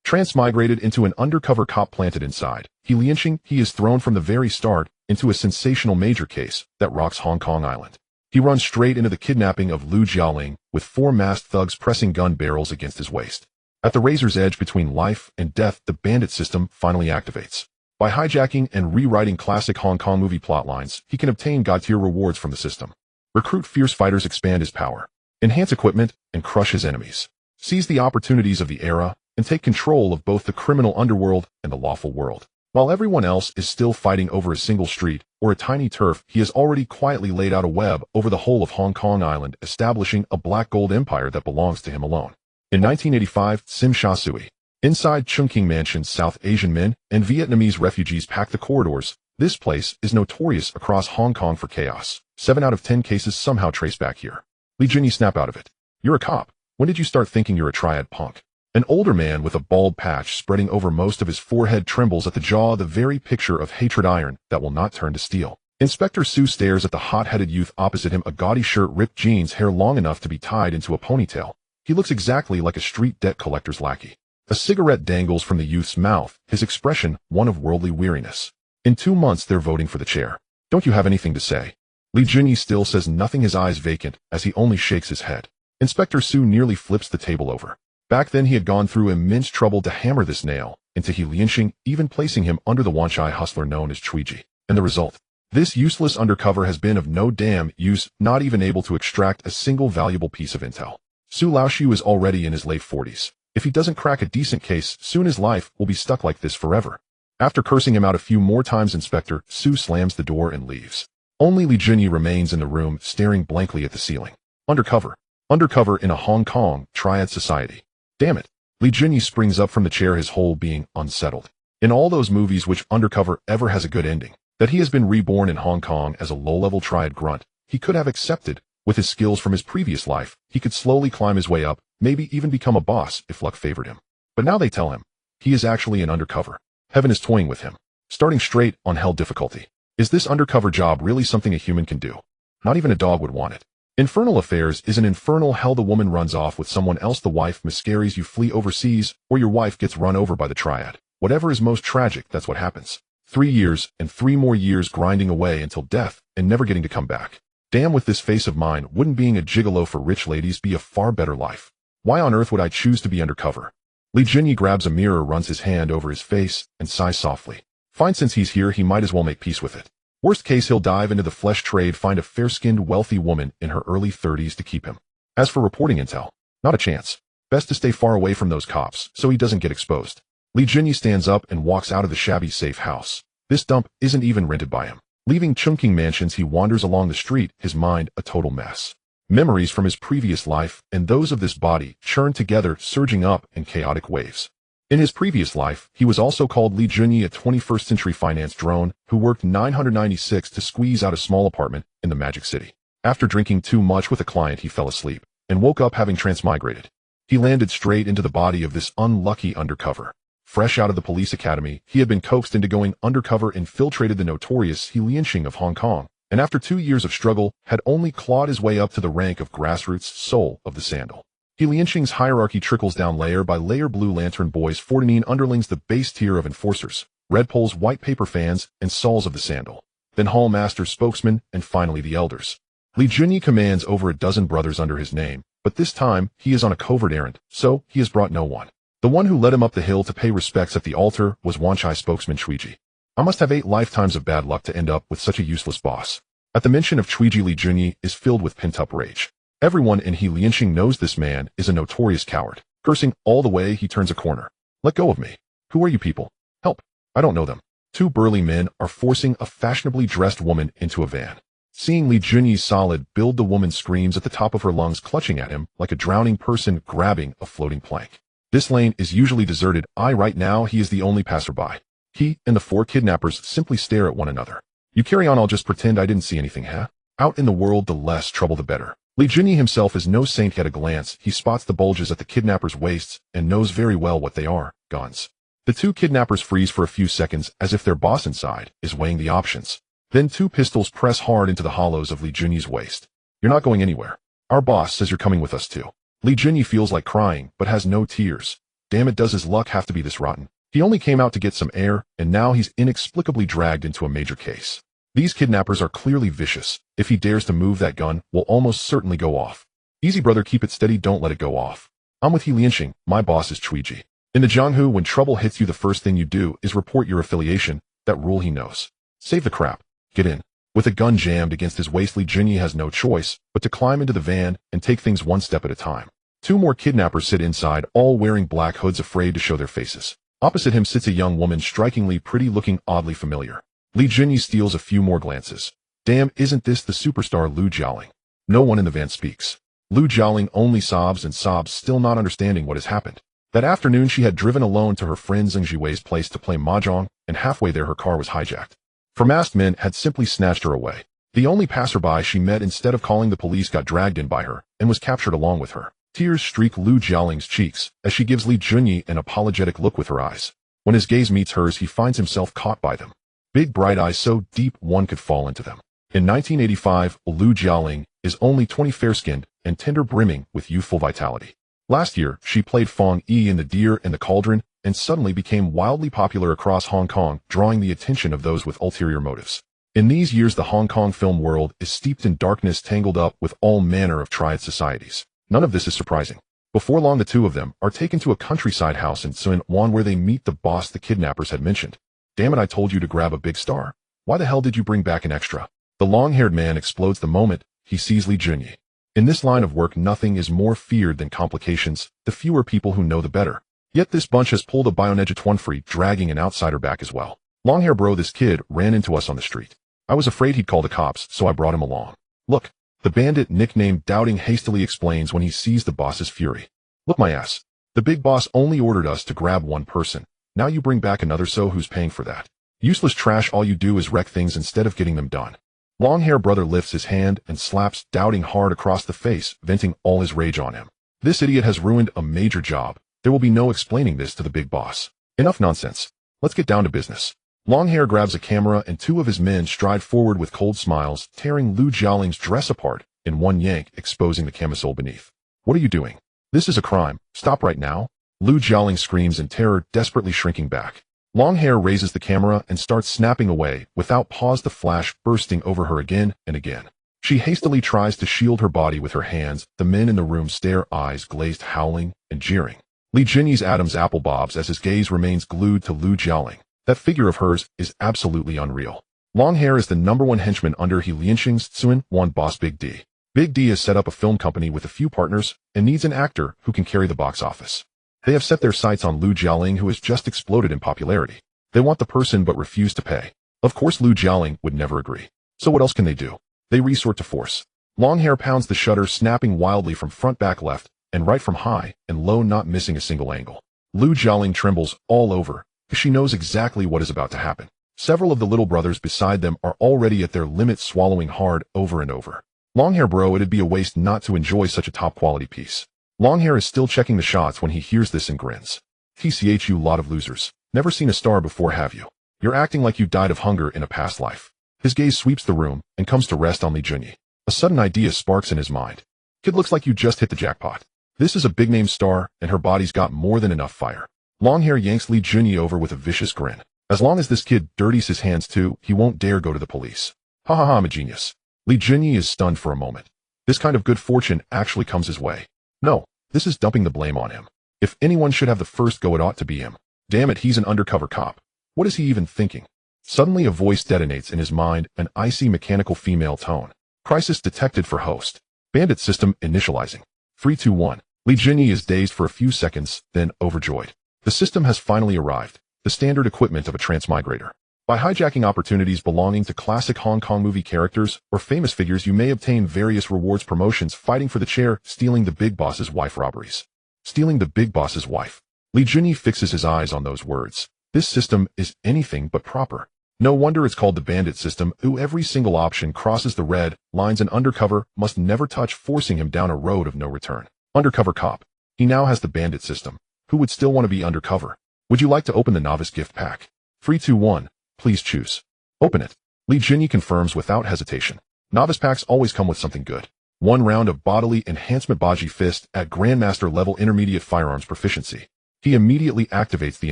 Transmigrated into an undercover cop planted inside, He is thrown from the very start into a sensational major case that rocks Hong Kong Island. He runs straight into the kidnapping of Lu Jialing, with 4 masked thugs pressing gun barrels against his waist. At the razor's edge between life and death, the bandit system finally activates. By hijacking and rewriting classic Hong Kong movie plotlines, he can obtain god-tier rewards from the system. Recruit fierce fighters, expand his power, enhance equipment, and crush his enemies. Seize the opportunities of the era and take control of both the criminal underworld and the lawful world. While everyone else is still fighting over a single street or a tiny turf, he has already quietly laid out a web over the whole of Hong Kong Island, establishing a black gold empire that belongs to him alone. In 1985, Sim Sha Sui. Inside Chungking Mansion's South Asian men and Vietnamese refugees pack the corridors. This place is notorious across Hong Kong for chaos. 7 out of 10 cases somehow trace back here. Li Junyi snap out of it. You're a cop. When did you start thinking you're a triad punk? An older man with a bald patch spreading over most of his forehead trembles at the jaw, the very picture of hatred iron that will not turn to steel. Inspector Sue stares at the hot-headed youth opposite him, a gaudy shirt, ripped jeans, hair long enough to be tied into a ponytail. He looks exactly like a street debt collector's lackey. A cigarette dangles from the youth's mouth, his expression one of worldly weariness. In 2 months they're voting for the chair. Don't you have anything to say? Li Junyi still says nothing, his eyes vacant, as he only shakes his head. Inspector Sue nearly flips the table over. Back then he had gone through immense trouble to hammer this nail into He Lianxing, even placing him under the Wanchai hustler known as Chuiji. And the result? This useless undercover has been of no damn use, not even able to extract a single valuable piece of intel. Su Laoxiu is already in his late 40s. If he doesn't crack a decent case, soon his life will be stuck like this forever. After cursing him out a few more times, Inspector Su slams the door and leaves. Only Li Junyi remains in the room, staring blankly at the ceiling. Undercover. Undercover in a Hong Kong Triad society. Damn it. Li Junyi springs up from the chair, his whole being unsettled. In all those movies which Undercover ever has a good ending, that he has been reborn in Hong Kong as a low-level Triad grunt, he could have accepted. With his skills from his previous life, he could slowly climb his way up, maybe even become a boss if luck favored him. But now they tell him he is actually an undercover. Heaven is toying with him, starting straight on hell difficulty. Is this undercover job really something a human can do? Not even a dog would want it. Infernal Affairs is an infernal hell. The woman runs off with someone else, the wife miscarries, you flee overseas, or your wife gets run over by the Triad. Whatever is most tragic, that's what happens. 3 years and 3 more years grinding away until death and never getting to come back. Damn, with this face of mine, wouldn't being a gigolo for rich ladies be a far better life? Why on earth would I choose to be undercover? Li Junyi grabs a mirror, runs his hand over his face, and sighs softly. Fine, since he's here, he might as well make peace with it. Worst case, he'll dive into the flesh trade, find a fair-skinned, wealthy woman in her early 30s to keep him. As for reporting intel, not a chance. Best to stay far away from those cops, so he doesn't get exposed. Li Junyi stands up and walks out of the shabby safe house. This dump isn't even rented by him. Leaving Chungking Mansions, he wanders along the street, his mind a total mess. Memories from his previous life and those of this body churn together, surging up in chaotic waves. In his previous life, he was also called Li Junyi, a 21st century finance drone who worked 996 to squeeze out a small apartment in the Magic City. After drinking too much with a client, he fell asleep and woke up having transmigrated. He landed straight into the body of this unlucky undercover. Fresh out of the police academy, he had been coaxed into going undercover, infiltrated the notorious He Lianxing of Hong Kong, and after 2 years of struggle, had only clawed his way up to the rank of grassroots soul of the sandal. He Lianxing's hierarchy trickles down layer by layer: Blue Lantern boys, 14 underlings, the base tier of enforcers, Red Poles, white paper fans, and sauls of the sandal, then hall masters, spokesmen, and finally the elders. Li Junyi commands over a dozen brothers under his name, but this time he is on a covert errand, so he has brought no one. The one who led him up the hill to pay respects at the altar was Wanchai spokesman Chuiji. I must have 8 lifetimes of bad luck to end up with such a useless boss. At the mention of Chuiji, Li Junyi is filled with pent-up rage. Everyone in He Lianxing knows this man is a notorious coward. Cursing all the way, he turns a corner. Let go of me. Who are you people? Help. I don't know them. 2 burly men are forcing a fashionably dressed woman into a van. Seeing Li Junyi's solid build, the woman screams at the top of her lungs, clutching at him like a drowning person grabbing a floating plank. This lane is usually deserted. Right now he is the only passerby. He and the 4 kidnappers simply stare at one another. You carry on, I'll just pretend I didn't see anything, huh? Out in the world, the less trouble the better. Li Junyi himself is no saint. At a glance, he spots the bulges at the kidnappers' waists and knows very well what they are: guns. The 2 kidnappers freeze for a few seconds as if their boss inside is weighing the options. Then 2 pistols press hard into the hollows of Li Junyi's waist. You're not going anywhere. Our boss says you're coming with us too. Li Junyi feels like crying, but has no tears. Damn it, does his luck have to be this rotten? He only came out to get some air, and now he's inexplicably dragged into a major case. These kidnappers are clearly vicious. If he dares to move that gun, will almost certainly go off. Easy brother, keep it steady, don't let it go off. I'm with Lianxing, my boss is Triad. In the Jianghu, when trouble hits you, the first thing you do is report your affiliation. That rule he knows. Save the crap. Get in. With a gun jammed against his waist, Li Junyi has no choice but to climb into the van and take things one step at a time. Two more kidnappers sit inside, all wearing black hoods, afraid to show their faces. Opposite him sits a young woman, strikingly pretty, looking oddly familiar. Li Junyi steals a few more glances. Damn, isn't this the superstar Lu Jialing? No one in the van speaks. Lu Jialing only sobs and sobs, still not understanding what has happened. That afternoon she had driven alone to her friend Zheng Jiwei's place to play mahjong, and halfway there her car was hijacked. Four masked men had simply snatched her away. The only passerby she met, instead of calling the police, got dragged in by her, and was captured along with her. Tears streak Lu Jialing's cheeks as she gives Li Junyi an apologetic look with her eyes. When his gaze meets hers, he finds himself caught by them. Big bright eyes so deep one could fall into them. In 1985, Lu Jialing is only 20, fair-skinned and tender, brimming with youthful vitality. Last year, she played Fong Yi in The Deer and the Cauldron, and suddenly became wildly popular across Hong Kong, drawing the attention of those with ulterior motives. In these years, the Hong Kong film world is steeped in darkness, tangled up with all manner of Triad societies. None of this is surprising. Before long, the two of them are taken to a countryside house in Sun Wan, where they meet the boss the kidnappers had mentioned. Damn it, I told you to grab a big star. Why the hell did you bring back an extra? The long-haired man explodes the moment he sees Li Junyi. In this line of work, nothing is more feared than complications. The fewer people who know, the better. Yet this bunch has pulled a Bionedge one free, dragging an outsider back as well. Long hair bro, this kid ran into us on the street. I was afraid he'd call the cops, so I brought him along. Look, the bandit nicknamed Doubting hastily explains when he sees the boss's fury. Look my ass. The big boss only ordered us to grab one person. Now you bring back another, so who's paying for that? Useless trash, all you do is wreck things instead of getting them done. Long hair brother lifts his hand and slaps Doubting hard across the face, venting all his rage on him. This idiot has ruined a major job. There will be no explaining this to the big boss. Enough nonsense. Let's get down to business. Longhair grabs a camera and two of his men stride forward with cold smiles, tearing Lu Jialing's dress apart in one yank, exposing the camisole beneath. What are you doing? This is a crime. Stop right now. Lu Jialing screams in terror, desperately shrinking back. Longhair raises the camera and starts snapping away, without pause, the flash bursting over her again and again. She hastily tries to shield her body with her hands. The men in the room stare, eyes glazed, howling and jeering. Li Junyi's Adam's apple bobs as his gaze remains glued to Lu Jialing. That figure of hers is absolutely unreal. Longhair is the #1 henchman under He Lianxing's Sun Wan boss Big D. Big D has set up a film company with a few partners and needs an actor who can carry the box office. They have set their sights on Lu Jialing, who has just exploded in popularity. They want the person but refuse to pay. Of course Lu Jialing would never agree. So what else can they do? They resort to force. Longhair pounds the shutter, snapping wildly from front, back, left, and right, from high and low, not missing a single angle. Lu Jialing trembles all over. She knows exactly what is about to happen. Several of the little brothers beside them are already at their limit, swallowing hard over and over. Longhair bro, it'd be a waste not to enjoy such a top-quality piece. Longhair is still checking the shots when he hears this and grins. TCH, you lot of losers. Never seen a star before, have you? You're acting like you died of hunger in a past life. His gaze sweeps the room and comes to rest on Li Junyi. A sudden idea sparks in his mind. Kid, looks like you just hit the jackpot. This is a big-name star, and her body's got more than enough fire. Longhair yanks Li Junyi over with a vicious grin. As long as this kid dirties his hands too, he won't dare go to the police. Ha ha ha, I'm a genius. Li Junyi is stunned for a moment. This kind of good fortune actually comes his way. No, this is dumping the blame on him. If anyone should have the first go, it ought to be him. Damn it, he's an undercover cop. What is he even thinking? Suddenly a voice detonates in his mind, an icy mechanical female tone. Crisis detected for host. Bandit system initializing. 3, 2, 1. Li Junyi is dazed for a few seconds, then overjoyed. The system has finally arrived, the standard equipment of a transmigrator. By hijacking opportunities belonging to classic Hong Kong movie characters or famous figures, you may obtain various rewards, promotions, fighting for the chair, stealing the big boss's wife, robberies. Stealing the big boss's wife. Li Junyi fixes his eyes on those words. This system is anything but proper. No wonder it's called the bandit system. Ooh, every single option crosses the red lines, and Undercover must never touch, forcing him down a road of no return. Undercover cop. He now has the bandit system. Who would still want to be undercover? Would you like to open the novice gift pack? 3, 2, 1. Please choose. Open it. Li Junyi confirms without hesitation. Novice packs always come with something good. 1 round of bodily enhancement, Baji fist at grandmaster level, intermediate firearms proficiency. He immediately activates the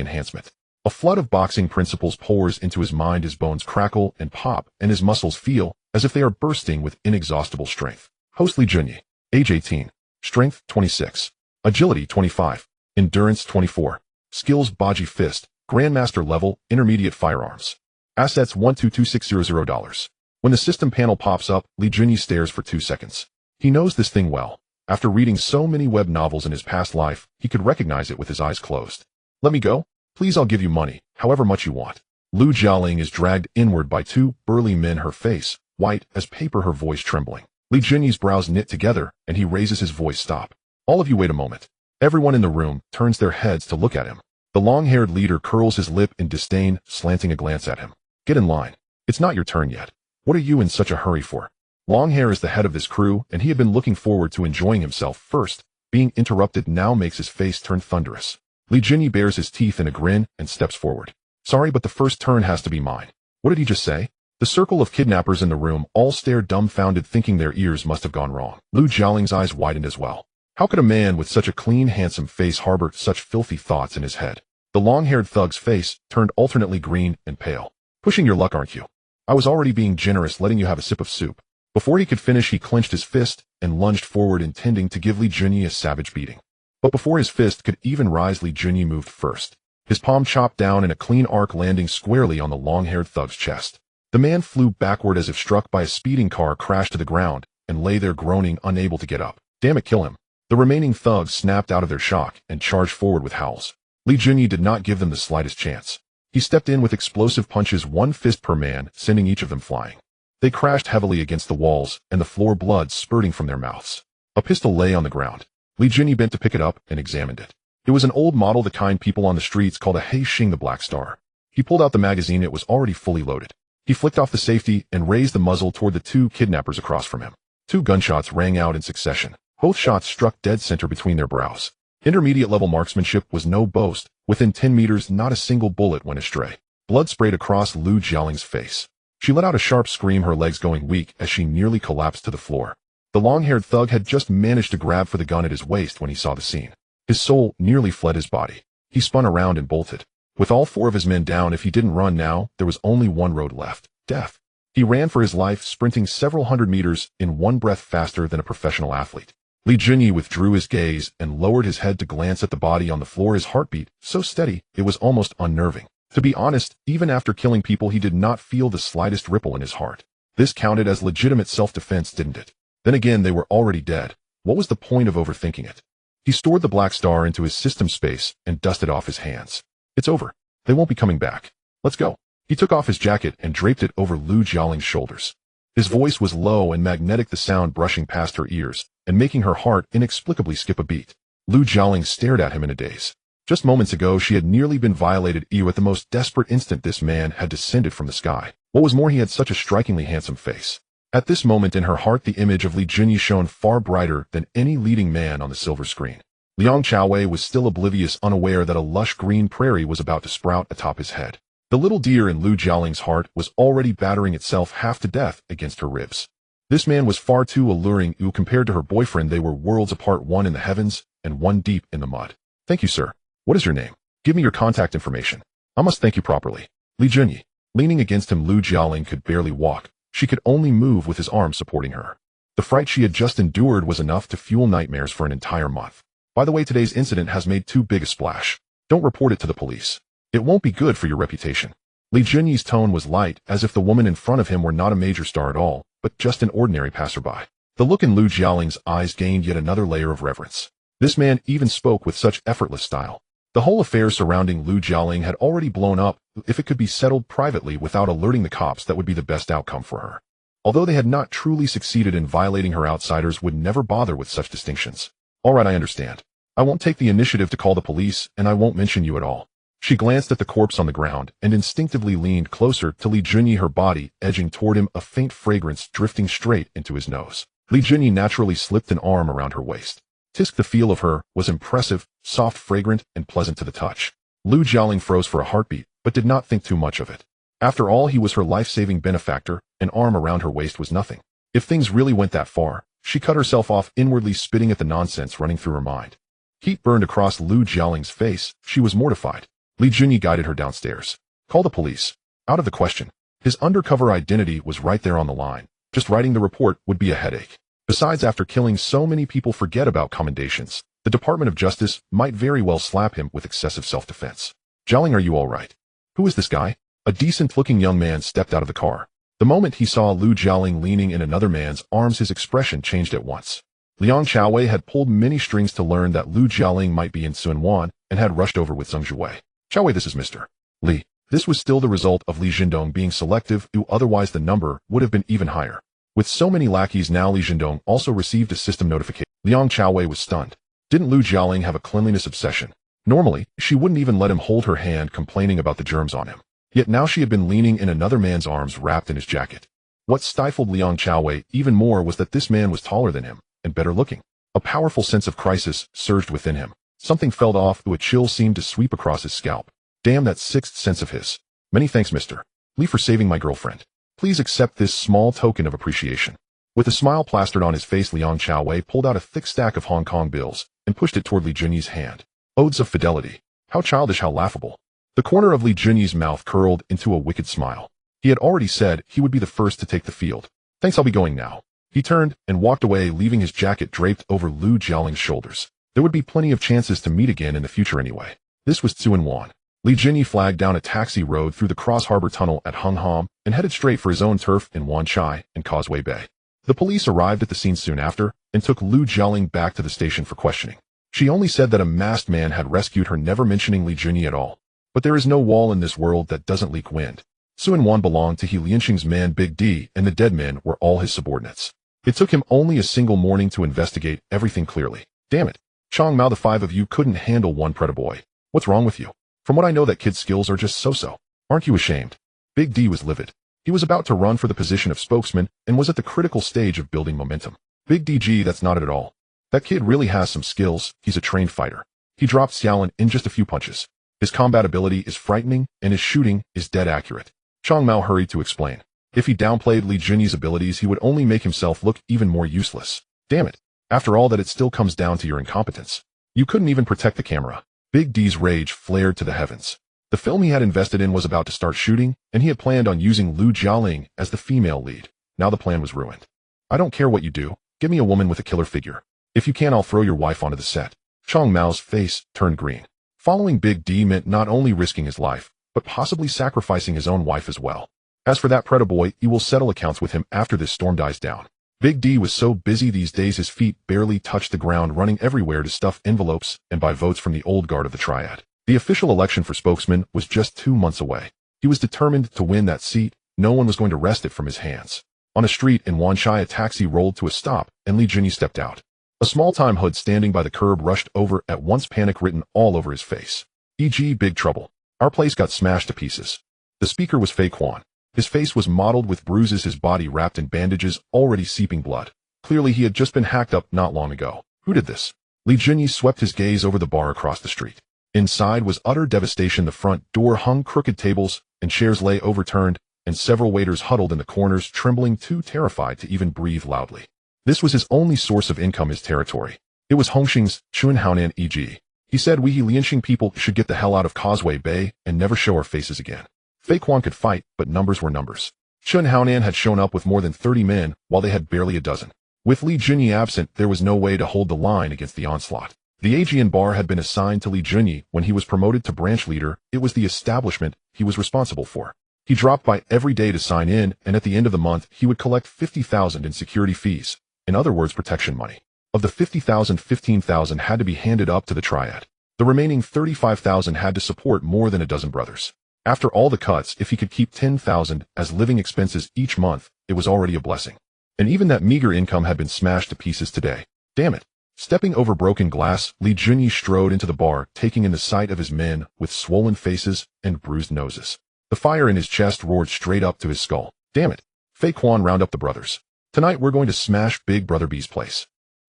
enhancement. A flood of boxing principles pours into his mind. His bones crackle and pop, and his muscles feel as if they are bursting with inexhaustible strength. Host Li Junyi, age 18, strength 26, agility 25, endurance 24, skills Baji Fist, Grandmaster level, intermediate firearms. Assets $122,600. When the system panel pops up, Li Junyi stares for 2 seconds. He knows this thing well. After reading so many web novels in his past life, he could recognize it with his eyes closed. Let me go? Please, I'll give you money, however much you want. Lu Jialing is dragged inward by 2 burly men, her face white as paper, her voice trembling. Li Junyi's brows knit together, and he raises his voice. Stop. All of you, wait a moment. Everyone in the room turns their heads to look at him. The long-haired leader curls his lip in disdain, slanting a glance at him. Get in line. It's not your turn yet. What are you in such a hurry for? Longhair is the head of this crew, and he had been looking forward to enjoying himself first. Being interrupted now makes his face turn thunderous. Li Junyi bares his teeth in a grin and steps forward. Sorry, but the first turn has to be mine. What did he just say? The circle of kidnappers in the room all stare dumbfounded, thinking their ears must have gone wrong. Lu Jialing's eyes widened as well. How could a man with such a clean, handsome face harbor such filthy thoughts in his head? The long-haired thug's face turned alternately green and pale. Pushing your luck, aren't you? I was already being generous, letting you have a sip of soup. Before he could finish, he clenched his fist and lunged forward, intending to give Li Junyi a savage beating. But before his fist could even rise, Li Junyi moved first. His palm chopped down in a clean arc, landing squarely on the long-haired thug's chest. The man flew backward as if struck by a speeding car, crashed to the ground, and lay there groaning, unable to get up. Damn it, kill him. The remaining thugs snapped out of their shock and charged forward with howls. Li Junyi did not give them the slightest chance. He stepped in with explosive punches, 1 fist per man, sending each of them flying. They crashed heavily against the walls, and the floor, blood spurting from their mouths. A pistol lay on the ground. Li Junyi bent to pick it up and examined it. It was an old model, the kind people on the streets called a hijacking, the Black Star. He pulled out the magazine. It was already fully loaded. He flicked off the safety and raised the muzzle toward the 2 kidnappers across from him. 2 gunshots rang out in succession. Both shots struck dead center between their brows. Intermediate-level marksmanship was no boast. Within 10 meters, not a single bullet went astray. Blood sprayed across Lu Jialing's face. She let out a sharp scream, her legs going weak as she nearly collapsed to the floor. The long-haired thug had just managed to grab for the gun at his waist when he saw the scene. His soul nearly fled his body. He spun around and bolted. With all 4 of his men down, if he didn't run now, there was only one road left: death. He ran for his life, sprinting several hundred meters in one breath, faster than a professional athlete. Li Junyi withdrew his gaze and lowered his head to glance at the body on the floor, his heartbeat so steady it was almost unnerving. To be honest, even after killing people, he did not feel the slightest ripple in his heart. This counted as legitimate self-defense, didn't it? Then again, they were already dead. What was the point of overthinking it? He stored the Black Star into his system space and dusted off his hands. It's over. They won't be coming back. Let's go. He took off his jacket and draped it over Lu Jialing's shoulders. His voice was low and magnetic, the sound brushing past her ears and making her heart inexplicably skip a beat. Lu Jialing stared at him in a daze. Just moments ago, she had nearly been violated. At the most desperate instant, this man had descended from the sky. What was more, he had such a strikingly handsome face. At this moment in her heart, the image of Li Junyi shone far brighter than any leading man on the silver screen. Liang Chaowei was still oblivious, unaware that a lush green prairie was about to sprout atop his head. The little deer in Lu Jialing's heart was already battering itself half to death against her ribs. This man was far too alluring. Compared to her boyfriend, they were worlds apart, one in the heavens and one deep in the mud. Thank you, sir. What is your name? Give me your contact information. I must thank you properly. Li Junyi. Leaning against him, Lu Jialing could barely walk. She could only move with his arms supporting her. The fright she had just endured was enough to fuel nightmares for an entire month. By the way, today's incident has made too big a splash. Don't report it to the police. It won't be good for your reputation. Li Junyi's tone was light, as if the woman in front of him were not a major star at all, but just an ordinary passerby. The look in Lu Jialing's eyes gained yet another layer of reverence. This man even spoke with such effortless style. The whole affair surrounding Lu Jialing had already blown up. If it could be settled privately without alerting the cops, that would be the best outcome for her. Although they had not truly succeeded in violating her, outsiders would never bother with such distinctions. All right, I understand. I won't take the initiative to call the police, and I won't mention you at all. She glanced at the corpse on the ground and instinctively leaned closer to Li Junyi, her body edging toward him, a faint fragrance drifting straight into his nose. Li Junyi naturally slipped an arm around her waist. Tisk, the feel of her was impressive, soft, fragrant, and pleasant to the touch. Lu Jialing froze for a heartbeat, but did not think too much of it. After all, he was her life-saving benefactor. An arm around her waist was nothing. If things really went that far, she cut herself off, inwardly spitting at the nonsense running through her mind. Heat burned across Lu Jialing's face. She was mortified. Li Junyi guided her downstairs. Call the police. Out of the question. His undercover identity was right there on the line. Just writing the report would be a headache. Besides, after killing so many people forget about commendations, the Department of Justice might very well slap him with excessive self-defense. Jialing, are you all right? Who is this guy? A decent-looking young man stepped out of the car. The moment he saw Lu Jialing leaning in another man's arms, his expression changed at once. Liang Chaowei had pulled many strings to learn that Lu Jialing might be in Sunwan and had rushed over with Zheng Zhuwei. Chaowei, this is Mr. Li. This was still the result of Li Jindong being selective, otherwise the number would have been even higher. With so many lackeys now, Li Jindong also received a system notification. Liang Chaowei was stunned. Didn't Lu Jialing have a cleanliness obsession? Normally, she wouldn't even let him hold her hand, complaining about the germs on him. Yet now she had been leaning in another man's arms wrapped in his jacket. What stifled Liang Chaowei even more was that this man was taller than him, and better looking. A powerful sense of crisis surged within him. Something felt off, a chill seemed to sweep across his scalp. Damn that sixth sense of his. Many thanks, Mr. Li, for saving my girlfriend. Please accept this small token of appreciation. With a smile plastered on his face, Liang Chaowei pulled out a thick stack of Hong Kong bills and pushed it toward Li Junyi's hand. Odes of fidelity. How childish, how laughable. The corner of Li Junyi's mouth curled into a wicked smile. He had already said he would be the first to take the field. Thanks, I'll be going now. He turned and walked away, leaving his jacket draped over Lu Jialing's shoulders. There would be plenty of chances to meet again in the future anyway. This was Sunwan. Li Junyi flagged down a taxi road through the Cross Harbor Tunnel at Hung Hom and headed straight for his own turf in Wan Chai and Causeway Bay. The police arrived at the scene soon after and took Lu Jialing back to the station for questioning. She only said that a masked man had rescued her, never mentioning Li Junyi at all. But there is no wall in this world that doesn't leak wind. Sunwan belonged to He Lianqing's man Big D, and the dead men were all his subordinates. It took him only a single morning to investigate everything clearly. Damn it. Chang Mao, the five of you couldn't handle one predator boy. What's wrong with you? From what I know, that kid's skills are just so-so. Aren't you ashamed? Big D was livid. He was about to run for the position of spokesman and was at the critical stage of building momentum. Big DG, that's not it at all. That kid really has some skills. He's a trained fighter. He dropped Xiaolin in just a few punches. His combat ability is frightening and his shooting is dead accurate. Chang Mao hurried to explain. If he downplayed Li Junyi's abilities, he would only make himself look even more useless. Damn it. After all that, it still comes down to your incompetence. You couldn't even protect the camera. Big D's rage flared to the heavens. The film he had invested in was about to start shooting, and he had planned on using Lu Jialing as the female lead. Now the plan was ruined. I don't care what you do. Give me a woman with a killer figure. If you can, I'll throw your wife onto the set. Chang Mao's face turned green. Following Big D meant not only risking his life, but possibly sacrificing his own wife as well. As for that predator boy, he will settle accounts with him after this storm dies down. Big D was so busy these days his feet barely touched the ground, running everywhere to stuff envelopes and buy votes from the old guard of the Triad. The official election for spokesman was just 2 months away. He was determined to win that seat. No one was going to wrest it from his hands. On a street in Wanchai, a taxi rolled to a stop, and Li Junyi stepped out. A small-time hood standing by the curb rushed over, at once panic written all over his face. E.g., big trouble. Our place got smashed to pieces. The speaker was Fei Quan. His face was mottled with bruises, his body wrapped in bandages, already seeping blood. Clearly he had just been hacked up not long ago. Who did this? Li Junyi swept his gaze over the bar across the street. Inside was utter devastation. The front door hung crooked, tables and chairs lay overturned, and several waiters huddled in the corners, trembling, too terrified to even breathe loudly. This was his only source of income, his territory. It was Hongxing's Chunhaonan, e.g. He said we He Lianqing people should get the hell out of Causeway Bay and never show our faces again. Fei Quan could fight, but numbers were numbers. Chunhaonan had shown up with more than 30 men, while they had barely a dozen. With Li Junyi absent, there was no way to hold the line against the onslaught. The Aegean bar had been assigned to Li Junyi when he was promoted to branch leader. It was the establishment he was responsible for. He dropped by every day to sign in, and at the end of the month, he would collect 50,000 in security fees. In other words, protection money. Of the 50,000, 15,000 had to be handed up to the Triad. The remaining 35,000 had to support more than a dozen brothers. After all the cuts, if he could keep 10,000 as living expenses each month, it was already a blessing. And even that meager income had been smashed to pieces today. Damn it. Stepping over broken glass, Li Junyi strode into the bar, taking in the sight of his men with swollen faces and bruised noses. The fire in his chest roared straight up to his skull. Damn it. Fei Quan, round up the brothers. Tonight we're going to smash Big Brother B's place.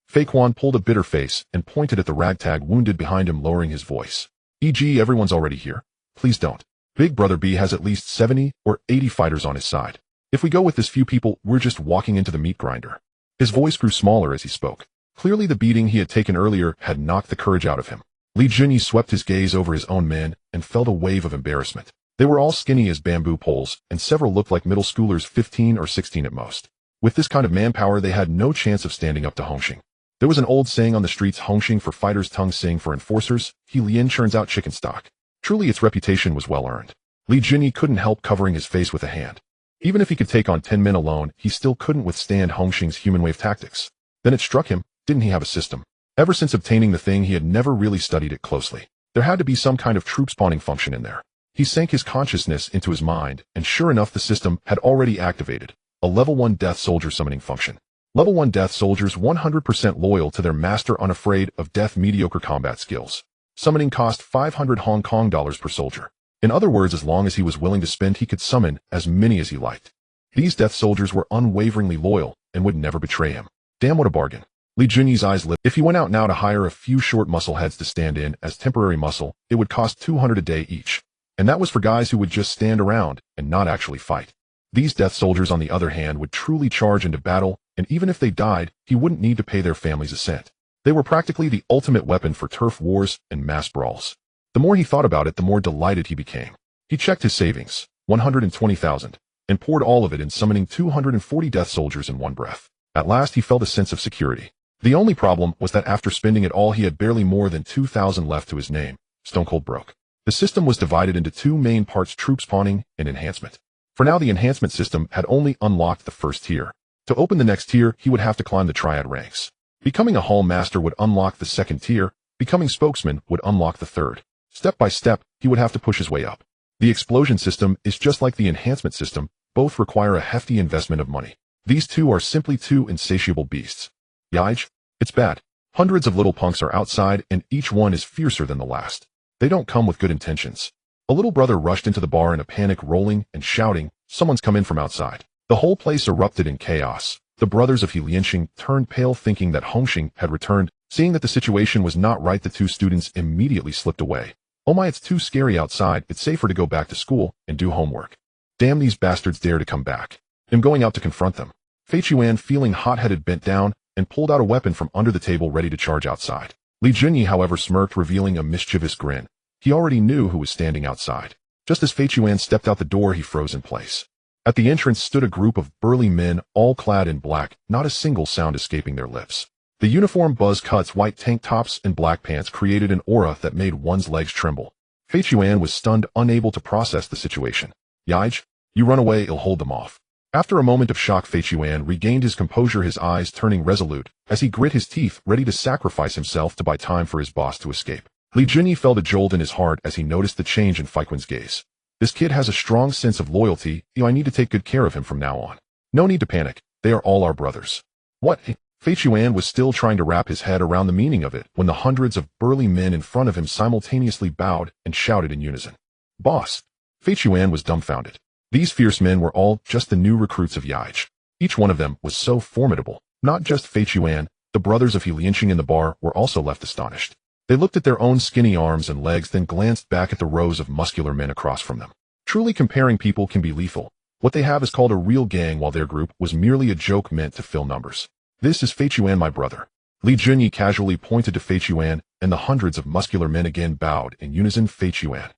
Fei Quan pulled a bitter face and pointed at the ragtag wounded behind him, lowering his voice. E.g., everyone's already here. Please don't. Big Brother B has at least 70 or 80 fighters on his side. If we go with this few people, we're just walking into the meat grinder. His voice grew smaller as he spoke. Clearly the beating he had taken earlier had knocked the courage out of him. Li Junyi swept his gaze over his own men and felt a wave of embarrassment. They were all skinny as bamboo poles, and several looked like middle schoolers 15 or 16 at most. With this kind of manpower, they had no chance of standing up to Hongxing. There was an old saying on the streets, Hongxing for fighters, Tung Sing for enforcers, He Lien churns out chicken stock. Truly its reputation was well earned. Li Junyi couldn't help covering his face with a hand. Even if he could take on 10 men alone, he still couldn't withstand Hongxing's human wave tactics. Then it struck him, didn't he have a system? Ever since obtaining the thing, he had never really studied it closely. There had to be some kind of troop spawning function in there. He sank his consciousness into his mind, and sure enough the system had already activated a level 1 death soldier summoning function. Level 1 death soldiers 100% loyal to their master, unafraid of death, mediocre combat skills. Summoning cost 500 Hong Kong dollars per soldier. In other words, as long as he was willing to spend, he could summon as many as he liked. These death soldiers were unwaveringly loyal and would never betray him. Damn, what a bargain. Li Junyi's eyes lit. If he went out now to hire a few short muscle heads to stand in as temporary muscle, it would cost 200 a day each. And that was for guys who would just stand around and not actually fight. These death soldiers, on the other hand, would truly charge into battle, and even if they died, he wouldn't need to pay their families a cent. They were practically the ultimate weapon for turf wars and mass brawls. The more he thought about it, the more delighted he became. He checked his savings, 120,000, and poured all of it in summoning 240 death soldiers in one breath. At last he felt a sense of security. The only problem was that after spending it all, he had barely more than 2,000 left to his name. Stone cold broke. The system was divided into two main parts: troop spawning and enhancement. For now, the enhancement system had only unlocked the first tier. To open the next tier, he would have to climb the Triad ranks. Becoming a hall master would unlock the second tier. Becoming spokesman would unlock the third. Step by step, he would have to push his way up. The explosion system is just like the enhancement system. Both require a hefty investment of money. These two are simply two insatiable beasts. Yij, it's bad. Hundreds of little punks are outside, and each one is fiercer than the last. They don't come with good intentions. A little brother rushed into the bar in a panic, rolling and shouting, "Someone's come in from outside." The whole place erupted in chaos. The brothers of He Lianxing turned pale, thinking that Hongxing had returned. Seeing that the situation was not right, the two students immediately slipped away. "Oh my, it's too scary outside. It's safer to go back to school and do homework." Damn, these bastards dare to come back. I'm going out to confront them. Fei Chuan, feeling hot-headed, bent down and pulled out a weapon from under the table, ready to charge outside. Li Junyi, however, smirked, revealing a mischievous grin. He already knew who was standing outside. Just as Fei Chuan stepped out the door, he froze in place. At the entrance stood a group of burly men, all clad in black, not a single sound escaping their lips. The uniform buzz cuts, white tank tops, and black pants created an aura that made one's legs tremble. Fei Chuan was stunned, unable to process the situation. "Yij, you run away, it'll hold them off." After a moment of shock, Fei Chuan regained his composure, his eyes turning resolute, as he grit his teeth, ready to sacrifice himself to buy time for his boss to escape. Li Junyi felt a jolt in his heart as he noticed the change in Feiquan's gaze. This kid has a strong sense of loyalty. I need to take good care of him from now on. No need to panic. They are all our brothers. What? Fei Chuan was still trying to wrap his head around the meaning of it when the hundreds of burly men in front of him simultaneously bowed and shouted in unison. "Boss!" Fei Chuan was dumbfounded. These fierce men were all just the new recruits of Yij. Each one of them was so formidable. Not just Fei Chuan, the brothers of He Lianxing in the bar were also left astonished. They looked at their own skinny arms and legs, then glanced back at the rows of muscular men across from them. Truly, comparing people can be lethal. What they have is called a real gang, while their group was merely a joke meant to fill numbers. "This is Fei Chuan, my brother." Li Junyi casually pointed to Fei Chuan, and the hundreds of muscular men again bowed in unison. Fei Chuan.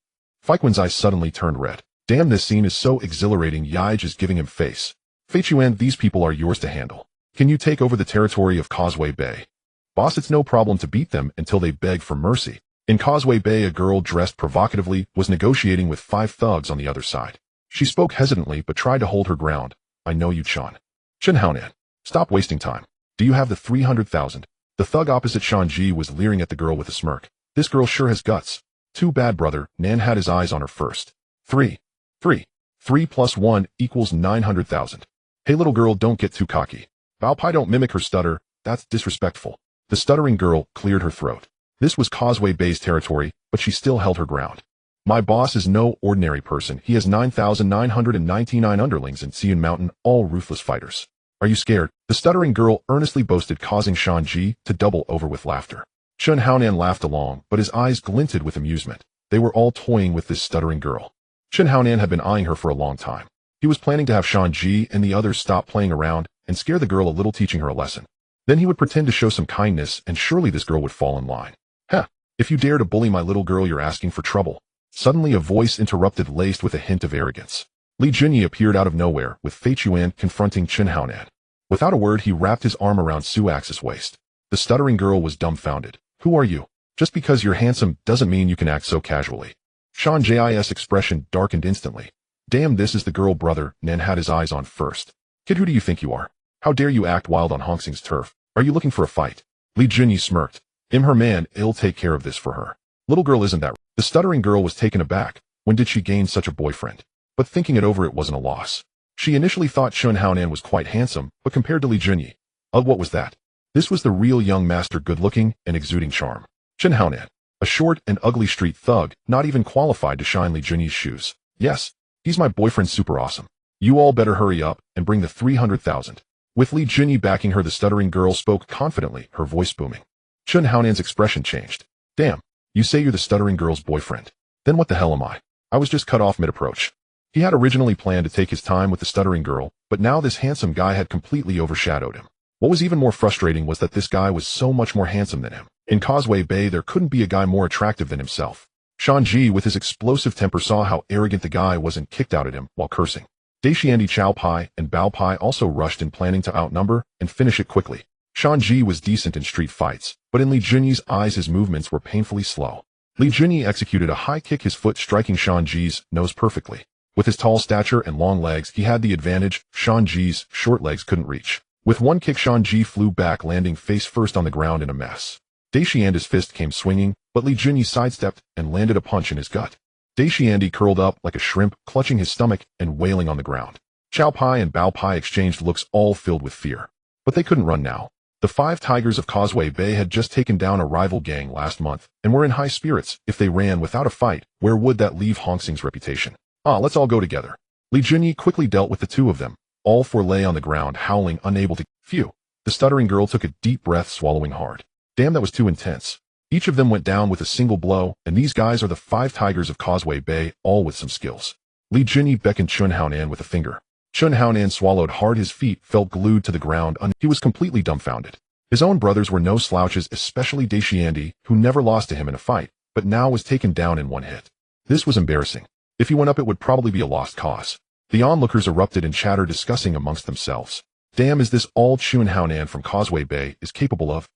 Feiquan's eyes suddenly turned red. Damn, this scene is so exhilarating. Yij is giving him face. "Fei Chuan, these people are yours to handle. Can you take over the territory of Causeway Bay?" "Boss, it's no problem to beat them until they beg for mercy." In Causeway Bay, a girl dressed provocatively was negotiating with 5 thugs on the other side. She spoke hesitantly but tried to hold her ground. "I know you, Chan. Chen Haonan. Stop wasting time. Do you have the 300,000? The thug opposite Shanji was leering at the girl with a smirk. "This girl sure has guts." "Too bad, brother." Nan had his eyes on her first. Three plus 1 equals 900,000. "Hey, little girl, don't get too cocky. Bao Pai, don't mimic her stutter. That's disrespectful." The stuttering girl cleared her throat. This was Causeway Bay's territory, but she still held her ground. "My boss is no ordinary person. He has 9,999 underlings in Xian Mountain, all ruthless fighters. Are you scared?" The stuttering girl earnestly boasted, causing Shanji to double over with laughter. Chen Haonan laughed along, but his eyes glinted with amusement. They were all toying with this stuttering girl. Chen Haonan had been eyeing her for a long time. He was planning to have Shanji and the others stop playing around and scare the girl a little, teaching her a lesson. Then he would pretend to show some kindness, and surely this girl would fall in line. Heh, if you dare to bully my little girl, you're asking for trouble. Suddenly a voice interrupted, laced with a hint of arrogance. Li Junyi appeared out of nowhere, with Fei Chuan confronting Chen Haonan. Without a word, he wrapped his arm around Su Axe's waist. The stuttering girl was dumbfounded. Who are you? Just because you're handsome doesn't mean you can act so casually. Shan Ji's expression darkened instantly. Damn, this is the girl brother Nan had his eyes on first. Kid, who do you think you are? How dare you act wild on Hong Xing's turf? Are you looking for a fight? Li Junyi smirked. I'm her man, I'll take care of this for her. Little girl, isn't that right? The stuttering girl was taken aback. When did she gain such a boyfriend? But thinking it over, it wasn't a loss. She initially thought Chen Haonan was quite handsome, but compared to Li Junyi, what was that? This was the real young master, good-looking and exuding charm. Chen Haonan, a short and ugly street thug, not even qualified to shine Li Junyi's shoes. Yes, he's my boyfriend, super awesome. You all better hurry up and bring the 300,000. With Li Junyi backing her, the stuttering girl spoke confidently, her voice booming. Chen Haonan's expression changed. Damn, you say you're the stuttering girl's boyfriend. Then what the hell am I? I was just cut off mid-approach. He had originally planned to take his time with the stuttering girl, but now this handsome guy had completely overshadowed him. What was even more frustrating was that this guy was so much more handsome than him. In Causeway Bay, there couldn't be a guy more attractive than himself. Shanji, with his explosive temper, saw how arrogant the guy was and kicked out at him while cursing. Daishiandi, Chow Pai, and Bao Pai also rushed in, planning to outnumber and finish it quickly. Shanji was decent in street fights, but in Li Junyi's eyes his movements were painfully slow. Li Junyi executed a high kick, his foot striking Shanji's nose perfectly. With his tall stature and long legs, he had the advantage Shanji's short legs couldn't reach. With one kick, Shanji flew back, landing face first on the ground in a mess. Daishiandi's fist came swinging, but Li Junyi sidestepped and landed a punch in his gut. Daishiandi curled up like a shrimp, clutching his stomach and wailing on the ground. Chow Pai and Bao Pai exchanged looks, all filled with fear. But they couldn't run now. The 5 Tigers of Causeway Bay had just taken down a rival gang last month, and were in high spirits. If they ran without a fight, where would that leave Hong Xing's reputation? Let's all go together. Li Junyi quickly dealt with the 2 of them. All 4 lay on the ground, howling, unable to... Phew. The stuttering girl took a deep breath, swallowing hard. Damn, that was too intense. Each of them went down with a single blow, and these guys are the 5 Tigers of Causeway Bay, all with some skills. Li Junyi beckoned Chen Haonan with a finger. Chen Haonan swallowed hard, his feet felt glued to the ground, he was completely dumbfounded. His own brothers were no slouches, especially Daishiandi, who never lost to him in a fight, but now was taken down in one hit. This was embarrassing. If he went up, it would probably be a lost cause. The onlookers erupted in chatter, discussing amongst themselves. Damn, is this all Chen Haonan from Causeway Bay is capable of?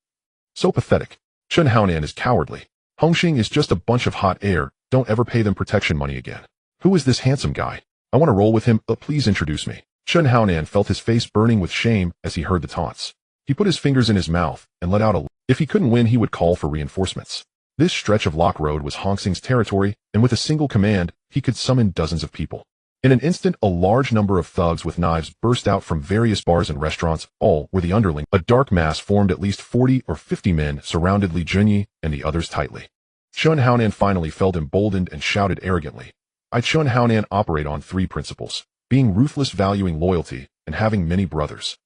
So pathetic. Chen Haonan is cowardly. Hong Xing is just a bunch of hot air, don't ever pay them protection money again. Who is this handsome guy? I want to roll with him, please introduce me. Chen Haonan felt his face burning with shame as he heard the taunts. He put his fingers in his mouth and let out a... If he couldn't win, he would call for reinforcements. This stretch of lock road was Hong Xing's territory, and with a single command, he could summon dozens of people. In an instant, a large number of thugs with knives burst out from various bars and restaurants, all were the underling. A dark mass formed, at least 40 or 50 men surrounded Li Junyi and the others tightly. Chen Haonan finally felt emboldened and shouted arrogantly. Chen Haonan operate on 3 principles: being ruthless, valuing loyalty, and having many brothers.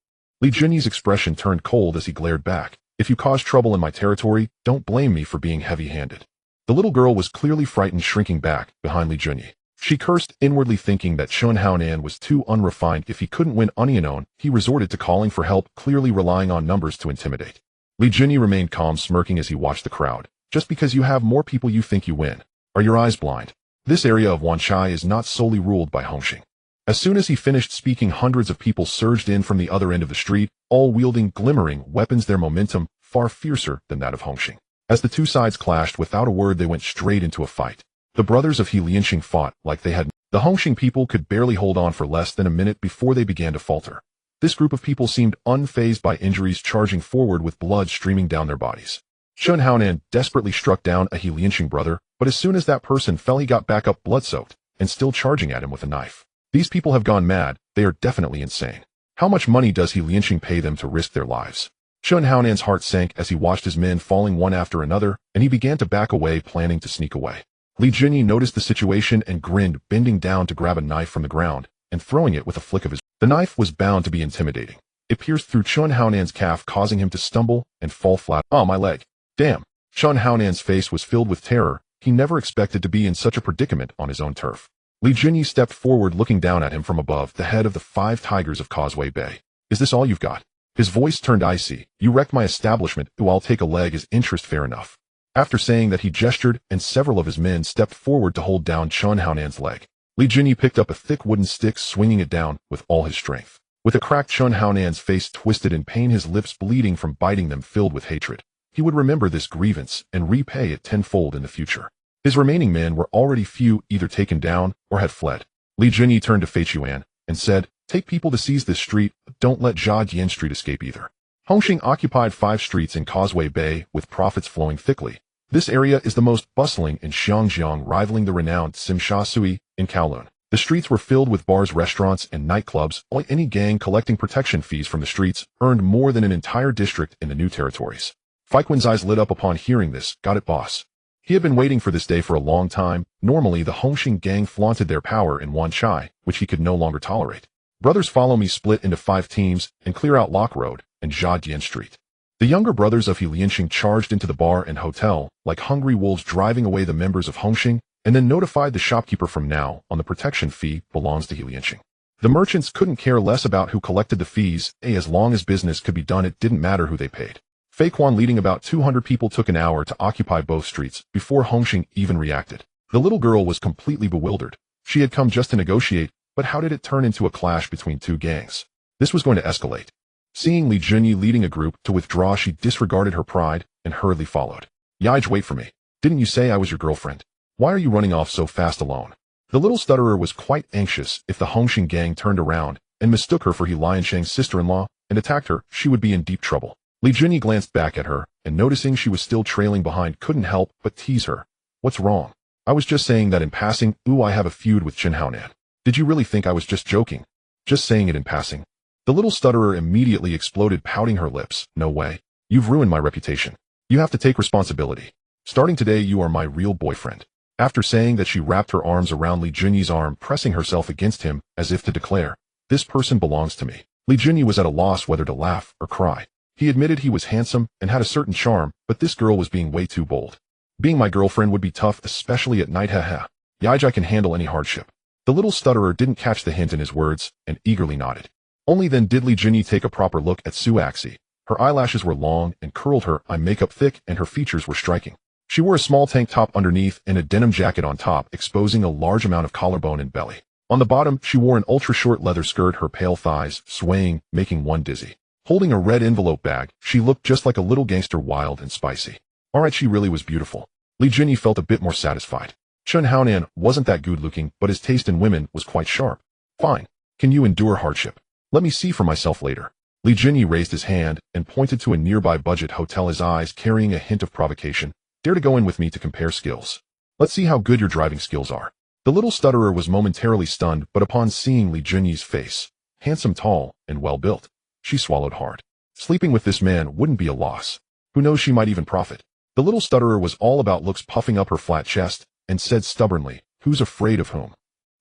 Li Junyi's expression turned cold as he glared back. If you cause trouble in my territory, don't blame me for being heavy-handed. The little girl was clearly frightened, shrinking back behind Li Junyi. She cursed, inwardly thinking that Chen Haonan was too unrefined. If he couldn't win Onion, he resorted to calling for help, clearly relying on numbers to intimidate. Li Junyi remained calm, smirking as he watched the crowd. Just because you have more people you think you win. Are your eyes blind? This area of Wanchai is not solely ruled by Hong Xing. As soon as he finished speaking, hundreds of people surged in from the other end of the street, all wielding glimmering weapons, their momentum far fiercer than that of Hong Xing. As the 2 sides clashed, without a word they went straight into a fight. The brothers of He Lianxing fought like they had... The Hong Xing people could barely hold on for less than a minute before they began to falter. This group of people seemed unfazed by injuries, charging forward with blood streaming down their bodies. Chen Haonan desperately struck down a He Lianxing brother, but as soon as that person fell, he got back up, blood-soaked, and still charging at him with a knife. These people have gone mad. They are definitely insane. How much money does He Lianxing pay them to risk their lives? Chen Haonan's heart sank as he watched his men falling one after another, and he began to back away, planning to sneak away. Li Junyi noticed the situation and grinned, bending down to grab a knife from the ground and throwing it with a flick of his... The knife was bound to be intimidating. It pierced through Chen Haonan's calf, causing him to stumble and fall flat. Oh, my leg. Damn. Chen Haonan's face was filled with terror. He never expected to be in such a predicament on his own turf. Li Junyi stepped forward, looking down at him from above, the head of the 5 Tigers of Causeway Bay. Is this all you've got? His voice turned icy. You wrecked my establishment, who I'll take a leg as interest fair enough. After saying that, he gestured, and several of his men stepped forward to hold down Chun Haonan's leg. Li Junyi picked up a thick wooden stick, swinging it down with all his strength. With a crack, Chun Haonan's face twisted in pain, his lips bleeding from biting them, filled with hatred. He would remember this grievance and repay it tenfold in the future. His remaining men were already few, either taken down or had fled. Li Junyi turned to Fei Chuan and said, "Take people to seize this street, but don't let Jia Jian Street escape either." Hongxing occupied 5 streets in Causeway Bay, with profits flowing thickly. This area is the most bustling in Xiangjiang, rivaling the renowned Simsha Sui in Kowloon. The streets were filled with bars, restaurants, and nightclubs. Any gang collecting protection fees from the streets earned more than an entire district in the new territories. Feiquan's eyes lit up upon hearing this. Got it, boss. He had been waiting for this day for a long time. Normally, the Hongxing gang flaunted their power in Wanchai, which he could no longer tolerate. Brothers, follow me, split into 5 teams, and clear out Lock Road and Jia Jian Street. The younger brothers of He Lianxing charged into the bar and hotel, like hungry wolves, driving away the members of Hongxing, and then notified the shopkeeper. From now on, the protection fee belongs to He Lianxing. The merchants couldn't care less about who collected the fees. As long as business could be done, it didn't matter who they paid. Feiquan, leading about 200 people, took an hour to occupy both streets before Hongxing even reacted. The little girl was completely bewildered. She had come just to negotiate, but how did it turn into a clash between 2 gangs? This was going to escalate. Seeing Li Junyi leading a group to withdraw, she disregarded her pride and hurriedly followed. Yij, wait for me. Didn't you say I was your girlfriend? Why are you running off so fast alone? The little stutterer was quite anxious. If the Hongxing gang turned around and mistook her for He Liansheng's sister-in-law and attacked her, she would be in deep trouble. Li Junyi glanced back at her, and noticing she was still trailing behind, couldn't help but tease her. What's wrong? I was just saying that in passing. Ooh, I have a feud with Chun Haonan. Did you really think I was just joking? Just saying it in passing. The little stutterer immediately exploded, pouting her lips. No way. You've ruined my reputation. You have to take responsibility. Starting today, you are my real boyfriend. After saying that, she wrapped her arms around Li Junyi's arm, pressing herself against him as if to declare, "This person belongs to me." Li Junyi was at a loss whether to laugh or cry. He admitted he was handsome and had a certain charm, but this girl was being way too bold. Being my girlfriend would be tough, especially at night. Haha. Yij, I can handle any hardship. The little stutterer didn't catch the hint in his words and eagerly nodded. Only then did Li Junyi take a proper look at Suaxi. Her eyelashes were long and curled, her eye makeup thick, and her features were striking. She wore a small tank top underneath and a denim jacket on top, exposing a large amount of collarbone and belly. On the bottom, she wore an ultra-short leather skirt, her pale thighs swaying, making one dizzy. Holding a red envelope bag, she looked just like a little gangster, wild and spicy. Alright, she really was beautiful. Li Junyi felt a bit more satisfied. Chun Haonan wasn't that good-looking, but his taste in women was quite sharp. Fine. Can you endure hardship? Let me see for myself later. Li Junyi raised his hand and pointed to a nearby budget hotel, his eyes carrying a hint of provocation. Dare to go in with me to compare skills. Let's see how good your driving skills are. The little stutterer was momentarily stunned, but upon seeing Li Junyi's face, handsome, tall, and well-built, she swallowed hard. Sleeping with this man wouldn't be a loss. Who knows, she might even profit. The little stutterer was all about looks, puffing up her flat chest, and said stubbornly, "Who's afraid of whom?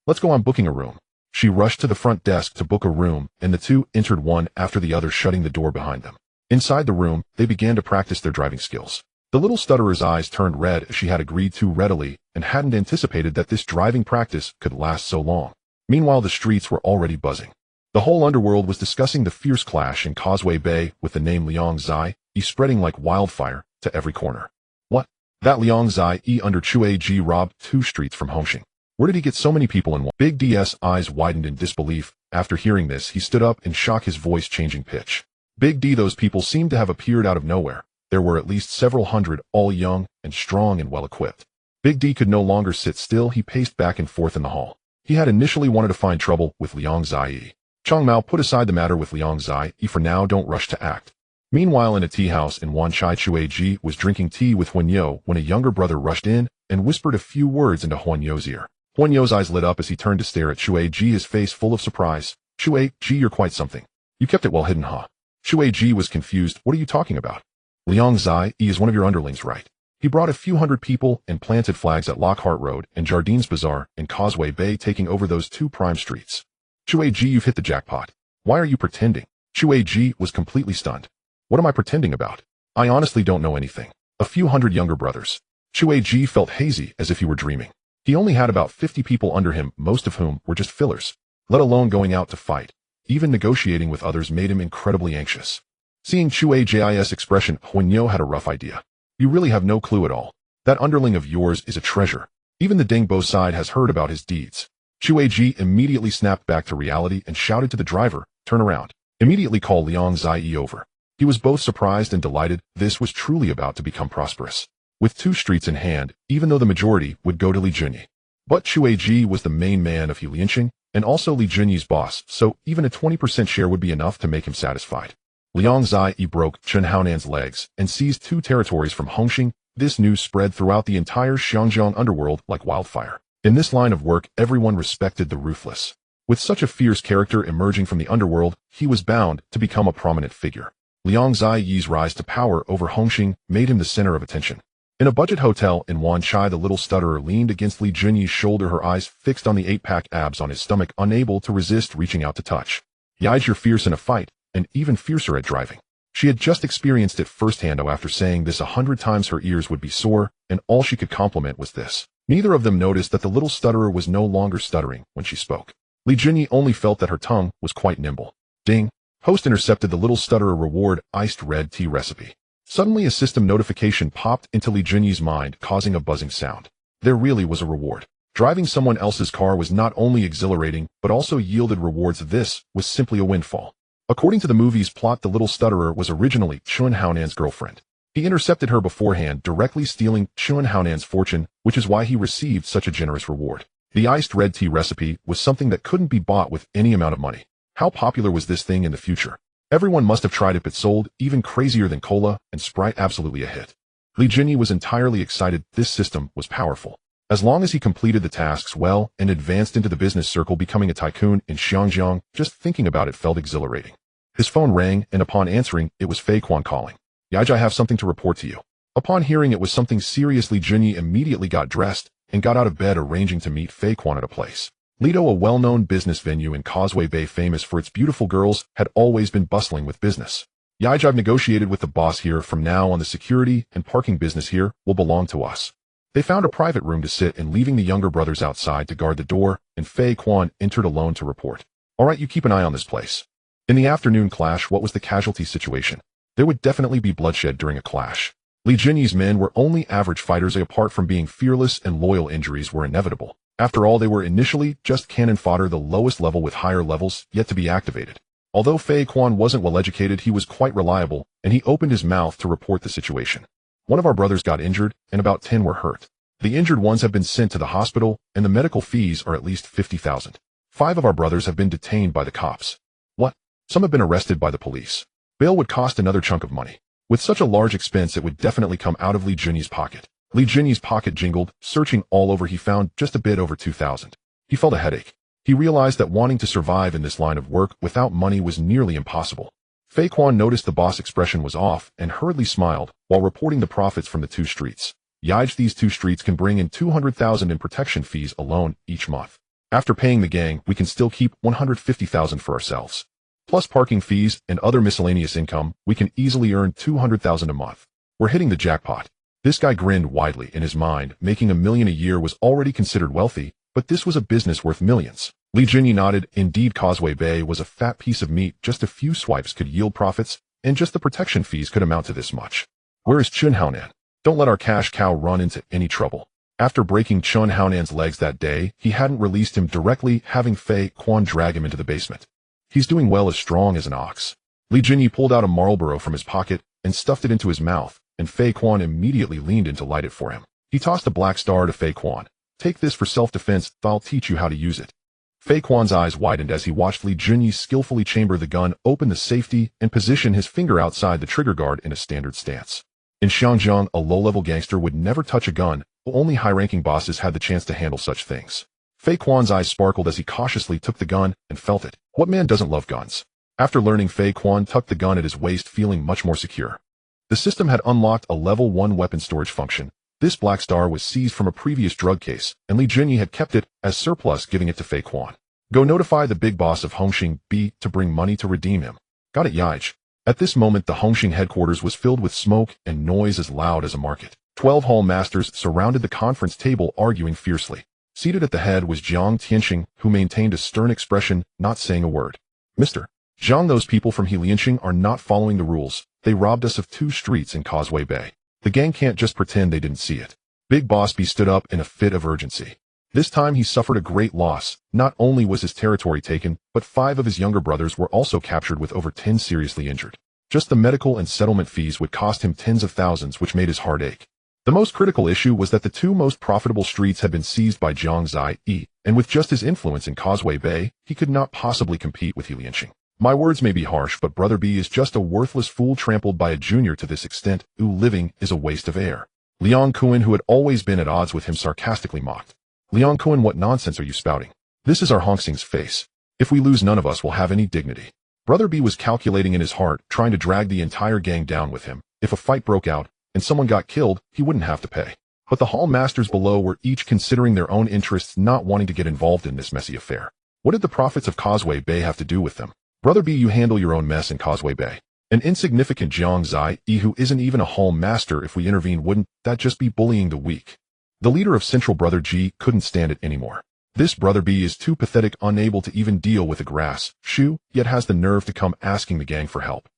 Let's go, on booking a room." She rushed to the front desk to book a room, and the two entered one after the other, shutting the door behind them. Inside the room, they began to practice their driving skills. The little stutterer's eyes turned red as she had agreed too readily and hadn't anticipated that this driving practice could last so long. Meanwhile, the streets were already buzzing. The whole underworld was discussing the fierce clash in Causeway Bay, with the name Liang Zai spreading like wildfire to every corner. What? That Liang Zai under Chue Ji robbed 2 streets from Hongxing. Where did he get so many people in one? Big D's eyes widened in disbelief. After hearing this, he stood up in shock, his voice changing pitch. Big D, those people seemed to have appeared out of nowhere. There were at least several hundred, all young and strong and well-equipped. Big D could no longer sit still. He paced back and forth in the hall. He had initially wanted to find trouble with Liang Zai. Chang Mao put aside the matter with Liang Zai for now. Don't rush to act. Meanwhile, in a tea house in Wanchai, Chue Ji was drinking tea with Huan Yo when a younger brother rushed in and whispered a few words into Huan Yo's ear. Huan Yo's eyes lit up as he turned to stare at Chue Ji, his face full of surprise. Chue Ji, you're quite something. You kept it well hidden, huh? Chue Ji was confused. What are you talking about? Liang Zai is one of your underlings, right? He brought a few hundred people and planted flags at Lockhart Road and Jardines Bazaar in Causeway Bay, taking over those 2 prime streets. Chue Ji, you've hit the jackpot. Why are you pretending? Chue Ji was completely stunned. What am I pretending about? I honestly don't know anything. A few hundred younger brothers. Chue Ji felt hazy, as if he were dreaming. He only had about 50 people under him, most of whom were just fillers, let alone going out to fight. Even negotiating with others made him incredibly anxious. Seeing Chuaji's expression, Huanyo had a rough idea. You really have no clue at all. That underling of yours is a treasure. Even the Dingbo side has heard about his deeds. Chuaji immediately snapped back to reality and shouted to the driver, turn around. Immediately call Liang Zai over. He was both surprised and delighted. This was truly about to become prosperous. With 2 streets in hand, even though the majority would go to Li Junyi. But Chuaji was the main man of Lianqing, and also Li Junyi's boss, so even a 20% share would be enough to make him satisfied. Liang Zai broke Chen Haonan's legs and seized 2 territories from Hongxing. This news spread throughout the entire Xiangjiang underworld like wildfire. In this line of work, everyone respected the Ruthless. With such a fierce character emerging from the underworld, he was bound to become a prominent figure. Liang Zai's rise to power over Hongxing made him the center of attention. In a budget hotel in Wanchai, the little stutterer leaned against Li Junyi's shoulder, her eyes fixed on the 8-pack abs on his stomach, unable to resist reaching out to touch. Yij, you're fierce in a fight, and even fiercer at driving. She had just experienced it firsthand. After saying this 100 times, her ears would be sore, and all she could compliment was this. Neither of them noticed that the little stutterer was no longer stuttering when she spoke. Li Junyi only felt that her tongue was quite nimble. Ding! Host intercepted the little stutterer reward iced red tea recipe. Suddenly a system notification popped into Li Junyi's mind, causing a buzzing sound. There really was a reward. Driving someone else's car was not only exhilarating, but also yielded rewards. This was simply a windfall. According to the movie's plot, the little stutterer was originally Chen Haonan's girlfriend. He intercepted her beforehand, directly stealing Chen Haonan's fortune, which is why he received such a generous reward. The iced red tea recipe was something that couldn't be bought with any amount of money. How popular was this thing in the future? Everyone must have tried it, but sold even crazier than cola and Sprite. Absolutely a hit. Li Junyi was entirely excited. This system was powerful. As long as he completed the tasks well and advanced into the business circle, becoming a tycoon in Xiangjiang, just thinking about it felt exhilarating. His phone rang, and upon answering, it was Fei Quan calling. Yij, I have something to report to you. Upon hearing it was something serious, Li Junyi immediately got dressed and got out of bed, arranging to meet Fei Quan at a place. Lido, a well-known business venue in Causeway Bay famous for its beautiful girls, had always been bustling with business. Yij, I've negotiated with the boss here. From now on, the security and parking business here will belong to us. They found a private room to sit in, leaving the younger brothers outside to guard the door, and Fei Quan entered alone to report. All right, you keep an eye on this place. In the afternoon clash, what was the casualty situation? There would definitely be bloodshed during a clash. Li Junyi's men were only average fighters. Apart from being fearless and loyal, injuries were inevitable. After all, they were initially just cannon fodder, the lowest level, with higher levels yet to be activated. Although Fei Quan wasn't well educated, he was quite reliable, and he opened his mouth to report the situation. One of our brothers got injured, and about 10 were hurt. The injured ones have been sent to the hospital, and the medical fees are at least 50,000. 5 of our brothers have been detained by the cops. What? Some have been arrested by the police. Bail would cost another chunk of money. With such a large expense, it would definitely come out of Li Junyi's pocket. Li Junyi's pocket jingled. Searching all over, he found just a bit over 2,000. He felt a headache. He realized that wanting to survive in this line of work without money was nearly impossible. Fei Quan noticed the boss' expression was off and hurriedly smiled while reporting the profits from the 2 streets. Yij, these 2 streets can bring in 200,000 in protection fees alone each month. After paying the gang, we can still keep 150,000 for ourselves. Plus parking fees and other miscellaneous income, we can easily earn 200,000 a month. We're hitting the jackpot. This guy grinned widely. In his mind, making $1 million a year was already considered wealthy, but this was a business worth millions. Li Junyi nodded. Indeed, Causeway Bay was a fat piece of meat. Just a few swipes could yield profits, and just the protection fees could amount to this much. Where is Chen Haonan? Don't let our cash cow run into any trouble. After breaking Chen Haonan's legs that day, he hadn't released him directly, having Fei Quan drag him into the basement. He's doing well, as strong as an ox. Li Junyi pulled out a Marlboro from his pocket and stuffed it into his mouth, and Fei Quan immediately leaned in to light it for him. He tossed a black star to Fei Quan. Take this for self-defense. I'll teach you how to use it. Fei Quan's eyes widened as he watched Li Junyi skillfully chamber the gun, open the safety, and position his finger outside the trigger guard in a standard stance. In Xiangjiang, a low-level gangster would never touch a gun. Only high-ranking bosses had the chance to handle such things. Fei Quan's eyes sparkled as he cautiously took the gun and felt it. What man doesn't love guns? After learning, Fei Quan tucked the gun at his waist, feeling much more secure. The system had unlocked a level 1 weapon storage function. This black star was seized from a previous drug case, and Li Junyi had kept it as surplus, giving it to Fei Quan. Go notify the big boss of Hongxing B to bring money to redeem him. Got it, Yij. At this moment, the Hongxing headquarters was filled with smoke and noise as loud as a market. 12 hall masters surrounded the conference table, arguing fiercely. Seated at the head was Jiang Tianxing, who maintained a stern expression, not saying a word. Mr. Zhang, those people from Lianqing are not following the rules. They robbed us of 2 streets in Causeway Bay. The gang can't just pretend they didn't see it. Big Boss B stood up in a fit of urgency. This time he suffered a great loss. Not only was his territory taken, but 5 of his younger brothers were also captured with over 10 seriously injured. Just the medical and settlement fees would cost him tens of thousands, which made his heart ache. The most critical issue was that the 2 most profitable streets had been seized by Jiang Zai, and with just his influence in Causeway Bay, he could not possibly compete with Lianqing. My words may be harsh, but Brother B is just a worthless fool trampled by a junior to this extent. Living is a waste of air. Liang Kuan, who had always been at odds with him, sarcastically mocked. Liang Kuan, what nonsense are you spouting? This is our Hongsing's face. If we lose, none of us will have any dignity. Brother B was calculating in his heart, trying to drag the entire gang down with him. If a fight broke out, and someone got killed, he wouldn't have to pay. But the hall masters below were each considering their own interests, not wanting to get involved in this messy affair. What did the profits of Causeway Bay have to do with them? Brother B, you handle your own mess in Causeway Bay. An insignificant Jiang Zai, who isn't even a hall master, if we intervene, wouldn't that just be bullying the weak? The leader of Central, Brother G, couldn't stand it anymore. This Brother B is too pathetic, unable to even deal with a grass shoe, yet has the nerve to come asking the gang for help.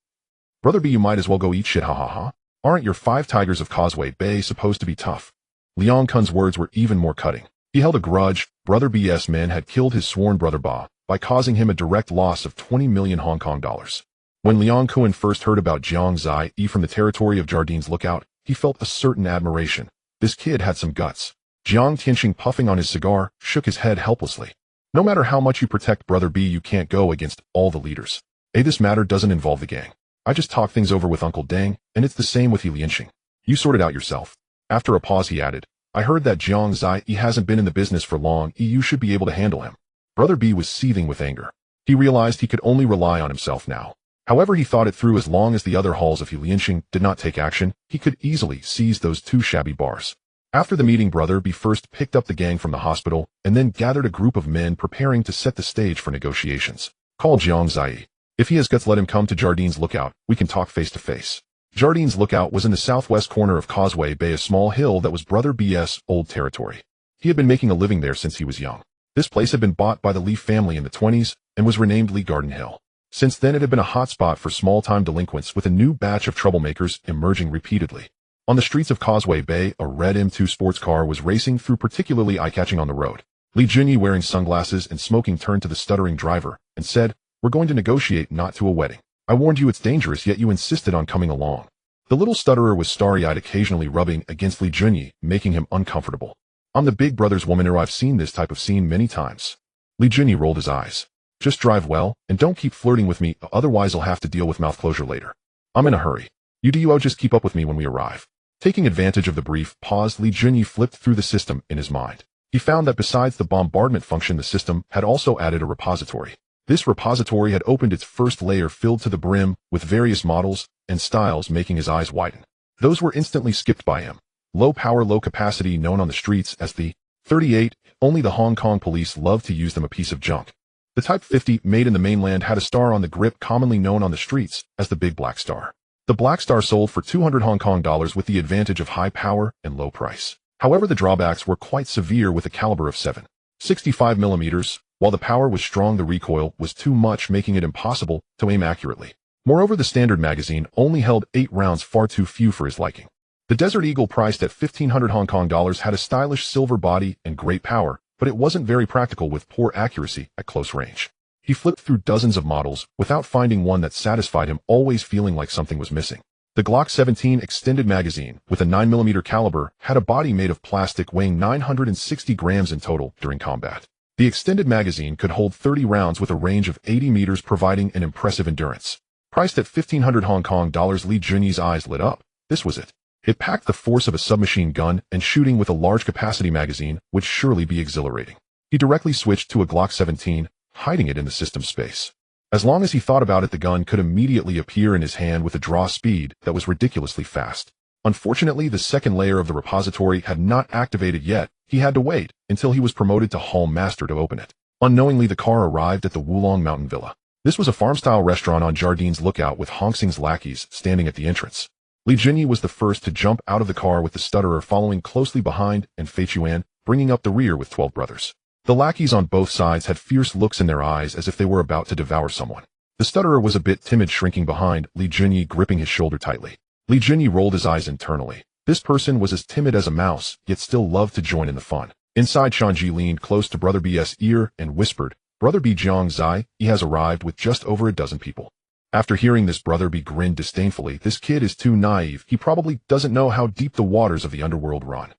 Brother B, you might as well go eat shit, ha ha ha. Aren't your 5 tigers of Causeway Bay supposed to be tough? Liang Kun's words were even more cutting. He held a grudge. Brother B's men had killed his sworn brother Ba by causing him a direct loss of 20 million Hong Kong dollars. When Liang Kuan first heard about Jiang Zai from the territory of Jardine's Lookout, he felt a certain admiration. This kid had some guts. Jiang Tianxing, puffing on his cigar, shook his head helplessly. No matter how much you protect Brother B, you can't go against all the leaders. This matter doesn't involve the gang. I just talked things over with Uncle Deng, and it's the same with Lianqing. You sort it out yourself. After a pause, he added, I heard that Jiang Zai hasn't been in the business for long. You should be able to handle him. Brother B was seething with anger. He realized he could only rely on himself now. However, he thought it through. As long as the other halls of Lianqing did not take action, he could easily seize those 2 shabby bars. After the meeting, Brother B first picked up the gang from the hospital, and then gathered a group of men preparing to set the stage for negotiations. Call Jiang Zai. If he has guts, let him come to Jardine's Lookout. We can talk face to face. Jardine's Lookout was in the southwest corner of Causeway Bay, a small hill that was Brother B's old territory. He had been making a living there since he was young. This place had been bought by the Lee family in the 1920s and was renamed Lee Garden Hill. Since then, it had been a hotspot for small-time delinquents, with a new batch of troublemakers emerging repeatedly. On the streets of Causeway Bay, a red M2 sports car was racing through, particularly eye-catching on the road. Li Junyi, wearing sunglasses and smoking, turned to the stuttering driver and said, We're going to negotiate, not to a wedding. I warned you it's dangerous, yet you insisted on coming along. The little stutterer was starry-eyed, occasionally rubbing against Li Junyi, making him uncomfortable. I'm the big brother's woman, or I've seen this type of scene many times. Li Junyi rolled his eyes. Just drive well, and don't keep flirting with me, otherwise I'll have to deal with mouth closure later. I'm in a hurry. You do just keep up with me when we arrive. Taking advantage of the brief pause, Li Junyi flipped through the system in his mind. He found that besides the bombardment function, the system had also added a repository. This repository had opened its first layer, filled to the brim with various models and styles, making his eyes widen. Those were instantly skipped by him. Low power, low capacity, known on the streets as the 38, only the Hong Kong police loved to use them, a piece of junk. The Type 50, made in the mainland, had a star on the grip, commonly known on the streets as the Big Black Star. The Black Star sold for 200 Hong Kong dollars, with the advantage of high power and low price. However, the drawbacks were quite severe. With a caliber of 7.65 millimeters, while the power was strong, the recoil was too much, making it impossible to aim accurately. Moreover, the standard magazine only held 8 rounds, far too few for his liking. The Desert Eagle, priced at 1,500 Hong Kong dollars, had a stylish silver body and great power, but it wasn't very practical, with poor accuracy at close range. He flipped through dozens of models without finding one that satisfied him, always feeling like something was missing. The Glock 17 extended magazine, with a 9mm caliber, had a body made of plastic, weighing 960 grams in total during combat. The extended magazine could hold 30 rounds with a range of 80 meters, providing an impressive endurance. Priced at 1,500 Hong Kong dollars, Li Junyi's eyes lit up. This was it. It packed the force of a submachine gun, and shooting with a large capacity magazine would surely be exhilarating. He directly switched to a Glock 17, hiding it in the system space. As long as he thought about it, the gun could immediately appear in his hand with a draw speed that was ridiculously fast. Unfortunately, the second layer of the repository had not activated yet. He had to wait until he was promoted to Hall Master to open it. Unknowingly, the car arrived at the Wulong Mountain Villa. This was a farm-style restaurant on Jardine's Lookout, with Hongsing's lackeys standing at the entrance. Li Junyi was the first to jump out of the car, with the stutterer following closely behind, and Fei Chuan bringing up the rear with 12 brothers. The lackeys on both sides had fierce looks in their eyes as if they were about to devour someone. The stutterer was a bit timid, shrinking behind Li Junyi, gripping his shoulder tightly. Li Junyi rolled his eyes internally. This person was as timid as a mouse, yet still loved to join in the fun. Inside, Shanji leaned close to Brother B's ear and whispered, "Brother B Jiang Zai, he has arrived with just over a dozen people." After hearing this, Brother B grinned disdainfully. This kid is too naive. He probably doesn't know how deep the waters of the underworld run.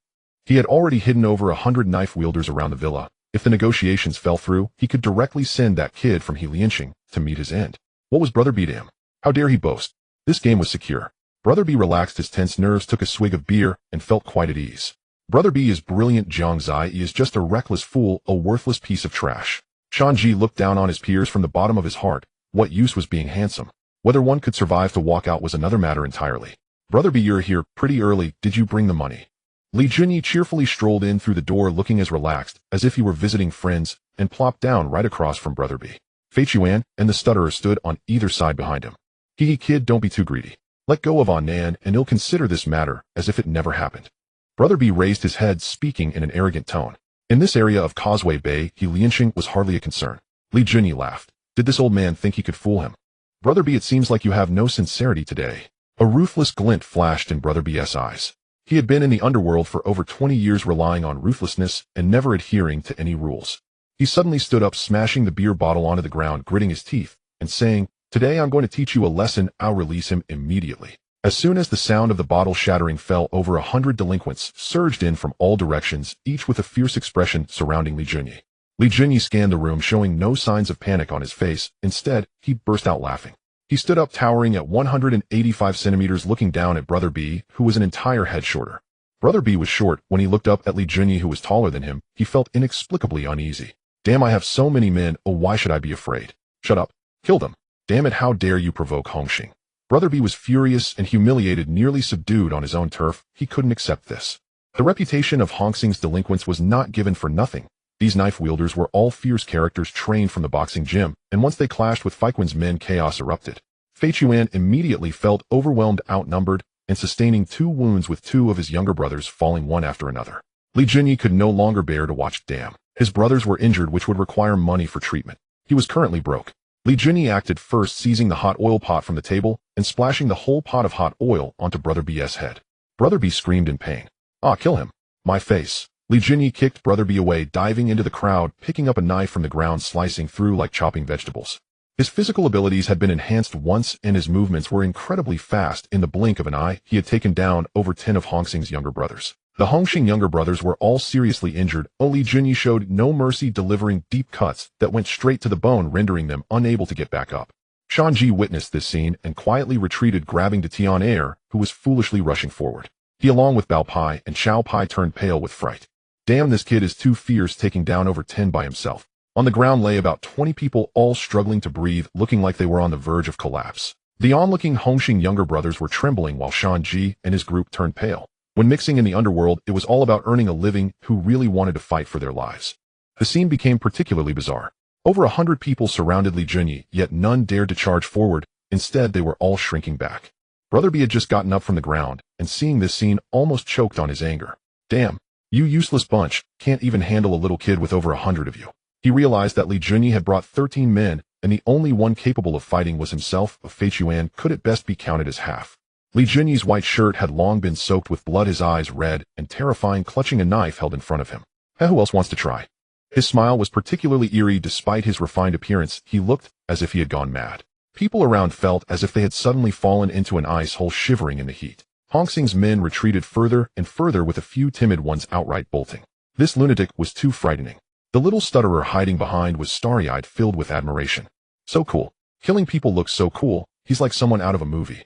He had already hidden over 100 knife wielders around the villa. If the negotiations fell through, he could directly send that kid from Lianqing to meet his end. What was Brother B to him? How dare he boast? This game was secure. Brother B relaxed his tense nerves, took a swig of beer, and felt quite at ease. Brother B is brilliant. Jiang Zai is just a reckless fool, a worthless piece of trash. Shanji looked down on his peers from the bottom of his heart. What use was being handsome? Whether one could survive to walk out was another matter entirely. Brother B, you're here pretty early. Did you bring the money? Li Junyi cheerfully strolled in through the door, looking as relaxed as if he were visiting friends, and plopped down right across from Brother B. Fei Chuan and the stutterer stood on either side behind him. Hee kid, don't be too greedy. Let go of Nan and he'll consider this matter as if it never happened. Brother B raised his head, speaking in an arrogant tone. In this area of Causeway Bay, Lianqing was hardly a concern. Li Junyi laughed. Did this old man think he could fool him? Brother B, it seems like you have no sincerity today. A ruthless glint flashed in Brother B's eyes. He had been in the underworld for over 20 years, relying on ruthlessness and never adhering to any rules. He suddenly stood up, smashing the beer bottle onto the ground, gritting his teeth, and saying, "Today I'm going to teach you a lesson. I'll release him immediately." As soon as the sound of the bottle shattering fell, over 100 delinquents surged in from all directions, each with a fierce expression surrounding Li Junyi. Li Junyi scanned the room, showing no signs of panic on his face. Instead, he burst out laughing. He stood up, towering at 185 centimeters, looking down at Brother B, who was an entire head shorter. Brother B was short. When he looked up at Li Junyi, who was taller than him, he felt inexplicably uneasy. Damn, I have so many men. Oh, why should I be afraid? Shut up. Kill them. Damn it, how dare you provoke Hongxing? Brother B was furious and humiliated, nearly subdued on his own turf. He couldn't accept this. The reputation of Hongxing's delinquents was not given for nothing. These knife wielders were all fierce characters trained from the boxing gym, and once they clashed with Feiquan's men, chaos erupted. Fei Chuan immediately felt overwhelmed, outnumbered, and sustaining 2 wounds, with 2 of his younger brothers falling one after another. Li Junyi could no longer bear to watch. Damn. His brothers were injured, which would require money for treatment. He was currently broke. Li Junyi acted first, seizing the hot oil pot from the table and splashing the whole pot of hot oil onto Brother B's head. Brother B screamed in pain. "Ah, kill him. My face." Li Junyi kicked Brother B away, diving into the crowd, picking up a knife from the ground, slicing through like chopping vegetables. His physical abilities had been enhanced once, and his movements were incredibly fast. In the blink of an eye, he had taken down over 10 of Hongxing's younger brothers. The Hongxing younger brothers were all seriously injured. Li Junyi showed no mercy, delivering deep cuts that went straight to the bone, rendering them unable to get back up. Shanji witnessed this scene and quietly retreated, grabbing to Tian, who was foolishly rushing forward. He, along with Bao Pai and Xiao Pai, turned pale with fright. Damn, this kid is too fierce, taking down over 10 by himself. On the ground lay about 20 people, all struggling to breathe, looking like they were on the verge of collapse. The onlooking Hongxing younger brothers were trembling, while Shanji and his group turned pale. When mixing in the underworld, it was all about earning a living. Who really wanted to fight for their lives? The scene became particularly bizarre. Over 100 people surrounded Li Junyi, yet none dared to charge forward. Instead, they were all shrinking back. Brother B had just gotten up from the ground, and seeing this scene, almost choked on his anger. Damn. You useless bunch, can't even handle a little kid with over 100 of you. He realized that Li Junyi had brought 13 men, and the only one capable of fighting was himself. Fei Chuan could at best be counted as half. Li Junyi's white shirt had long been soaked with blood, his eyes red and terrifying, clutching a knife held in front of him. Who else wants to try? His smile was particularly eerie. Despite his refined appearance, he looked as if he had gone mad. People around felt as if they had suddenly fallen into an ice hole, shivering in the heat. Hongxing's men retreated further and further, with a few timid ones outright bolting. This lunatic was too frightening. The little stutterer hiding behind was starry-eyed, filled with admiration. So cool. Killing people looks so cool. He's like someone out of a movie.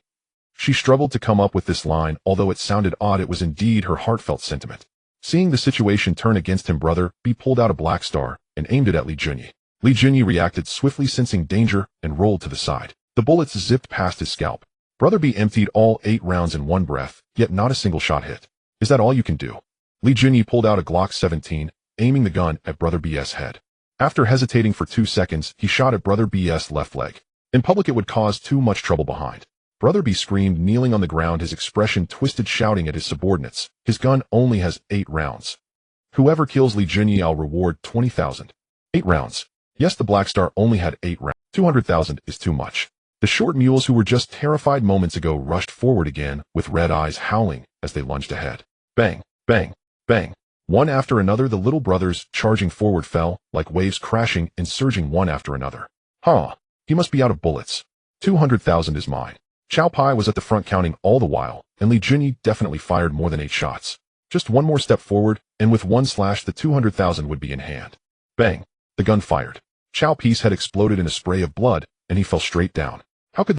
She struggled to come up with this line. Although it sounded odd, it was indeed her heartfelt sentiment. Seeing the situation turn against him, Brother B pulled out a black star and aimed it at Li Junyi. Li Junyi reacted swiftly, sensing danger, and rolled to the side. The bullets zipped past his scalp. Brother B emptied all 8 rounds in one breath, yet not a single shot hit. Is that all you can do? Li Junyi pulled out a Glock 17, aiming the gun at Brother B's head. After hesitating for 2 seconds, he shot at Brother B's left leg. In public, it would cause too much trouble behind. Brother B screamed, kneeling on the ground, his expression twisted, shouting at his subordinates. His gun only has 8 rounds. Whoever kills Li Junyi, I'll reward 20,000. 8 rounds. Yes, the Black Star only had 8 rounds. 200,000 is too much. The short mules who were just terrified moments ago rushed forward again, with red eyes howling as they lunged ahead. Bang, bang, bang. One after another, the little brothers charging forward fell, like waves crashing and surging one after another. Huh, he must be out of bullets. 200,000 is mine. Chow Pai was at the front counting all the while, and Li Junyi definitely fired more than 8 shots. Just one more step forward, and with one slash the 200,000 would be in hand. Bang, the gun fired. Chow Pai's head exploded in a spray of blood, and he fell straight down.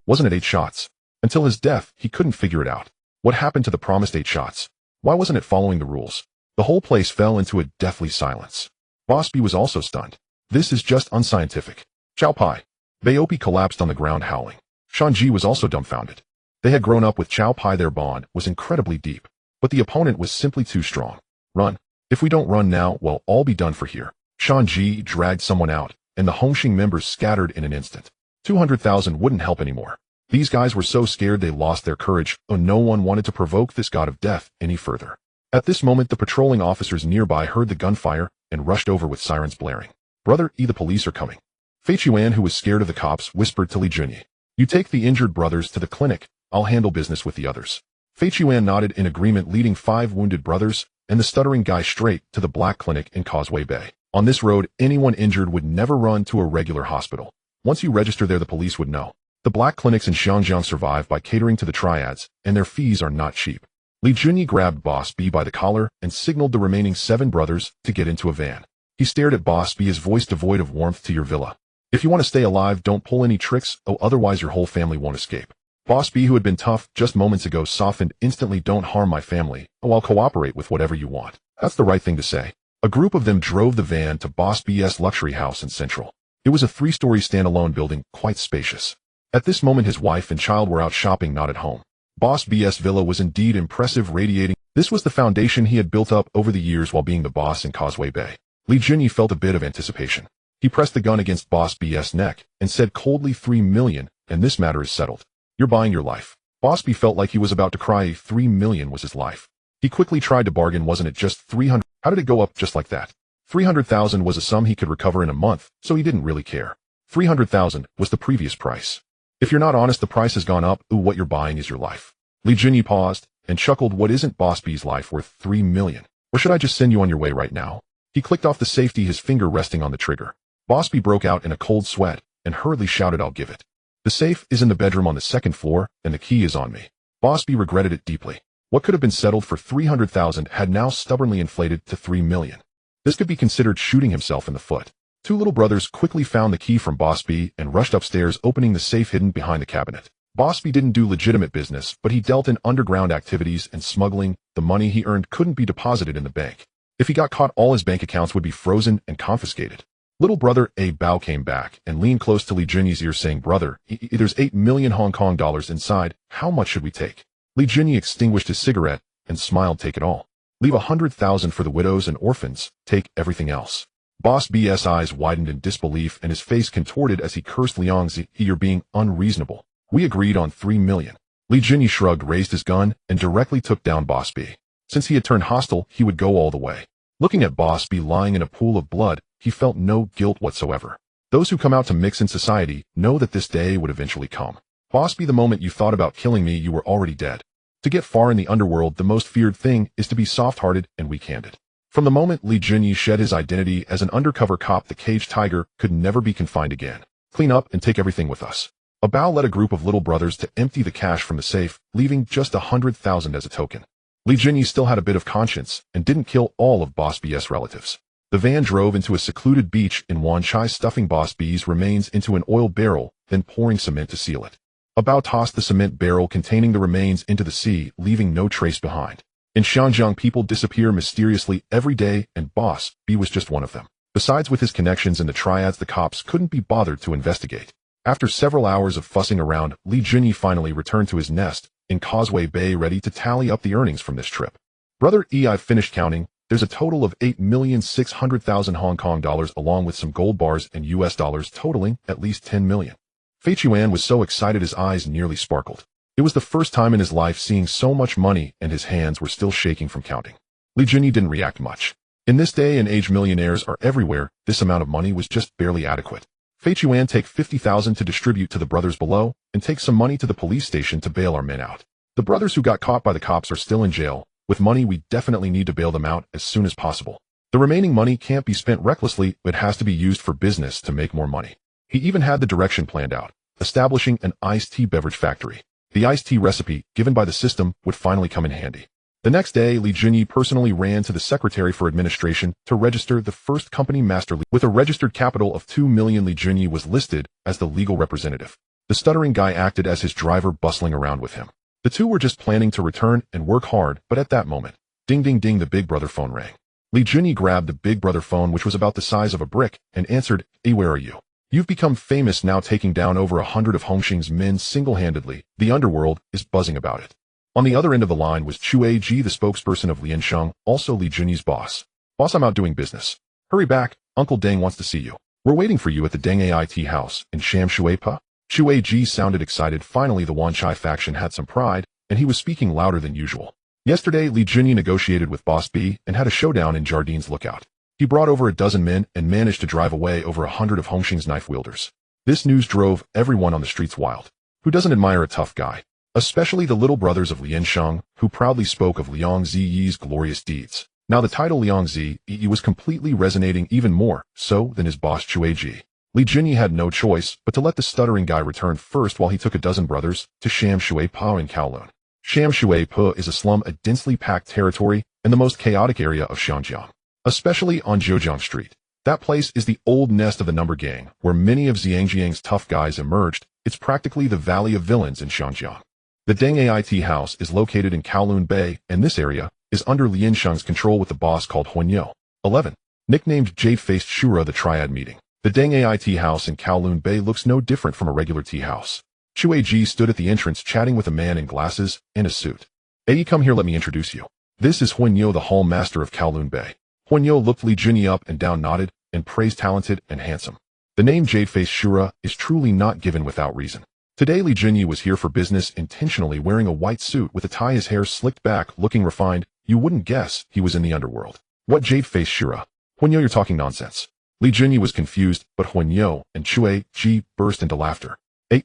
Wasn't it 8 shots? Until his death, he couldn't figure it out. What happened to the promised 8 shots? Why wasn't it following the rules? The whole place fell into a deathly silence. Boss B was also stunned. This is just unscientific. Chow Pai. Baopi collapsed on the ground howling. Shanji was also dumbfounded. They had grown up with Chow Pai. Their bond was incredibly deep, but the opponent was simply too strong. Run. If we don't run now, we'll all be done for here. Shanji dragged someone out, and the Hongxing members scattered in an instant. 200,000 wouldn't help anymore. These guys were so scared they lost their courage, and no one wanted to provoke this god of death any further. At this moment, the patrolling officers nearby heard the gunfire and rushed over with sirens blaring. Brother E, the police are coming. Fei Chuan, who was scared of the cops, whispered to Li Junyi. You take the injured brothers to the clinic. I'll handle business with the others. Fei Chuan nodded in agreement, leading 5 wounded brothers and the stuttering guy straight to the Black Clinic in Causeway Bay. On this road, anyone injured would never run to a regular hospital. Once you register there, the police would know. The Black Clinics in Xiangjiang survive by catering to the Triads, and their fees are not cheap. Li Junyi grabbed Boss B by the collar and signaled the remaining 7 brothers to get into a van. He stared at Boss B, his voice devoid of warmth. To your villa. If you want to stay alive, don't pull any tricks, otherwise your whole family won't escape. Boss B, who had been tough just moments ago, softened instantly. Don't harm my family. I'll cooperate with whatever you want. That's the right thing to say. A group of them drove the van to Boss B's luxury house in Central. It was a 3-story standalone building, quite spacious. At this moment, his wife and child were out shopping, not at home. Boss B's villa was indeed impressive, radiating. This was the foundation he had built up over the years while being the boss in Causeway Bay. Li Junyi felt a bit of anticipation. He pressed the gun against Boss B's neck and said coldly, 3 million, and this matter is settled. You're buying your life. Boss B felt like he was about to cry. 3 million was his life. He quickly tried to bargain. Wasn't it just 300? How did it go up just like that? 300,000 was a sum he could recover in a month, so he didn't really care. 300,000 was the previous price. If you're not honest, the price has gone up. What you're buying is your life. Li Junyi paused and chuckled. What, isn't Boss B's life worth 3 million? Or should I just send you on your way right now? He clicked off the safety, his finger resting on the trigger. Boss B broke out in a cold sweat and hurriedly shouted, I'll give it. The safe is in the bedroom on the 2nd floor, and the key is on me. Boss B regretted it deeply. What could have been settled for 300,000 had now stubbornly inflated to 3 million. This could be considered shooting himself in the foot. 2 little brothers quickly found the key from Boss B and rushed upstairs, opening the safe hidden behind the cabinet. Boss B didn't do legitimate business, but he dealt in underground activities and smuggling. The money he earned couldn't be deposited in the bank. If he got caught, all his bank accounts would be frozen and confiscated. Little brother A Bao came back and leaned close to Li Junyi's ear, saying, Brother, there's 8 million Hong Kong dollars inside. How much should we take? Li Junyi extinguished his cigarette and smiled. Take it all. Leave 100,000 for the widows and orphans. Take everything else. Boss B's eyes widened in disbelief and his face contorted as he cursed Liangzi. You're being unreasonable. We agreed on 3 million. Li Junyi shrugged, raised his gun, and directly took down Boss B. Since he had turned hostile, he would go all the way. Looking at Boss B lying in a pool of blood, he felt no guilt whatsoever. Those who come out to mix in society know that this day would eventually come. Boss B, the moment you thought about killing me, you were already dead. To get far in the underworld, the most feared thing is to be soft-hearted and weak-handed. From the moment Li Junyi shed his identity as an undercover cop, the caged tiger could never be confined again. Clean up and take everything with us. A Bao led a group of little brothers to empty the cash from the safe, leaving just 100,000 as a token. Li Junyi still had a bit of conscience and didn't kill all of Boss B's relatives. The van drove into a secluded beach in Wan Chai, stuffing Boss B's remains into an oil barrel, then pouring cement to seal it. A Bao tossed the cement barrel containing the remains into the sea, leaving no trace behind. In Xiangjiang, people disappear mysteriously every day, and Boss B was just one of them. Besides, with his connections in the Triads, the cops couldn't be bothered to investigate. After several hours of fussing around, Li Junyi finally returned to his nest in Causeway Bay, ready to tally up the earnings from this trip. Brother E, I've finished counting. There's a total of 8,600,000 Hong Kong dollars, along with some gold bars and US dollars, totaling at least 10 million. Fei Chuan was so excited his eyes nearly sparkled. It was the first time in his life seeing so much money, and his hands were still shaking from counting. Li Junyi didn't react much. In this day and age, millionaires are everywhere. This amount of money was just barely adequate. Fei Chuan, take 50,000 to distribute to the brothers below, and take some money to the police station to bail our men out. The brothers who got caught by the cops are still in jail. With money, we definitely need to bail them out as soon as possible. The remaining money can't be spent recklessly, but has to be used for business to make more money. He even had the direction planned out, establishing an iced tea beverage factory. The iced tea recipe, given by the system, would finally come in handy. The next day, Li Junyi personally ran to the Secretary for Administration to register the first company master. With a registered capital of 2 million, Li Junyi was listed as the legal representative. The stuttering guy acted as his driver, bustling around with him. The two were just planning to return and work hard, but at that moment, ding ding ding, the Big Brother phone rang. Li Junyi grabbed the Big Brother phone, which was about the size of a brick, and answered, "Hey, where are you? You've become famous now, taking down over 100 of Hongxing's men single-handedly. The Underworld is buzzing about it." On the other end of the line was Chue Ji, the spokesperson of Liansheng, also Li Junyi's boss. "Boss, I'm out doing business. Hurry back, Uncle Deng wants to see you. We're waiting for you at the Deng AIT house in Sham Shuepa." Chue Ji sounded excited. Finally, the Wanchai faction had some pride, and he was speaking louder than usual. Yesterday, Li Junyi negotiated with Boss B and had a showdown in Jardine's Lookout. He brought over a dozen men and managed to drive away over 100 of Hongxing's knife wielders. This news drove everyone on the streets wild. Who doesn't admire a tough guy? Especially the little brothers of Liansheng, who proudly spoke of Liang Ziyi's glorious deeds. Now the title Liang Ziyi was completely resonating even more so than his boss Chue Ji. Li Junyi had no choice but to let the stuttering guy return first while he took a dozen brothers to Sham Shuepa in Kowloon. Sham Shuepa is a slum, a densely packed territory, and the most chaotic area of Xinjiang, especially on Zhejiang Street. That place is the old nest of the number gang, where many of Xiangjiang's tough guys emerged. It's practically the valley of villains in Xinjiang. The Deng AIT house is located in Kowloon Bay, and this area is under Liansheng's control with the boss called Huanyo. 11. Nicknamed Jade-Faced Shura, the Triad meeting. The Deng AIT house in Kowloon Bay looks no different from a regular tea house. Chue Ji stood at the entrance chatting with a man in glasses and a suit. "Hey, come here, let me introduce you. This is Huanyo, the hall master of Kowloon Bay." Huanyo looked Li Junyi up and down, nodded, and praised talented and handsome. The name Jade-Faced Shura is truly not given without reason. Today, Li Junyi was here for business, intentionally wearing a white suit with a tie, his hair slicked back, looking refined. You wouldn't guess he was in the underworld. "What Jade-Faced Shura? Huanyo, you're talking nonsense." Li Junyi was confused, but Huanyo and Chue Ji burst into laughter.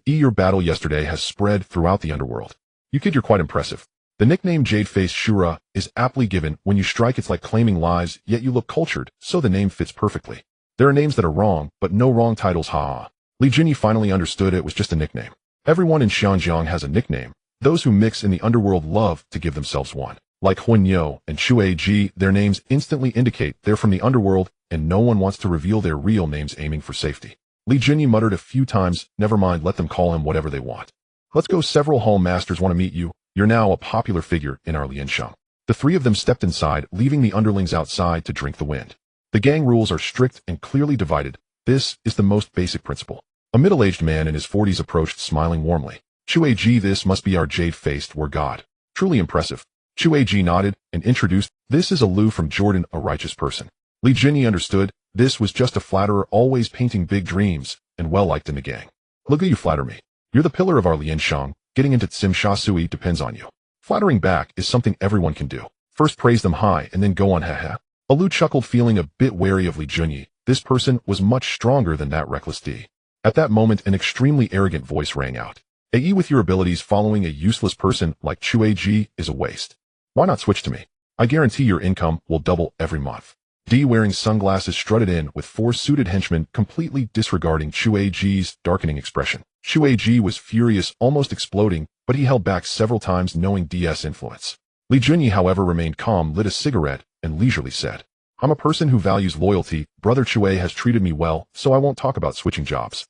Your battle yesterday has spread throughout the underworld. You kid, you're quite impressive. The nickname Jade-Faced Shura is aptly given. When you strike, it's like claiming lives, yet you look cultured, so the name fits perfectly. There are names that are wrong, but no wrong titles, ha. Li Junyi finally understood it was just a nickname. Everyone in Xinjiang has a nickname. Those who mix in the underworld love to give themselves one. Like Huanyo and Chue Ji, their names instantly indicate they're from the underworld, and no one wants to reveal their real names, aiming for safety. Li Junyi muttered a few times, "Never mind, let them call him whatever they want. Let's go, several hall masters want to meet you. You're now a popular figure in our Liansheng." The three of them stepped inside, leaving the underlings outside to drink the wind. The gang rules are strict and clearly divided. This is the most basic principle. A middle-aged man in his 40s approached, smiling warmly. "Chue Ji, this must be our Jade-Faced War God. Truly impressive." Chue Ji nodded and introduced, "This is Alu from Jordan, a righteous person." Li Junyi understood. This was just a flatterer, always painting big dreams, and well-liked in the gang. "Look at you, flatter me. You're the pillar of our Liansheng. Getting into Tsim Sha Sui depends on you." Flattering back is something everyone can do. First praise them high and then go on, haha. Alu chuckled, feeling a bit wary of Li Junyi. This person was much stronger than that reckless D. At that moment, an extremely arrogant voice rang out. "Aye, with your abilities, following a useless person like Chue Ji is a waste. Why not switch to me? I guarantee your income will double every month." D, wearing sunglasses, strutted in with four suited henchmen, completely disregarding Chue Ji's darkening expression. Chue Ji was furious, almost exploding, but he held back several times, knowing D's influence. Li Junyi, however, remained calm, lit a cigarette, and leisurely said, "I'm a person who values loyalty. Brother Chue has treated me well, so I won't talk about switching jobs."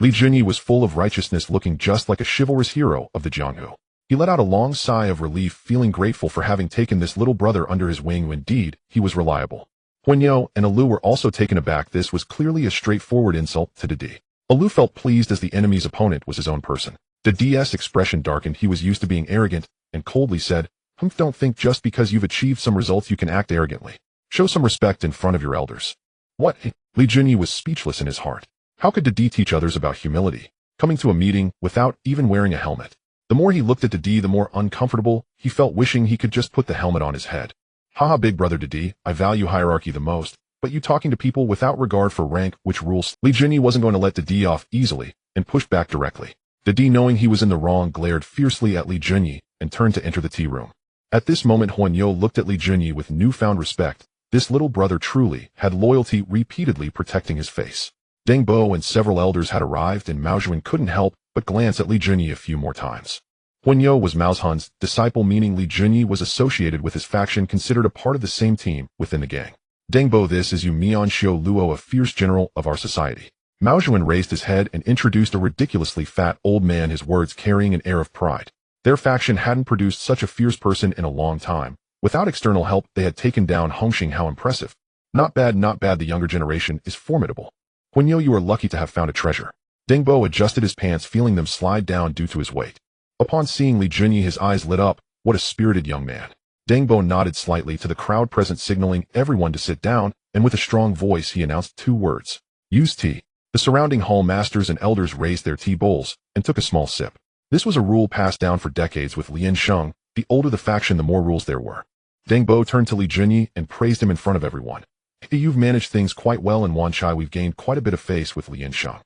Li Junyi was full of righteousness, looking just like a chivalrous hero of the Jianghu. He let out a long sigh of relief, feeling grateful for having taken this little brother under his wing. Indeed, he was reliable. Huanyo and Alu were also taken aback. This was clearly a straightforward insult to Didi. Alu felt pleased as the enemy's opponent was his own person. Didi's expression darkened. He was used to being arrogant, and coldly said, Don't think just because you've achieved some results you can act arrogantly. Show some respect in front of your elders." "What?" Li Junyi was speechless in his heart. How could Didi teach others about humility, coming to a meeting without even wearing a helmet? The more he looked at Didi, the more uncomfortable he felt, wishing he could just put the helmet on his head. Haha, big brother Didi, I value hierarchy the most, but you talking to people without regard for rank, which rules? Li Jinyi wasn't going to let Didi off easily, and pushed back directly. Didi, knowing he was in the wrong, glared fiercely at Li Jinyi, and turned to enter the tea room. At this moment Huanyo looked at Li Jinyi with newfound respect. This little brother truly had loyalty, repeatedly protecting his face. Deng Bo and several elders had arrived, and Mao Zhuan couldn't help but glance at Li Jinyi a few more times. Huanyo was Mao Zhan's disciple, meaning Li Jinyi was associated with his faction, considered a part of the same team within the gang. Deng Bo, this is Yu Mian Xiu Luo, a fierce general of our society. Mao Zhuan raised his head and introduced a ridiculously fat old man, his words carrying an air of pride. Their faction hadn't produced such a fierce person in a long time. Without external help, they had taken down Hongxing. How impressive. Not bad, not bad. The younger generation is formidable. Huanyo, you are lucky to have found a treasure. Deng Bo adjusted his pants, feeling them slide down due to his weight. Upon seeing Li Jinyi, his eyes lit up. What a spirited young man. Deng Bo nodded slightly to the crowd present, signaling everyone to sit down, and with a strong voice he announced 2 words. Use tea. The surrounding hall masters and elders raised their tea bowls and took a small sip. This was a rule passed down for decades with Lian Sheng. The older the faction, the more rules there were. Deng Bo turned to Li Jinyi and praised him in front of everyone. Hey, you've managed things quite well in Wanchai. We've gained quite a bit of face with Lian Sheng.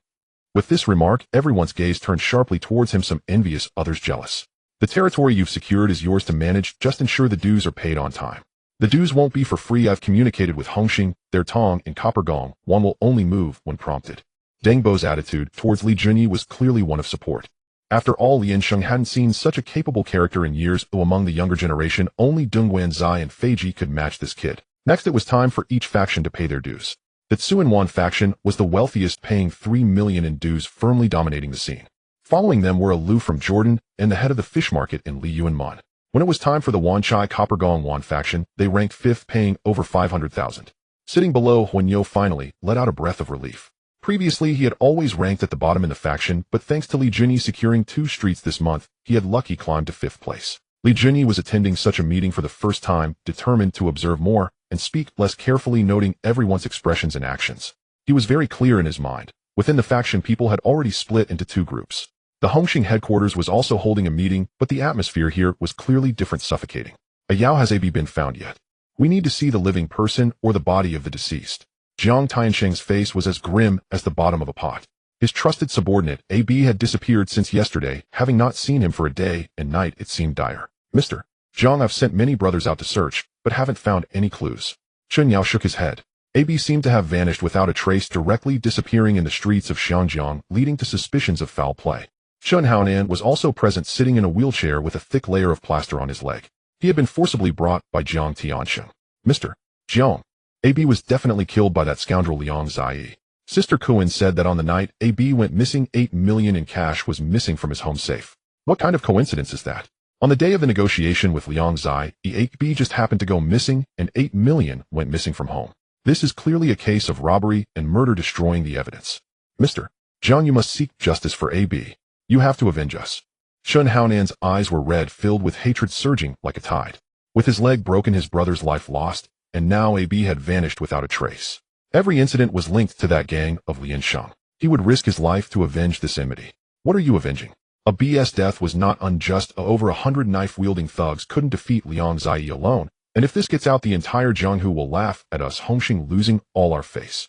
With this remark, everyone's gaze turned sharply towards him, some envious, others jealous. The territory you've secured is yours to manage. Just ensure the dues are paid on time. The dues won't be for free. I've communicated with Hongxing, their Tong, and Copper Gong. One will only move when prompted. Deng Bo's attitude towards Li Jinyi was clearly one of support. After all, Lian Sheng hadn't seen such a capable character in years, though among the younger generation, only Dongguan Zai and Feiji could match this kid. Next, it was time for each faction to pay their dues. The Tsuanwan faction was the wealthiest, paying 3 million in dues, firmly dominating the scene. Following them were Lu from Jordan and the head of the fish market in Li Yuanman. When it was time for the Wanchai Copper Gong Wan faction, they ranked 5th, paying over 500,000. Sitting below, Huanyo finally let out a breath of relief. Previously, he had always ranked at the bottom in the faction, but thanks to Li Jinyi securing 2 streets this month, he had lucky climbed to 5th place. Li Jinyi was attending such a meeting for the first time, determined to observe more and speak less, carefully noting everyone's expressions and actions. He was very clear in his mind. Within the faction, people had already split into 2 groups. The Hongxing headquarters was also holding a meeting, but the atmosphere here was clearly different, suffocating. A Yao, has AB been found yet? We need to see the living person or the body of the deceased. Jiang Tiansheng's face was as grim as the bottom of a pot. His trusted subordinate, AB, had disappeared since yesterday, having not seen him for a day and night. It seemed dire. Mr. Jiang, I've sent many brothers out to search, but haven't found any clues. Chen Yao shook his head. AB seemed to have vanished without a trace, directly disappearing in the streets of Xiangjiang, leading to suspicions of foul play. Chen Haonan was also present, sitting in a wheelchair with a thick layer of plaster on his leg. He had been forcibly brought by Jiang Tiansheng. Mr. Jiang. AB was definitely killed by that scoundrel Liang Zai. Sister Kuan said that on the night AB went missing, 8 million in cash was missing from his home safe. What kind of coincidence is that? On the day of the negotiation with Liang Zai, AB just happened to go missing, and 8 million went missing from home. This is clearly a case of robbery and murder, destroying the evidence. Mr. Jiang, you must seek justice for AB. You have to avenge us. Shun Haonan's eyes were red, filled with hatred, surging like a tide. With his leg broken, his brother's life lost, and now AB had vanished without a trace. Every incident was linked to that gang of Lian Sheng. He would risk his life to avenge this enmity. What are you avenging? A BS death was not unjust. Over 100 knife-wielding thugs couldn't defeat Liang Zai alone, and if this gets out, the entire Jianghu will laugh at us, Hongxing losing all our face.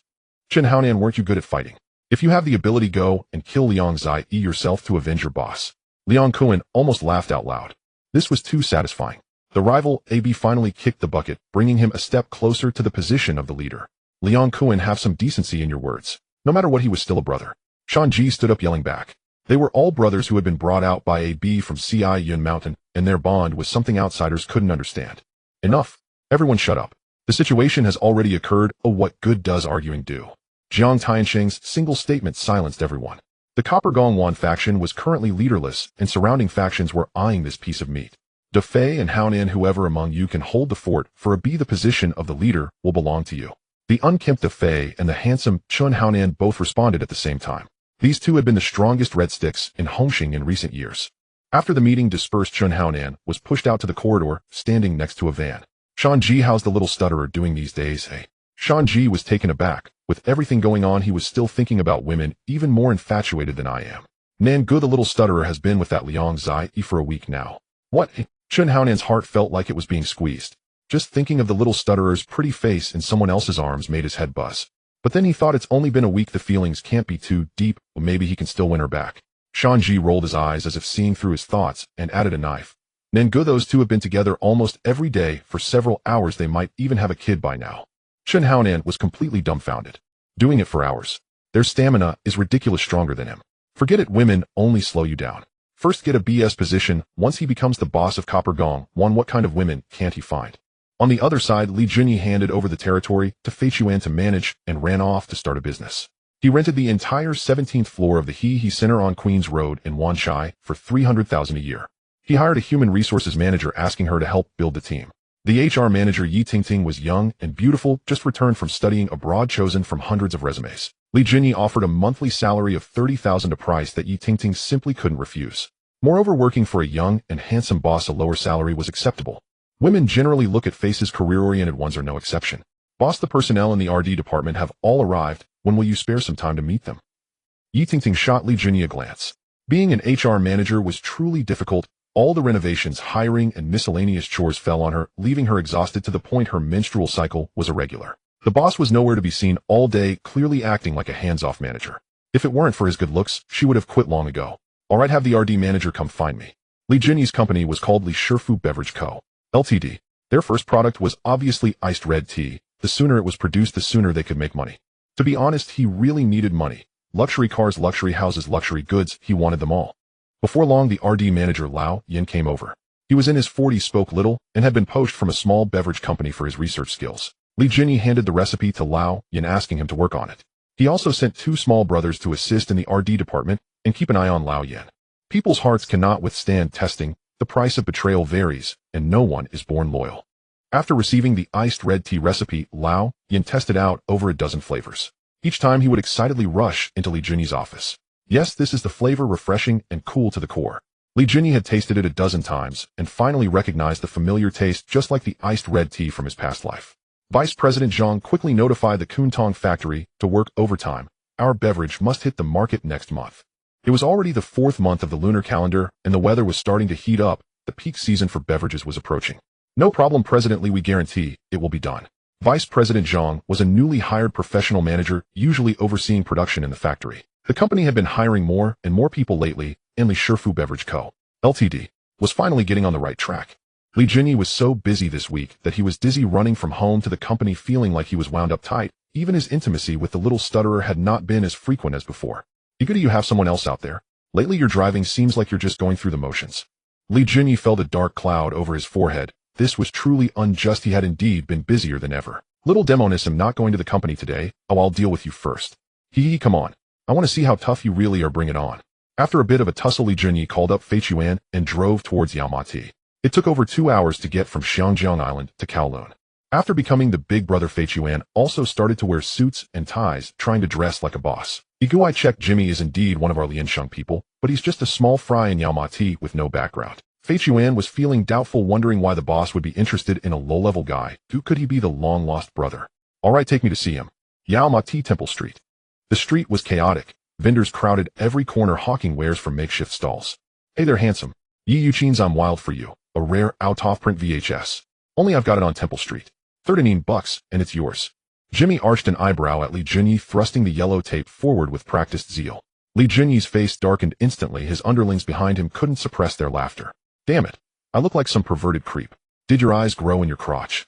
Chen Haonan, weren't you good at fighting? If you have the ability, go and kill Liang Zai yourself to avenge your boss. Liang Kuan almost laughed out loud. This was too satisfying. The rival, AB, finally kicked the bucket, bringing him a step closer to the position of the leader. Liang Kuan, have some decency in your words. No matter what, he was still a brother. Shan Ji stood up, yelling back. They were all brothers who had been brought out by AB from Ci Yun Mountain, and their bond was something outsiders couldn't understand. Enough. Everyone shut up. The situation has already occurred. Oh, what good does arguing do? Jiang Tiansheng's single statement silenced everyone. The Copper Gong Wan faction was currently leaderless, and surrounding factions were eyeing this piece of meat. De Fei and Haonan, whoever among you can hold the fort for a B, the position of the leader will belong to you. The unkempt De Fei and the handsome Chun Haonan both responded at the same time. These two had been the strongest red sticks in Hongxing in recent years. After the meeting dispersed, Chun Haonan was pushed out to the corridor, standing next to a van. Shan Ji, how's the little stutterer doing these days, hey? Shan Ji was taken aback. With everything going on, he was still thinking about women, even more infatuated than I am. Nan Gu, the little stutterer, has been with that Liang Zai for a week now. What? Chun Haonan's heart felt like it was being squeezed. Just thinking of the little stutterer's pretty face in someone else's arms made his head buzz. But then he thought it's only been a week, the feelings can't be too deep, or maybe he can still win her back. Shanji rolled his eyes as if seeing through his thoughts and added a knife. Nengu, those two have been together almost every day for several hours. They might even have a kid by now. Chen Haonan was completely dumbfounded. Doing it for hours. Their stamina is ridiculous stronger than him. Forget it, women only slow you down. First get a BS position. Once he becomes the boss of Copper Gong, what kind of women can't he find? On the other side, Li Junyi handed over the territory to Fei Chuan to manage and ran off to start a business. He rented the entire 17th floor of the He Center on Queens Road in Wanshai for $300,000 a year. He hired a human resources manager, asking her to help build the team. The HR manager, Yi Tingting, was young and beautiful, just returned from studying abroad, chosen from hundreds of resumes. Li Junyi offered a monthly salary of $30,000, a price that Yi Tingting simply couldn't refuse. Moreover, working for a young and handsome boss, a lower salary was acceptable. Women generally look at faces, career-oriented ones are no exception. Boss, the personnel in the RD department have all arrived. When will you spare some time to meet them? Yi Tingting shot Li Junyi a glance. Being an HR manager was truly difficult. All the renovations, hiring, and miscellaneous chores fell on her, leaving her exhausted to the point her menstrual cycle was irregular. The boss was nowhere to be seen all day, clearly acting like a hands-off manager. If it weren't for his good looks, she would have quit long ago. Alright, have the RD manager come find me. Li Junyi's company was called Li Shifu Beverage Co. Ltd. Their first product was obviously iced red tea. The sooner it was produced, the sooner they could make money. To be honest, he really needed money. Luxury cars, luxury houses, luxury goods, he wanted them all. Before long, the RD manager Lao Yin came over. He was in his 40s, spoke little, and had been poached from a small beverage company for his research skills. Li Junyi handed the recipe to Lao Yin, asking him to work on it. He also sent 2 small brothers to assist in the RD department and keep an eye on Lao Yin. People's hearts cannot withstand testing. The price of betrayal varies, and no one is born loyal. After receiving the iced red tea recipe, Lao Yin tested out over a dozen flavors. Each time he would excitedly rush into Li Junyi's office. Yes, this is the flavor, refreshing and cool to the core. Li Junyi had tasted it a dozen times and finally recognized the familiar taste, just like the iced red tea from his past life. Vice President Zhang quickly notified the Kuntong factory to work overtime. Our beverage must hit the market next month. It was already the 4th month of the lunar calendar, and the weather was starting to heat up. The peak season for beverages was approaching. No problem, President Li, we guarantee it will be done. Vice President Zhang was a newly hired professional manager, usually overseeing production in the factory. The company had been hiring more and more people lately, and Li Shifu Beverage Co. Ltd. was finally getting on the right track. Li Junyi was so busy this week that he was dizzy, running from home to the company feeling like he was wound up tight. Even his intimacy with the little stutterer had not been as frequent as before. You good, you have someone else out there? Lately your driving seems like you're just going through the motions. Li Junyi felt a dark cloud over his forehead. This was truly unjust. He had indeed been busier than ever. Little Demonis, I'm not going to the company today. Oh, I'll deal with you first. Come on. I want to see how tough you really are. Bring it on. After a bit of a tussle, Li Junyi called up Fei Chuan and drove towards Yaomati. It took over 2 hours to get from Xiangjiang Island to Kowloon. After becoming the big brother, Fei Chuan also started to wear suits and ties, trying to dress like a boss. I checked, Jimmy is indeed one of our Liansheng people, but he's just a small fry in Yaomati with no background. Fei Chuan was feeling doubtful, wondering why the boss would be interested in a low-level guy. Who could he be? The long-lost brother. Alright, take me to see him. Yaomati Temple Street. The street was chaotic. Vendors crowded every corner, hawking wares from makeshift stalls. Hey there, handsome. Yi Yuqin's I'm Wild for You, a rare out-of-print VHS. Only I've got it on Temple Street. $39, and it's yours. Jimmy arched an eyebrow at Li Junyi, thrusting the yellow tape forward with practiced zeal. Li Junyi's face darkened instantly. His underlings behind him couldn't suppress their laughter. Damn it. I look like some perverted creep. Did your eyes grow in your crotch?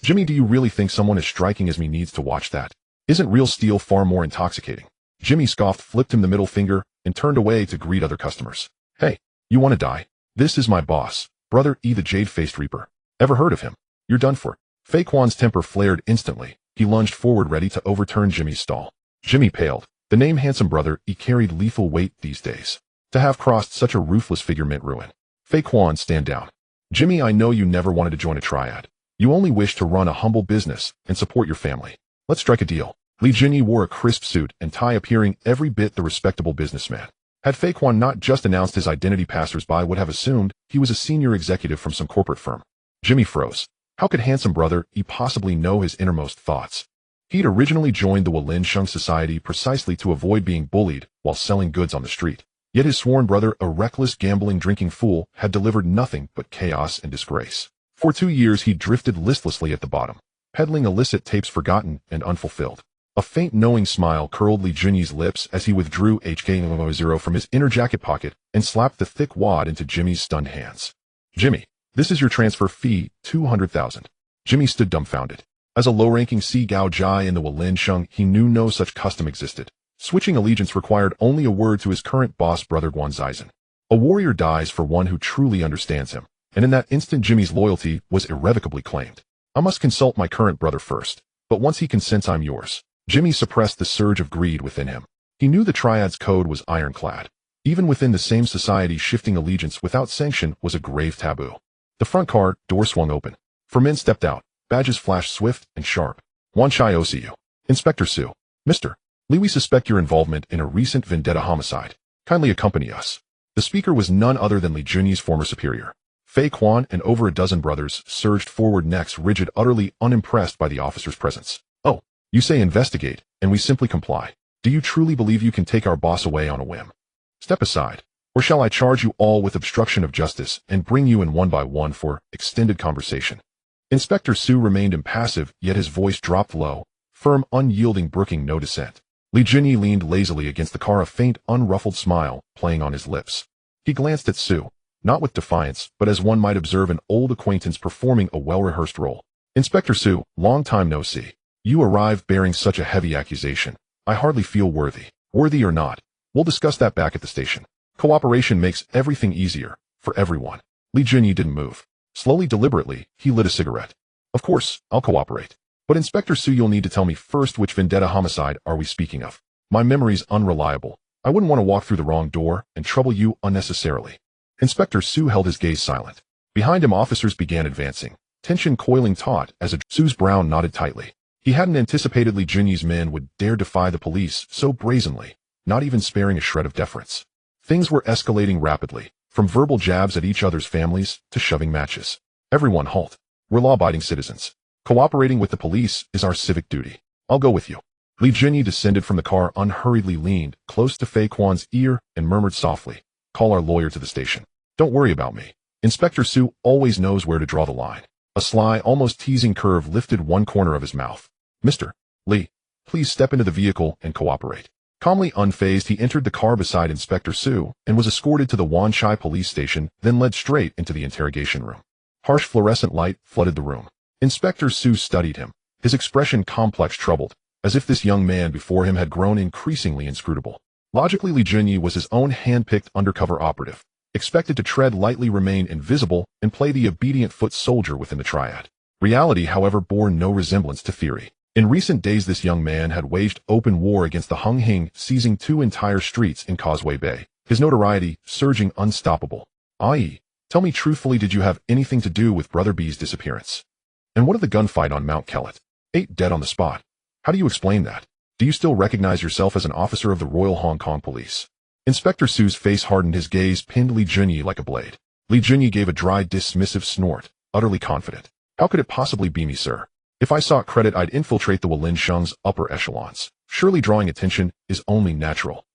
Jimmy, do you really think someone as striking as me needs to watch that? Isn't real steel far more intoxicating? Jimmy scoffed, flipped him the middle finger, and turned away to greet other customers. Hey, you want to die? This is my boss, Brother E, the Jade-Faced Reaper. Ever heard of him? You're done for. Fei Quan's temper flared instantly. He lunged forward, ready to overturn Jimmy's stall. Jimmy paled. The name Handsome Brother E carried lethal weight these days. To have crossed such a ruthless figure meant ruin. Fei Quan, stand down. Jimmy, I know you never wanted to join a triad. You only wish to run a humble business and support your family. Let's strike a deal. Li Junyi wore a crisp suit and tie, appearing every bit the respectable businessman. Had Fei Quan not just announced his identity, passers-by would have assumed he was a senior executive from some corporate firm. Jimmy froze. How could Handsome Brother E possibly know his innermost thoughts? He'd originally joined the Liansheng Society precisely to avoid being bullied while selling goods on the street. Yet his sworn brother, a reckless, gambling, drinking fool, had delivered nothing but chaos and disgrace. For 2 years he drifted listlessly at the bottom, peddling illicit tapes forgotten and unfulfilled. A faint knowing smile curled Li Junyi's lips as he withdrew HK0 from his inner jacket pocket and slapped the thick wad into Jimmy's stunned hands. Jimmy, this is your transfer fee, 200,000. Jimmy stood dumbfounded. As a low-ranking Si Gao Jai in the Walin Sheng, he knew no such custom existed. Switching allegiance required only a word to his current boss, Brother Guan Zizhen. A warrior dies for one who truly understands him, and in that instant Jimmy's loyalty was irrevocably claimed. I must consult my current brother first, but once he consents I'm yours. Jimmy suppressed the surge of greed within him. He knew the Triad's code was ironclad. Even within the same society, shifting allegiance without sanction was a grave taboo. The front car door swung open. 4 men stepped out. Badges flashed swift and sharp. Wanchai OCU. Inspector Su. Mr. Li, we suspect your involvement in a recent vendetta homicide. Kindly accompany us. The speaker was none other than Li Junyi's former superior. Fei Quan and over a dozen brothers surged forward, necks rigid, utterly unimpressed by the officer's presence. Oh, you say investigate, and we simply comply. Do you truly believe you can take our boss away on a whim? Step aside, or shall I charge you all with obstruction of justice and bring you in one by one for extended conversation? Inspector Su remained impassive, yet his voice dropped low, firm, unyielding, brooking no dissent. Li Junyi leaned lazily against the car, a faint, unruffled smile playing on his lips. He glanced at Su, not with defiance, but as one might observe an old acquaintance performing a well-rehearsed role. Inspector Su, long time no see. You arrive bearing such a heavy accusation. I hardly feel worthy. Worthy or not, we'll discuss that back at the station. Cooperation makes everything easier, for everyone. Li Junyi didn't move. Slowly, deliberately, he lit a cigarette. Of course, I'll cooperate. But Inspector Su, you'll need to tell me first, which vendetta homicide are we speaking of? My memory's unreliable. I wouldn't want to walk through the wrong door and trouble you unnecessarily. Inspector Su held his gaze silent. Behind him, officers began advancing, tension coiling taut as Su's brow knotted tightly. He hadn't anticipated Li Junyi's men would dare defy the police so brazenly, not even sparing a shred of deference. Things were escalating rapidly, from verbal jabs at each other's families to shoving matches. Everyone halt. We're law-abiding citizens. Cooperating with the police is our civic duty. I'll go with you. Li Junyi descended from the car, unhurriedly leaned close to Fei Quan's ear and murmured softly, "Call our lawyer to the station. Don't worry about me. Inspector Su always knows where to draw the line." A sly, almost teasing curve lifted one corner of his mouth. "Mr. Li, please step into the vehicle and cooperate." Calmly unfazed, he entered the car beside Inspector Su and was escorted to the Wanchai police station, then led straight into the interrogation room. Harsh fluorescent light flooded the room. Inspector Su studied him, his expression complex, troubled, as if this young man before him had grown increasingly inscrutable. Logically, Li Junyi was his own hand-picked undercover operative, expected to tread lightly, remain invisible, and play the obedient foot soldier within the Triad. Reality, however, bore no resemblance to theory. In recent days, this young man had waged open war against the Hung Hing, seizing 2 entire streets in Causeway Bay, his notoriety surging unstoppable. I.e., tell me truthfully, did you have anything to do with Brother B's disappearance? And what of the gunfight on Mount Kellet? 8 dead on the spot. How do you explain that? Do you still recognize yourself as an officer of the Royal Hong Kong Police? Inspector Su's face hardened, his gaze pinned Li Junyi like a blade. Li Junyi gave a dry, dismissive snort, utterly confident. How could it possibly be me, sir? If I sought credit, I'd infiltrate the Walin Sheng's upper echelons. Surely drawing attention is only natural.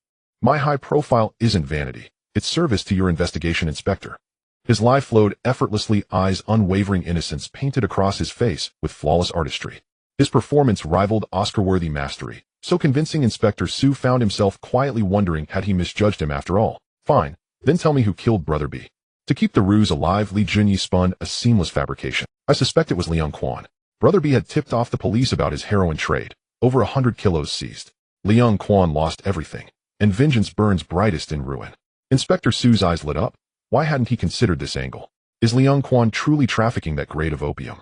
My high profile isn't vanity. It's service to your investigation, Inspector. His lie flowed effortlessly, eyes unwavering innocence painted across his face with flawless artistry. His performance rivaled Oscar-worthy mastery, so convincing Inspector Su found himself quietly wondering had he misjudged him after all. Fine, then tell me who killed Brother B. To keep the ruse alive, Li Junyi spun a seamless fabrication. I suspect it was Liang Quan. Brother B had tipped off the police about his heroin trade. Over 100 kilos seized. Liang Quan lost everything, and vengeance burns brightest in ruin. Inspector Su's eyes lit up. Why hadn't he considered this angle? Is Liang Quan truly trafficking that grade of opium?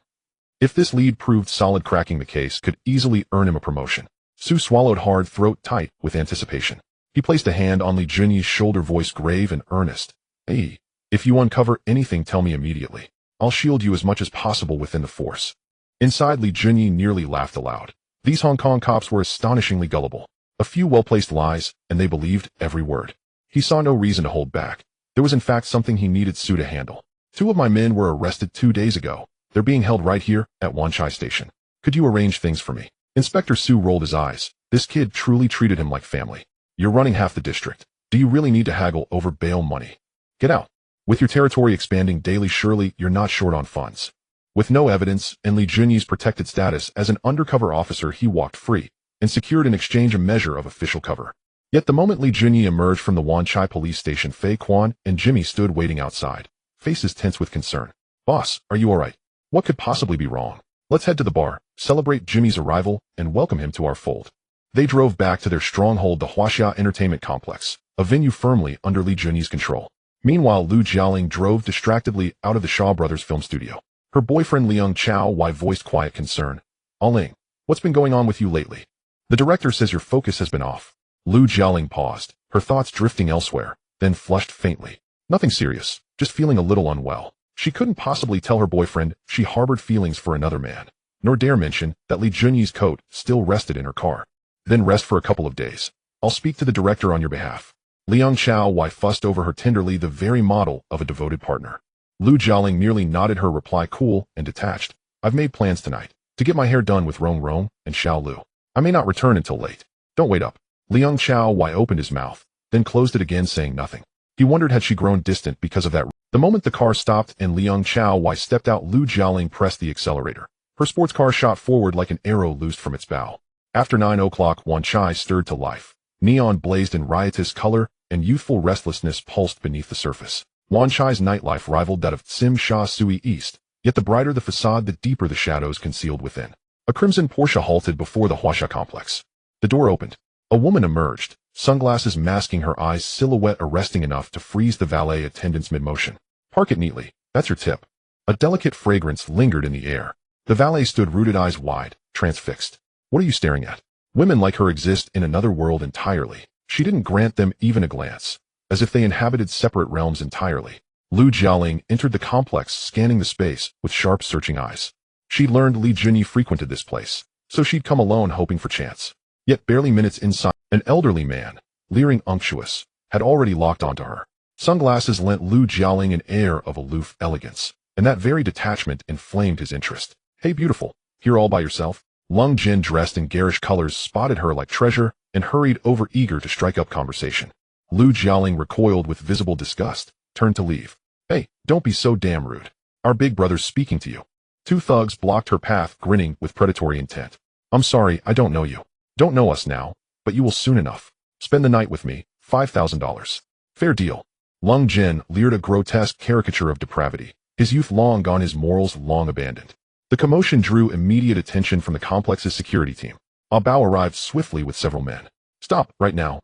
If this lead proved solid, cracking the case could easily earn him a promotion. Su swallowed hard, throat tight with anticipation. He placed a hand on Li Junyi's shoulder, voice grave and earnest. Hey, if you uncover anything, tell me immediately. I'll shield you as much as possible within the force. Inside, Li Junyi nearly laughed aloud. These Hong Kong cops were astonishingly gullible. A few well-placed lies, and they believed every word. He saw no reason to hold back. There was in fact something he needed Su to handle. 2 of my men were arrested 2 days ago. They're being held right here at Wanchai Station. Could you arrange things for me? Inspector Su rolled his eyes. This kid truly treated him like family. You're running half the district. Do you really need to haggle over bail money? Get out. With your territory expanding daily, surely you're not short on funds. With no evidence and Li Junyi's protected status as an undercover officer, he walked free and secured in exchange a measure of official cover. Yet the moment Li Junyi emerged from the Wanchai police station, Fei Quan and Jimmy stood waiting outside, faces tense with concern. "Boss, are you alright? What could possibly be wrong? Let's head to the bar, celebrate Jimmy's arrival, and welcome him to our fold." They drove back to their stronghold, the Huaxia Entertainment Complex, a venue firmly under Li Junyi's control. Meanwhile, Lu Jialing drove distractedly out of the Shaw Brothers film studio. Her boyfriend Liang Chao voiced quiet concern. "Aling, what's been going on with you lately? The director says your focus has been off." Lu Jialing paused, her thoughts drifting elsewhere, then flushed faintly. "Nothing serious, just feeling a little unwell." She couldn't possibly tell her boyfriend she harbored feelings for another man, nor dare mention that Li Junyi's coat still rested in her car. "Then rest for a couple of days. I'll speak to the director on your behalf." Liang Chao fussed over her tenderly, the very model of a devoted partner. Lu Jialing merely nodded, her reply cool and detached. "I've made plans tonight to get my hair done with Rong Rong and Xiao Lu. I may not return until late. Don't wait up." Liang Chao opened his mouth, then closed it again, saying nothing. He wondered had she grown distant because of that. The moment the car stopped and Liang Chao stepped out, Lu Jialing pressed the accelerator. Her sports car shot forward like an arrow loosed from its bow. After 9 o'clock, Wanchai stirred to life. Neon blazed in riotous color, and youthful restlessness pulsed beneath the surface. Wanchai's nightlife rivaled that of Tsim Sha Sui East, yet the brighter the facade, the deeper the shadows concealed within. A crimson Porsche halted before the Huaxia complex. The door opened. A woman emerged, sunglasses masking her eyes, silhouette arresting enough to freeze the valet attendant's mid-motion. "Park it neatly, that's your tip." A delicate fragrance lingered in the air. The valet stood rooted, eyes wide, transfixed. "What are you staring at?" Women like her exist in another world entirely. She didn't grant them even a glance, as if they inhabited separate realms entirely. Lu Jialing entered the complex, scanning the space with sharp, searching eyes. She'd learned Li Junyi frequented this place, so she'd come alone hoping for chance. Yet barely minutes inside, an elderly man, leering unctuous, had already locked onto her. Sunglasses lent Lu Jialing an air of aloof elegance, and that very detachment inflamed his interest. "Hey beautiful, here all by yourself?" Lung Jin, dressed in garish colors, spotted her like treasure and hurried over, eager to strike up conversation. Lu Jialing recoiled with visible disgust, turned to leave. "Hey, don't be so damn rude. Our big brother's speaking to you." Two thugs blocked her path, grinning with predatory intent. "I'm sorry, I don't know you. Don't know us now, but you will soon enough. Spend the night with me, $5,000. Fair deal." Lung Jin leered, a grotesque caricature of depravity, his youth long gone, his morals long abandoned. The commotion drew immediate attention from the complex's security team. Ah Bao arrived swiftly with several men. "Stop, right now.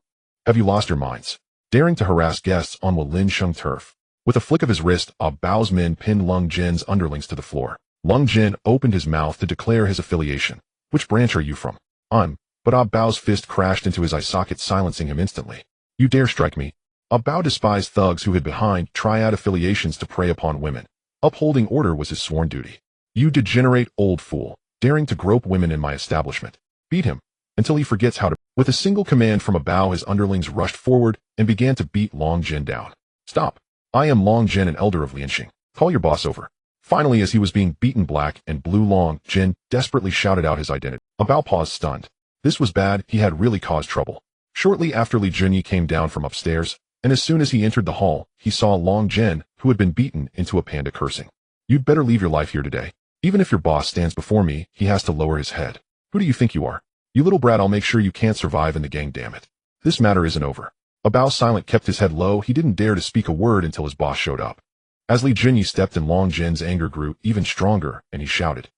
Have you lost your minds? Daring to harass guests on Walin Sheng turf." With a flick of his wrist, Ah Bao's men pinned Lung Jin's underlings to the floor. Lung Jin opened his mouth to declare his affiliation. "Which branch are you from?" But Ah Bao's fist crashed into his eye socket, silencing him instantly. "You dare strike me?" Ah Bao despised thugs who hid behind Triad affiliations to prey upon women. Upholding order was his sworn duty. "You degenerate old fool, daring to grope women in my establishment. Beat him, until he forgets how to." With a single command from Ah Bao, his underlings rushed forward and began to beat Long Jin down. "Stop. I am Long Jin, an elder of Lianxing. Call your boss over." Finally, as he was being beaten black and blue, Long Jin desperately shouted out his identity. Ah Bao paused, stunned. This was bad. He had really caused trouble. Shortly after, Li Junyi came down from upstairs, and as soon as he entered the hall, he saw Long Jin, who had been beaten into a panda, cursing. "You'd better leave your life here today. Even if your boss stands before me, he has to lower his head. Who do you think you are? You little brat, I'll make sure you can't survive in the gang, damn it. This matter isn't over." Ah Bao silent kept his head low. He didn't dare to speak a word until his boss showed up. As Li Junyi stepped in, Long Jin's anger grew even stronger, and he shouted,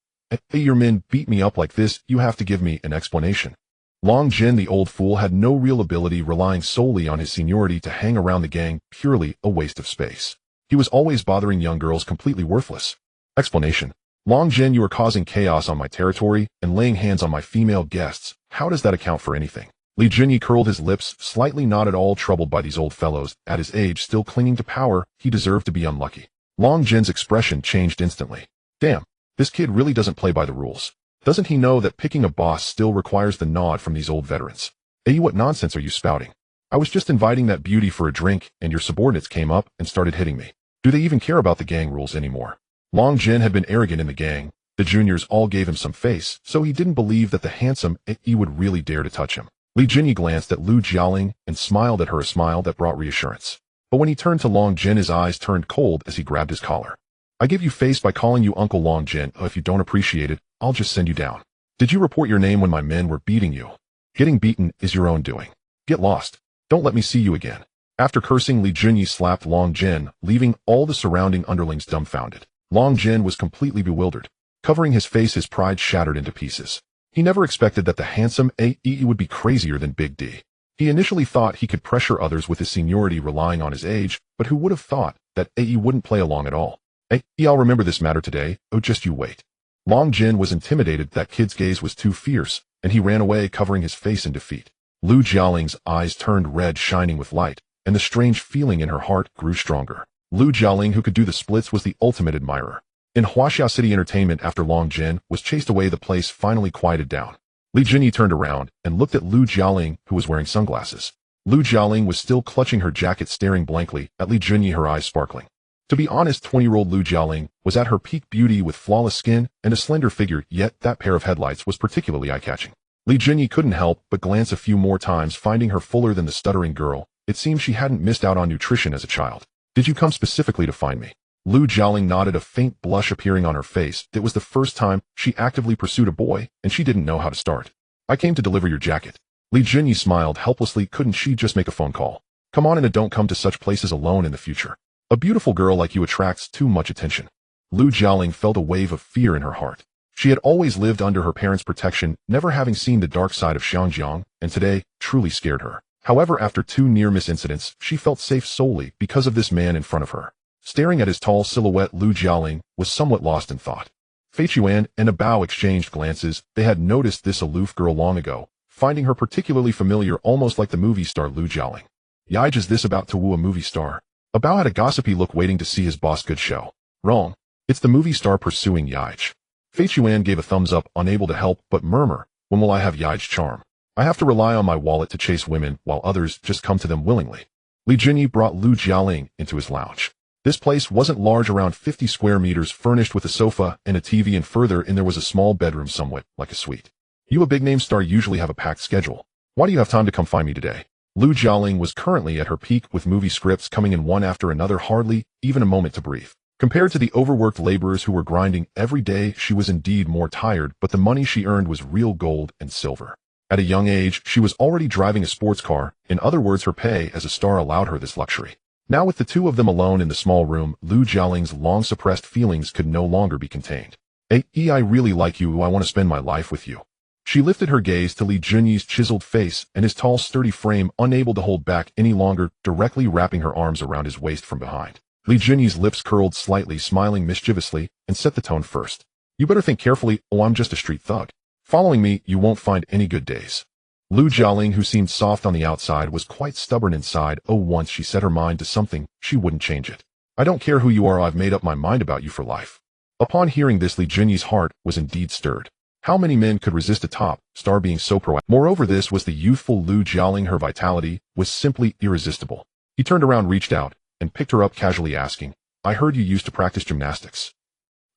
"Hey, your men beat me up like this, you have to give me an explanation." Long Jin, the old fool, had no real ability, relying solely on his seniority to hang around the gang, purely a waste of space. He was always bothering young girls, completely worthless. Explanation. "Long Jin, you are causing chaos on my territory and laying hands on my female guests. How does that account for anything?" Li Junyi curled his lips, slightly not at all troubled by these old fellows. At his age, still clinging to power, he deserved to be unlucky. Long Jin's expression changed instantly. "Damn, this kid really doesn't play by the rules. Doesn't he know that picking a boss still requires the nod from these old veterans? Hey, what nonsense are you spouting? I was just inviting that beauty for a drink, and your subordinates came up and started hitting me. Do they even care about the gang rules anymore?" Long Jin had been arrogant in the gang. The juniors all gave him some face, so he didn't believe that the handsome he would really dare to touch him. Li Junyi glanced at Lu Jialing and smiled at her, a smile that brought reassurance. But when he turned to Long Jin, his eyes turned cold as he grabbed his collar. I give you face by calling you Uncle Long Jin. If you don't appreciate it, I'll just send you down. Did you report your name when my men were beating you? Getting beaten is your own doing. Get lost. Don't let me see you again. After cursing, Li Junyi slapped Long Jin, leaving all the surrounding underlings dumbfounded. Long Jin was completely bewildered. Covering his face, his pride shattered into pieces. He never expected that the handsome A.E. would be crazier than Big D. He initially thought he could pressure others with his seniority relying on his age, but who would have thought that A.E. wouldn't play along at all? A.E. I'll remember this matter today. Oh, just you wait. Long Jin was intimidated. That kid's gaze was too fierce, and he ran away, covering his face in defeat. Lu Jiaoling's eyes turned red, shining with light, and the strange feeling in her heart grew stronger. Lu Jiaoling, who could do the splits, was the ultimate admirer. In Huaxia City Entertainment, after Long Jin was chased away, the place finally quieted down. Li Junyi turned around and looked at Lu Jiaoling, who was wearing sunglasses. Lu Jiaoling was still clutching her jacket, staring blankly at Li Junyi, her eyes sparkling. To be honest, 20-year-old Lu Jiaoling was at her peak beauty with flawless skin and a slender figure, yet that pair of headlights was particularly eye-catching. Li Junyi couldn't help but glance a few more times, finding her fuller than the stuttering girl. It seemed she hadn't missed out on nutrition as a child. Did you come specifically to find me? Lu Jiaoling nodded, a faint blush appearing on her face. It was the first time she actively pursued a boy, and she didn't know how to start. I came to deliver your jacket. Li Junyi smiled helplessly. Couldn't she just make a phone call? Come on in and don't come to such places alone in the future. A beautiful girl like you attracts too much attention. Lu Jiaoling felt a wave of fear in her heart. She had always lived under her parents' protection, never having seen the dark side of Xiangjiang, and today truly scared her. However, after 2 near-miss incidents, she felt safe solely because of this man in front of her. Staring at his tall silhouette, Lu Jiaoling was somewhat lost in thought. Fei Chuan and a Bao exchanged glances. They had noticed this aloof girl long ago, finding her particularly familiar, almost like the movie star Lu Jiaoling. Yij, is this about to woo a movie star? A Bao had a gossipy look, waiting to see his boss. Good show. Wrong. It's the movie star pursuing Yij. Fei Chuan gave a thumbs up, unable to help but murmur, when will I have Yij's charm? I have to rely on my wallet to chase women, while others just come to them willingly. Li Junyi brought Lu Jiaoling into his lounge. This place wasn't large, around 50 square meters, furnished with a sofa and a TV, and further in there was a small bedroom, somewhat like a suite. You, a big-name star, usually have a packed schedule. Why do you have time to come find me today? Lu Jiaoling was currently at her peak, with movie scripts coming in one after another, hardly even a moment to breathe. Compared to the overworked laborers who were grinding every day, she was indeed more tired, but the money she earned was real gold and silver. At a young age, she was already driving a sports car. In other words, her pay as a star allowed her this luxury. Now, with the two of them alone in the small room, Lu Jiaoling's long-suppressed feelings could no longer be contained. A.E. I really like you. I want to spend my life with you. She lifted her gaze to Li Junyi's chiseled face and his tall, sturdy frame, unable to hold back any longer, directly wrapping her arms around his waist from behind. Li Junyi's lips curled slightly, smiling mischievously, and set the tone first. You better think carefully. Oh, I'm just a street thug. Following me, you won't find any good days. Lu Jiaoling, who seemed soft on the outside, was quite stubborn inside. Oh, once she set her mind to something, she wouldn't change it. I don't care who you are, I've made up my mind about you for life. Upon hearing this, Li Junyi's heart was indeed stirred. How many men could resist a top star being so proactive? Moreover, this was the youthful Lu Jiaoling. Her vitality was simply irresistible. He turned around, reached out, and picked her up, casually asking, I heard you used to practice gymnastics.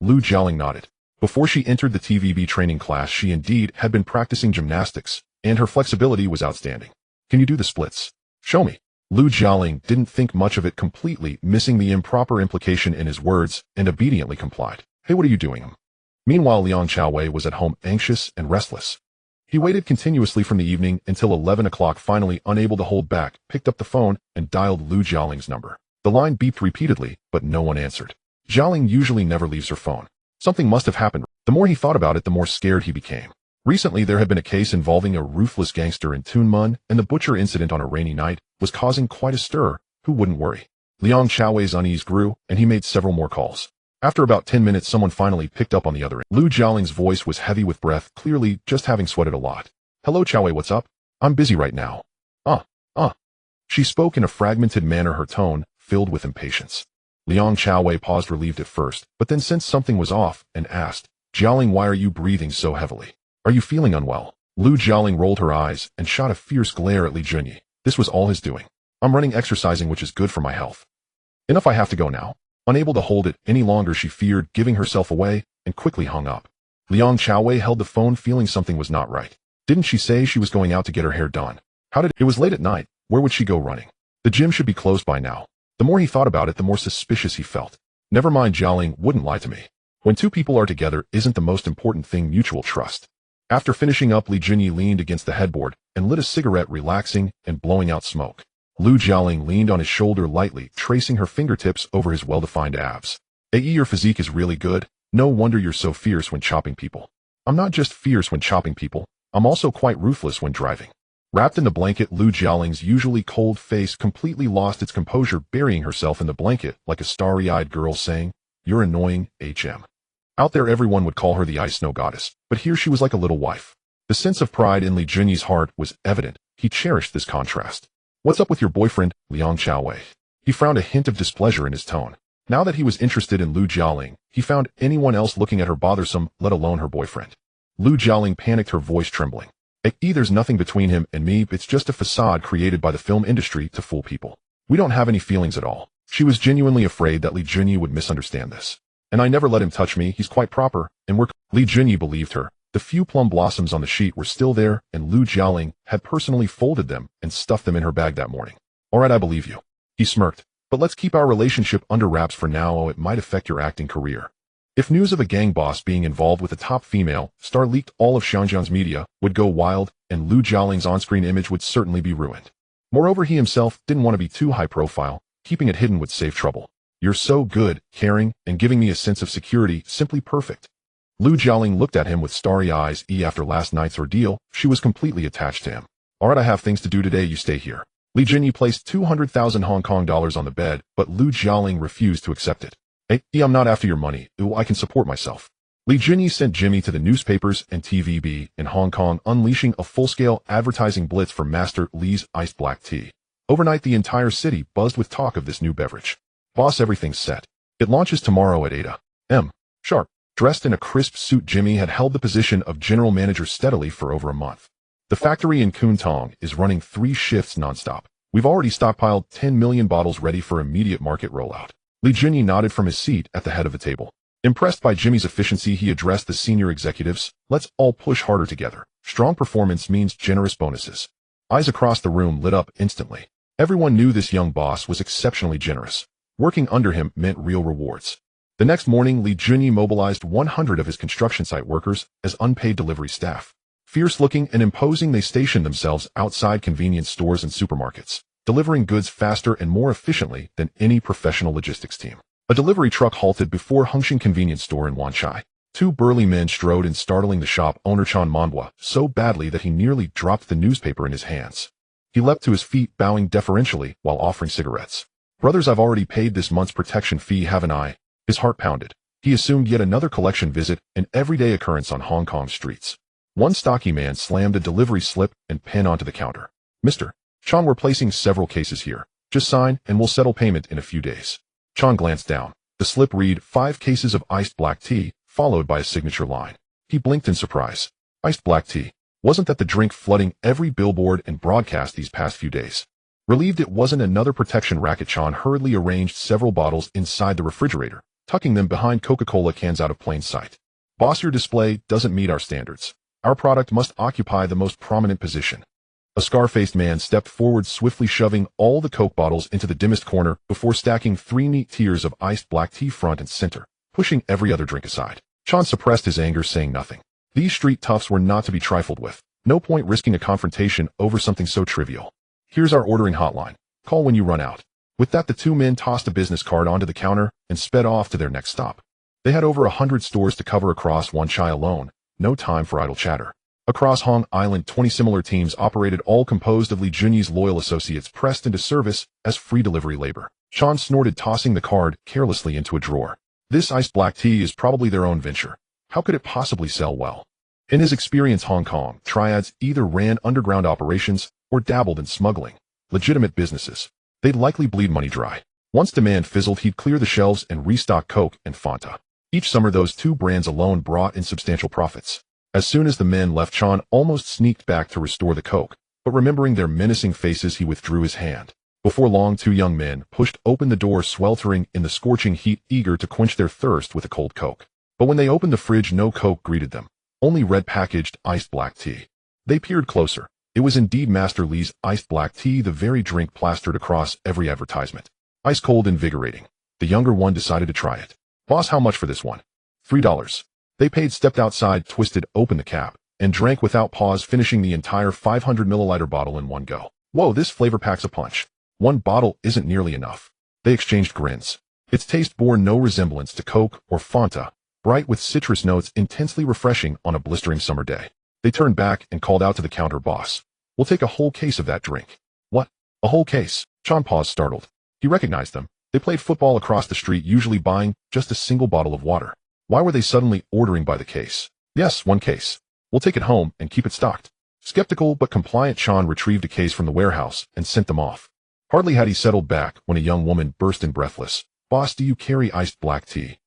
Lu Jiaoling nodded. Before she entered the TVB training class, she indeed had been practicing gymnastics, and her flexibility was outstanding. Can you do the splits? Show me. Lu Jiaoling didn't think much of it, completely missing the improper implication in his words, and obediently complied. Hey, what are you doing? Meanwhile, Liang Chaowei was at home, anxious and restless. He waited continuously from the evening until 11 o'clock, finally unable to hold back, picked up the phone and dialed Lu Jiaoling's number. The line beeped repeatedly, but no one answered. Jiaoling usually never leaves her phone. Something must have happened. The more he thought about it, the more scared he became. Recently, there had been a case involving a ruthless gangster in Tunmun, and the butcher incident on a rainy night was causing quite a stir. Who wouldn't worry? Liang Chaowei's unease grew, and he made several more calls. After about 10 minutes, someone finally picked up on the other end. Lu Jiaoling's voice was heavy with breath, clearly just having sweated a lot. Hello, Chaowei, what's up? I'm busy right now. She spoke in a fragmented manner, her tone filled with impatience. Liang Chaowei paused, relieved at first, but then sensed something was off, and asked, Jiaoling, why are you breathing so heavily? Are you feeling unwell? Lu Jiaoling rolled her eyes and shot a fierce glare at Li Junyi. This was all his doing. I'm running, exercising, which is good for my health. Enough, I have to go now. Unable to hold it any longer, she feared giving herself away and quickly hung up. Liang Chaowei held the phone, feeling something was not right. Didn't she say she was going out to get her hair done? It was late at night. Where would she go running? The gym should be closed by now. The more he thought about it, the more suspicious he felt. Never mind, Jialing wouldn't lie to me. When two people are together, isn't the most important thing mutual trust? After finishing up, Li Junyi leaned against the headboard and lit a cigarette, relaxing and blowing out smoke. Lu Jialing leaned on his shoulder lightly, tracing her fingertips over his well-defined abs. Your physique is really good. No wonder you're so fierce when chopping people. I'm not just fierce when chopping people, I'm also quite ruthless when driving. Wrapped in the blanket, Lu Jialing's usually cold face completely lost its composure, burying herself in the blanket like a starry-eyed girl, saying, "You're annoying, HM." Out there everyone would call her the ice snow goddess, but here she was like a little wife. The sense of pride in Li Junyi's heart was evident. He cherished this contrast. "What's up with your boyfriend, Liang Chaowei?" He frowned, a hint of displeasure in his tone. Now that he was interested in Lu Jialing, he found anyone else looking at her bothersome, let alone her boyfriend. Lu Jialing panicked, her voice trembling. There's nothing between him and me, it's just a facade created by the film industry to fool people. We don't have any feelings at all. She was genuinely afraid that Li Junyi would misunderstand this. And I never let him touch me, he's quite proper, and we're— Li Junyi believed her. The few plum blossoms on the sheet were still there, and Lu Jialing had personally folded them and stuffed them in her bag that morning. Alright, I believe you. He smirked. But let's keep our relationship under wraps for now, it might affect your acting career. If news of a gang boss being involved with a top female star leaked, all of Xinjiang's media would go wild, and Lu Jialing's on-screen image would certainly be ruined. Moreover, he himself didn't want to be too high profile. Keeping it hidden would save trouble. You're so good, caring, and giving me a sense of security, simply perfect. Lu Jialing looked at him with starry eyes. After last night's ordeal, she was completely attached to him. Alright, I have things to do today, you stay here. Li Junyi placed 200,000 Hong Kong dollars on the bed, but Lu Jialing refused to accept it. I'm not after your money. I can support myself. Li Junyi sent Jimmy to the newspapers and TVB in Hong Kong, unleashing a full-scale advertising blitz for Master Li's iced black tea. Overnight, the entire city buzzed with talk of this new beverage. Boss, everything's set. It launches tomorrow at 8 a.m. sharp. Dressed in a crisp suit, Jimmy had held the position of general manager steadily for over a month. The factory in Kuntong is running 3 shifts nonstop. We've already stockpiled 10 million bottles ready for immediate market rollout. Li Junyi nodded from his seat at the head of the table. Impressed by Jimmy's efficiency, he addressed the senior executives. Let's all push harder together. Strong performance means generous bonuses. Eyes across the room lit up instantly. Everyone knew this young boss was exceptionally generous. Working under him meant real rewards. The next morning, Li Junyi mobilized 100 of his construction site workers as unpaid delivery staff. Fierce-looking and imposing, they stationed themselves outside convenience stores and supermarkets, delivering goods faster and more efficiently than any professional logistics team. A delivery truck halted before Hengqin convenience store in Wanchai. 2 burly men strode in, startling the shop owner Chan Manhua so badly that he nearly dropped the newspaper in his hands. He leapt to his feet, bowing deferentially while offering cigarettes. "Brothers, I've already paid this month's protection fee, haven't I?" His heart pounded. He assumed yet another collection visit, an everyday occurrence on Hong Kong streets. One stocky man slammed a delivery slip and pen onto the counter. "Mr. Chan, we're placing several cases here. Just sign and we'll settle payment in a few days." Chan glanced down. The slip read 5 cases of iced black tea, followed by a signature line. He blinked in surprise. Iced black tea. Wasn't that the drink flooding every billboard and broadcast these past few days? Relieved it wasn't another protection racket, Chan hurriedly arranged several bottles inside the refrigerator, tucking them behind Coca-Cola cans out of plain sight. "Boss, your display doesn't meet our standards. Our product must occupy the most prominent position." A scar-faced man stepped forward, swiftly shoving all the Coke bottles into the dimmest corner before stacking 3 neat tiers of iced black tea front and center, pushing every other drink aside. Chan suppressed his anger, saying nothing. These street toughs were not to be trifled with. No point risking a confrontation over something so trivial. "Here's our ordering hotline. Call when you run out." With that, the 2 men tossed a business card onto the counter and sped off to their next stop. They had over 100 stores to cover across Wanchai alone. No time for idle chatter. Across Hong Island, 20 similar teams operated, all composed of Li Junyi's loyal associates pressed into service as free delivery labor. Chan snorted, tossing the card carelessly into a drawer. This iced black tea is probably their own venture. How could it possibly sell well? In his experience, Hong Kong Triads either ran underground operations or dabbled in smuggling. Legitimate businesses. They'd likely bleed money dry. Once demand fizzled, he'd clear the shelves and restock Coke and Fanta. Each summer, those 2 brands alone brought in substantial profits. As soon as the men left, Chan almost sneaked back to restore the Coke, but remembering their menacing faces, he withdrew his hand. Before long, 2 young men pushed open the door, sweltering in the scorching heat, eager to quench their thirst with a cold Coke. But when they opened the fridge, no Coke greeted them, only red-packaged iced black tea. They peered closer. It was indeed Master Li's iced black tea, the very drink plastered across every advertisement. Ice cold, invigorating. The younger one decided to try it. Boss, how much for this one? $3. They paid, stepped outside, twisted open the cap, and drank without pause, finishing the entire 500 milliliter bottle in one go. Whoa, this flavor packs a punch. One bottle isn't nearly enough. They exchanged grins. Its taste bore no resemblance to Coke or Fanta, bright with citrus notes, intensely refreshing on a blistering summer day. They turned back and called out to the counter boss. We'll take a whole case of that drink. What? A whole case? Sean paused, startled. He recognized them. They played football across the street, usually buying just a single bottle of water. Why were they suddenly ordering by the case? Yes, one case. We'll take it home and keep it stocked. Skeptical but compliant, Sean retrieved a case from the warehouse and sent them off. Hardly had he settled back when a young woman burst in, breathless. Boss, do you carry iced black tea?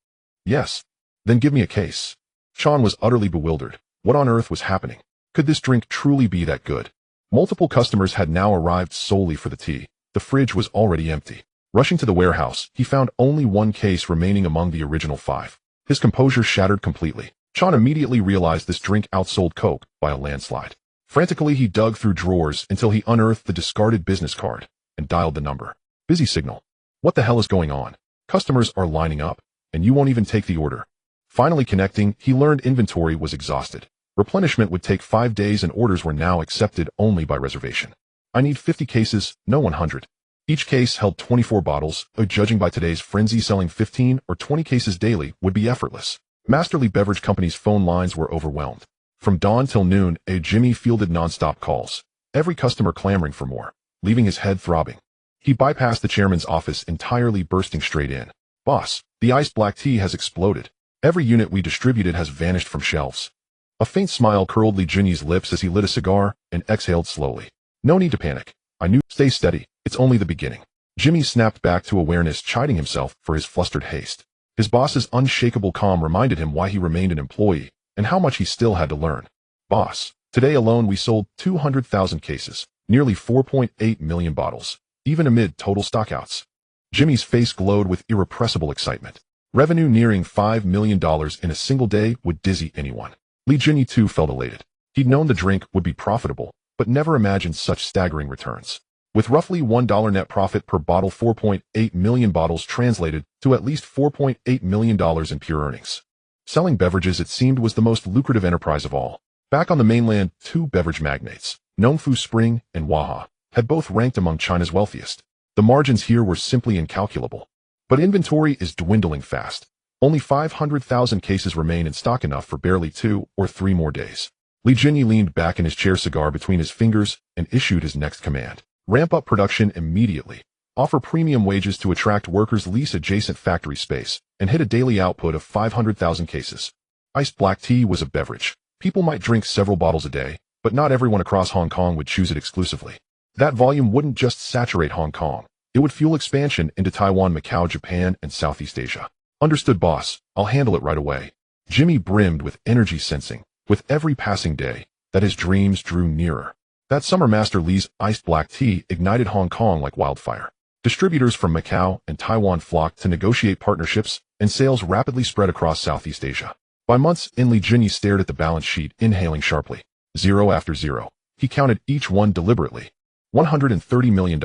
Yes. Then give me a case. Sean was utterly bewildered. What on earth was happening? Could this drink truly be that good? Multiple customers had now arrived solely for the tea. The fridge was already empty. Rushing to the warehouse, he found only one case remaining among the original 5. His composure shattered completely. Sean immediately realized this drink outsold Coke by a landslide. Frantically, he dug through drawers until he unearthed the discarded business card and dialed the number. Busy signal. What the hell is going on? Customers are lining up, and you won't even take the order. Finally connecting, he learned inventory was exhausted. Replenishment would take 5 days and orders were now accepted only by reservation. I need 50 cases, no 100. Each case held 24 bottles, judging by today's frenzy, selling 15 or 20 cases daily would be effortless. Masterly Beverage Company's phone lines were overwhelmed. From dawn till noon, Jimmy fielded non-stop calls, every customer clamoring for more, leaving his head throbbing. He bypassed the chairman's office entirely, bursting straight in. Boss, the iced black tea has exploded. Every unit we distributed has vanished from shelves. A faint smile curled Li Junyi's lips as he lit a cigar and exhaled slowly. No need to panic. I knew. Stay steady. It's only the beginning. Jimmy snapped back to awareness, chiding himself for his flustered haste. His boss's unshakable calm reminded him why he remained an employee and how much he still had to learn. Boss, today alone we sold 200,000 cases, nearly 4.8 million bottles, even amid total stockouts. Jimmy's face glowed with irrepressible excitement. Revenue nearing $5 million in a single day would dizzy anyone. Li Junyi too felt elated. He'd known the drink would be profitable, but never imagined such staggering returns. With roughly $1 net profit per bottle, 4.8 million bottles translated to at least $4.8 million in pure earnings. Selling beverages, it seemed, was the most lucrative enterprise of all. Back on the mainland, 2 beverage magnates, Nongfu Spring and Waha, had both ranked among China's wealthiest. The margins here were simply incalculable. But inventory is dwindling fast. Only 500,000 cases remain in stock, enough for barely 2 or 3 more days. Li Junyi leaned back in his chair, cigar between his fingers, and issued his next command. Ramp up production immediately. Offer premium wages to attract workers, lease adjacent factory space, and hit a daily output of 500,000 cases. Iced black tea was a beverage. People might drink several bottles a day, but not everyone across Hong Kong would choose it exclusively. That volume wouldn't just saturate Hong Kong. It would fuel expansion into Taiwan, Macau, Japan, and Southeast Asia. Understood, boss. I'll handle it right away. Jimmy brimmed with energy, sensing, with every passing day, that his dreams drew nearer. That summer, Master Li's iced black tea ignited Hong Kong like wildfire. Distributors from Macau and Taiwan flocked to negotiate partnerships, and sales rapidly spread across Southeast Asia. By months in, Li Junyi stared at the balance sheet, inhaling sharply. Zero after zero. He counted each one deliberately. $130 million.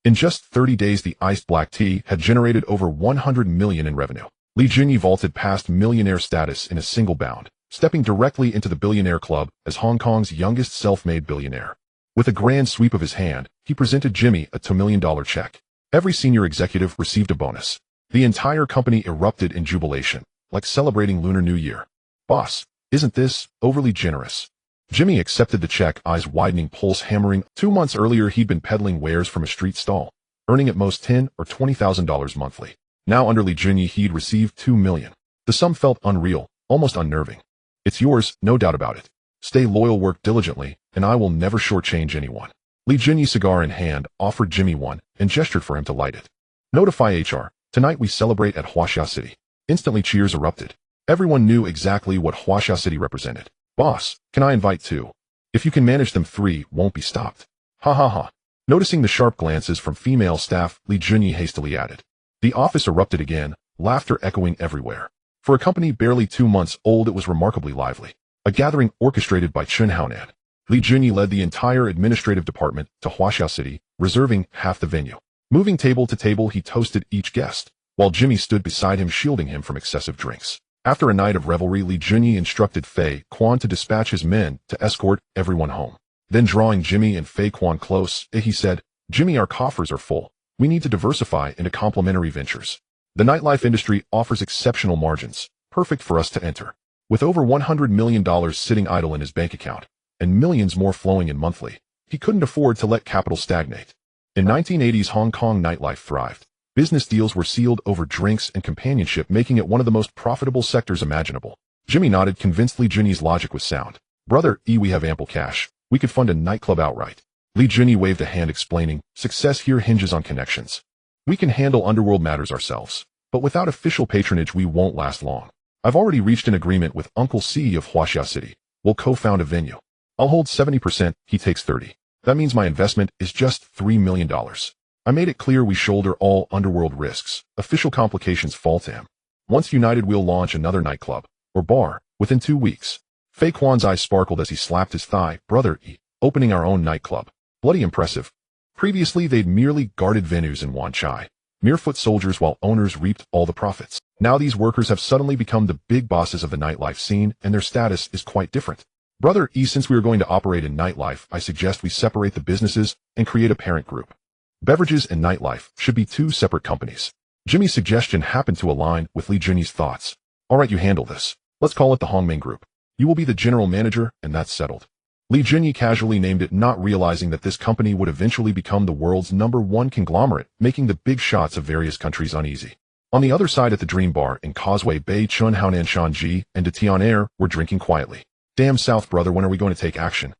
In just 30 days, the iced black tea had generated over $100 million in revenue. Li Junyi vaulted past millionaire status in a single bound, stepping directly into the billionaire club as Hong Kong's youngest self-made billionaire. With a grand sweep of his hand, he presented Jimmy a $2 million check. Every senior executive received a bonus. The entire company erupted in jubilation, like celebrating Lunar New Year. Boss, isn't this overly generous? Jimmy accepted the check, eyes widening, pulse hammering. 2 months earlier, he'd been peddling wares from a street stall, earning at most $10,000 or $20,000 monthly. Now under Li Junyi, he'd received $2 million. The sum felt unreal, almost unnerving. It's yours, no doubt about it. Stay loyal, work diligently, and I will never shortchange anyone. Li Junyi, cigar in hand, offered Jimmy one and gestured for him to light it. Notify HR. Tonight we celebrate at Huaxia City. Instantly cheers erupted. Everyone knew exactly what Huaxia City represented. Boss, can I invite 2? If you can manage them, 3 won't be stopped. Ha ha ha. Noticing the sharp glances from female staff, Li Junyi hastily added. The office erupted again, laughter echoing everywhere. For a company barely 2 months old, it was remarkably lively. A gathering orchestrated by Chun Haonan. Li Junyi led the entire administrative department to Huaxia City, reserving half the venue. Moving table to table, he toasted each guest. while Jimmy stood beside him shielding him from excessive drinks. After a night of revelry, Li Junyi instructed Fei Quan to dispatch his men to escort everyone home. Then drawing Jimmy and Fei Quan close, he said, "Jimmy, our coffers are full. We need to diversify into complementary ventures. The nightlife industry offers exceptional margins, perfect for us to enter. With over $100 million sitting idle in his bank account, and millions more flowing in monthly, he couldn't afford to let capital stagnate." In 1980s Hong Kong nightlife thrived. Business deals were sealed over drinks and companionship, making it one of the most profitable sectors imaginable. Jimmy nodded, convinced Li Junyi's logic was sound. "Brother, we have ample cash. We could fund a nightclub outright." Li Junyi waved a hand explaining, "Success here hinges on connections. We can handle Underworld matters ourselves, but without official patronage we won't last long. I've already reached an agreement with Uncle C of Huaxia City. We'll co-found a venue. I'll hold 70%, he takes 30%. That means my investment is just $3 million. I made it clear we shoulder all Underworld risks. Official complications fall to him. Once united we'll launch another nightclub, or bar, within 2 weeks." Fei Quan's eyes sparkled as he slapped his thigh. "Brother, opening our own nightclub. Bloody impressive." Previously they'd merely guarded venues in Wan Chai, mere foot soldiers while owners reaped all the profits. Now these workers have suddenly become the big bosses of the nightlife scene, and their status is quite different. "Brother, since we are going to operate in nightlife, I suggest we separate the businesses and create a parent group. Beverages and nightlife should be 2 separate companies." Jimmy's suggestion happened to align with Li Junyi's thoughts. "Alright, you handle this. Let's call it the Hongming Group. You will be the general manager, and that's settled." Li Junyi casually named it, not realizing that this company would eventually become the world's #1 conglomerate, making the big shots of various countries uneasy. On the other side at the Dream Bar in Causeway Bay, Chun Haonan Shanji and De Tian were drinking quietly. "Damn South, brother, when are we going to take action?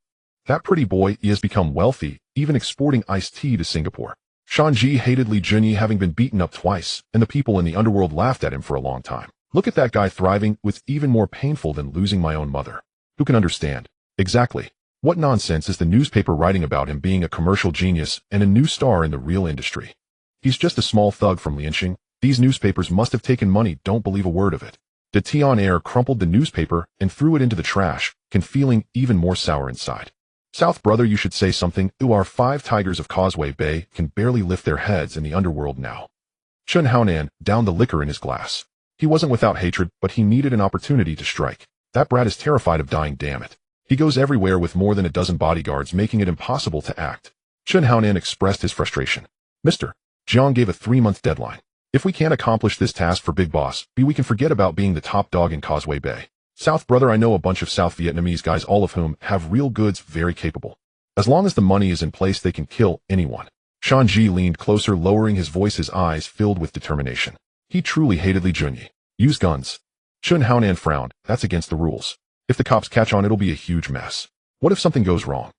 That pretty boy has become wealthy, even exporting iced tea to Singapore." Shanji hated Li Junyi, having been beaten up twice, and the people in the underworld laughed at him for a long time. "Look at that guy thriving. It's even more painful than losing my own mother. Who can understand?" "Exactly. What nonsense is the newspaper writing about him being a commercial genius and a new star in the real industry? He's just a small thug from Lianqing. These newspapers must have taken money. Don't believe a word of it." De Tian crumpled the newspaper and threw it into the trash, feeling even more sour inside. "South, brother, you should say something. Our 5 tigers of Causeway Bay can barely lift their heads in the underworld now." Chun Haonan downed the liquor in his glass. He wasn't without hatred, but he needed an opportunity to strike. "That brat is terrified of dying, damn it. He goes everywhere with more than a dozen bodyguards, making it impossible to act." Chun Haonan expressed his frustration. "Mr. Jiang gave a 3-month deadline. If we can't accomplish this task for Big Boss, we can forget about being the top dog in Causeway Bay. South, brother, I know a bunch of South Vietnamese guys, all of whom have real goods, very capable. As long as the money is in place, they can kill anyone." Shanji leaned closer, lowering his voice, his eyes filled with determination. He truly hated Li Junyi. "Use guns." Chun Haonan frowned. "That's against the rules. If the cops catch on, it'll be a huge mess. What if something goes wrong?"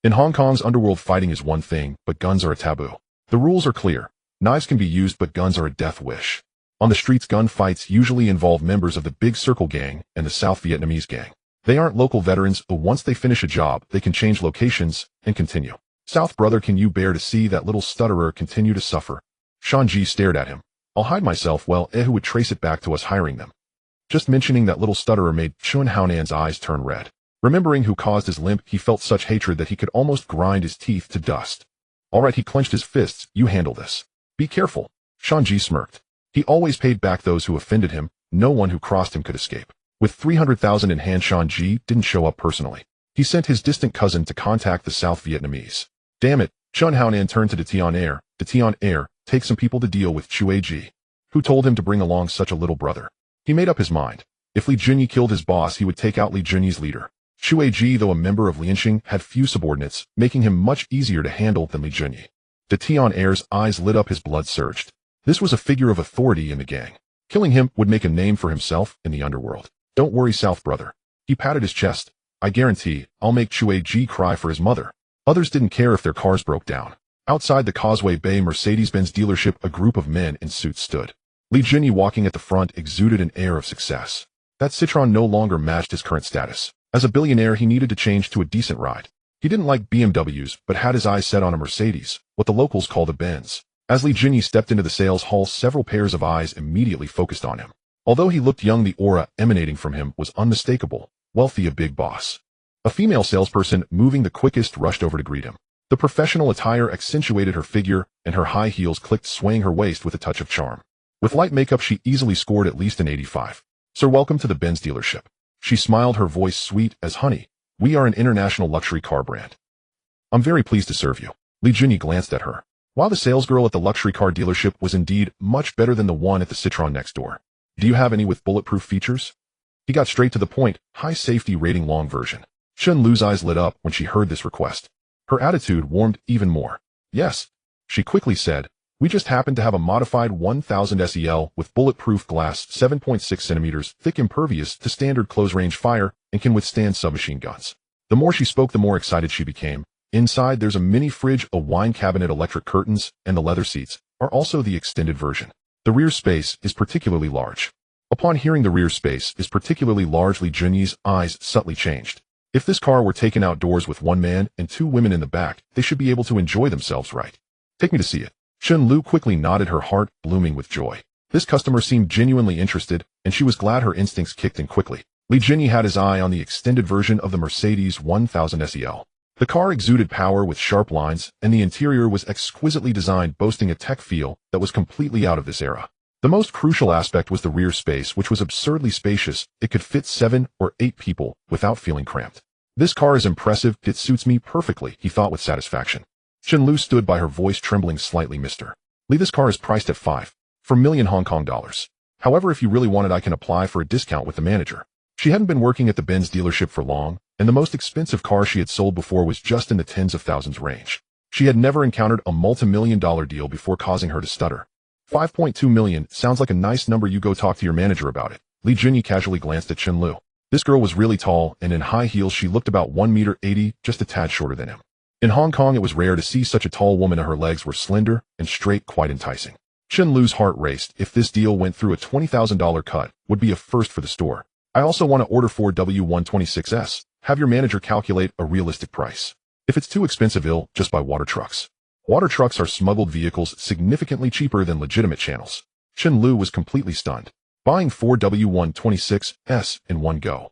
In Hong Kong's underworld, fighting is one thing, but guns are a taboo. The rules are clear. Knives can be used, but guns are a death wish. On the streets, gunfights usually involve members of the Big Circle Gang and the South Vietnamese Gang. They aren't local veterans, but once they finish a job, they can change locations and continue. "South, brother, can you bear to see that little stutterer continue to suffer?" Shanji stared at him. "I'll hide myself." "Well, who would trace it back to us hiring them?" Just mentioning that little stutterer made Chun Haonan's eyes turn red. Remembering who caused his limp, he felt such hatred that he could almost grind his teeth to dust. "Alright," he clenched his fists, "you handle this. Be careful." Shanji smirked. He always paid back those who offended him. No one who crossed him could escape. With 300,000 in hand, Shanji didn't show up personally. He sent his distant cousin to contact the South Vietnamese. "Damn it." Chun Haonan turned to De Tian. "De Tian, take some people to deal with Chuaji. Who told him to bring along such a little brother?" He made up his mind. If Li Junyi killed his boss, he would take out Li Junyi's leader. Chuaji, though a member of Lianqing, had few subordinates, making him much easier to handle than Li Junyi. De Tian's eyes lit up, his blood surged. This was a figure of authority in the gang. Killing him would make a name for himself in the underworld. "Don't worry, South, brother." He patted his chest. "I guarantee I'll make Chuaji cry for his mother." Others didn't care if their cars broke down. Outside the Causeway Bay Mercedes-Benz dealership, a group of men in suits stood. Li Junyi, walking at the front, exuded an air of success. That Citroen no longer matched his current status. As a billionaire, he needed to change to a decent ride. He didn't like BMWs, but had his eyes set on a Mercedes, what the locals called a Benz. As Li Junyi stepped into the sales hall, several pairs of eyes immediately focused on him. Although he looked young, the aura emanating from him was unmistakable. Wealthy, a big boss. A female salesperson, moving the quickest, rushed over to greet him. The professional attire accentuated her figure, and her high heels clicked, swaying her waist with a touch of charm. With light makeup, she easily scored at least an 85. Sir, welcome to the Benz dealership. She smiled, her voice sweet as honey. We are an international luxury car brand. I'm very pleased to serve you. Li Junyi glanced at her. While the salesgirl at the luxury car dealership was indeed much better than the one at the Citroën next door. Do you have any with bulletproof features? He got straight to the point, high safety rating long version. Chen Lu's eyes lit up when she heard this request. Her attitude warmed even more. Yes, she quickly said, we just happen to have a modified 1000 SEL with bulletproof glass 7.6 centimeters thick, impervious to standard close-range fire, and can withstand submachine guns. The more she spoke, the more excited she became. Inside, there's a mini fridge, a wine cabinet, electric curtains, and the leather seats are also the extended version. The rear space is particularly large. Upon hearing the rear space is particularly large, Li Junyi's eyes subtly changed. If this car were taken outdoors with one man and two women in the back, they should be able to enjoy themselves, right? Take me to see it. Chen Lu quickly nodded, her heart blooming with joy. This customer seemed genuinely interested, and she was glad her instincts kicked in quickly. Li Junyi had his eye on the extended version of the Mercedes 1000 SEL. The car exuded power with sharp lines, and the interior was exquisitely designed, boasting a tech feel that was completely out of this era. The most crucial aspect was the rear space, which was absurdly spacious. It could fit 7 or 8 people without feeling cramped. This car is impressive. It suits me perfectly, he thought with satisfaction. Chen Lu stood by, her voice trembling slightly. Mr. Li, this car is priced at 5 million Hong Kong dollars. However, if you really want it, I can apply for a discount with the manager. She hadn't been working at the Benz dealership for long, and the most expensive car she had sold before was just in the tens of thousands range. She had never encountered a multi-million-dollar deal before, causing her to stutter. 5.2 million sounds like a nice number. You go talk to your manager about it. Li Junyi casually glanced at Chen Lu. This girl was really tall, and in high heels she looked about 1.80 meters, just a tad shorter than him. In Hong Kong, it was rare to see such a tall woman, and her legs were slender and straight, quite enticing. Chen Lu's heart raced. If this deal went through, a $20,000 cut would be a first for the store. I also want to order 4 W126S. Have your manager calculate a realistic price. If it's too expensive, just buy water trucks. Water trucks are smuggled vehicles, significantly cheaper than legitimate channels. Chen Lu was completely stunned. Buying 4 W126S in one go.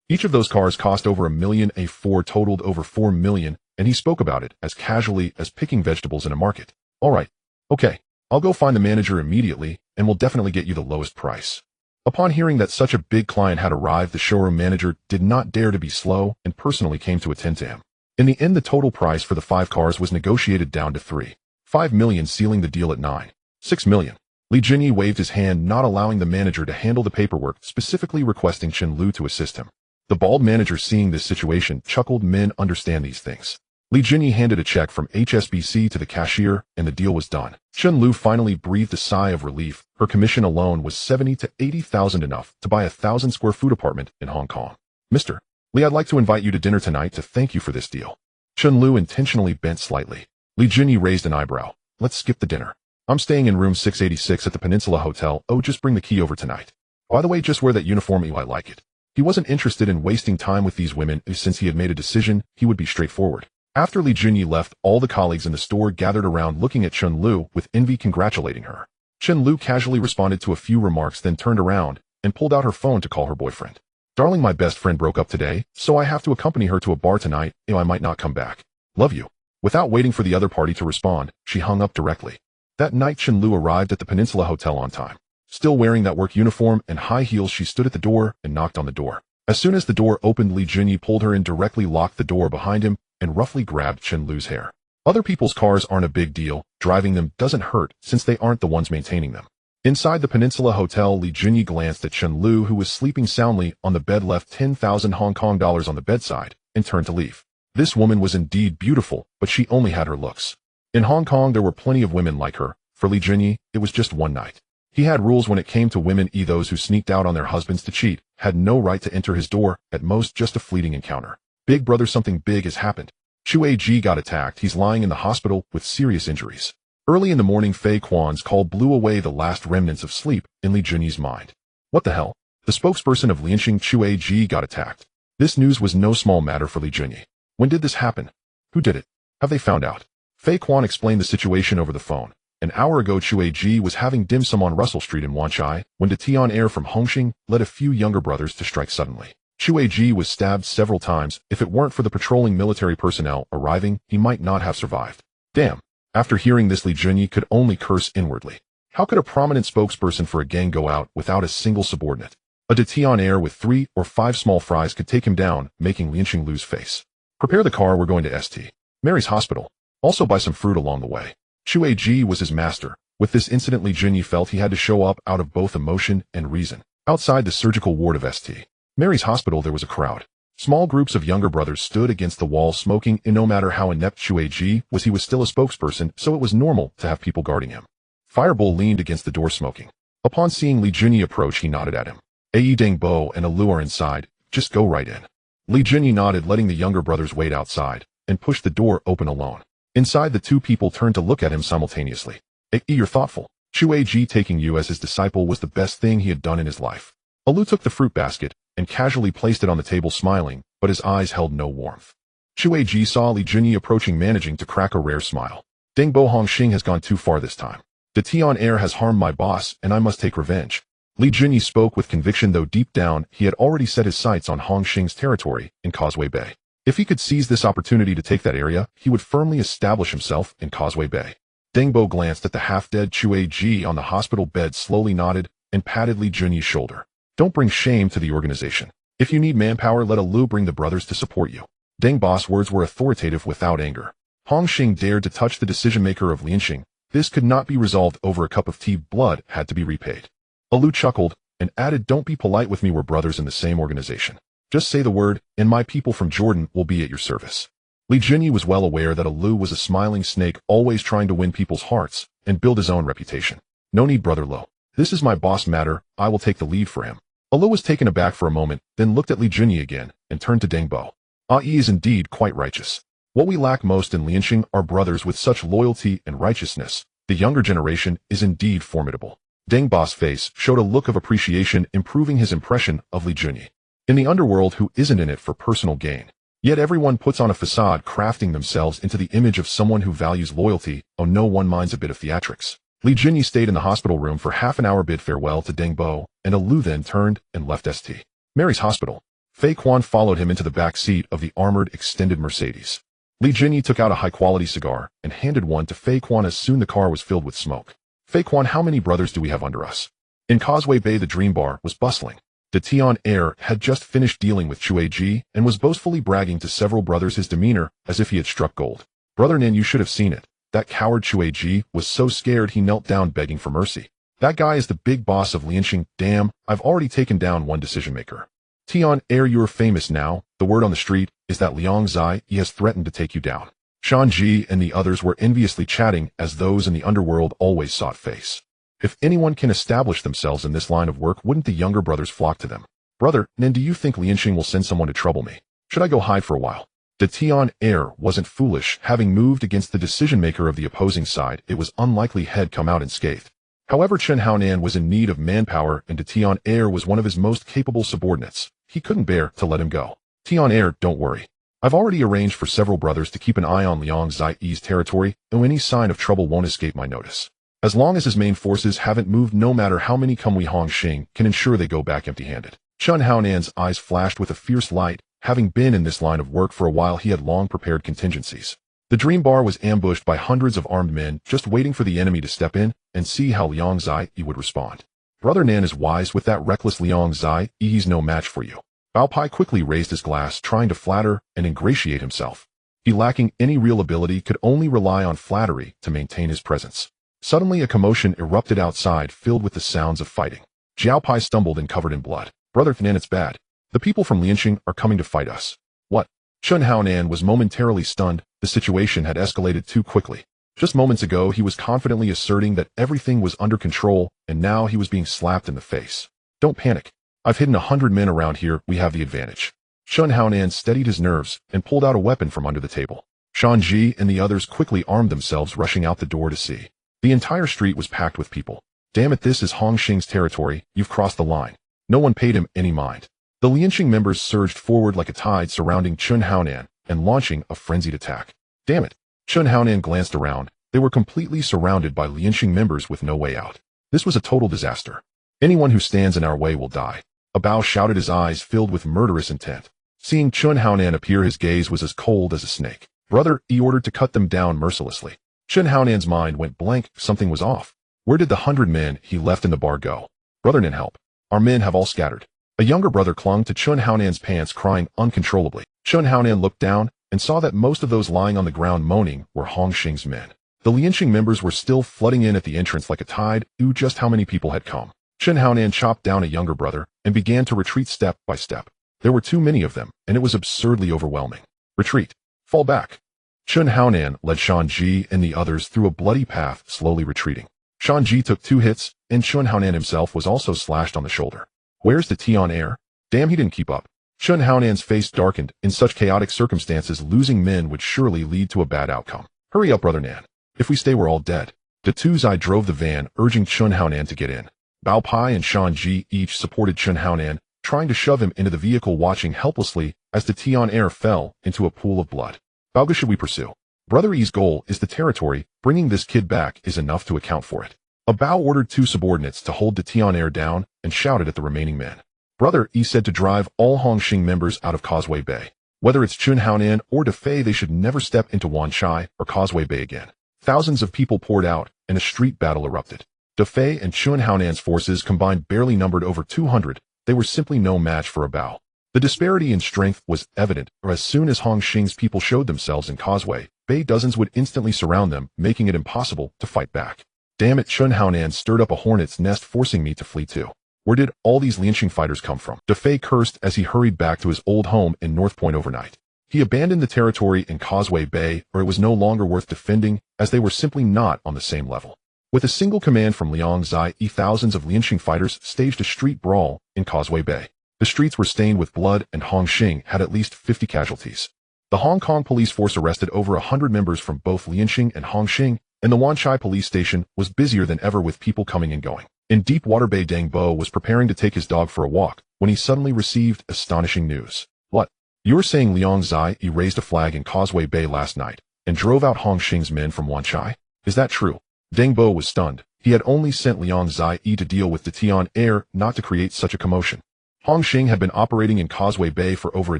Each of those cars cost over $1 million. A 4 totaled over $4 million, and he spoke about it as casually as picking vegetables in a market. All right. Okay. I'll go find the manager immediately, and we'll definitely get you the lowest price. Upon hearing that such a big client had arrived, the showroom manager did not dare to be slow and personally came to attend to him. In the end, the total price for the 5 cars was negotiated down to 3.5 million, sealing the deal at 9.6 million. Li Junyi waved his hand, not allowing the manager to handle the paperwork, specifically requesting Chen Lu to assist him. The bald manager, seeing this situation, chuckled. Men understand these things. Li Junyi handed a check from HSBC to the cashier, and the deal was done. Chen Lu finally breathed a sigh of relief. Her commission alone was 70 to 80,000, enough to buy a 1,000 square foot apartment in Hong Kong. Mr. Li, I'd like to invite you to dinner tonight to thank you for this deal. Chen Lu intentionally bent slightly. Li Junyi raised an eyebrow. Let's skip the dinner. I'm staying in room 686 at the Peninsula Hotel. Oh, just bring the key over tonight. By the way, just wear that uniform. I like it. He wasn't interested in wasting time with these women. Since he had made a decision, he would be straightforward. After Li Junyi left, all the colleagues in the store gathered around, looking at Chen Lu with envy, congratulating her. Chen Lu casually responded to a few remarks, then turned around and pulled out her phone to call her boyfriend. Darling, my best friend broke up today, so I have to accompany her to a bar tonight. I might not come back. Love you. Without waiting for the other party to respond, she hung up directly. That night, Chen Lu arrived at the Peninsula Hotel on time. Still wearing that work uniform and high heels, she stood at the door and knocked on the door. As soon as the door opened, Li Junyi pulled her in, directly locked the door behind him, and roughly grabbed Chen Lu's hair. Other people's cars aren't a big deal. Driving them doesn't hurt, since they aren't the ones maintaining them. Inside the Peninsula Hotel, Li Junyi glanced at Chen Lu, who was sleeping soundly on the bed, left 10,000 Hong Kong dollars on the bedside, and turned to leave. This woman was indeed beautiful, but she only had her looks. In Hong Kong, there were plenty of women like her. For Li Junyi, it was just one night. He had rules when it came to women. Those who sneaked out on their husbands to cheat had no right to enter his door, at most just a fleeting encounter. Big brother, something big has happened. Chu Ji got attacked. He's lying in the hospital with serious injuries. Early in the morning, Fei Quan's call blew away the last remnants of sleep in Li Junyi's mind. What the hell? The spokesperson of Lianxing, Chu Ji, got attacked. This news was no small matter for Li Junyi. When did this happen? Who did it? Have they found out? Fei Quan explained the situation over the phone. An hour ago, Chu Ji was having dim sum on Russell Street in Wanchai when the Tian Air from Hongqing led a few younger brothers to strike suddenly. Chu Ji was stabbed several times. If it weren't for the patrolling military personnel arriving, he might not have survived. Damn. After hearing this, Li Junyi could only curse inwardly. How could a prominent spokesperson for a gang go out without a single subordinate? A Detian heir with 3 or 5 small fries could take him down, making Lianqing lose face. Prepare the car, we're going to St. Mary's Hospital. Also buy some fruit along the way. Shu Ji was his master. With this incident, Li Junyi felt he had to show up out of both emotion and reason. Outside the surgical ward of St. Mary's Hospital, there was a crowd. Small groups of younger brothers stood against the wall smoking, and no matter how inept Shu Ji was, he was still a spokesperson, so it was normal to have people guarding him. Fireball leaned against the door smoking. Upon seeing Li Junyi approach, he nodded at him. Yi Dangbo and Alu are inside. Just go right in. Li Junyi nodded, letting the younger brothers wait outside, and pushed the door open alone. Inside, the two people turned to look at him simultaneously. You're thoughtful. Shu Ji taking you as his disciple was the best thing he had done in his life. Alu took the fruit basket and casually placed it on the table, smiling, but his eyes held no warmth. Shu Ji saw Li Junyi approaching, managing to crack a rare smile. Dangbo Hongxing has gone too far this time. The Tian heir has harmed my boss, and I must take revenge. Li Junyi spoke with conviction, though deep down he had already set his sights on Hongxing's territory in Causeway Bay. If he could seize this opportunity to take that area, he would firmly establish himself in Causeway Bay. Dangbo glanced at the half-dead Shu Ji on the hospital bed, slowly nodded, and patted Li Junyi's shoulder. Don't bring shame to the organization. If you need manpower, let Alu bring the brothers to support you. Dangbo's words were authoritative without anger. Hongxing dared to touch the decision-maker of Lianqing. This could not be resolved over a cup of tea. Blood had to be repaid. Alu chuckled and added, don't be polite with me, we're brothers in the same organization. Just say the word, and my people from Jordan will be at your service. Li Junyi was well aware that Alu was a smiling snake, always trying to win people's hearts and build his own reputation. No need, brother Lo. This is my boss matter, I will take the lead for him. Alu was taken aback for a moment, then looked at Li Junyi again and turned to Dangbo. Yi is indeed quite righteous. What we lack most in Lianqing are brothers with such loyalty and righteousness. The younger generation is indeed formidable. Dangbo's face showed a look of appreciation, improving his impression of Li Junyi. In the underworld, who isn't in it for personal gain? Yet everyone puts on a facade, crafting themselves into the image of someone who values loyalty. Oh, no one minds a bit of theatrics. Li Junyi stayed in the hospital room for half an hour, bid farewell to Dangbo, and Alu then turned and left St. Mary's Hospital. Fei Quan followed him into the back seat of the armored extended Mercedes. Li Junyi took out a high-quality cigar and handed one to Fei Quan as soon the car was filled with smoke. Fei Quan, how many brothers do we have under us? In Causeway Bay, the Dream Bar was bustling. The Tian heir had just finished dealing with Shu Ji and was boastfully bragging to several brothers, his demeanor as if he had struck gold. Brother Nin, you should have seen it. That coward Shu Ji was so scared he knelt down begging for mercy. That guy is the big boss of Lianqing. Damn, I've already taken down one decision-maker. Tian heir, you're famous now. The word on the street is that Liang Zai has threatened to take you down. Shan Ji and the others were enviously chatting as those in the underworld always sought face. If anyone can establish themselves in this line of work, wouldn't the younger brothers flock to them? Brother Nin, do you think Lianqing will send someone to trouble me? Should I go hide for a while? The Tian heir wasn't foolish. Having moved against the decision-maker of the opposing side, it was unlikely he'd come out unscathed. However, Chen Haonan was in need of manpower, and the Tian heir was one of his most capable subordinates. He couldn't bear to let him go. Tian heir, don't worry. I've already arranged for several brothers to keep an eye on Liang Zai's territory, and any sign of trouble won't escape my notice. As long as his main forces haven't moved, no matter how many come, we Hongxing can ensure they go back empty-handed. Chen Haonan's eyes flashed with a fierce light. Having been in this line of work for a while, he had long prepared contingencies. The Dream Bar was ambushed by hundreds of armed men, just waiting for the enemy to step in and see how Liang Zai would respond. Brother Nan is wise with that reckless Liang Zai. He's no match for you. Bao Pai quickly raised his glass, trying to flatter and ingratiate himself. He, lacking any real ability, could only rely on flattery to maintain his presence. Suddenly, a commotion erupted outside, filled with the sounds of fighting. Jiao Pai stumbled and covered in blood. Brother Nan, it's bad. The people from Lianqing are coming to fight us. What? Chen Haonan was momentarily stunned. The situation had escalated too quickly. Just moments ago, he was confidently asserting that everything was under control, and now he was being slapped in the face. Don't panic. I've hidden 100 men around here. We have the advantage. Chen Haonan steadied his nerves and pulled out a weapon from under the table. Shan Ji and the others quickly armed themselves, rushing out the door to see. The entire street was packed with people. Damn it, this is Hongxing's territory. You've crossed the line. No one paid him any mind. The Lianqing members surged forward like a tide, surrounding Chen Haonan and launching a frenzied attack. Damn it. Chen Haonan glanced around. They were completely surrounded by Lianqing members with no way out. This was a total disaster. Anyone who stands in our way will die. A Bao shouted, his eyes filled with murderous intent. Seeing Chen Haonan appear, his gaze was as cold as a snake. Brother, he ordered to cut them down mercilessly. Chen Haonan's mind went blank. Something was off. Where did the 100 men he left in the bar go? Brother Nin, help. Our men have all scattered. A younger brother clung to Chun Haonan's pants, crying uncontrollably. Chun Haonan looked down and saw that most of those lying on the ground moaning were Hong Xing's men. The Lianqing members were still flooding in at the entrance like a tide. Just how many people had come? Chun Haonan chopped down a younger brother and began to retreat step by step. There were too many of them, and it was absurdly overwhelming. Retreat. Fall back. Chun Haonan led Shan Ji and the others through a bloody path, slowly retreating. Shan Ji took 2 hits, and Chun Haonan himself was also slashed on the shoulder. Where's the Tian heir? Damn, he didn't keep up. Chun Haonan's face darkened. In such chaotic circumstances, losing men would surely lead to a bad outcome. Hurry up, Brother Nan. If we stay, we're all dead. The two Zai drove the van, urging Chun Haonan to get in. Bao Pai and Shan Ji each supported Chun Haonan, trying to shove him into the vehicle, watching helplessly as the Tian heir fell into a pool of blood. Bao, should we pursue? Brother Yi's goal is the territory. Bringing this kid back is enough to account for it. A Bao ordered 2 subordinates to hold the Tian heir down and shouted at the remaining men. Brother Yi said to drive all Hong Xing members out of Causeway Bay. Whether it's Chun Haonan or De Fei, they should never step into Wan Chai or Causeway Bay again. Thousands of people poured out, and a street battle erupted. De Fei and Chun Haonan's forces combined barely numbered over 200. They were simply no match for a Bao. The disparity in strength was evident, or as soon as Hong Xing's people showed themselves in Causeway Bay, dozens would instantly surround them, making it impossible to fight back. Damn it, Chun Haonan stirred up a hornet's nest, forcing me to flee too. Where did all these Lianqing fighters come from? De Fei cursed as he hurried back to his old home in North Point overnight. He abandoned the territory in Causeway Bay, or it was no longer worth defending, as they were simply not on the same level. With a single command from Liang Zai, thousands of Lianqing fighters staged a street brawl in Causeway Bay. The streets were stained with blood, and Hong Xing had at least 50 casualties. The Hong Kong police force arrested over 100 members from both Lianqing and Hong Xing, and the Wan Chai police station was busier than ever with people coming and going. In Deepwater Bay, Deng Bo was preparing to take his dog for a walk when he suddenly received astonishing news. What? You're saying Liang Zai raised a flag in Causeway Bay last night and drove out Hong Xing's men from Wan Chai? Is that true? Deng Bo was stunned. He had only sent Liang Zai to deal with the Tian heir, not to create such a commotion. Hong Xing had been operating in Causeway Bay for over a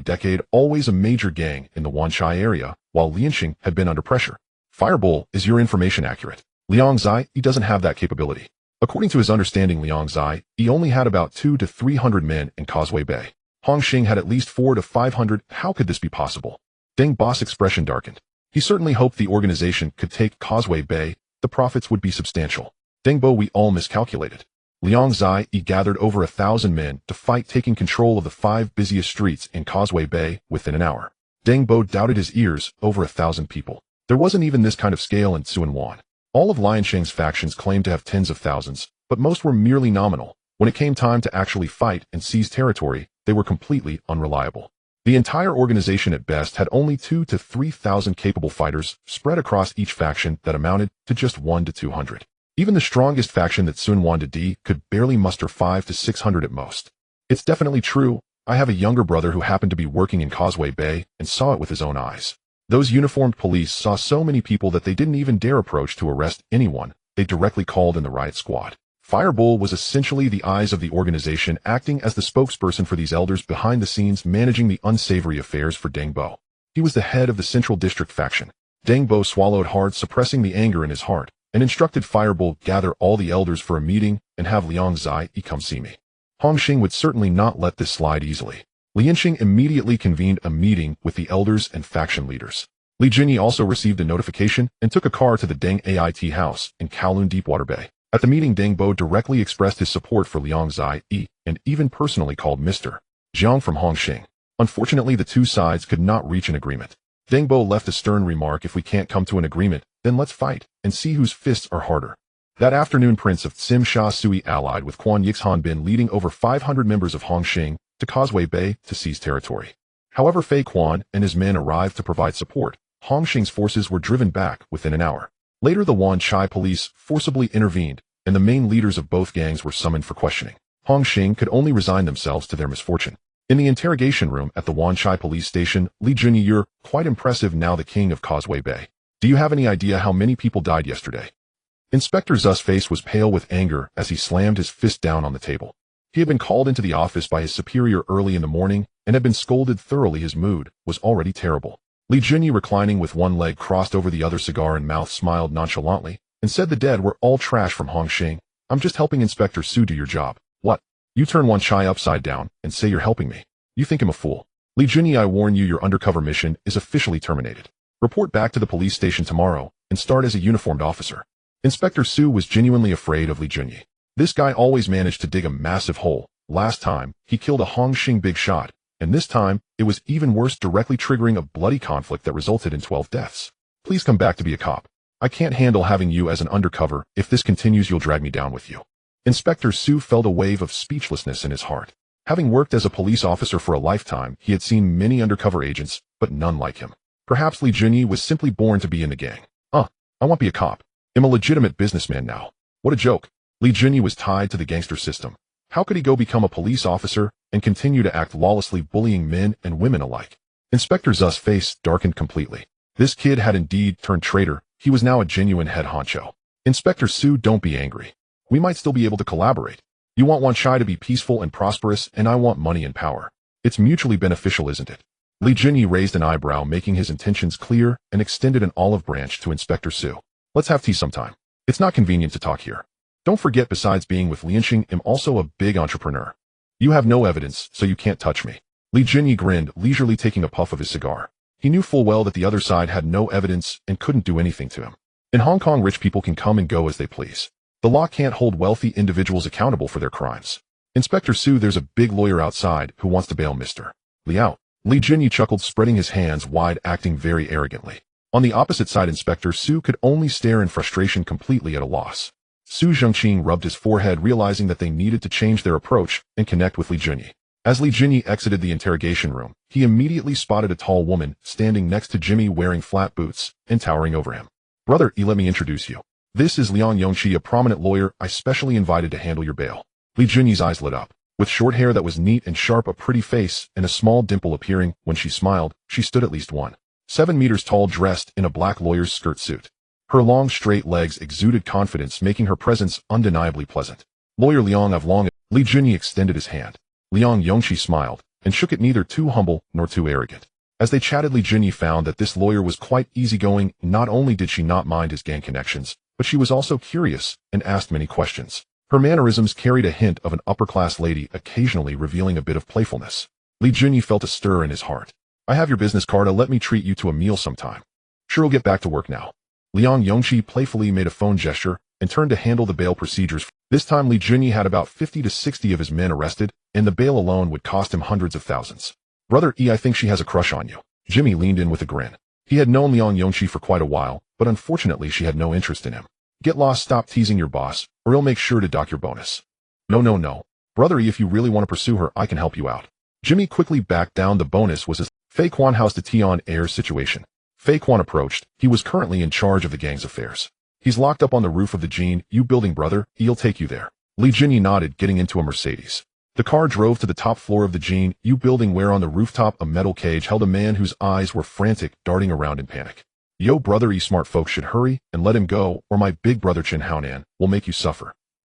decade, always a major gang in the Wan Chai area, while Lianqing had been under pressure. Firebull, is your information accurate? Liang Zai doesn't have that capability. According to his understanding, Liang Zai only had about 200 to 300 men in Causeway Bay. Hong Xing had at least 400 to 500. How could this be possible? Deng Bo's expression darkened. He certainly hoped the organization could take Causeway Bay. The profits would be substantial. Deng Bo, we all miscalculated. Liang Zai gathered over 1,000 men to fight, taking control of the 5 busiest streets in Causeway Bay within an hour. Deng Bo doubted his ears. Over 1,000 people. There wasn't even this kind of scale in Tsuen Wan. All of Lianqing's factions claimed to have tens of thousands, but most were merely nominal. When it came time to actually fight and seize territory, they were completely unreliable. The entire organization at best had only 2,000 to 3,000 capable fighters spread across each faction that amounted to just 100 to 200. Even the strongest faction that Sun Wan Di could barely muster 500 to 600 at most. It's definitely true. I have a younger brother who happened to be working in Causeway Bay and saw it with his own eyes. Those uniformed police saw so many people that they didn't even dare approach to arrest anyone. They directly called in the riot squad. Firebull was essentially the eyes of the organization, acting as the spokesperson for these elders behind the scenes, managing the unsavory affairs for Deng Bo. He was the head of the Central District faction. Deng Bo swallowed hard, suppressing the anger in his heart, and instructed Firebull gather all the elders for a meeting and have Liang Zai come see me. Hong Xing would certainly not let this slide easily. Lianqing immediately convened a meeting with the elders and faction leaders. Li Jinyi also received a notification and took a car to the Deng Ait house in Kowloon, Deepwater Bay. At the meeting, Deng Bo directly expressed his support for Liang Zai and even personally called Mr. Jiang from Hong Xing. Unfortunately, the two sides could not reach an agreement. Deng Bo left a stern remark: if we can't come to an agreement, then let's fight and see whose fists are harder. That afternoon, Prince of Tsim Sha Sui allied with Quan Yixhan Bin, leading over 500 members of Hong Xing to Causeway Bay to seize territory. However, Fei Quan and his men arrived to provide support. Hong Xing's forces were driven back within an hour. Later, the Wan Chai police forcibly intervened, and the main leaders of both gangs were summoned for questioning. Hong Xing could only resign themselves to their misfortune. In the interrogation room at the Wan Chai police station, Li Junyi, you're quite impressive now, the king of Causeway Bay. Do you have any idea how many people died yesterday? Inspector Zu's face was pale with anger as he slammed his fist down on the table. He had been called into the office by his superior early in the morning and had been scolded thoroughly. His mood was already terrible. Li Junyi, reclining with one leg crossed over the other, cigar in mouth, smiled nonchalantly. and said the dead were all trash from Hongxing. I'm just helping Inspector Su do your job. What? You turn Wan Chai upside down and say you're helping me. You think I'm a fool. Li Junyi, I warn you, your undercover mission is officially terminated. Report back to the police station tomorrow and start as a uniformed officer. Inspector Su was genuinely afraid of Li Junyi. This guy always managed to dig a massive hole. Last time, he killed a Hongxing big shot, and this time, it was even worse, directly triggering a bloody conflict that resulted in 12 deaths. Please come back to be a cop. I can't handle having you as an undercover. If this continues, you'll drag me down with you. Inspector Su felt a wave of speechlessness in his heart. Having worked as a police officer for a lifetime, he had seen many undercover agents, but none like him. Perhaps Li Junyi was simply born to be in the gang. I won't be a cop. I'm a legitimate businessman now. What a joke. Li Junyi was tied to the gangster system. How could he go become a police officer and continue to act lawlessly, bullying men and women alike? Inspector Zu's face darkened completely. This kid had indeed turned traitor. He was now a genuine head honcho. Inspector Su, don't be angry. We might still be able to collaborate. You want Wan Chai to be peaceful and prosperous, and I want money and power. It's mutually beneficial, isn't it? Li Junyi raised an eyebrow, making his intentions clear, and extended an olive branch to Inspector Su. Let's have tea sometime. It's not convenient to talk here. Don't forget, besides being with Lianxing, I'm also a big entrepreneur. You have no evidence, so you can't touch me. Li Junyi grinned, leisurely taking a puff of his cigar. He knew full well that the other side had no evidence and couldn't do anything to him. In Hong Kong, rich people can come and go as they please. The law can't hold wealthy individuals accountable for their crimes. Inspector Su, there's a big lawyer outside who wants to bail Mr. Liao. Li Junyi chuckled, spreading his hands wide, acting very arrogantly. On the opposite side, Inspector Su could only stare in frustration, completely at a loss. Su Zhengqing rubbed his forehead, realizing that they needed to change their approach and connect with Li Junyi. As Li Junyi exited the interrogation room, he immediately spotted a tall woman standing next to Jimmy, wearing flat boots and towering over him. Brother E, let me introduce you. This is Liang Yongqi, a prominent lawyer I specially invited to handle your bail. Li Junyi's eyes lit up. With short hair that was neat and sharp, a pretty face, and a small dimple appearing when she smiled, she stood at least 1.7 meters tall, dressed in a black lawyer's skirt suit. Her long, straight legs exuded confidence, making her presence undeniably pleasant. Lawyer Liang of Long. Li Junyi extended his hand. Liang Yongqi smiled, and shook it, neither too humble nor too arrogant. As they chatted, Li Junyi found that this lawyer was quite easygoing. Not only did she not mind his gang connections, but she was also curious and asked many questions. Her mannerisms carried a hint of an upper-class lady, occasionally revealing a bit of playfulness. Li Junyi felt a stir in his heart. I have your business card. Let me treat you to a meal sometime. Sure, I'll get back to work now. Liang Yongqi playfully made a phone gesture and turned to handle the bail procedures. This time, Li Junyi had about 50 to 60 of his men arrested, and the bail alone would cost him hundreds of thousands. Brother E, I think she has a crush on you. Jimmy leaned in with a grin. He had known Liang Yongqi for quite a while, but unfortunately she had no interest in him. Get lost, stop teasing your boss, or he'll make sure to dock your bonus. No. Brother E, if you really want to pursue her, I can help you out. Jimmy quickly backed down. The bonus was his. Fei Quan housed the Tian Air situation. Fei Quan approached. He was currently in charge of the gang's affairs. He's locked up on the roof of the Gene U building, brother. He'll take you there. Li Junyi nodded, getting into a Mercedes. The car drove to the top floor of the Gene U building, where on the rooftop a metal cage held a man whose eyes were frantic, darting around in panic. Yo, brother E, smart folks should hurry and let him go, or my big brother Chen Haonan will make you suffer.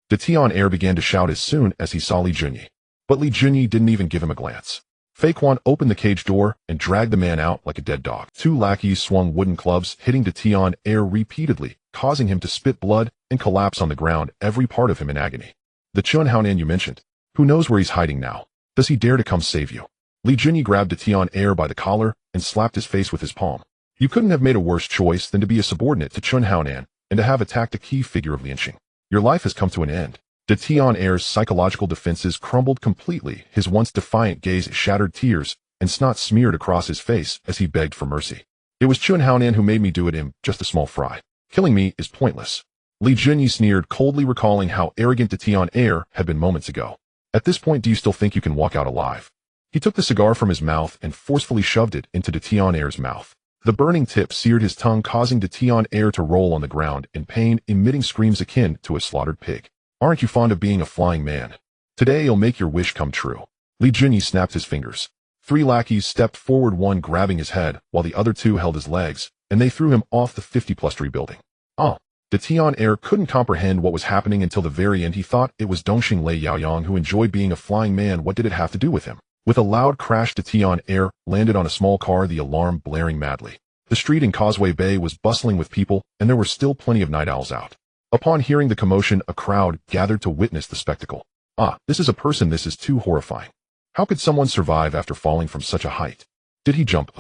The Tian Air began to shout as soon as he saw Li Junyi. But Li Junyi didn't even give him a glance. Fei Quan opened the cage door and dragged the man out like a dead dog. Two lackeys swung wooden clubs, hitting the Tian Air repeatedly, causing him to spit blood and collapse on the ground, every part of him in agony. The Chen Haonan you mentioned. Who knows where he's hiding now? Does he dare to come save you? Li Junyi grabbed the Tian Air by the collar and slapped his face with his palm. You couldn't have made a worse choice than to be a subordinate to Chen Haonan and to have attacked a key figure of Lianxing. Your life has come to an end. The Tian Air's psychological defenses crumbled completely. His once defiant gaze shattered, tears and snot smeared across his face as he begged for mercy. It was Chen Haonan who made me do it. I'm just a small fry. Killing me is pointless. Li Junyi sneered, coldly recalling how arrogant the Tian Air had been moments ago. At this point, do you still think you can walk out alive? He took the cigar from his mouth and forcefully shoved it into the Tian Air's mouth. The burning tip seared his tongue, causing the Tian Air to roll on the ground in pain, emitting screams akin to a slaughtered pig. Aren't you fond of being a flying man? Today you'll make your wish come true. Li Junyi snapped his fingers. 3 lackeys stepped forward, one grabbing his head, while the other 2 held his legs, and they threw him off the 50-plus-story building. The Tian Air couldn't comprehend what was happening until the very end. He thought it was Dongxing Lei Yaoyang who enjoyed being a flying man. What did it have to do with him? With a loud crash, the Tian Air landed on a small car, the alarm blaring madly. The street in Causeway Bay was bustling with people, and there were still plenty of night owls out. Upon hearing the commotion, a crowd gathered to witness the spectacle. Ah, this is a person. This is too horrifying. How could someone survive after falling from such a height? Did he jump?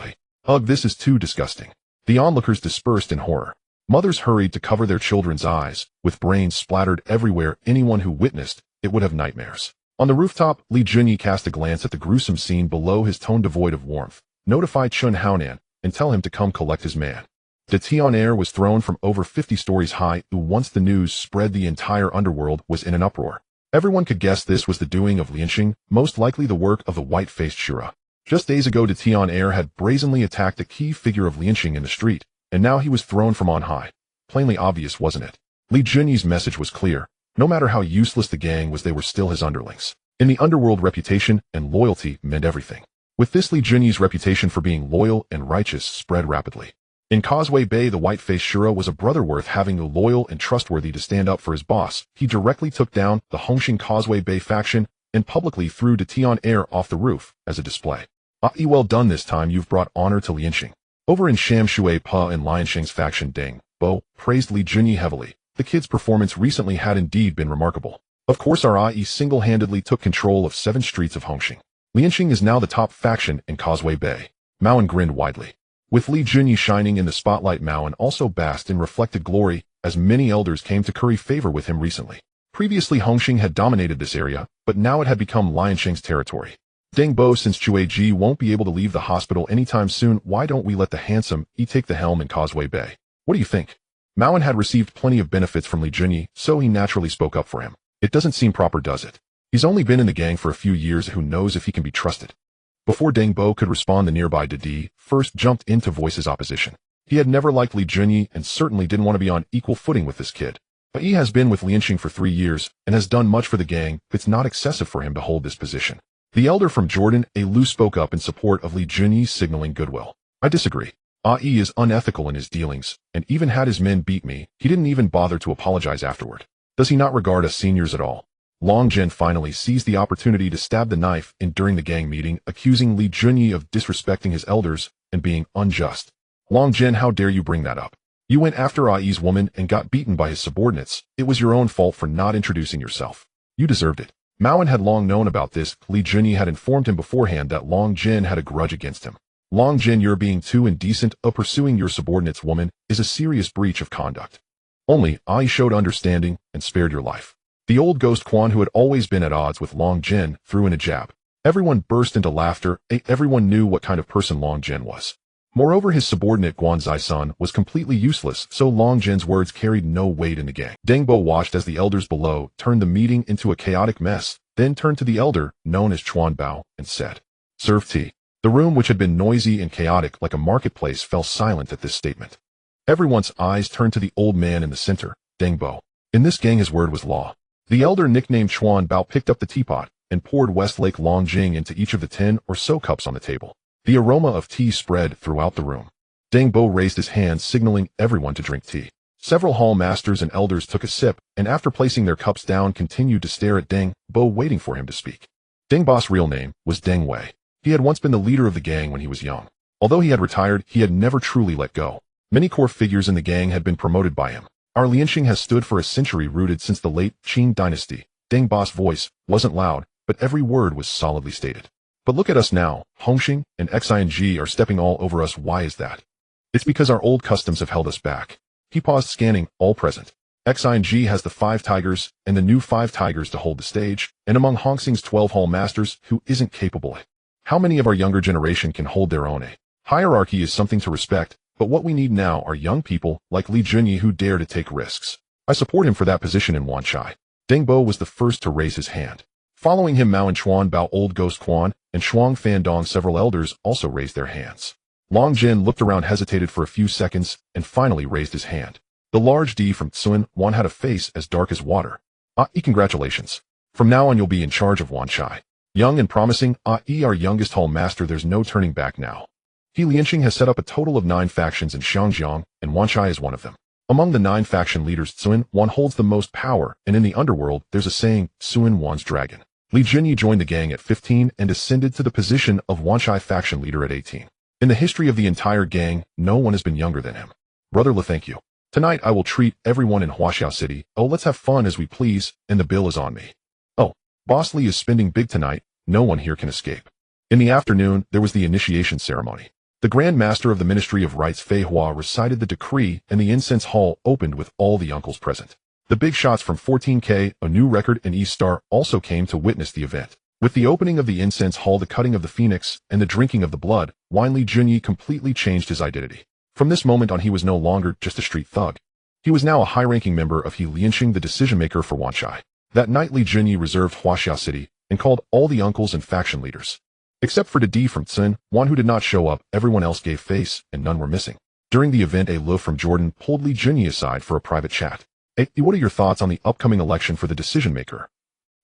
Ugh, this is too disgusting. The onlookers dispersed in horror. Mothers hurried to cover their children's eyes, with brains splattered everywhere. Anyone who witnessed it would have nightmares. On the rooftop, Li Junyi cast a glance at the gruesome scene below, his tone devoid of warmth. Notify Chun Haonan and tell him to come collect his man. The Tian Air was thrown from over 50 stories high. Once the news spread, the entire underworld was in an uproar. Everyone could guess this was the doing of Lianxing, most likely the work of the white-faced Shura. Just days ago, the Tian Air had brazenly attacked a key figure of Lianxing in the street, and now he was thrown from on high. Plainly obvious, wasn't it? Li Junyi's message was clear. No matter how useless the gang was, they were still his underlings. In the underworld, reputation and loyalty meant everything. With this, Li Junyi's reputation for being loyal and righteous spread rapidly. In Causeway Bay, the white-faced Shura was a brother worth having, loyal and trustworthy to stand up for his boss. He directly took down the Hongxing Causeway Bay faction and publicly threw the Tian Air off the roof as a display. Well done this time. You've brought honor to Lianxing. Over in Sham Shui Pa and Lianxing's faction, Deng Bo praised Li Junyi heavily. The kid's performance recently had indeed been remarkable. Of course, our IE single-handedly took control of 7 streets of Hongxing. Lianxing is now the top faction in Causeway Bay. Maoan grinned widely. With Li Junyi shining in the spotlight, Maoan also basked in reflected glory, as many elders came to curry favor with him recently. Previously, Hongxing had dominated this area, but now it had become Lianxing's territory. Deng Bo, since Chue Ji won't be able to leave the hospital anytime soon, why don't we let the handsome Yi take the helm in Causeway Bay? What do you think? Maoan had received plenty of benefits from Li Junyi, so he naturally spoke up for him. It doesn't seem proper, does it? He's only been in the gang for a few years. Who knows if he can be trusted? Before Deng Bo could respond, the nearby Didi first jumped in to voice his opposition. He had never liked Li Junyi and certainly didn't want to be on equal footing with this kid. But he has been with Lianxing for 3 years and has done much for the gang. It's not excessive for him to hold this position. The elder from Jordan, Lu, spoke up in support of Li Junyi, signaling goodwill. I disagree. Ai is unethical in his dealings, and even had his men beat me, he didn't even bother to apologize afterward. Does he not regard us seniors at all? Long Zhen finally seized the opportunity to stab the knife in during the gang meeting, accusing Li Junyi of disrespecting his elders and being unjust. Long Zhen, how dare you bring that up? You went after Ai's woman and got beaten by his subordinates. It was your own fault for not introducing yourself. You deserved it. Maoan had long known about this. Li Junyi had informed him beforehand that Long Zhen had a grudge against him. Long Zhen, you're being too indecent. Pursuing your subordinate's woman is a serious breach of conduct. Only Ai showed understanding and spared your life. The old ghost Quan, who had always been at odds with Long Zhen, threw in a jab. Everyone burst into laughter. Everyone knew what kind of person Long Zhen was. Moreover, his subordinate Guan Zai-sun was completely useless, so Long Zhen's words carried no weight in the gang. Deng Bo watched as the elders below turned the meeting into a chaotic mess, then turned to the elder, known as Chuan Bao, and said, "Serve tea." The room, which had been noisy and chaotic like a marketplace, fell silent at this statement. Everyone's eyes turned to the old man in the center, Deng Bo. In this gang, his word was law. The elder, nicknamed Chuan Bao, picked up the teapot and poured Westlake Longjing into each of the 10 or so cups on the table. The aroma of tea spread throughout the room. Deng Bo raised his hand, signaling everyone to drink tea. Several hall masters and elders took a sip, and after placing their cups down, continued to stare at Deng Bo, waiting for him to speak. Deng Bo's real name was Deng Wei. He had once been the leader of the gang when he was young. Although he had retired, he had never truly let go. Many core figures in the gang had been promoted by him. Our Lianxing has stood for a century, rooted since the late Qing dynasty. Deng Bo's voice wasn't loud, but every word was solidly stated. But look at us now. Hongxing and Xing are stepping all over us. Why is that? It's because our old customs have held us back. He paused, scanning all present. Xing has the 5 tigers and the new 5 tigers to hold the stage, and among Hongxing's 12 hall masters, who isn't capable? How many of our younger generation can hold their own? Hierarchy is something to respect, but what we need now are young people like Li Junyi who dare to take risks. I support him for that position in Wanchai. Deng Bo was the first to raise his hand. Following him, Mao and Chuan Bao, Old Ghost Quan, and Shuang Fandong, several elders, also raised their hands. Long Zhen looked around, hesitated for a few seconds, and finally raised his hand. The large D from Tsun Wan had a face as dark as water. Congratulations. From now on you'll be in charge of Wanchai. Young and promising, our youngest hall master, there's no turning back now. He Lianxing has set up a total of 9 factions in Xiangjiang, and Wanchai is one of them. Among the 9 faction leaders, Tsun Wan holds the most power, and in the underworld, there's a saying, Tsun Wan's dragon. Li Junyi joined the gang at 15 and ascended to the position of Wanchai faction leader at 18. In the history of the entire gang, no one has been younger than him. Brother Le, thank you. Tonight I will treat everyone in Huaxiao City. Oh, let's have fun as we please, and the bill is on me. Oh, Boss Li is spending big tonight. No one here can escape. In the afternoon, there was the initiation ceremony. The Grand Master of the Ministry of Rites Fei Hua recited the decree, and the incense hall opened with all the uncles present. The big shots from 14K, a new record, and East Star also came to witness the event. With the opening of the incense hall, the cutting of the phoenix, and the drinking of the blood, Li Junyi completely changed his identity. From this moment on, he was no longer just a street thug. He was now a high-ranking member of He Lianxing, the decision-maker for Wanchai. That night, Li Junyi reserved Huaxiao City and called all the uncles and faction leaders. Except for Didi from Tsun, one who did not show up, everyone else gave face, and none were missing. During the event, a Lo from Jordan pulled Li Junyi aside for a private chat. Hey, what are your thoughts on the upcoming election for the decision-maker?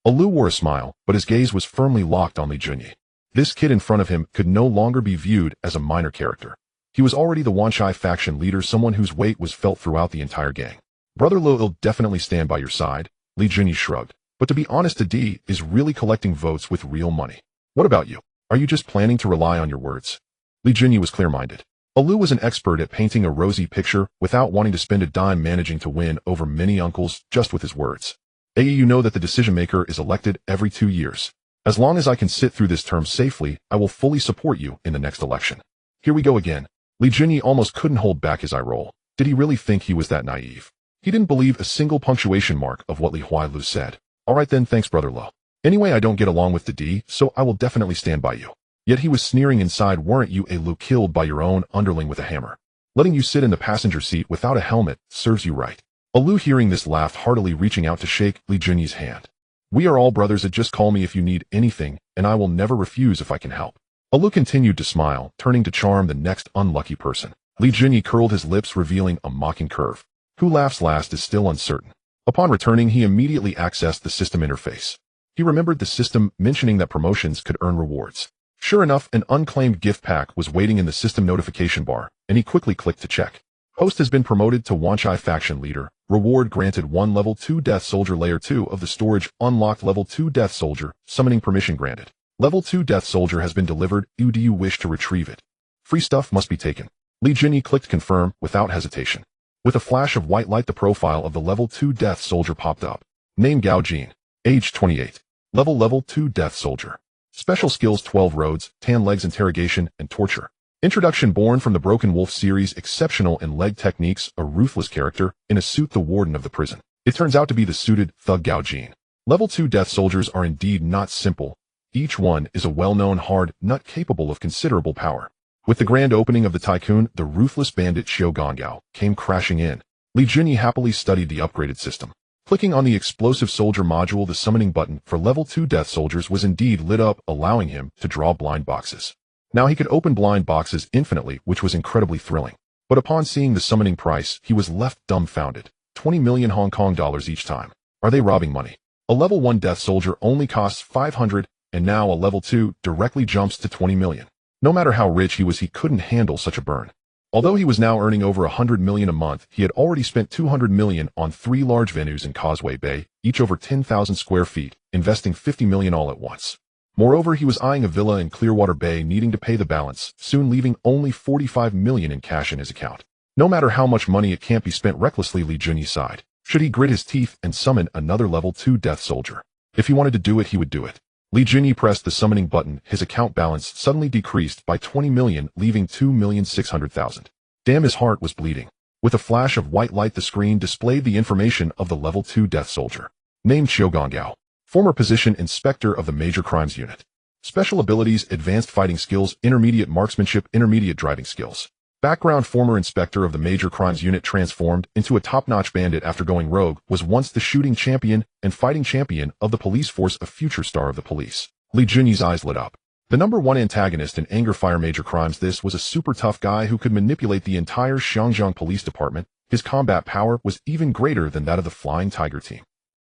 Lu wore a smile, but his gaze was firmly locked on Li Junyi. This kid in front of him could no longer be viewed as a minor character. He was already the Wanchai faction leader, someone whose weight was felt throughout the entire gang. Brother Lo will definitely stand by your side, Li Junyi shrugged. But to be honest, Didi is really collecting votes with real money. What about you? Are you just planning to rely on your words? Li Junyi was clear-minded. Lu was an expert at painting a rosy picture without wanting to spend a dime, managing to win over many uncles just with his words. You know that the decision-maker is elected every 2 years. As long as I can sit through this term safely, I will fully support you in the next election. Here we go again. Li Junyi almost couldn't hold back his eye roll. Did he really think he was that naive? He didn't believe a single punctuation mark of what Li Huailu said. Alright then, thanks Brother Lo. Anyway, I don't get along with Didi, so I will definitely stand by you. Yet he was sneering inside. Weren't you a Lu killed by your own underling with a hammer? Letting you sit in the passenger seat without a helmet serves you right. Lu, hearing this, laughed heartily, reaching out to shake Li Junyi's hand. We are all brothers, just call me if you need anything, and I will never refuse if I can help. Lu continued to smile, turning to charm the next unlucky person. Li Junyi curled his lips, revealing a mocking curve. Who laughs last is still uncertain. Upon returning, he immediately accessed the system interface. He remembered the system mentioning that promotions could earn rewards. Sure enough, an unclaimed gift pack was waiting in the system notification bar, and he quickly clicked to check. Host has been promoted to Wanchai faction leader. Reward granted 1 level 2 Death Soldier. Layer 2 of the storage unlocked. Level 2 Death Soldier. Summoning permission granted. Level 2 Death Soldier has been delivered. Do you wish to retrieve it? Free stuff must be taken. Li Junyi clicked confirm without hesitation. With a flash of white light, the profile of the Level 2 Death Soldier popped up. Name Gao Jin. Age 28. Level 2 Death Soldier. Special skills 12 roads, tan legs, interrogation, and torture. Introduction: born from the Broken Wolf series, exceptional in leg techniques, a ruthless character, in a suit, the warden of the prison. It turns out to be the suited thug Gao Jin. Level 2 Death Soldiers are indeed not simple. Each one is a well-known hard nut capable of considerable power. With the grand opening of the Tycoon, the Ruthless Bandit Gao came crashing in. Li Junyi happily studied the upgraded system. Clicking on the Explosive Soldier module, the summoning button for Level 2 Death Soldiers was indeed lit up, allowing him to draw blind boxes. Now he could open blind boxes infinitely, which was incredibly thrilling. But upon seeing the summoning price, he was left dumbfounded. 20 million Hong Kong dollars each time. Are they robbing money? A Level 1 Death Soldier only costs 500, and now a Level 2 directly jumps to 20 million. No matter how rich he was, he couldn't handle such a burn. Although he was now earning over 100 million a month, he had already spent 200 million on 3 large venues in Causeway Bay, each over 10,000 square feet, investing 50 million all at once. Moreover, he was eyeing a villa in Clearwater Bay, needing to pay the balance, soon leaving only 45 million in cash in his account. No matter how much money, it can't be spent recklessly. Li Junyi sighed. Should he grit his teeth and summon another Level 2 Death Soldier? If he wanted to do it, he would do it. Li Junyi pressed the summoning button. His account balance suddenly decreased by 20 million, leaving 2,600,000. Damn, his heart was bleeding. With a flash of white light, the screen displayed the information of the Level 2 Death Soldier. Name: Gao. Former position: Inspector of the Major Crimes Unit. Special abilities: Advanced Fighting Skills, Intermediate Marksmanship, Intermediate Driving Skills. Background: former Inspector of the Major Crimes Unit, transformed into a top-notch bandit after going rogue, was once the shooting champion and fighting champion of the police force, a future star of the police. Li Junyi's eyes lit up. The #1 antagonist in Anger Fire Major Crimes. This was a super tough guy who could manipulate the entire Xiangjiang Police Department. His combat power was even greater than that of the Flying Tiger team.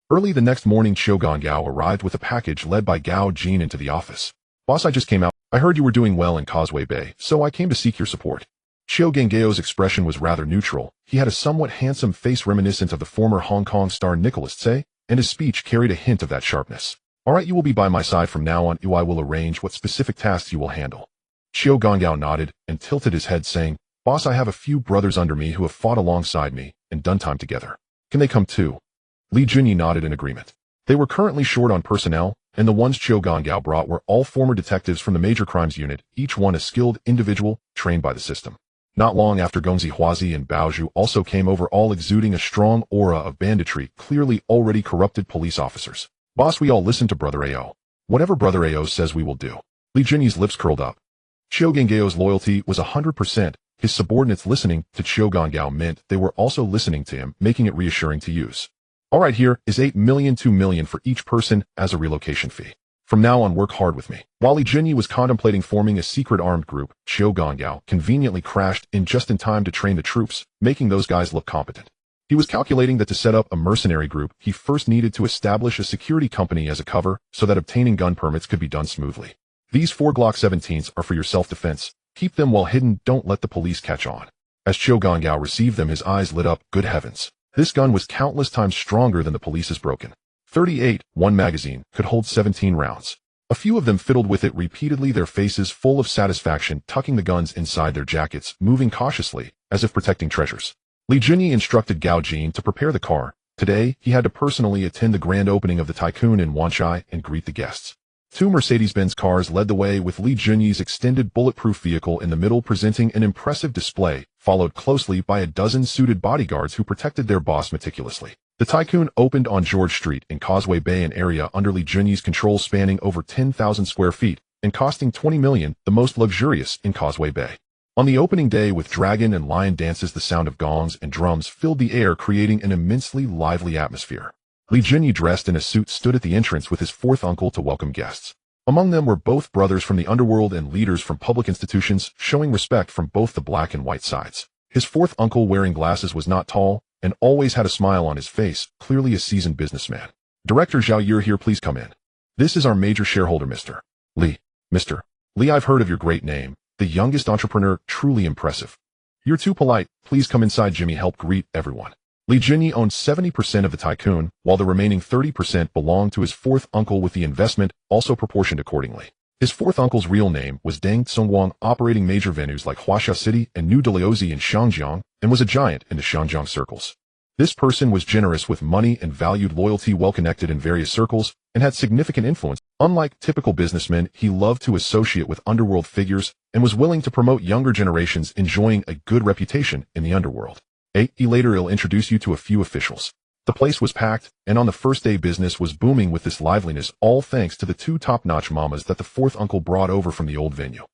Early the next morning, Gao arrived with a package led by Gao Jin into the office. Boss, I just came out. I heard you were doing well in Causeway Bay, so I came to seek your support. Gao's expression was rather neutral. He had a somewhat handsome face reminiscent of the former Hong Kong star Nicholas Tsai, and his speech carried a hint of that sharpness. Alright, you will be by my side from now on. I will arrange what specific tasks you will handle. Xiao Gonggao nodded and tilted his head saying, "Boss, I have a few brothers under me who have fought alongside me and done time together. Can they come too?" Li Junyi nodded in agreement. They were currently short on personnel, and the ones Xiao Gonggao brought were all former detectives from the Major Crimes Unit, each one a skilled individual trained by the system. Not long after, Gongzi Huazi and Baozhu also came over, all exuding a strong aura of banditry, clearly already corrupted police officers. "Boss, we all listen to Brother Ao. Whatever Brother Ao says we will do." Li Junyi's lips curled up. Xiao Gonggao's loyalty was 100%. His subordinates listening to Xiao Gonggao meant they were also listening to him, making it reassuring to use. "All right, here is 8 million, 2 million for each person as a relocation fee. From now on, work hard with me." While Li Junyi was contemplating forming a secret armed group, Xiao Gonggao conveniently crashed in just in time to train the troops, making those guys look competent. He was calculating that to set up a mercenary group, he first needed to establish a security company as a cover so that obtaining gun permits could be done smoothly. "These 4 Glock 17s are for your self-defense. Keep them well hidden, don't let the police catch on." As Xiao Gonggao received them, his eyes lit up. Good heavens. This gun was countless times stronger than the police's broken 38. One magazine could hold 17 rounds. A few of them fiddled with it repeatedly, their faces full of satisfaction, tucking the guns inside their jackets, moving cautiously, as if protecting treasures. Li Junyi instructed Gao Jin to prepare the car. Today, he had to personally attend the grand opening of the Tycoon in Wanchai and greet the guests. 2 Mercedes-Benz cars led the way, with Li Junyi's extended bulletproof vehicle in the middle presenting an impressive display, followed closely by a dozen suited bodyguards who protected their boss meticulously. The Tycoon opened on George Street in Causeway Bay, an area under Li Junyi's control spanning over 10,000 square feet and costing 20 million, the most luxurious in Causeway Bay. On the opening day, with dragon and lion dances, the sound of gongs and drums filled the air, creating an immensely lively atmosphere. Li Junyi, dressed in a suit, stood at the entrance with his 4th uncle to welcome guests. Among them were both brothers from the underworld and leaders from public institutions, showing respect from both the black and white sides. His 4th uncle, wearing glasses, was not tall and always had a smile on his face, clearly a seasoned businessman. "Director Zhao, you're here, please come in. This is our major shareholder, Mr. Li." "Mr. Li, I've heard of your great name. The youngest entrepreneur, truly impressive." "You're too polite. Please come inside." Jimmy helped greet everyone. Li Junyi owned 70% of the Tycoon, while the remaining 30% belonged to his 4th uncle, with the investment also proportioned accordingly. His 4th uncle's real name was Deng Tsongguang, operating major venues like Huaxia City and New Dalhousie in Xiangjiang, and was a giant in the Xiangjiang circles. This person was generous with money and valued loyalty, well-connected in various circles, and had significant influence. Unlike typical businessmen, he loved to associate with underworld figures and was willing to promote younger generations, enjoying a good reputation in the underworld. Later, he'll introduce you to a few officials. The place was packed, and on the first day, business was booming with this liveliness, all thanks to the 2 top-notch mamas that the 4th uncle brought over from the old venue.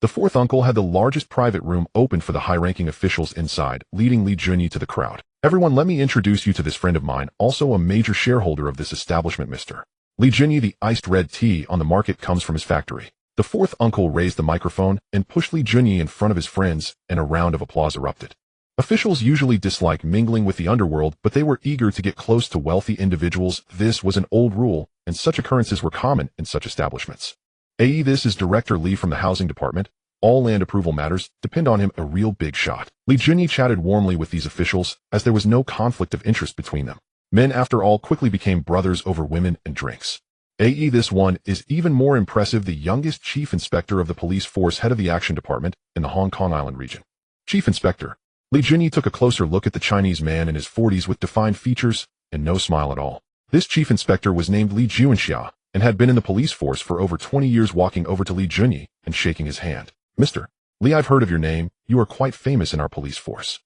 The 4th uncle had the largest private room open for the high-ranking officials inside, leading Li Junyi to the crowd. "Everyone, let me introduce you to this friend of mine, also a major shareholder of this establishment, Mr. Li Junyi. The iced red tea on the market comes from his factory." The 4th uncle raised the microphone and pushed Li Junyi in front of his friends, and a round of applause erupted. Officials usually dislike mingling with the underworld, but they were eager to get close to wealthy individuals. This was an old rule, and such occurrences were common in such establishments. This is Director Li from the Housing Department. All land approval matters depend on him, a real big shot. Li Junyi chatted warmly with these officials, as there was no conflict of interest between them. Men, after all, quickly became brothers over women and drinks. This one is even more impressive, the youngest chief inspector of the police force, head of the action department in the Hong Kong Island region. Chief Inspector. Li Junyi took a closer look at the Chinese man in his 40s with defined features and no smile at all. This chief inspector was named Li Juanxia and had been in the police force for over 20 years. Walking over to Li Junyi and shaking his hand. "Mr. Li, I've heard of your name. You are quite famous in our police force.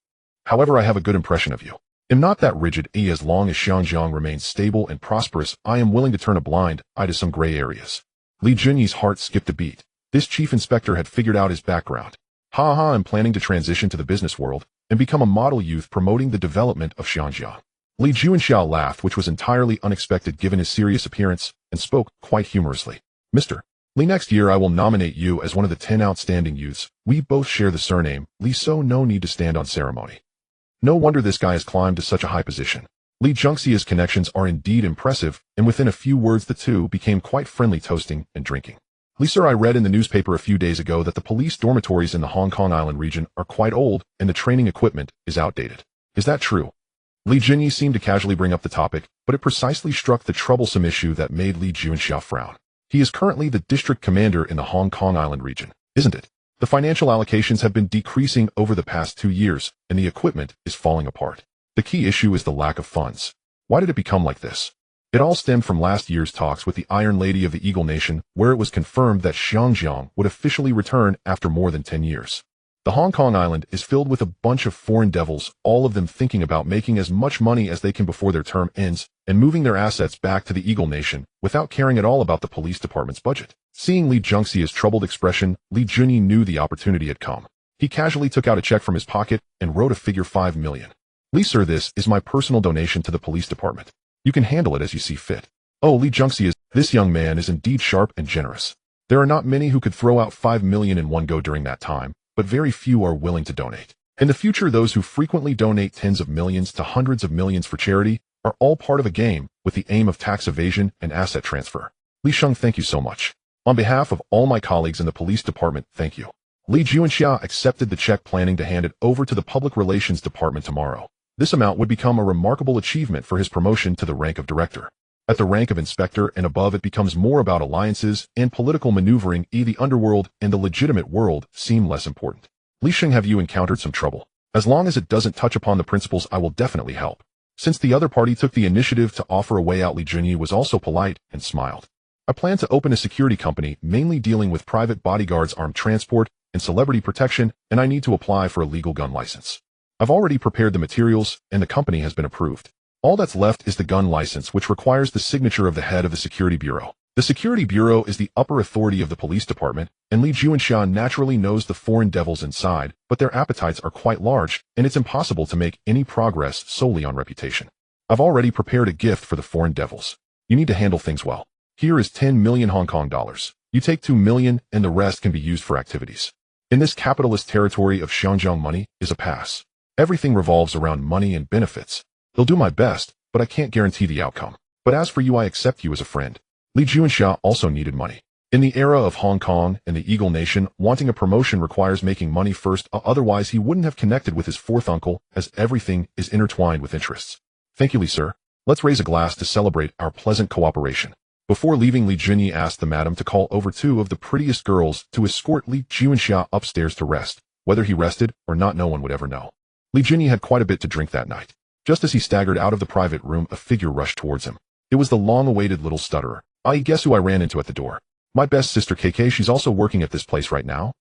However, I have a good impression of you. I'm not that rigid. As long as Xiangjiang remains stable and prosperous, I am willing to turn a blind eye to some gray areas." Li Junyi's heart skipped a beat. This chief inspector had figured out his background. I'm planning to transition to the business world and become a model youth promoting the development of Xiangjiang." Li Juanxiao laughed, which was entirely unexpected given his serious appearance, and spoke quite humorously. "Mr. Li, next year I will nominate you as one of the 10 outstanding youths. We both share the surname Li, so no need to stand on ceremony." No wonder this guy has climbed to such a high position. Li Juanxia's connections are indeed impressive, and within a few words the two became quite friendly, toasting and drinking. "Li, sir, I read in the newspaper a few days ago that the police dormitories in the Hong Kong Island region are quite old and the training equipment is outdated. Is that true?" Li Junyi seemed to casually bring up the topic, but it precisely struck the troublesome issue that made Li Juanxia frown. "He is currently the district commander in the Hong Kong Island region, isn't it?" The financial allocations have been decreasing over the past 2 years, and the equipment is falling apart. The key issue is the lack of funds. Why did it become like this? It all stemmed from last year's talks with the Iron Lady of the Eagle Nation, where it was confirmed that Xiangjiang would officially return after more than 10 years. The Hong Kong island is filled with a bunch of foreign devils, all of them thinking about making as much money as they can before their term ends, and moving their assets back to the Eagle Nation, without caring at all about the police department's budget. Seeing Li Zhengxi's troubled expression, Li Junyi knew the opportunity had come. He casually took out a check from his pocket and wrote a figure 5 million. Li sir, this is my personal donation to the police department. You can handle it as you see fit. Oh, Li Zhengxi this young man is indeed sharp and generous. There are not many who could throw out 5 million in one go during that time, but very few are willing to donate. In the future, those who frequently donate tens of millions to hundreds of millions for charity are all part of a game with the aim of tax evasion and asset transfer. Li Sheng, thank you so much. On behalf of all my colleagues in the police department, thank you. Li Juanxia accepted the check, planning to hand it over to the public relations department tomorrow. This amount would become a remarkable achievement for his promotion to the rank of director. At the rank of inspector and above, it becomes more about alliances and political maneuvering. The underworld and the legitimate world seem less important. Li Sheng, have you encountered some trouble? As long as it doesn't touch upon the principles, I will definitely help. Since the other party took the initiative to offer a way out, Li Junyi was also polite and smiled. I plan to open a security company mainly dealing with private bodyguards, armed transport, and celebrity protection, and I need to apply for a legal gun license. I've already prepared the materials, and the company has been approved. All that's left is the gun license, which requires the signature of the head of the Security Bureau. The Security Bureau is the upper authority of the police department, and Li Juanxian naturally knows the foreign devils inside, but their appetites are quite large, and it's impossible to make any progress solely on reputation. I've already prepared a gift for the foreign devils. You need to handle things well. Here is 10 million Hong Kong dollars. You take 2 million, and the rest can be used for activities. In this capitalist territory of Xiangjiang, money is a pass. Everything revolves around money and benefits. They'll do my best, but I can't guarantee the outcome. But as for you, I accept you as a friend. Li Juanxia also needed money. In the era of Hong Kong and the Eagle Nation, wanting a promotion requires making money first, otherwise he wouldn't have connected with his fourth uncle, as everything is intertwined with interests. Thank you, Li sir. Let's raise a glass to celebrate our pleasant cooperation. Before leaving, Li Junyi asked the madam to call over 2 of the prettiest girls to escort Li Juanxia upstairs to rest. Whether he rested or not, no one would ever know. Li Junyi had quite a bit to drink that night. Just as he staggered out of the private room, a figure rushed towards him. It was the long-awaited little stutterer. Guess who I ran into at the door? My best sister KK, she's also working at this place right now.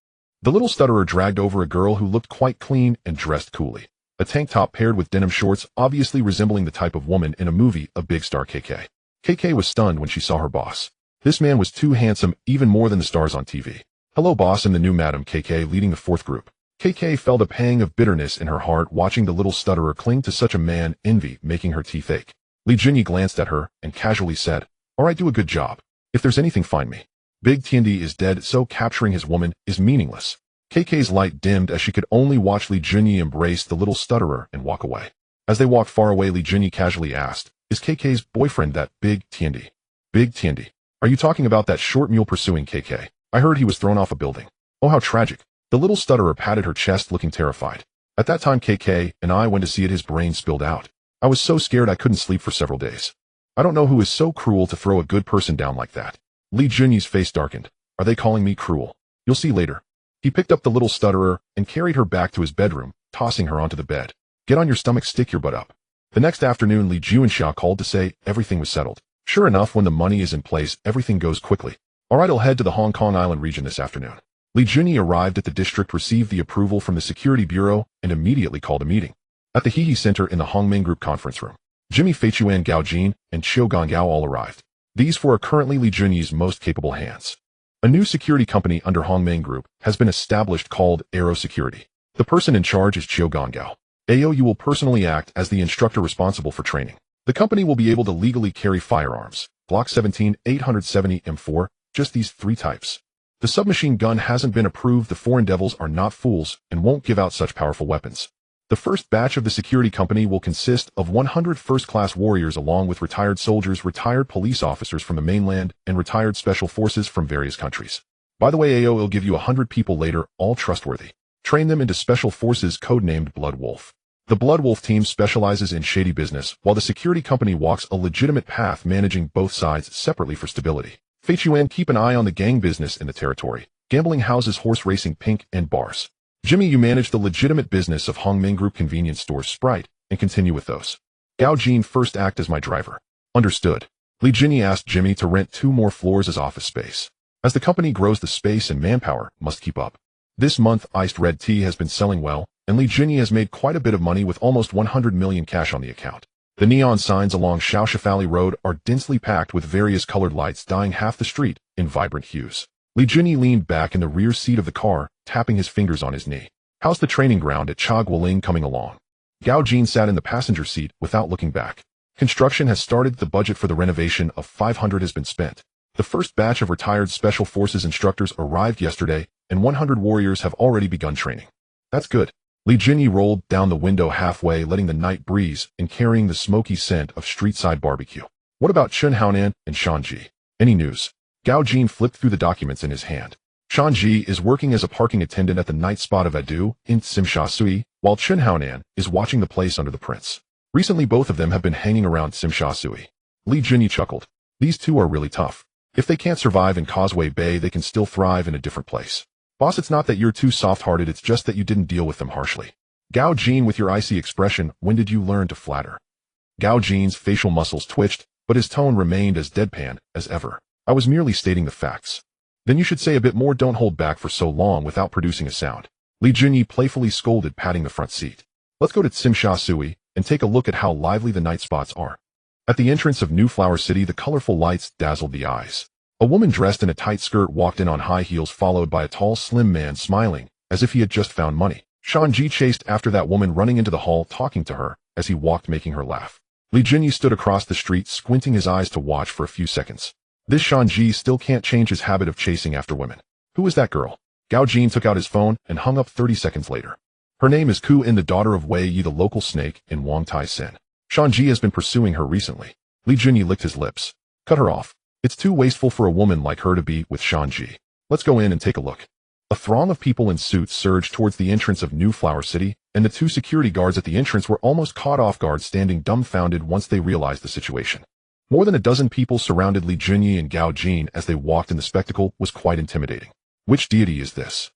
The little stutterer dragged over a girl who looked quite clean and dressed coolly. A tank top paired with denim shorts, obviously resembling the type of woman in a movie, a big star KK. KK was stunned when she saw her boss. This man was too handsome, even more than the stars on TV. Hello boss, and the new Madam KK leading the 4th group. KK felt a pang of bitterness in her heart watching the little stutterer cling to such a man, envy making her teeth ache. Li Junyi glanced at her and casually said, "Alright, do a good job. If there's anything, find me." Big Tiandi is dead, so capturing his woman is meaningless. KK's light dimmed as she could only watch Li Junyi embrace the little stutterer and walk away. As they walked far away, Li Junyi casually asked, "Is KK's boyfriend that Big Tiandi?" Big Tiandi. Are you talking about that short mule pursuing KK? I heard he was thrown off a building. Oh, how tragic. The little stutterer patted her chest, looking terrified. At that time KK and I went to see it, his brain spilled out. I was so scared I couldn't sleep for several days. I don't know who is so cruel to throw a good person down like that. Li Junyi's face darkened. Are they calling me cruel? You'll see later. He picked up the little stutterer and carried her back to his bedroom, tossing her onto the bed. Get on your stomach, stick your butt up. The next afternoon, Li Juanxia called to say everything was settled. Sure enough, when the money is in place, everything goes quickly. Alright, I'll head to the Hong Kong Island region this afternoon. Li Junyi arrived at the district, received the approval from the Security Bureau, and immediately called a meeting. At the Hehe Center in the Hongmeng Group conference room, Jimmy Feichuan Gaojin and Qiu Gongao all arrived. These 4 are currently Li Junyi's most capable hands. A new security company under Hongmeng Group has been established called Aero Security. The person in charge is Qiu Gongao. You will personally act as the instructor responsible for training. The company will be able to legally carry firearms, Glock 17, 870 M4, just these 3 types. The submachine gun hasn't been approved. The foreign devils are not fools and won't give out such powerful weapons. The first batch of the security company will consist of 100 first-class warriors along with retired soldiers, retired police officers from the mainland, and retired special forces from various countries. By the way, will give you 100 people later, all trustworthy. Train them into special forces codenamed Blood Wolf. The Blood Wolf team specializes in shady business, while the security company walks a legitimate path, managing both sides separately for stability. Feichuan, keep an eye on the gang business in the territory. gambling houses, horse racing, pink, and bars. Jimmy, you manage the legitimate business of Hongming Group convenience stores, Sprite, and continue with those. Gao Jin, first act as my driver. Understood. Li Jinyi asked Jimmy to rent 2 more floors as office space. As the company grows, the space and manpower must keep up. This month, iced red tea has been selling well, and Li Jinyi has made quite a bit of money with almost 100 million cash on the account. The neon signs along Shaoshifali Road are densely packed with various colored lights dyeing half the street in vibrant hues. Li Jinyi leaned back in the rear seat of the car, tapping his fingers on his knee. How's the training ground at Chagwaling coming along? Gao Jin sat in the passenger seat without looking back. Construction has started. The budget for the renovation of 500 has been spent. The first batch of retired Special Forces instructors arrived yesterday, and 100 warriors have already begun training. That's good. Li Jinyi rolled down the window halfway, letting the night breeze and carrying the smoky scent of street-side barbecue. What about Chun Haonan and Shanji? Any news? Gao Jin flipped through the documents in his hand. Shanji is working as a parking attendant at the night spot of Adu in Simsha Sui, while Chun Haonan is watching the place under the prince. Recently, both of them have been hanging around Simsha Sui. Li Jinyi chuckled. These two are really tough. If they can't survive in Causeway Bay, they can still thrive in a different place. Boss, it's not that you're too soft-hearted, it's just that you didn't deal with them harshly. Gao Jin, with your icy expression, when did you learn to flatter? Gao Jin's facial muscles twitched, but his tone remained as deadpan as ever. I was merely stating the facts. Then you should say a bit more. Don't hold back for so long without producing a sound. Li Jinyi playfully scolded, patting the front seat. Let's go to Simsha Sui and take a look at how lively the night spots are. At the entrance of New Flower City, the colorful lights dazzled the eyes. A woman dressed in a tight skirt walked in on high heels, followed by a tall, slim man smiling, as if he had just found money. Shanji chased after that woman, running into the hall, talking to her as he walked, making her laugh. Li Jinyi stood across the street, squinting his eyes to watch for a few seconds. This Shanji still can't change his habit of chasing after women. Who is that girl? Gao Jin took out his phone and hung up 30 seconds later. Her name is Ku In, the daughter of Wei Yi, the local snake in Wang Tai Sin. Shanji has been pursuing her recently. Li Jinyi licked his lips. Cut her off. It's too wasteful for a woman like her to be with Shanji. Let's go in and take a look. A throng of people in suits surged towards the entrance of New Flower City, and the 2 security guards at the entrance were almost caught off guard, standing dumbfounded once they realized the situation. More than a dozen people surrounded Li Jinyi and Gao Jin as they walked, and the spectacle was quite intimidating. Which deity is this?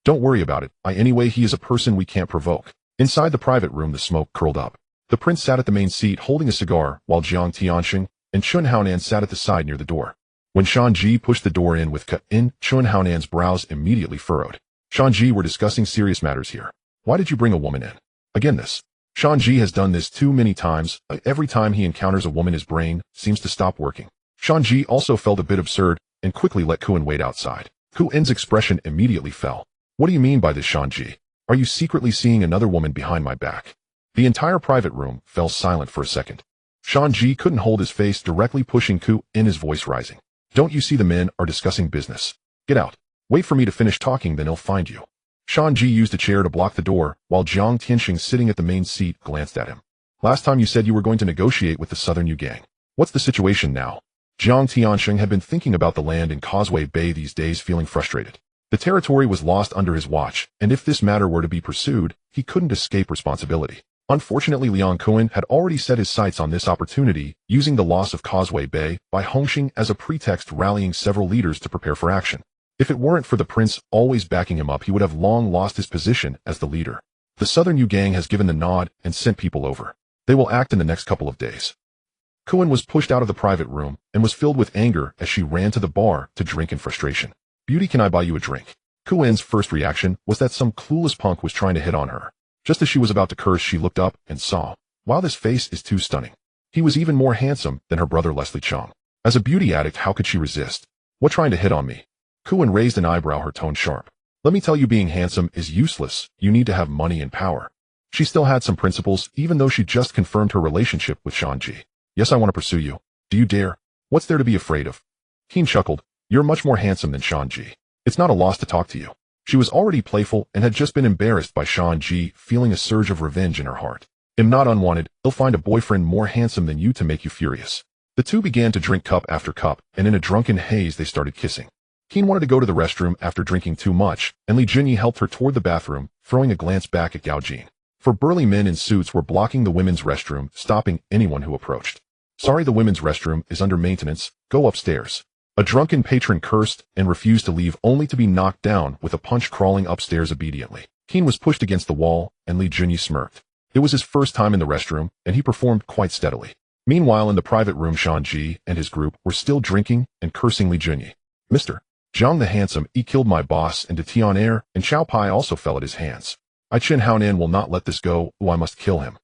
Don't worry about it. Anyway, he is a person we can't provoke. Inside the private room, the smoke curled up. The prince sat at the main seat holding a cigar, while Jiang Tianxing and Chun Haonan sat at the side near the door. When Shanji pushed the door in with in, Chun Haonan's brows immediately furrowed. Shanji, we're discussing serious matters here. Why did you bring a woman in? Again this. Shanji has done this too many times. Every time he encounters a woman, his brain seems to stop working. Shanji also felt a bit absurd and quickly let Ku In wait outside. Ku In's expression immediately fell. What do you mean by this, Shanji? Are you secretly seeing another woman behind my back? The entire private room fell silent for a second. Shanji couldn't hold his face, directly pushing Ku In, his voice rising. Don't you see the men are discussing business? Get out. Wait for me to finish talking, then he'll find you. Shanji used a chair to block the door, while Jiang Tianxing, sitting at the main seat, glanced at him. Last time you said you were going to negotiate with the Southern Yu gang. What's the situation now? Jiang Tianxing had been thinking about the land in Causeway Bay these days, feeling frustrated. The territory was lost under his watch, and if this matter were to be pursued, he couldn't escape responsibility. Unfortunately, Liang Kuan had already set his sights on this opportunity, using the loss of Causeway Bay by Hongxing as a pretext, rallying several leaders to prepare for action. If it weren't for the prince always backing him up, he would have long lost his position as the leader. The Southern Yu gang has given the nod and sent people over. They will act in the next couple of days. Kuan was pushed out of the private room and was filled with anger as she ran to the bar to drink in frustration. Beauty, can I buy you a drink? Kuan's first reaction was that some clueless punk was trying to hit on her. Just as she was about to curse, she looked up and saw, wow, this face is too stunning. He was even more handsome than her brother Leslie Chong. As a beauty addict, how could she resist? What, trying to hit on me? Kuan raised an eyebrow, her tone sharp. Let me tell you, being handsome is useless. You need to have money and power. She still had some principles, even though she just confirmed her relationship with Shanji. Yes, I want to pursue you. Do you dare? What's there to be afraid of? Keen chuckled. You're much more handsome than Shanji. It's not a loss to talk to you. She was already playful and had just been embarrassed by Shanji, feeling a surge of revenge in her heart. Am not unwanted, he'll find a boyfriend more handsome than you to make you furious. The two began to drink cup after cup, and in a drunken haze they started kissing. Keen wanted to go to the restroom after drinking too much, and Li Jinyi helped her toward the bathroom, throwing a glance back at Gao Jin. For burly men in suits were blocking the women's restroom, stopping anyone who approached. Sorry, the women's restroom is under maintenance. Go upstairs. A drunken patron cursed and refused to leave, only to be knocked down with a punch crawling upstairs obediently. Keen was pushed against the wall, and Li Junyi smirked. It was his first time in the restroom, and he performed quite steadily. Meanwhile, in the private room, Shanji and his group were still drinking and cursing Li Junyi. Mr. Zhang the Handsome, he killed my boss, and Tian Air and Xiao Pai also fell at his hands. I Chen Haonan will not let this go, I must kill him.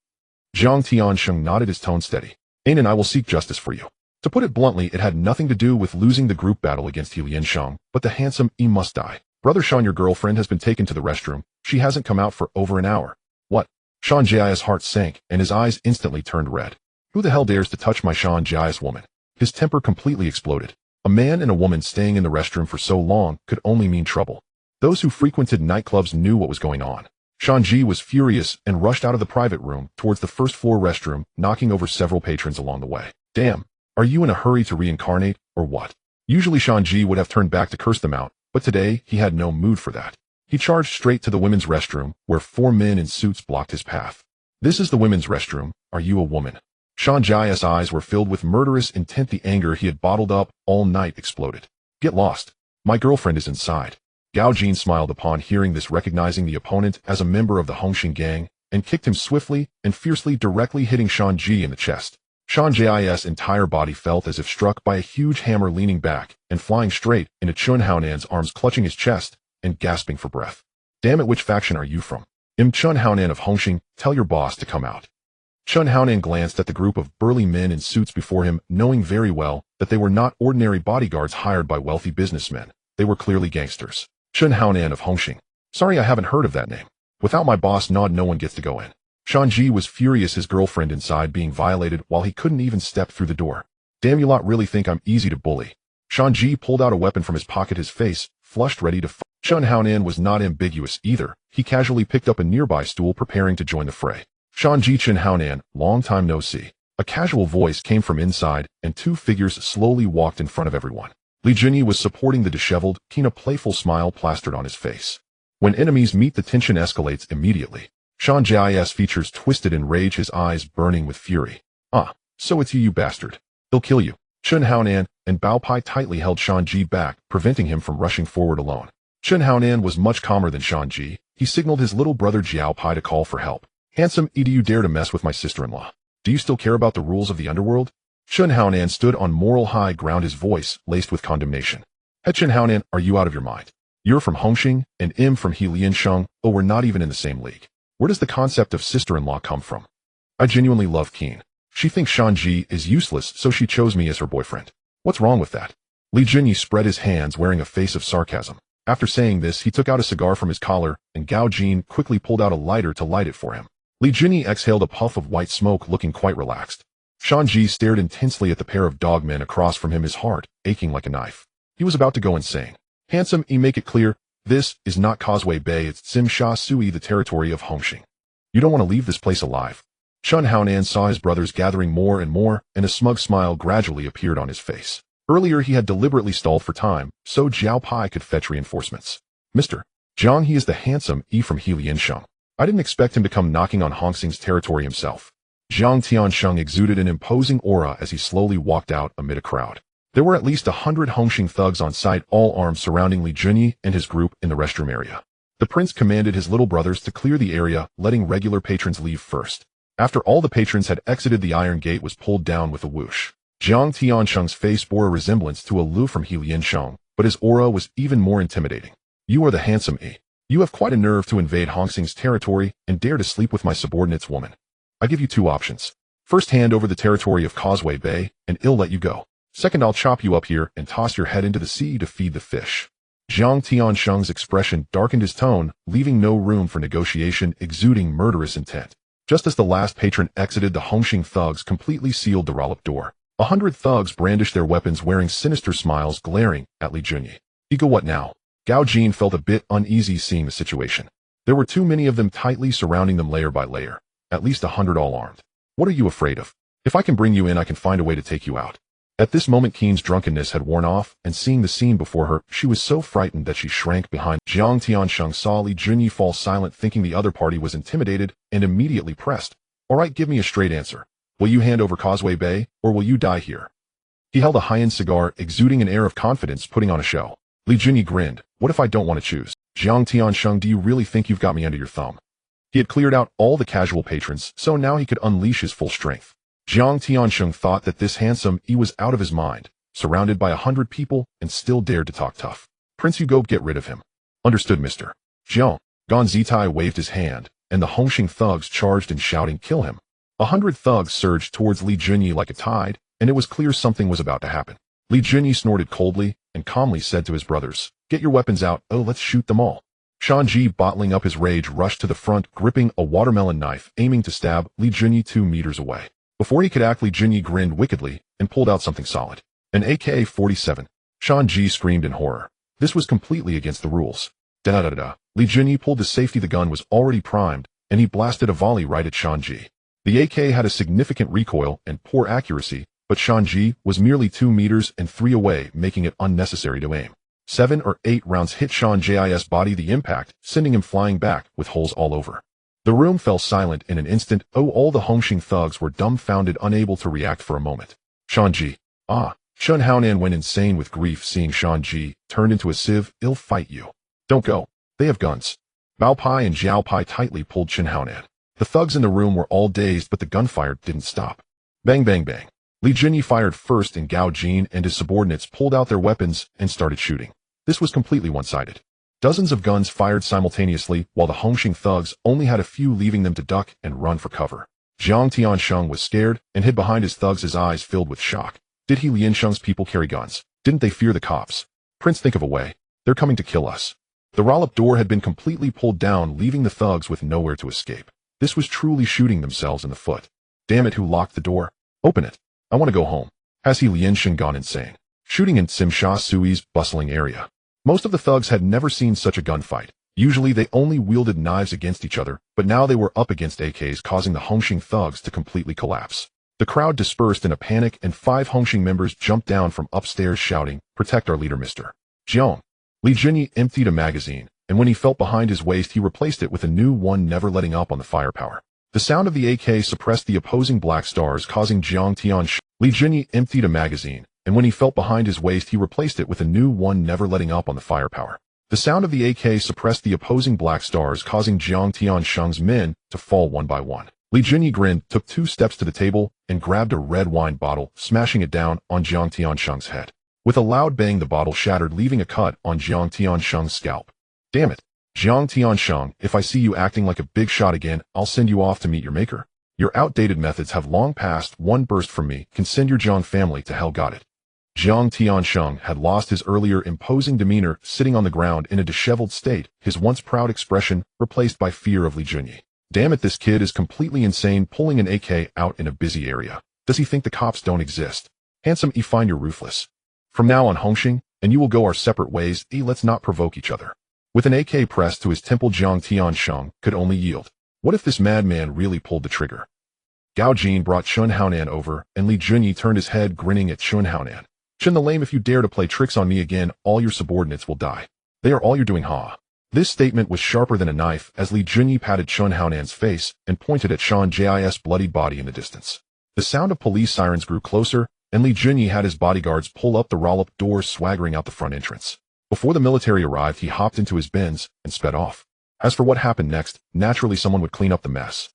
Zhang Tiansheng nodded, his tone steady. Ain and I will seek justice for you. To put it bluntly, it had nothing to do with losing the group battle against He Liansheng, but the Handsome, he must die. Brother Shan, your girlfriend has been taken to the restroom. She hasn't come out for over an hour. What? Shan Jia's heart sank, and his eyes instantly turned red. Who the hell dares to touch my Shan Jia's woman? His temper completely exploded. A man and a woman staying in the restroom for so long could only mean trouble. Those who frequented nightclubs knew what was going on. Shanji was furious and rushed out of the private room towards the first-floor restroom, knocking over several patrons along the way. Damn, are you in a hurry to reincarnate, or what? Usually Shanji would have turned back to curse them out, but today he had no mood for that. He charged straight to the women's restroom, where 4 men in suits blocked his path. This is the women's restroom. Are you a woman? Shanji's eyes were filled with murderous intent. The anger he had bottled up all night exploded. Get lost. My girlfriend is inside. Gao Jin smiled upon hearing this, recognizing the opponent as a member of the Hongxing gang, and kicked him swiftly and fiercely, directly hitting Shanji in the chest. Shanji's entire body felt as if struck by a huge hammer, leaning back and flying straight into Chun Haonan's arms, clutching his chest and gasping for breath. Damn it, which faction are you from? Chun Haonan of Hongxing, tell your boss to come out. Chun Haonan glanced at the group of burly men in suits before him, knowing very well that they were not ordinary bodyguards hired by wealthy businessmen. They were clearly gangsters. Chun Haonan of Hongxing. Sorry, I haven't heard of that name. Without my boss nod, no one gets to go in. Shanji was furious, his girlfriend inside being violated while he couldn't even step through the door. Damn, you lot really think I'm easy to bully. Shanji pulled out a weapon from his pocket, his face flushed, ready to fight. Chun Haonan was not ambiguous either. He casually picked up a nearby stool, preparing to join the fray. Shanji, Chun Haonan, long time no see. A casual voice came from inside, and 2 figures slowly walked in front of everyone. Li Junyi was supporting the disheveled, Keen, a playful smile plastered on his face. When enemies meet, the tension escalates immediately. Shanji's features twisted in rage, his eyes burning with fury. Ah, so it's you bastard. He'll kill you. Chun Haonan and Bao Pai tightly held Shanji back, preventing him from rushing forward alone. Chun Haonan was much calmer than Shanji. He signaled his little brother Jiao Pai to call for help. Handsome, do you dare to mess with my sister-in-law? Do you still care about the rules of the underworld? Chun Haonan stood on moral high ground, his voice laced with condemnation. Hey Chun Haonan, are you out of your mind? You're from Hongxing, and I'm from He Liansheng, but we're not even in the same league. Where does the concept of sister-in-law come from? I genuinely love Keen. She thinks Shanji is useless, so she chose me as her boyfriend. What's wrong with that? Li Junyi spread his hands, wearing a face of sarcasm. After saying this, he took out a cigar from his collar, and Gao Jin quickly pulled out a lighter to light it for him. Li Junyi exhaled a puff of white smoke, looking quite relaxed. Shanji stared intensely at the pair of dogmen across from him, his heart aching like a knife. He was about to go insane. Handsome, make it clear, this is not Causeway Bay, it's Sim Sha Sui, the territory of Hongxing. You don't want to leave this place alive. Chun Haonan saw his brothers gathering more and more, and a smug smile gradually appeared on his face. Earlier he had deliberately stalled for time, so Jiao Pai could fetch reinforcements. Mr. Zhang, he is the Handsome from He Liansheng. I didn't expect him to come knocking on Hongxing's territory himself. Zhang Tiansheng exuded an imposing aura as he slowly walked out amid a crowd. There were at least 100 Hongxing thugs on site, all armed, surrounding Li Junyi and his group in the restroom area. The prince commanded his little brothers to clear the area, letting regular patrons leave first. After all the patrons had exited, the iron gate was pulled down with a whoosh. Zhang Tiansheng's face bore a resemblance to a Lu from He Liansheng, but his aura was even more intimidating. You are the Handsome E. You have quite a nerve to invade Hongxing's territory and dare to sleep with my subordinate's woman. I give you 2 options. First, hand over the territory of Causeway Bay, and I'll let you go. Second, I'll chop you up here and toss your head into the sea to feed the fish. Zhang Tiansheng's expression darkened, his tone leaving no room for negotiation, exuding murderous intent. Just as the last patron exited, the Hongxing thugs completely sealed the roll-up door. 100 thugs brandished their weapons, wearing sinister smiles, glaring at Li Junyi. Ego, what now? Gao Jin felt a bit uneasy seeing the situation. There were too many of them, tightly surrounding them layer by layer. At least 100 all armed. What are you afraid of? If I can bring you in, I can find a way to take you out. At this moment, Keen's drunkenness had worn off, and seeing the scene before her, she was so frightened that she shrank behind. Zhang Tiansheng saw Li Junyi fall silent, thinking the other party was intimidated, and immediately pressed. All right, give me a straight answer. Will you hand over Causeway Bay, or will you die here? He held a high-end cigar, exuding an air of confidence, putting on a show. Li Junyi grinned. What if I don't want to choose? Jiang Tiansheng, do you really think you've got me under your thumb? He had cleared out all the casual patrons, so now he could unleash his full strength. Jiang Tiansheng thought that this handsome he was out of his mind, surrounded by 100 people, and still dared to talk tough. Prince, you go get rid of him. Understood, Mr. Jiang. Gan Zitai waved his hand, and the Hongxing thugs charged and shouting, kill him. 100 thugs surged towards Li Junyi like a tide, and it was clear something was about to happen. Li Junyi snorted coldly and calmly said to his brothers, get your weapons out, oh let's shoot them all. Shanji, bottling up his rage, rushed to the front, gripping a watermelon knife, aiming to stab Li Junyi 2 meters away. Before he could act, Li Junyi grinned wickedly and pulled out something solid. An AK-47. Shanji screamed in horror. This was completely against the rules. Da-da-da-da. Li Junyi pulled his safety. The gun was already primed, and he blasted a volley right at Shanji. The AK had a significant recoil and poor accuracy, but Shanji was merely 2 meters and 3 away, making it unnecessary to aim. 7 or 8 rounds hit Shanji's body, the impact sending him flying back with holes all over. The room fell silent in an instant. All the Hongxing thugs were dumbfounded, unable to react for a moment. Shanji. Shun Haonan went insane with grief seeing Shanji turned into a sieve. I'll fight you. Don't go. They have guns. Bao Pai and Jiao Pai tightly pulled Chen Haonan. The thugs in the room were all dazed, but the gunfire didn't stop. Bang bang bang. Li Junyi fired first, and Gao Jin and his subordinates pulled out their weapons and started shooting. This was completely one-sided. Dozens of guns fired simultaneously, while the Hongxing thugs only had a few, leaving them to duck and run for cover. Jiang Tiansheng was scared and hid behind his thugs, his eyes filled with shock. Did he Liansheng's people carry guns? Didn't they fear the cops? Prince, think of a way. They're coming to kill us. The roll-up door had been completely pulled down, leaving the thugs with nowhere to escape. This was truly shooting themselves in the foot. Damn it, who locked the door? Open it. I want to go home. Has he Liansheng gone insane? Shooting in Simsha Sui's bustling area. Most of the thugs had never seen such a gunfight. Usually they only wielded knives against each other, but now they were up against AKs, causing the Hongxing thugs to completely collapse. The crowd dispersed in a panic, and 5 Hongxing members jumped down from upstairs shouting, protect our leader, Mr. Jiang. Li Junyi emptied a magazine, and when he felt behind his waist, he replaced it with a new one, never letting up on the firepower. The sound of the AK suppressed the opposing black stars, causing Jiang Tiansheng. Li Junyi emptied a magazine, and when he felt behind his waist, he replaced it with a new one, never letting up on the firepower. The sound of the AK suppressed the opposing black stars, causing Jiang Tiansheng's men to fall one by one. Li Junyi grinned, took 2 steps to the table, and grabbed a red wine bottle, smashing it down on Jiang Tiansheng's head. With a loud bang, the bottle shattered, leaving a cut on Jiang Tiansheng's scalp. Damn it. Jiang Tiansheng, if I see you acting like a big shot again, I'll send you off to meet your maker. Your outdated methods have long passed. One burst from me can send your Jiang family to hell, got it. Jiang Tiansheng had lost his earlier imposing demeanor, sitting on the ground in a disheveled state, his once proud expression replaced by fear of Li Junyi. Damn it, this kid is completely insane, pulling an AK out in a busy area. Does he think the cops don't exist? Handsome, find you're ruthless. From now on, Hongxing, and you will go our separate ways. Let's not provoke each other. With an AK pressed to his temple, Jiang Tiansheng could only yield. What if this madman really pulled the trigger? Gao Jin brought Shun Haonan over, and Li Junyi turned his head, grinning at Shun Haonan. Shun the lame, if you dare to play tricks on me again, all your subordinates will die. They are all you're doing, ha. This statement was sharper than a knife as Li Junyi patted Shun Haonan's face and pointed at Shanji's bloodied body in the distance. The sound of police sirens grew closer, and Li Junyi had his bodyguards pull up the roll-up doors, swaggering out the front entrance. Before the military arrived, he hopped into his Benz and sped off. As for what happened next, naturally someone would clean up the mess.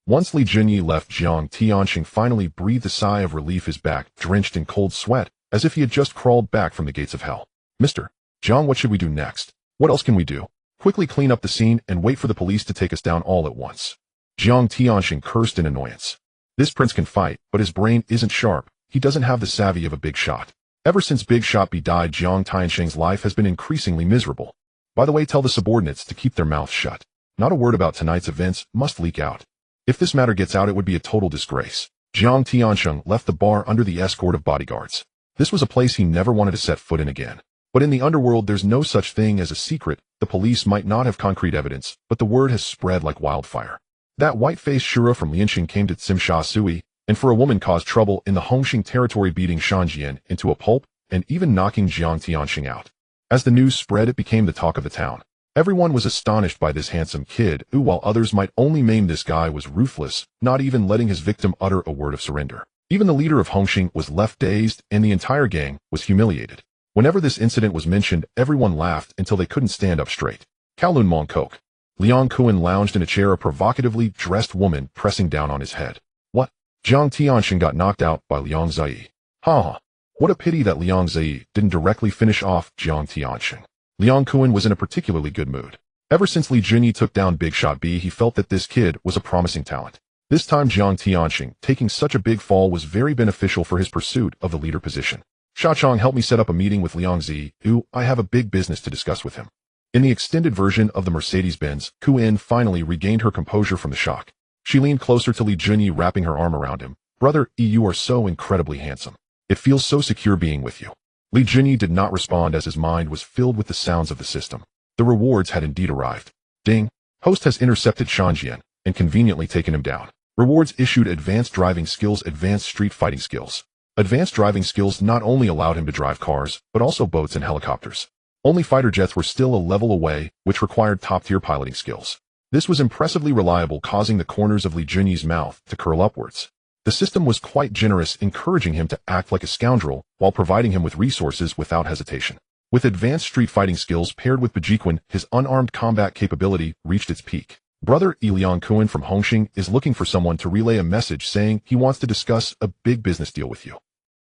Once Li Junyi left, Jiang Tiansheng finally breathed a sigh of relief, his back drenched in cold sweat, as if he had just crawled back from the gates of hell. Mr. Jiang, what should we do next? What else can we do? Quickly clean up the scene and wait for the police to take us down all at once. Jiang Tiansheng cursed in annoyance. This prince can fight, but his brain isn't sharp. He doesn't have the savvy of a big shot. Ever since Big Shot B died, Jiang Tiansheng's life has been increasingly miserable. By the way, tell the subordinates to keep their mouths shut. Not a word about tonight's events must leak out. If this matter gets out, it would be a total disgrace. Jiang Tiansheng left the bar under the escort of bodyguards. This was a place he never wanted to set foot in again. But in the underworld, there's no such thing as a secret. The police might not have concrete evidence, but the word has spread like wildfire. That white-faced Shura from Lianxing came to Simsha Sui, and for a woman caused trouble in the Hongxing territory, beating Shanjian into a pulp and even knocking Jiang Tiansheng out. As the news spread, it became the talk of the town. Everyone was astonished by this handsome kid, who, while others might only maim this guy, was ruthless, not even letting his victim utter a word of surrender. Even the leader of Hongxing was left dazed, and the entire gang was humiliated. Whenever this incident was mentioned, everyone laughed until they couldn't stand up straight. Kowloon Mongkok. Liang Kuan lounged in a chair, a provocatively dressed woman pressing down on his head. What? Jiang Tianxing got knocked out by Liang Zai. Ha! What a pity that Liang Zai didn't directly finish off Jiang Tianxing. Liang Kuan was in a particularly good mood. Ever since Li Junyi took down Big Shot B, he felt that this kid was a promising talent. This time Jiang Tianxing taking such a big fall was very beneficial for his pursuit of the leader position. Sha Chong helped me set up a meeting with Liang Zi, who I have a big business to discuss with him. In the extended version of the Mercedes-Benz, Ku In finally regained her composure from the shock. She leaned closer to Li Junyi, wrapping her arm around him. Brother, you are so incredibly handsome. It feels so secure being with you. Li Junyi did not respond as his mind was filled with the sounds of the system. The rewards had indeed arrived. Ding! Host has intercepted Shanjian and conveniently taken him down. Rewards issued: advanced driving skills, advanced street fighting skills. Advanced driving skills not only allowed him to drive cars, but also boats and helicopters. Only fighter jets were still a level away, which required top-tier piloting skills. This was impressively reliable, causing the corners of Li Junyi's mouth to curl upwards. The system was quite generous, encouraging him to act like a scoundrel while providing him with resources without hesitation. With advanced street fighting skills paired with Bajiquan, his unarmed combat capability reached its peak. Brother Liang Kuan from Hongxing is looking for someone to relay a message saying he wants to discuss a big business deal with you.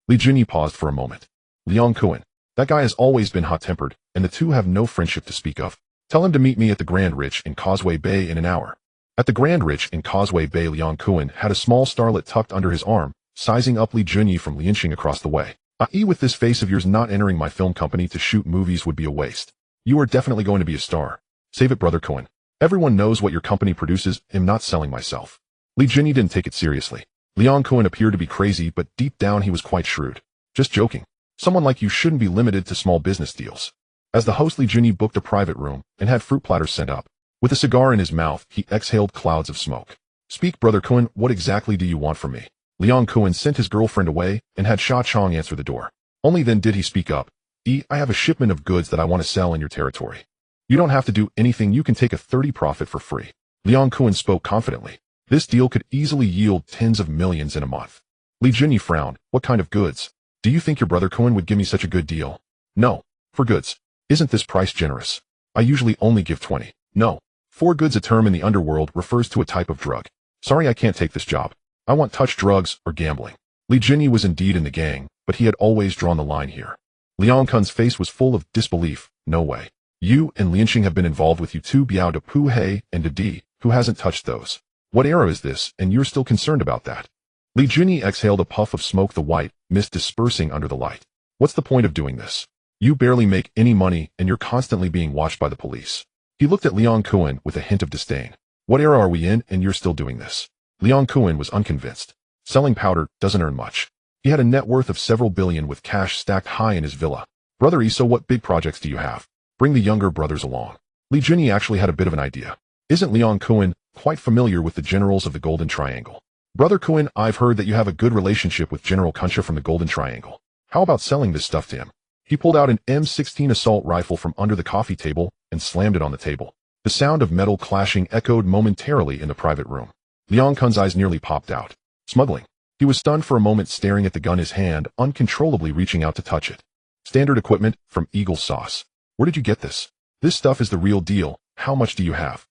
Li Junyi paused for a moment. Liang Kuan, that guy has always been hot-tempered, and the two have no friendship to speak of. Tell him to meet me at the Grand Rich in Causeway Bay in an hour. At the Grand Rich in Causeway Bay, Liang Kuan had a small starlet tucked under his arm, sizing up Li Junyi from Lianxing across the way. With this face of yours, not entering my film company to shoot movies would be a waste. You are definitely going to be a star. Save it, Brother Kuan. Everyone knows what your company produces. I'm not selling myself. Li Junyi didn't take it seriously. Liang Kuan appeared to be crazy, but deep down he was quite shrewd. Just joking. Someone like you shouldn't be limited to small business deals. As the host, Li Junyi booked a private room and had fruit platters sent up. With a cigar in his mouth, he exhaled clouds of smoke. Speak, Brother Kuan, what exactly do you want from me? Liang Kuan sent his girlfriend away and had Sha Chong answer the door. Only then did he speak up. I have a shipment of goods that I want to sell in your territory. You don't have to do anything, you can take a 30% profit for free. Liang Kuan spoke confidently. This deal could easily yield tens of millions in a month. Li Junyi frowned. What kind of goods? Do you think your Brother Kuan would give me such a good deal? No. For goods. Isn't this price generous? I usually only give 20. No. For goods, a term in the underworld, refers to a type of drug. Sorry, I can't take this job. I want touch drugs or gambling. Li Junyi was indeed in the gang, but he had always drawn the line here. Liang Kuan's face was full of disbelief. No way. You and Lianxing have been involved with you two, Biao de Pu He and de Di, who hasn't touched those. What era is this, and you're still concerned about that? Li Junyi exhaled a puff of smoke, the white mist dispersing under the light. What's the point of doing this? You barely make any money, and you're constantly being watched by the police. He looked at Liang Kuan with a hint of disdain. What era are we in, and you're still doing this? Liang Kuan was unconvinced. Selling powder doesn't earn much. He had a net worth of several billion with cash stacked high in his villa. Brother So what big projects do you have? Bring the younger brothers along. Li Junyi actually had a bit of an idea. Isn't Liang Kuan quite familiar with the generals of the Golden Triangle? Brother Kuan, I've heard that you have a good relationship with General Kunsha from the Golden Triangle. How about selling this stuff to him? He pulled out an M16 assault rifle from under the coffee table and slammed it on the table. The sound of metal clashing echoed momentarily in the private room. Liang Kuan's eyes nearly popped out. Smuggling. He was stunned for a moment, staring at the gun in his hand, uncontrollably reaching out to touch it. Standard equipment from Eagle Sauce. Where did you get this? This stuff is the real deal. How much do you have?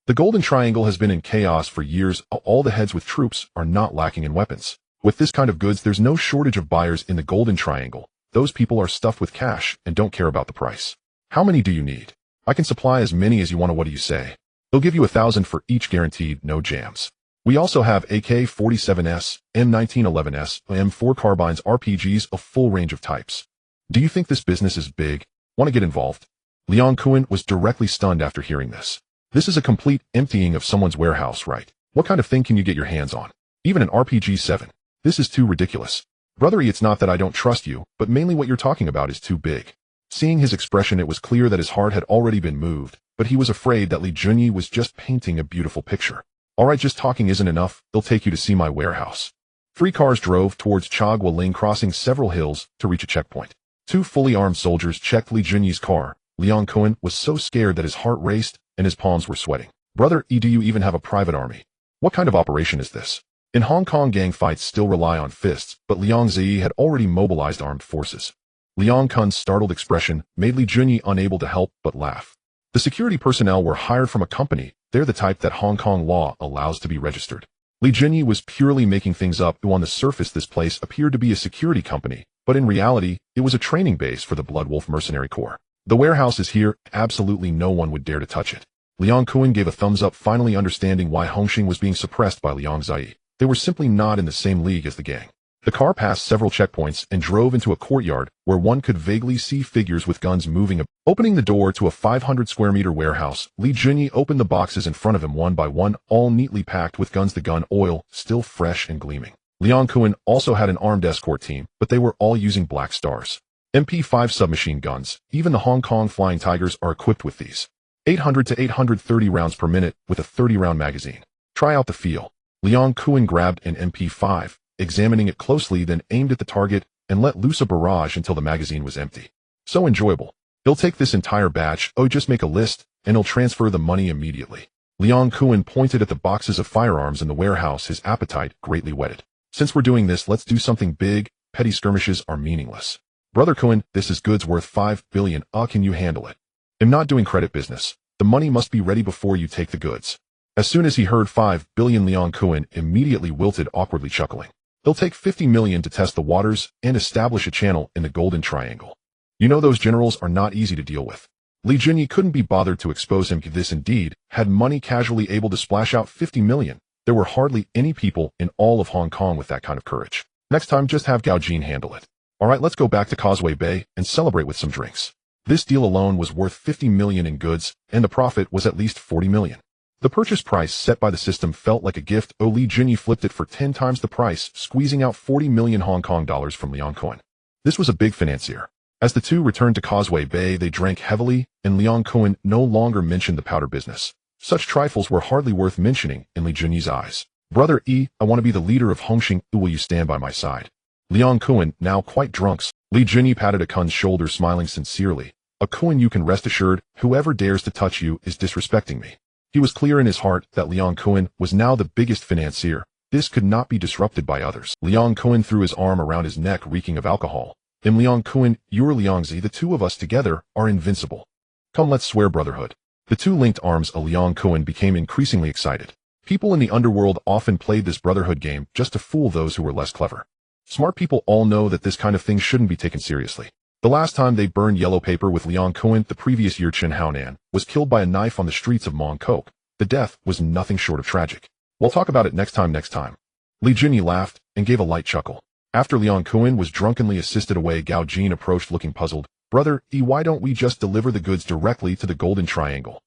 The Golden Triangle has been in chaos for years. All the heads with troops are not lacking in weapons. With this kind of goods, there's no shortage of buyers in the Golden Triangle. Those people are stuffed with cash and don't care about the price. How many do you need? I can supply as many as you want. What do you say? They'll give you 1,000 for each, guaranteed, no jams. We also have AK-47S, M1911S, M4 carbines, RPGs, a full range of types. Do you think this business is big? Want to get involved? Liang Kuan was directly stunned after hearing this. This is a complete emptying of someone's warehouse, right? What kind of thing can you get your hands on? Even an RPG-7. This is too ridiculous. Brother, it's not that I don't trust you, but mainly what you're talking about is too big. Seeing his expression, it was clear that his heart had already been moved, but he was afraid that Li Junyi was just painting a beautiful picture. Alright, just talking isn't enough. They'll take you to see my warehouse. 3 cars drove towards Chagwa Ling, crossing several hills to reach a checkpoint. 2 fully armed soldiers checked Li Junyi's car. Liang Kuan was so scared that his heart raced and his palms were sweating. Brother, do you even have a private army? What kind of operation is this? In Hong Kong, gang fights still rely on fists, but Liang Ziyi had already mobilized armed forces. Liang Kun's startled expression made Li Junyi unable to help but laugh. The security personnel were hired from a company. They're the type that Hong Kong law allows to be registered. Li Junyi was purely making things up. On the surface, this place appeared to be a security company, but in reality, it was a training base for the Bloodwolf Mercenary Corps. The warehouse is here. Absolutely no one would dare to touch it. Liang Kun gave a thumbs up, finally understanding why Hongxing was being suppressed by Liang Ziyi. They were simply not in the same league as the gang. The car passed several checkpoints and drove into a courtyard where one could vaguely see figures with guns moving. Opening the door to a 500-square-meter warehouse, Li Junyi opened the boxes in front of him one by one, all neatly packed with guns. The gun oil, still fresh and gleaming. Liang Kun also had an armed escort team, but they were all using Black Stars. MP5 submachine guns. Even the Hong Kong Flying Tigers are equipped with these. 800 to 830 rounds per minute with a 30-round magazine. Try out the feel. Liang Kun grabbed an MP5, examining it closely, then aimed at the target and let loose a barrage until the magazine was empty. So enjoyable. He'll take this entire batch. Oh, just make a list, and he'll transfer the money immediately. Liang Kun pointed at the boxes of firearms in the warehouse, his appetite greatly whetted. Since we're doing this, let's do something big. Petty skirmishes are meaningless. Brother Kun, this is goods worth 5 billion. Can you handle it? I'm not doing credit business. The money must be ready before you take the goods. As soon as he heard 5 billion, Liang Kun immediately wilted, awkwardly chuckling. He'll take 50 million to test the waters and establish a channel in the Golden Triangle. You know, those generals are not easy to deal with. Li Junyi couldn't be bothered to expose him. This indeed had money casually able to splash out 50 million. There were hardly any people in all of Hong Kong with that kind of courage. Next time, just have Gao Jin handle it. Alright, let's go back to Causeway Bay and celebrate with some drinks. This deal alone was worth 50 million in goods, and the profit was at least 40 million. The purchase price set by the system felt like a gift. Li Junyi flipped it for 10 times the price, squeezing out 40 million Hong Kong dollars from Liang Kun. This was a big financier. As the two returned to Causeway Bay, they drank heavily, and Liang Kun no longer mentioned the powder business. Such trifles were hardly worth mentioning in Li Junyi's eyes. Brother I want to be the leader of Hongxing. Will you stand by my side? Liang Kun, now quite drunk. Li Junyi patted a Kun's shoulder, smiling sincerely. A Kun, you can rest assured, whoever dares to touch you is disrespecting me. He was clear in his heart that Liang Kun was now the biggest financier. This could not be disrupted by others. Liang Kun threw his arm around his neck, reeking of alcohol. Liang Kun, you're Liang Zi. The two of us together are invincible. Come, let's swear brotherhood. The two linked arms. Liang Kun became increasingly excited. People in the underworld often played this brotherhood game just to fool those who were less clever. Smart people all know that this kind of thing shouldn't be taken seriously. The last time they burned yellow paper with Liang Kun, the previous year, Chen Haonan was killed by a knife on the streets of Mong Kok. The death was nothing short of tragic. We'll talk about it next time. Li Junyi laughed and gave a light chuckle. After Liang Kun was drunkenly assisted away, Gao Jin approached looking puzzled. Brother why don't we just deliver the goods directly to the Golden Triangle?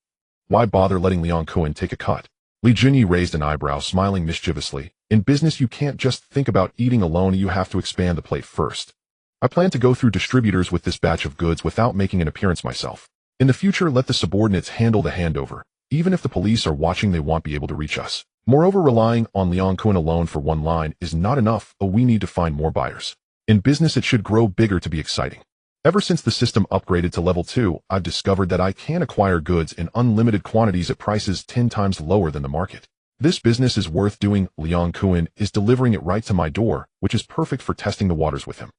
Why bother letting Liang Kun take a cut? Li Junyi raised an eyebrow, smiling mischievously. In business, you can't just think about eating alone. You have to expand the plate first. I plan to go through distributors with this batch of goods without making an appearance myself. In the future, let the subordinates handle the handover. Even if the police are watching, they won't be able to reach us. Moreover, relying on Liang Kun alone for one line is not enough. We need to find more buyers. In business, it should grow bigger to be exciting. Ever since the system upgraded to level 2, I've discovered that I can acquire goods in unlimited quantities at prices 10 times lower than the market. This business is worth doing. Liang Kun is delivering it right to my door, which is perfect for testing the waters with him.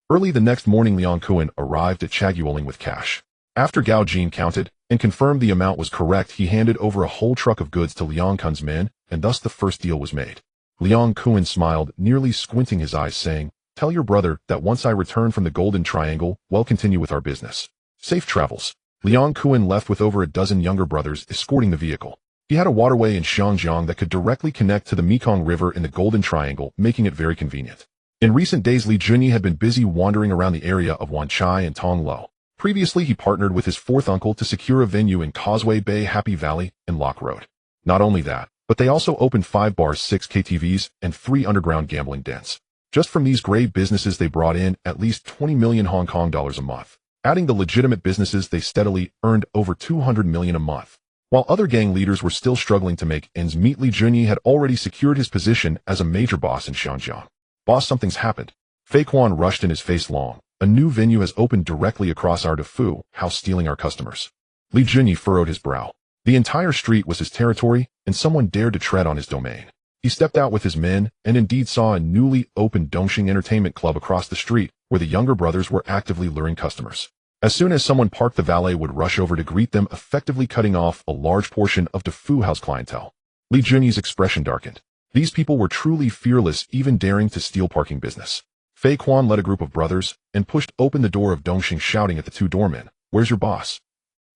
Early the next morning, Liang Kun arrived at Chaguoling with cash. After Gao Jin counted and confirmed the amount was correct, he handed over a whole truck of goods to Liang Kun's men, and thus the first deal was made. Liang Kun smiled, nearly squinting his eyes, saying, "Tell your brother that once I return from the Golden Triangle, we'll continue with our business. Safe travels." Liang Kun left with over a dozen younger brothers escorting the vehicle. He had a waterway in Xiangjiang that could directly connect to the Mekong River in the Golden Triangle, making it very convenient. In recent days, Li Junyi had been busy wandering around the area of Wanchai and Tonglo. Previously, he partnered with his fourth uncle to secure a venue in Causeway Bay, Happy Valley, and Lock Road. Not only that, but they also opened 5 bars, 6 KTVs, and 3 underground gambling dens. Just from these great businesses, they brought in at least 20 million Hong Kong dollars a month. Adding the legitimate businesses, they steadily earned over 200 million a month. While other gang leaders were still struggling to make ends meet, Li Junyi had already secured his position as a major boss in Xiangjiang. "Boss, something's happened." Fei Quan rushed in, his face long. "A new venue has opened directly across our Defu house, stealing our customers." Li Junyi furrowed his brow. The entire street was his territory, and someone dared to tread on his domain. He stepped out with his men and indeed saw a newly opened Dongxing Entertainment Club across the street where the younger brothers were actively luring customers. As soon as someone parked, the valet would rush over to greet them, effectively cutting off a large portion of the Fu House clientele. Li Junyi's expression darkened. These people were truly fearless, even daring to steal parking business. Fei Quan led a group of brothers and pushed open the door of Dongxing, shouting at the two doormen, "Where's your boss?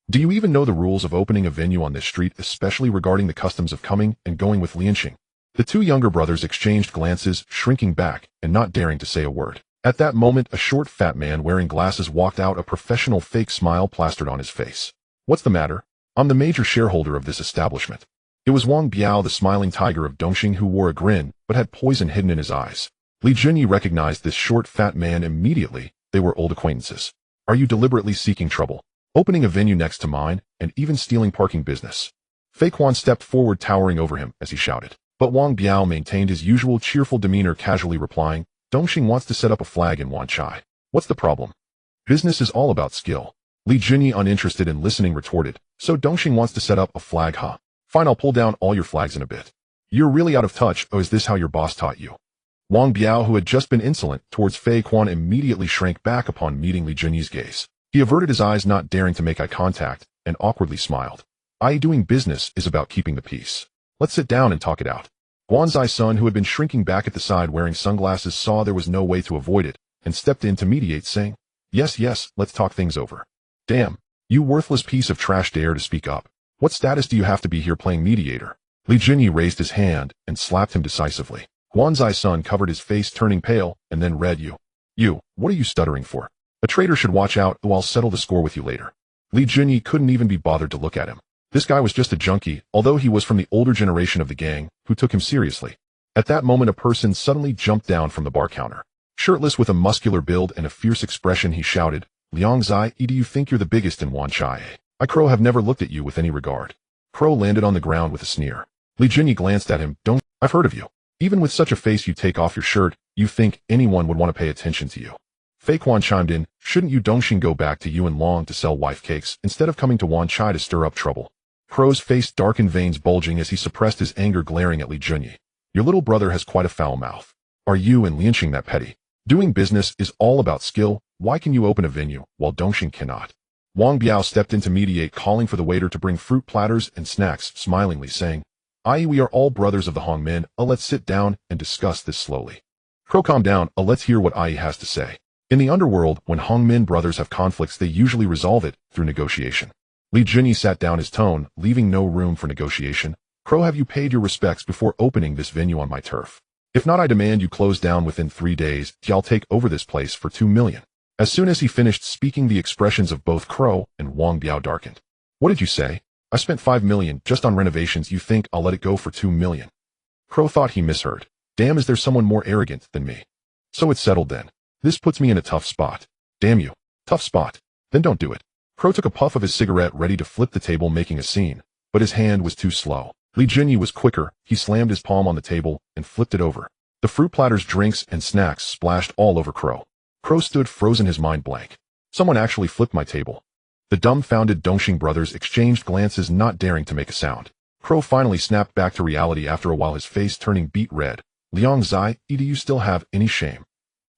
Do you even know the rules of opening a venue on this street, especially regarding the customs of coming and going with Lianxing?" The two younger brothers exchanged glances, shrinking back and not daring to say a word. At that moment, a short, fat man wearing glasses walked out, a professional fake smile plastered on his face. "What's the matter? I'm the major shareholder of this establishment." It was Wang Biao, the smiling tiger of Dongxing, who wore a grin but had poison hidden in his eyes. Li Junyi recognized this short, fat man immediately. They were old acquaintances. "Are you deliberately seeking trouble? Opening a venue next to mine and even stealing parking business?" Fei Quan stepped forward, towering over him as he shouted. But Wang Biao maintained his usual cheerful demeanor, casually replying, "Dongxing wants to set up a flag in Wanchai. What's the problem? Business is all about skill." Li Junyi, uninterested in listening, retorted, "So Dongxing wants to set up a flag, huh? Fine, I'll pull down all your flags in a bit." "You're really out of touch. Oh, is this how your boss taught you?" Wang Biao, who had just been insolent towards Fei Quan, immediately shrank back upon meeting Li Junyi's gaze. He averted his eyes, not daring to make eye contact, and awkwardly smiled. Doing business is about keeping the peace. Let's sit down and talk it out." Guanzai's son, who had been shrinking back at the side wearing sunglasses, saw there was no way to avoid it and stepped in to mediate, saying, Yes, let's talk things over." "Damn, you worthless piece of trash, dare to speak up. What status do you have to be here playing mediator?" Li Junyi raised his hand and slapped him decisively. Guanzai's son covered his face, turning pale, and then read, You, what are you stuttering for? A traitor should watch out, or I'll settle the score with you later." Li Junyi couldn't even be bothered to look at him. This guy was just a junkie, although he was from the older generation of the gang, who took him seriously. At that moment, a person suddenly jumped down from the bar counter. Shirtless, with a muscular build and a fierce expression, he shouted, "Liang Zai, do you think you're the biggest in Wanchai? I, Crow, have never looked at you with any regard." Crow landed on the ground with a sneer. Li Junyi glanced at him. "I've heard of you. Even with such a face, you take off your shirt. You think anyone would want to pay attention to you?" Fei Quan chimed in, "Shouldn't you Dongxing go back to Yuan Long to sell wife cakes instead of coming to Wanchai to stir up trouble?" Crow's face darkened, veins bulging as he suppressed his anger, glaring at Li Junyi. "Your little brother has quite a foul mouth. Are you and Lianxing that petty? Doing business is all about skill. Why can you open a venue while Dongxing cannot?" Wang Biao stepped in to mediate, calling for the waiter to bring fruit platters and snacks, smilingly saying, We are all brothers of the Hongmen. Let's sit down and discuss this slowly." "Crow, calm down. Let's hear what Ai has to say." In the underworld, when Hongmen brothers have conflicts, they usually resolve it through negotiation. Li Junyi sat down his tone, leaving no room for negotiation. "Crow, have you paid your respects before opening this venue on my turf? If not, I demand you close down within 3 days. I'll take over this place for 2 million. As soon as he finished speaking, the expressions of both Crow and Wang Biao darkened. "What did you say? I spent 5 million just on renovations. You think I'll let it go for 2 million? Crow thought he misheard. "Damn, is there someone more arrogant than me? So it's settled then. This puts me in a tough spot." "Damn you. Tough spot? Then don't do it." Crow took a puff of his cigarette, ready to flip the table, making a scene, but his hand was too slow. Li Junyi was quicker. He slammed his palm on the table and flipped it over. The fruit platters, drinks, and snacks splashed all over Crow. Crow stood frozen, his mind blank. Someone actually flipped my table. The dumbfounded Dongxing brothers exchanged glances, not daring to make a sound. Crow finally snapped back to reality after a while, his face turning beet red. "Liang Zai, do you still have any shame?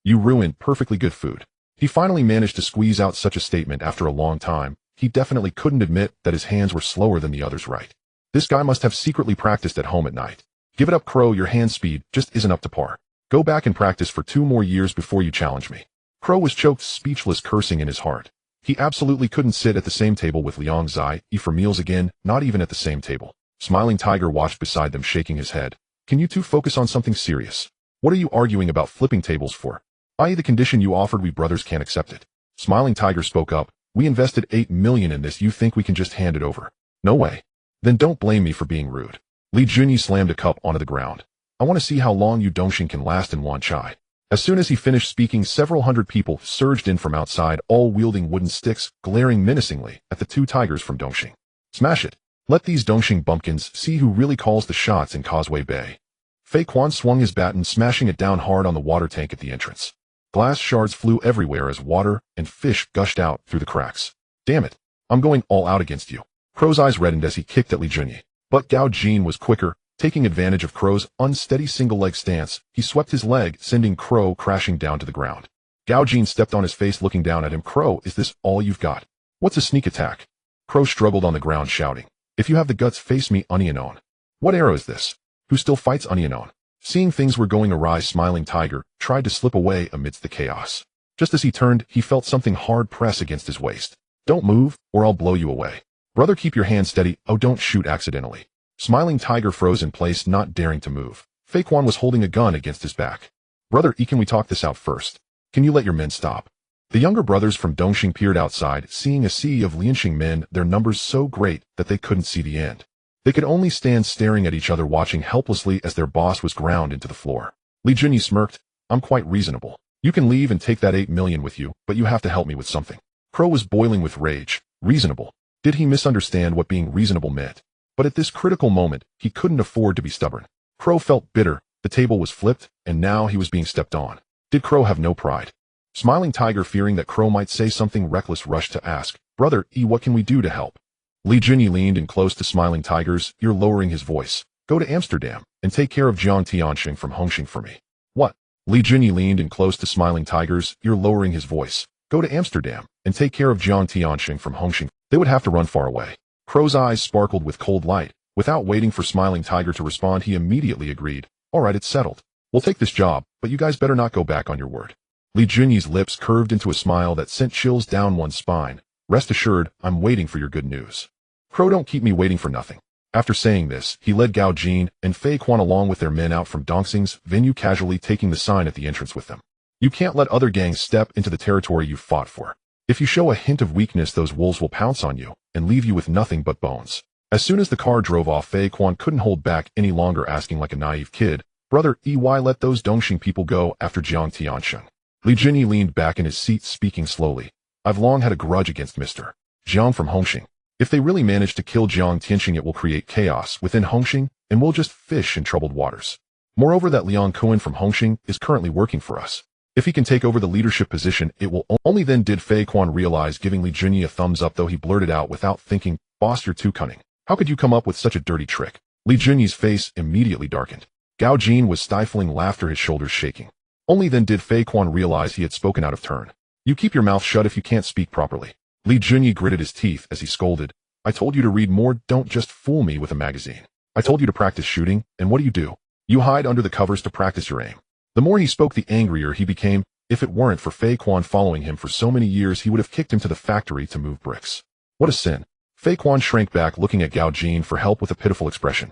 You ruined perfectly good food." He finally managed to squeeze out such a statement after a long time. He definitely couldn't admit that his hands were slower than the others, right? This guy must have secretly practiced at home at night. "Give it up, Crow, your hand speed just isn't up to par. Go back and practice for 2 more years before you challenge me." Crow was choked, speechless, cursing in his heart. He absolutely couldn't sit at the same table with Liang Zai for meals again, not even at the same table. Smiling Tiger watched beside them, shaking his head. "Can you two focus on something serious? What are you arguing about flipping tables for? The condition you offered, we brothers can't accept it." Smiling Tiger spoke up. "We invested 8 million in this. You think we can just hand it over? No way." "Then don't blame me for being rude." Li Junyi slammed a cup onto the ground. "I want to see how long you Dongxing can last in Wanchai." As soon as he finished speaking, several hundred people surged in from outside, all wielding wooden sticks, glaring menacingly at the 2 tigers from Dongxing. "Smash it. Let these Dongxing bumpkins see who really calls the shots in Causeway Bay." Fei Quan swung his baton, smashing it down hard on the water tank at the entrance. Glass shards flew everywhere as water and fish gushed out through the cracks. "Damn it. I'm going all out against you." Crow's eyes reddened as he kicked at Li Junyi. But Gao Jin was quicker. Taking advantage of Crow's unsteady single-leg stance, he swept his leg, sending Crow crashing down to the ground. Gao Jin stepped on his face, looking down at him. Crow, is this all you've got? What's a sneak attack? Crow struggled on the ground, shouting, if you have the guts, face me, Onion. What era is this? Who still fights Onion? Seeing things were going awry, Smiling Tiger tried to slip away amidst the chaos. Just as he turned, he felt something hard press against his waist. Don't move, or I'll blow you away. Brother, keep your hand steady. Oh, don't shoot accidentally. Smiling Tiger froze in place, not daring to move. Fei Quan was holding a gun against his back. Brother, can we talk this out first? Can you let your men stop? The younger brothers from Dongxing peered outside, seeing a sea of Lianxing men, their numbers so great that they couldn't see the end. They could only stand staring at each other, watching helplessly as their boss was ground into the floor. Li Junyi smirked, I'm quite reasonable. You can leave and take that 8 million with you, but you have to help me with something. Crow was boiling with rage. Reasonable. Did he misunderstand what being reasonable meant? But at this critical moment, he couldn't afford to be stubborn. Crow felt bitter. The table was flipped, and now he was being stepped on. Did Crow have no pride? Smiling Tiger, fearing that Crow might say something reckless, rushed to ask, Brother, what can we do to help? Li Junyi leaned in close to Smiling Tiger's ear, lowering his voice. Go to Amsterdam, and take care of Jiang Tianxing from Hongxing for me. What? Li Junyi leaned in close to Smiling Tiger's ear, lowering his voice. Go to Amsterdam, and take care of Jiang Tianxing from Hongxing. They would have to run far away. Crow's eyes sparkled with cold light. Without waiting for Smiling Tiger to respond, he immediately agreed. All right, it's settled. We'll take this job, but you guys better not go back on your word. Li Junyi's lips curved into a smile that sent chills down one's spine. Rest assured, I'm waiting for your good news. Crow, don't keep me waiting for nothing. After saying this, he led Gao Jin and Fei Quan along with their men out from Dongxing's venue, casually taking the sign at the entrance with them. You can't let other gangs step into the territory you fought for. If you show a hint of weakness, those wolves will pounce on you and leave you with nothing but bones. As soon as the car drove off, Fei Quan couldn't hold back any longer, asking like a naive kid, Brother, why let those Dongxing people go after Jiang Tianxing? Li Junyi leaned back in his seat, speaking slowly. I've long had a grudge against Mr. Jiang from Hongxing. If they really manage to kill Jiang Tianxing, it will create chaos within Hongxing, and we'll just fish in troubled waters. Moreover, that Liang Kuan from Hongxing is currently working for us. If he can take over the leadership position, it will only then did Fei Quan realize, giving Li Junyi a thumbs up, though he blurted out without thinking, Boss, you're too cunning. How could you come up with such a dirty trick? Li Junyi's face immediately darkened. Gao Jin was stifling laughter, his shoulders shaking. Only then did Fei Quan realize he had spoken out of turn. You keep your mouth shut if you can't speak properly. Li Junyi gritted his teeth as he scolded. I told you to read more, don't just fool me with a magazine. I told you to practice shooting, and what do? You hide under the covers to practice your aim. The more he spoke, the angrier he became. If it weren't for Fei Quan following him for so many years, he would have kicked him to the factory to move bricks. What a sin. Fei Quan shrank back, looking at Gao Jin for help with a pitiful expression.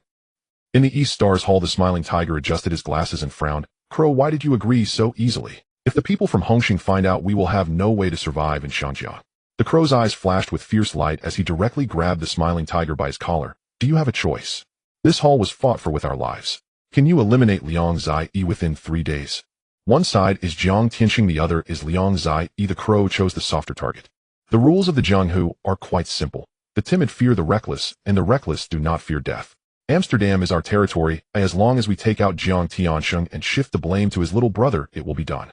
In the East Stars Hall, the Smiling Tiger adjusted his glasses and frowned. Crow, why did you agree so easily? If the people from Hongxing find out, we will have no way to survive in Shanjiang. The Crow's eyes flashed with fierce light as he directly grabbed the Smiling Tiger by his collar. Do you have a choice? This hall was fought for with our lives. Can you eliminate Liang Zai within 3 days? One side is Jiang Tianxing, the other is Liang Zai. The Crow chose the softer target. The rules of the Jianghu are quite simple. The timid fear the reckless, and the reckless do not fear death. Amsterdam is our territory. As long as we take out Jiang Tianxing and shift the blame to his little brother, it will be done.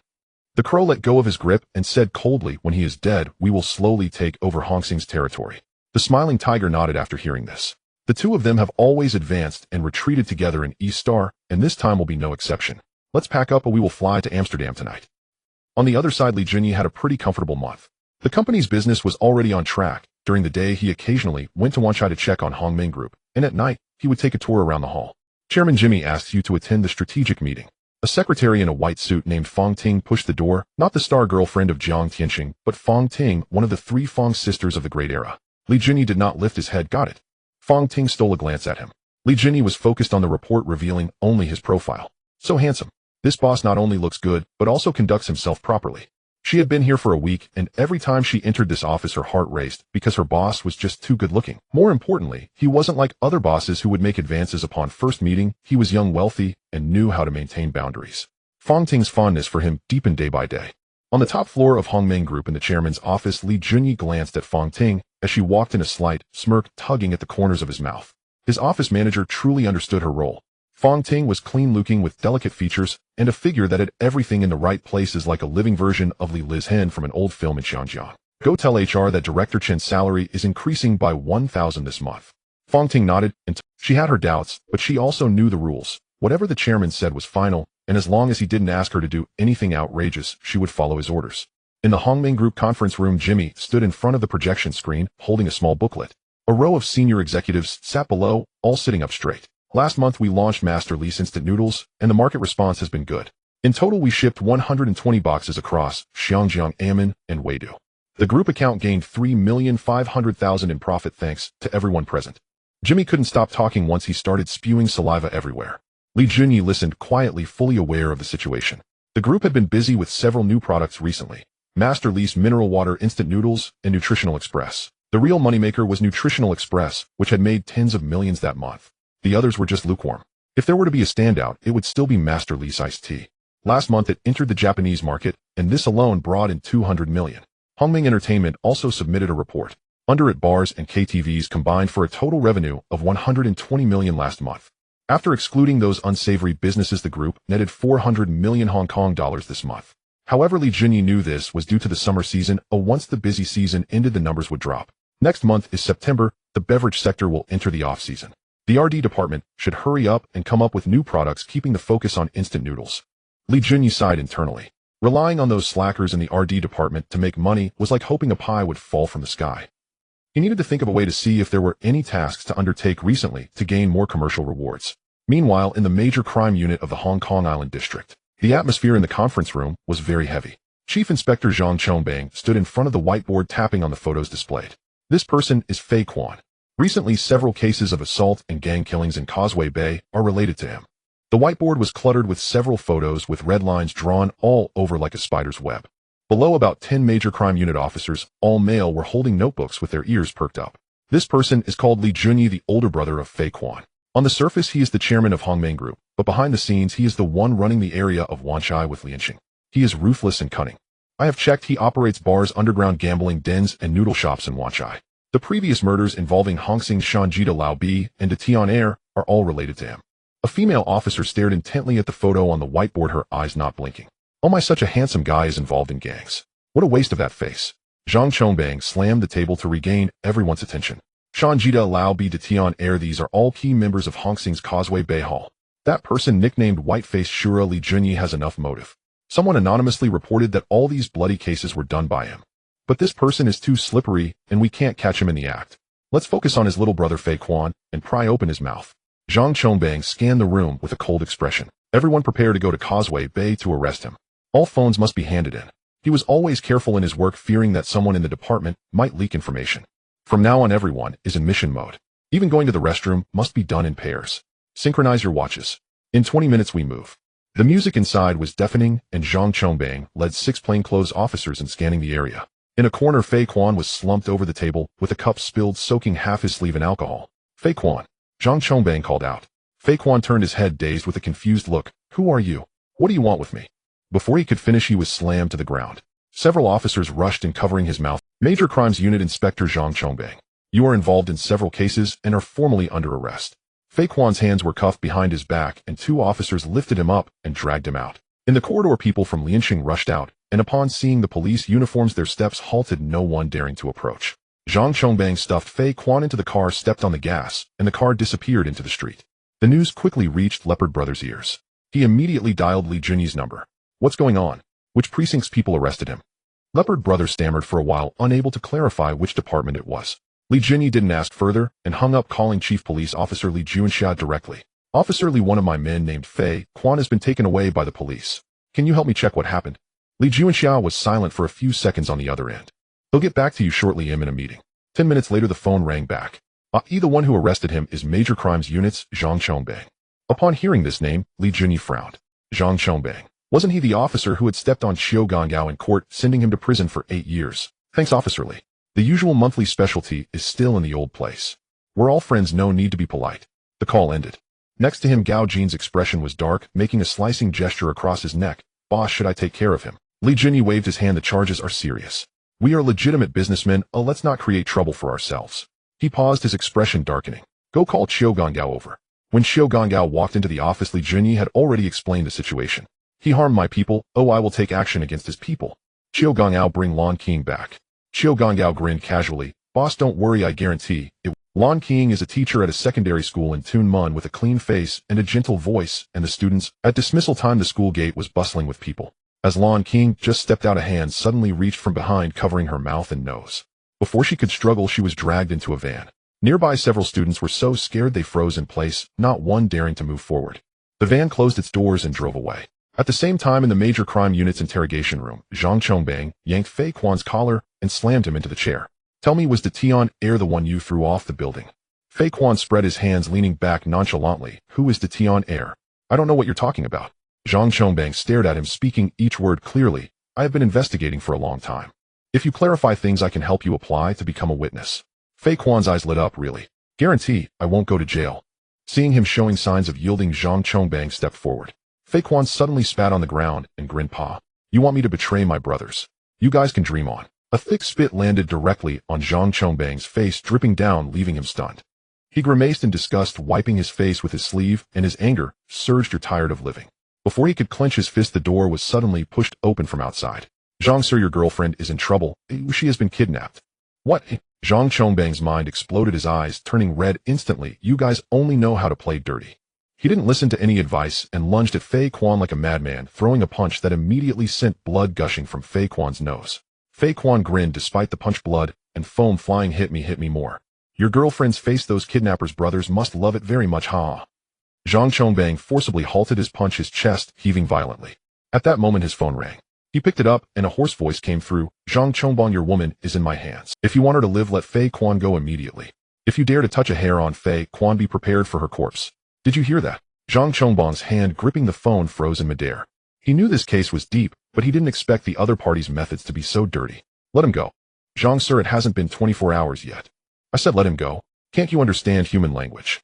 The Crow let go of his grip and said coldly, when he is dead, we will slowly take over Hongxing's territory. The Smiling Tiger nodded after hearing this. The two of them have always advanced and retreated together in East Star, and this time will be no exception. Let's pack up, or we will fly to Amsterdam tonight. On the other side, Li Junyi had a pretty comfortable month. The company's business was already on track. During the day, he occasionally went to Wanchai to check on Hongming Group, and at night, he would take a tour around the hall. Chairman Jimmy asks you to attend the strategic meeting. A secretary in a white suit named Fong Ting pushed the door, not the star girlfriend of Jiang Tianxing, but Fong Ting, one of the 3 Fong sisters of the Great Era. Li Junyi did not lift his head. Got it. Fong Ting stole a glance at him. Li Junyi was focused on the report, revealing only his profile. So handsome. This boss not only looks good, but also conducts himself properly. She had been here for a week, and every time she entered this office her heart raced because her boss was just too good looking. More importantly, he wasn't like other bosses who would make advances upon first meeting. He was young, wealthy, and knew how to maintain boundaries. Fong Ting's fondness for him deepened day by day. On the top floor of Hongming Group in the chairman's office, Li Junyi glanced at Fong Ting as she walked in, a slight smirk tugging at the corners of his mouth. His office manager truly understood her role. Fong Ting was clean-looking with delicate features and a figure that had everything in the right places, like a living version of Li Liz Hen from an old film in Xianjiang. Go tell HR that Director Chen's salary is increasing by 1,000 this month. Fong Ting nodded, and she had her doubts, but she also knew the rules. Whatever the chairman said was final, and as long as he didn't ask her to do anything outrageous, she would follow his orders. In the Hongming Group conference room, Jimmy stood in front of the projection screen, holding a small booklet. A row of senior executives sat below, all sitting up straight. Last month we launched Master Lease Instant Noodles, and the market response has been good. In total we shipped 120 boxes across Xiangjiang, Amen, and Weidu. The group account gained 3,500,000 in profit thanks to everyone present. Jimmy couldn't stop talking once he started spewing saliva everywhere. Li Junyi listened quietly, fully aware of the situation. The group had been busy with several new products recently. Master Lease Mineral Water Instant Noodles and Nutritional Express. The real moneymaker was Nutritional Express, which had made tens of millions that month. The others were just lukewarm. If there were to be a standout, it would still be Master Lease Iced Tea. Last month it entered the Japanese market, and this alone brought in 200 million. Hongming Entertainment also submitted a report. Under it, bars and KTVs combined for a total revenue of 120 million last month. After excluding those unsavory businesses, the group netted 400 million Hong Kong dollars this month. However, Li Junyi knew this was due to the summer season, once the busy season ended the numbers would drop. Next month is September, the beverage sector will enter the off-season. The RD department should hurry up and come up with new products, keeping the focus on instant noodles. Li Junyi sighed internally. Relying on those slackers in the RD department to make money was like hoping a pie would fall from the sky. He needed to think of a way to see if there were any tasks to undertake recently to gain more commercial rewards. Meanwhile, in the major crime unit of the Hong Kong Island district, the atmosphere in the conference room was very heavy. Chief Inspector Zhang Chongbang stood in front of the whiteboard, tapping on the photos displayed. This person is Fei Quan. Recently, several cases of assault and gang killings in Causeway Bay are related to him. The whiteboard was cluttered with several photos with red lines drawn all over like a spider's web. Below, about 10 major crime unit officers, all male, were holding notebooks with their ears perked up. This person is called Li Junyi, the older brother of Fei Quan. On the surface, he is the chairman of Hongmeng Group, but behind the scenes, he is the one running the area of Wanchai with Lianqing. He is ruthless and cunning. I have checked, he operates bars, underground gambling dens, and noodle shops in Wanchai. The previous murders involving Hongxing Shanjita Lao Bi and Detian Air are all related to him. A female officer stared intently at the photo on the whiteboard, her eyes not blinking. Oh my, such a handsome guy is involved in gangs. What a waste of that face. Zhang Chongbang slammed the table to regain everyone's attention. Shanjita Lao Bi, Detian Air, these are all key members of Hongxing's Causeway Bay Hall. That person nicknamed Whiteface Shura, Li Junyi, has enough motive. Someone anonymously reported that all these bloody cases were done by him. But this person is too slippery, and we can't catch him in the act. Let's focus on his little brother Fei Quan and pry open his mouth. Zhang Chongbang scanned the room with a cold expression. Everyone prepare to go to Causeway Bay to arrest him. All phones must be handed in. He was always careful in his work, fearing that someone in the department might leak information. From now on, everyone is in mission mode. Even going to the restroom must be done in pairs. Synchronize your watches. In 20 minutes we move. The music inside was deafening, and Zhang Chongbang led 6 plainclothes officers in scanning the area. In a corner, Fei Quan was slumped over the table with a cup spilled, soaking half his sleeve in alcohol. Fei Quan. Zhang Chongbang called out. Fei Quan turned his head, dazed with a confused look. Who are you? What do you want with me? Before he could finish, he was slammed to the ground. Several officers rushed in, covering his mouth. Major Crimes Unit Inspector Zhang Chongbang. You are involved in several cases and are formally under arrest. Fei Quan's hands were cuffed behind his back, and 2 officers lifted him up and dragged him out. In the corridor, people from Lianqing rushed out, and upon seeing the police uniforms, their steps halted, no one daring to approach. Zhang Chongbang stuffed Fei Quan into the car, stepped on the gas, and the car disappeared into the street. The news quickly reached Leopard Brothers' ears. He immediately dialed Li Junyi's number. What's going on? Which precinct's people arrested him? Leopard Brothers stammered for a while, unable to clarify which department it was. Li Junyi didn't ask further and hung up, calling Chief Police Officer Li Junxia directly. Officer Li, one of my men named Fei Quan has been taken away by the police. Can you help me check what happened? Li Junxia was silent for a few seconds on the other end. He'll get back to you shortly. I'm in a meeting. 10 minutes later, the phone rang back. The one who arrested him is Major Crimes Unit's Zhang Chongbang. Upon hearing this name, Li Junyi frowned. Zhang Chongbang. Wasn't he the officer who had stepped on Xiao Gongao in court, sending him to prison for 8 years? Thanks, Officer Li. The usual monthly specialty is still in the old place. We're all friends, no need to be polite. The call ended. Next to him, Gao Jin's expression was dark, making a slicing gesture across his neck. Boss, should I take care of him? Li Junyi waved his hand. The charges are serious. We are legitimate businessmen. Let's not create trouble for ourselves. He paused, his expression darkening. Go call Xiao Gongao over. When Xiao Gongao walked into the office, Li Junyi had already explained the situation. He harmed my people. I will take action against his people. Xiao Gongao, bring Lon King back. Xiao Gongao grinned casually. Boss, don't worry, I guarantee it. Lan Qing is a teacher at a secondary school in Tunmun with a clean face and a gentle voice, and the students. At dismissal time, the school gate was bustling with people. As Lan Qing just stepped out, a hand suddenly reached from behind, covering her mouth and nose. Before she could struggle, she was dragged into a van. Nearby, several students were so scared they froze in place, not one daring to move forward. The van closed its doors and drove away. At the same time, in the major crime unit's interrogation room, Zhang Chongbang yanked Fei Quan's collar and slammed him into the chair. Tell me, was the Tian Air the one you threw off the building? Fei Quan spread his hands, leaning back nonchalantly. Who is the Tian Air? I don't know what you're talking about. Zhang Chongbang stared at him, speaking each word clearly. I have been investigating for a long time. If you clarify things, I can help you apply to become a witness. Fei Quan's eyes lit up. Really? Guarantee I won't go to jail. Seeing him showing signs of yielding, Zhang Chongbang stepped forward. Fei Quan suddenly spat on the ground and grinned. Pa, you want me to betray my brothers? You guys can dream on. A thick spit landed directly on Zhang Chongbang's face, dripping down, leaving him stunned. He grimaced in disgust, wiping his face with his sleeve, and his anger surged. You're tired of living. Before he could clench his fist, the door was suddenly pushed open from outside. Zhang, sir, your girlfriend is in trouble. She has been kidnapped. What? Zhang Chongbang's mind exploded, his eyes turning red instantly. You guys only know how to play dirty. He didn't listen to any advice and lunged at Fei Quan like a madman, throwing a punch that immediately sent blood gushing from Fei Quan's nose. Fei Quan grinned despite the punch, blood and foam flying. Hit me more. Your girlfriend's face, those kidnappers' brothers must love it very much, ha. Zhang Chongbang forcibly halted his punch, his chest heaving violently. At that moment, his phone rang. He picked it up, and a hoarse voice came through. Zhang Chongbang, your woman is in my hands. If you want her to live, let Fei Quan go immediately. If you dare to touch a hair on Fei Quan, be prepared for her corpse. Did you hear that? Zhang Chongbang's hand gripping the phone froze in midair. He knew this case was deep, but he didn't expect the other party's methods to be so dirty. Let him go. Zhang, sir, it hasn't been 24 hours yet. I said let him go. Can't you understand human language?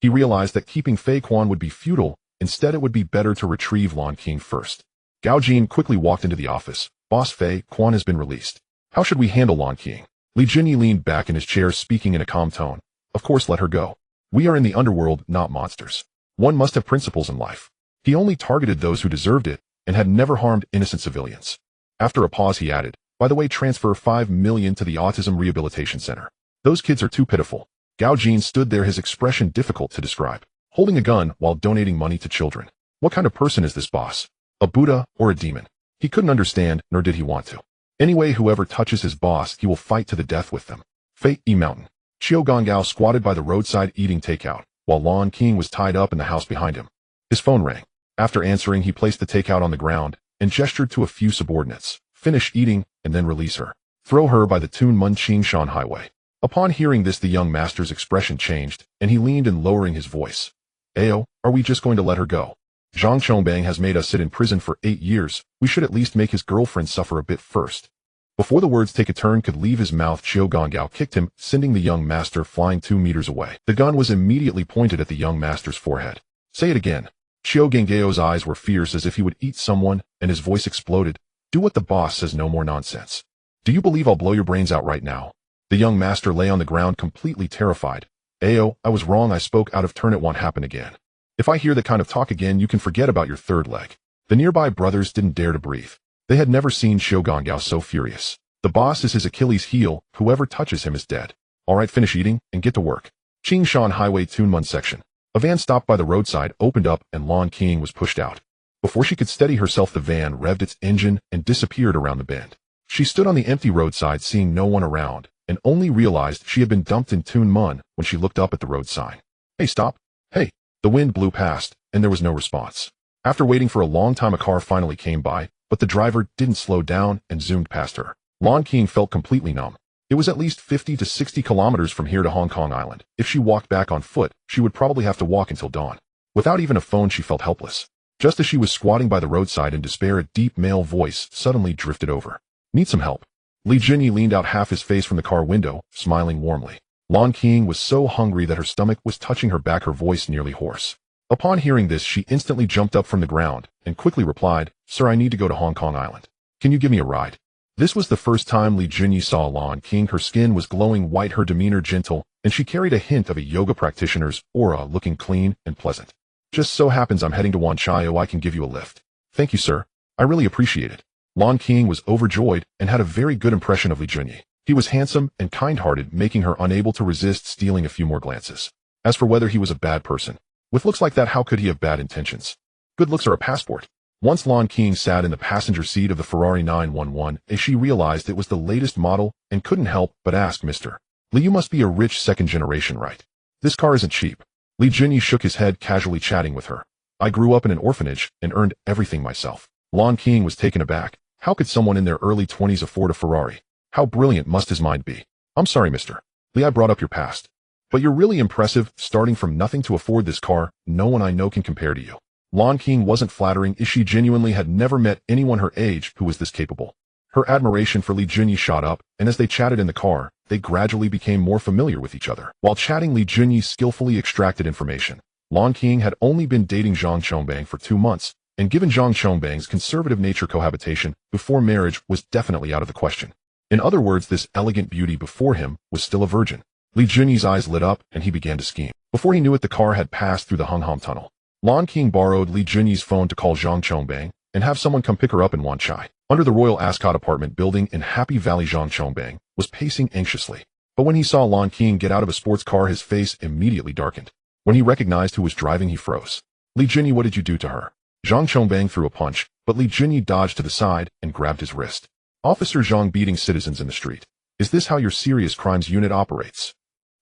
He realized that keeping Fei Quan would be futile. Instead, it would be better to retrieve Lan Qing first. Gao Jin quickly walked into the office. Boss, Fei Quan has been released. How should we handle Lan Qing? Li Jinyi leaned back in his chair, speaking in a calm tone. Of course, let her go. We are in the underworld, not monsters. One must have principles in life. He only targeted those who deserved it and had never harmed innocent civilians. After a pause, he added, by the way, transfer 5 million to the Autism Rehabilitation Center. Those kids are too pitiful. Gao Jin stood there, his expression difficult to describe, holding a gun while donating money to children. What kind of person is this boss? A Buddha or a demon? He couldn't understand, nor did he want to. Anyway, whoever touches his boss, he will fight to the death with them. Fei E Mountain. Qiu Gongao squatted by the roadside eating takeout, while Lan Qing was tied up in the house behind him. His phone rang. After answering, he placed the takeout on the ground and gestured to a few subordinates. Finish eating and then release her. Throw her by the Tunmun Qingshan highway. Upon hearing this, the young master's expression changed, and he leaned in, lowering his voice. Ayo, are we just going to let her go? Zhang Chongbang has made us sit in prison for 8 years. We should at least make his girlfriend suffer a bit first. Before the words take a turn could leave his mouth, Qiu Gongao kicked him, sending the young master flying 2 meters away. The gun was immediately pointed at the young master's forehead. Say it again. Qiu Gonggao's eyes were fierce, as if he would eat someone, and his voice exploded. Do what the boss says, no more nonsense. Do you believe I'll blow your brains out right now? The young master lay on the ground, completely terrified. Ayo, I was wrong, I spoke out of turn, it won't happen again. If I hear that kind of talk again, you can forget about your third leg. The nearby brothers didn't dare to breathe. They had never seen Qiu Gongao so furious. The boss is his Achilles heel, whoever touches him is dead. Alright, finish eating and get to work. Qingshan Highway Tunmun section. A van stopped by the roadside, opened up, and Lan Qing was pushed out. Before she could steady herself, the van revved its engine and disappeared around the bend. She stood on the empty roadside, seeing no one around, and only realized she had been dumped in Tunmun when she looked up at the road sign. Hey, stop. Hey. The wind blew past, and there was no response. After waiting for a long time, a car finally came by, but the driver didn't slow down and zoomed past her. Lan Qing felt completely numb. It was at least 50 to 60 kilometers from here to Hong Kong Island. If she walked back on foot, she would probably have to walk until dawn. Without even a phone, she felt helpless. Just as she was squatting by the roadside in despair, a deep male voice suddenly drifted over. Need some help? Li Jinyi leaned out half his face from the car window, smiling warmly. Lan Qing was so hungry that her stomach was touching her back, her voice nearly hoarse. Upon hearing this, she instantly jumped up from the ground and quickly replied, Sir, I need to go to Hong Kong Island. Can you give me a ride? This was the first time Li Jinyi saw Lan Qing. Her skin was glowing white, her demeanor gentle, and she carried a hint of a yoga practitioner's aura, looking clean and pleasant. Just so happens I'm heading to Wan Chai. I can give you a lift. Thank you, sir. I really appreciate it. Lan Qing was overjoyed and had a very good impression of Li Jinyi. He was handsome and kind-hearted, making her unable to resist stealing a few more glances. As for whether he was a bad person, with looks like that, how could he have bad intentions? Good looks are a passport. Once Lon King sat in the passenger seat of the Ferrari 911 as she realized it was the latest model and couldn't help but ask, "Mr. Lee, you must be a rich second generation, right? This car isn't cheap." Lee Junyi shook his head, casually chatting with her. "I grew up in an orphanage and earned everything myself." Lon King was taken aback. How could someone in their early 20s afford a Ferrari? How brilliant must his mind be? "I'm sorry, Mr. Lee, I brought up your past. But you're really impressive, starting from nothing to afford this car. No one I know can compare to you." Lon King wasn't flattering, as she genuinely had never met anyone her age who was this capable. Her admiration for Lee Junyi shot up, and as they chatted in the car, they gradually became more familiar with each other. While chatting, Lee Junyi skillfully extracted information. Lon King had only been dating Zhang Chongbang for 2 months, and given Zhang Chongbang's conservative nature, cohabitation before marriage was definitely out of the question. In other words, this elegant beauty before him was still a virgin. Lee Junyi's eyes lit up, and he began to scheme. Before he knew it, the car had passed through the Hungham Tunnel. Lon King borrowed Lee Junyi's phone to call Zhang Chongbang and have someone come pick her up in Wanchai. Under the Royal Ascot apartment building in Happy Valley, Zhang Chongbang was pacing anxiously. But when he saw Lon King get out of a sports car, his face immediately darkened. When he recognized who was driving, he froze. "Lee Junyi, what did you do to her?" Zhang Chongbang threw a punch, but Lee Junyi dodged to the side and grabbed his wrist. "Officer Zhang beating citizens in the street. Is this how your serious crimes unit operates?"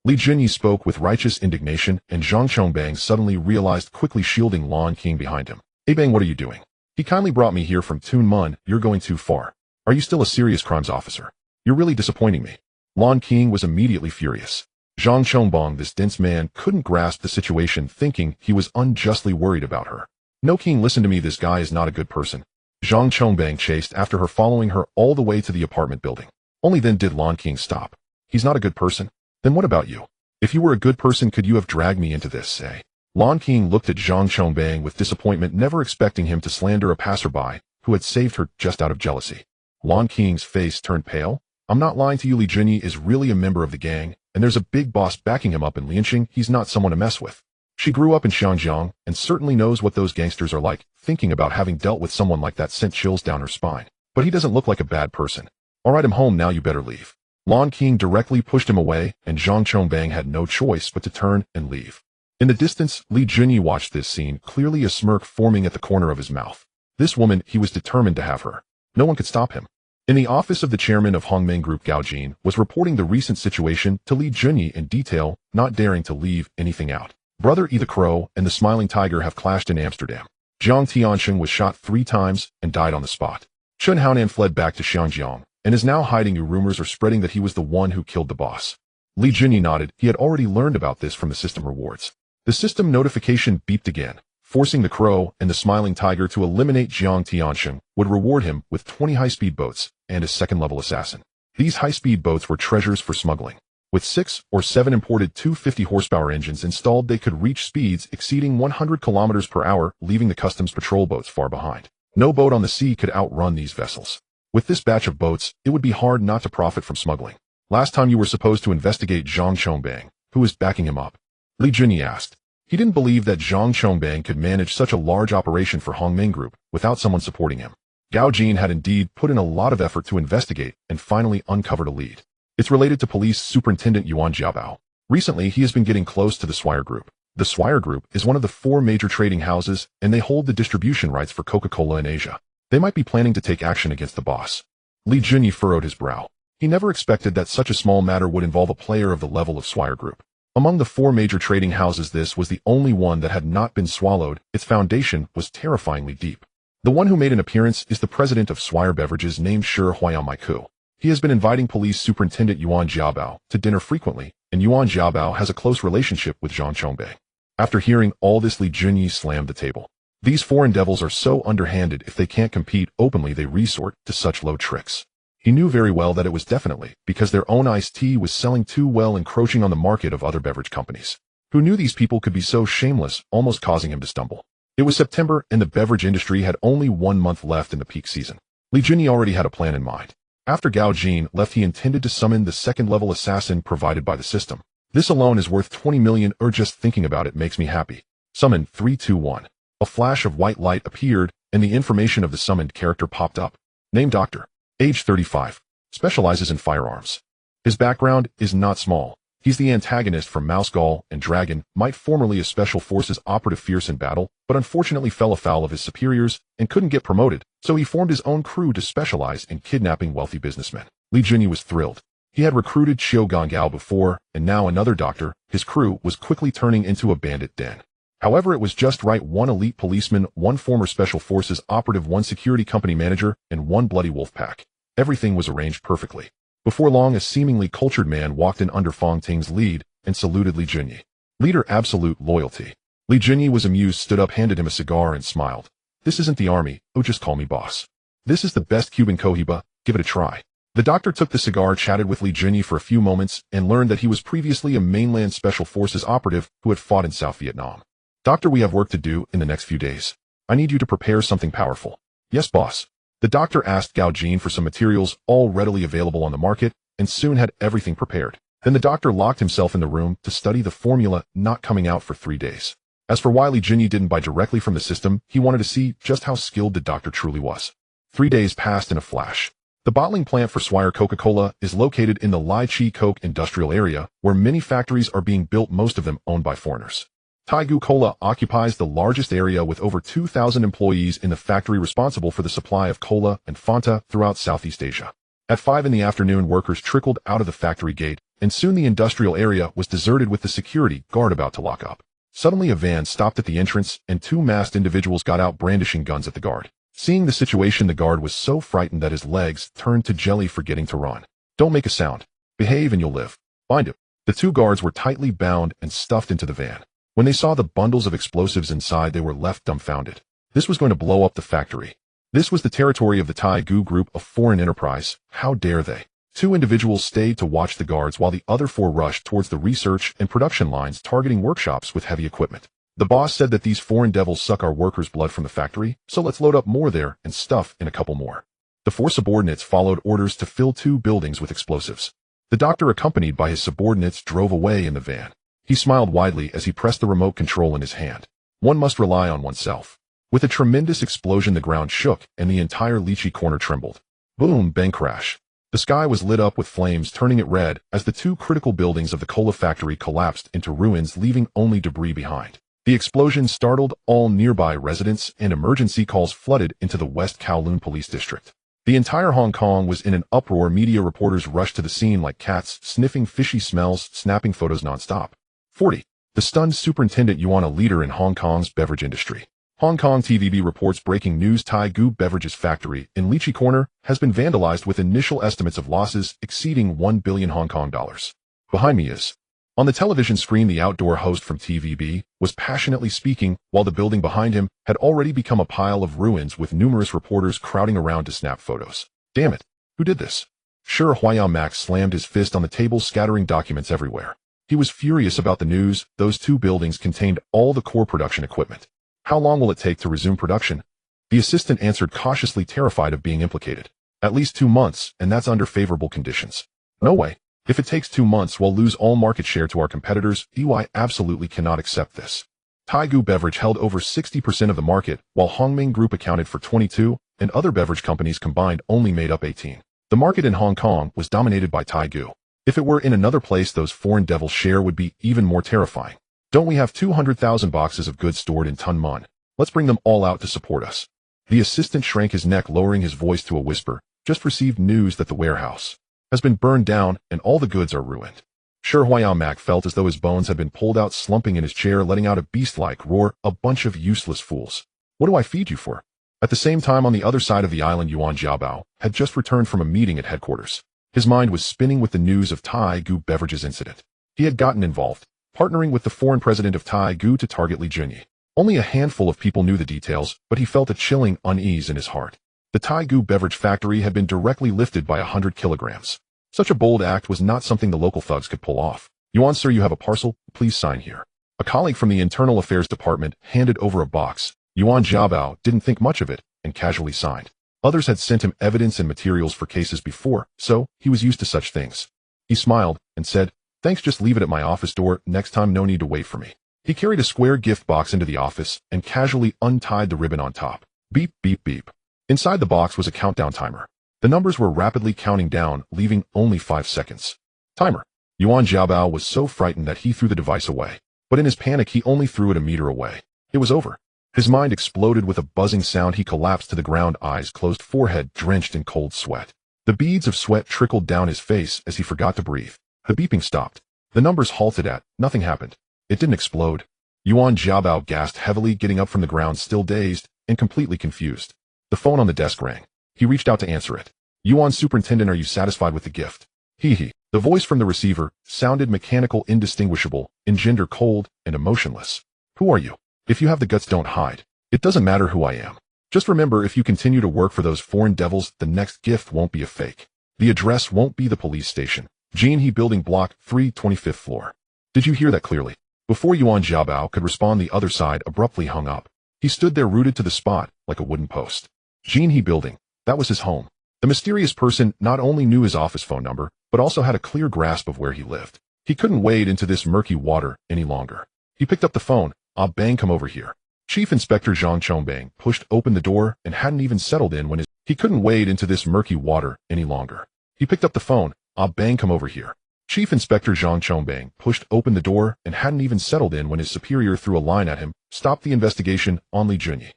Lee Junyi spoke with righteous indignation, and Zhang Chongbang suddenly realized, quickly shielding Lon King behind him. "Hey Bang, what are you doing? He kindly brought me here from Tunmun. You're going too far. Are you still a serious crimes officer? You're really disappointing me." Lon King was immediately furious. Zhang Chongbang, this dense man, couldn't grasp the situation, thinking he was unjustly worried about her. "No, King, listen to me. This guy is not a good person." Zhang Chongbang chased after her, following her all the way to the apartment building. Only then did Lon King stop. "He's not a good person? Then what about you? If you were a good person, could you have dragged me into this, eh?" Lon King looked at Zhang Chongbang with disappointment, never expecting him to slander a passerby who had saved her just out of jealousy. Lon King's face turned pale. "I'm not lying to you. Lee Junyi is really a member of the gang, and there's a big boss backing him up in Lianqing. He's not someone to mess with. She grew up in Xiangjiang and certainly knows what those gangsters are like." Thinking about having dealt with someone like that sent chills down her spine. "But he doesn't look like a bad person. All right, I'm home now. You better leave." Lon King directly pushed him away, and Zhang Chongbang had no choice but to turn and leave. In the distance, Lee Junyi watched this scene, clearly a smirk forming at the corner of his mouth. This woman, he was determined to have her. No one could stop him. In the office of the chairman of Hongmeng Group, Gao Jin was reporting the recent situation to Lee Junyi in detail, not daring to leave anything out. Brother E the Crow and the Smiling Tiger have clashed in Amsterdam. Jiang Tiansheng was shot 3 times and died on the spot. Chen Haonan fled back to Xiangjiang and is now hiding. Rumors are spreading that he was the one who killed the boss. Lee Junyi nodded. He had already learned about this from the system rewards. The system notification beeped again, forcing the Crow and the Smiling Tiger to eliminate Jiang Tiansheng would reward him with 20 high-speed boats and a second-level assassin. These high-speed boats were treasures for smuggling. With 6 or 7 imported 250-horsepower engines installed, they could reach speeds exceeding 100 kilometers per hour, leaving the customs patrol boats far behind. No boat on the sea could outrun these vessels. With this batch of boats, it would be hard not to profit from smuggling. "Last time you were supposed to investigate Zhang Chongbang, who is backing him up?" Lee Junyi asked. He didn't believe that Zhang Chongbang could manage such a large operation for Hongmeng Group without someone supporting him. Gao Jin had indeed put in a lot of effort to investigate and finally uncovered a lead. It's related to Police Superintendent Yuan Jiabao. Recently, he has been getting close to the Swire Group. The Swire Group is one of the 4 major trading houses, and they hold the distribution rights for Coca-Cola in Asia. They might be planning to take action against the boss. Lee Junyi furrowed his brow. He never expected that such a small matter would involve a player of the level of Swire Group. Among the 4 major trading houses, this was the only one that had not been swallowed. Its foundation was terrifyingly deep. The one who made an appearance is the president of Swire Beverages, named Shi Huayanmaiku. He has been inviting Police Superintendent Yuan Jiabao to dinner frequently, and Yuan Jiabao has a close relationship with Zhang Chongbang. After hearing all this, Lee Junyi slammed the table. These foreign devils are so underhanded. If they can't compete openly, they resort to such low tricks. He knew very well that it was definitely because their own iced tea was selling too well, encroaching on the market of other beverage companies. Who knew these people could be so shameless, almost causing him to stumble? It was September, and the beverage industry had only 1 month left in the peak season. Lee Junyi already had a plan in mind. After Gao Jin left, he intended to summon the second-level assassin provided by the system. This alone is worth 20 million, or just thinking about it makes me happy. Summon 321. A flash of white light appeared, and the information of the summoned character popped up. Name Doctor. Age 35. Specializes in firearms. His background is not small. He's the antagonist from Mouse Gall and Dragon, might formerly a Special Forces operative fierce in battle, but unfortunately fell afoul of his superiors and couldn't get promoted, so he formed his own crew to specialize in kidnapping wealthy businessmen. Li Junyi was thrilled. He had recruited Xiao Gongao before, and now another doctor. His crew was quickly turning into a bandit den. However, it was just right: one elite policeman, one former Special Forces operative, one security company manager, and one bloody wolf pack. Everything was arranged perfectly. Before long, a seemingly cultured man walked in under Fong Ting's lead and saluted Li Junyi. Leader, absolute loyalty. Li Junyi was amused, stood up, handed him a cigar, and smiled. This isn't the army. Oh, just call me boss. This is the best Cuban cohiba. Give it a try. The doctor took the cigar, chatted with Li Junyi for a few moments, and learned that he was previously a mainland Special Forces operative who had fought in South Vietnam. Doctor, we have work to do in the next few days. I need you to prepare something powerful. Yes, boss. The doctor asked Gao Jin for some materials, all readily available on the market, and soon had everything prepared. Then the doctor locked himself in the room to study the formula, not coming out for 3 days. As for why Li Junyi didn't buy directly from the system, he wanted to see just how skilled the doctor truly was. 3 days passed in a flash. The bottling plant for Swire Coca-Cola is located in the Lai Chi Coke industrial area, where many factories are being built, most of them owned by foreigners. Taigu Cola occupies the largest area with over 2,000 employees in the factory, responsible for the supply of cola and Fanta throughout Southeast Asia. At 5 in the afternoon, workers trickled out of the factory gate, and soon the industrial area was deserted with the security guard about to lock up. Suddenly a van stopped at the entrance, and 2 masked individuals got out, brandishing guns at the guard. Seeing the situation, the guard was so frightened that his legs turned to jelly, forgetting to run. Don't make a sound. Behave and you'll live. Bind him. The 2 guards were tightly bound and stuffed into the van. When they saw the bundles of explosives inside, they were left dumbfounded. This was going to blow up the factory. This was the territory of the Taigu Group, a foreign enterprise. How dare they? 2 individuals stayed to watch the guards while the other 4 rushed towards the research and production lines, targeting workshops with heavy equipment. The boss said that these foreign devils suck our workers' blood from the factory, so let's load up more there and stuff in a couple more. The 4 subordinates followed orders to fill 2 buildings with explosives. The doctor, accompanied by his subordinates, drove away in the van. He smiled widely as he pressed the remote control in his hand. One must rely on oneself. With a tremendous explosion, the ground shook and the entire lychee corner trembled. Boom, bang, crash. The sky was lit up with flames, turning it red as the 2 critical buildings of the cola factory collapsed into ruins, leaving only debris behind. The explosion startled all nearby residents, and emergency calls flooded into the West Kowloon Police District. The entire Hong Kong was in an uproar. Media reporters rushed to the scene like cats, sniffing fishy smells, snapping photos nonstop. 40. The stunned Superintendent Yuan, a leader in Hong Kong's beverage industry. Hong Kong TVB reports breaking news: Taigu Beverages factory in Lychee Corner has been vandalized, with initial estimates of losses exceeding 1 billion Hong Kong dollars. Behind me is. On the television screen, the outdoor host from TVB was passionately speaking, while the building behind him had already become a pile of ruins, with numerous reporters crowding around to snap photos. Damn it. Who did this? Sure, Huayao Max slammed his fist on the table, scattering documents everywhere. He was furious about the news. Those 2 buildings contained all the core production equipment. How long will it take to resume production? The assistant answered cautiously, terrified of being implicated. At least 2 months, and that's under favorable conditions. No way. If it takes 2 months, we'll lose all market share to our competitors. EY absolutely cannot accept this. Taigu Beverage held over 60% of the market, while Hongming Group accounted for 22%, and other beverage companies combined only made up 18%. The market in Hong Kong was dominated by Taigu. If it were in another place, those foreign devils' share would be even more terrifying. Don't we have 200,000 boxes of goods stored in Tunman? Let's bring them all out to support us. The assistant shrank his neck, lowering his voice to a whisper. Just received news that the warehouse has been burned down and all the goods are ruined. Sure, Huayao Mac felt as though his bones had been pulled out, slumping in his chair, letting out a beast-like roar. A bunch of useless fools. What do I feed you for? At the same time, on the other side of the island, Yuan Jiabao had just returned from a meeting at headquarters. His mind was spinning with the news of Taigu Beverages incident. He had gotten involved, partnering with the foreign president of Taigu to target Li Junyi. Only a handful of people knew the details, but he felt a chilling unease in his heart. The Taigu beverage factory had been directly lifted by 100 kilograms. Such a bold act was not something the local thugs could pull off. Yuan, sir, you have a parcel. Please sign here. A colleague from the Internal Affairs Department handed over a box. Yuan Jiabao didn't think much of it and casually signed. Others had sent him evidence and materials for cases before, so he was used to such things. He smiled and said, "Thanks, just leave it at my office door. Next time, no need to wait for me." He carried a square gift box into the office and casually untied the ribbon on top. Beep, beep, beep. Inside the box was a countdown timer. The numbers were rapidly counting down, leaving only 5 seconds. Timer. Yuan Jiabao was so frightened that he threw the device away. But in his panic, he only threw it a meter away. It was over. His mind exploded with a buzzing sound. He collapsed to the ground, eyes closed, forehead drenched in cold sweat. The beads of sweat trickled down his face as he forgot to breathe. The beeping stopped. The numbers halted at, nothing happened. It didn't explode. Yuan Jiabao gasped heavily, getting up from the ground, still dazed and completely confused. The phone on the desk rang. He reached out to answer it. Yuan Superintendent, are you satisfied with the gift? Hee. The voice from the receiver sounded mechanical, indistinguishable, engender, cold, and emotionless. Who are you? If you have the guts, don't hide. It doesn't matter who I am. Just remember, if you continue to work for those foreign devils, the next gift won't be a fake. The address won't be the police station. Jinhe Building, Block 3, 25th floor. Did you hear that clearly? Before Yuan Jiabao could respond, the other side abruptly hung up. He stood there, rooted to the spot, like a wooden post. Jinhe Building. That was his home. The mysterious person not only knew his office phone number, but also had a clear grasp of where he lived. He couldn't wade into this murky water any longer. He picked up the phone. Ah Bang, come over here. Chief Inspector Zhang Chongbang pushed open the door and hadn't even settled in when he couldn't wade into this murky water any longer. He picked up the phone. Ah Bang, come over here. Chief Inspector Zhang Chongbang pushed open the door and hadn't even settled in when his superior threw a line at him. Stop the investigation on Li Junyi.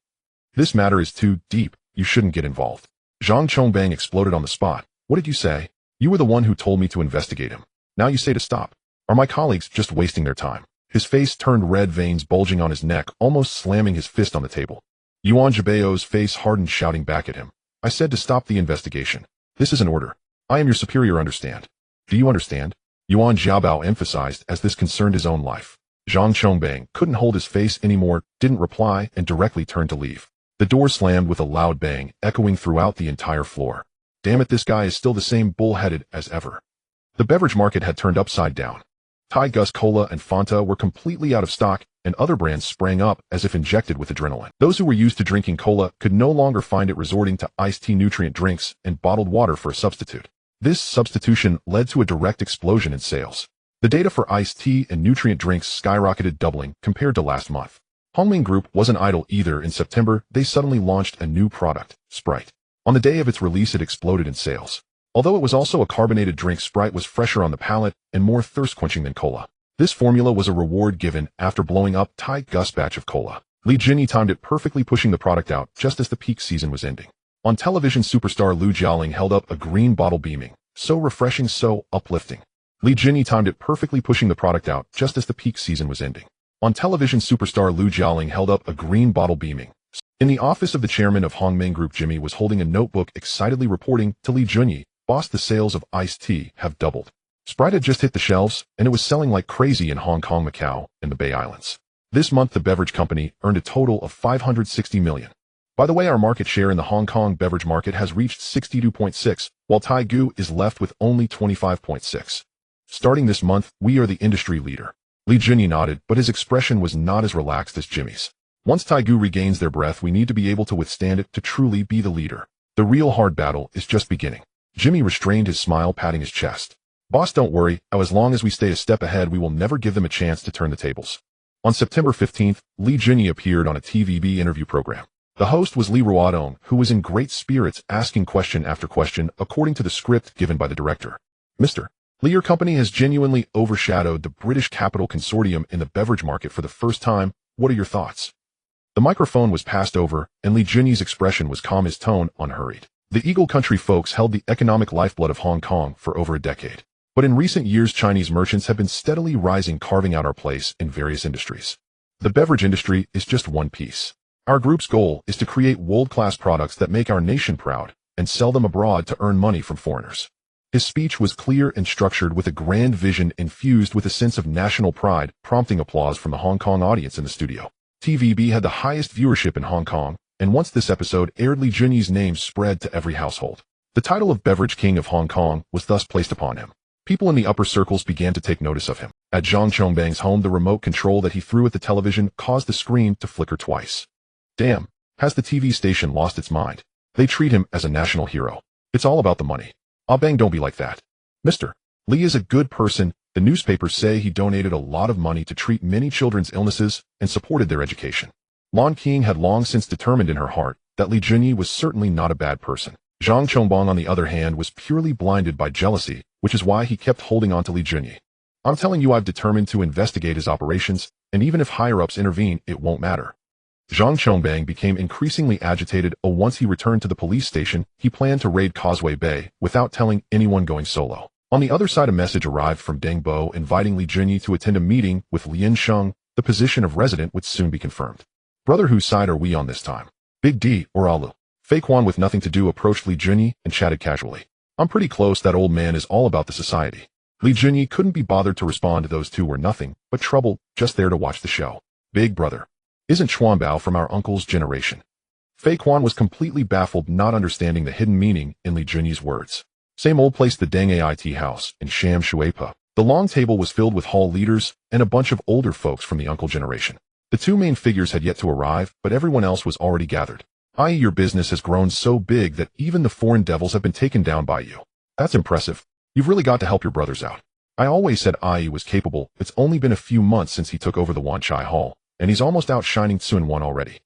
This matter is too deep. You shouldn't get involved. Zhang Chongbang exploded on the spot. What did you say? You were the one who told me to investigate him. Now you say to stop. Are my colleagues just wasting their time? His face turned red, veins bulging on his neck, almost slamming his fist on the table. Yuan Jiabao's face hardened, shouting back at him. I said to stop the investigation. This is an order. I am your superior, understand? Do you understand? Yuan Jiabao emphasized, as this concerned his own life. Zhang Chongbang couldn't hold his face anymore, didn't reply, and directly turned to leave. The door slammed with a loud bang, echoing throughout the entire floor. Damn it, this guy is still the same bull-headed as ever. The beverage market had turned upside down. Thai Gus Cola and Fanta were completely out of stock, and other brands sprang up as if injected with adrenaline. Those who were used to drinking cola could no longer find it, resorting to iced tea, nutrient drinks, and bottled water for a substitute. This substitution led to a direct explosion in sales. The data for iced tea and nutrient drinks skyrocketed, doubling compared to last month. Hongming Group wasn't idle either. In September, they suddenly launched a new product, Sprite. On the day of its release, it exploded in sales. Although it was also a carbonated drink, Sprite was fresher on the palate and more thirst-quenching than cola. This formula was a reward given after blowing up Thai Gus batch of cola. Li Junyi timed it perfectly, pushing the product out just as the peak season was ending. On television, superstar Lu Jialing held up a green bottle, beaming. So refreshing, so uplifting. Li Junyi timed it perfectly, pushing the product out just as the peak season was ending. On television, superstar Lu Jialing held up a green bottle, beaming. In the office of the chairman of Hongming Group, Jimmy was holding a notebook, excitedly reporting to Li Junyi, "Boss, the sales of iced tea have doubled. Sprite had just hit the shelves, and it was selling like crazy in Hong Kong, Macau, and the Bay Islands. This month, the beverage company earned a total of $560 million. By the way, our market share in the Hong Kong beverage market has reached 62.6, while Thai Gu is left with only 25.6. Starting this month, we are the industry leader." Li Junyi nodded, but his expression was not as relaxed as Jimmy's. Once Thai Gu regains their breath, we need to be able to withstand it to truly be the leader. The real hard battle is just beginning. Jimmy restrained his smile, patting his chest. "Boss, don't worry. As long as we stay a step ahead, we will never give them a chance to turn the tables." On September 15th, Li Junyi appeared on a TVB interview program. The host was Li Ruodong, who was in great spirits, asking question after question according to the script given by the director. "Mr. Li, your company has genuinely overshadowed the British Capital Consortium in the beverage market for the first time. What are your thoughts?" The microphone was passed over, and Li Junyi's expression was calm, his tone unhurried. The Eagle Country folks held the economic lifeblood of Hong Kong for over a decade. But in recent years, Chinese merchants have been steadily rising, carving out our place in various industries. The beverage industry is just one piece. Our group's goal is to create world-class products that make our nation proud and sell them abroad to earn money from foreigners. His speech was clear and structured, with a grand vision infused with a sense of national pride, prompting applause from the Hong Kong audience in the studio. TVB had the highest viewership in Hong Kong, and once this episode aired, Li Junyi's name spread to every household. The title of Beverage King of Hong Kong was thus placed upon him. People in the upper circles began to take notice of him. At Zhang Chongbang's home, the remote control that he threw at the television caused the screen to flicker twice. Damn, has the TV station lost its mind? They treat him as a national hero. It's all about the money. Ah Bang, don't be like that. Mr. Li is a good person. The newspapers say he donated a lot of money to treat many children's illnesses and supported their education. Lon King had long since determined in her heart that Li Junyi was certainly not a bad person. Zhang Chongbang, on the other hand, was purely blinded by jealousy, which is why he kept holding on to Li Junyi. I'm telling you, I've determined to investigate his operations, and even if higher-ups intervene, it won't matter. Zhang Chongbang became increasingly agitated. Once he returned to the police station, he planned to raid Causeway Bay without telling anyone, going solo. On the other side, a message arrived from Deng Bo inviting Li Junyi to attend a meeting with Lian Sheng. The position of resident would soon be confirmed. Brother, whose side are we on this time? Big D or Alu? Fei Quan, with nothing to do, approached Li Junyi and chatted casually. I'm pretty close. That old man is all about the society. Li Junyi couldn't be bothered to respond. Those two were nothing but trouble, just there to watch the show. Big brother. Isn't Chuanbao from our uncle's generation? Fei Quan was completely baffled, not understanding the hidden meaning in Li Junyi's words. Same old place, the Deng Ait house in Sham Shuepa. The long table was filled with hall leaders and a bunch of older folks from the uncle generation. The two main figures had yet to arrive, but everyone else was already gathered. Your business has grown so big that even the foreign devils have been taken down by you. That's impressive. You've really got to help your brothers out. I always said was capable. It's only been a few months since he took over the Wanchai Hall, and he's almost outshining Tsun-Wan already.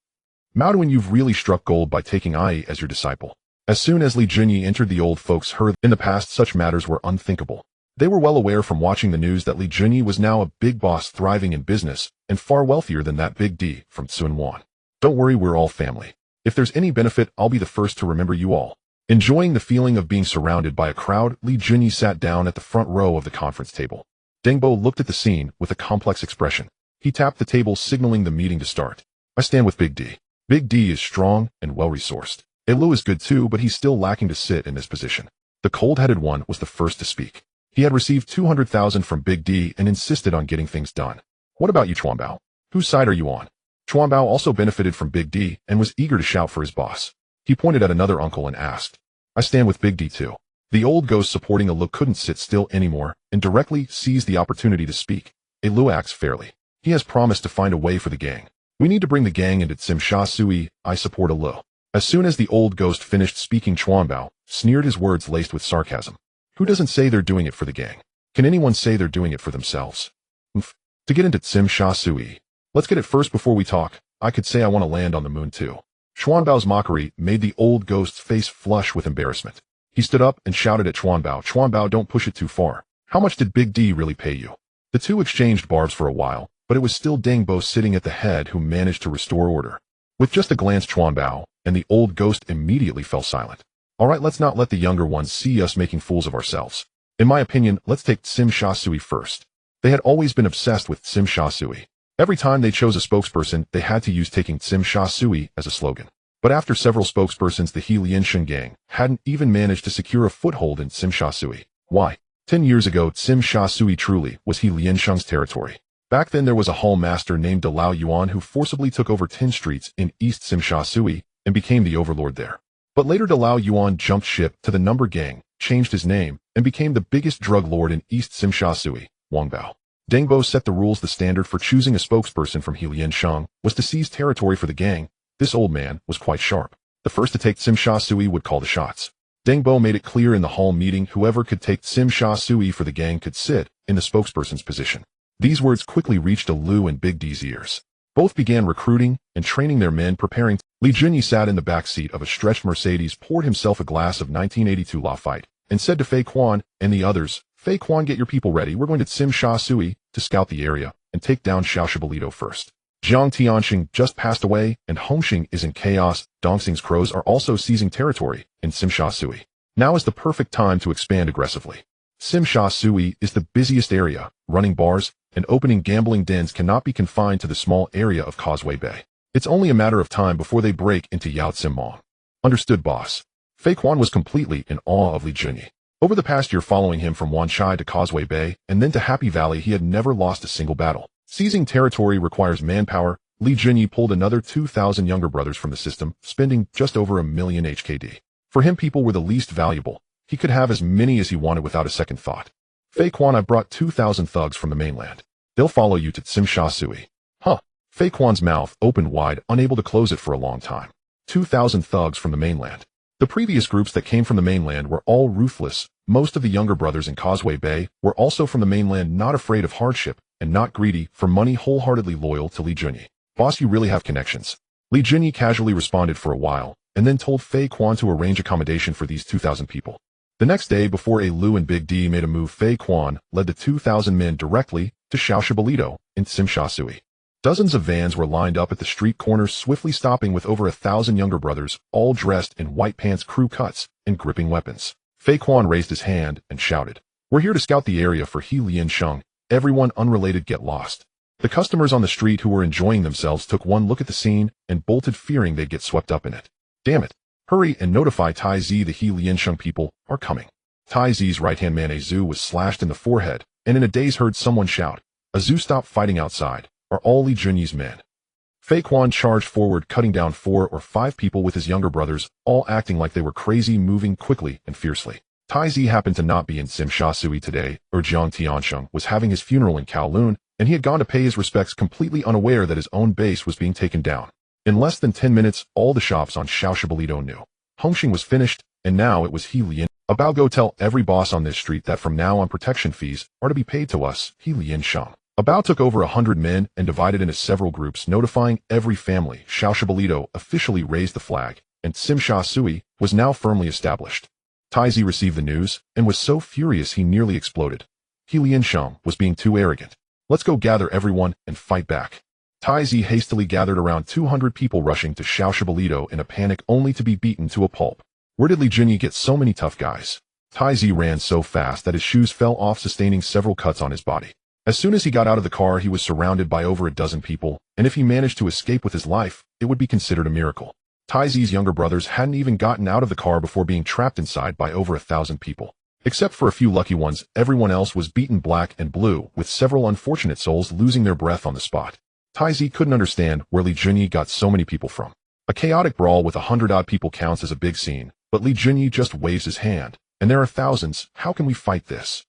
Maoduan, you've really struck gold by taking as your disciple. As soon as Li Junyi entered, the old folks heard. In the past, such matters were unthinkable. They were well aware from watching the news that Li Junyi was now a big boss thriving in business, and far wealthier than that Big D from Tsun-Wan. Don't worry, we're all family. If there's any benefit, I'll be the first to remember you all. Enjoying the feeling of being surrounded by a crowd, Li Junyi sat down at the front row of the conference table. Deng Bo looked at the scene with a complex expression. He tapped the table, signaling the meeting to start. I stand with Big D. Big D is strong and well-resourced. Lu is good too, but he's still lacking to sit in this position. The cold-headed one was the first to speak. He had received 200,000 from Big D and insisted on getting things done. What about you, Chuanbao? Whose side are you on? Chuanbao also benefited from Big D and was eager to shout for his boss. He pointed at another uncle and asked, I stand with Big D too. The old ghost supporting Lu couldn't sit still anymore and directly seized the opportunity to speak. Lu acts fairly. He has promised to find a way for the gang. We need to bring the gang into Tsim Sha Sui. I support Lu. As soon as the old ghost finished speaking, Chuanbao sneered, his words laced with sarcasm. Who doesn't say they're doing it for the gang? Can anyone say they're doing it for themselves? To get into Tsim Sha Sui. Let's get it first before we talk. I could say I want to land on the moon too. Chuanbao's mockery made the old ghost's face flush with embarrassment. He stood up and shouted at Chuanbao, Chuanbao, don't push it too far. How much did Big D really pay you? The two exchanged barbs for a while, but it was still Deng Bo sitting at the head who managed to restore order. With just a glance, Chuanbao and the old ghost immediately fell silent. All right, let's not let the younger ones see us making fools of ourselves. In my opinion, let's take Tsim Sha Sui first. They had always been obsessed with Tsim Sha Sui. Every time they chose a spokesperson, they had to use taking Tsim Sha Sui as a slogan. But after several spokespersons, the He Lianshen gang hadn't even managed to secure a foothold in Tsim Sha Sui. Why? 10 years ago, Tsim Sha Sui truly was He Liansheng's territory. Back then, there was a hall master named Dalao Yuan who forcibly took over 10 streets in East Tsim Sha Sui and became the overlord there. But later, Dalao Yuan jumped ship to the Number Gang, changed his name, and became the biggest drug lord in East Tsim Sha Sui, Wang Bao. Deng Bo set the rules. The standard for choosing a spokesperson from He Liansheng was to seize territory for the gang. This old man was quite sharp. The first to take Tsim Sha Sui would call the shots. Deng Bo made it clear in the hall meeting whoever could take Tsim Sha Sui for the gang could sit in the spokesperson's position. These words quickly reached Lu and Big D's ears. Both began recruiting and training their men, preparing. Li Junyi sat in the back seat of a stretched Mercedes, poured himself a glass of 1982 Lafite, and said to Fei Quan and the others, Fei Quan, get your people ready. We're going to Tsim Sha Sui to scout the area and take down Xiaoshibolito first. Jiang Tianxing just passed away, and Hongxing is in chaos. Dongxing's crows are also seizing territory in Tsim Sha Sui. Now is the perfect time to expand aggressively. Tsim Sha Sui is the busiest area. Running bars and opening gambling dens cannot be confined to the small area of Causeway Bay. It's only a matter of time before they break into Yao Tsimong. Understood, boss. Fei Quan was completely in awe of Li Junyi. Over the past year following him from Wanchai to Causeway Bay and then to Happy Valley, he had never lost a single battle. Seizing territory requires manpower. Li Junyi pulled another 2,000 younger brothers from the system, spending just over 1 million HKD. For him, people were the least valuable. He could have as many as he wanted without a second thought. Fei Quan, I brought 2,000 thugs from the mainland. They'll follow you to Tsim Sha Sui. Huh. Fei Quan's mouth opened wide, unable to close it for a long time. 2,000 thugs from the mainland. The previous groups that came from the mainland were all ruthless. Most of the younger brothers in Causeway Bay were also from the mainland, not afraid of hardship and not greedy for money, wholeheartedly loyal to Li Junyi. Boss, you really have connections. Li Junyi casually responded. For a while, and then told Fei Quan to arrange accommodation for these 2,000 people. The next day, before Lu and Big D made a move, Fei Quan led the 2,000 men directly to Xiaoshibolito in Tsimsha-Sui. Dozens of vans were lined up at the street corners, swiftly stopping with over 1,000 younger brothers, all dressed in white pants crew cuts and gripping weapons. Fei Quan raised his hand and shouted, "We're here to scout the area for He Liansheng. Everyone unrelated get lost." The customers on the street who were enjoying themselves took one look at the scene and bolted, fearing they'd get swept up in it. "Damn it. Hurry and notify Tai Zi the He Liansheng people are coming." Tai Zi's right-hand man Azu was slashed in the forehead, and in a daze heard someone shout, "Azu, stop fighting outside. Are all Li Junyi's men?" Fei Quan charged forward, cutting down 4 or 5 people with his younger brothers, all acting like they were crazy, moving quickly and fiercely. Tai Zi happened to not be in Tsimsha-Sui today, or Jiang Tiansheng was having his funeral in Kowloon, and he had gone to pay his respects, completely unaware that his own base was being taken down. In less than 10 minutes, all the shops on Xiaoshibolito knew Hongxing was finished, and now it was He Lian. About go tell every boss on this street that from now on protection fees are to be paid to us, He Liansheng. Bao took over 100 men and divided into several groups, notifying every family. Xiaoshibolito officially raised the flag, and Tsimsha-Sui was now firmly established. Tai Zi received the news and was so furious he nearly exploded. He Liansheng was being too arrogant. "Let's go gather everyone and fight back." Tai Zi hastily gathered around 200 people, rushing to Xiaoshibolito in a panic, only to be beaten to a pulp. Where did Li Junyi get so many tough guys? Tai Zi ran so fast that his shoes fell off, sustaining several cuts on his body. As soon as he got out of the car, he was surrounded by over a dozen people, and if he managed to escape with his life, it would be considered a miracle. Tai Zi's younger brothers hadn't even gotten out of the car before being trapped inside by over 1,000 people. Except for a few lucky ones, everyone else was beaten black and blue, with several unfortunate souls losing their breath on the spot. Tai Zi couldn't understand where Li Junyi got so many people from. A chaotic brawl with 100-odd people counts as a big scene, but Li Junyi just waves his hand, and there are thousands. How can we fight this?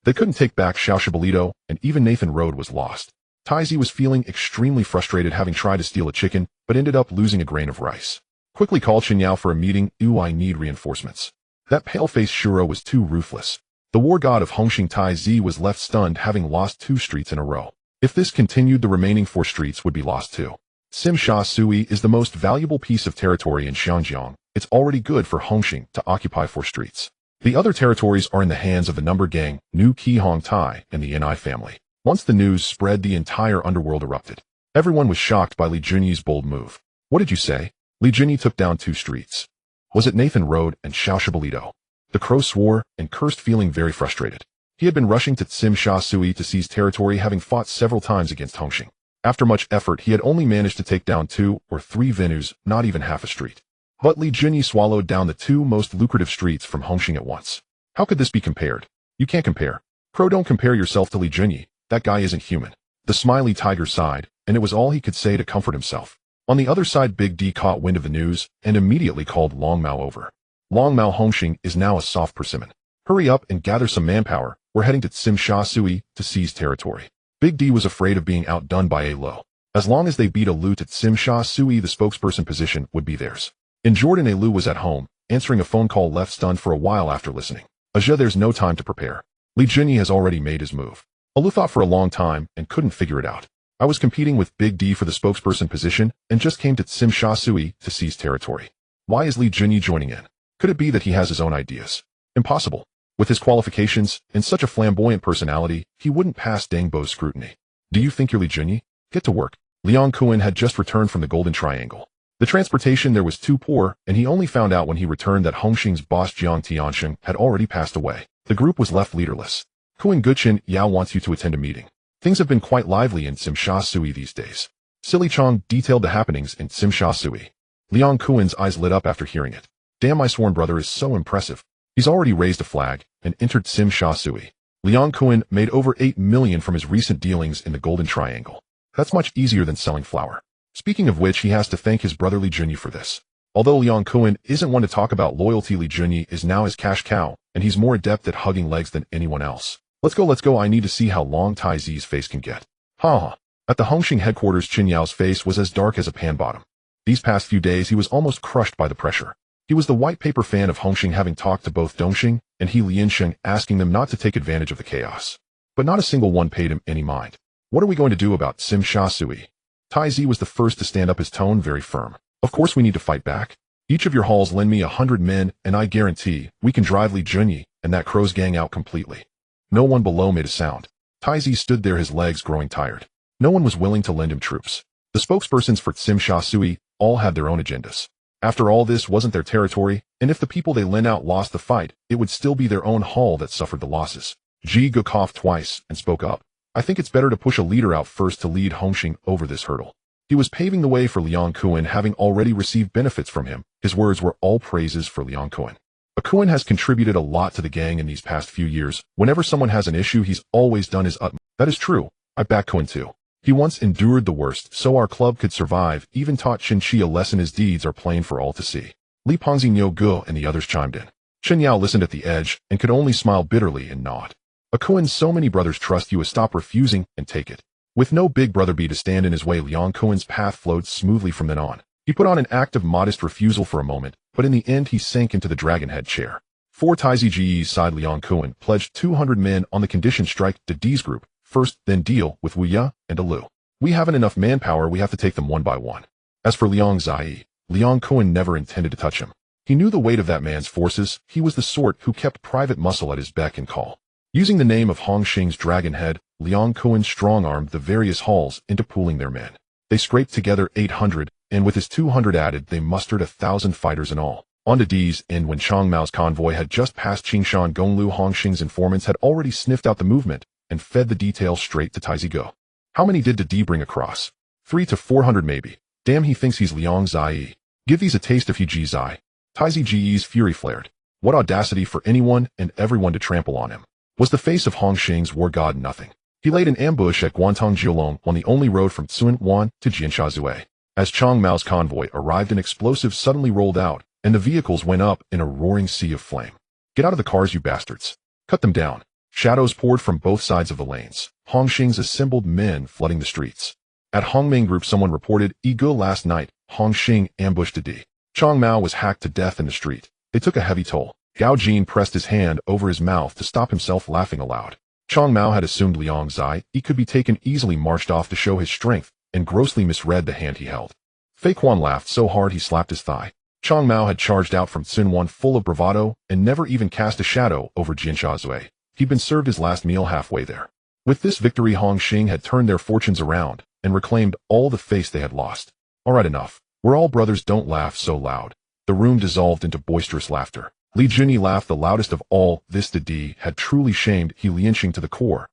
They couldn't take back Xiaoshibolito, and even Nathan Road was lost. Tai Zi was feeling extremely frustrated, having tried to steal a chicken, but ended up losing a grain of rice. Quickly called Qinyao for a meeting. I need reinforcements." That pale-faced Shuro was too ruthless. The war god of Hongxing, Tai Zi, was left stunned, having lost 2 streets in a row. If this continued, the remaining 4 streets would be lost too. Tsimsha-Sui is the most valuable piece of territory in Xinjiang. It's already good for Hongxing to occupy 4 streets. The other territories are in the hands of the Number Gang, Nu Qihong Tai, and the Ni family. Once the news spread, the entire underworld erupted. Everyone was shocked by Li Junyi's bold move. "What did you say?" Li Junyi took down 2 streets. Was it Nathan Road and Xiaoshibolito? The crow swore and cursed, feeling very frustrated. He had been rushing to Tsimsha-Sui to seize territory, having fought several times against Hongxing. After much effort, he had only managed to take down 2 or 3 venues, not even half a street. But Li Junyi swallowed down the 2 most lucrative streets from Hongxing at once. How could this be compared? You can't compare. Crow, don't compare yourself to Li Junyi. That guy isn't human. The smiley tiger sighed, and it was all he could say to comfort himself. On the other side, Big D caught wind of the news and immediately called Long Mao over. "Long Mao, Hongxing is now a soft persimmon. Hurry up and gather some manpower. We're heading to Tsimsha-Sui to seize territory." Big D was afraid of being outdone by Lu. As long as they beat Lu at Tsimsha-Sui, the spokesperson position would be theirs. In Jordan, Lu was at home, answering a phone call, left stunned for a while after listening. "Aja, there's no time to prepare. Li Junyi has already made his move." Lu thought for a long time and couldn't figure it out. "I was competing with Big D for the spokesperson position and just came to Tsimsha-Sui to seize territory. Why is Li Junyi joining in? Could it be that he has his own ideas? Impossible. With his qualifications and such a flamboyant personality, he wouldn't pass Dangbo's scrutiny. Do you think you're Li Junyi? Get to work." Liang Kuan had just returned from the Golden Triangle. The transportation there was too poor, and he only found out when he returned that Hongxing's boss Jiang Tiansheng had already passed away. The group was left leaderless. "Kuan Guchen, Yao wants you to attend a meeting. Things have been quite lively in Tsimsha-Sui these days." Silly Chong detailed the happenings in Tsimsha-Sui. Liang Kuan's eyes lit up after hearing it. "Damn, my sworn brother is so impressive. He's already raised a flag and entered Tsimsha-Sui." Liang Kuan made over 8 million from his recent dealings in the Golden Triangle. That's much easier than selling flour. Speaking of which, he has to thank his brother Li Junyi for this. Although Liang Kuan isn't one to talk about loyalty, Li Junyi is now his cash cow, and he's more adept at hugging legs than anyone else. Let's go, I need to see how long Tai Zi's face can get." Ha. At the Hongxing headquarters, Qinyao face was as dark as a pan bottom. These past few days, he was almost crushed by the pressure. He was the white paper fan of Hongxing, having talked to both Dongxing and He Liansheng, asking them not to take advantage of the chaos. But not a single one paid him any mind. What are we going to do about Tsimsha-Sui? Tai Zi was the first to stand up, his tone very firm. "Of course we need to fight back. Each of your halls lend me 100 men, and I guarantee we can drive Li Junyi and that crow's gang out completely. No one below made a sound. Taizi stood there, his legs growing tired. No one was willing to lend him troops. The spokespersons for Tsim Sha Sui all had their own agendas. After all, this wasn't their territory, and if the people they lent out lost the fight, it would still be their own hall that suffered the losses. Ji Ge coughed twice and spoke up. I think it's better to push a leader out first to lead Hongxing over this hurdle. He was paving the way for Liang Kuan, having already received benefits from him. His words were all praises for Liang Kuan. Kuan has contributed a lot to the gang in these past few years. Whenever someone has an issue, he's always done his utmost. That is true. I back Kuan too. He once endured the worst, so our club could survive, even taught Chen Qi a lesson. His deeds are plain for all to see. Li Pengzi, Niu Ge and the others chimed in. Chen Yao listened at the edge and could only smile bitterly and nod. Kuan, so many brothers trust you, stop refusing and take it. With no big brother B to stand in his way, Liang Kuan's path flowed smoothly from then on. He put on an act of modest refusal for a moment, but in the end he sank into the dragonhead chair. For Taizi Ji's side, Liang Kuan pledged 200 men on the condition strike to D's group first, then deal with Wu Ya and Alu. We haven't enough manpower, we have to take them one by one. As for Liang Zai, Liang Kuan never intended to touch him. He knew the weight of that man's forces. He was the sort who kept private muscle at his beck and call. Using the name of Hongxing's dragonhead, Liang Kuan strong-armed the various halls into pooling their men. They scraped together 800, and with his 200 added, they mustered 1,000 fighters in all. On to D's end, when Chang Mao's convoy had just passed Qingshan Gonglu, Hongxing's informants had already sniffed out the movement and fed the details straight to Taizi Ge. How many did D bring across? 300 to 400 maybe. Damn, he thinks he's Liang Zai. Give these a taste if he Ji Zai. Taizi Ji's fury flared. What audacity for anyone and everyone to trample on him. Was the face of Hongxing's war god nothing? He laid an ambush at Guantang Jiulong on the only road from Tsuan to Jianshazue. As Chang Mao's convoy arrived, an explosive suddenly rolled out, and the vehicles went up in a roaring sea of flame. Get out of the cars, you bastards. Cut them down. Shadows poured from both sides of the lanes. Hongxing's assembled men flooding the streets. At Hongming Group, someone reported, last night, Hongxing ambushed a D. Chang Mao was hacked to death in the street. They took a heavy toll. Gao Jin pressed his hand over his mouth to stop himself laughing aloud. Chang Mao had assumed Liang Zai, he could be taken easily, marched off to show his strength, and grossly misread the hand he held. Fei Quan laughed so hard he slapped his thigh. Chang Mao had charged out from Tsinwan full of bravado and never even cast a shadow over Jianshazue. He'd been served his last meal halfway there. With this victory, Hongxing had turned their fortunes around and reclaimed all the face they had lost. All right, enough. We're all brothers, don't laugh so loud. The room dissolved into boisterous laughter. Li Junyi laughed the loudest of all. This D had truly shamed He Lianxing to the core.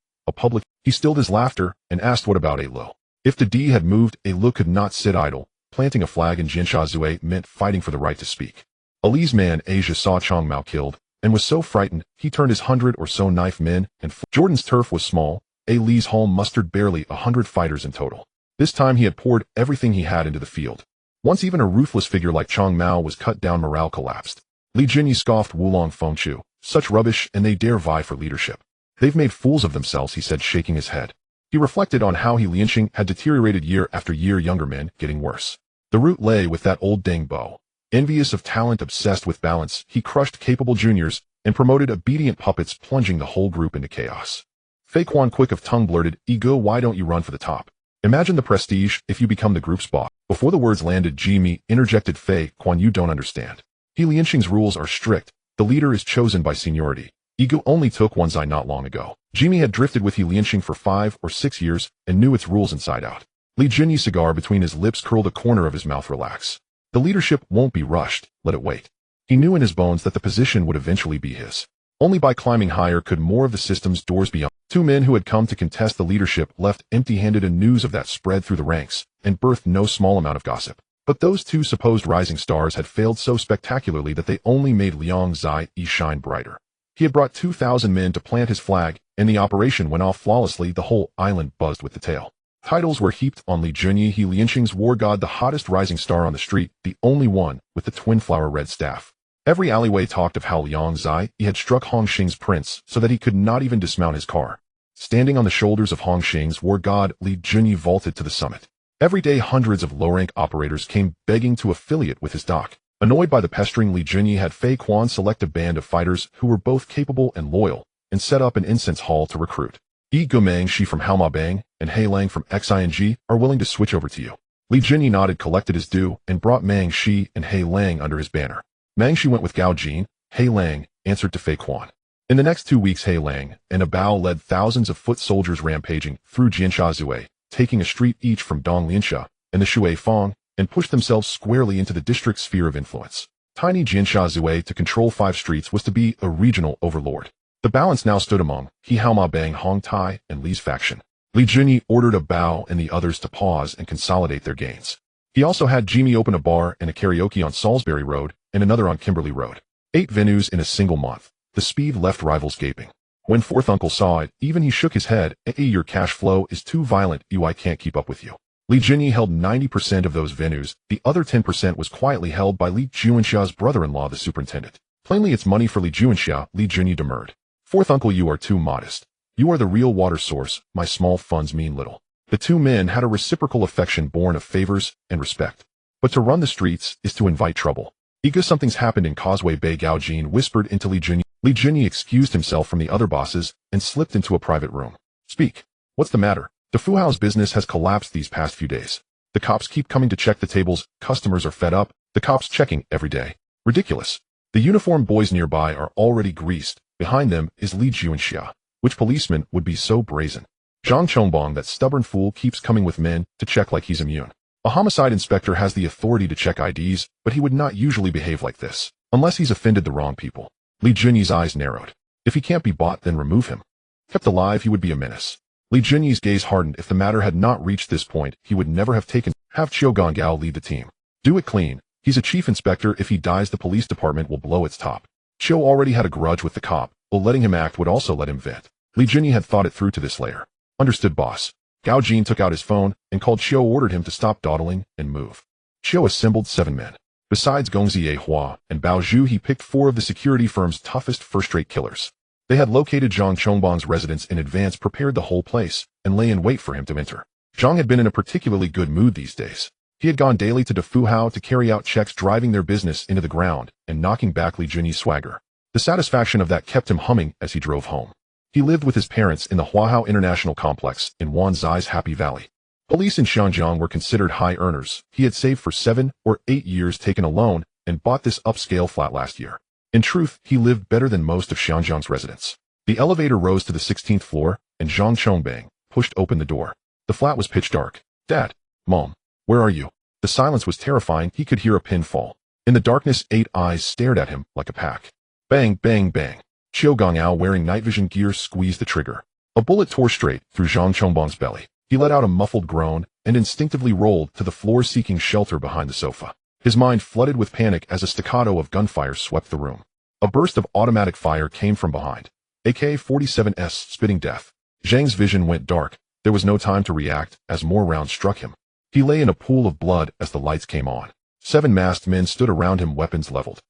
He stilled his laughter and asked, what about Lu? If the D had moved, Lu could not sit idle. Planting a flag in Jianshazue meant fighting for the right to speak. Ali's man Asia saw Chang Mao killed and was so frightened he turned his 100 or so knife men and Jordan's turf was small. Li's hall mustered barely 100 fighters in total. This time he had poured everything he had into the field. Once even a ruthless figure like Chang Mao was cut down, morale collapsed. Li Junyi scoffed, Wulong Fengchu. Such rubbish, and they dare vie for leadership. They've made fools of themselves, he said, shaking his head. He reflected on how He Lianxing had deteriorated year after year, younger men getting worse. The root lay with that old Deng Bo. Envious of talent, obsessed with balance, he crushed capable juniors and promoted obedient puppets, plunging the whole group into chaos. Fei Quan, quick of tongue, blurted, Ego, why don't you run for the top? Imagine the prestige if you become the group's boss. Before the words landed, Jimmy interjected, Fei Quan, you don't understand. He Lianxing's rules are strict. The leader is chosen by seniority. Ego only took one's eye not long ago. Jimmy had drifted with He Lianxing for 5 or 6 years and knew its rules inside out. Li Junyi's cigar between his lips curled, a corner of his mouth relax. The leadership won't be rushed, let it wait. He knew in his bones that the position would eventually be his. Only by climbing higher could more of the system's doors be opened. 2 men who had come to contest the leadership left empty-handed, and news of that spread through the ranks and birthed no small amount of gossip. But those 2 supposed rising stars had failed so spectacularly that they only made Liang Zai shine brighter. He had brought 2,000 men to plant his flag, and the operation went off flawlessly. The whole island buzzed with the tale. Titles were heaped on Li Junyi, He Lianxing's war god, the hottest rising star on the street, the only one with the twin flower red staff. Every alleyway talked of how Liang Zai had struck Hongxing's prince so that he could not even dismount his car. Standing on the shoulders of Hongxing's war god, Li Junyi vaulted to the summit. Every day hundreds of low-rank operators came begging to affiliate with his dock. Annoyed by the pestering, Li Junyi had Fei Quan select a band of fighters who were both capable and loyal, and set up an incense hall to recruit. Gunmen Shi from Halma Bang and Hei Lang from Xing are willing to switch over to you. Li Jinyi nodded, collected his due, and brought Mang Shi and He Lang under his banner. Mang Shi went with Gao Jin, He Lang answered to Fei Quan. In the next 2 weeks, He Lang and Bao led thousands of foot soldiers rampaging through Jiansha Zui, taking a street each from Dongliansha and the Shui Fang, and pushed themselves squarely into the district's sphere of influence. Tiny Jiansha Zui to control 5 streets was to be a regional overlord. The balance now stood among He Haoma Bang Hong Tai and Li's faction. Li Jinyi ordered Bao and the others to pause and consolidate their gains. He also had Jimmy open a bar and a karaoke on Salisbury Road and another on Kimberley Road. 8 venues in a single month. The speed left rivals gaping. When fourth uncle saw it, even he shook his head. Hey, your cash flow is too violent, I can't keep up with you. Li Jinyi held 90% of those venues. The other 10% was quietly held by Li Juanxia's brother-in-law, the superintendent. Plainly it's money for Li Juanxia, Li Jinyi demurred. Fourth uncle, you are too modest. You are the real water source, my small funds mean little. The 2 men had a reciprocal affection born of favors and respect. But to run the streets is to invite trouble. Ika, something's happened in Causeway Bay, Gao Jin whispered into Li Jinyi. Li Jinyi excused himself from the other bosses and slipped into a private room. Speak. What's the matter? The Fuhao's business has collapsed these past few days. The cops keep coming to check the tables, customers are fed up, the cops checking every day. Ridiculous. The uniformed boys nearby are already greased. Behind them is Li Juanxia. Which policeman would be so brazen? Zhang Chongbong, that stubborn fool, keeps coming with men to check like he's immune. A homicide inspector has the authority to check IDs, but he would not usually behave like this, unless he's offended the wrong people. Li Jinyi's eyes narrowed. If he can't be bought, then remove him. Kept alive, he would be a menace. Li Jinyi's gaze hardened. If the matter had not reached this point, he would never have taken. Have Chiu Gongao lead the team. Do it clean. He's a chief inspector. If he dies, the police department will blow its top. Chiu already had a grudge with the cop, but letting him act would also let him vent. Li Jinyi had thought it through to this layer. Understood, boss. Gao Jin took out his phone and called Chiu, ordered him to stop dawdling and move. Chiu assembled 7 men. Besides Gongzi Hua and Bao Zhu, he picked 4 of the security firm's toughest first-rate killers. They had located Zhang Chongbong's residence in advance, prepared the whole place, and lay in wait for him to enter. Zhang had been in a particularly good mood these days. He had gone daily to Fuhao to carry out checks, driving their business into the ground and knocking back Li Jinyi's swagger. The satisfaction of that kept him humming as he drove home. He lived with his parents in the Huahao International Complex in Wanzai's Happy Valley. Police in Xinjiang were considered high earners. He had saved for 7 or 8 years, taken a loan, and bought this upscale flat last year. In truth, he lived better than most of Xinjiang's residents. The elevator rose to the 16th floor, and Zhang Chongbang pushed open the door. The flat was pitch dark. Dad, Mom, where are you? The silence was terrifying. He could hear a pin fall. In the darkness, 8 eyes stared at him like a pack. Bang, bang, bang. Chiu Gongao, wearing night vision gear, squeezed the trigger. A bullet tore straight through Zhang Chongbang's belly. He let out a muffled groan and instinctively rolled to the floor, seeking shelter behind the sofa. His mind flooded with panic as a staccato of gunfire swept the room. A burst of automatic fire came from behind. AK-47's spitting death. Zhang's vision went dark. There was no time to react as more rounds struck him. He lay in a pool of blood as the lights came on. 7 masked men stood around him, weapons leveled.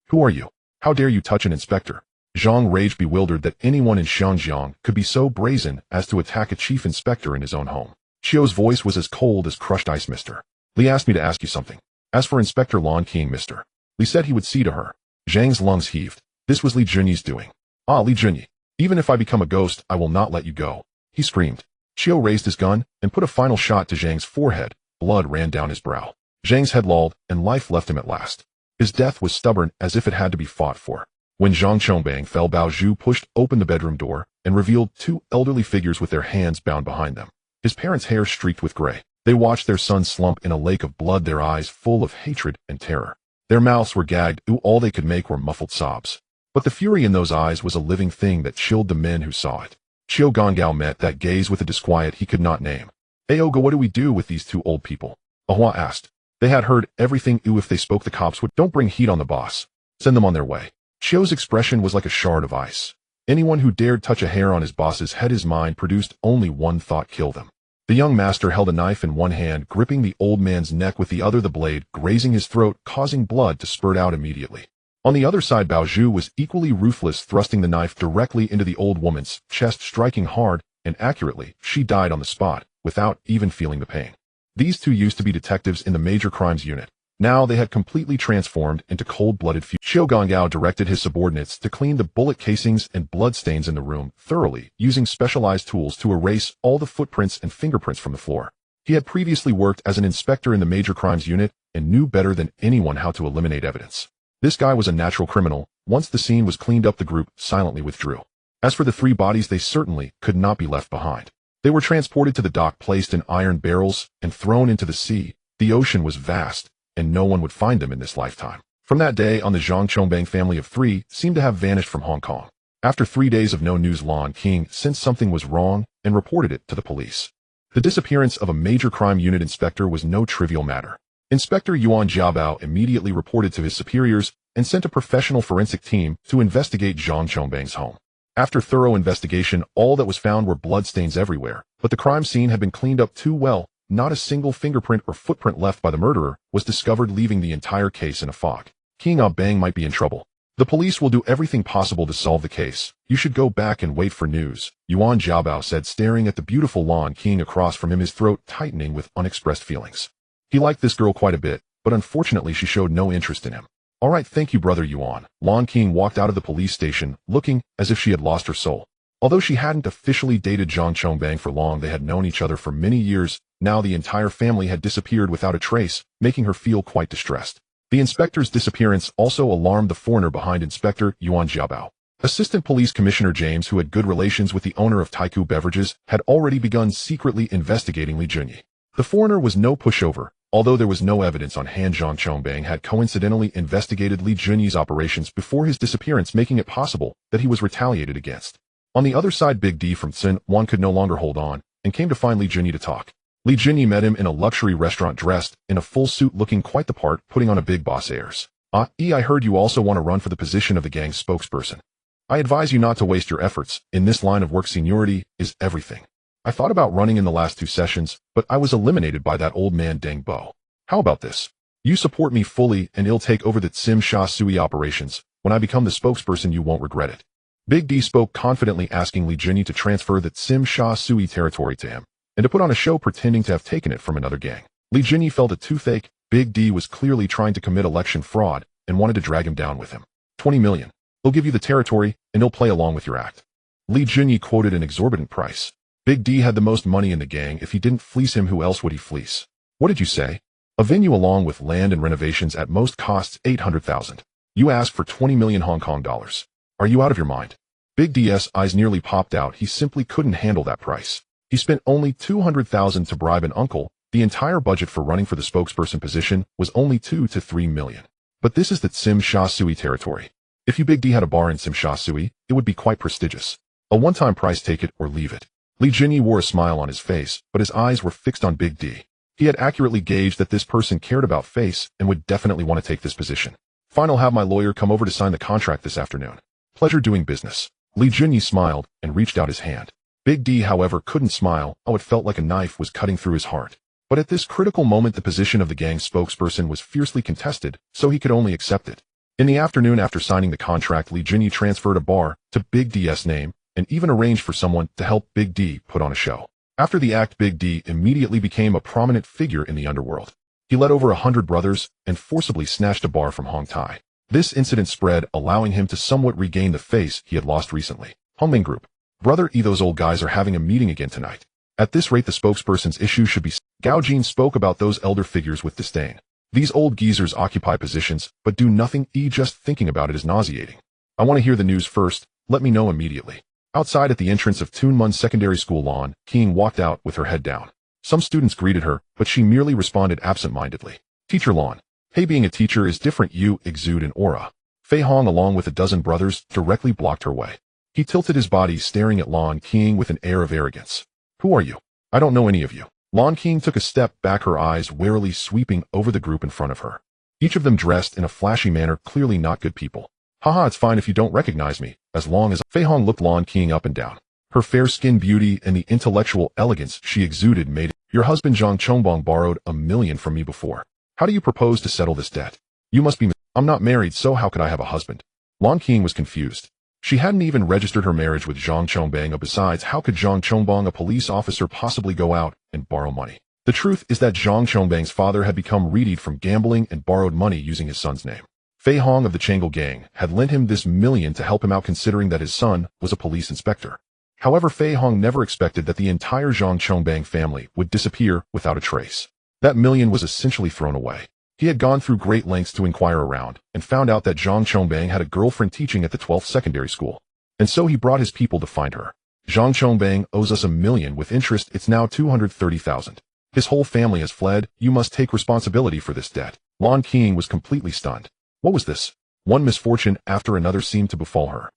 Who are you? How dare you touch an inspector? Zhang raged, bewildered that anyone in Xinjiang could be so brazen as to attack a chief inspector in his own home. Chiu's voice was as cold as crushed ice. Mister Li asked me to ask you something. As for Inspector Lon King, Mr. Li said he would see to her. Zhang's lungs heaved. This was Li Jinyi's doing. Ah, Li Jinyi. Even if I become a ghost, I will not let you go. He screamed. Chiu raised his gun and put a final shot to Zhang's forehead. Blood ran down his brow. Zhang's head lolled, and life left him at last. His death was stubborn, as if it had to be fought for. When Zhang Chongbang fell, Bao Zhu pushed open the bedroom door and revealed 2 elderly figures with their hands bound behind them. His parents' hair streaked with gray. They watched their son slump in a lake of blood, their eyes full of hatred and terror. Their mouths were gagged. All they could make were muffled sobs. But the fury in those eyes was a living thing that chilled the men who saw it. Chiu Gongao met that gaze with a disquiet he could not name. Aoga, what do we do with these 2 old people? Ahua asked. They had heard everything. If they spoke, the cops would. Don't bring heat on the boss. Send them on their way. Chiu's expression was like a shard of ice. Anyone who dared touch a hair on his boss's head, his mind produced only one thought: kill them. The young master held a knife in one hand, gripping the old man's neck with the other, the blade grazing his throat, causing blood to spurt out immediately. On the other side, Bao Zhu was equally ruthless, thrusting the knife directly into the old woman's chest, striking hard and accurately. She died on the spot, without even feeling the pain. These 2 used to be detectives in the Major Crimes Unit. Now they had completely transformed into cold-blooded fugitives. Chiu Gongao directed his subordinates to clean the bullet casings and bloodstains in the room thoroughly, using specialized tools to erase all the footprints and fingerprints from the floor. He had previously worked as an inspector in the major crimes unit and knew better than anyone how to eliminate evidence. This guy was a natural criminal. Once the scene was cleaned up, the group silently withdrew. As for the 3 bodies, they certainly could not be left behind. They were transported to the dock, placed in iron barrels, and thrown into the sea. The ocean was vast, and no one would find them in this lifetime. From that day on, the Zhang Chongbang family of 3 seemed to have vanished from Hong Kong. After 3 days of no news, Lon King sensed something was wrong and reported it to the police. The disappearance of a major crime unit inspector was no trivial matter. Inspector Yuan Jiabao immediately reported to his superiors and sent a professional forensic team to investigate Zhang Chongbang's home. After thorough investigation, all that was found were bloodstains everywhere, but the crime scene had been cleaned up too well. Not a single fingerprint or footprint left by the murderer was discovered, leaving the entire case in a fog. King Ah Bang might be in trouble. The police will do everything possible to solve the case. You should go back and wait for news, Yuan Jiabao said, staring at the beautiful Lon King across from him, his throat tightening with unexpressed feelings. He liked this girl quite a bit, but unfortunately she showed no interest in him. All right, thank you, brother Yuan. Lon King walked out of the police station, looking as if she had lost her soul. Although she hadn't officially dated Zhang Chongbang for long, they had known each other for many years. Now the entire family had disappeared without a trace, making her feel quite distressed. The inspector's disappearance also alarmed the foreigner behind Inspector Yuan Jiabao. Assistant Police Commissioner James, who had good relations with the owner of Taiku Beverages, had already begun secretly investigating Li Junyi. The foreigner was no pushover. Although there was no evidence on hand, Zhang Chongbang had coincidentally investigated Li Junyi's operations before his disappearance, making it possible that he was retaliated against. On the other side, Big D from Tsin Wan could no longer hold on and came to find Li Junyi to talk. Li Junyi met him in a luxury restaurant, dressed in a full suit, looking quite the part, putting on a big boss airs. I heard you also want to run for the position of the gang's spokesperson. I advise you not to waste your efforts. In this line of work, seniority is everything. I thought about running in the last 2 sessions, but I was eliminated by that old man Deng Bo. How about this? You support me fully and he'll take over the Tsim Sha Sui operations. When I become the spokesperson, you won't regret it. Big D spoke confidently, asking Li Junyi to transfer the Tsim Sha Sui territory to him, and to put on a show pretending to have taken it from another gang. Li Junyi felt a toothache. Big D was clearly trying to commit election fraud and wanted to drag him down with him. 20 million. He'll give you the territory, and he'll play along with your act. Li Junyi quoted an exorbitant price. Big D had the most money in the gang. If he didn't fleece him, who else would he fleece? What did you say? A venue along with land and renovations at most costs 800,000. You ask for 20 million Hong Kong dollars. Are you out of your mind? Big D's eyes nearly popped out. He simply couldn't handle that price. He spent only 200,000 to bribe an uncle. The entire budget for running for the spokesperson position was only 2 to 3 million. But this is the Tsim Sha Sui territory. If you Big D had a bar in Tsim Sha Sui, it would be quite prestigious. A one-time price, take it or leave it. Li Junyi wore a smile on his face, but his eyes were fixed on Big D. He had accurately gauged that this person cared about face and would definitely want to take this position. Fine, I'll have my lawyer come over to sign the contract this afternoon. Pleasure doing business. Li Junyi smiled and reached out his hand. Big D, however, couldn't smile. Oh, it felt like a knife was cutting through his heart. But at this critical moment, the position of the gang's spokesperson was fiercely contested, so he could only accept it. In the afternoon, after signing the contract, Li Junyi transferred a bar to Big D's name and even arranged for someone to help Big D put on a show. After the act, Big D immediately became a prominent figure in the underworld. He led over 100 brothers and forcibly snatched a bar from Hong Tai. This incident spread, allowing him to somewhat regain the face he had lost recently. Hongming Group. Brother E, those old guys are having a meeting again tonight. At this rate, the spokesperson's issue should be... Gao Jin spoke about those elder figures with disdain. These old geezers occupy positions, but do nothing. E, just thinking about it is nauseating. I want to hear the news first. Let me know immediately. Outside at the entrance of Tuen Mun Secondary School, Lon King walked out with her head down. Some students greeted her, but she merely responded absent-mindedly. Teacher Lon. Hey, being a teacher is different. You exude an aura. Fei Hong, along with a dozen brothers, directly blocked her way. He tilted his body, staring at Lon King with an air of arrogance. Who are you? I don't know any of you. Lon King took a step back, her eyes warily sweeping over the group in front of her. Each of them dressed in a flashy manner, clearly not good people. Haha, it's fine if you don't recognize me, as long as... Fei Hong looked Lon King up and down. Her fair-skinned beauty and the intellectual elegance she exuded made it. Your husband Zhang Chongbang borrowed $1 million from me before. How do you propose to settle this debt? You must be... I'm not married, so how could I have a husband? Lon King was confused. She hadn't even registered her marriage with Zhang Chongbang. Besides, how could Zhang Chongbang, a police officer, possibly go out and borrow money? The truth is that Zhang Chongbang's father had become readied from gambling and borrowed money using his son's name. Fei Hong of the Changle gang had lent him this $1 million to help him out, considering that his son was a police inspector. However, Fei Hong never expected that the entire Zhang Chongbang family would disappear without a trace. That million was essentially thrown away. He had gone through great lengths to inquire around, and found out that Zhang Chongbang had a girlfriend teaching at the 12th secondary school. And so he brought his people to find her. Zhang Chongbang owes us $1 million with interest. It's now 230,000. His whole family has fled. You must take responsibility for this debt. Lan Qing was completely stunned. What was this? One misfortune after another seemed to befall her.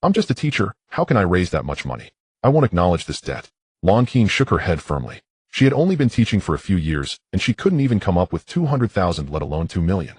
I'm just a teacher. How can I raise that much money? I won't acknowledge this debt. Lan Qing shook her head firmly. She had only been teaching for a few years, and she couldn't even come up with 200,000, let alone 2 million.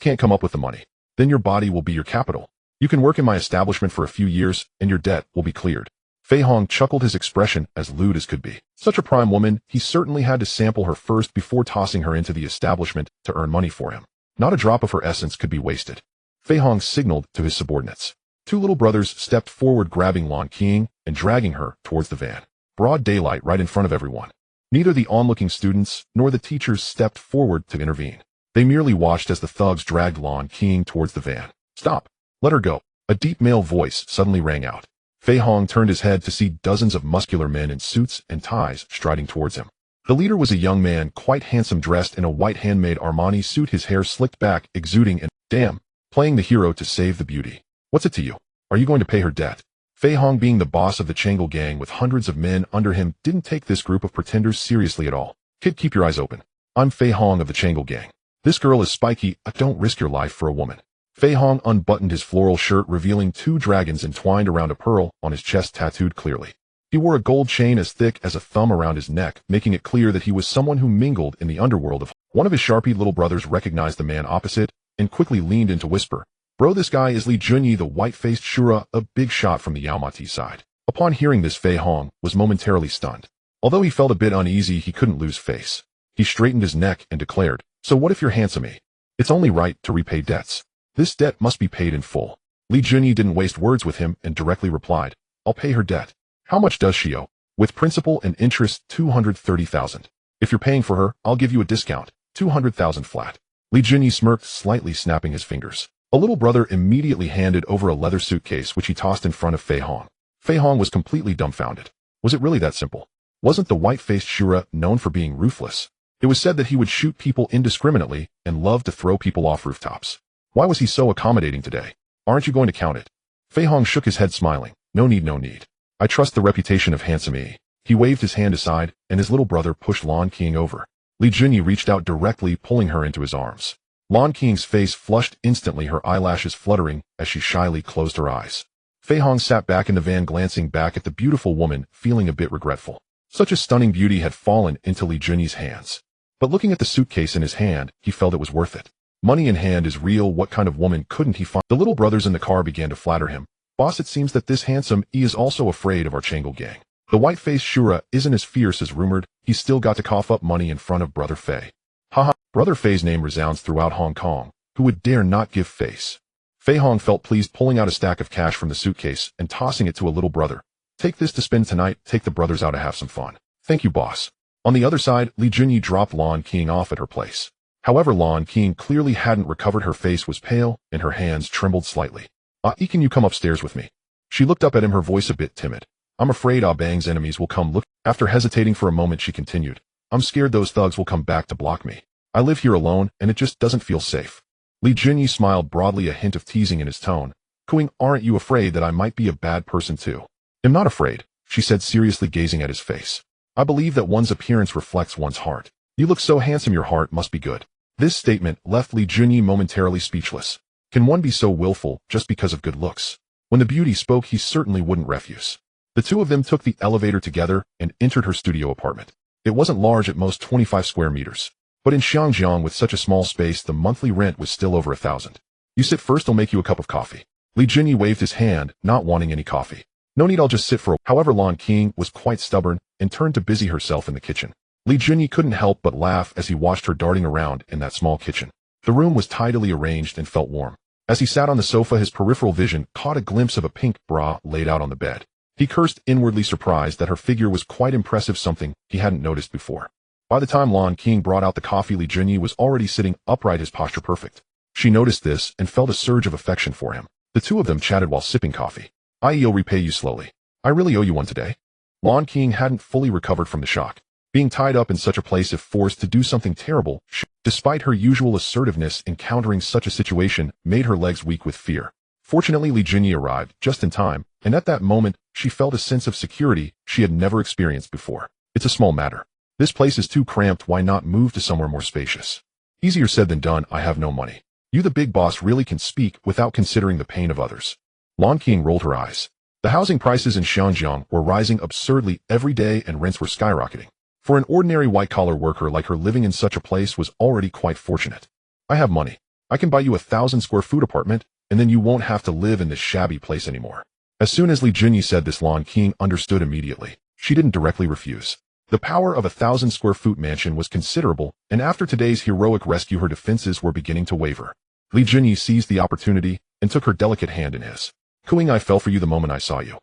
Can't come up with the money. Then your body will be your capital. You can work in my establishment for a few years, and your debt will be cleared. Fei Hong chuckled, his expression as lewd as could be. Such a prime woman, he certainly had to sample her first before tossing her into the establishment to earn money for him. Not a drop of her essence could be wasted. Fei Hong signaled to his subordinates. 2 little brothers stepped forward, grabbing Lan Qing and dragging her towards the van. Broad daylight, right in front of everyone. Neither the onlooking students nor the teachers stepped forward to intervene. They merely watched as the thugs dragged Lan Qing towards the van. Stop! Let her go! A deep male voice suddenly rang out. Fei Hong turned his head to see dozens of muscular men in suits and ties striding towards him. The leader was a young man, quite handsome, dressed in a white handmade Armani suit, his hair slicked back, exuding and, damn, playing the hero to save the beauty. What's it to you? Are you going to pay her debt? Fei Hong, being the boss of the Changel gang with hundreds of men under him, didn't take this group of pretenders seriously at all. Kid, keep your eyes open. I'm Fei Hong of the Changel gang. This girl is spiky. Don't risk your life for a woman. Fei Hong unbuttoned his floral shirt, revealing 2 dragons entwined around a pearl on his chest, tattooed clearly. He wore a gold chain as thick as a thumb around his neck, making it clear that he was someone who mingled in the underworld of. One of his sharpie little brothers recognized the man opposite and quickly leaned in to whisper, "Bro, this guy is Li Junyi, the white-faced Shura, a big shot from the Yaomati side." Upon hearing this, Fei Hong was momentarily stunned. Although he felt a bit uneasy, he couldn't lose face. He straightened his neck and declared, "So what if you're handsome? It's only right to repay debts. This debt must be paid in full." Li Junyi didn't waste words with him and directly replied, "I'll pay her debt." "How much does she owe?" "With principal and interest, 230,000. If you're paying for her, I'll give you a discount, 200,000 flat." Li Junyi smirked slightly, snapping his fingers. A little brother immediately handed over a leather suitcase, which he tossed in front of Fei Hong. Fei Hong was completely dumbfounded. Was it really that simple? Wasn't the white-faced Shura known for being ruthless? It was said that he would shoot people indiscriminately and loved to throw people off rooftops. Why was he so accommodating today? "Aren't you going to count it?" Fei Hong shook his head, smiling. "No need, no need. I trust the reputation of handsome." He waved his hand aside, and his little brother pushed Lan Qing over. Li Junyi reached out directly, pulling her into his arms. Lan Qing's face flushed instantly, her eyelashes fluttering as she shyly closed her eyes. Fei Hong sat back in the van, glancing back at the beautiful woman, feeling a bit regretful. Such a stunning beauty had fallen into Li Junyi's hands. But looking at the suitcase in his hand, he felt it was worth it. Money in hand is real. What kind of woman couldn't he find? The little brothers in the car began to flatter him. "Boss, it seems that this handsome is also afraid of our Changel gang. The white-faced Shura isn't as fierce as rumored. He's still got to cough up money in front of Brother Fei." Haha, Brother Fei's name resounds throughout Hong Kong. Who would dare not give face? Fei Hong felt pleased, pulling out a stack of cash from the suitcase and tossing it to a little brother. "Take this to spend tonight. Take the brothers out to have some fun." "Thank you, boss." On the other side, Li Junyi dropped Lan Qing off at her place. However, Lan Qing clearly hadn't recovered. Her face was pale, and her hands trembled slightly. Can you come upstairs with me?" She looked up at him, her voice a bit timid. "I'm afraid Bang's enemies will come look." After hesitating for a moment, she continued, "I'm scared those thugs will come back to block me. I live here alone, and it just doesn't feel safe." Li Junyi smiled broadly, a hint of teasing in his tone. "Cooing, aren't you afraid that I might be a bad person too?" "I'm not afraid," she said, seriously gazing at his face. "I believe that one's appearance reflects one's heart. You look so handsome, your heart must be good." This statement left Li Junyi momentarily speechless. Can one be so willful just because of good looks? When the beauty spoke, he certainly wouldn't refuse. The two of them took the elevator together and entered her studio apartment. It wasn't large, at most 25 square meters. But in Xiangjiang, with such a small space, the monthly rent was still over 1,000. "You sit first, I'll make you a cup of coffee." Li Junyi waved his hand, not wanting any coffee. "No need, I'll just sit for a..." However, Lan Qing was quite stubborn and turned to busy herself in the kitchen. Li Junyi couldn't help but laugh as he watched her darting around in that small kitchen. The room was tidily arranged and felt warm. As he sat on the sofa, his peripheral vision caught a glimpse of a pink bra laid out on the bed. He cursed, inwardly surprised that her figure was quite impressive, something he hadn't noticed before. By the time Lan Qing brought out the coffee, Li Junyi was already sitting upright, his posture perfect. She noticed this and felt a surge of affection for him. The two of them chatted while sipping coffee. "I'll repay you slowly. I really owe you one today. Lon King hadn't fully recovered from the shock. Being tied up in such a place if forced to do something terrible, despite her usual assertiveness, encountering such a situation made her legs weak with fear. Fortunately, Li Jinyi arrived just in time, and at that moment, she felt a sense of security she had never experienced before. It's a small matter. This place is too cramped, why not move to somewhere more spacious? Easier said than done, I have no money. You the big boss really can speak without considering the pain of others. Lon King rolled her eyes. The housing prices in Xianjiang were rising absurdly every day and rents were skyrocketing. For an ordinary white-collar worker like her, living in such a place was already quite fortunate. I have money. I can buy you a 1,000-square-foot apartment, and then you won't have to live in this shabby place anymore. As soon as Li Jinyi said this, Lon King understood immediately. She didn't directly refuse. The power of a 1,000-square-foot mansion was considerable, and after today's heroic rescue her defenses were beginning to waver. Li Jinyi seized the opportunity and took her delicate hand in his. Cooing, I fell for you the moment I saw you.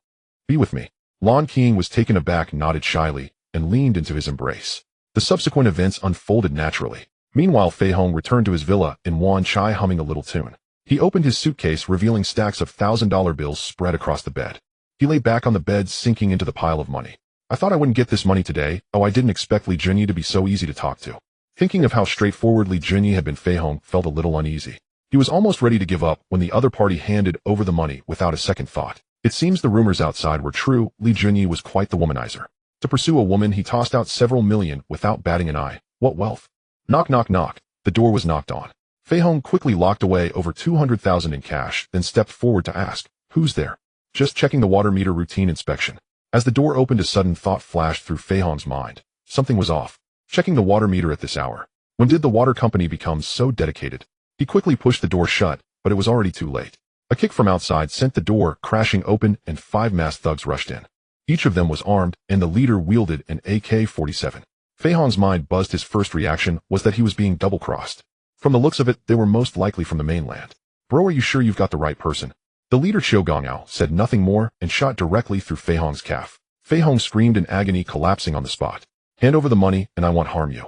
Be with me. Lon King was taken aback, nodded shyly, and leaned into his embrace. The subsequent events unfolded naturally. Meanwhile, Fei Hong returned to his villa in Wan Chai, humming a little tune. He opened his suitcase, revealing stacks of $1,000 bills spread across the bed. He lay back on the bed, sinking into the pile of money. I thought I wouldn't get this money today. Oh, I didn't expect Li Jinyi to be so easy to talk to. Thinking of how straightforward Li Jinyi had been, Fei Hong felt a little uneasy. He was almost ready to give up when the other party handed over the money without a second thought. It seems the rumors outside were true. Li Jinyi was quite the womanizer. To pursue a woman, he tossed out several million without batting an eye. What wealth! Knock, knock, knock. The door was knocked on. Fei Hong quickly locked away over 200,000 in cash, then stepped forward to ask, "Who's there?" "Just checking the water meter, routine inspection." As the door opened, a sudden thought flashed through Fei Hong's mind. Something was off. Checking the water meter at this hour. When did the water company become so dedicated? He quickly pushed the door shut, but it was already too late. A kick from outside sent the door crashing open, and 5 masked thugs rushed in. Each of them was armed, and the leader wielded an AK-47. Fei Hong's mind buzzed. His first reaction was that he was being double-crossed. From the looks of it, they were most likely from the mainland. "Bro, are you sure you've got the right person?" The leader, Qiu Gongao, said nothing more and shot directly through Fei Hong's calf. Fei Hong screamed in agony, collapsing on the spot. "Hand over the money, and I won't harm you."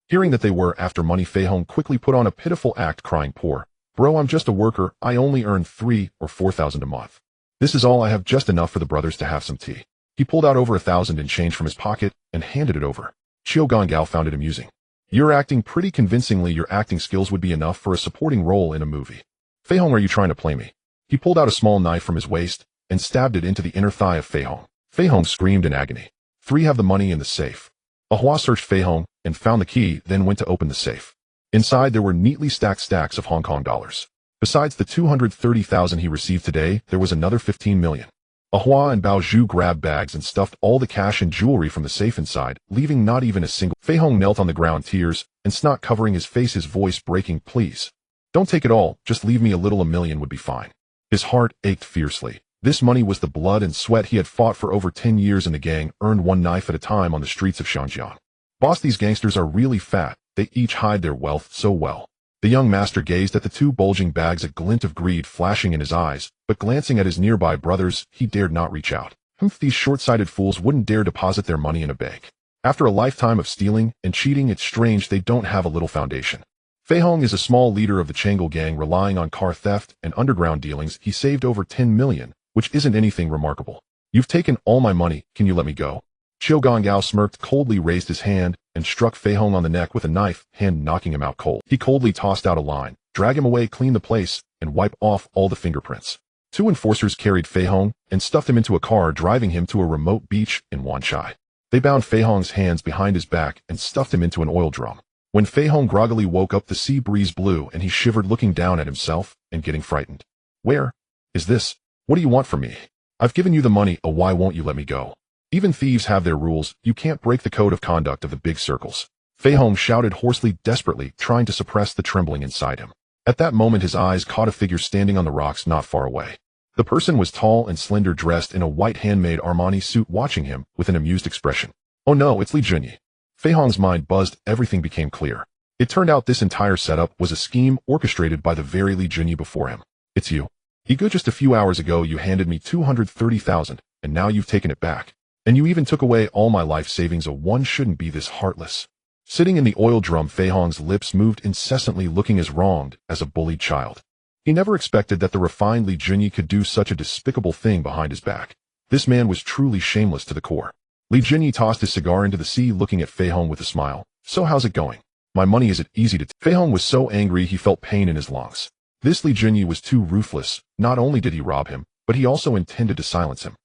Hearing that they were after money, Fei Hong quickly put on a pitiful act, crying, "Poor bro, I'm just a worker. I only earn 3,000 or 4,000 a month. This is all I have, just enough for the brothers to have some tea." He pulled out over 1,000 in change from his pocket and handed it over. Qiu Gongao found it amusing. "You're acting pretty convincingly. Your acting skills would be enough for a supporting role in a movie." "Fei Hong, are you trying to play me?" He pulled out a small knife from his waist and stabbed it into the inner thigh of Fei Hong. Fei Hong screamed in agony. "3, have the money in the safe." Ahua searched Fei Hong and found the key, then went to open the safe. Inside there were neatly stacked stacks of Hong Kong dollars. Besides the 230,000 he received today, there was another 15 million. Ahua and Bao Zhu grabbed bags and stuffed all the cash and jewelry from the safe inside, leaving not even a single. Fei Hong knelt on the ground, tears and snot covering his face, his voice breaking. "Please, don't take it all, just leave me a little. 1,000,000 would be fine." His heart ached fiercely. This money was the blood and sweat he had fought for over 10 years in the gang, earned one knife at a time on the streets of Xianjiang. "Boss, these gangsters are really fat. They each hide their wealth so well." The young master gazed at the 2 bulging bags, a glint of greed flashing in his eyes, but glancing at his nearby brothers, he dared not reach out. These short-sighted fools wouldn't dare deposit their money in a bank. After a lifetime of stealing and cheating, it's strange they don't have a little foundation. Fei Hong is a small leader of the Chang'e gang, relying on car theft and underground dealings. He saved over 10 million, which isn't anything remarkable. "You've taken all my money, can you let me go?" Qiu Gongao smirked coldly, raised his hand, and struck Fei Hong on the neck with a knife, hand knocking him out cold. He coldly tossed out a line, "Drag him away, clean the place, and wipe off all the fingerprints." 2 enforcers carried Fei Hong and stuffed him into a car, driving him to a remote beach in Wan Chai. They bound Fei Hong's hands behind his back and stuffed him into an oil drum. When Fei Hong groggily woke up, the sea breeze blew and he shivered, looking down at himself and getting frightened. "Where is this? What do you want from me? I've given you the money. Oh, why won't you let me go? Even thieves have their rules. You can't break the code of conduct of the big circles." Fei Hong shouted hoarsely, desperately, trying to suppress the trembling inside him. At that moment his eyes caught a figure standing on the rocks not far away. The person was tall and slender, dressed in a white handmade Armani suit, watching him with an amused expression. "Oh no, it's Li Jinyi." Fei Hong's mind buzzed. Everything became clear. It turned out this entire setup was a scheme orchestrated by the very Li Jinyi before him. "It's you. Ego, just a few hours ago you handed me 230,000, and now you've taken it back. And you even took away all my life savings. One shouldn't be this heartless." Sitting in the oil drum, Fei Hong's lips moved incessantly, looking as wronged as a bullied child. He never expected that the refined Li Jinyi could do such a despicable thing behind his back. This man was truly shameless to the core. Li Jinyi tossed his cigar into the sea, looking at Fei Hong with a smile. So how's it going? My money isn't easy to Fei Hong was so angry he felt pain in his lungs. This Li Jinyi was too ruthless. Not only did he rob him, but he also intended to silence him.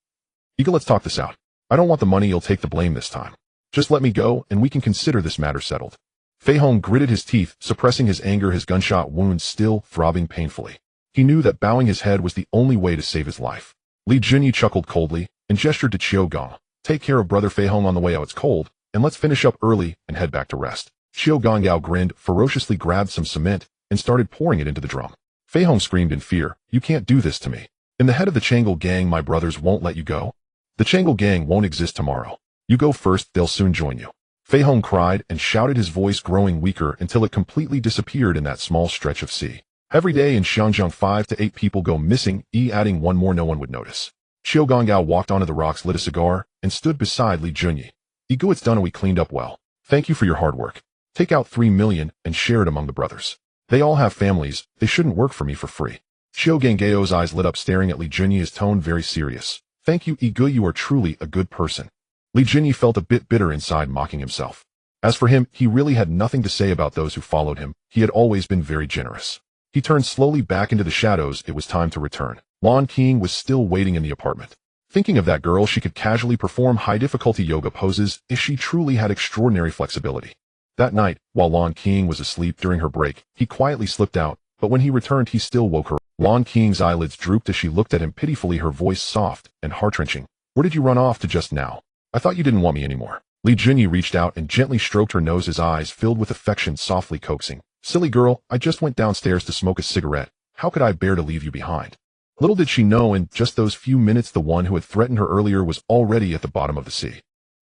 Ega, let's talk this out. I don't want the money, you'll take the blame this time. Just let me go, and we can consider this matter settled. Fei Hong gritted his teeth, suppressing his anger, his gunshot wounds still throbbing painfully. He knew that bowing his head was the only way to save his life. Li Jinyi chuckled coldly and gestured to Qiu Gong. Take care of brother Fei Hong on the way out, it's cold, and let's finish up early and head back to rest. Qiu Gong grinned, ferociously grabbed some cement, and started pouring it into the drum. Fei Hong screamed in fear, you can't do this to me. In the head of the Changle gang, my brothers won't let you go. The Changle gang won't exist tomorrow. You go first, they'll soon join you. Fei Hong cried and shouted, his voice growing weaker until it completely disappeared in that small stretch of sea. Every day in Xiangjiang 5 to 8 people go missing, adding one more no one would notice. Qiu Gong walked onto the rocks, lit a cigar, and stood beside Li Jinyi. Ego, it's done and we cleaned up well. Thank you for your hard work. Take out 3 million and share it among the brothers. They all have families, they shouldn't work for me for free. Qiu Gang's eyes lit up, staring at Li Jinyi, his tone very serious. Thank you, Ego, you are truly a good person. Li Jinyi felt a bit bitter inside, mocking himself. As for him, he really had nothing to say about those who followed him. He had always been very generous. He turned slowly back into the shadows. It was time to return. Lan Qing was still waiting in the apartment. Thinking of that girl, she could casually perform high-difficulty yoga poses if she truly had extraordinary flexibility. That night, while Lan Qing was asleep during her break, he quietly slipped out, but when he returned he still woke her. Lan Qing's eyelids drooped as she looked at him pitifully, her voice soft and heart-wrenching. Where did you run off to just now? I thought you didn't want me anymore. Li Jinyi reached out and gently stroked her nose, his eyes filled with affection, softly coaxing. Silly girl, I just went downstairs to smoke a cigarette. How could I bear to leave you behind? Little did she know, in just those few minutes the one who had threatened her earlier was already at the bottom of the sea.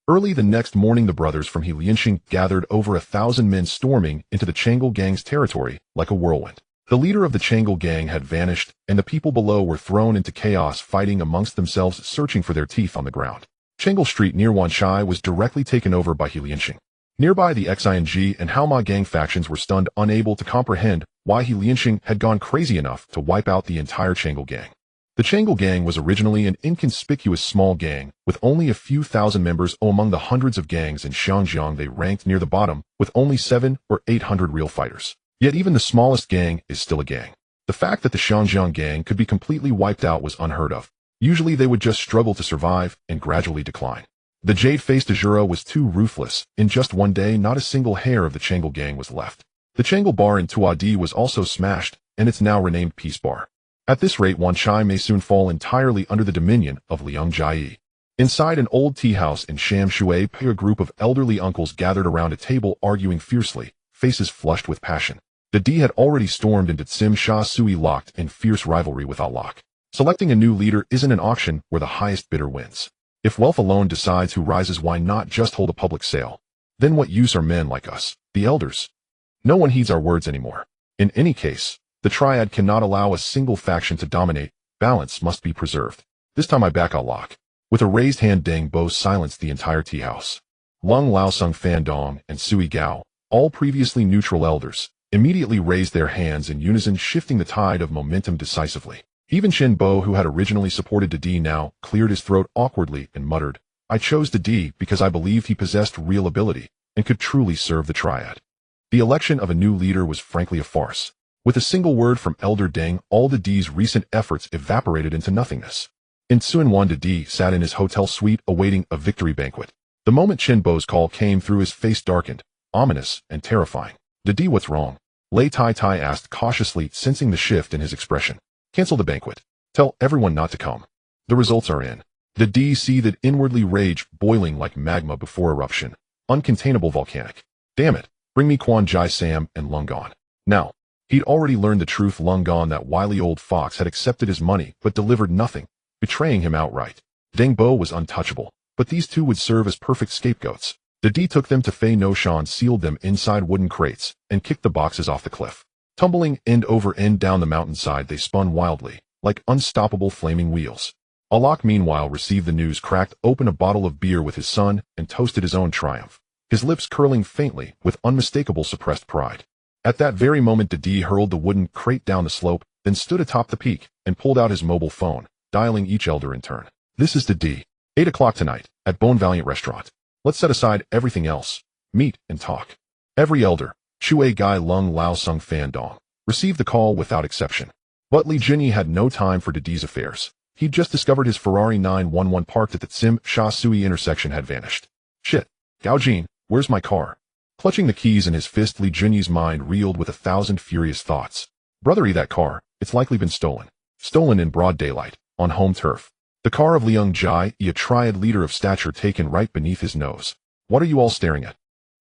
Early the next morning, the brothers from Hilianxing gathered, over 1,000 men storming into the Changle gang's territory like a whirlwind. The leader of the Changle gang had vanished, and the people below were thrown into chaos, fighting amongst themselves, searching for their teeth on the ground. Changle Street near Wanshai was directly taken over by Hilianxing. Nearby, the Xing and Haoma gang factions were stunned, unable to comprehend why Hilianxing had gone crazy enough to wipe out the entire Changle gang. The Changle gang was originally an inconspicuous small gang, with only a few thousand members. Among the hundreds of gangs in Xiangjiang, they ranked near the bottom, with only 700 or 800 real fighters. Yet even the smallest gang is still a gang. The fact that the Xiangjiang gang could be completely wiped out was unheard of. Usually they would just struggle to survive and gradually decline. The jade-faced Azura was too ruthless. In just one day, not a single hair of the Changle gang was left. The Changle bar in Tuadi was also smashed, and it's now renamed Peace Bar. At this rate, Wanshai may soon fall entirely under the dominion of Liang Jai. Inside an old tea house in Sham Shui, a group of elderly uncles gathered around a table, arguing fiercely, faces flushed with passion. The D had already stormed into Tsim Sha Sui, locked in fierce rivalry with Alok. Selecting a new leader isn't an auction where the highest bidder wins. If wealth alone decides who rises, why not just hold a public sale? Then what use are men like us, the elders? No one heeds our words anymore. In any case, the Triad cannot allow a single faction to dominate. Balance must be preserved. This time I back Alok. With a raised hand, Deng Bo silenced the entire tea house. Lung Laosung, Fan Dong, and Sui Gao, all previously neutral elders, immediately raised their hands in unison, shifting the tide of momentum decisively. Even Chen Bo, who had originally supported Didi, now cleared his throat awkwardly and muttered, I chose Didi because I believed he possessed real ability and could truly serve the Triad. The election of a new leader was frankly a farce. With a single word from Elder Deng, all Didi's recent efforts evaporated into nothingness. In Tsuanwan, Didi sat in his hotel suite awaiting a victory banquet. The moment Chen Bo's call came through, his face darkened, ominous and terrifying. Didi, what's wrong? Lei Tai Tai asked cautiously, sensing the shift in his expression. Cancel the banquet. Tell everyone not to come. The results are in. Didi seethed inwardly, rage boiling like magma before eruption. Uncontainable, volcanic. Damn it. Bring me Quan Jai Sam and Lungon. Now. He'd already learned the truth. Lungon, that wily old fox, had accepted his money but delivered nothing, betraying him outright. Deng Bo was untouchable, but these two would serve as perfect scapegoats. Didi took them to Fei No Shan, sealed them inside wooden crates, and kicked the boxes off the cliff. Tumbling end over end down the mountainside, they spun wildly, like unstoppable flaming wheels. Alok, meanwhile, received the news, cracked open a bottle of beer with his son, and toasted his own triumph, his lips curling faintly with unmistakable suppressed pride. At that very moment, Didi hurled the wooden crate down the slope, then stood atop the peak, and pulled out his mobile phone, dialing each elder in turn. This is the D. 8 o'clock tonight, at Bone Valiant Restaurant. Let's set aside everything else. Meet and talk. Every elder, Shui Gai Lung Lao Sung Fan Dong, received the call without exception. But Li Jinyi had no time for Didi's affairs. He'd just discovered his Ferrari 911 parked at the Tsim Sha Sui intersection had vanished. Shit. Gao Jin, where's my car? Clutching the keys in his fist, Li Jinyi's mind reeled with 1,000 furious thoughts. Brother, that car, it's likely been stolen. Stolen in broad daylight, on home turf. The car of Liang Jai, a Triad leader of stature, taken right beneath his nose. What are you all staring at?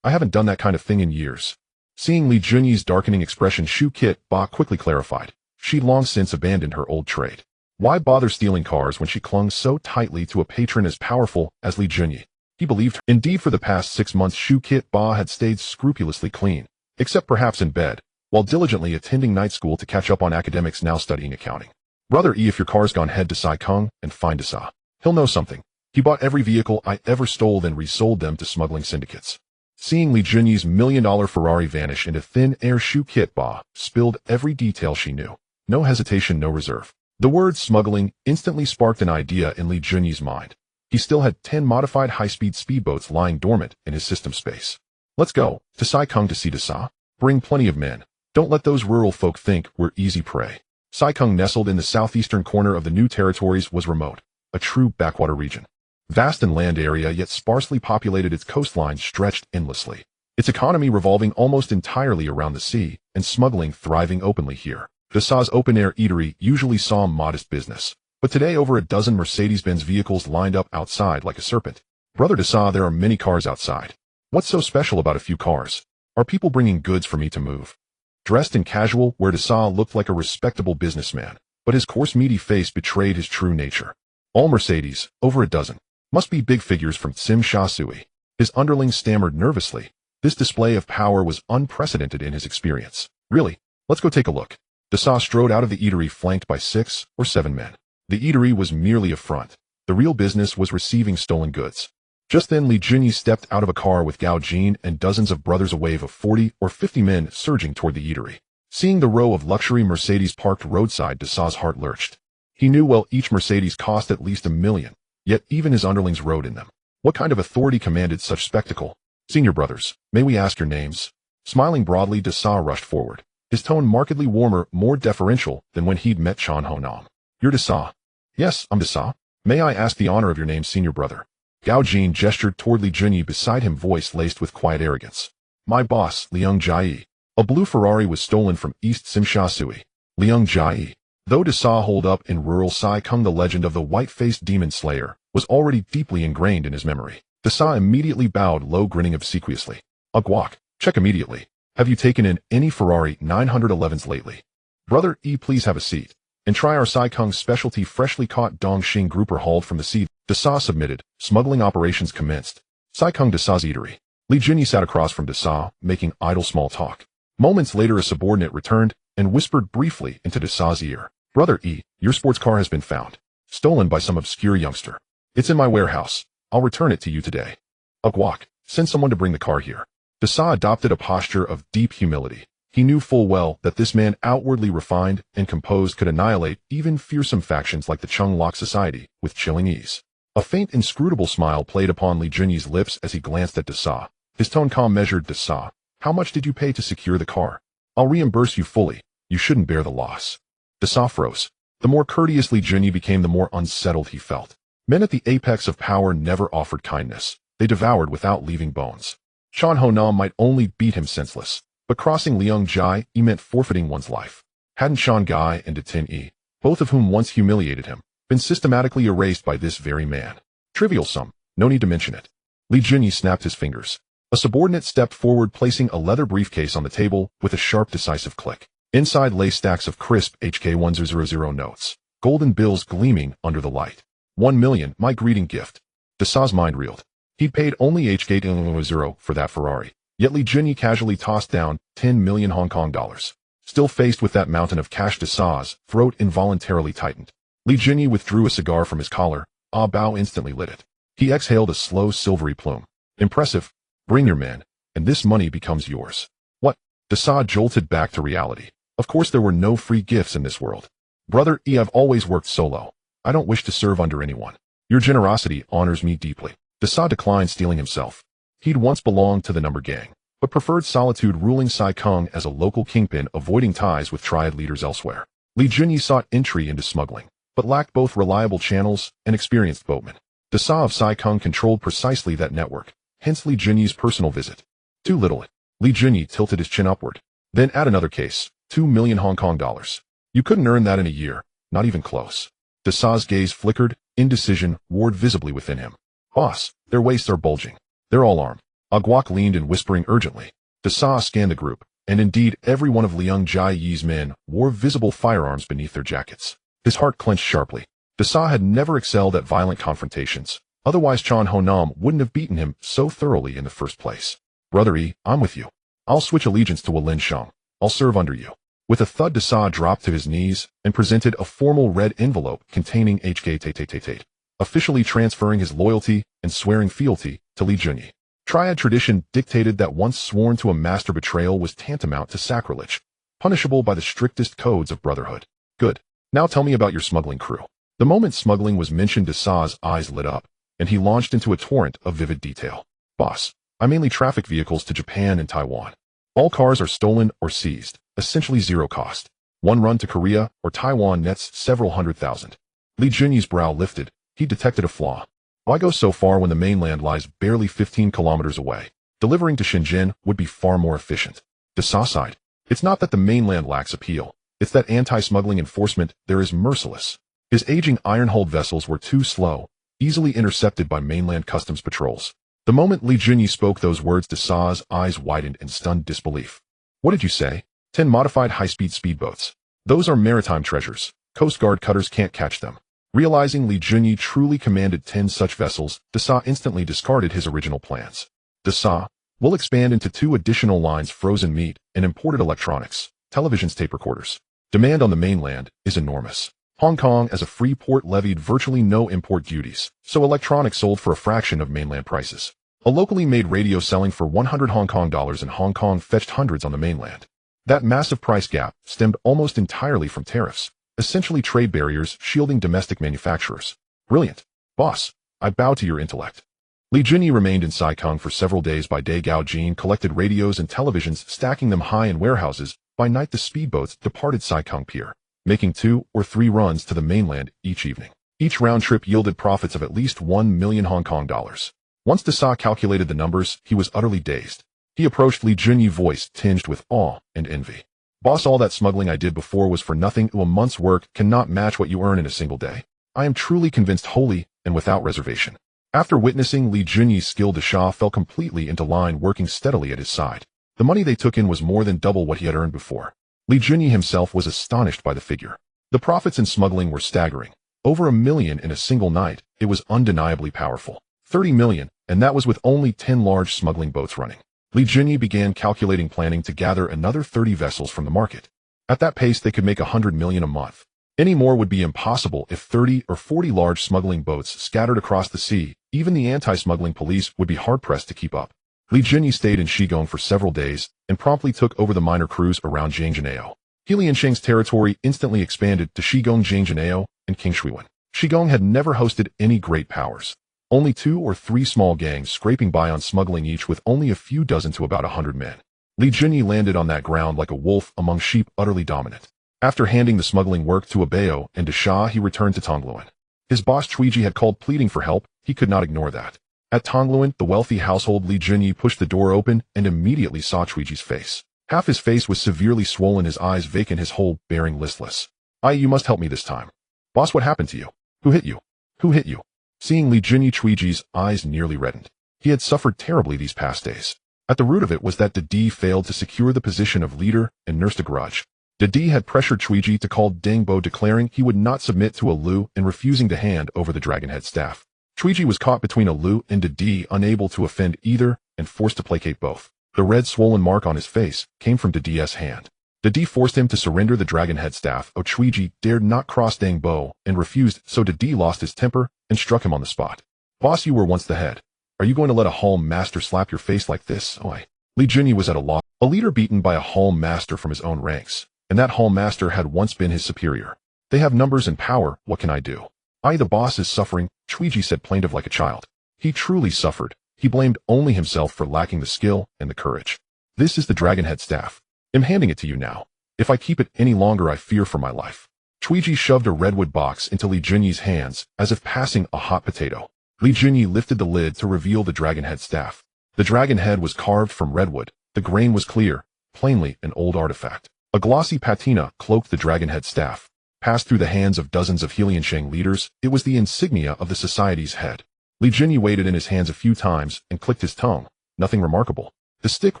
I haven't done that kind of thing in years. Seeing Li Jinyi's darkening expression, Shu Kit Ba quickly clarified. She'd long since abandoned her old trade. Why bother stealing cars when she clung so tightly to a patron as powerful as Li Jinyi? He believed her. Indeed, for the past 6 months, Shu Kit Ba had stayed scrupulously clean, except perhaps in bed, while diligently attending night school to catch up on academics, now studying accounting. Brother if your car's gone, head to Sai Kung and find Dasa. He'll know something. He bought every vehicle I ever stole, then resold them to smuggling syndicates. Seeing Li Jinyi's $1 million Ferrari vanish into thin air, Shu Kit Ba spilled every detail she knew. No hesitation, no reserve. The word smuggling instantly sparked an idea in Li Jinyi's mind. He still had 10 modified high-speed speedboats lying dormant in his system space. Let's go to Sai Kung to see Dasa. Bring plenty of men. Don't let those rural folk think we're easy prey. Sai Kung, nestled in the southeastern corner of the New Territories, was remote, a true backwater region. Vast in land area, yet sparsely populated, its coastline stretched endlessly. Its economy revolving almost entirely around the sea, and smuggling thriving openly here. Dasa's open-air eatery usually saw modest business, but today over a dozen Mercedes-Benz vehicles lined up outside like a serpent. Brother Dasa, there are many cars outside. What's so special about a few cars? Are people bringing goods for me to move? Dressed in casual wear, Dasa looked like a respectable businessman, but his coarse meaty face betrayed his true nature. All Mercedes, over a dozen. Must be big figures from Tsim Sha Sui. His underling stammered nervously. This display of power was unprecedented in his experience. Really? Let's go take a look. Dasa strode out of the eatery flanked by 6 or 7 men. The eatery was merely a front. The real business was receiving stolen goods. Just then Li Jinyi stepped out of a car with Gao Jin and dozens of brothers, a wave of 40 or 50 men surging toward the eatery. Seeing the row of luxury Mercedes parked roadside, Dasa's heart lurched. He knew well each Mercedes cost at least $1 million, yet even his underlings rode in them. What kind of authority commanded such spectacle? Senior brothers, may we ask your names? Smiling broadly, Dasa rushed forward. His tone markedly warmer, more deferential than when he'd met Chan Ho Nam. You're Dasa? Yes, I'm Dasa. May I ask the honor of your name, senior brother? Gao Jin gestured toward Li Jinyi beside him, voice laced with quiet arrogance. My boss, Liang Jai. A blue Ferrari was stolen from East Tsim Sha Sui. Liang Jai. Though Dasa holed up in rural Sai Kung, the legend of the white-faced demon slayer was already deeply ingrained in his memory. Dasa immediately bowed low, grinning obsequiously. A guac. Check immediately. Have you taken in any Ferrari 911s lately? Brother please have a seat. And try our Sai Kung specialty freshly caught Dongxing grouper hauled from the sea. Dasa submitted. Smuggling operations commenced. Sai Kung Dasa's eatery. Li Jinyi sat across from Dasa, making idle small talk. Moments later, a subordinate returned and whispered briefly into Dasa's ear. Brother your sports car has been found. Stolen by some obscure youngster. It's in my warehouse. I'll return it to you today. A guac. Send someone to bring the car here. Dasa adopted a posture of deep humility. He knew full well that this man, outwardly refined and composed, could annihilate even fearsome factions like the Chung Lok Society with chilling ease. A faint, inscrutable smile played upon Li Jinyi's lips as he glanced at Dasa. His tone calm, measured. Dasa, how much did you pay to secure the car? I'll reimburse you fully. You shouldn't bear the loss. Dasa froze. The more courteous Li Jinyi became, the more unsettled he felt. Men at the apex of power never offered kindness. They devoured without leaving bones. Chan Ho Nam might only beat him senseless, but crossing Liang Jai meant forfeiting one's life. Hadn't Shan Gai and Detin both of whom once humiliated him, been systematically erased by this very man? Trivial sum, no need to mention it. Li Jinyi snapped his fingers. A subordinate stepped forward, placing a leather briefcase on the table with a sharp, decisive click. Inside lay stacks of crisp HK1000 notes, golden bills gleaming under the light. 1 million, my greeting gift. Dasa's mind reeled. He'd paid only HK1000 for that Ferrari, yet Li Jinyi casually tossed down 10 million Hong Kong dollars. Still faced with that mountain of cash, Dasa's throat involuntarily tightened. Li Jinyi withdrew a cigar from his collar. Bao instantly lit it. He exhaled a slow, silvery plume. Impressive. Bring your men, and this money becomes yours. What? Dasa jolted back to reality. Of course there were no free gifts in this world. Brother I've always worked solo. I don't wish to serve under anyone. Your generosity honors me deeply. Dasa declined stealing himself. He'd once belonged to the number gang, but preferred solitude, ruling Sai Kung as a local kingpin, avoiding ties with Triad leaders elsewhere. Li Junyi sought entry into smuggling, but lacked both reliable channels and experienced boatmen. Dasa of Sai Kung controlled precisely that network, hence Li Junyi's personal visit. Too little. Li Junyi tilted his chin upward. Then add another case, 2 million Hong Kong dollars. You couldn't earn that in a year, not even close. Dasa's gaze flickered, indecision warred visibly within him. Boss, their waists are bulging. They're all armed. Aguak leaned in, whispering urgently. Dasa scanned the group, and indeed every one of Liang Jie's men wore visible firearms beneath their jackets. His heart clenched sharply. Dasa had never excelled at violent confrontations, otherwise Chan Honam wouldn't have beaten him so thoroughly in the first place. Brother E, I'm with you. I'll switch allegiance to Walin Shang. I'll serve under you. With a thud, Dasa dropped to his knees and presented a formal red envelope containing HK officially transferring his loyalty and swearing fealty to Li Junyi. Triad tradition dictated that once sworn to a master, betrayal was tantamount to sacrilege, punishable by the strictest codes of brotherhood. Good. Now tell me about your smuggling crew. The moment smuggling was mentioned, Dasa's eyes lit up, and he launched into a torrent of vivid detail. Boss, I mainly traffic vehicles to Japan and Taiwan. All cars are stolen or seized, essentially zero cost. One run to Korea or Taiwan nets several $100,000. Li Junyi's brow lifted. He detected a flaw. Why go so far when the mainland lies barely 15 kilometers away? Delivering to Shenzhen would be far more efficient. Dasa sighed. It's not that the mainland lacks appeal. It's that anti-smuggling enforcement there is merciless. His aging iron-hulled vessels were too slow, easily intercepted by mainland customs patrols. The moment Li Junyi spoke those words, Dasa's eyes widened in stunned disbelief. What did you say? 10 modified high-speed speedboats. Those are maritime treasures. Coast Guard cutters can't catch them. Realizing Li Junyi truly commanded 10 such vessels, Dasa instantly discarded his original plans. Dasa, we'll expand into 2 additional lines: frozen meat and imported electronics, televisions, tape recorders. Demand on the mainland is enormous. Hong Kong, as a free port, levied virtually no import duties, so electronics sold for a fraction of mainland prices. A locally made radio selling for 100 Hong Kong dollars in Hong Kong fetched hundreds on the mainland. That massive price gap stemmed almost entirely from tariffs, essentially trade barriers shielding domestic manufacturers. Brilliant. Boss, I bow to your intellect. Li Junyi remained in Sai Kung for several days. By day, Gao Jin collected radios and televisions, stacking them high in warehouses. By night, the speedboats departed Sai Kung Pier, making 2 or 3 runs to the mainland each evening. Each round trip yielded profits of at least 1 million Hong Kong dollars. Once Dasa calculated the numbers, he was utterly dazed. He approached Li Junyi, voice tinged with awe and envy. Boss, all that smuggling I did before was for nothing. A month's work cannot match what you earn in a single day. I am truly convinced, wholly and without reservation. After witnessing Li Junyi's skill, Dasa fell completely into line, working steadily at his side. The money they took in was more than double what he had earned before. Li Junyi himself was astonished by the figure. The profits in smuggling were staggering. Over 1 million in a single night. It was undeniably powerful. 30 million, and that was with only 10 large smuggling boats running. Li Junyi began calculating, planning to gather another 30 vessels from the market. At that pace, they could make 100 million a month. Any more would be impossible. If 30 or 40 large smuggling boats scattered across the sea, even the anti-smuggling police would be hard-pressed to keep up. Li Junyi stayed in Shigong for several days and promptly took over the minor crews around Jiangjanao. Liansheng's territory instantly expanded to Shigong, Jiangjanao, and Kingshuiwen. Shigong had never hosted any great powers. Only 2 or 3 small gangs scraping by on smuggling, each with only a few dozen to about 100 men. Li Junyi landed on that ground like a wolf among sheep, utterly dominant. After handing the smuggling work to Abeo and Dasha, he returned to Tongluan. His boss Triad had called pleading for help. He could not ignore that. At Tongluan, the wealthy household, Li Junyi pushed the door open and immediately saw Triad's face. Half his face was severely swollen, his eyes vacant, his whole bearing listless. You must help me this time. Boss, what happened to you? Who hit you? Who hit you? Seeing Li Junyi, Triad's eyes nearly reddened. He had suffered terribly these past days. At the root of it was that Didi failed to secure the position of leader and nursed a grudge. Didi had pressured Triad to call Deng Bo, declaring he would not submit to a Lu and refusing to hand over the Dragonhead staff. Triad was caught between a Lu and Didi, unable to offend either and forced to placate both. The red swollen mark on his face came from Didi's hand. Didi forced him to surrender the Dragonhead staff. Triad dared not cross Deng Bo and refused, so Didi lost his temper and struck him on the spot. Boss, you were once the head. Are you going to let a hall master slap your face like this? Oi. Li Junyi was at a loss. A leader beaten by a hall master from his own ranks, and that hall master had once been his superior. They have numbers and power. What can I do? The boss is suffering. Chuiji said, plaintive like a child. He truly suffered. He blamed only himself for lacking the skill and the courage. This is the Dragonhead staff. I'm handing it to you now. If I keep it any longer, I fear for my life. Chuiji shoved a redwood box into Li Junyi's hands as if passing a hot potato. Li Junyi lifted the lid to reveal the Dragonhead staff. The dragon head was carved from redwood. The grain was clear, plainly an old artifact. A glossy patina cloaked the Dragonhead staff. Passed through the hands of dozens of Hiliansheng leaders, it was the insignia of the society's head. Li Junyi weighed it in his hands a few times and clicked his tongue. Nothing remarkable. The stick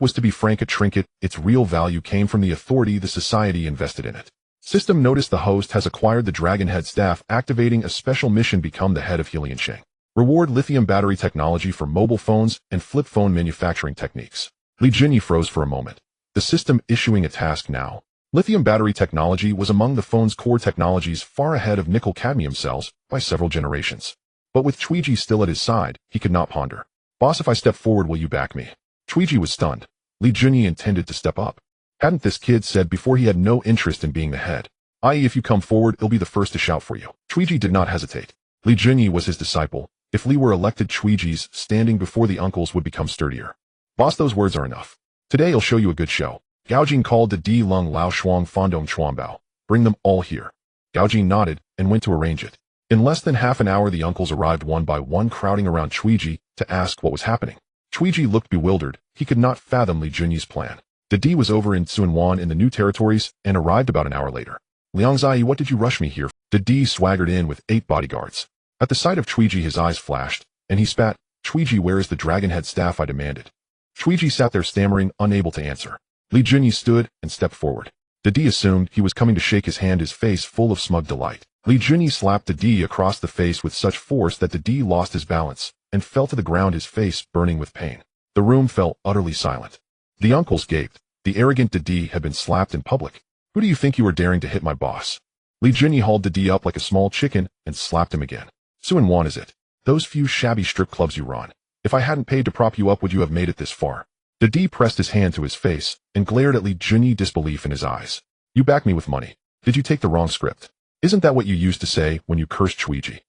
was, to be frank, a trinket. Its real value came from the authority the society invested in it. System noticed the host has acquired the Dragonhead staff, activating a special mission, become the head of Hiliansheng. Reward lithium battery technology for mobile phones and flip phone manufacturing techniques. Li Junyi froze for a moment. The system issuing a task now. Lithium battery technology was among the phone's core technologies, far ahead of nickel-cadmium cells by several generations. But with Chuiji still at his side, he could not ponder. Boss, if I step forward, will you back me? Chuiji was stunned. Li Junyi intended to step up. Hadn't this kid said before he had no interest in being the head? I.e., if you come forward, he'll be the first to shout for you. Chuiji did not hesitate. Li Junyi was his disciple. If Li were elected, Chuiji's standing before the uncles would become sturdier. Boss, those words are enough. Today I'll show you a good show. Gaojin called to Di Lung Lao Shuang Fondong Chuanbao. Bring them all here. Gaojin nodded and went to arrange it. In less than half an hour, the uncles arrived one by one, crowding around Chuiji to ask what was happening. Chuiji looked bewildered. He could not fathom Li Junyi's plan. Di was over in Tsuanwan in the New Territories and arrived about an hour later. Liang Zai, what did you rush me here? Di swaggered in with 8 bodyguards. At the sight of Chuiji, his eyes flashed, and he spat. Chuiji, where is the Dragonhead staff? I demanded. Chuiji sat there stammering, unable to answer. Li Junyi stood and stepped forward. Di assumed he was coming to shake his hand, his face full of smug delight. Li Junyi slapped Di across the face with such force that Di lost his balance and fell to the ground, his face burning with pain. The room fell utterly silent. The uncles gaped. The arrogant Di had been slapped in public. Who do you think you are, daring to hit my boss? Li Junyi hauled Di up like a small chicken and slapped him again. Tsuanwan is it? Those few shabby strip clubs you run. If I hadn't paid to prop you up, would you have made it this far? Di pressed his hand to his face and glared at Li Junyi, disbelief in his eyes. You back me with money. Did you take the wrong script? Isn't that what you used to say when you cursed Chuiji?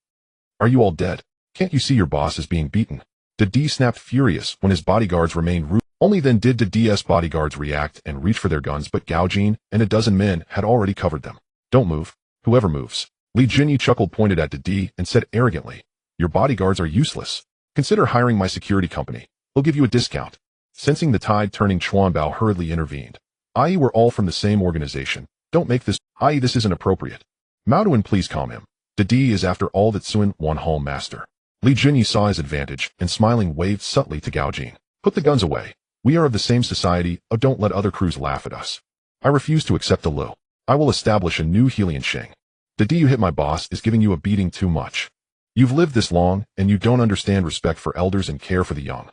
Are you all dead? Can't you see your boss is being beaten? Di snapped, furious when his bodyguards remained rude. Only then did Di's bodyguards react and reach for their guns, but Gaojin and a dozen men had already covered them. Don't move. Whoever moves. Li Junyi chuckled, pointed at Di, and said arrogantly, your bodyguards are useless. Consider hiring my security company. They'll give you a discount. Sensing the tide turning, Chuanbao hurriedly intervened. We're all from the same organization. Don't make this. This isn't appropriate. Maoduan, please calm him. Di is after all that Tsuanwan home master. Li Junyi saw his advantage and smiling waved subtly to Gaojin. Put the guns away. We are of the same society. Oh, don't let other crews laugh at us. I refuse to accept the Lu. I will establish a new Hiliansheng. Di, you hit my boss is giving you a beating too much. You've lived this long, and you don't understand respect for elders and care for the young.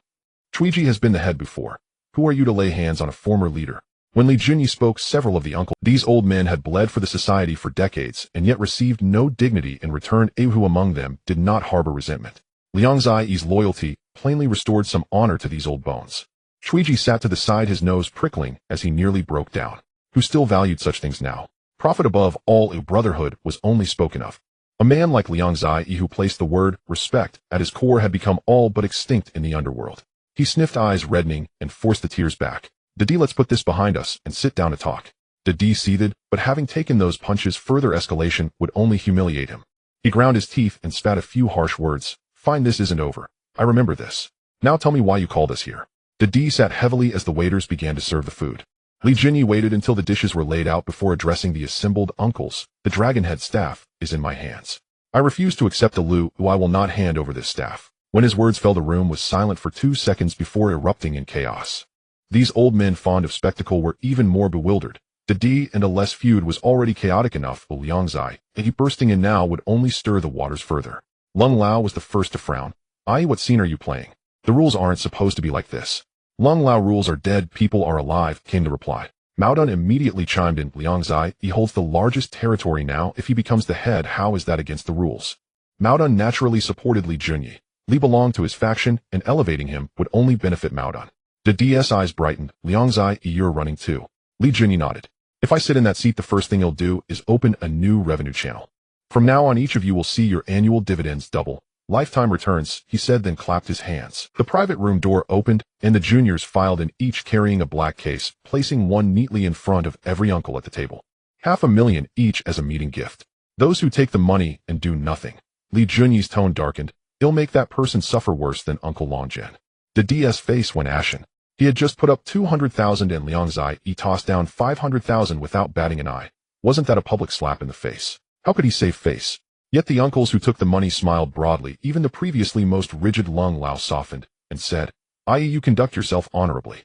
Chuiji has been the head before. Who are you to lay hands on a former leader? When Li Junyi spoke, several of the uncles, these old men had bled for the society for decades and yet received no dignity in return. Who among them did not harbor resentment? Liang Zai's loyalty plainly restored some honor to these old bones. Chuiji sat to the side, his nose prickling as he nearly broke down. Who still valued such things now? Profit above all, brotherhood was only spoken of. A man like Liang Zai, who placed the word respect at his core, had become all but extinct in the underworld. He sniffed, eyes reddening, and forced the tears back. Di, let's put this behind us and sit down to talk. Di seethed, but having taken those punches, further escalation would only humiliate him. He ground his teeth and spat a few harsh words. Fine, this isn't over. I remember this. Now tell me why you called us here. Di sat heavily as the waiters began to serve the food. Li Junyi waited until the dishes were laid out before addressing the assembled uncles. The Dragonhead staff is in my hands. I refuse to accept the Lu. I will not hand over this staff. When his words fell, the room was silent for 2 seconds before erupting in chaos. These old men, fond of spectacle, were even more bewildered. Di and a less feud was already chaotic enough, but Liang Zai, and he bursting in now would only stir the waters further. Lung Lao was the first to frown. What scene are you playing? The rules aren't supposed to be like this. Lung Lao, rules are dead, people are alive, came the reply. Maodun immediately chimed in. Liang Zai, he holds the largest territory now. If he becomes the head, how is that against the rules? Maodun naturally supported Li Junyi. Li belonged to his faction, and elevating him would only benefit Maodun. Di's eyes brightened. Liang Zai, you're running too. Li Junyi nodded. If I sit in that seat, the first thing he'll do is open a new revenue channel. From now on, each of you will see your annual dividends double. Lifetime returns, he said, then clapped his hands. The private room door opened, and the juniors filed in, each carrying a black case, placing one neatly in front of every uncle at the table. $500,000 each as a meeting gift. Those who take the money and do nothing. Li Junyi's tone darkened. It'll make that person suffer worse than Uncle Longjian. The DS face went ashen. He had just put up 200,000 and Liang Zai tossed down 500,000 without batting an eye. Wasn't that a public slap in the face? How could he save face? Yet the uncles who took the money smiled broadly. Even the previously most rigid Lung Lao softened and said, "I.e. you conduct yourself honorably.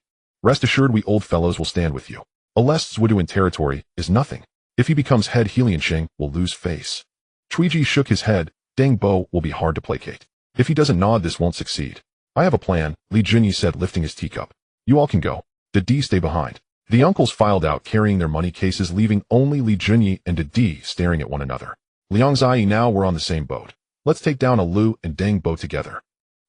Rest assured we old fellows will stand with you. Alest's Widuan territory is nothing. If he becomes head, Heliansheng will lose face." Chuiji shook his head. Deng Bo will be hard to placate. If he doesn't nod, this won't succeed. I have a plan, Li Junyi said, lifting his teacup. You all can go. Didi stay behind. The uncles filed out carrying their money cases, leaving only Li Junyi and Didi staring at one another. Liang Zai now were on the same boat. Let's take down Alu and Deng Bo together.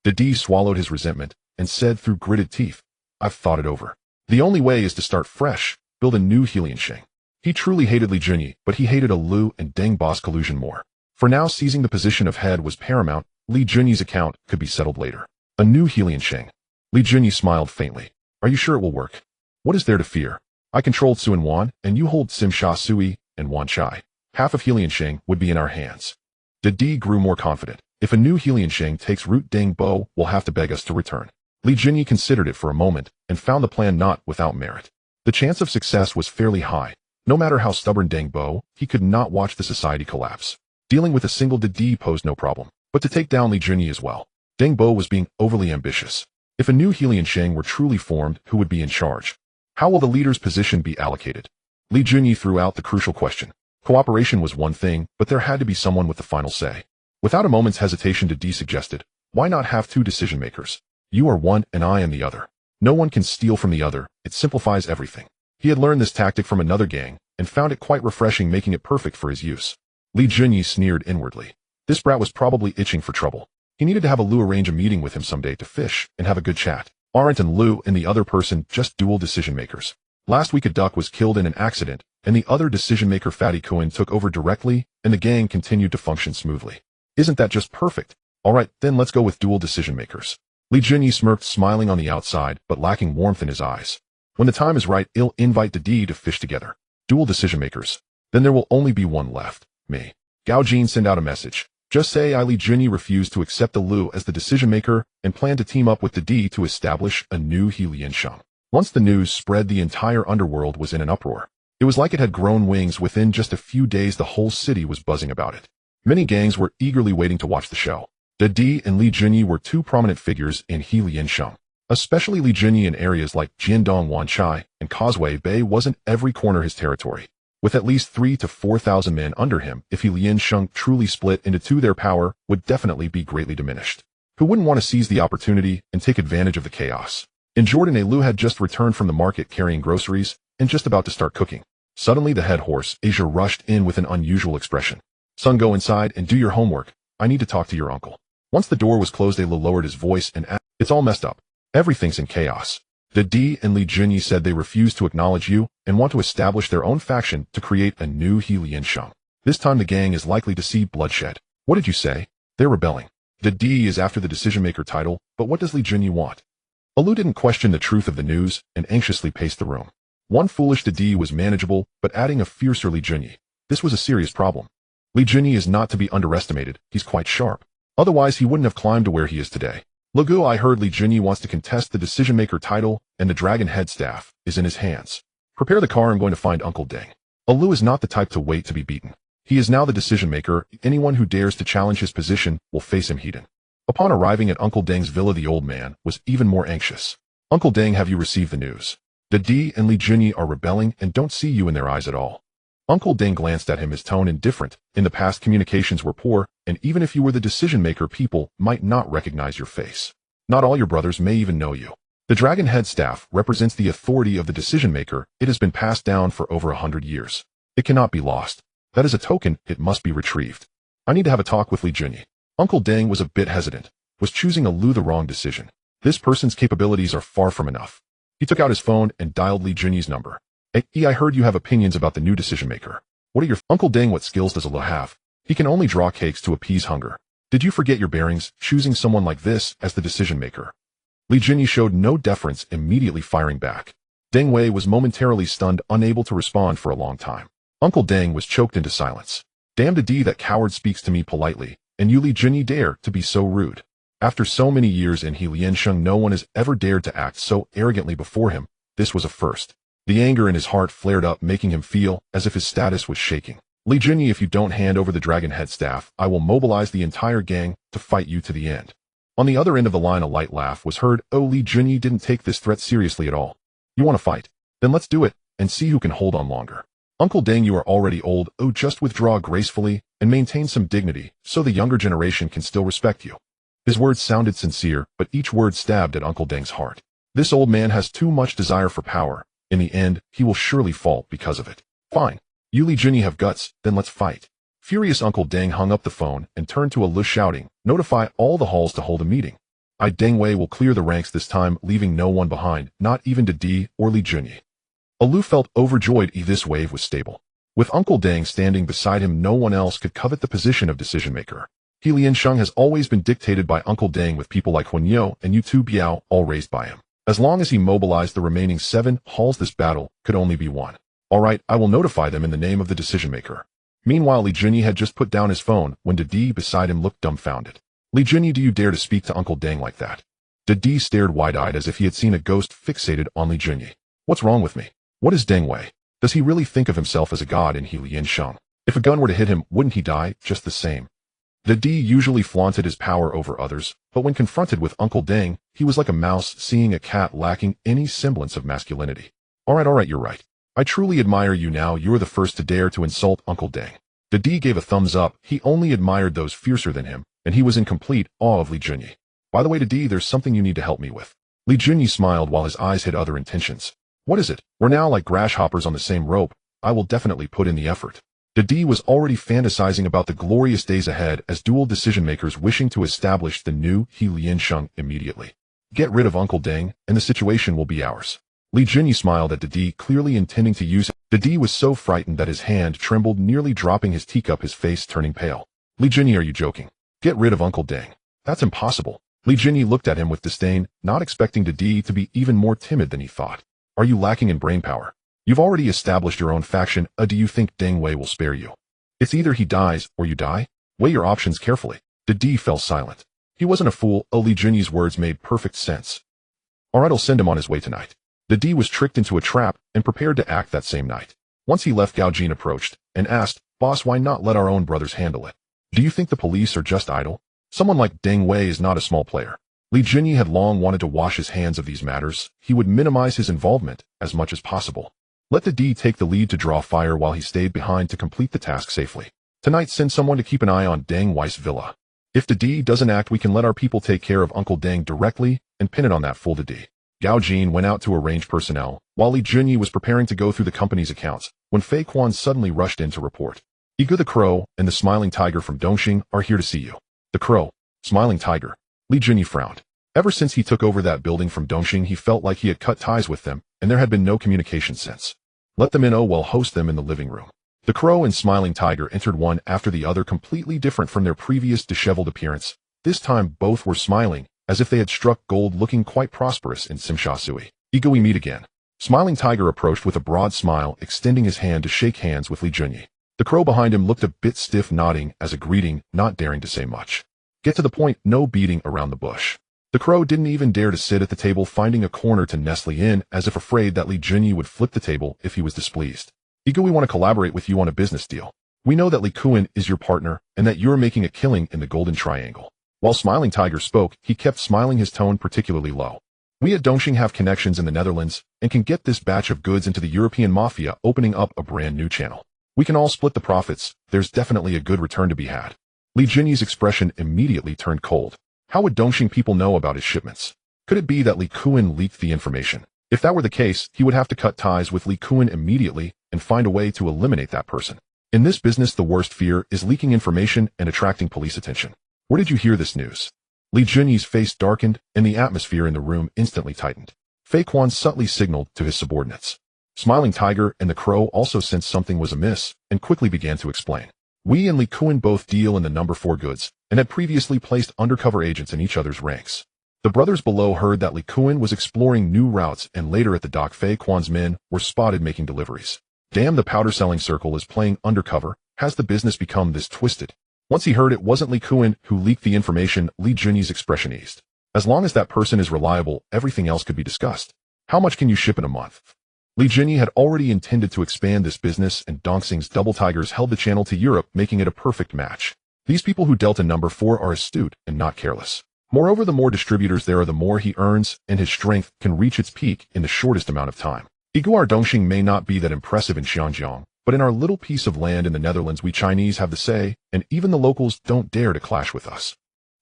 Didi swallowed his resentment and said through gritted teeth, I've thought it over. The only way is to start fresh, build a new Heliansheng. He truly hated Li Junyi, but he hated Alu and Deng Bo's collusion more. For now, seizing the position of head was paramount. Li Junyi's account could be settled later. A new Heliansheng. Li Junyi smiled faintly. Are you sure it will work? What is there to fear? I controlled Su and Wan, and you hold Sim Sha Sui and Wan Chai. Half of Heliansheng would be in our hands. Didi grew more confident. If a new Heliansheng takes root, Deng Bo will have to beg us to return. Li Junyi considered it for a moment and found the plan not without merit. The chance of success was fairly high. No matter how stubborn Deng Bo, he could not watch the society collapse. Dealing with a single Didi posed no problem, but to take down Li Junyi as well. Deng Bo was being overly ambitious. If a new Heliansheng were truly formed, who would be in charge? How will the leader's position be allocated? Li Junyi threw out the crucial question. Cooperation was one thing, but there had to be someone with the final say. Without a moment's hesitation, Didi suggested, why not have two decision-makers? You are one and I am the other. No one can steal from the other. It simplifies everything. He had learned this tactic from another gang and found it quite refreshing, making it perfect for his use. Li Junyi sneered inwardly. This brat was probably itching for trouble. He needed to have Lu arrange a meeting with him someday to fish and have a good chat. Aren't and Lu and the other person just dual decision-makers? Last week a duck was killed in an accident, and the other decision-maker Fatty Kuan took over directly, and the gang continued to function smoothly. Isn't that just perfect? Alright, then let's go with dual decision-makers. Li Junyi smirked, smiling on the outside, but lacking warmth in his eyes. When the time is right, I'll invite Didi to fish together. Dual decision-makers. Then there will only be one left. Me. Gao Jin sent out a message. Just say Li Junyi refused to accept the Lu as the decision-maker and planned to team up with Didi to establish a new Heliansheng. Once the news spread, the entire underworld was in an uproar. It was like it had grown wings. Within just a few days, the whole city was buzzing about it. Many gangs were eagerly waiting to watch the show. Didi and Li Junyi were two prominent figures in Heliansheng. Especially Li Junyi in areas like Jiandong, Wanchai, and Causeway Bay wasn't every corner his territory. With at least 3,000 to 4,000 men under him, if Heliansheng truly split into two, their power would definitely be greatly diminished. Who wouldn't want to seize the opportunity and take advantage of the chaos? In Jordan, Lu had just returned from the market carrying groceries and just about to start cooking. Suddenly the head horse, Asia, rushed in with an unusual expression. Son, go inside and do your homework. I need to talk to your uncle. Once the door was closed, Lu lowered his voice and asked, it's all messed up. Everything's in chaos. Didi and Li Junyi said they refuse to acknowledge you and want to establish their own faction to create a new Heliansheng. This time the gang is likely to see bloodshed. What did you say? They're rebelling. Didi is after the decision-maker title, but what does Li Junyi want? Alu didn't question the truth of the news and anxiously paced the room. One foolish Didi was manageable, but adding a fiercer Li Junyi, this was a serious problem. Li Junyi is not to be underestimated. He's quite sharp. Otherwise he wouldn't have climbed to where he is today. Lagu, I heard Li Junyi wants to contest the decision-maker title, and the dragon head staff is in his hands. Prepare the car, I'm going to find Uncle Deng. Alu is not the type to wait to be beaten. He is now the decision-maker. Anyone who dares to challenge his position will face him heated. Upon arriving at Uncle Deng's villa, the old man was even more anxious. Uncle Deng, have you received the news? Didi and Li Junyi are rebelling and don't see you in their eyes at all. Uncle Deng glanced at him, his tone indifferent. In the past, communications were poor, and even if you were the decision-maker, people might not recognize your face. Not all your brothers may even know you. The dragon head staff represents the authority of the decision-maker. It has been passed down for over 100 years. It cannot be lost. That is a token. It must be retrieved. I need to have a talk with Li Junyi. Uncle Deng was a bit hesitant. Was choosing Alu the wrong decision? This person's capabilities are far from enough. He took out his phone and dialed Li Junyi's number. Hey, I heard you have opinions about the new decision-maker. What are your— Uncle Deng, what skills does Alu have? He can only draw cakes to appease hunger. Did you forget your bearings, choosing someone like this as the decision-maker? Li Jinyi showed no deference, immediately firing back. Deng Wei was momentarily stunned, unable to respond for a long time. Uncle Deng was choked into silence. Damned a D, that coward speaks to me politely, and you Li Jinyi dare to be so rude. After so many years in Liansheng, no one has ever dared to act so arrogantly before him. This was a first. The anger in his heart flared up, making him feel as if his status was shaking. Li Jinyi, if you don't hand over the dragon head staff, I will mobilize the entire gang to fight you to the end. On the other end of the line, a light laugh was heard. Oh, Li Jinyi didn't take this threat seriously at all. You want to fight? Then let's do it, and see who can hold on longer. Uncle Deng, you are already old. Oh, just withdraw gracefully and maintain some dignity, so the younger generation can still respect you. His words sounded sincere, but each word stabbed at Uncle Deng's heart. This old man has too much desire for power. In the end, he will surely fall because of it. Fine. You Li Jinyi have guts, then let's fight. Furious Uncle Deng hung up the phone and turned to Alu, shouting, notify all the halls to hold a meeting. Deng Wei will clear the ranks this time, leaving no one behind, not even Didi or Li Jinyi. Alu felt overjoyed. This wave was stable. With Uncle Deng standing beside him, no one else could covet the position of decision-maker. Liansheng has always been dictated by Uncle Deng, with people like Huan Yo and Yu Tu Biao all raised by him. As long as he mobilized the remaining 7 halls, this battle could only be won. All right, I will notify them in the name of the decision-maker. Meanwhile, Li Jinyi had just put down his phone when Didi beside him looked dumbfounded. Li Jinyi, do you dare to speak to Uncle Deng like that? Didi stared wide-eyed as if he had seen a ghost, fixated on Li Jinyi. What's wrong with me? What is Deng Wei? Does he really think of himself as a god in Liansheng? If a gun were to hit him, wouldn't he die just the same? Didi usually flaunted his power over others, but when confronted with Uncle Deng, he was like a mouse seeing a cat, lacking any semblance of masculinity. All right, you're right. I truly admire you now. You're the first to dare to insult Uncle Deng. Didi gave a thumbs up. He only admired those fiercer than him, and he was in complete awe of Li Jinyi. By the way, Didi, there's something you need to help me with. Li Jinyi smiled while his eyes hid other intentions. What is it? We're now like grasshoppers on the same rope. I will definitely put in the effort. Didi was already fantasizing about the glorious days ahead as dual decision-makers, wishing to establish the new Liansheng immediately. Get rid of Uncle Deng, and the situation will be ours. Li Jinyi smiled at Didi, clearly intending to use it. Didi was so frightened that his hand trembled, nearly dropping his teacup, his face turning pale. Li Jinyi, are you joking? Get rid of Uncle Deng. That's impossible. Li Jinyi looked at him with disdain, not expecting Didi to be even more timid than he thought. Are you lacking in brainpower? You've already established your own faction. Do you think Deng Wei will spare you? It's either he dies or you die. Weigh your options carefully. Didi fell silent. He wasn't a fool. Li Jinyi's words made perfect sense. All right, I'll send him on his way tonight. Didi was tricked into a trap and prepared to act that same night. Once he left, Gao Jin approached and asked, Boss, why not let our own brothers handle it? Do you think the police are just idle? Someone like Deng Wei is not a small player. Li Jinyi had long wanted to wash his hands of these matters. He would minimize his involvement as much as possible. Let Didi take the lead to draw fire while he stayed behind to complete the task safely. Tonight, send someone to keep an eye on Deng Wei's villa. If Didi doesn't act, we can let our people take care of Uncle Deng directly and pin it on that fool Didi. Gao Jin went out to arrange personnel, while Li Jinyi was preparing to go through the company's accounts, when Fei Quan suddenly rushed in to report. Igu the Crow and the Smiling Tiger from Dongxing are here to see you. The Crow, Smiling Tiger. Li Jinyi frowned. Ever since he took over that building from Dongxing, he felt like he had cut ties with them, and there had been no communication since. Let them in. We'll host them in the living room. The Crow and Smiling Tiger entered one after the other, completely different from their previous disheveled appearance. This time both were smiling, as if they had struck gold, looking quite prosperous in Simsha Sui. Igu, we meet again. Smiling Tiger approached with a broad smile, extending his hand to shake hands with Li Jinyi. The Crow behind him looked a bit stiff, nodding as a greeting, not daring to say much. Get to the point, no beating around the bush. The Crow didn't even dare to sit at the table, finding a corner to nestle in, as if afraid that Li Jinyi would flip the table if he was displeased. Igu, we want to collaborate with you on a business deal. We know that Li Kuan is your partner, and that you're making a killing in the Golden Triangle. While Smiling Tiger spoke, he kept smiling, his tone particularly low. We at Dongxing have connections in the Netherlands, and can get this batch of goods into the European mafia, opening up a brand new channel. We can all split the profits. There's definitely a good return to be had. Li Jinyi's expression immediately turned cold. How would Dongxing people know about his shipments? Could it be that Li Kuan leaked the information? If that were the case, he would have to cut ties with Li Kuan immediately and find a way to eliminate that person. In this business, the worst fear is leaking information and attracting police attention. Where did you hear this news? Li Jinyi's face darkened, and the atmosphere in the room instantly tightened. Fei Quan subtly signaled to his subordinates. Smiling Tiger and the Crow also sensed something was amiss, and quickly began to explain. We and Li Kuan both deal in the number 4 goods, and had previously placed undercover agents in each other's ranks. The brothers below heard that Li Kuan was exploring new routes, and later at the dock Fei Quan's men were spotted making deliveries. Damn, the powder-selling circle is playing undercover. Has the business become this twisted? Once he heard it wasn't Li Kuan who leaked the information, Li Junyi's expression eased. As long as that person is reliable, everything else could be discussed. How much can you ship in a month? Li Junyi had already intended to expand this business, and Dongxing's Double Tigers held the channel to Europe, making it a perfect match. These people who dealt in number 4 are astute and not careless. Moreover, the more distributors there are, the more he earns, and his strength can reach its peak in the shortest amount of time. Iguar Dongxing may not be that impressive in Xinjiang, but in our little piece of land in the Netherlands we Chinese have the say, and even the locals don't dare to clash with us.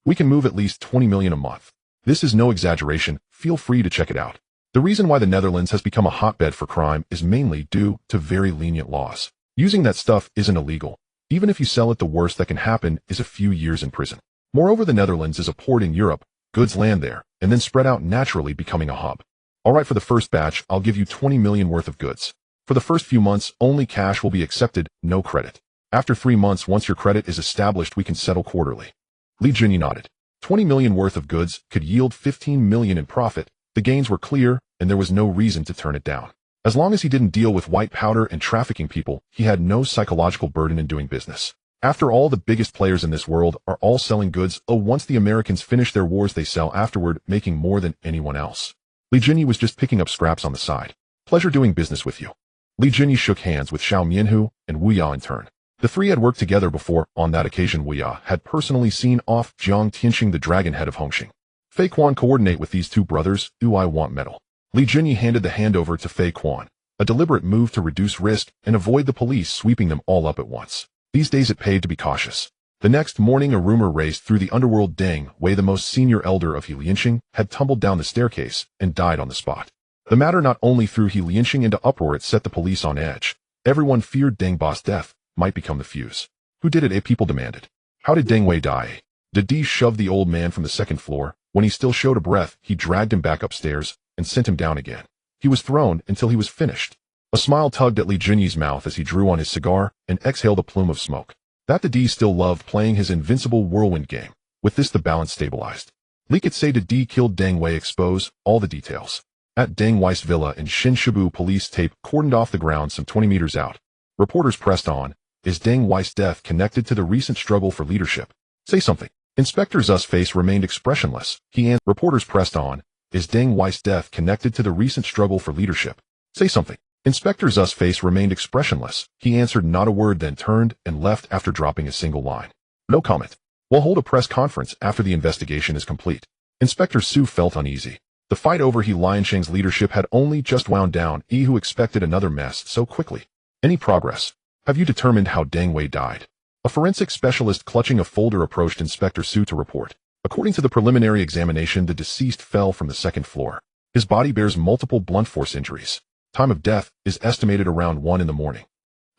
We can move at least 20 million a month. This is no exaggeration, feel free to check it out. The reason why the Netherlands has become a hotbed for crime is mainly due to very lenient laws. Using that stuff isn't illegal. Even if you sell it, the worst that can happen is a few years in prison. Moreover, the Netherlands is a port in Europe, goods land there, and then spread out naturally, becoming a hub. Alright, for the first batch, I'll give you 20 million worth of goods. For the first few months, only cash will be accepted, no credit. After 3 months, once your credit is established, we can settle quarterly. Li Junyi nodded. 20 million worth of goods could yield 15 million in profit. The gains were clear, and there was no reason to turn it down. As long as he didn't deal with white powder and trafficking people, he had no psychological burden in doing business. After all, the biggest players in this world are all selling goods. Once the Americans finish their wars, they sell afterward, making more than anyone else. Li Junyi was just picking up scraps on the side. Pleasure doing business with you. Li Junyi shook hands with Xiao Mianhu and Wu Ya in turn. The three had worked together before. On that occasion, Wu Ya had personally seen off Jiang Tianxing, the dragon head of Hongxing. Fei Quan, coordinate with these two brothers. I want metal. Li Junyi handed the hand over to Fei Quan, a deliberate move to reduce risk and avoid the police sweeping them all up at once. These days it paid to be cautious. The next morning, a rumor raced through the underworld. Deng Wei, the most senior elder of Lianxing, had tumbled down the staircase and died on the spot. The matter not only threw Lianxing into uproar, it set the police on edge. Everyone feared Deng Ba's death might become the fuse. Who did it? People demanded. How did Deng Wei die? Didi shoved the old man from the second floor. When he still showed a breath, he dragged him back upstairs and sent him down again. He was thrown until he was finished. A smile tugged at Li Junyi's mouth as he drew on his cigar and exhaled a plume of smoke. That Didi still loved playing his invincible whirlwind game. With this, the balance stabilized. Li could say Didi killed Deng Wei. Expose all the details. At Deng Wei's villa in Shinshibu, police tape cordoned off the ground some 20 meters out. Reporters pressed on. Is Deng Wei's death connected to the recent struggle for leadership? Say something. Inspector Zu's face remained expressionless. Reporters pressed on. Is Deng Wei's death connected to the recent struggle for leadership? Say something. Inspector Zu's face remained expressionless. He answered not a word, then turned and left after dropping a single line. No comment. We'll hold a press conference after the investigation is complete. Inspector Su felt uneasy. The fight over Lianxing's leadership had only just wound down. Who expected another mess so quickly? Any progress? Have you determined how Deng Wei died? A forensic specialist clutching a folder approached Inspector Su to report. According to the preliminary examination, the deceased fell from the second floor. His body bears multiple blunt force injuries. Time of death is estimated around 1 in the morning.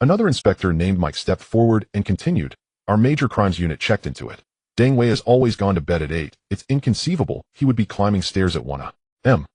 Another inspector named Mike stepped forward and continued. Our major crimes unit checked into it. Deng Wei has always gone to bed at 8. It's inconceivable he would be climbing stairs at 1 a.m.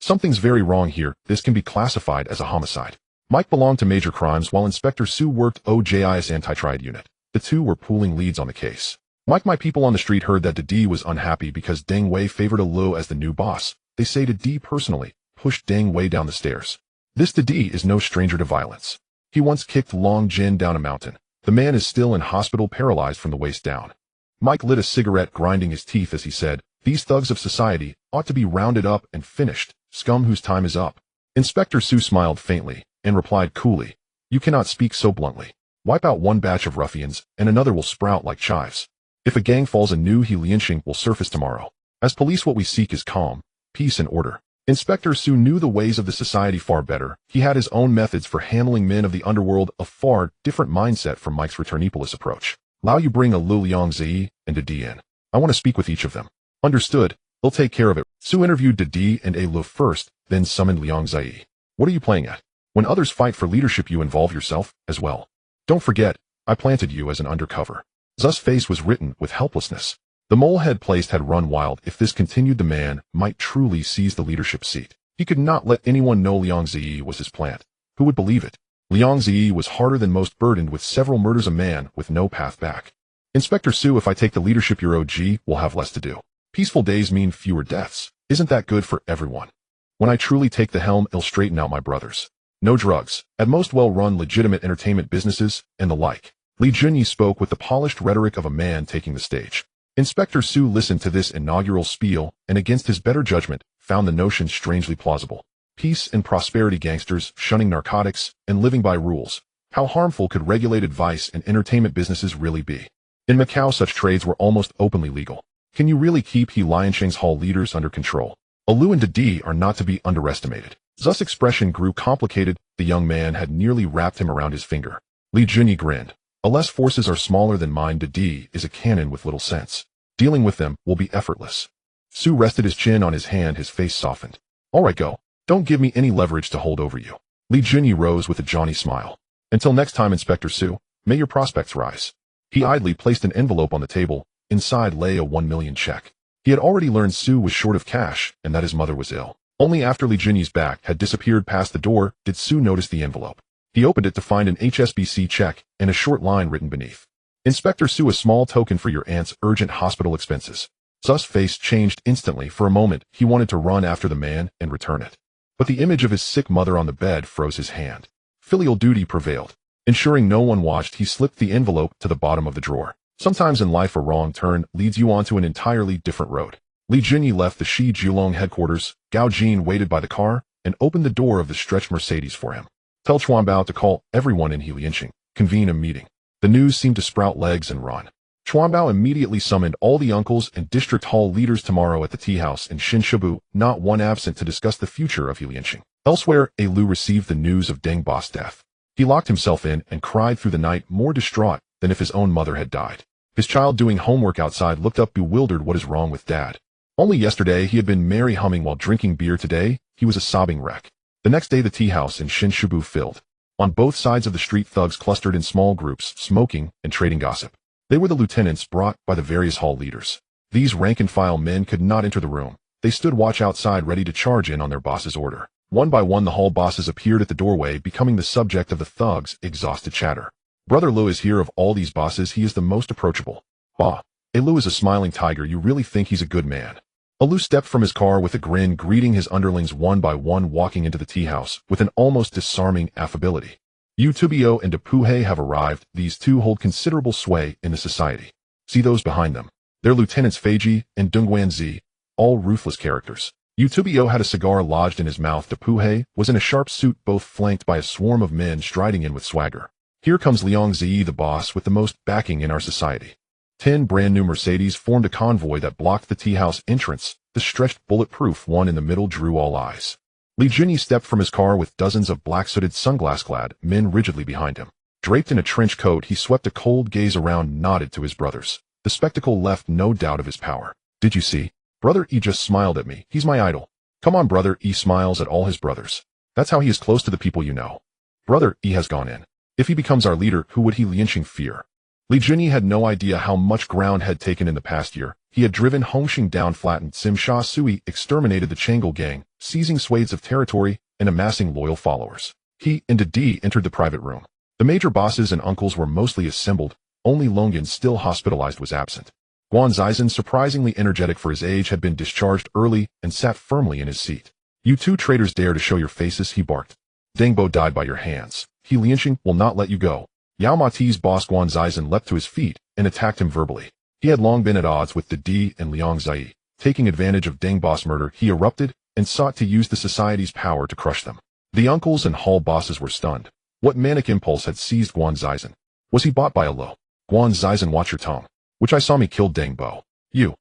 Something's very wrong here. This can be classified as a homicide. Mike belonged to major crimes while Inspector Su worked OJI's anti-triad unit. The two were pooling leads on the case. Mike, my people on the street heard that Didi was unhappy because Deng Wei favored Lu as the new boss. They say Didi personally pushed Deng Wei down the stairs. This Didi is no stranger to violence. He once kicked Long Jin down a mountain. The man is still in hospital, paralyzed from the waist down. Mike lit a cigarette, grinding his teeth as he said, these thugs of society ought to be rounded up and finished, scum whose time is up. Inspector Su smiled faintly and replied coolly, you cannot speak so bluntly. Wipe out one batch of ruffians and another will sprout like chives. If a gang falls, a new Lianxing will surface tomorrow. As police, what we seek is calm, peace and order. Inspector Su knew the ways of the society far better. He had his own methods for handling men of the underworld, a far different mindset from Mike's returnepolis approach. Lao, you bring a Lu Liangzi and Didi in. I want to speak with each of them. Understood. They'll take care of it. Su interviewed Didi and Lu first, then summoned Liangzi. What are you playing at? When others fight for leadership, you involve yourself as well. Don't forget, I planted you as an undercover. Zu's face was written with helplessness. The mole head placed had run wild. If this continued, the man might truly seize the leadership seat. He could not let anyone know Liangzi was his plant. Who would believe it? Liangzi was harder than most, burdened with several murders, a man with no path back. Inspector Sue, if I take the leadership, your OG will have less to do. Peaceful days mean fewer deaths. Isn't that good for everyone? When I truly take the helm, it'll straighten out my brothers. No drugs, at most well-run legitimate entertainment businesses, and the like. Li Junyi spoke with the polished rhetoric of a man taking the stage. Inspector Sue listened to this inaugural spiel, and against his better judgment, found the notion strangely plausible. Peace and prosperity, gangsters shunning narcotics and living by rules. How harmful could regulated vice and entertainment businesses really be? In Macau, such trades were almost openly legal. Can you really keep He Lianqing's hall leaders under control? Alu and Didi are not to be underestimated. Zu's expression grew complicated. The young man had nearly wrapped him around his finger. Li Junyi grinned. Unless forces are smaller than mine, Didi is a cannon with little sense. Dealing with them will be effortless. Sue rested his chin on his hand, his face softened. All right, go. Don't give me any leverage to hold over you. Li Junyi rose with a jaunty smile. Until next time, Inspector Sue, may your prospects rise. He idly placed an envelope on the table. Inside lay a 1 million check. He had already learned Sue was short of cash and that his mother was ill. Only after Li Junyi's back had disappeared past the door did Sue notice the envelope. He opened it to find an HSBC check and a short line written beneath. Inspector Sue, a small token for your aunt's urgent hospital expenses. Zu's face changed instantly. For a moment, he wanted to run after the man and return it. But the image of his sick mother on the bed froze his hand. Filial duty prevailed. Ensuring no one watched, he slipped the envelope to the bottom of the drawer. Sometimes in life, a wrong turn leads you onto an entirely different road. Li Junyi left the Shi Julong headquarters. Gao Jin waited by the car and opened the door of the stretched Mercedes for him. Tell Chuanbao to call everyone in He Lianqing. Convene a meeting. The news seemed to sprout legs and run. Chuanbao immediately summoned all the uncles and district hall leaders tomorrow at the tea house in Shinshibu, not one absent, to discuss the future of He Lianqing. Elsewhere, Lu received the news of Deng Ba's death. He locked himself in and cried through the night, more distraught than if his own mother had died. His child, doing homework outside, looked up bewildered. What is wrong with Dad? Only yesterday he had been merry humming while drinking beer. Today, he was a sobbing wreck. The next day, the tea house in Shinshibu filled. On both sides of the street, thugs clustered in small groups, smoking and trading gossip. They were the lieutenants brought by the various hall leaders. These rank-and-file men could not enter the room. They stood watch outside, ready to charge in on their boss's order. One by one, the hall bosses appeared at the doorway, becoming the subject of the thugs' exhausted chatter. Brother Lu is here. Of all these bosses, he is the most approachable. Bah. Lu is a smiling tiger. You really think he's a good man? Lu stepped from his car with a grin, greeting his underlings one by one, walking into the tea house with an almost disarming affability. Yu Tubio and Depuhe have arrived. These two hold considerable sway in the society. See those behind them. They're Lieutenants Feiji and Dongguanzi, all ruthless characters. Yu Tubio had a cigar lodged in his mouth. Depuhe was in a sharp suit, both flanked by a swarm of men striding in with swagger. Here comes Liang Zi, the boss with the most backing in our society. 10 brand new Mercedes formed a convoy that blocked the tea house entrance. The stretched bulletproof one in the middle drew all eyes. Li Junyi stepped from his car with dozens of black-suited, sunglass-clad men rigidly behind him. Draped in a trench coat, he swept a cold gaze around, nodded to his brothers. The spectacle left no doubt of his power. Did you see? Brother E just smiled at me. He's my idol. Come on, Brother E smiles at all his brothers. That's how he is close to the people, you know. Brother E has gone in. If he becomes our leader, who would He Lianqing fear? Li Junyi had no idea how much ground had taken in the past year. He had driven Hongxing down, flattened Sim Sha Sui, exterminated the Chang'e gang, seizing swathes of territory and amassing loyal followers. He and Didi entered the private room. The major bosses and uncles were mostly assembled. Only Longan, still hospitalized, was absent. Guan Zizhen, surprisingly energetic for his age, had been discharged early and sat firmly in his seat. You two traitors dare to show your faces, he barked. Dengbo died by your hands. He Lianqing will not let you go. Yao Mati's boss Guan Zizhen leapt to his feet and attacked him verbally. He had long been at odds with Didi and Liang Zai. Taking advantage of Deng Ba's murder, he erupted and sought to use the society's power to crush them. The uncles and hall bosses were stunned. What manic impulse had seized Guan Zizhen? Was he bought by a low? Guan Zizhen, watch your tongue. Which I saw me kill Deng Bo. You.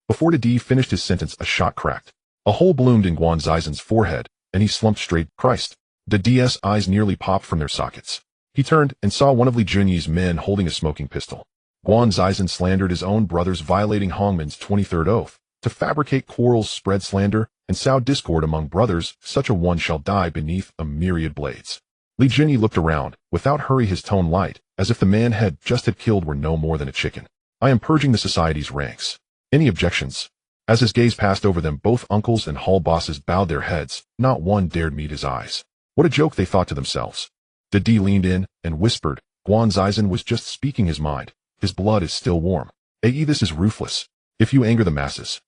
Before Didi finished his sentence, a shot cracked. A hole bloomed in Guan Zizhen's forehead, and he slumped straight. Christ. Didi's eyes nearly popped from their sockets. He turned and saw one of Li Junyi's men holding a smoking pistol. Guan Zizhen slandered his own brothers, violating Hongman's 23rd oath. To fabricate quarrels, spread slander, and sow discord among brothers, such a one shall die beneath a myriad blades. Li Junyi looked around, without hurry, his tone light, as if the man had killed were no more than a chicken. I am purging the society's ranks. Any objections? As his gaze passed over them, both uncles and hall bosses bowed their heads. Not one dared meet his eyes. What a joke, they thought to themselves. Didi leaned in and whispered. Guan Zizhen was just speaking his mind. his blood is still warm. "Ae, this is ruthless. If you anger the masses,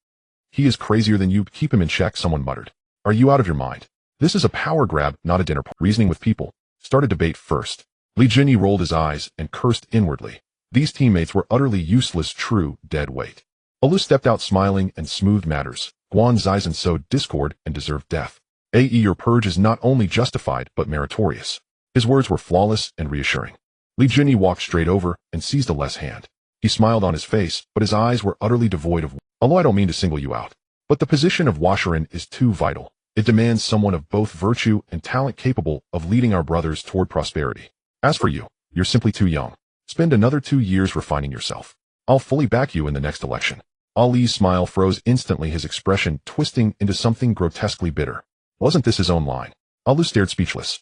he is crazier than you. Keep him in check," someone muttered. "Are you out of your mind? This is a power grab, not a dinner party." Reasoning with people. Start a debate first. Li Junyi rolled his eyes and cursed inwardly. These teammates were utterly useless, true dead weight. Alu stepped out smiling and smoothed matters. Guan Zizan sowed discord and deserved death. "Ae, your purge is not only justified but meritorious." His words were flawless and reassuring. Li Junyi walked straight over and seized Ale's hand. He smiled on his face, but his eyes were utterly devoid of. "Alu, I don't mean to single you out, but the position of washerin is too vital. It demands someone of both virtue and talent capable of leading our brothers toward prosperity. As for you, you're simply too young. Spend another 2 years refining yourself. I'll fully back you in the next election." Ali's smile froze instantly, his expression twisting into something grotesquely bitter. Wasn't this his own line? Alu stared speechless.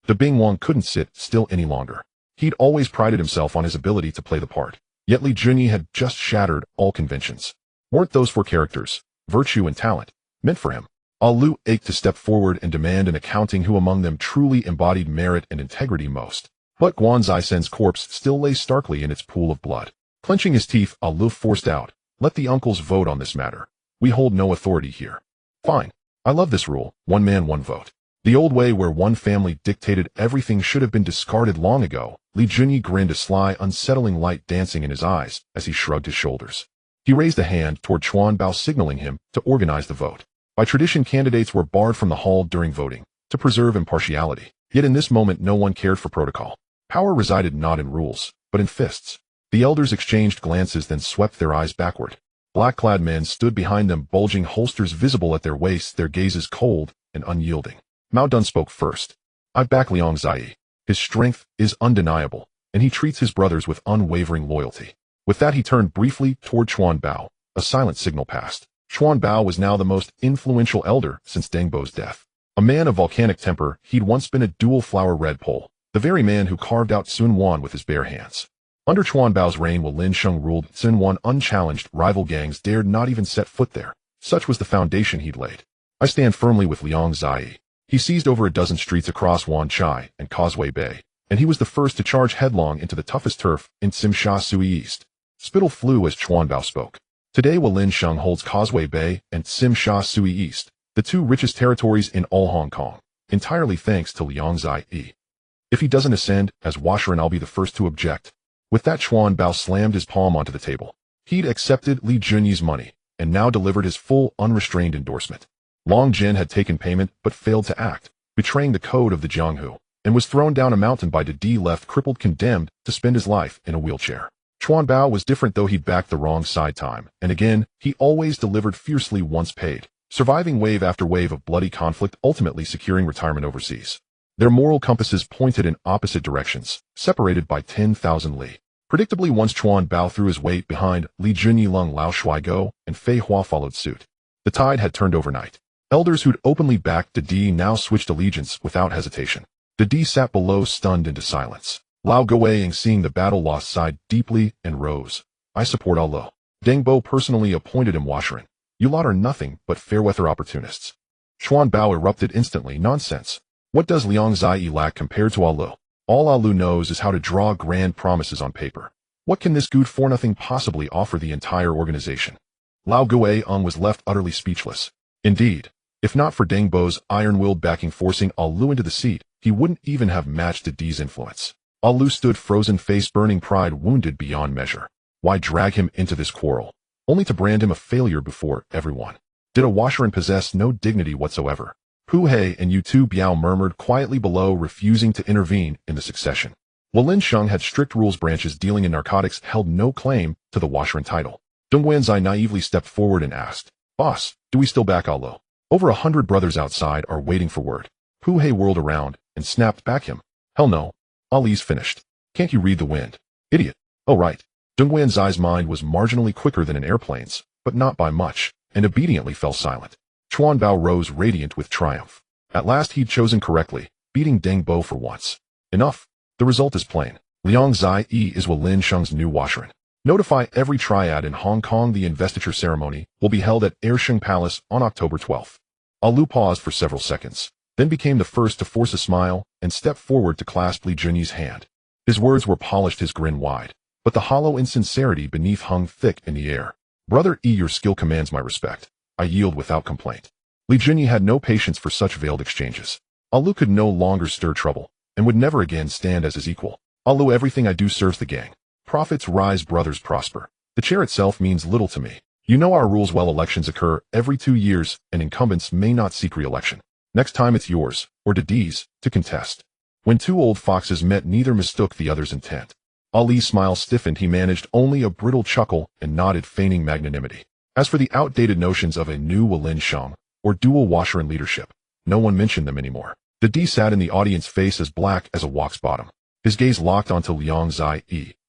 The Bing Wang couldn't sit still any longer. He'd always prided himself on his ability to play the part. Yet Li Junyi had just shattered all conventions. Weren't those 4 characters, virtue and talent, meant for him? Alu ached to step forward and demand an accounting who among them truly embodied merit and integrity most. But Guan Zizan's corpse still lay starkly in its pool of blood. Clenching his teeth, Alu forced out, "Let the uncles vote on this matter. We hold no authority here." "Fine. I love this rule, 1 man, 1 vote. The old way where one family dictated everything should have been discarded long ago." Li Junyi grinned, a sly, unsettling light dancing in his eyes as he shrugged his shoulders. He raised a hand toward Chuan Bao, signaling him to organize the vote. By tradition, candidates were barred from the hall during voting to preserve impartiality. Yet in this moment, no one cared for protocol. Power resided not in rules, but in fists. The elders exchanged glances, then swept their eyes backward. Black-clad men stood behind them, bulging holsters visible at their waists, their gazes cold and unyielding. Mao Dun spoke first. "I back Liang Zai. His strength is undeniable, and he treats his brothers with unwavering loyalty." With that, he turned briefly toward Chuan Bao. A silent signal passed. Chuan Bao was now the most influential elder since Deng Bo's death. A man of volcanic temper, he'd once been a dual-flower red pole, the very man who carved out Sun Wan with his bare hands. Under Chuan Bao's reign, while Lin Sheng ruled Sun Wan unchallenged, rival gangs dared not even set foot there. Such was the foundation he'd laid. "I stand firmly with Liang Zai. He seized over a dozen streets across Wan Chai and Causeway Bay, and he was the first to charge headlong into the toughest turf in Tsim Sha Sui East." Spittle flew as Chuan Bao spoke. Today, Lin Sheng holds Causeway Bay and Tsim Sha Sui East, the 2 richest territories in all Hong Kong, entirely thanks to Liang Zai. If he doesn't ascend as washerin, I'll be the first to object. With that, Chuan Bao slammed his palm onto the table. He'd accepted Li Junyi's money, and now delivered his full, unrestrained endorsement. Long Jin had taken payment but failed to act, betraying the code of the Jianghu, and was thrown down a mountain by Di, left crippled, condemned to spend his life in a wheelchair. Chuan Bao was different, though he'd backed the wrong side time and again. He always delivered fiercely once paid, surviving wave after wave of bloody conflict, ultimately securing retirement overseas. Their moral compasses pointed in opposite directions, separated by 10,000 li. Predictably, once Chuan Bao threw his weight behind Li Junyi, Lung Lao Shuai and Fei Hua followed suit. The tide had turned overnight. Elders who'd openly backed Di now switched allegiance without hesitation. Di sat below, stunned into silence. Lao Goeying, seeing the battle lost, sighed deeply and rose. "I support Alu. Deng Bo personally appointed him washerin. You lot are nothing but fair-weather opportunists." Chuan Bao erupted instantly. "Nonsense. What does Liang Zai lack compared to Alu? All Alu knows is how to draw grand promises on paper. What can this good-for-nothing possibly offer the entire organization?" Lao Goeying was left utterly speechless. Indeed, if not for Deng Bo's iron-willed backing forcing Alu into the seat, he wouldn't even have matched Di's influence. Alu stood frozen, face burning, pride wounded beyond measure. Why drag him into this quarrel, only to brand him a failure before everyone? Did a washerin possess no dignity whatsoever? Pu Hei and Yu Tu Biao murmured quietly below, refusing to intervene in the succession. Lin Sheng had strict rules. Branches dealing in narcotics held no claim to the washerin title. Deng Wanzai naively stepped forward and asked, "Boss, do we still back Alu? Over 100 brothers outside are waiting for word." Pu Hei whirled around and snapped back him. "Hell no. Ali's finished. Can't you read the wind? Idiot." "Oh right." Deng Wanzai's mind was marginally quicker than an airplane's, but not by much, and obediently fell silent. Chuan Bao rose radiant with triumph. At last he'd chosen correctly, beating Deng Bo for once. Enough. The result is plain. Liang Zai is Lin Sheng's new washerin. Notify every triad in Hong Kong. The investiture ceremony will be held at Airsheng Palace on October 12th. Alu paused for several seconds, then became the first to force a smile and step forward to clasp Li Junyi's hand. His words were polished, his grin wide. but the hollow insincerity beneath hung thick in the air. Brother E, your skill commands my respect. I yield without complaint. Li Junyi had no patience for such veiled exchanges. Alu could no longer stir trouble, and would never again stand as his equal. Alu, everything I do serves the gang. Profits rise, brothers prosper. The chair itself means little to me. You know our rules well. Elections occur every 2 years, and incumbents may not seek re-election. Next time it's yours, or Didi's, to contest. When two old foxes met, neither mistook the other's intent. Ali's smile stiffened. He managed only a brittle chuckle and nodded, feigning magnanimity. As for the outdated notions of a new Walin Shang, or dual Washeran leadership, no one mentioned them anymore. Didi sat in the audience, face as black as a wax bottom. His gaze locked onto Liang Zai,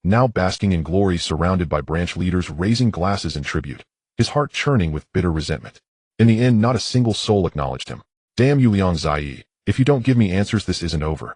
now basking in glory, surrounded by branch leaders raising glasses in tribute, his heart churning with bitter resentment. In the end, not a single soul acknowledged him. Damn you, Liang Zai, if you don't give me answers, this isn't over.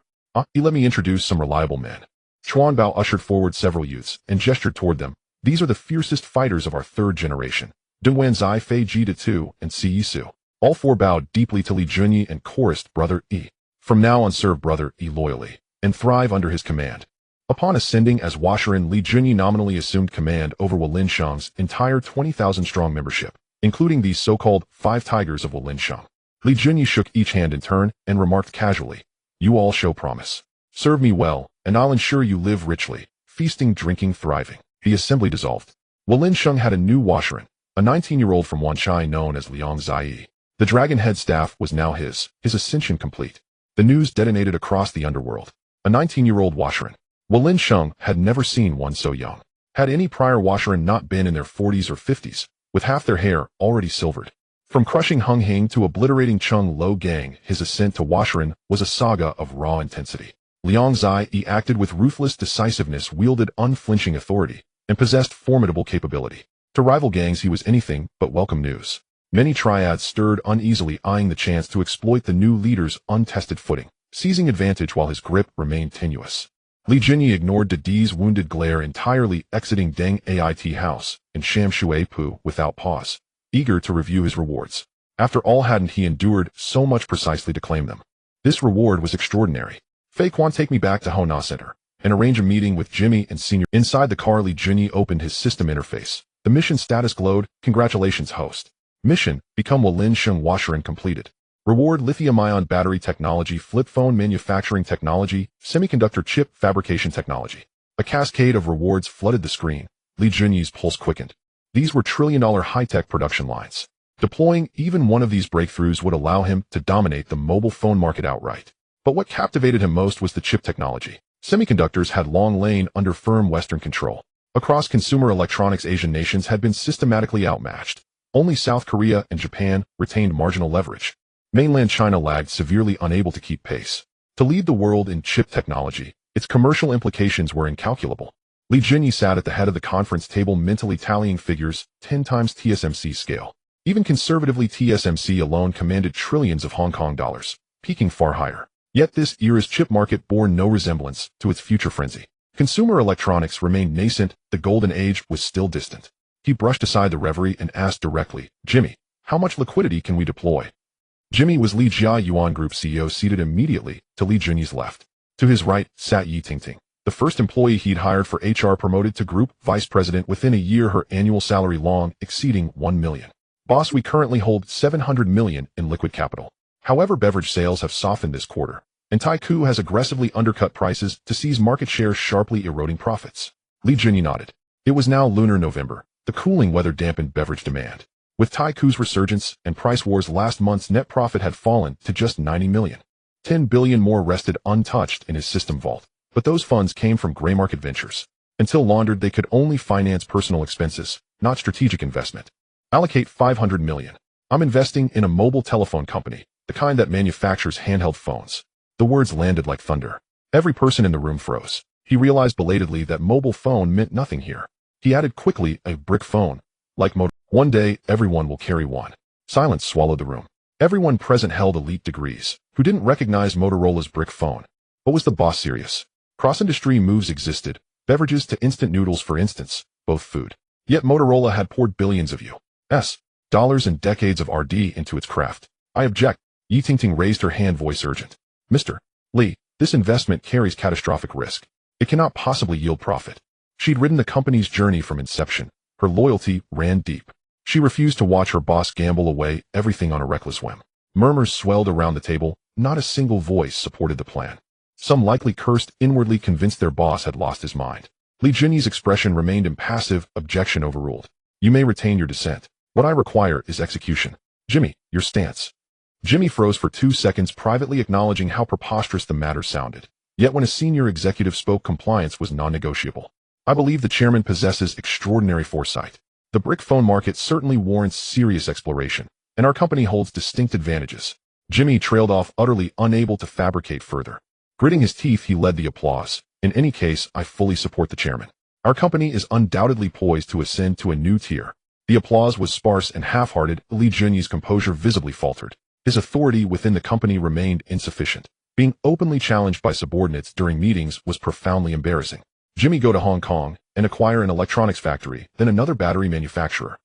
Let me introduce some reliable men. Chuan Bao ushered forward several youths and gestured toward them. These are the fiercest fighters of our third generation. Dongwan Zai, Fei Ji De Tu, and Si Yisu. All four bowed deeply to Li Junyi and chorused, Brother E. From now on serve Brother E loyally, and thrive under his command. Upon ascending as Washeran, Li Junyi nominally assumed command over Walin Shang's entire 20,000-strong membership, including these so-called 5 tigers of Walin Shang. Li Junyi shook each hand in turn and remarked casually, you all show promise. Serve me well, and I'll ensure you live richly, feasting, drinking, thriving. The assembly dissolved. Walin Shang had a new Washeran, a 19-year-old from Wanchai known as Liang Zai. The dragon head staff was now his ascension complete. The news detonated across the underworld. A 19-year-old Washeran. Walin Shang had never seen one so young. Had any prior Washeran not been in their 40s or 50s, with half their hair already silvered? From crushing Hung Hing to obliterating Chung Lo Gang, his ascent to Washeran was a saga of raw intensity. Liang Zai acted with ruthless decisiveness, wielded unflinching authority, and possessed formidable capability. To rival gangs he was anything but welcome news. Many triads stirred uneasily, eyeing the chance to exploit the new leader's untested footing, seizing advantage while his grip remained tenuous. Li Junyi ignored Didi's wounded glare entirely, exiting Deng Ait House and Sham Shui Pu without pause, eager to review his rewards. After all, hadn't he endured so much precisely to claim them? This reward was extraordinary. Fei Quan, take me back to Hona Center and arrange a meeting with Jimmy and Senior. Inside the car, Li Junyi opened his system interface. The mission status glowed. Congratulations, host. Mission, become Walin Shang Washeran completed. Reward, lithium-ion battery technology, flip phone manufacturing technology, semiconductor chip fabrication technology. A cascade of rewards flooded the screen. Li Junyi's pulse quickened. These were trillion-dollar high-tech production lines. Deploying even one of these breakthroughs would allow him to dominate the mobile phone market outright. But what captivated him most was the chip technology. Semiconductors had long lain under firm Western control. Across consumer electronics, Asian nations had been systematically outmatched. Only South Korea and Japan retained marginal leverage. Mainland China lagged severely, unable to keep pace. To lead the world in chip technology, its commercial implications were incalculable. Li Junyi sat at the head of the conference table, mentally tallying figures 10 times TSMC's scale. Even conservatively, TSMC alone commanded trillions of Hong Kong dollars, peaking far higher. Yet this era's chip market bore no resemblance to its future frenzy. Consumer electronics remained nascent, the golden age was still distant. He brushed aside the reverie and asked directly, Jimmy, how much liquidity can we deploy? Jimmy was Li Jia Yuan Group CEO, seated immediately to Li Junyi's left. To his right sat Yi Tingting, the first employee he'd hired for HR, promoted to group vice president within a year, her annual salary long exceeding 1 million. Boss, we currently hold 700 million in liquid capital. However, beverage sales have softened this quarter, and Taiku has aggressively undercut prices to seize market share, sharply eroding profits. Li Junyi nodded. It was now lunar November. The cooling weather dampened beverage demand. With Taiku's resurgence and price wars, last month's net profit had fallen to just 90 million. 10 billion more rested untouched in his system vault, but those funds came from gray market ventures. Until laundered, they could only finance personal expenses, not strategic investment. Allocate 500 million. I'm investing in a mobile telephone company, the kind that manufactures handheld phones. The words landed like thunder. Every person in the room froze. He realized belatedly that mobile phone meant nothing here. He added quickly, a brick phone. Like one day, everyone will carry one. Silence swallowed the room. Everyone present held elite degrees, who didn't recognize Motorola's brick phone. But was the boss serious? Cross-industry moves existed, beverages to instant noodles, for instance, both food. Yet Motorola had poured billions of US dollars and decades of R&D into its craft. I object. Yi Tingting raised her hand, voice urgent. Mr. Li, this investment carries catastrophic risk. It cannot possibly yield profit. She'd ridden the company's journey from inception. Her loyalty ran deep. She refused to watch her boss gamble away everything on a reckless whim. Murmurs swelled around the table. Not a single voice supported the plan. Some likely cursed, inwardly convinced their boss had lost his mind. Li Junyi's expression remained impassive, objection overruled. You may retain your dissent. What I require is execution. Jimmy, your stance. Jimmy froze for 2 seconds, privately acknowledging how preposterous the matter sounded. Yet when a senior executive spoke, compliance was non-negotiable. I believe the chairman possesses extraordinary foresight. The brick phone market certainly warrants serious exploration, and our company holds distinct advantages. Jimmy trailed off, utterly unable to fabricate further. Gritting his teeth, he led the applause. In any case, I fully support the chairman. Our company is undoubtedly poised to ascend to a new tier. The applause was sparse and half-hearted. Li Junyi's composure visibly faltered. His authority within the company remained insufficient. Being openly challenged by subordinates during meetings was profoundly embarrassing. Jimmy, go to Hong Kong and acquire an electronics factory, then another battery manufacturer.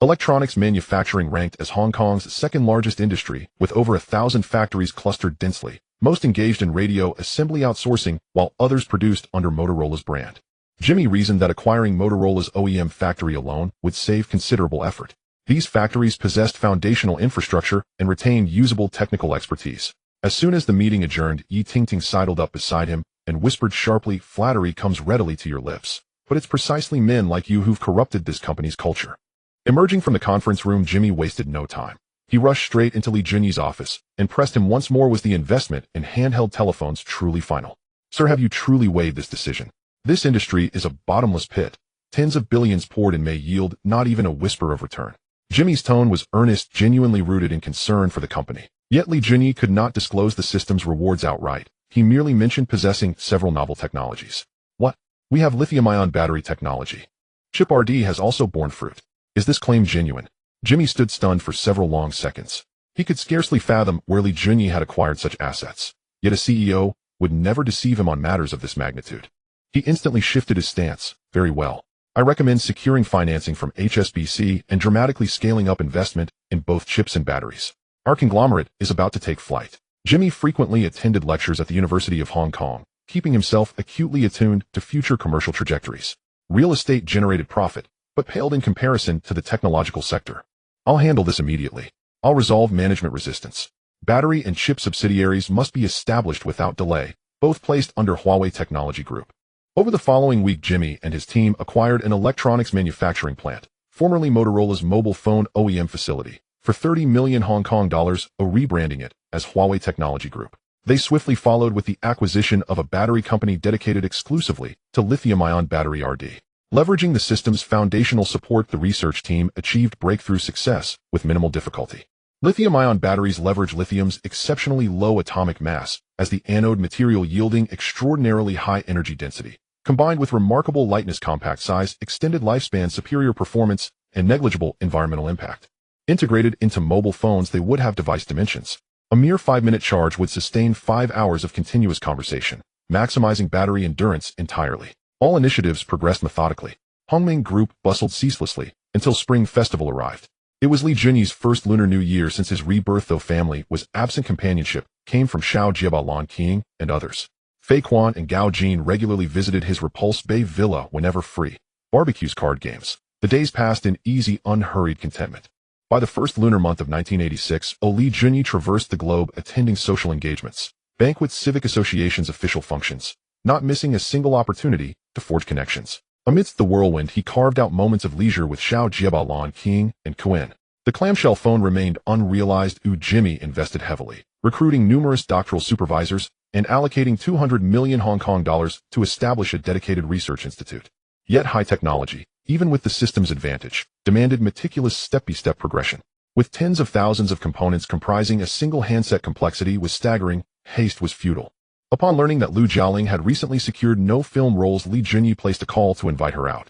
Electronics manufacturing ranked as Hong Kong's second-largest industry, with over 1,000 factories clustered densely, most engaged in radio assembly outsourcing, while others produced under Motorola's brand. Jimmy reasoned that acquiring Motorola's OEM factory alone would save considerable effort. These factories possessed foundational infrastructure and retained usable technical expertise. As soon as the meeting adjourned, Yi Tingting sidled up beside him and whispered sharply, flattery comes readily to your lips, but it's precisely men like you who've corrupted this company's culture. Emerging from the conference room, Jimmy wasted no time. He rushed straight into Li Junyi's office and pressed him once more. Was the investment in handheld telephones truly final? Sir, have you truly weighed this decision? This industry is a bottomless pit. Tens of billions poured in may yield not even a whisper of return. Jimmy's tone was earnest, genuinely rooted in concern for the company. Yet Li Junyi could not disclose the system's rewards outright. He merely mentioned possessing several novel technologies. What? We have lithium-ion battery technology. Chip RD has also borne fruit. Is this claim genuine? Jimmy stood stunned for several long seconds. He could scarcely fathom where Li Junyi had acquired such assets. Yet a CEO would never deceive him on matters of this magnitude. He instantly shifted his stance. Very well. I recommend securing financing from HSBC and dramatically scaling up investment in both chips and batteries. Our conglomerate is about to take flight. Jimmy frequently attended lectures at the University of Hong Kong, keeping himself acutely attuned to future commercial trajectories. Real estate generated profit, but paled in comparison to the technological sector. I'll handle this immediately. I'll resolve management resistance. Battery and chip subsidiaries must be established without delay, both placed under Huawei Technology Group. Over the following week, Jimmy and his team acquired an electronics manufacturing plant, formerly Motorola's mobile phone OEM facility, for 30 million Hong Kong dollars, rebranding it as Huawei Technology Group. They swiftly followed with the acquisition of a battery company dedicated exclusively to lithium-ion battery RD. Leveraging the system's foundational support, the research team achieved breakthrough success with minimal difficulty. Lithium-ion batteries leverage lithium's exceptionally low atomic mass as the anode material, yielding extraordinarily high energy density, combined with remarkable lightness, compact size, extended lifespan, superior performance, and negligible environmental impact. Integrated into mobile phones, they would have device dimensions. A mere 5-minute charge would sustain 5 hours of continuous conversation, maximizing battery endurance entirely. All initiatives progressed methodically. Hongming Group bustled ceaselessly until Spring Festival arrived. It was Li Junyi's first Lunar New Year since his rebirth, though family was absent. Companionship came from Xiao Jiabalan King and others. Fei Quan and Gao Jin regularly visited his Repulse Bay villa whenever free. Barbecues, card games. The days passed in easy, unhurried contentment. By the first lunar month of 1986, Li Junyi traversed the globe attending social engagements, banquets, civic associations, official functions, not missing a single opportunity to forge connections. Amidst the whirlwind, he carved out moments of leisure with Xiao Jiabalan King and Kowloon. The clamshell phone remained unrealized. Jimmy invested heavily, recruiting numerous doctoral supervisors and allocating 200 million Hong Kong dollars to establish a dedicated research institute. Yet high technology, even with the system's advantage, demanded meticulous step-by-step progression. With tens of thousands of components comprising a single handset, complexity was staggering, haste was futile. Upon learning that Lu Jialing had recently secured no film roles, Li Junyi placed a call to invite her out.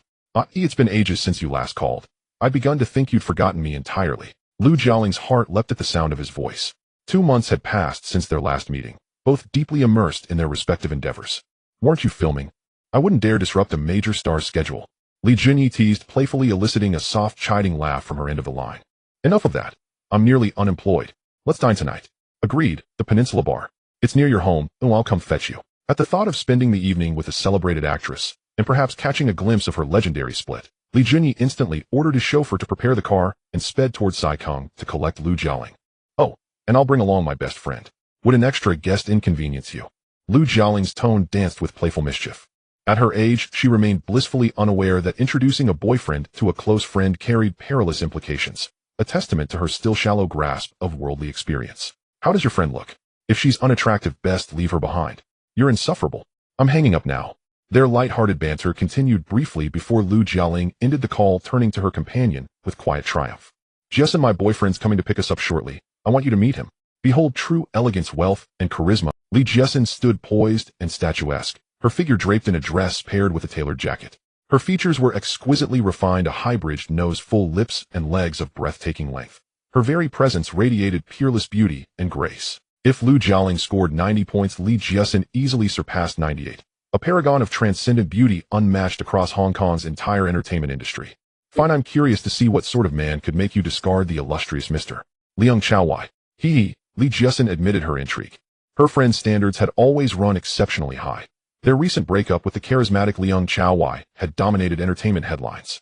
It's been ages since you last called. I'd begun to think you'd forgotten me entirely. Lu Jialing's heart leapt at the sound of his voice. 2 months had passed since their last meeting, both deeply immersed in their respective endeavors. Weren't you filming? I wouldn't dare disrupt a major star's schedule. Li Junyi teased, playfully eliciting a soft, chiding laugh from her end of the line. Enough of that. I'm nearly unemployed. Let's dine tonight. Agreed, the Peninsula Bar. It's near your home, and I'll come fetch you. At the thought of spending the evening with a celebrated actress, and perhaps catching a glimpse of her legendary split, Li Junyi instantly ordered his chauffeur to prepare the car and sped towards Saikong to collect Lu Jialing. Oh, and I'll bring along my best friend. Would an extra guest inconvenience you? Lu Jialing's tone danced with playful mischief. At her age, she remained blissfully unaware that introducing a boyfriend to a close friend carried perilous implications, a testament to her still shallow grasp of worldly experience. How does your friend look? If she's unattractive, best leave her behind. You're insufferable. I'm hanging up now. Their light-hearted banter continued briefly before Lu Jialing ended the call, turning to her companion with quiet triumph. Jess, my boyfriend's coming to pick us up shortly. I want you to meet him. Behold true elegance, wealth, and charisma. Li Jiesin stood poised and statuesque, her figure draped in a dress paired with a tailored jacket. Her features were exquisitely refined, a high-bridged nose, full lips, and legs of breathtaking length. Her very presence radiated peerless beauty and grace. If Lu Jialing scored 90 points, Li Jiesin easily surpassed 98. A paragon of transcendent beauty unmatched across Hong Kong's entire entertainment industry. Fine, I'm curious to see what sort of man could make you discard the illustrious Mr. Liang Chaowai. Li Jiesin admitted her intrigue. Her friend's standards had always run exceptionally high. Their recent breakup with the charismatic Liang Chaowai had dominated entertainment headlines.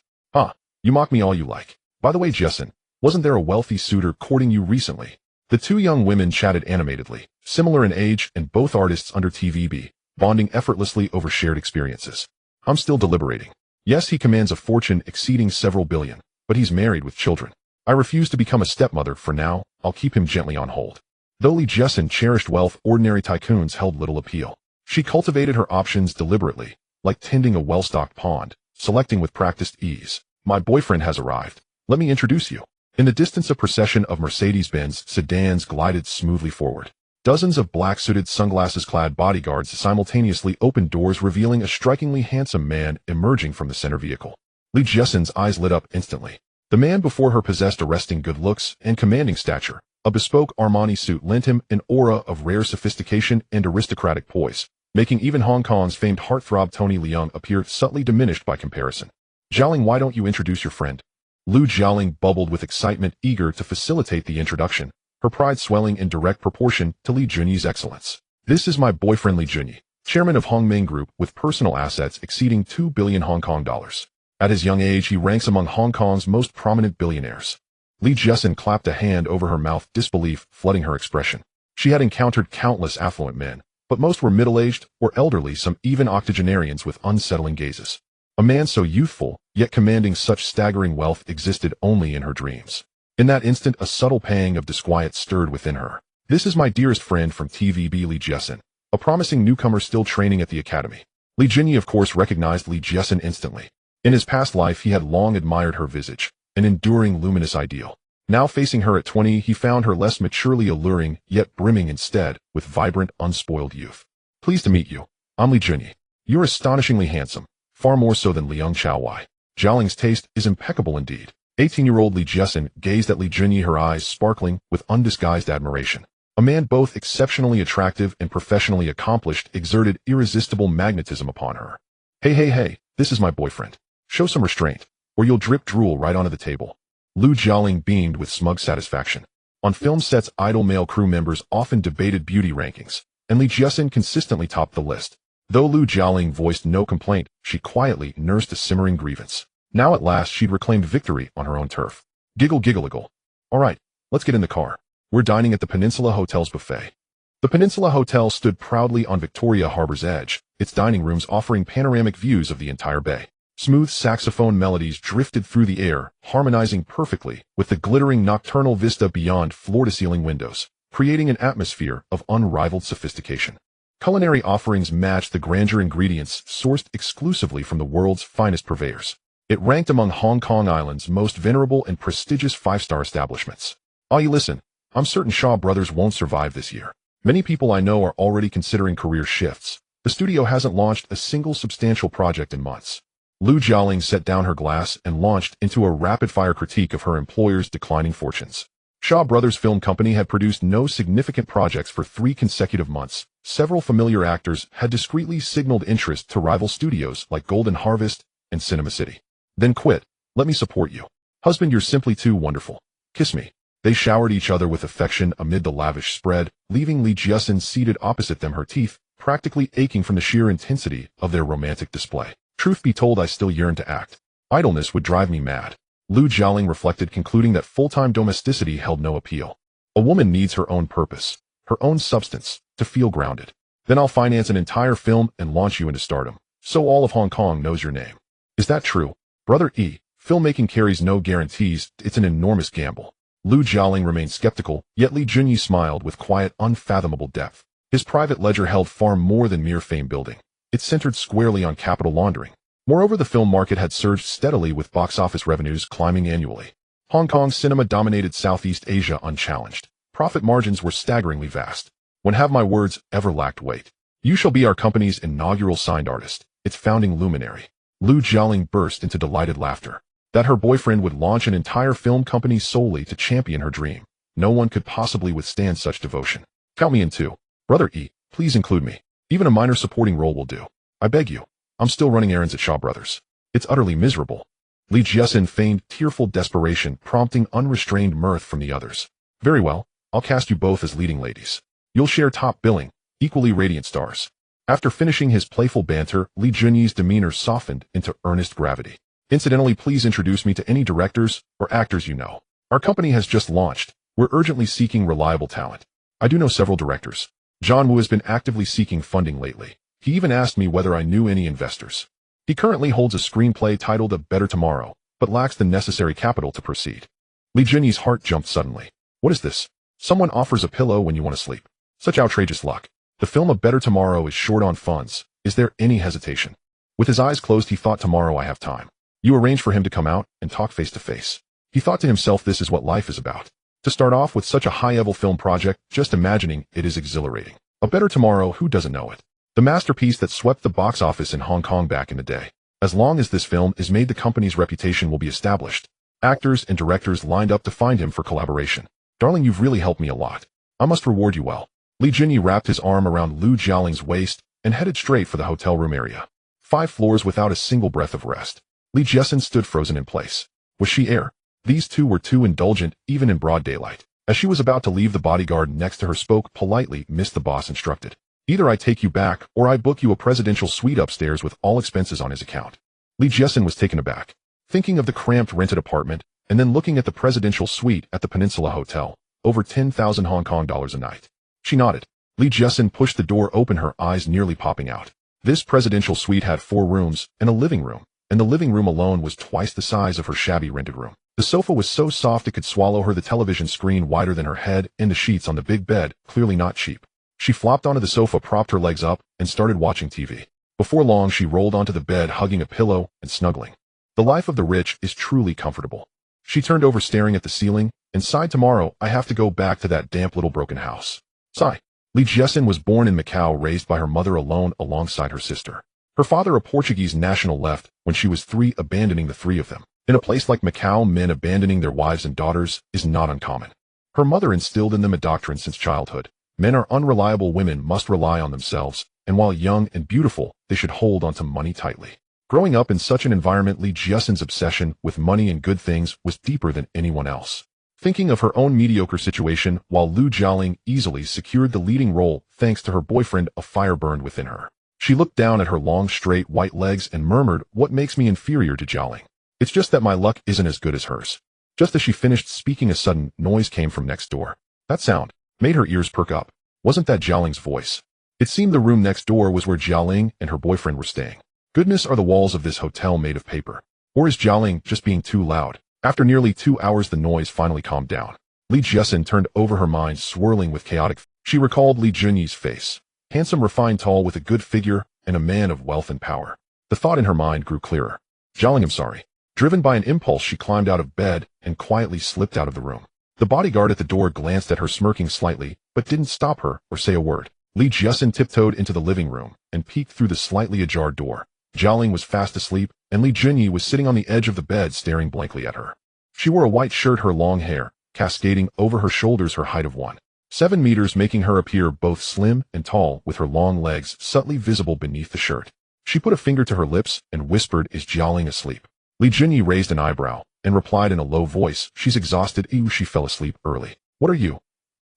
You mock me all you like. By the way, Jiesin, wasn't there a wealthy suitor courting you recently? The two young women chatted animatedly, similar in age and both artists under TVB, bonding effortlessly over shared experiences. I'm still deliberating. Yes, he commands a fortune exceeding several billion, but he's married with children. I refuse to become a stepmother for now. I'll keep him gently on hold. Though Li Jiesin cherished wealth, ordinary tycoons held little appeal. She cultivated her options deliberately, like tending a well-stocked pond, selecting with practiced ease. My boyfriend has arrived. Let me introduce you. In the distance, a procession of Mercedes-Benz sedans glided smoothly forward. Dozens of black-suited, sunglasses-clad bodyguards simultaneously opened doors, revealing a strikingly handsome man emerging from the center vehicle. Li Jiesin's eyes lit up instantly. The man before her possessed arresting good looks and commanding stature. A bespoke Armani suit lent him an aura of rare sophistication and aristocratic poise, making even Hong Kong's famed heartthrob Tony Leung appear subtly diminished by comparison. Jialing, why don't you introduce your friend? Lu Jialing bubbled with excitement, eager to facilitate the introduction, her pride swelling in direct proportion to Li Junyi's excellence. This is my boyfriend Li Junyi, chairman of Hongmeng Group with personal assets exceeding 2 billion Hong Kong dollars. At his young age, he ranks among Hong Kong's most prominent billionaires. Li Jiesin clapped a hand over her mouth, disbelief flooding her expression. She had encountered countless affluent men, but most were middle-aged or elderly, some even octogenarians with unsettling gazes. A man so youthful, yet commanding such staggering wealth, existed only in her dreams. In that instant, a subtle pang of disquiet stirred within her. This is my dearest friend from TVB, Li Jiesin, a promising newcomer still training at the academy. Li Junyi, of course, recognized Li Jiesin instantly. In his past life, he had long admired her visage, an enduring, luminous ideal. Now facing her at 20, he found her less maturely alluring, yet brimming instead with vibrant, unspoiled youth. Pleased to meet you. I'm Li Junyi. You're astonishingly handsome, far more so than Liang Chaowai. Jialing's taste is impeccable indeed. 18-year-old Li Jiesin gazed at Li Junyi, her eyes sparkling with undisguised admiration. A man both exceptionally attractive and professionally accomplished exerted irresistible magnetism upon her. Hey, this is my boyfriend. Show some restraint, or you'll drip drool right onto the table. Lu Jialing beamed with smug satisfaction. On film sets, idle male crew members often debated beauty rankings, and Li Jiesin consistently topped the list. Though Lu Jialing voiced no complaint, she quietly nursed a simmering grievance. Now at last she'd reclaimed victory on her own turf. Giggle. All right, let's get in the car. We're dining at the Peninsula Hotel's buffet. The Peninsula Hotel stood proudly on Victoria Harbor's edge, its dining rooms offering panoramic views of the entire bay. Smooth saxophone melodies drifted through the air, harmonizing perfectly with the glittering nocturnal vista beyond floor-to-ceiling windows, creating an atmosphere of unrivaled sophistication. Culinary offerings matched the grandeur, ingredients sourced exclusively from the world's finest purveyors. It ranked among Hong Kong Island's most venerable and prestigious five-star establishments. Listen, I'm certain Shaw Brothers won't survive this year. Many people I know are already considering career shifts. The studio hasn't launched a single substantial project in months. Lu Jialing set down her glass and launched into a rapid-fire critique of her employer's declining fortunes. Shaw Brothers Film Company had produced no significant projects for 3 consecutive months. Several familiar actors had discreetly signaled interest to rival studios like Golden Harvest and Cinema City. Then quit. Let me support you. Husband, you're simply too wonderful. Kiss me. They showered each other with affection amid the lavish spread, leaving Li Jiesin seated opposite them, her teeth practically aching from the sheer intensity of their romantic display. Truth be told, I still yearn to act. Idleness would drive me mad. Lu Jialing reflected, concluding that full-time domesticity held no appeal. A woman needs her own purpose, her own substance, to feel grounded. Then I'll finance an entire film and launch you into stardom, so all of Hong Kong knows your name. Is that true? Brother E, filmmaking carries no guarantees, it's an enormous gamble. Lu Jialing remained skeptical, yet Li Junyi smiled with quiet, unfathomable depth. His private ledger held far more than mere fame building. It centered squarely on capital laundering. Moreover, the film market had surged steadily, with box office revenues climbing annually. Hong Kong cinema dominated Southeast Asia unchallenged. Profit margins were staggeringly vast. When have my words ever lacked weight? You shall be our company's inaugural signed artist, its founding luminary. Lu Jialing burst into delighted laughter. That her boyfriend would launch an entire film company solely to champion her dream. No one could possibly withstand such devotion. Count me in too. Brother E, please include me. Even a minor supporting role will do. I beg you. I'm still running errands at Shaw Brothers. It's utterly miserable. Li Jiesin feigned tearful desperation, prompting unrestrained mirth from the others. Very well, I'll cast you both as leading ladies. You'll share top billing, equally radiant stars. After finishing his playful banter, Li Junyi's demeanor softened into earnest gravity. Incidentally, please introduce me to any directors or actors you know. Our company has just launched. We're urgently seeking reliable talent. I do know several directors. John Woo has been actively seeking funding lately. He even asked me whether I knew any investors. He currently holds a screenplay titled A Better Tomorrow, but lacks the necessary capital to proceed. Li Junyi's heart jumped suddenly. What is this? Someone offers a pillow when you want to sleep. Such outrageous luck. The film A Better Tomorrow is short on funds. Is there any hesitation? With his eyes closed, he thought, tomorrow I have time. You arrange for him to come out and talk face to face. He thought to himself, this is what life is about. To start off with such a high-level film project, just imagining it is exhilarating. A Better Tomorrow, who doesn't know it? The masterpiece that swept the box office in Hong Kong back in the day. As long as this film is made, the company's reputation will be established. Actors and directors lined up to find him for collaboration. Darling, you've really helped me a lot. I must reward you well. Li Junyi wrapped his arm around Lu Jialing's waist and headed straight for the hotel room area. 5 floors without a single breath of rest. Li Jiesin stood frozen in place. Was she air? These two were too indulgent, even in broad daylight. As she was about to leave, the bodyguard next to her spoke politely. Miss, the boss instructed. Either I take you back, or I book you a presidential suite upstairs with all expenses on his account. Li Jiesin was taken aback, thinking of the cramped rented apartment, and then looking at the presidential suite at the Peninsula Hotel, over 10,000 Hong Kong dollars a night. She nodded. Li Jiesin pushed the door open, her eyes nearly popping out. This presidential suite had 4 rooms and a living room, and the living room alone was twice the size of her shabby rented room. The sofa was so soft it could swallow her, the television screen wider than her head, and the sheets on the big bed, clearly not cheap. She flopped onto the sofa, propped her legs up, and started watching TV. Before long, she rolled onto the bed, hugging a pillow and snuggling. The life of the rich is truly comfortable. She turned over, staring at the ceiling, and sighed. Tomorrow, I have to go back to that damp little broken house. Sigh. Li Jiesin was born in Macau, raised by her mother alone alongside her sister. Her father, a Portuguese national, left when she was 3, abandoning the 3 of them. In a place like Macau, men abandoning their wives and daughters is not uncommon. Her mother instilled in them a doctrine since childhood. Men are unreliable, women must rely on themselves, and while young and beautiful, they should hold onto money tightly. Growing up in such an environment, Li Jiesin's obsession with money and good things was deeper than anyone else. Thinking of her own mediocre situation, while Lu Jialing easily secured the leading role thanks to her boyfriend, a fire burned within her. She looked down at her long, straight, white legs and murmured, what makes me inferior to Jialing? It's just that my luck isn't as good as hers. Just as she finished speaking, a sudden noise came from next door. That sound made her ears perk up. Wasn't that Jialing's voice? It seemed the room next door was where Jialing and her boyfriend were staying. Goodness, are the walls of this hotel made of paper? Or is Jialing just being too loud? After nearly 2 hours, the noise finally calmed down. Li Jiesin turned over, her mind swirling with chaotic. She recalled Li Junyi's face. Handsome, refined, tall, with a good figure, and a man of wealth and power. The thought in her mind grew clearer. Jialing, I'm sorry. Driven by an impulse, she climbed out of bed and quietly slipped out of the room. The bodyguard at the door glanced at her, smirking slightly, but didn't stop her or say a word. Li Jiesin tiptoed into the living room and peeked through the slightly ajar door. Jialing was fast asleep, and Li Junyi was sitting on the edge of the bed, staring blankly at her. She wore a white shirt, her long hair cascading over her shoulders, her height of 1.7 meters, making her appear both slim and tall, with her long legs subtly visible beneath the shirt. She put a finger to her lips and whispered, is Jialing asleep? Li Junyi raised an eyebrow and replied in a low voice, she's exhausted. Ew, she fell asleep early. What are you?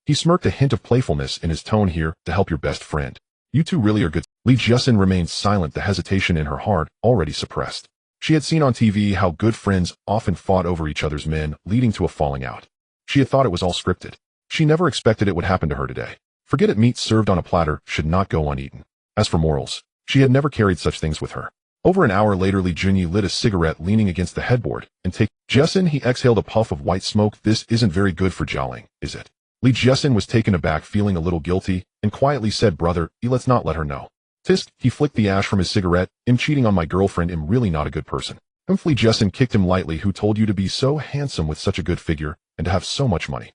He smirked, a hint of playfulness in his tone. Here to help your best friend. You two really are good. Lee Jessen remained silent, the hesitation in her heart already suppressed. She had seen on TV how good friends often fought over each other's men, leading to a falling out. She had thought it was all scripted. She never expected it would happen to her today. Forget it, meat served on a platter should not go uneaten. As for morals, she had never carried such things with her. Over an hour later, Lee Junyi lit a cigarette leaning against the headboard and Jessen, he exhaled a puff of white smoke. This isn't very good for Jialing, is it? Lee Jessen was taken aback, feeling a little guilty, and quietly said, brother, let's not let her know. Tisk, he flicked the ash from his cigarette. I'm cheating on my girlfriend. I'm really not a good person. Lee Jessen kicked him lightly. Who told you to be so handsome with such a good figure and to have so much money?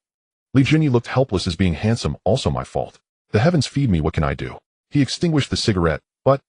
Lee Junyi looked helpless. As being handsome also my fault? The heavens feed me, what can I do? He extinguished the cigarette,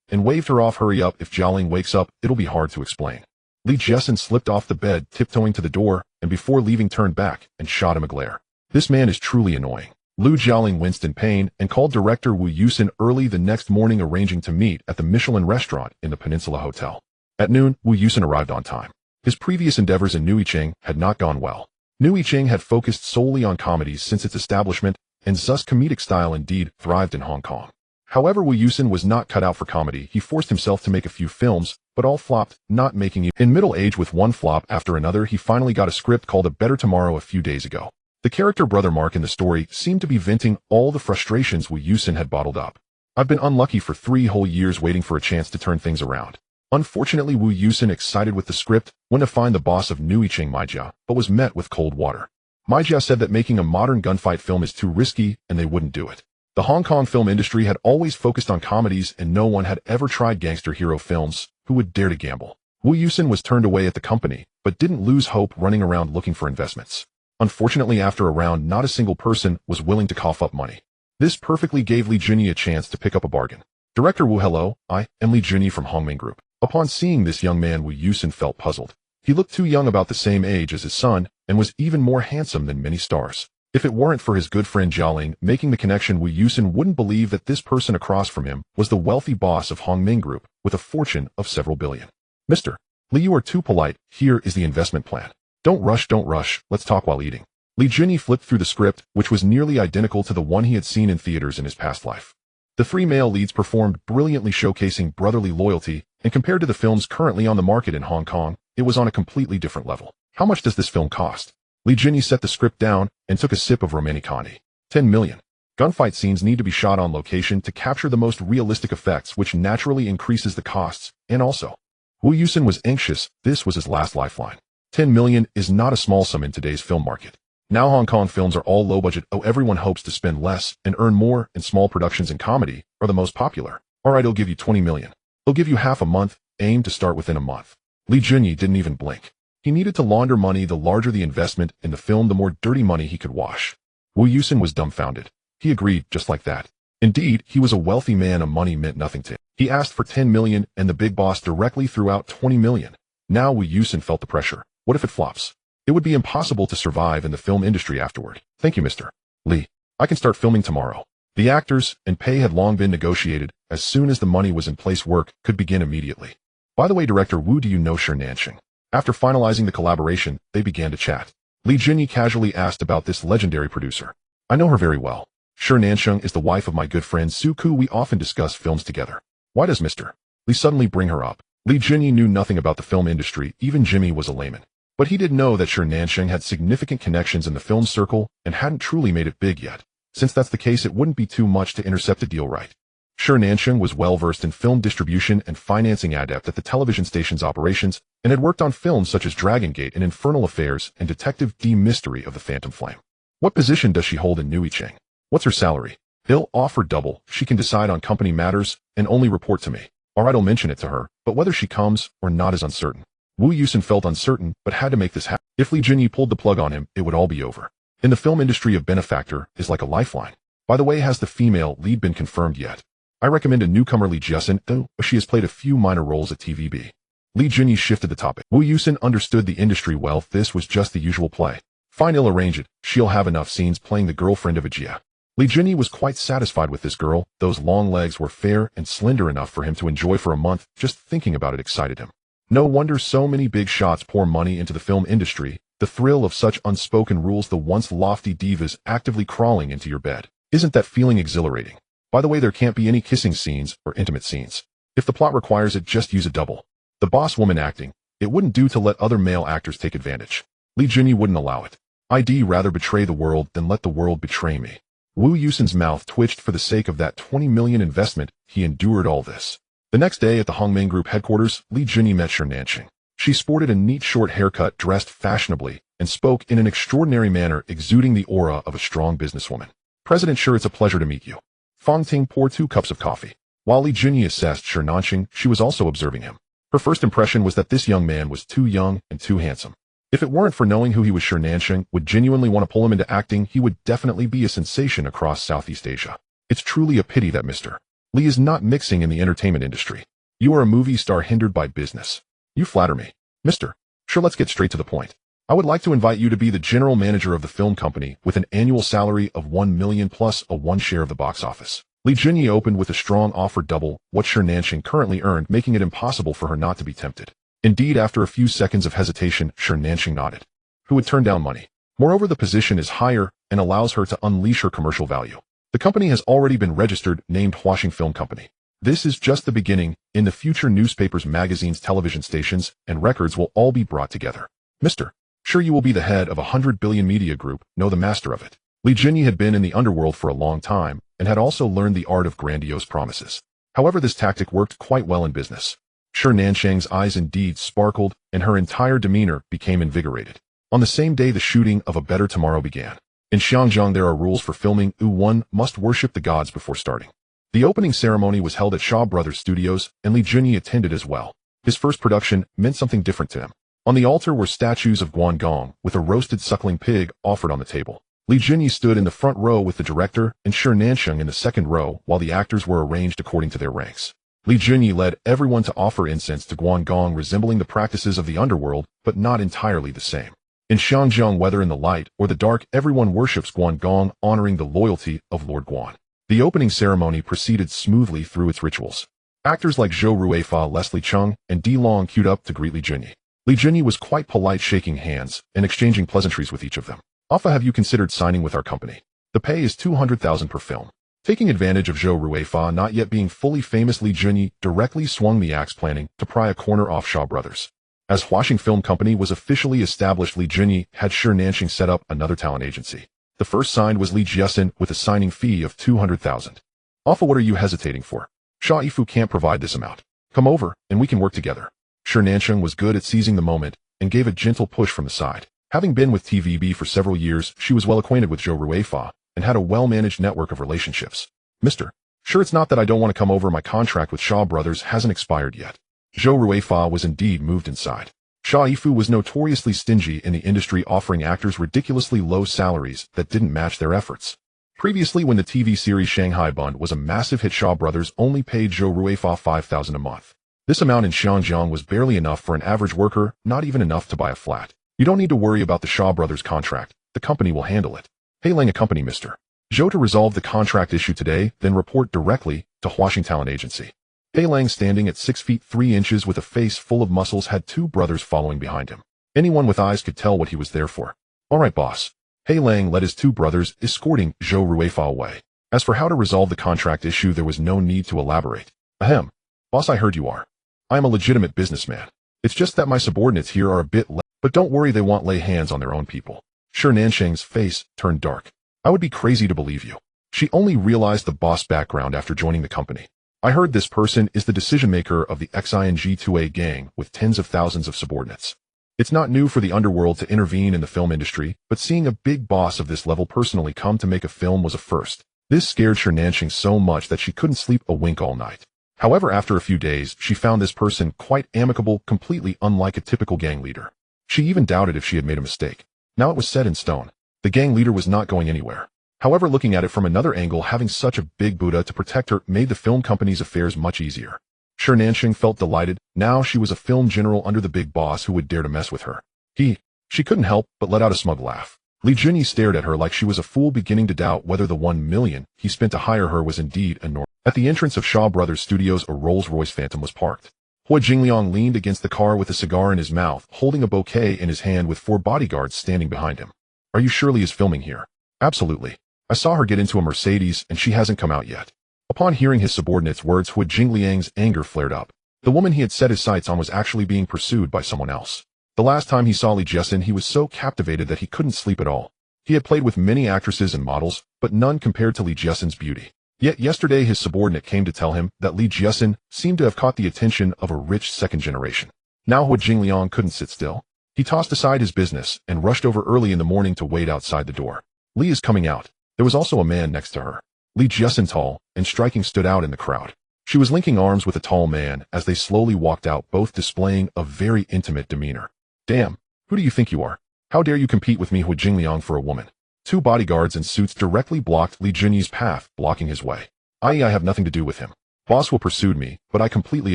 and waved her off. Hurry up, if Jialing wakes up, it'll be hard to explain. Lee Jessen slipped off the bed, tiptoeing to the door, and before leaving turned back and shot him a glare. This man is truly annoying. Lu Jialing winced in pain and called director Wu Yusin early the next morning, arranging to meet at the Michelin restaurant in the Peninsula Hotel. At noon, Wu Yusin arrived on time. His previous endeavors in Nuicheng had not gone well. Nuicheng had focused solely on comedies since its establishment, and thus comedic style indeed thrived in Hong Kong. However, Wu Yusin was not cut out for comedy. He forced himself to make a few films, but all flopped, not making it. In middle age with one flop after another, he finally got a script called A Better Tomorrow a few days ago. The character Brother Mark in the story seemed to be venting all the frustrations Wu Yusin had bottled up. I've been unlucky for 3 whole years waiting for a chance to turn things around. Unfortunately, Wu Yusin, excited with the script, went to find the boss of Nuicheng Maijia, but was met with cold water. Maijia said that making a modern gunfight film is too risky and they wouldn't do it. The Hong Kong film industry had always focused on comedies and no one had ever tried gangster hero films. Who would dare to gamble? Wu Yusin was turned away at the company, but didn't lose hope, running around looking for investments. Unfortunately, after a round, not a single person was willing to cough up money. This perfectly gave Lee Junyi a chance to pick up a bargain. Director Wu, hello, I am Lee Junyi from Hongming Group. Upon seeing this young man, Wu Yusin felt puzzled. He looked too young, about the same age as his son, and was even more handsome than many stars. If it weren't for his good friend Jialing making the connection, Wu Yusin wouldn't believe that this person across from him was the wealthy boss of Hongming Group with a fortune of several billion. Mr. Lee, you are too polite. Here is the investment plan. Don't rush, let's talk while eating. Lee Junyi flipped through the script, which was nearly identical to the one he had seen in theaters in his past life. The 3 male leads performed brilliantly, showcasing brotherly loyalty, and compared to the films currently on the market in Hong Kong, it was on a completely different level. How much does this film cost? Lee Junyi set the script down and took a sip of Romanicani. 10 million. Gunfight scenes need to be shot on location to capture the most realistic effects, which naturally increases the costs, and also. Wu Yusin was anxious. This was his last lifeline. 10 million is not a small sum in today's film market. Now Hong Kong films are all low budget. Everyone hopes to spend less and earn more, and small productions in comedy are the most popular. Alright, I'll give you 20 million. I'll give you half a month. Aim to start within a month. Lee Junyi didn't even blink. He needed to launder money. The larger the investment in the film, the more dirty money he could wash. Wu Yusin was dumbfounded. He agreed just like that. Indeed, he was a wealthy man, and money meant nothing to him. He asked for 10 million and the big boss directly threw out 20 million. Now Wu Yusin felt the pressure. What if it flops? It would be impossible to survive in the film industry afterward. Thank you, Mr. Lee. I can start filming tomorrow. The actors and pay had long been negotiated. As soon as the money was in place, work could begin immediately. By the way, Director Wu, do you know Shi Nanxing? After finalizing the collaboration, they began to chat. Lee Junyi casually asked about this legendary producer. I know her very well. Shi Nanxing is the wife of my good friend Su Ku. We often discuss films together. Why does Mr. Lee suddenly bring her up? Lee Junyi knew nothing about the film industry. Even Jimmy was a layman. But he did know that Shi Nanxing had significant connections in the film circle and hadn't truly made it big yet. Since that's the case, it wouldn't be too much to intercept a deal, right? Shi Nanxing was well versed in film distribution and financing, adept at the television station's operations, and had worked on films such as Dragon Gate and Infernal Affairs and Detective D Mystery of the Phantom Flame. What position does she hold in Nuicheng? What's her salary? They'll offer double. She can decide on company matters and only report to me. Alright, I'll mention it to her, but whether she comes or not is uncertain. Wu Yusin felt uncertain, but had to make this happen. If Lee Junyi pulled the plug on him, it would all be over. In the film industry, a benefactor is like a lifeline. By the way, has the female lead been confirmed yet? I recommend a newcomer, Lee Jessen, though she has played a few minor roles at TVB. Lee Junyi shifted the topic. Wu Yusin understood the industry well. This was just the usual play. Fine, I'll arrange it. She'll have enough scenes playing the girlfriend of a Jia. Lee Junyi was quite satisfied with this girl. Those long legs were fair and slender enough for him to enjoy for a month. Just thinking about it excited him. No wonder so many big shots pour money into the film industry. The thrill of such unspoken rules, the once lofty divas actively crawling into your bed. Isn't that feeling exhilarating? By the way, there can't be any kissing scenes or intimate scenes. If the plot requires it, just use a double. The boss woman acting. It wouldn't do to let other male actors take advantage. Li Junyi wouldn't allow it. I'd rather betray the world than let the world betray me. Wu Yusen's mouth twitched. For the sake of that 20 million investment, he endured all this. The next day at the Hongmeng Group headquarters, Li Junyi met Nanqing. She sported a neat short haircut, dressed fashionably, and spoke in an extraordinary manner, exuding the aura of a strong businesswoman. President, sure, it's a pleasure to meet you. Fang Ting poured 2 cups of coffee. While Li Junyi assessed Nanqing, she was also observing him. Her first impression was that this young man was too young and too handsome. If it weren't for knowing who he was, Nanqing would genuinely want to pull him into acting. He would definitely be a sensation across Southeast Asia. It's truly a pity that Mr. Li is not mixing in the entertainment industry. You are a movie star hindered by business. You flatter me. Mr. Sure, let's get straight to the point. I would like to invite you to be the general manager of the film company with an annual salary of 1 million plus a 1 share of the box office. Li Junyi opened with a strong offer, double what Nanqing currently earned, making it impossible for her not to be tempted. Indeed, after a few seconds of hesitation, Nanqing nodded. Who would turn down money? Moreover, the position is higher and allows her to unleash her commercial value. The company has already been registered, named Huaxing Film Company. This is just the beginning. In the future, newspapers, magazines, television stations, and records will all be brought together. Mr. Sure, you will be the head of a 100 billion media group, know the master of it. Li Junyi had been in the underworld for a long time, and had also learned the art of grandiose promises. However, this tactic worked quite well in business. Nanqing's eyes indeed sparkled, and her entire demeanor became invigorated. On the same day, the shooting of A Better Tomorrow began. In Xiangjiang, there are rules for filming. One must worship the gods before starting. The opening ceremony was held at Shaw Brothers Studios, and Li Junyi attended as well. His first production meant something different to him. On the altar were statues of Guangdong, with a roasted suckling pig offered on the table. Li Junyi stood in the front row with the director, and Nanqing in the second row, while the actors were arranged according to their ranks. Li Junyi led everyone to offer incense to Guangdong, resembling the practices of the underworld, but not entirely the same. In Xiangjiang, whether in the light or the dark, everyone worships Guangdong, honoring the loyalty of Lord Guan. The opening ceremony proceeded smoothly through its rituals. Actors like Zhou Ruifa, Leslie Chung, and Di Long queued up to greet Li Junyi. Li Junyi was quite polite, shaking hands and exchanging pleasantries with each of them. Alpha, have you considered signing with our company? The pay is 200,000 per film. Taking advantage of Zhou Ruifa not yet being fully famous, Li Junyi directly swung the axe, planning to pry a corner off Shaw Brothers. As Huaxing Film Company was officially established, Li Junyi had Nanqing set up another talent agency. The first signed was Li Jiasen with a signing fee of 200,000. Alpha, what are you hesitating for? Sha Yifu can't provide this amount. Come over, and we can work together. Nanqing was good at seizing the moment, and gave a gentle push from the side. Having been with TVB for several years, she was well acquainted with Zhou Ruifa, and had a well-managed network of relationships. Mr. Sure, it's not that I don't want to come over. My contract with Shaw Brothers hasn't expired yet. Zhou Ruifa was indeed moved inside. Sha Yifu was notoriously stingy in the industry, offering actors ridiculously low salaries that didn't match their efforts. Previously, when the TV series Shanghai Bund was a massive hit, Shaw Brothers only paid Zhou Ruifa 5,000 a month. This amount in Xiangjiang was barely enough for an average worker, not even enough to buy a flat. You don't need to worry about the Shaw Brothers contract. The company will handle it. Hey Lang, accompany Mr. Zhou to resolve the contract issue today, then report directly to Huaxing Talent Agency. Pei Lang, standing at 6 feet 3 inches with a face full of muscles, had 2 brothers following behind him. Anyone with eyes could tell what he was there for. All right, boss. Pei Lang led his 2 brothers, escorting Zhou Ruifa away. As for how to resolve the contract issue, there was no need to elaborate. Ahem. Boss, I heard you are. I am a legitimate businessman. It's just that my subordinates here are a bit but don't worry, they won't lay hands on their own people. Nanqing's face turned dark. I would be crazy to believe you. She only realized the boss background after joining the company. I heard this person is the decision-maker of the XING-2A gang with tens of thousands of subordinates. It's not new for the underworld to intervene in the film industry, but seeing a big boss of this level personally come to make a film was a first. This scared Nanqing so much that she couldn't sleep a wink all night. However, after a few days, she found this person quite amicable, completely unlike a typical gang leader. She even doubted if she had made a mistake. Now it was set in stone. The gang leader was not going anywhere. However, looking at it from another angle, having such a big Buddha to protect her made the film company's affairs much easier. Nanqing felt delighted. Now she was a film general under the big boss who would dare to mess with her. She couldn't help but let out a smug laugh. Li Junyi stared at her like she was a fool, beginning to doubt whether the 1 million he spent to hire her was indeed enormous. At the entrance of Shaw Brothers Studios, a Rolls-Royce Phantom was parked. Hua Jingliang leaned against the car with a cigar in his mouth, holding a bouquet in his hand with 4 bodyguards standing behind him. Are you sure Li is filming here? Absolutely. I saw her get into a Mercedes and she hasn't come out yet. Upon hearing his subordinate's words, Hu Jingliang's anger flared up. The woman he had set his sights on was actually being pursued by someone else. The last time he saw Li Jiesin, he was so captivated that he couldn't sleep at all. He had played with many actresses and models, but none compared to Li Jiesin's beauty. Yet yesterday his subordinate came to tell him that Li Jiesin seemed to have caught the attention of a rich second generation. Now Hu Jingliang couldn't sit still. He tossed aside his business and rushed over early in the morning to wait outside the door. Li is coming out. There was also a man next to her. Li Jiesin, tall and striking, stood out in the crowd. She was linking arms with a tall man as they slowly walked out, both displaying a very intimate demeanor. Damn, who do you think you are? How dare you compete with me, Hu Jingliang, for a woman? Two bodyguards in suits directly blocked Li Junyi's path, blocking his way. I have nothing to do with him. Boss Wu pursued me, but I completely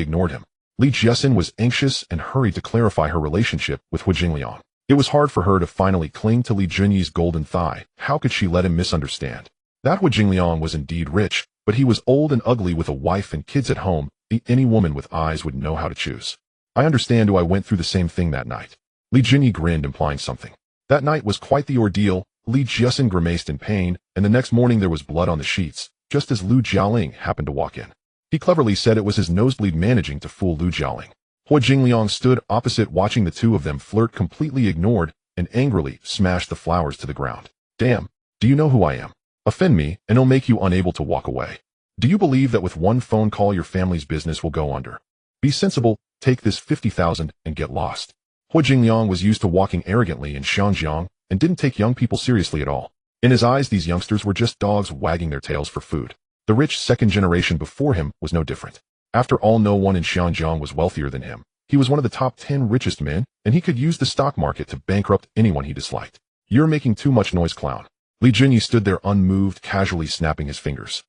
ignored him. Li Jiesin was anxious and hurried to clarify her relationship with Hu Jingliang. It was hard for her to finally cling to Li Junyi's golden thigh. How could she let him misunderstand? That Hu Jingliang was indeed rich, but he was old and ugly with a wife and kids at home. Any woman with eyes would know how to choose. I understand. I went through the same thing that night. Li Junyi grinned, implying something. That night was quite the ordeal. Li Jiesin grimaced in pain, and the next morning there was blood on the sheets, just as Lu Jialing happened to walk in. He cleverly said it was his nosebleed, managing to fool Lu Jialing. Hu Jingliang stood opposite, watching the two of them flirt, completely ignored, and angrily smashed the flowers to the ground. Damn, do you know who I am? Offend me, and it'll make you unable to walk away. Do you believe that with one phone call your family's business will go under? Be sensible, take this 50,000 and get lost. Hu Jingliang was used to walking arrogantly in Xianjiang and didn't take young people seriously at all. In his eyes, these youngsters were just dogs wagging their tails for food. The rich second generation before him was no different. After all, no one in Xianjiang was wealthier than him. He was one of the top 10 richest men, and he could use the stock market to bankrupt anyone he disliked. You're making too much noise, clown. Li Junyi stood there unmoved, casually snapping his fingers.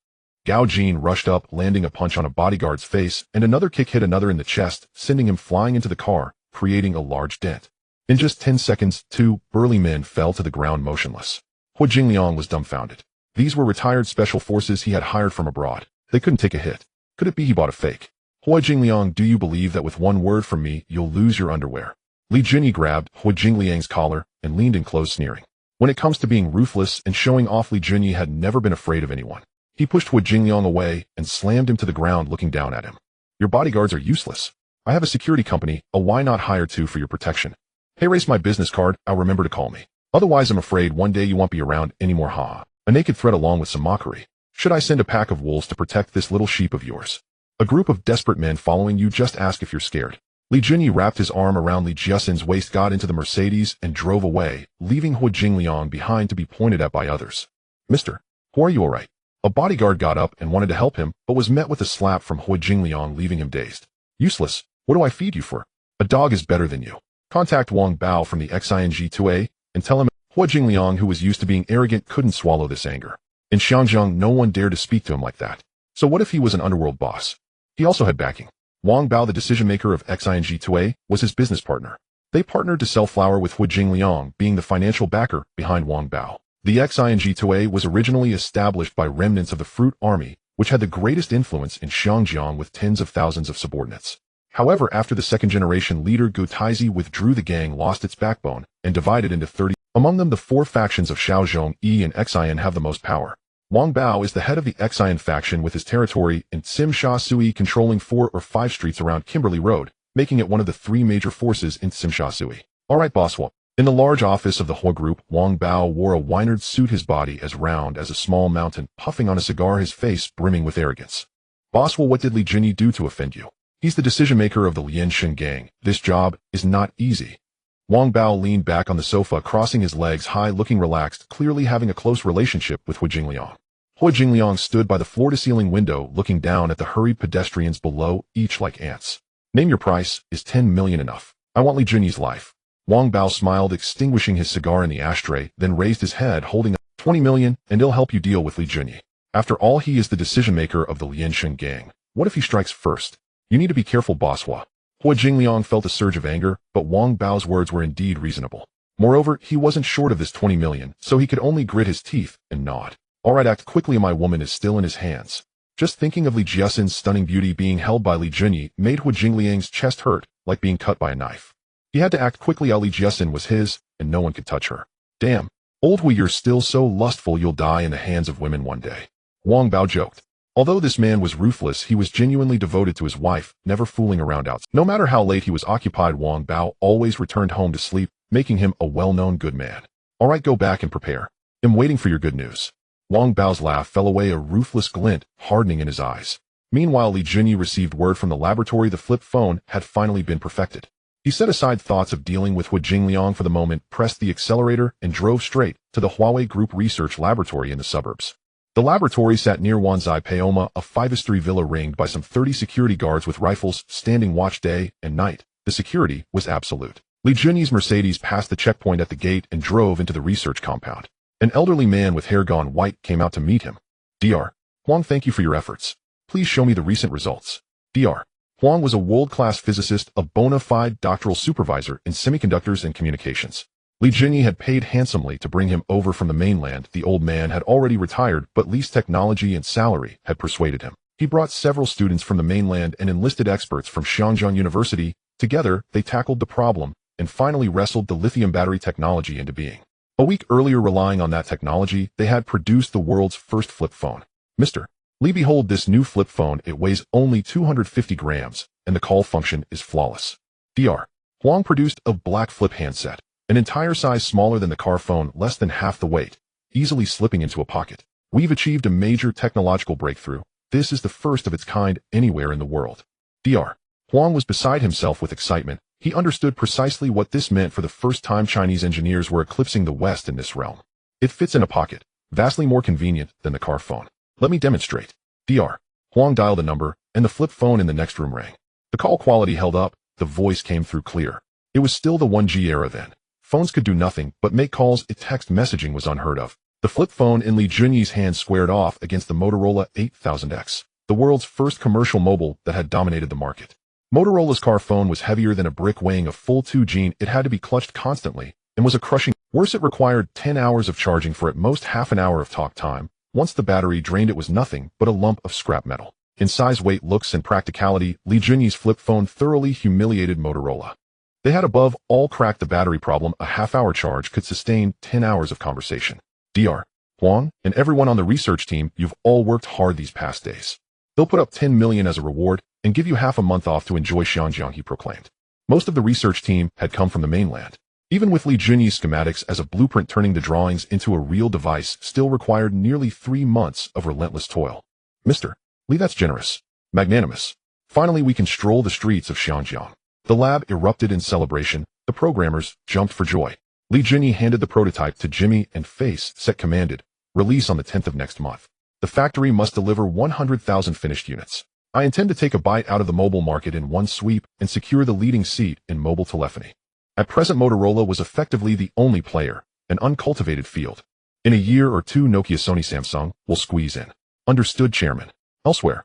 Gao Jin rushed up, landing a punch on a bodyguard's face, and another kick hit another in the chest, sending him flying into the car, creating a large dent. In just 10 seconds, two burly men fell to the ground motionless. Hu Jingliang was dumbfounded. These were retired special forces he had hired from abroad. They couldn't take a hit. Could it be he bought a fake? Hu Jingliang, do you believe that with one word from me, you'll lose your underwear? Li Junyi grabbed Hu Jingliang's collar and leaned in close, sneering. When it comes to being ruthless and showing off, Li Junyi had never been afraid of anyone. He pushed Hu Jingliang away and slammed him to the ground, looking down at him. Your bodyguards are useless. I have a security company, why not hire two for your protection? Hey, race my business card, I'll remember to call me. Otherwise I'm afraid one day you won't be around anymore, ha. A naked threat along with some mockery. Should I send a pack of wolves to protect this little sheep of yours? A group of desperate men following you, just ask if you're scared. Li Junyi wrapped his arm around Li Jiesin's waist, got into the Mercedes, and drove away, leaving Hu Jingliang behind to be pointed at by others. Mister, who are you, alright? A bodyguard got up and wanted to help him, but was met with a slap from Hu Jingliang, leaving him dazed. Useless, what do I feed you for? A dog is better than you. Contact Wang Bao from the Xing2A and tell him. Hu Jingliang, who was used to being arrogant, couldn't swallow this anger. In Xianjiang, no one dared to speak to him like that. So what if he was an underworld boss? He also had backing. Wang Bao, the decision-maker of Xing2A, was his business partner. They partnered to sell flour, with Hu Jingliang being the financial backer behind Wang Bao. The Xing2A was originally established by remnants of the Fruit Army, which had the greatest influence in Xianjiang with tens of thousands of subordinates. However, after the second-generation leader Gu Taizi withdrew, the gang lost its backbone and divided into 30. Among them, the four factions of Shaozhong, Yi, and Xian have the most power. Wang Bao is the head of the Xian faction, with his territory in Tsimsha Sui controlling 4 or 5 streets around Kimberley Road, making it one of the 3 major forces in Tsimsha Sui. Alright, boss. In the large office of the Hua Group, Wang Bao wore a winered suit, his body as round as a small mountain, puffing on a cigar, his face brimming with arrogance. Boss, what did Li Junyi do to offend you? He's the decision-maker of the Lianshan gang. This job is not easy. Wang Bao leaned back on the sofa, crossing his legs high, looking relaxed, clearly having a close relationship with Hu Jingliang. Hu Jingliang stood by the floor-to-ceiling window, looking down at the hurried pedestrians below, each like ants. Name your price. Is 10 million enough? I want Li Junyi's life. Wang Bao smiled, extinguishing his cigar in the ashtray, then raised his head, holding up 20 million, and he'll help you deal with Li Junyi. After all, he is the decision-maker of the Lianshan gang. What if he strikes first? You need to be careful, boss. Hu Jingliang felt a surge of anger, but Wang Bao's words were indeed reasonable. Moreover, he wasn't short of this 20 million, so he could only grit his teeth and nod. Alright, act quickly, my woman is still in his hands. Just thinking of Li Jiesin's stunning beauty being held by Li Junyi made Hu Jingliang's chest hurt, like being cut by a knife. He had to act quickly. Li Jiesin was his, and no one could touch her. Damn, old Hu, you're still so lustful, you'll die in the hands of women one day. Wang Bao joked. Although this man was ruthless, he was genuinely devoted to his wife, never fooling around outside. No matter how late he was occupied, Wang Bao always returned home to sleep, making him a well-known good man. All right, go back and prepare. I'm waiting for your good news. Wang Bao's laugh fell away, a ruthless glint hardening in his eyes. Meanwhile, Li Junyi received word from the laboratory the flip phone had finally been perfected. He set aside thoughts of dealing with Hu Jingliang for the moment, pressed the accelerator, and drove straight to the Huawei Group Research Laboratory in the suburbs. The laboratory sat near Wanzai Paoma, a five-story villa ringed by some 30 security guards with rifles, standing watch day and night. The security was absolute. Li Junyi's Mercedes passed the checkpoint at the gate and drove into the research compound. An elderly man with hair gone white came out to meet him. Dr. Huang, thank you for your efforts. Please show me the recent results. Dr. Huang was a world-class physicist, a bona fide doctoral supervisor in semiconductors and communications. Li Junyi had paid handsomely to bring him over from the mainland. The old man had already retired, but least technology and salary had persuaded him. He brought several students from the mainland and enlisted experts from Xianjiang University. Together, they tackled the problem and finally wrestled the lithium battery technology into being. A week earlier, relying on that technology, they had produced the world's first flip phone. Mr. Li, behold this new flip phone. It weighs only 250 grams, and the call function is flawless. Dr. Huang produced a black flip handset, an entire size smaller than the car phone, less than half the weight, easily slipping into a pocket. We've achieved a major technological breakthrough. This is the first of its kind anywhere in the world. Dr. Huang was beside himself with excitement. He understood precisely what this meant. For the first time, Chinese engineers were eclipsing the West in this realm. It fits in a pocket, vastly more convenient than the car phone. Let me demonstrate. Dr. Huang dialed a number, and the flip phone in the next room rang. The call quality held up. The voice came through clear. It was still the 1G era then. Phones could do nothing but make calls. Text messaging was unheard of. The flip phone in Li Junyi's hand squared off against the Motorola 8000X, the world's first commercial mobile that had dominated the market. Motorola's car phone was heavier than a brick, weighing a full 2G. It had to be clutched constantly and was a crushing. Worse, it required 10 hours of charging for at most half an hour of talk time. Once the battery drained, it was nothing but a lump of scrap metal. In size, weight, looks, and practicality, Li Junyi's flip phone thoroughly humiliated Motorola. They had above all cracked the battery problem. A half-hour charge could sustain 10 hours of conversation. Dr. Huang and everyone on the research team, you've all worked hard these past days. They'll put up 10 million as a reward and give you half a month off to enjoy Xianjiang, he proclaimed. Most of the research team had come from the mainland. Even with Li Junyi's schematics as a blueprint, turning the drawings into a real device still required nearly 3 months of relentless toil. Mr. Li, that's generous. Magnanimous. Finally, we can stroll the streets of Xianjiang. The lab erupted in celebration. The programmers jumped for joy. Li Junyi handed the prototype to Jimmy and face set commanded, release on the 10th of next month. The factory must deliver 100,000 finished units. I intend to take a bite out of the mobile market in one sweep and secure the leading seat in mobile telephony. At present, Motorola was effectively the only player, an uncultivated field. In a year or two, Nokia, Sony, Samsung will squeeze in. Understood, Chairman. Elsewhere,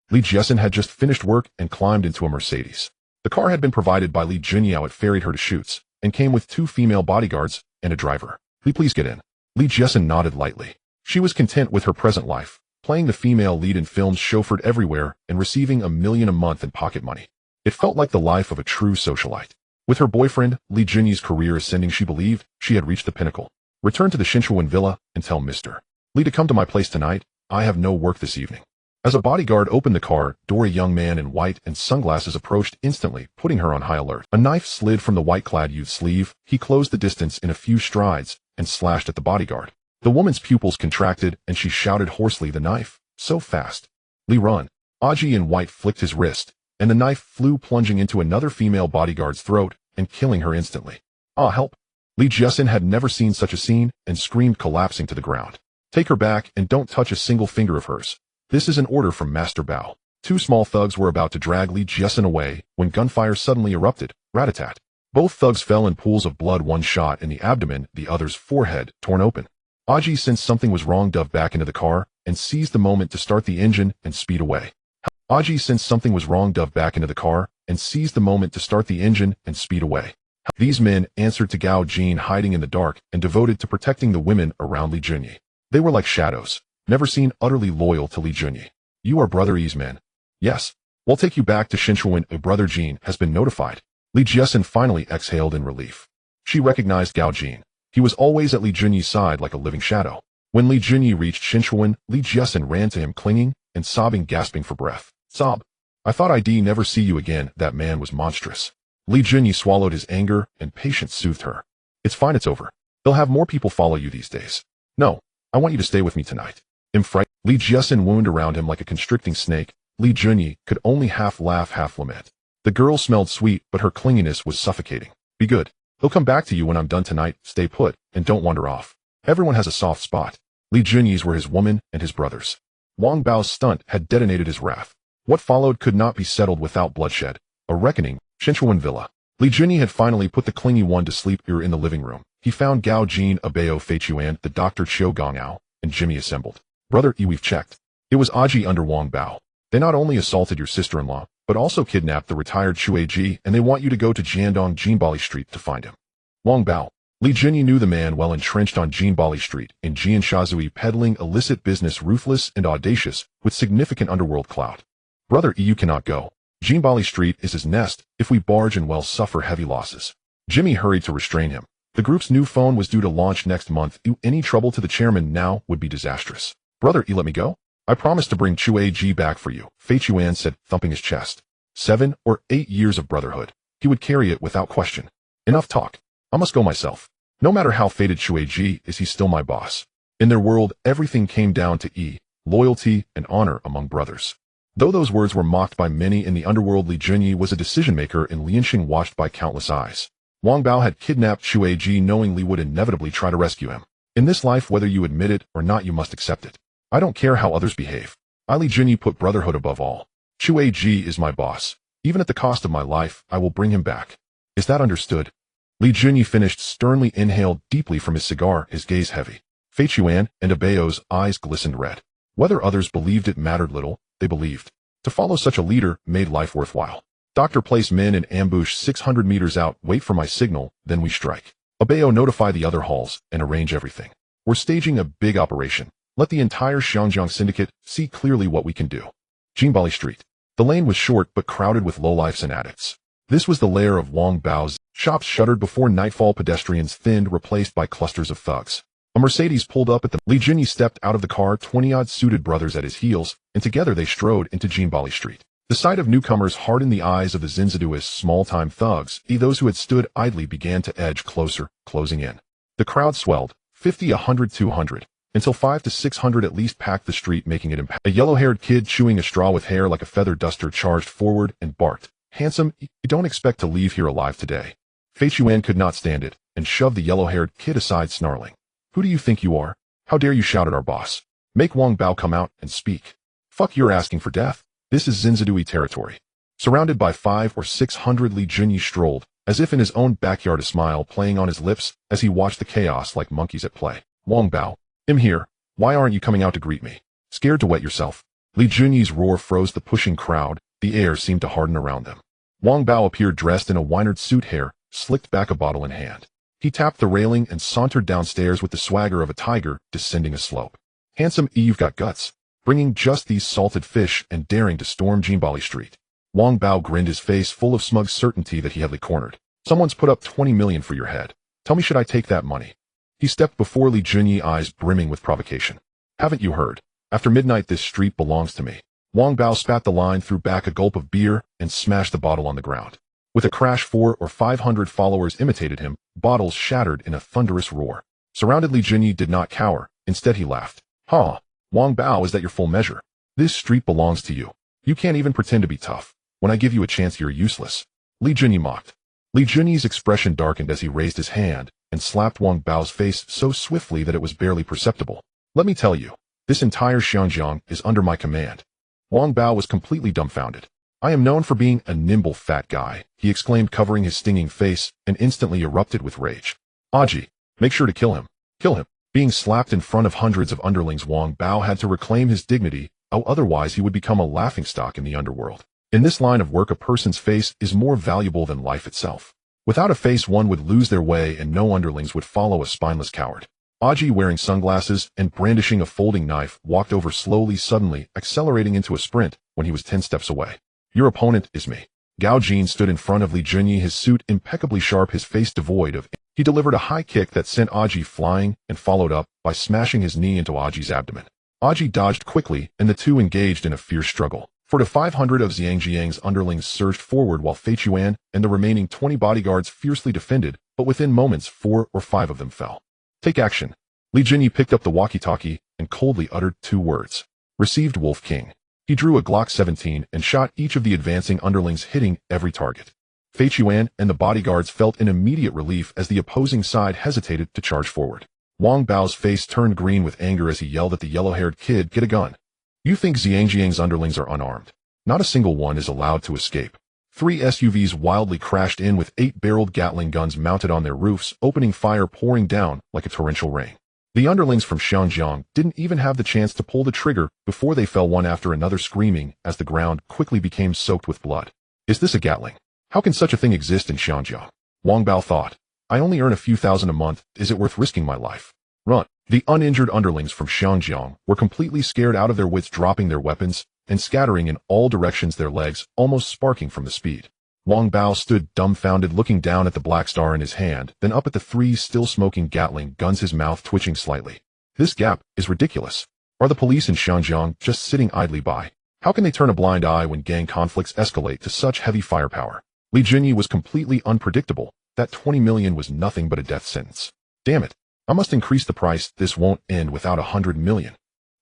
Li Jiesin had just finished work and climbed into a Mercedes. The car had been provided by Li Junyi. It ferried her to shoots and came with 2 female bodyguards and a driver. Li, please get in. Li Jiesin nodded lightly. She was content with her present life, playing the female lead in films, chauffeured everywhere, and receiving $1 million a month in pocket money. It felt like the life of a true socialite. With her boyfriend, Li Junyi's career ascending, she believed she had reached the pinnacle. Return to the Shinshuwen villa and tell Mr. Li to come to my place tonight. I have no work this evening. As a bodyguard opened the car door, a young man in white and sunglasses approached, instantly putting her on high alert. A knife slid from the white-clad youth's sleeve. He closed the distance in a few strides and slashed at the bodyguard. The woman's pupils contracted, and she shouted hoarsely, "The knife! So fast! Li, run!" Aji in white flicked his wrist, and the knife flew, plunging into another female bodyguard's throat and killing her instantly. Ah, help! Li Jiesin had never seen such a scene and screamed, collapsing to the ground. Take her back and don't touch a single finger of hers. This is an order from Master Bao. 2 small thugs were about to drag Li Jiesin away when gunfire suddenly erupted. Rat-a-tat. Both thugs fell in pools of blood, one shot in the abdomen, the other's forehead torn open. Aji sensed something was wrong, dove back into the car and seized the moment to start the engine and speed away. Aji sensed something was wrong, dove back into the car and seized the moment to start the engine and speed away. These men answered to Gao Jin, hiding in the dark and devoted to protecting the women around Li Junyi. They were like shadows, never seen, utterly loyal to Li Junyi. You are Brother Yi's men? Yes. We'll take you back to Shinshuwen. Brother Jin has been notified. Li Jiesin finally exhaled in relief. She recognized Gao Jin. He was always at Li Junyi's side like a living shadow. When Li Junyi reached Shinshuwen, Li Jiesin ran to him, clinging and gasping for breath. Sob. I thought I'd never see you again. That man was monstrous. Li Junyi swallowed his anger, and patience soothed her. It's fine, it's over. They'll have more people follow you these days. No, I want you to stay with me tonight. I'm frightened. Li Jiasin wound around him like a constricting snake. Li Junyi could only half laugh, half lament. The girl smelled sweet, but her clinginess was suffocating. Be good. He'll come back to you when I'm done tonight. Stay put, and don't wander off. Everyone has a soft spot. Li Junyi's were his woman and his brothers. Wang Bao's stunt had detonated his wrath. What followed could not be settled without bloodshed. A reckoning. Shenchuan Villa. Li Junyi had finally put the clingy one to sleep here in the living room. He found Gao Jin, Abeo Fei Chuan, the Dr. Chiu Gongao, and Jimmy assembled. Brother, we've checked. It was Aji under Wang Bao. They not only assaulted your sister-in-law, but also kidnapped the retired Chuaji, and they want you to go to Jiandong Jinbali Street to find him. Wang Bao. Li Junyi knew the man well, entrenched on Jinbali Street in Jianshazui, peddling illicit business, ruthless and audacious, with significant underworld clout. Brother, you cannot go. Jinbali Street is his nest. If we barge in, we'll suffer heavy losses. Jimmy hurried to restrain him. The group's new phone was due to launch next month. Any trouble to the chairman now would be disastrous. Brother, you let me go? I promised to bring Chuaji back for you, Fei Chuan said, thumping his chest. 7 or 8 years of brotherhood. He would carry it without question. Enough talk. I must go myself. No matter how fated Chuaji is, he's still my boss. In their world, everything came down to loyalty and honor among brothers. Though those words were mocked by many in the underworld, Li Junyi was a decision-maker in Lianxing, watched by countless eyes. Wang Bao had kidnapped Chuaji knowing Li would inevitably try to rescue him. In this life, whether you admit it or not, you must accept it. I don't care how others behave. Li Junyi put brotherhood above all. Chuaji is my boss. Even at the cost of my life, I will bring him back. Is that understood? Li Junyi finished, sternly inhaled deeply from his cigar, his gaze heavy. Fei Chuan and Abeo's eyes glistened red. Whether others believed it mattered little, they believed. To follow such a leader made life worthwhile. Doctor, place men in ambush 600 meters out, wait for my signal, then we strike. Abeo, notify the other halls, and arrange everything. We're staging a big operation. Let the entire Xiangjiang syndicate see clearly what we can do. Jinbali Street. The lane was short but crowded with lowlifes and addicts. This was the lair of Wang Bao's. Shops shuttered before nightfall, pedestrians thinned, replaced by clusters of thugs. A Mercedes pulled up at the. Li Junyi stepped out of the car, 20-odd suited brothers at his heels, and together they strode into Jinbali Street. The sight of newcomers hardened the eyes of the Zinzaduist small-time thugs. Those who had stood idly began to edge closer, closing in. The crowd swelled, 50, 100, 200, until 500 to 600 at least packed the street, making it impact. A yellow-haired kid chewing a straw with hair like a feather duster charged forward and barked, "Handsome, you don't expect to leave here alive today." Fei Chuan could not stand it, and shoved the yellow-haired kid aside, snarling. "Who do you think you are? How dare you shout at our boss? Make Wang Bao come out and speak." "Fuck, you're asking for death? This is Zinzadui territory." Surrounded by 500 or 600, Li Junyi strolled, as if in his own backyard, a smile playing on his lips as he watched the chaos like monkeys at play. "Wang Bao, I'm here. Why aren't you coming out to greet me? Scared to wet yourself?" Li Junyi's roar froze the pushing crowd. The air seemed to harden around them. Wang Bao appeared dressed in a Weinert suit, hair slicked back, a bottle in hand. He tapped the railing and sauntered downstairs with the swagger of a tiger descending a slope. "Handsome, you've got guts. Bringing just these salted fish and daring to storm Jinbali Street." Wang Bao grinned, his face full of smug certainty that he had cornered. "Someone's put up 20 million for your head. Tell me, should I take that money?" He stepped before Li Junyi, eyes brimming with provocation. "Haven't you heard? After midnight, this street belongs to me." Wang Bao spat the line, threw back a gulp of beer, and smashed the bottle on the ground. With a crash, 400 or 500 followers imitated him, bottles shattered in a thunderous roar. Surrounded, Li Junyi did not cower. Instead, he laughed. "Ha! Wang Bao, is that your full measure? This street belongs to you. You can't even pretend to be tough. When I give you a chance, you're useless." Li Junyi mocked. Li Junyi's expression darkened as he raised his hand and slapped Wang Bao's face so swiftly that it was barely perceptible. "Let me tell you, this entire Xiangjiang is under my command." Wang Bao was completely dumbfounded. "I am known for being a nimble fat guy," he exclaimed, covering his stinging face, and instantly erupted with rage. "Aji, make sure to kill him. Kill him." Being slapped in front of hundreds of underlings, Wang Bao had to reclaim his dignity, otherwise he would become a laughingstock in the underworld. In this line of work, a person's face is more valuable than life itself. Without a face, one would lose their way and no underlings would follow a spineless coward. Aji, wearing sunglasses and brandishing a folding knife, walked over slowly, suddenly accelerating into a sprint when he was 10 steps away. "Your opponent is me." Gao Jin stood in front of Li Junyi, his suit impeccably sharp, his face devoid of. He delivered a high kick that sent Aji flying and followed up by smashing his knee into Aji's abdomen. Aji dodged quickly, and the two engaged in a fierce struggle. 4 to 500 of Jiang's underlings surged forward while Fei Chuan and the remaining 20 bodyguards fiercely defended, but within moments 4 or 5 of them fell. Take action. Li Jinyi picked up the walkie-talkie and coldly uttered 2 words. Received, Wolf King. He drew a Glock 17 and shot each of the advancing underlings, hitting every target. Fei Chuan and the bodyguards felt an immediate relief as the opposing side hesitated to charge forward. Wang Bao's face turned green with anger as he yelled at the yellow-haired kid, "Get a gun." You think Jiang's underlings are unarmed? Not a single one is allowed to escape. 3 SUVs wildly crashed in with 8-barreled Gatling guns mounted on their roofs, opening fire pouring down like a torrential rain. The underlings from Xianjiang didn't even have the chance to pull the trigger before they fell one after another, screaming as the ground quickly became soaked with blood. Is this a Gatling? How can such a thing exist in Xianjiang? Wang Bao thought. I only earn a few thousand a month. Is it worth risking my life? Run. The uninjured underlings from Xianjiang were completely scared out of their wits, dropping their weapons and scattering in all directions, their legs almost sparking from the speed. Wang Bao stood dumbfounded, looking down at the black star in his hand, then up at the 3 still smoking Gatling guns, his mouth twitching slightly. This gap is ridiculous. Are the police in Xianjiang just sitting idly by? How can they turn a blind eye when gang conflicts escalate to such heavy firepower? Li Jinyi was completely unpredictable. That 20 million was nothing but a death sentence. Damn it. I must increase the price. This won't end without 100 million.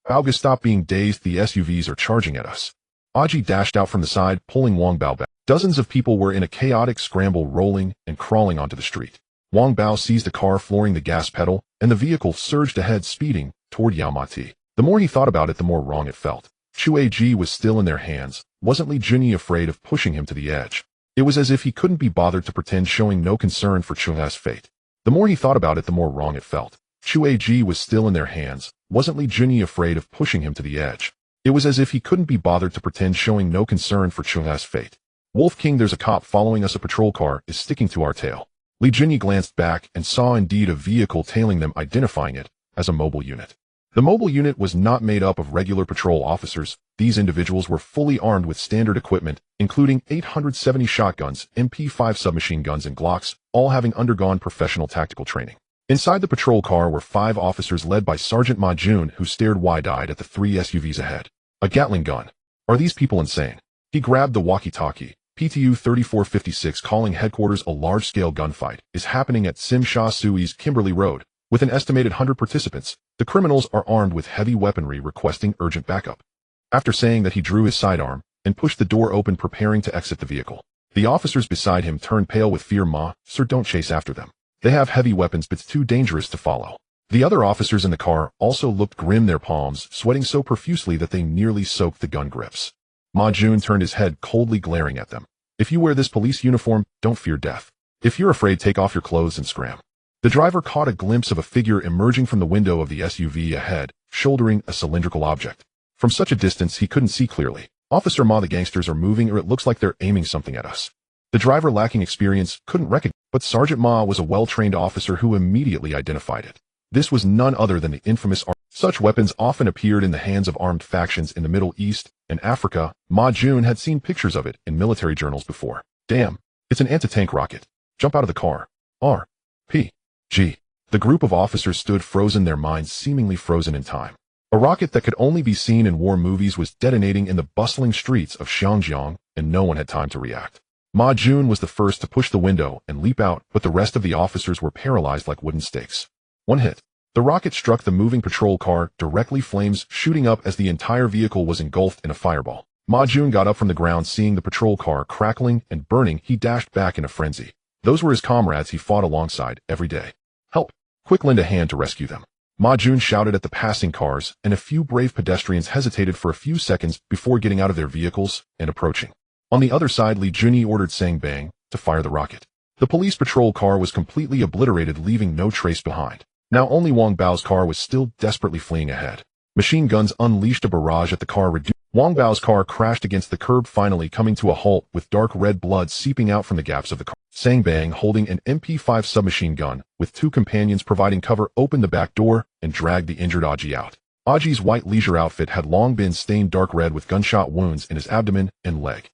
Baoga, stop being dazed. The SUVs are charging at us. Aji dashed out from the side, pulling Wang Bao back. Dozens of people were in a chaotic scramble, rolling and crawling onto the street. Wang Bao seized a car, flooring the gas pedal, and the vehicle surged ahead, speeding toward Yaomati. The more he thought about it, the more wrong it felt. Chuaji was still in their hands. Wasn't Li Jinyi afraid of pushing him to the edge? It was as if he couldn't be bothered to pretend, showing no concern for Chua's fate. The more he thought about it, the more wrong it felt. Chuaji was still in their hands. Wasn't Li Jinyi afraid of pushing him to the edge? It was as if he couldn't be bothered to pretend, showing no concern for Chua's fate. Wolf King, there's a cop following us. A patrol car is sticking to our tail. Li Jinyi glanced back and saw indeed a vehicle tailing them, identifying it as a mobile unit. The mobile unit was not made up of regular patrol officers. These individuals were fully armed with standard equipment, including 870 shotguns, MP5 submachine guns, and Glocks, all having undergone professional tactical training. Inside the patrol car were 5 officers led by Sergeant Ma Jun, who stared wide-eyed at the 3 SUVs ahead. A Gatling gun. Are these people insane? He grabbed the walkie-talkie. PTU 3456 calling headquarters. A large-scale gunfight is happening at Sim Sha Sui's Kimberley Road. With an estimated 100 participants, the criminals are armed with heavy weaponry, requesting urgent backup. After saying that, he drew his sidearm and pushed the door open, preparing to exit the vehicle. The officers beside him turned pale with fear. Ma, sir, don't chase after them. They have heavy weapons, but it's too dangerous to follow. The other officers in the car also looked grim, their palms sweating so profusely that they nearly soaked the gun grips. Ma Jun turned his head, coldly glaring at them. If you wear this police uniform, don't fear death. If you're afraid, take off your clothes and scram. The driver caught a glimpse of a figure emerging from the window of the SUV ahead, shouldering a cylindrical object. From such a distance, he couldn't see clearly. Officer Ma, the gangsters are moving, or it looks like they're aiming something at us. The driver, lacking experience, couldn't recognize, but Sergeant Ma was a well-trained officer who immediately identified it. This was none other than the infamous arm. Such weapons often appeared in the hands of armed factions in the Middle East and Africa. Ma Jun had seen pictures of it in military journals before. Damn, it's an anti-tank rocket. Jump out of the car. RPG. The group of officers stood frozen, their minds seemingly frozen in time. A rocket that could only be seen in war movies was detonating in the bustling streets of Xianjiang, and no one had time to react. Ma Jun was the first to push the window and leap out, but the rest of the officers were paralyzed like wooden stakes. One hit. The rocket struck the moving patrol car directly, flames shooting up as the entire vehicle was engulfed in a fireball. Ma Jun got up from the ground, seeing the patrol car crackling and burning. He dashed back in a frenzy. Those were his comrades he fought alongside every day. Help! Quick, lend a hand to rescue them. Ma Jun shouted at the passing cars, and a few brave pedestrians hesitated for a few seconds before getting out of their vehicles and approaching. On the other side, Li Jinyi ordered Sang Bang to fire the rocket. The police patrol car was completely obliterated, leaving no trace behind. Now only Wang Bao's car was still desperately fleeing ahead. Machine guns unleashed a barrage at the car. Wang Bao's car crashed against the curb, finally coming to a halt with dark red blood seeping out from the gaps of the car. Sang Bang, holding an MP5 submachine gun, with 2 companions providing cover, opened the back door and dragged the injured Aji out. Aji's white leisure outfit had long been stained dark red with gunshot wounds in his abdomen and leg.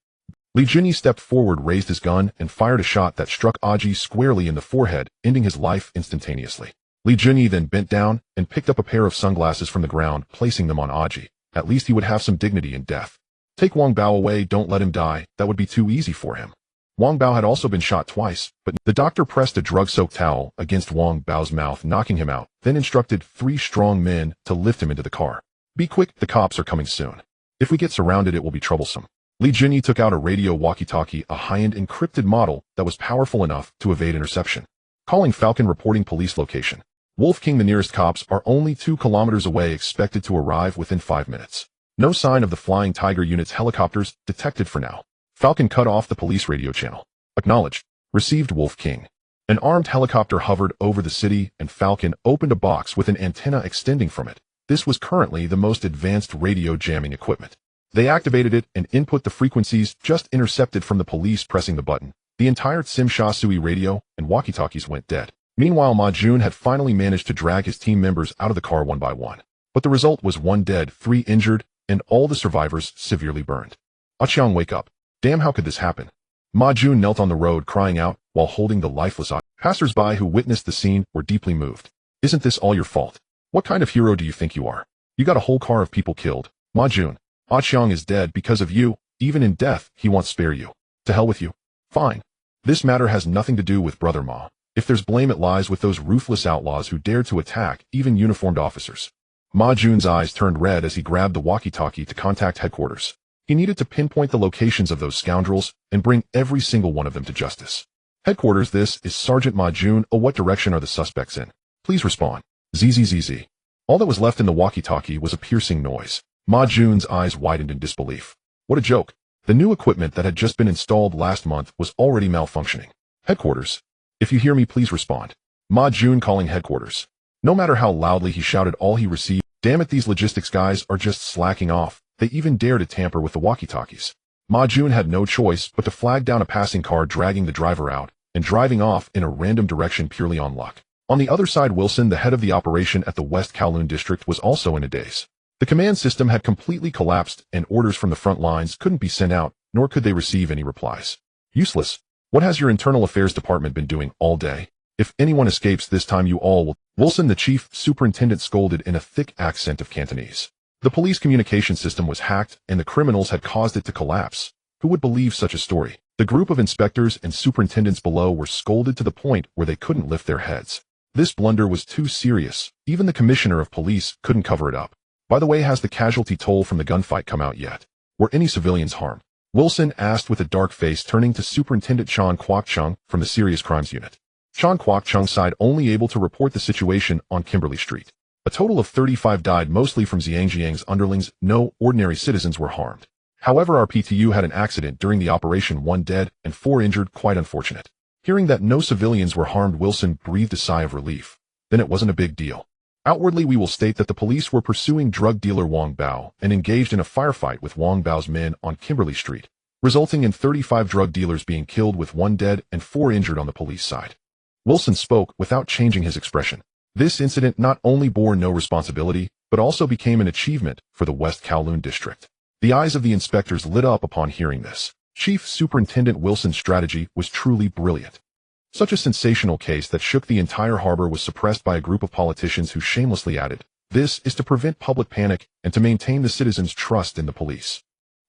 Li Jinyi stepped forward, raised his gun, and fired a shot that struck Aji squarely in the forehead, ending his life instantaneously. Li Junyi then bent down and picked up a pair of sunglasses from the ground, placing them on Aji. At least he would have some dignity in death. Take Wang Bao away, don't let him die, that would be too easy for him. Wang Bao had also been shot twice, but the doctor pressed a drug-soaked towel against Wang Bao's mouth, knocking him out, then instructed 3 strong men to lift him into the car. Be quick, the cops are coming soon. If we get surrounded, it will be troublesome. Li Junyi took out a radio walkie-talkie, a high-end encrypted model that was powerful enough to evade interception. Calling Falcon, reporting police location. Wolf King, the nearest cops are only 2 kilometers away, expected to arrive within 5 minutes. No sign of the Flying Tiger unit's helicopters detected for now. Falcon cut off the police radio channel. Acknowledged. Received, Wolf King. An armed helicopter hovered over the city, and Falcon opened a box with an antenna extending from it. This was currently the most advanced radio jamming equipment. They activated it and input the frequencies just intercepted from the police. Pressing the button, the entire Tsim Sha Sui radio and walkie-talkies went dead. Meanwhile, Ma Jun had finally managed to drag his team members out of the car one by one. But the result was 1 dead, 3 injured, and all the survivors severely burned. Aqiang, wake up. Damn, how could this happen? Ma Jun knelt on the road, crying out while holding the lifeless eye. Passers-by who witnessed the scene were deeply moved. Isn't this all your fault? What kind of hero do you think you are? You got a whole car of people killed. Ma Jun, Aqiang is dead because of you. Even in death, he won't spare you. To hell with you. Fine. This matter has nothing to do with Brother Ma. If there's blame, it lies with those ruthless outlaws who dared to attack even uniformed officers. Ma Jun's eyes turned red as he grabbed the walkie-talkie to contact headquarters. He needed to pinpoint the locations of those scoundrels and bring every single one of them to justice. Headquarters, this is Sergeant Ma Jun. Oh, what direction are the suspects in? Please respond. ZZZZ. All that was left in the walkie-talkie was a piercing noise. Ma Jun's eyes widened in disbelief. What a joke. The new equipment that had just been installed last month was already malfunctioning. Headquarters. If you hear me, please respond. Ma Jun calling headquarters. No matter how loudly he shouted, all he received. Damn it, these logistics guys are just slacking off. They even dare to tamper with the walkie-talkies. Ma Jun had no choice but to flag down a passing car, dragging the driver out and driving off in a random direction purely on luck. On the other side, Wilson, the head of the operation at the West Kowloon district, was also in a daze. The command system had completely collapsed, and orders from the front lines couldn't be sent out, nor could they receive any replies. Useless. What has your internal affairs department been doing all day? If anyone escapes this time, you all will. Wilson, the chief superintendent, scolded in a thick accent of Cantonese. The police communication system was hacked, and the criminals had caused it to collapse. Who would believe such a story? The group of inspectors and superintendents below were scolded to the point where they couldn't lift their heads. This blunder was too serious. Even the commissioner of police couldn't cover it up. By the way, has the casualty toll from the gunfight come out yet? Were any civilians harmed? Wilson asked with a dark face, turning to Superintendent Chan Kwok-chung from the Serious Crimes Unit. Chan Kwok-chung sighed, only able to report the situation on Kimberley Street. A total of 35 died, mostly from Zhangjiang's underlings. No ordinary citizens were harmed. However, our PTU had an accident during the operation, 1 dead and 4 injured, quite unfortunate. Hearing that no civilians were harmed, Wilson breathed a sigh of relief. Then it wasn't a big deal. Outwardly, we will state that the police were pursuing drug dealer Wang Bao and engaged in a firefight with Wang Bao's men on Kimberley Street, resulting in 35 drug dealers being killed with 1 dead and 4 injured on the police side. Wilson spoke without changing his expression. This incident not only bore no responsibility, but also became an achievement for the West Kowloon district. The eyes of the inspectors lit up upon hearing this. Chief Superintendent Wilson's strategy was truly brilliant. Such a sensational case that shook the entire harbor was suppressed by a group of politicians who shamelessly added, "This is to prevent public panic and to maintain the citizens' trust in the police.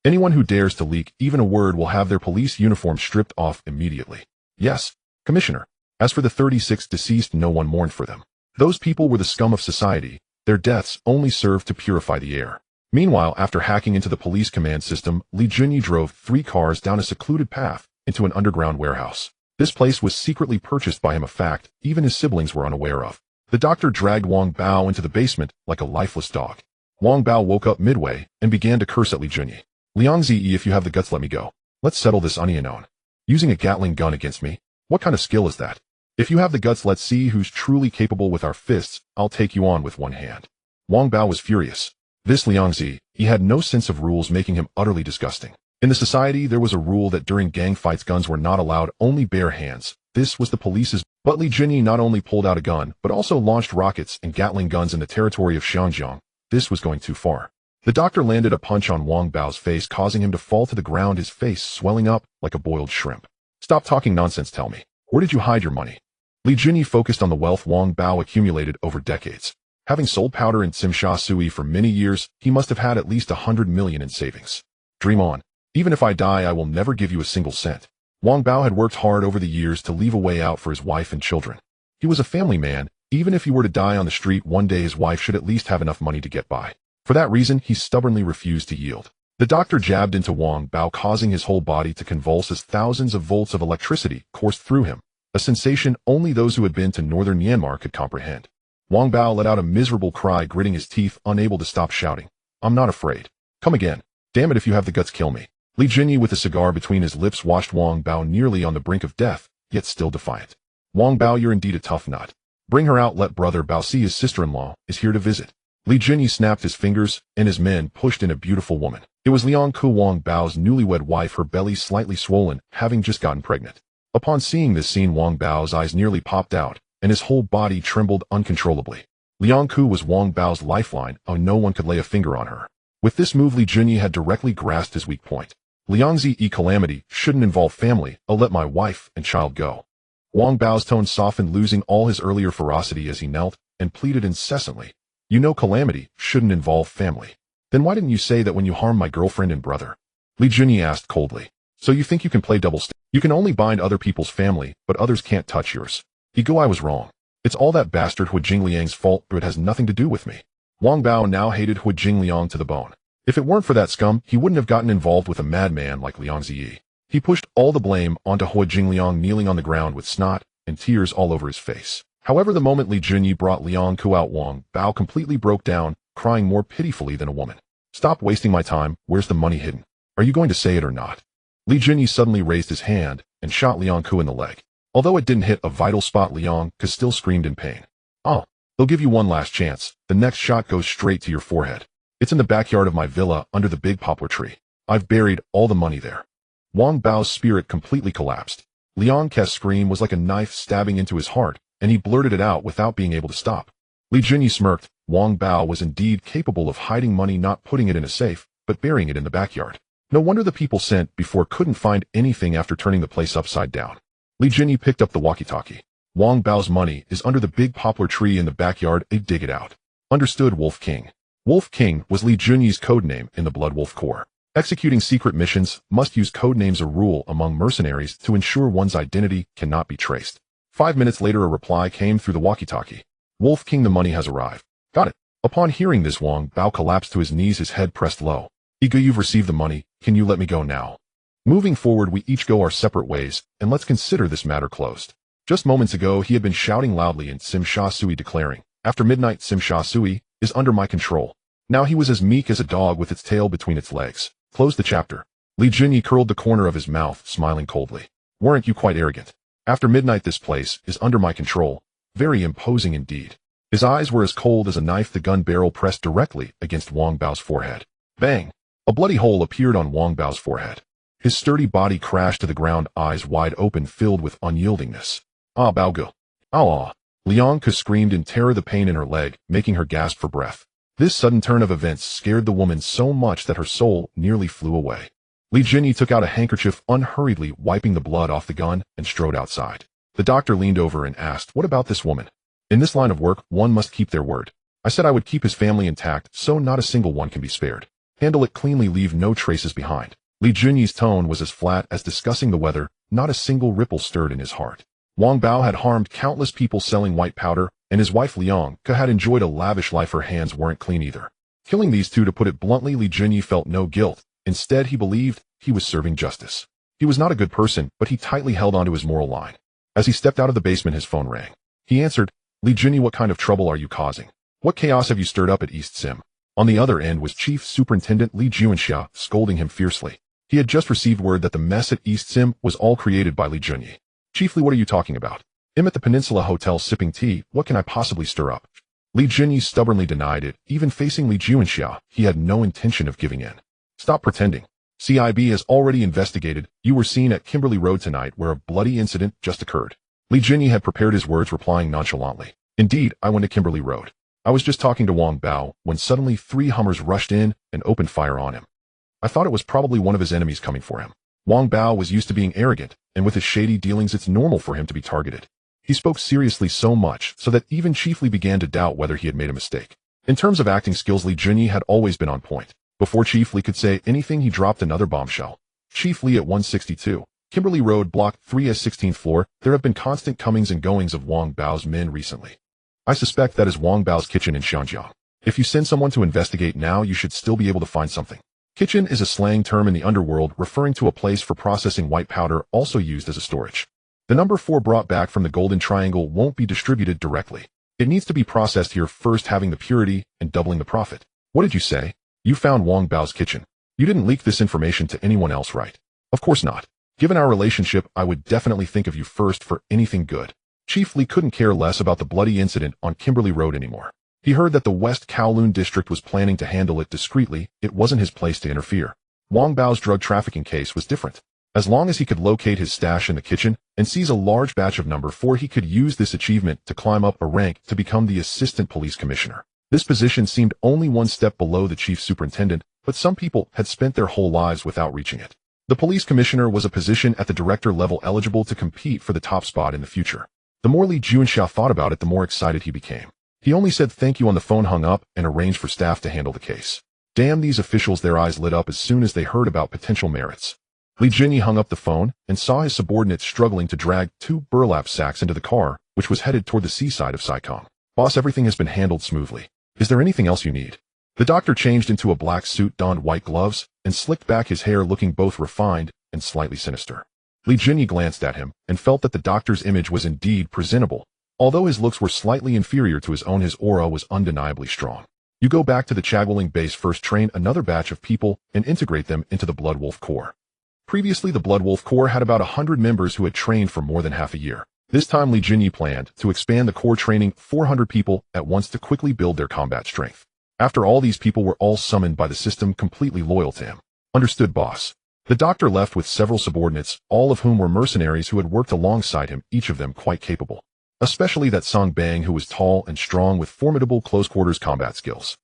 Anyone who dares to leak even a word will have their police uniform stripped off immediately." Yes, Commissioner. As for the 36 deceased, no one mourned for them. Those people were the scum of society. Their deaths only served to purify the air. Meanwhile, after hacking into the police command system, Li Junyi drove 3 cars down a secluded path into an underground warehouse. This place was secretly purchased by him, a fact even his siblings were unaware of. The doctor dragged Wang Bao into the basement like a lifeless dog. Wang Bao woke up midway and began to curse at Li Junyi. "Liang Zi, if you have the guts, let me go. Let's settle this unknown. Using a Gatling gun against me? What kind of skill is that? If you have the guts, let's see who's truly capable with our fists. I'll take you on with 1 hand." Wang Bao was furious. This Liang Zi, he had no sense of rules, making him utterly disgusting. In the society, there was a rule that during gang fights, guns were not allowed, only bare hands. This was the police's. But Li Junyi not only pulled out a gun, but also launched rockets and Gatling guns in the territory of Xiangjiang. This was going too far. The doctor landed a punch on Wang Bao's face, causing him to fall to the ground, his face swelling up like a boiled shrimp. "Stop talking nonsense, tell me. Where did you hide your money?" Li Junyi focused on the wealth Wang Bao accumulated over decades. Having sold powder in Tsimsha Sui for many years, he must have had at least 100 million in savings. Dream on. Even if I die, I will never give you a single cent. Wang Bao had worked hard over the years to leave a way out for his wife and children. He was a family man. Even if he were to die on the street one day, his wife should at least have enough money to get by. For that reason, he stubbornly refused to yield. The doctor jabbed into Wang Bao, causing his whole body to convulse as thousands of volts of electricity coursed through him, a sensation only those who had been to northern Myanmar could comprehend. Wang Bao let out a miserable cry, gritting his teeth, unable to stop shouting, "I'm not afraid. Come again. Damn it, if you have the guts, kill me." Li Junyi, with a cigar between his lips, watched Wang Bao nearly on the brink of death, yet still defiant. "Wang Bao, you're indeed a tough nut. Bring her out, let brother Bao see his sister-in-law is here to visit." Li Junyi snapped his fingers, and his men pushed in a beautiful woman. It was Liang Ku, Wang Bao's newlywed wife, her belly slightly swollen, having just gotten pregnant. Upon seeing this scene, Wang Bao's eyes nearly popped out, and his whole body trembled uncontrollably. Liang Ku was Wang Bao's lifeline, and no one could lay a finger on her. With this move, Li Junyi had directly grasped his weak point. Liangzi calamity shouldn't involve family. I'll let my wife and child go. Wang Bao's tone softened, losing all his earlier ferocity as he knelt and pleaded incessantly. You know calamity shouldn't involve family. Then why didn't you say that when you harm my girlfriend and brother? Li Junyi asked coldly. So you think you can play double standard? You can only bind other people's family, but others can't touch yours. Ego, I was wrong. It's all that bastard Hu Jingliang's fault, but it has nothing to do with me. Wang Bao now hated Hu Jingliang to the bone. If it weren't for that scum, he wouldn't have gotten involved with a madman like Liang Ziyi. He pushed all the blame onto Hu Jingliang, kneeling on the ground with snot and tears all over his face. However, the moment Li Junyi brought Liang Ku out, Wang Bao completely broke down, crying more pitifully than a woman. Stop wasting my time. Where's the money hidden? Are you going to say it or not? Li Junyi suddenly raised his hand and shot Liang Ku in the leg. Although it didn't hit a vital spot, Liang Ku still screamed in pain. Oh, they'll give you one last chance. The next shot goes straight to your forehead. It's in the backyard of my villa under the big poplar tree. I've buried all the money there. Wang Bao's spirit completely collapsed. Liang Ku's scream was like a knife stabbing into his heart, and he blurted it out without being able to stop. Li Junyi smirked. Wang Bao was indeed capable of hiding money, not putting it in a safe, but burying it in the backyard. No wonder the people sent before couldn't find anything after turning the place upside down. Li Junyi picked up the walkie-talkie. Wang Bao's money is under the big poplar tree in the backyard. Dig it out. Understood, Wolf King. Wolf King was Li Junyi's codename in the Blood Wolf Corps. Executing secret missions must use codenames, a rule among mercenaries to ensure one's identity cannot be traced. 5 minutes later, a reply came through the walkie-talkie. Wolf King, the money has arrived. Got it. Upon hearing this, Wang Bao collapsed to his knees, his head pressed low. Ego, you've received the money. Can you let me go now? Moving forward, we each go our separate ways, and let's consider this matter closed. Just moments ago, he had been shouting loudly in Tsimsha Sui, declaring, after midnight, Tsimsha Sui is under my control. Now he was as meek as a dog with its tail between its legs. Close the chapter. Li Junyi curled the corner of his mouth, smiling coldly. Weren't you quite arrogant? After midnight, this place is under my control. Very imposing indeed. His eyes were as cold as a knife, the gun barrel pressed directly against Wang Bao's forehead. Bang! A bloody hole appeared on Wang Bao's forehead. His sturdy body crashed to the ground, eyes wide open, filled with unyieldingness. Ah, Baogu. Ah! Liang Ku screamed in terror, the pain in her leg making her gasp for breath. This sudden turn of events scared the woman so much that her soul nearly flew away. Li Junyi took out a handkerchief, unhurriedly wiping the blood off the gun, and strode outside. The doctor leaned over and asked, what about this woman? In this line of work, one must keep their word. I said I would keep his family intact, so not a single one can be spared. Handle it cleanly, leave no traces behind. Li Junyi's tone was as flat as discussing the weather, not a single ripple stirred in his heart. Wang Bao had harmed countless people selling white powder, and his wife Liang Ku had enjoyed a lavish life. Her hands weren't clean either. Killing these two, to put it bluntly, Li Junyi felt no guilt. Instead, he believed he was serving justice. He was not a good person, but he tightly held onto his moral line. As he stepped out of the basement, his phone rang. He answered, Li Junyi, what kind of trouble are you causing? What chaos have you stirred up at East Sim? On the other end was Chief Superintendent Li Juanxia, scolding him fiercely. He had just received word that the mess at East Sim was all created by Li Junyi. Chiefly, what are you talking about? I'm at the Peninsula Hotel sipping tea. What can I possibly stir up? Li Junyi stubbornly denied it. Even facing Li Juanxia, he had no intention of giving in. Stop pretending. CIB has already investigated. You were seen at Kimberley Road tonight, where a bloody incident just occurred. Li Junyi had prepared his words, replying nonchalantly. Indeed, I went to Kimberley Road. I was just talking to Wang Bao when suddenly 3 Hummers rushed in and opened fire on him. I thought it was probably one of his enemies coming for him. Wang Bao was used to being arrogant, and with his shady dealings, it's normal for him to be targeted. He spoke seriously so much so that even Chief Li began to doubt whether he had made a mistake. In terms of acting skills, Li Junyi had always been on point. Before Chief Li could say anything, he dropped another bombshell. Chief Li at 162. Kimberly Road, Block 3S, 16th floor. There have been constant comings and goings of Wang Bao's men recently. I suspect that is Wang Bao's kitchen in Xianjiang. If you send someone to investigate now, you should still be able to find something. Kitchen is a slang term in the underworld referring to a place for processing white powder, also used as a storage. The number 4 brought back from the Golden Triangle won't be distributed directly. It needs to be processed here first, having the purity and doubling the profit. What did you say? You found Wang Bao's kitchen. You didn't leak this information to anyone else, right? Of course not. Given our relationship, I would definitely think of you first for anything good. Chief Li couldn't care less about the bloody incident on Kimberly Road anymore. He heard that the West Kowloon district was planning to handle it discreetly. It wasn't his place to interfere. Wang Bao's drug trafficking case was different. As long as he could locate his stash in the kitchen and seize a large batch of number 4, he could use this achievement to climb up a rank to become the assistant police commissioner. This position seemed only one step below the chief superintendent, but some people had spent their whole lives without reaching it. The police commissioner was a position at the director level eligible to compete for the top spot in the future. The more Li Junxia thought about it, the more excited he became. He only said thank you on the phone, hung up, and arranged for staff to handle the case. Damn, these officials, their eyes lit up as soon as they heard about potential merits. Li Junyi hung up the phone and saw his subordinates struggling to drag 2 burlap sacks into the car, which was headed toward the seaside of Saikong. Boss, everything has been handled smoothly. Is there anything else you need? The doctor changed into a black suit, donned white gloves, and slicked back his hair, looking both refined and slightly sinister. Li Junyi glanced at him and felt that the doctor's image was indeed presentable. Although his looks were slightly inferior to his own, his aura was undeniably strong. You go back to the Chagwaling base first, train another batch of people, and integrate them into the Blood Wolf Corps. Previously, the Blood Wolf Corps had about 100 members who had trained for more than half a year. This time, Li Junyi planned to expand the Corps, training 400 people at once to quickly build their combat strength. After all, these people were all summoned by the system, completely loyal to him. Understood, boss. The doctor left with several subordinates, all of whom were mercenaries who had worked alongside him, each of them quite capable. Especially that Song Bang, who was tall and strong with formidable close-quarters combat skills.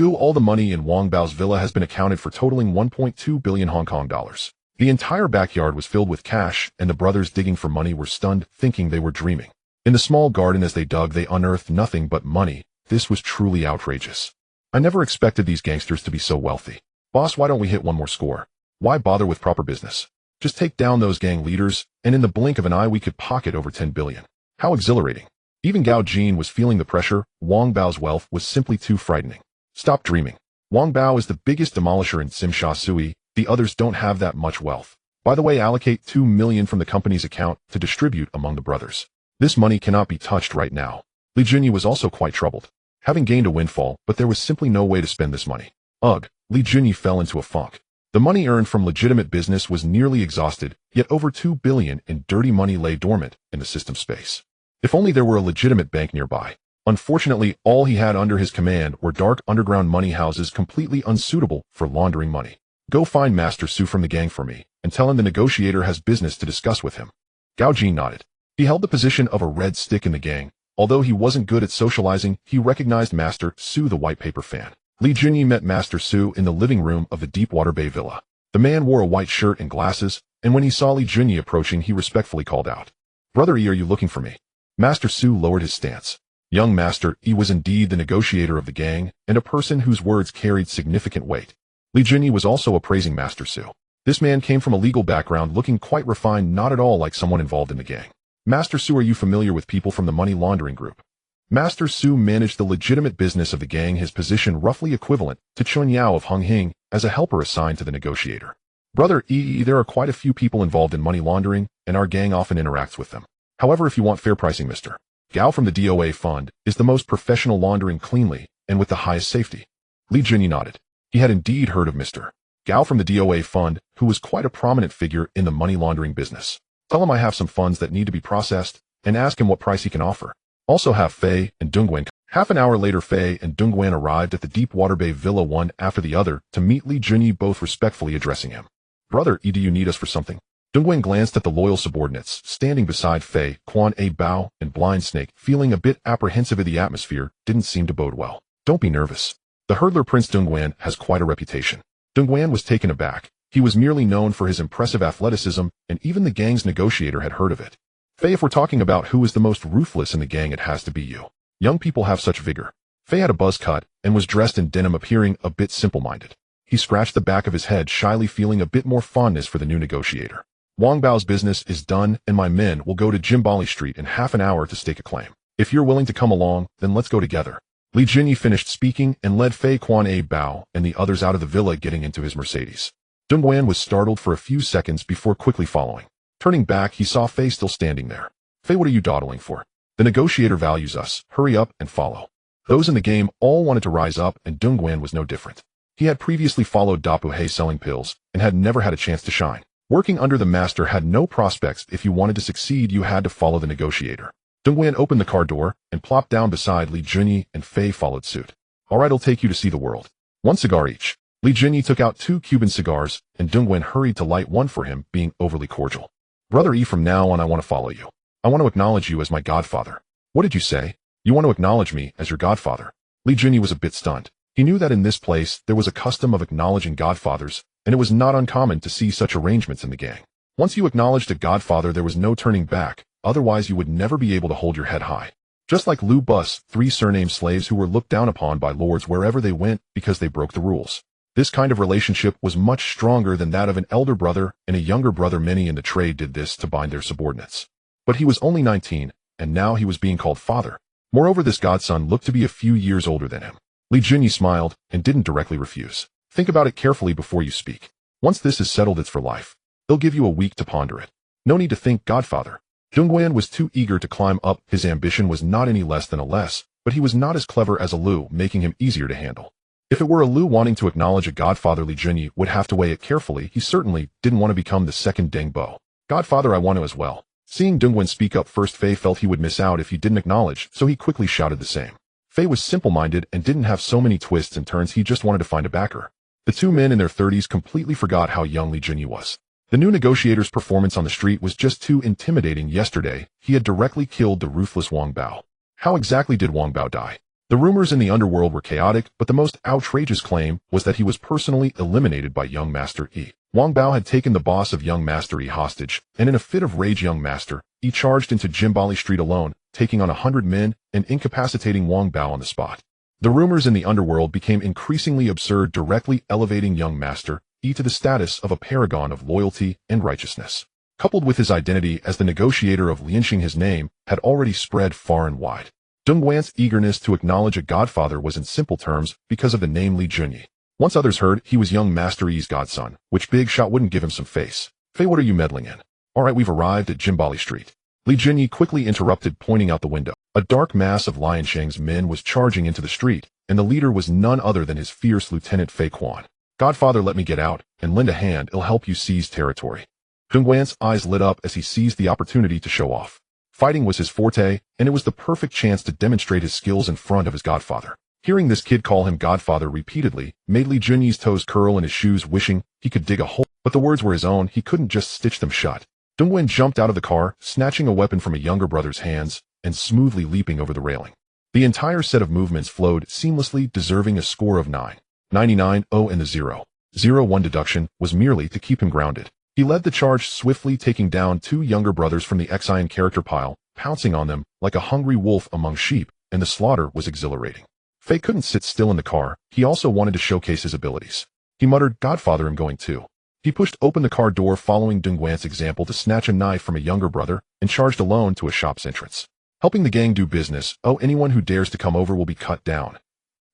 All the money in Wang Bao's villa has been accounted for, totaling 1.2 billion Hong Kong dollars. The entire backyard was filled with cash, and the brothers digging for money were stunned, thinking they were dreaming. In the small garden as they dug, they unearthed nothing but money. This was truly outrageous. I never expected these gangsters to be so wealthy. Boss, why don't we hit one more score? Why bother with proper business? Just take down those gang leaders, and in the blink of an eye we could pocket over 10 billion. How exhilarating. Even Gao Jin was feeling the pressure. Wang Bao's wealth was simply too frightening. Stop dreaming. Wang Bao is the biggest demolisher in Simsha Sui. The others don't have that much wealth. By the way, allocate 2 million from the company's account to distribute among the brothers. This money cannot be touched right now. Li Junyi was also quite troubled, having gained a windfall, but there was simply no way to spend this money. Ugh, Li Junyi fell into a funk. The money earned from legitimate business was nearly exhausted, yet over 2 billion in dirty money lay dormant in the system space. If only there were a legitimate bank nearby. Unfortunately, all he had under his command were dark underground money houses completely unsuitable for laundering money. Go find Master Su from the gang for me, and tell him the negotiator has business to discuss with him. Gao Jin nodded. He held the position of a red stick in the gang. Although he wasn't good at socializing, he recognized Master Su, the white paper fan. Li Junyi met Master Su in the living room of the Deepwater Bay Villa. The man wore a white shirt and glasses, and when he saw Li Junyi approaching, he respectfully called out, "Brother E, are you looking for me?" Master Su lowered his stance. Young Master E was indeed the negotiator of the gang, and a person whose words carried significant weight. Li Junyi was also appraising Master Su. This man came from a legal background, looking quite refined, not at all like someone involved in the gang. Master Su, are you familiar with people from the money laundering group? Master Su managed the legitimate business of the gang, his position roughly equivalent to Chun Yao of Hung Hing as a helper assigned to the negotiator. Brother E, there are quite a few people involved in money laundering, and our gang often interacts with them. However, if you want fair pricing, Mr. Gao from the DOA fund is the most professional, laundering cleanly and with the highest safety. Li Junyi nodded. He had indeed heard of Mr. Gao from the DOA fund, who was quite a prominent figure in the money laundering business. Tell him I have some funds that need to be processed, and ask him what price he can offer. Also have Fei and Dongguan. Half an hour later, Fei and Dongguan arrived at the Deepwater Bay Villa, one after the other, to meet Li Junyi, both respectfully addressing him. Brother E, do you need us for something? Dongguan glanced at the loyal subordinates standing beside Fei, Quan A Bao, and Blind Snake, feeling a bit apprehensive of the atmosphere. Didn't seem to bode well. Don't be nervous. The hurdler Prince Dongguan has quite a reputation. Dongguan was taken aback. He was merely known for his impressive athleticism, and even the gang's negotiator had heard of it. Fei, if we're talking about who is the most ruthless in the gang, it has to be you. Young people have such vigor. Fei had a buzz cut and was dressed in denim, appearing a bit simple-minded. He scratched the back of his head shyly, feeling a bit more fondness for the new negotiator. Wang Bao's business is done, and my men will go to Jimbali Street in half an hour to stake a claim. If you're willing to come along, then let's go together. Li Jinyi finished speaking and led Fei Quan A Bao and the others out of the villa, getting into his Mercedes. Dong Guan was startled for a few seconds before quickly following. Turning back, he saw Fei still standing there. Fei, what are you dawdling for? The negotiator values us. Hurry up and follow. Those in the game all wanted to rise up, and Dong Guan was no different. He had previously followed Dapu He selling pills and had never had a chance to shine. Working under the master had no prospects. If you wanted to succeed, you had to follow the negotiator. Dong Guan opened the car door and plopped down beside Li Jinyi, and Fei followed suit. All right, I'll take you to see the world. One cigar each. Li Jinyi took out 2 Cuban cigars, and Dong Guan hurried to light one for him, being overly cordial. Brother E, from now on I want to follow you. I want to acknowledge you as my godfather. What did you say? You want to acknowledge me as your godfather? Li Jinyi was a bit stunned. He knew that in this place there was a custom of acknowledging godfathers, and it was not uncommon to see such arrangements in the gang. Once you acknowledged a godfather, there was no turning back, otherwise you would never be able to hold your head high. Just like Lu Bus, 3 surnamed slaves who were looked down upon by lords wherever they went because they broke the rules. This kind of relationship was much stronger than that of an elder brother and a younger brother. Many in the trade did this to bind their subordinates. But he was only 19, and now he was being called father. Moreover, this godson looked to be a few years older than him. Li Jinyi smiled and didn't directly refuse. Think about it carefully before you speak. Once this is settled, it's for life. They'll give you a week to ponder it. No need to think, godfather. Dong Guan was too eager to climb up. His ambition was not any less than a less, but he was not as clever as a Lu, making him easier to handle. If it were a Lu wanting to acknowledge a godfather, Li Jinyi would have to weigh it carefully. He certainly didn't want to become the second Deng Bo. Godfather, I want to as well. Seeing Dong Guan speak up first, Fei felt he would miss out if he didn't acknowledge, so he quickly shouted the same. Fei was simple-minded and didn't have so many twists and turns. He just wanted to find a backer. The 2 men in their 30s completely forgot how young Li Jinyi was. The new negotiator's performance on the street was just too intimidating. Yesterday, he had directly killed the ruthless Wang Bao. How exactly did Wang Bao die? The rumors in the underworld were chaotic, but the most outrageous claim was that he was personally eliminated by young Master E. Wang Bao had taken the boss of young Master E hostage, and in a fit of rage, young Master E charged into Jimbali Street alone, taking on 100 men and incapacitating Wang Bao on the spot. The rumors in the underworld became increasingly absurd, directly elevating young Master E to the status of a paragon of loyalty and righteousness. Coupled with his identity as the negotiator of Lianxing, his name had already spread far and wide. Dong Guan's eagerness to acknowledge a godfather was in simple terms because of the name Li Jinyi. Once others heard he was young Master E's godson, which big shot wouldn't give him some face. Fei, what are you meddling in? All right, we've arrived at Jimbali Street. Li Jinyi quickly interrupted, pointing out the window. A dark mass of Lianxing's men was charging into the street, and the leader was none other than his fierce Lieutenant Fei Quan. Godfather, let me get out and lend a hand. It'll help you seize territory. Dong Guan's eyes lit up as he seized the opportunity to show off. Fighting was his forte, and it was the perfect chance to demonstrate his skills in front of his godfather. Hearing this kid call him godfather repeatedly made Li Jinyi's toes curl and his shoes, wishing he could dig a hole, but the words were his own. He couldn't just stitch them shut. Dong Guan jumped out of the car, snatching a weapon from a younger brother's hands and smoothly leaping over the railing. The entire set of movements flowed seamlessly, deserving a score of 9.99, and the 0.01 deduction was merely to keep him grounded. He led the charge swiftly, taking down 2 younger brothers from the Xian character pile, pouncing on them like a hungry wolf among sheep, and the slaughter was exhilarating. Fei couldn't sit still in the car. He also wanted to showcase his abilities. He muttered, Godfather, I'm going too. He pushed open the car door, following Dong Guan's example, to snatch a knife from a younger brother and charged alone to a shop's entrance. Helping the gang do business, anyone who dares to come over will be cut down.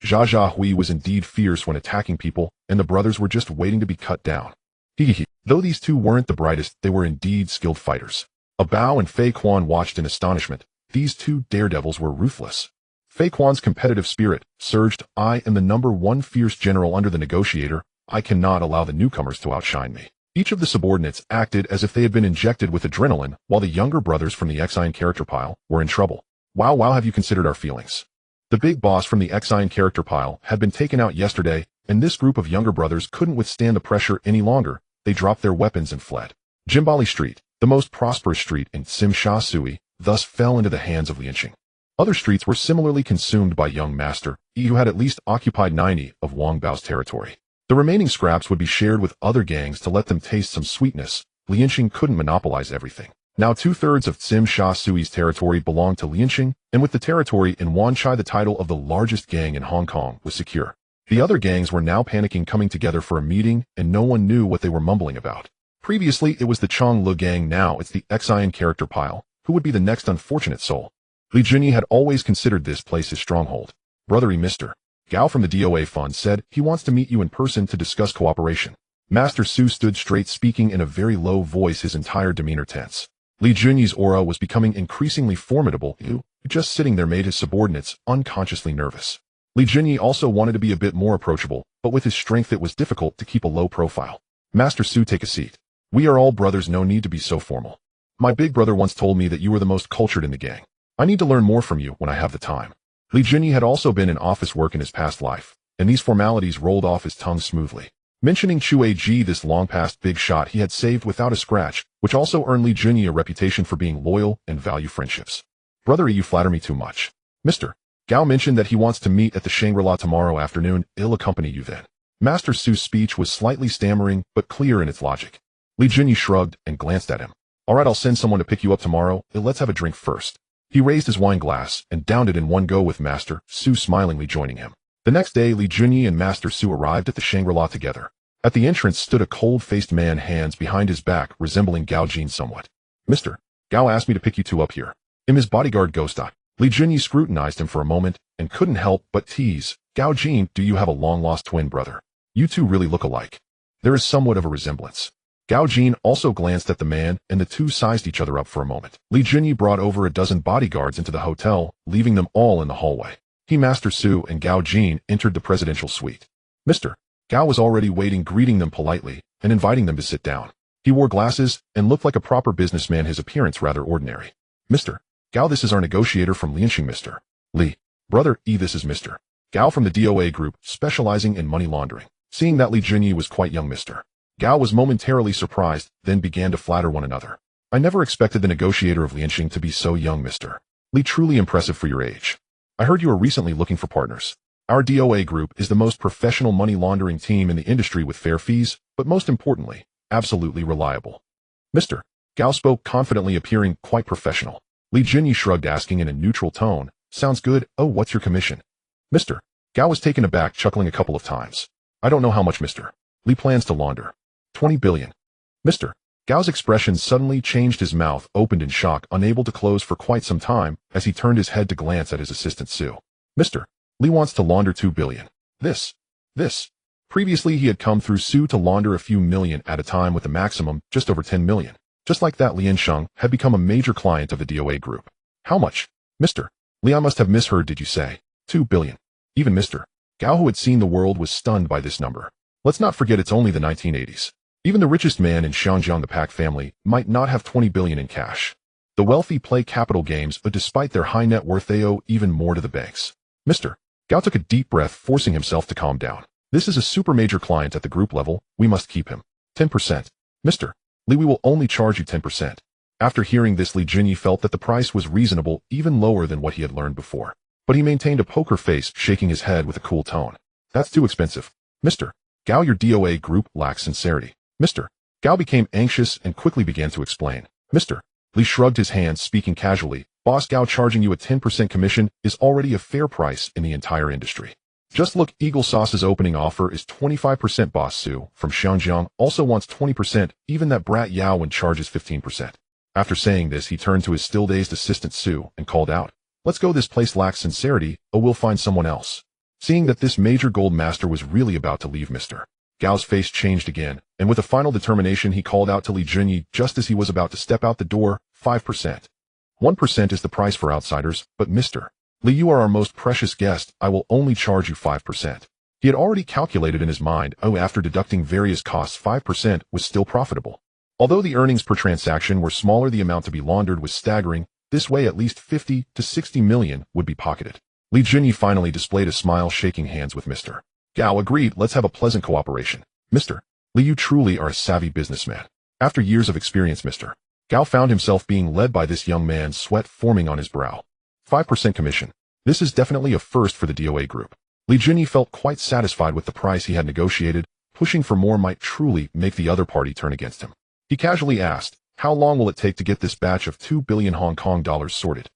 Jia Hui was indeed fierce when attacking people, and the brothers were just waiting to be cut down. Though these 2 weren't the brightest, they were indeed skilled fighters. A Bao and Fei Quan watched in astonishment. These 2 daredevils were ruthless. Fei Quan's competitive spirit surged. I am the #1 fierce general under the negotiator. I cannot allow the newcomers to outshine me. Each of the subordinates acted as if they had been injected with adrenaline, while the younger brothers from the Xian character pile were in trouble. Wow, have you considered our feelings? The big boss from the Xian character pile had been taken out yesterday, and this group of younger brothers couldn't withstand the pressure any longer. They dropped their weapons and fled. Jimbali Street, the most prosperous street in Sim Sha Sui, thus fell into the hands of Lianxing. Other streets were similarly consumed by young Master E, who had at least occupied 90 of Wang Bao's territory. The remaining scraps would be shared with other gangs to let them taste some sweetness. Lianxing couldn't monopolize everything. Now 2/3 of Tsim Sha Sui's territory belonged to Lianxing, and with the territory in Wanchai, the title of the largest gang in Hong Kong was secure. The other gangs were now panicking, coming together for a meeting, and no one knew what they were mumbling about. Previously, it was the Chong Le gang, now it's the Xian character pile. Who would be the next unfortunate soul? Li Junyi had always considered this place his stronghold. Brothery Mr. Gao from the DOA fund said he wants to meet you in person to discuss cooperation. Master Su stood straight, speaking in a very low voice, his entire demeanor tense. Li Junyi's aura was becoming increasingly formidable, who, just sitting there, made his subordinates unconsciously nervous. Li Junyi also wanted to be a bit more approachable, but with his strength it was difficult to keep a low profile. Master Su, take a seat. We are all brothers, no need to be so formal. My big brother once told me that you were the most cultured in the gang. I need to learn more from you when I have the time. Li Junyi had also been in office work in his past life, and these formalities rolled off his tongue smoothly. Mentioning Chu Ji, this long-past big shot he had saved without a scratch, which also earned Li Junyi a reputation for being loyal and value friendships. Brothery, you flatter me too much. Mr. Gao mentioned that he wants to meet at the Shangri-La tomorrow afternoon. I'll accompany you then. Master Su's speech was slightly stammering, but clear in its logic. Li Junyi shrugged and glanced at him. All right, I'll send someone to pick you up tomorrow. Let's have a drink first. He raised his wine glass and downed it in one go, with Master Su smilingly joining him. The next day, Li Junyi and Master Su arrived at the Shangri-La together. At the entrance stood a cold-faced man, hands behind his back, resembling Gao Jin somewhat. Mr. Gao asked me to pick you two up here. I'm his bodyguard, Ghost. Li Junyi scrutinized him for a moment and couldn't help but tease. Gao Jin, do you have a long-lost twin brother? You two really look alike. There is somewhat of a resemblance. Gao Jin also glanced at the man, and the two sized each other up for a moment. Li Junyi brought over a dozen bodyguards into the hotel, leaving them all in the hallway. He, Master Su, and Gao Jin entered the presidential suite. Mr. Gao was already waiting, greeting them politely and inviting them to sit down. He wore glasses and looked like a proper businessman, his appearance rather ordinary. Mr. Gao, this is our negotiator from Lianxing. Mr. Li. Brother E, this is Mr. Gao from the DOA group, specializing in money laundering. Seeing that Li Junyi was quite young, Mr. Gao was momentarily surprised, then began to flatter one another. I never expected the negotiator of Lianxing to be so young, Mr. Li. Truly impressive for your age. I heard you were recently looking for partners. Our DOA group is the most professional money laundering team in the industry, with fair fees, but most importantly, absolutely reliable. Mr. Gao spoke confidently, appearing quite professional. Li Junyi shrugged, asking in a neutral tone, sounds good. Oh, what's your commission? Mr. Gao was taken aback, chuckling a couple of times. I don't know how much Mr. Li plans to launder. 20 billion. Mr. Gao's expression suddenly changed, his mouth opened in shock, unable to close for quite some time, as he turned his head to glance at his assistant Su. Mr. Li wants to launder 2 billion. This. Previously he had come through Su to launder a few million at a time, with a maximum just over 10 million. Just like that, Liansheng had become a major client of the DOA group. How much? Mr. Li, I must have misheard, did you say 2 billion? Even Mr. Gao, who had seen the world, was stunned by this number. Let's not forget it's only the 1980s. Even the richest man in Xianjiang, the Pak family, might not have 20 billion in cash. The wealthy play capital games, but despite their high net worth they owe even more to the banks. Mr. Gao took a deep breath, forcing himself to calm down. This is a super major client at the group level, we must keep him. 10%. Mr. Li, we will only charge you 10%. After hearing this, Li Junyi felt that the price was reasonable, even lower than what he had learned before. But he maintained a poker face, shaking his head with a cool tone. That's too expensive. Mr. Gao, your DOA group lacks sincerity. Mr. Gao became anxious and quickly began to explain. Mr. Li shrugged his hands, speaking casually. Boss Gao, charging you a 10% commission is already a fair price in the entire industry. Just look, Eagle Sauce's opening offer is 25%. Boss Su from Xianjiang also wants 20%, even that brat Yao Wen charges 15%. After saying this, he turned to his still-dazed assistant Su and called out, let's go, this place lacks sincerity, or we'll find someone else. Seeing that this major gold master was really about to leave, Mr. Gao's face changed again, and with a final determination he called out to Li Junyi just as he was about to step out the door, 5%. 1% is the price for outsiders, but Mr. Li, you are our most precious guest, I will only charge you 5%. He had already calculated in his mind, after deducting various costs, 5% was still profitable. Although the earnings per transaction were smaller, the amount to be laundered was staggering. This way at least 50 to 60 million would be pocketed. Li Junyi finally displayed a smile, shaking hands with Mr. Gao. Agreed, let's have a pleasant cooperation. Mr. Li, you truly are a savvy businessman. After years of experience, Mr. Gao found himself being led by this young man, sweat forming on his brow. 5% commission. This is definitely a first for the DOA group. Li Junyi felt quite satisfied with the price he had negotiated. Pushing for more might truly make the other party turn against him. He casually asked, How long will it take to get this batch of 2 billion Hong Kong dollars sorted?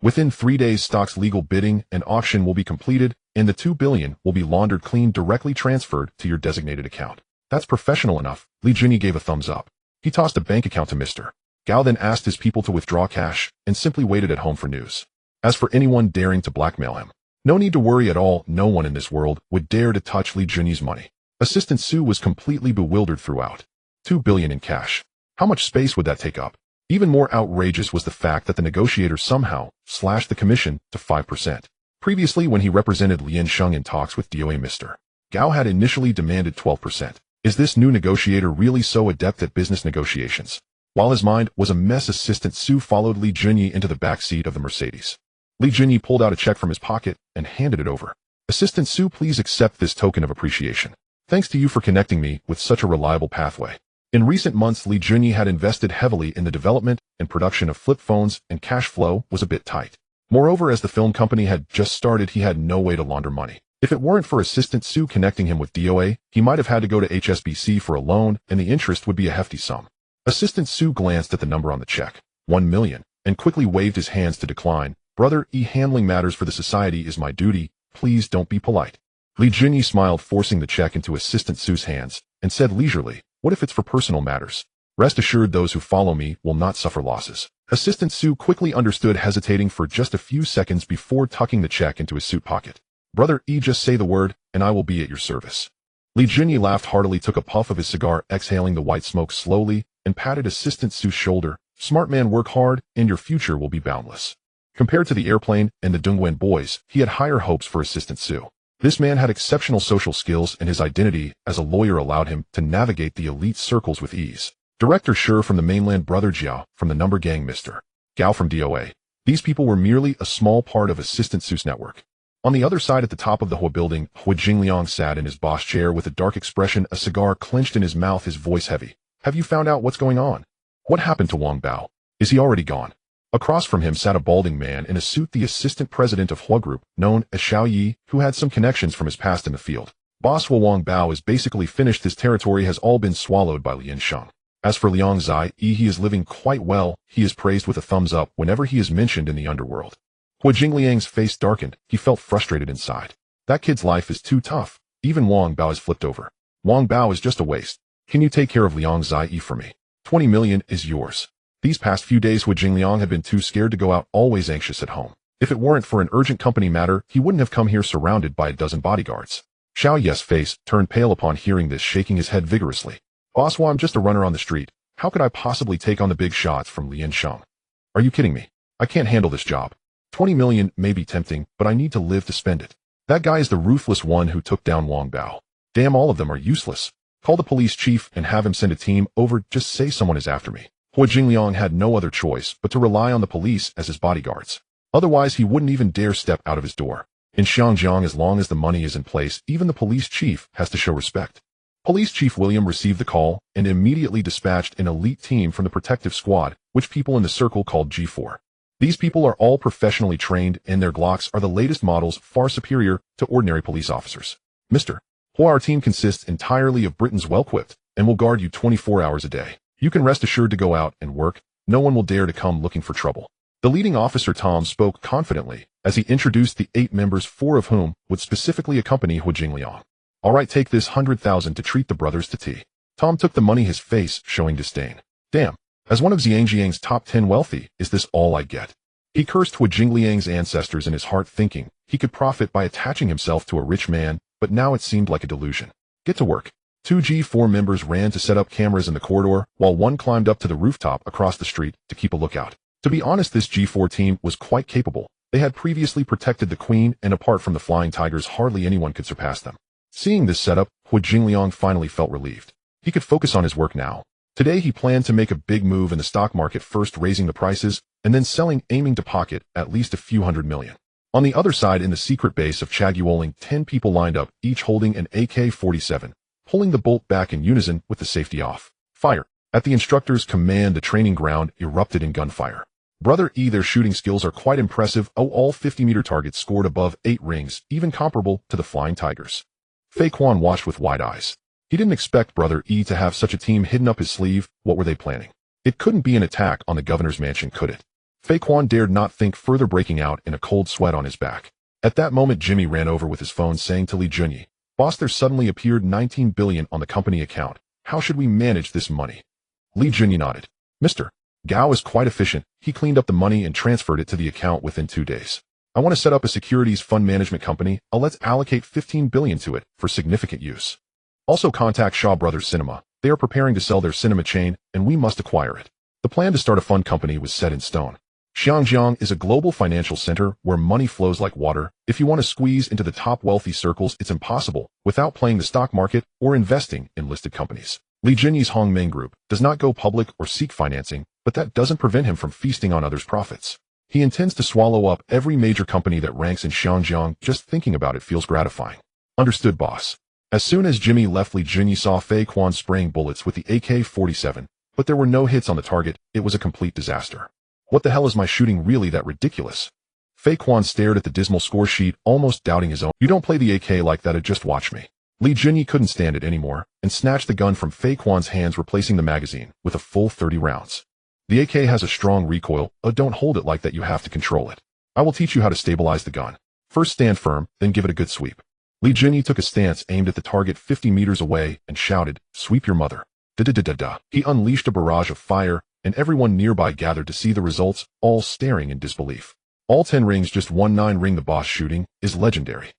Within 3 days, stock's legal bidding and auction will be completed, and the 2 billion will be laundered clean, directly transferred to your designated account. That's professional enough. Li Junyi gave a thumbs up. He tossed a bank account to Mr. Gao, then asked his people to withdraw cash and simply waited at home for news. As for anyone daring to blackmail him, no need to worry at all. No one in this world would dare to touch Li Junyi's money. Assistant Su was completely bewildered throughout. 2 billion in cash. How much space would that take up? Even more outrageous was the fact that the negotiator somehow slashed the commission to 5%. Previously, when he represented Lian Sheng in talks with DOA, Mr. Gao had initially demanded 12%. Is this new negotiator really so adept at business negotiations? While his mind was a mess, Assistant Su followed Li Junyi into the back seat of the Mercedes. Li Junyi pulled out a check from his pocket and handed it over. Assistant Su, please accept this token of appreciation. Thanks to you for connecting me with such a reliable pathway. In recent months, Li Junyi had invested heavily in the development and production of flip phones, and cash flow was a bit tight. Moreover, as the film company had just started, he had no way to launder money. If it weren't for Assistant Su connecting him with DOA, he might have had to go to HSBC for a loan, and the interest would be a hefty sum. Assistant Su glanced at the number on the check, 1 million, and quickly waved his hands to decline. Brother E, handling matters for the society is my duty. Please don't be polite. Li Junyi smiled, forcing the check into Assistant Su's hands, and said leisurely, what if it's for personal matters? Rest assured, those who follow me will not suffer losses. Assistant Su quickly understood, hesitating for just a few seconds before tucking the check into his suit pocket. Brother E, just say the word, and I will be at your service. Li Junyi laughed heartily, took a puff of his cigar, exhaling the white smoke slowly, and patted Assistant Su's shoulder. Smart man, work hard, and your future will be boundless. Compared to the airplane and the Dongguan boys, he had higher hopes for Assistant Su. This man had exceptional social skills, and his identity as a lawyer allowed him to navigate the elite circles with ease. Director Shi from the mainland, Brother Jiao from the number gang, Mr. Gao from DOA. These people were merely a small part of Assistant Su's network. On the other side, at the top of the Hua building, Hu Jingliang sat in his boss chair with a dark expression, a cigar clenched in his mouth, his voice heavy. Have you found out what's going on? What happened to Wang Bao? Is he already gone? Across from him sat a balding man in a suit, the assistant president of Hua Group, known as Xiao Yi, who had some connections from his past in the field. Boss Wang Bao is basically finished. His territory has all been swallowed by Lian Sheng. As for Liang Zai, he is living quite well. He is praised with a thumbs up whenever he is mentioned in the underworld. Hua Jingliang's face darkened. He felt frustrated inside. That kid's life is too tough. Even Wang Bao is flipped over. Wang Bao is just a waste. Can you take care of Liang Zai for me? 20 million is yours. These past few days, Hua Jingliang had been too scared to go out, always anxious at home. If it weren't for an urgent company matter, he wouldn't have come here surrounded by a dozen bodyguards. Xiao Ye's face turned pale upon hearing this, shaking his head vigorously. Boss Hua, I'm just a runner on the street. How could I possibly take on the big shots from Lian Sheng? Are you kidding me? I can't handle this job. 20 million may be tempting, but I need to live to spend it. That guy is the ruthless one who took down Wang Bao. Damn, all of them are useless. Call the police chief and have him send a team over. Just say someone is after me. Hua Jingliang had no other choice but to rely on the police as his bodyguards. Otherwise, he wouldn't even dare step out of his door. In Xiangjiang, as long as the money is in place, even the police chief has to show respect. Police Chief William received the call and immediately dispatched an elite team from the protective squad, which people in the circle called G4. These people are all professionally trained, and their Glocks are the latest models, far superior to ordinary police officers. Mr. Hua, our team consists entirely of Britons well-equipped and will guard you 24 hours a day. You can rest assured to go out and work. No one will dare to come looking for trouble. The leading officer, Tom, spoke confidently as he introduced the 8 members, 4 of whom would specifically accompany Hua Jingliang. All right, take this 100,000 to treat the brothers to tea. Tom took the money, his face showing disdain. Damn, as one of Xiangjiang's top 10 wealthy, is this all I get? He cursed Hua Jingliang's ancestors in his heart, thinking he could profit by attaching himself to a rich man, but now it seemed like a delusion. Get to work. 2 G4 members ran to set up cameras in the corridor, while one climbed up to the rooftop across the street to keep a lookout. To be honest, this G4 team was quite capable. They had previously protected the Queen, and apart from the Flying Tigers, hardly anyone could surpass them. Seeing this setup, Hua Jingliang finally felt relieved. He could focus on his work now. Today he planned to make a big move in the stock market, first raising the prices, and then selling, aiming to pocket at least a few hundred million. On the other side, in the secret base of Chaguoling, 10 people lined up, each holding an AK-47. Pulling the bolt back in unison with the safety off. Fire. At the instructor's command, the training ground erupted in gunfire. Brother E, their shooting skills are quite impressive. All 50-meter targets scored above 8 rings, even comparable to the Flying Tigers. Fei Quan watched with wide eyes. He didn't expect Brother E to have such a team hidden up his sleeve. What were they planning? It couldn't be an attack on the governor's mansion, could it? Fei Quan dared not think further, breaking out in a cold sweat on his back. At that moment, Jimmy ran over with his phone, saying to Li Junyi, "Boss, there suddenly appeared 19 billion on the company account. How should we manage this money?" Li Junyi nodded. "Mr. Gao is quite efficient. He cleaned up the money and transferred it to the account within 2 days. I want to set up a securities fund management company. Let's allocate 15 billion to it for significant use. Also contact Shaw Brothers Cinema. They are preparing to sell their cinema chain, and we must acquire it." The plan to start a fund company was set in stone. Xiangjiang is a global financial center where money flows like water. If you want to squeeze into the top wealthy circles, it's impossible without playing the stock market or investing in listed companies. Li Junyi's Hongmeng Group does not go public or seek financing, but that doesn't prevent him from feasting on others' profits. He intends to swallow up every major company that ranks in Xiangjiang. Just thinking about it feels gratifying. Understood, boss. As soon as Jimmy left, Li Junyi saw Fei Quan spraying bullets with the AK-47, but there were no hits on the target. It was a complete disaster. What the hell is my shooting really that ridiculous? Fei Quan stared at the dismal score sheet, almost doubting his own. You don't play the AK like that, just watch me. Li Junyi couldn't stand it anymore and snatched the gun from Fei Quan's hands, replacing the magazine with a full 30 rounds. The AK has a strong recoil. Don't hold it like that, you have to control it. I will teach you how to stabilize the gun. First stand firm, then give it a good sweep. Li Junyi took a stance, aimed at the target 50 meters away, and shouted, "Sweep your mother." Da-da-da-da-da. He unleashed a barrage of fire, and everyone nearby gathered to see the results, all staring in disbelief. All 10 rings, just 1-9 ring. The boss shooting is legendary.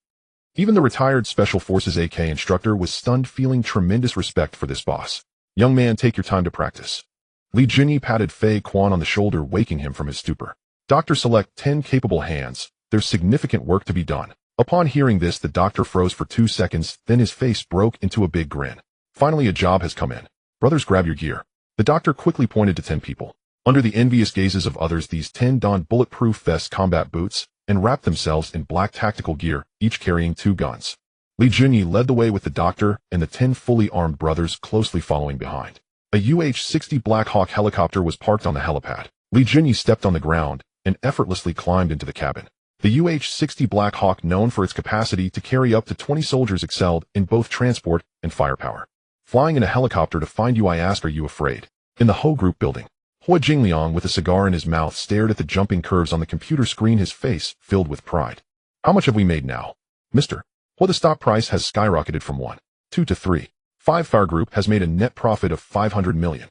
Even the retired Special Forces AK instructor was stunned, feeling tremendous respect for this boss. "Young man, take your time to practice." Li Junyi patted Fei Quan on the shoulder, waking him from his stupor. "Doctor, select 10 capable hands. There's significant work to be done." Upon hearing this, the doctor froze for 2 seconds, then his face broke into a big grin. "Finally, a job has come in. Brothers, grab your gear." The doctor quickly pointed to 10 people. Under the envious gazes of others, these 10 donned bulletproof vests, combat boots, and wrapped themselves in black tactical gear, each carrying 2 guns. Li Junyi led the way with the doctor and the 10 fully armed brothers closely following behind. A UH-60 Black Hawk helicopter was parked on the helipad. Li Junyi stepped on the ground and effortlessly climbed into the cabin. The UH-60 Black Hawk, known for its capacity to carry up to 20 soldiers, excelled in both transport and firepower. "Flying in a helicopter to find you, I asked, are you afraid?" In the Ho Group building, Hua Jingliang, with a cigar in his mouth, stared at the jumping curves on the computer screen, his face filled with pride. "How much have we made now, Mr. Hua?" The stock price has skyrocketed from 1, 2 to 3. 5. Fire Group has made a net profit of 500 million.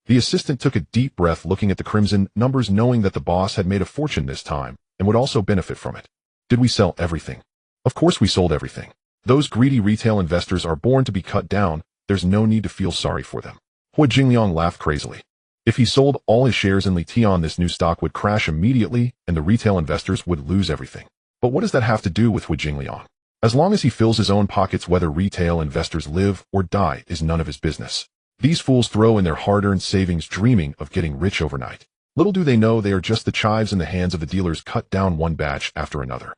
The assistant took a deep breath, looking at the crimson numbers, knowing that the boss had made a fortune this time and would also benefit from it. "Did we sell everything?" "Of course we sold everything. Those greedy retail investors are born to be cut down. There's no need to feel sorry for them." Hua Jingliang laughed crazily. If he sold all his shares in Li Tian, this new stock would crash immediately and the retail investors would lose everything. But what does that have to do with Hua Jingliang? As long as he fills his own pockets, whether retail investors live or die is none of his business. These fools throw in their hard-earned savings, dreaming of getting rich overnight. Little do they know they are just the chives in the hands of the dealers, cut down one batch after another.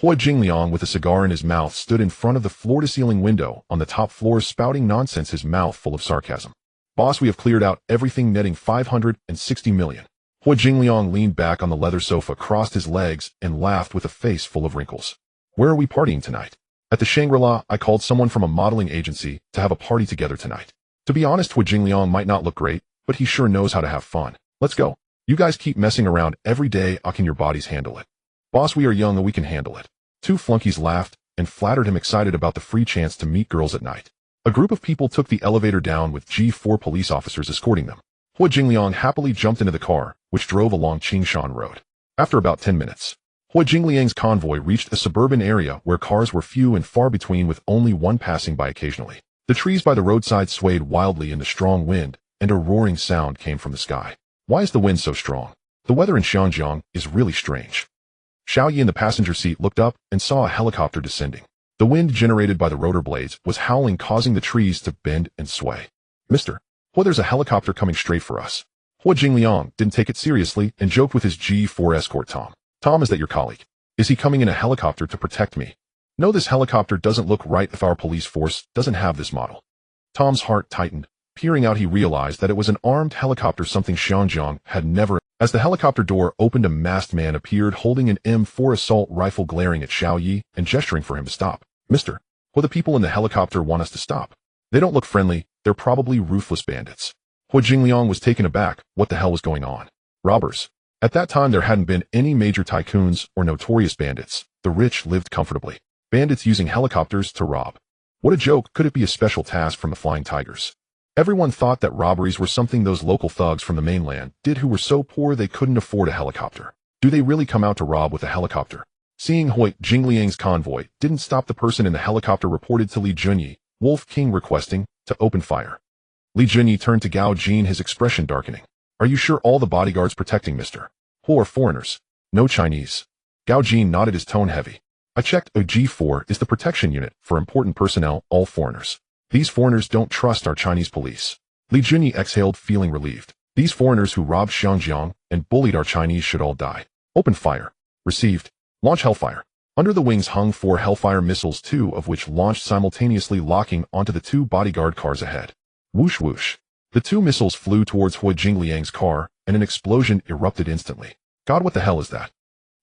Hua Jingliang, with a cigar in his mouth, stood in front of the floor-to-ceiling window on the top floor, spouting nonsense, his mouth full of sarcasm. "Boss, we have cleared out everything, netting 560 million. Hua Jingliang leaned back on the leather sofa, crossed his legs, and laughed with a face full of wrinkles. "Where are we partying tonight?" "At the Shangri-La. I called someone from a modeling agency to have a party together tonight." To be honest, Hua Jingliang might not look great, but he sure knows how to have fun. "Let's go. You guys keep messing around every day. Can your bodies handle it?" "Boss, we are young and we can handle it." 2 flunkies laughed and flattered him, excited about the free chance to meet girls at night. A group of people took the elevator down with G4 police officers escorting them. Hua Jingliang happily jumped into the car, which drove along Qingshan Road. After about 10 minutes, Hua Jingliang's convoy reached a suburban area where cars were few and far between, with only one passing by occasionally. The trees by the roadside swayed wildly in the strong wind, and a roaring sound came from the sky. Why is the wind so strong? The weather in Xiangjiang is really strange. Xiao Yi in the passenger seat looked up and saw a helicopter descending. The wind generated by the rotor blades was howling, causing the trees to bend and sway. "Mr. Hua, there's a helicopter coming straight for us." Hua Jingliang didn't take it seriously and joked with his G4 escort, Tom. "Tom, is that your colleague? Is he coming in a helicopter to protect me?" "No, this helicopter doesn't look right if our police force doesn't have this model." Tom's heart tightened. Peering out, he realized that it was an armed helicopter, something Xiangjiang had never. As the helicopter door opened, a masked man appeared holding an M4 assault rifle, glaring at Xiao Yi and gesturing for him to stop. "Mr. Hua, the people in the helicopter want us to stop. They don't look friendly. They're probably ruthless bandits." Hu Jingliang was taken aback. What the hell was going on? Robbers. At that time there hadn't been any major tycoons or notorious bandits. The rich lived comfortably. Bandits using helicopters to rob. What a joke. Could it be a special task from the Flying Tigers? Everyone thought that robberies were something those local thugs from the mainland did who were so poor they couldn't afford a helicopter. Do they really come out to rob with a helicopter? Seeing Hu Jingliang's convoy didn't stop the person in the helicopter reported to Li Junyi, Wolf King requesting to open fire. Li Junyi turned to Gao Jin, his expression darkening. Are you sure all the bodyguards protecting Mr. Hu are foreigners? No Chinese. Gao Jin nodded, his tone heavy. I checked. G4 is the protection unit for important personnel, all foreigners. These foreigners don't trust our Chinese police. Li Junyi exhaled, feeling relieved. These foreigners who robbed Xiangjiang and bullied our Chinese should all die. Open fire. Received. Launch Hellfire. Under the wings hung 4 Hellfire missiles, 2 of which launched simultaneously, locking onto the 2 bodyguard cars ahead. Whoosh whoosh. The 2 missiles flew towards Hu Jingliang's car, and an explosion erupted instantly. God, what the hell is that?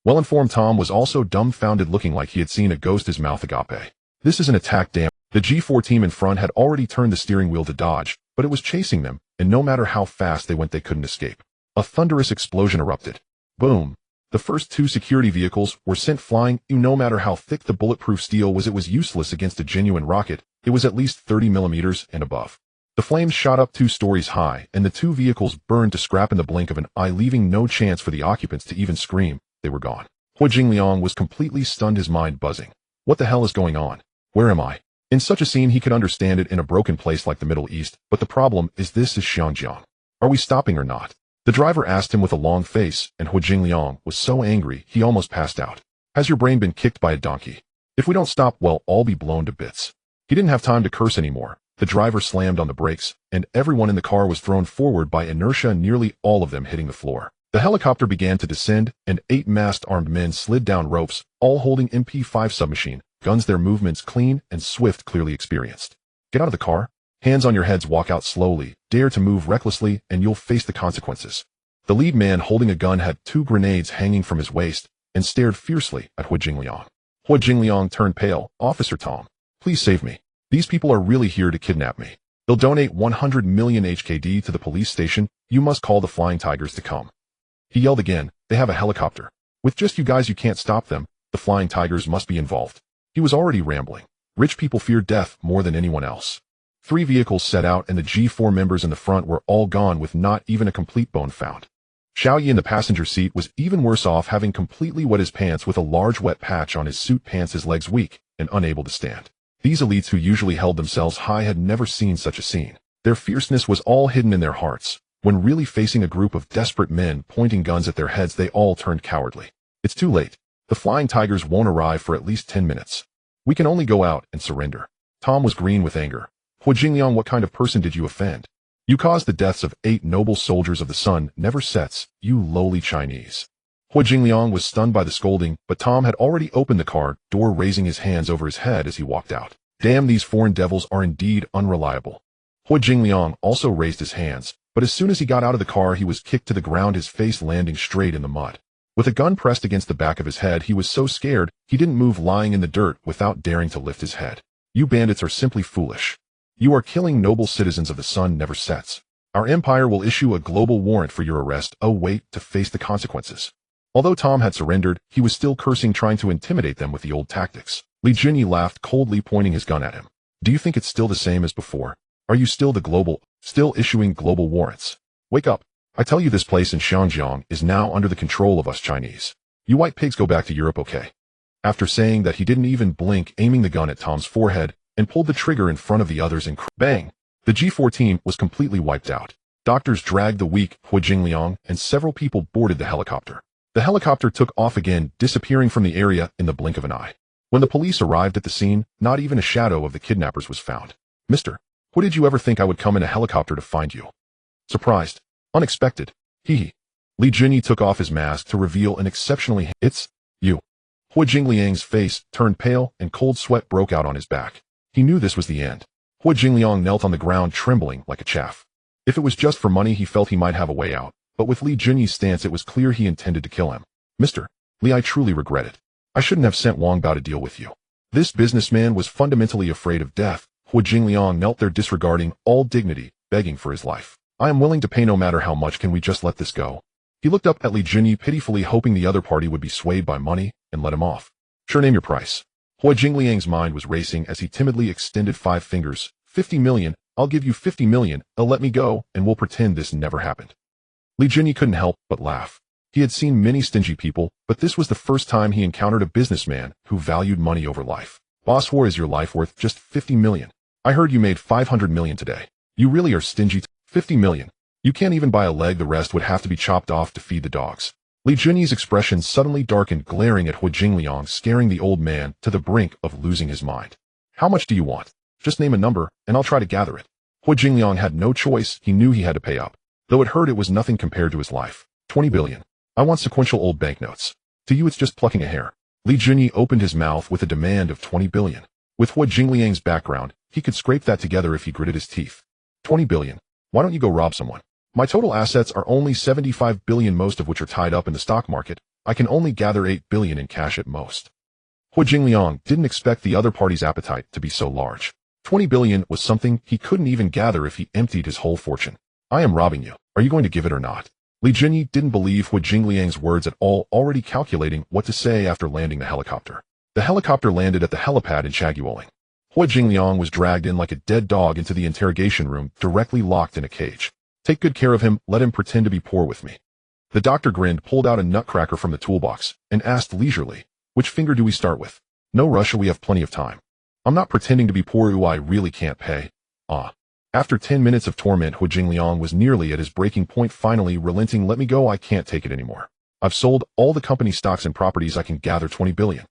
Well-informed Tom was also dumbfounded, looking like he had seen a ghost. His mouth agape. This is an attack, damn. The G4 team in front had already turned the steering wheel to dodge, but it was chasing them, and no matter how fast they went they couldn't escape. A thunderous explosion erupted. Boom. The first 2 security vehicles were sent flying. No matter how thick the bulletproof steel was, it was useless against a genuine rocket. It was at least 30 millimeters and above. The flames shot up 2 stories high, and the 2 vehicles burned to scrap in the blink of an eye, leaving no chance for the occupants to even scream. They were gone. Hu Jingliang was completely stunned, his mind buzzing. What the hell is going on? Where am I? In such a scene he could understand it in a broken place like the Middle East, but the problem is this is Xiangjiang. Are we stopping or not? The driver asked him with a long face, and Hu Jingliang was so angry he almost passed out. Has your brain been kicked by a donkey? If we don't stop, we'll all be blown to bits. He didn't have time to curse anymore. The driver slammed on the brakes, and everyone in the car was thrown forward by inertia, nearly all of them hitting the floor. The helicopter began to descend, and 8 masked armed men slid down ropes, all holding MP5 submachine guns, their movements clean and swift, clearly experienced. Get out of the car. Hands on your heads, walk out slowly, dare to move recklessly, and you'll face the consequences. The lead man holding a gun had 2 grenades hanging from his waist, and stared fiercely at Hu Jingliang. Hu Jingliang turned pale. Officer Tom, please save me. These people are really here to kidnap me. They'll donate 100 million HKD to the police station. You must call the Flying Tigers to come. He yelled again. They have a helicopter. With just you guys you can't stop them. The Flying Tigers must be involved. He was already rambling. Rich people fear death more than anyone else. 3 vehicles set out, and the G4 members in the front were all gone, with not even a complete bone found. Xiaoyi in the passenger seat was even worse off, having completely wet his pants with a large wet patch on his suit pants, his legs weak and unable to stand. These elites who usually held themselves high had never seen such a scene. Their fierceness was all hidden in their hearts. When really facing a group of desperate men pointing guns at their heads, they all turned cowardly. It's too late. The Flying Tigers won't arrive for at least 10 minutes. We can only go out and surrender. Tom was green with anger. Hu Jingliang, what kind of person did you offend? You caused the deaths of 8 noble soldiers of the sun never sets, you lowly Chinese. Hu Jingliang was stunned by the scolding, but Tom had already opened the car door, raising his hands over his head as he walked out. Damn, these foreign devils are indeed unreliable. Hu Jingliang also raised his hands, but as soon as he got out of the car he was kicked to the ground, his face landing straight in the mud. With a gun pressed against the back of his head, he was so scared he didn't move, lying in the dirt without daring to lift his head. You bandits are simply foolish. You are killing noble citizens of the sun never sets. Our empire will issue a global warrant for your arrest. Oh, wait to face the consequences. Although Tom had surrendered, he was still cursing, trying to intimidate them with the old tactics. Li Junyi laughed coldly, pointing his gun at him. Do you think it's still the same as before? Are you still still issuing global warrants? Wake up. I tell you, this place in Xiangjiang is now under the control of us Chinese. You white pigs go back to Europe, okay? After saying that, he didn't even blink, aiming the gun at Tom's forehead, and pulled the trigger in front of the others, and bang! The G4 team was completely wiped out. Doctors dragged the weak Hu Jingliang, and several people boarded the helicopter. The helicopter took off again, disappearing from the area in the blink of an eye. When the police arrived at the scene, not even a shadow of the kidnappers was found. Mister, what did you ever think I would come in a helicopter to find you? Surprised. Unexpected. Hee. Li Junyi took off his mask to reveal an exceptionally It's you. Hu Jingliang's face turned pale and cold sweat broke out on his back. He knew this was the end. Hu Jingliang knelt on the ground, trembling like a chaff. If it was just for money, he felt he might have a way out, but with Li Junyi's stance it was clear he intended to kill him. Mr. Li, I truly regret it. I shouldn't have sent Wang Bao to deal with you. This businessman was fundamentally afraid of death. Hu Jingliang knelt there, disregarding all dignity, begging for his life. I am willing to pay no matter how much. Can we just let this go? He looked up at Li Junyi pitifully, hoping the other party would be swayed by money and let him off. Sure, name your price. Hua Jingliang's mind was racing as he timidly extended 5 fingers. 50 million. I'll give you 50 million. Let me go, and we'll pretend this never happened. Li Junyi couldn't help but laugh. He had seen many stingy people, but this was the first time he encountered a businessman who valued money over life. Boss Hua, is your life worth just 50 million? I heard you made 500 million today. You really are stingy. 50 million. You can't even buy a leg. The rest would have to be chopped off to feed the dogs. Li Junyi's expression suddenly darkened, glaring at Hua Jingliang, scaring the old man to the brink of losing his mind. How much do you want? Just name a number, and I'll try to gather it. Hua Jingliang had no choice. He knew he had to pay up. Though it hurt, it was nothing compared to his life. 20 billion. I want sequential old banknotes. To you it's just plucking a hair. Li Junyi opened his mouth with a demand of 20 billion. With Hua Jingliang's background, he could scrape that together if he gritted his teeth. 20 billion. Why don't you go rob someone? My total assets are only 75 billion, most of which are tied up in the stock market. I can only gather 8 billion in cash at most. Hua Jingliang didn't expect the other party's appetite to be so large. 20 billion was something he couldn't even gather if he emptied his whole fortune. I am robbing you. Are you going to give it or not? Li Junyi didn't believe Hua Jingliang's words at all, already calculating what to say after landing the helicopter. The helicopter landed at the helipad in Chaguoling. Hua Jingliang was dragged in like a dead dog into the interrogation room, directly locked in a cage. Take good care of him. Let him pretend to be poor with me. The doctor grinned, pulled out a nutcracker from the toolbox, and asked leisurely, which finger do we start with? No rush, we have plenty of time. I'm not pretending to be poor. I really can't pay. After 10 minutes of torment, Hua Jingliang was nearly at his breaking point, finally relenting. Let me go. I can't take it anymore. I've sold all the company stocks and properties. I can gather 20 billion.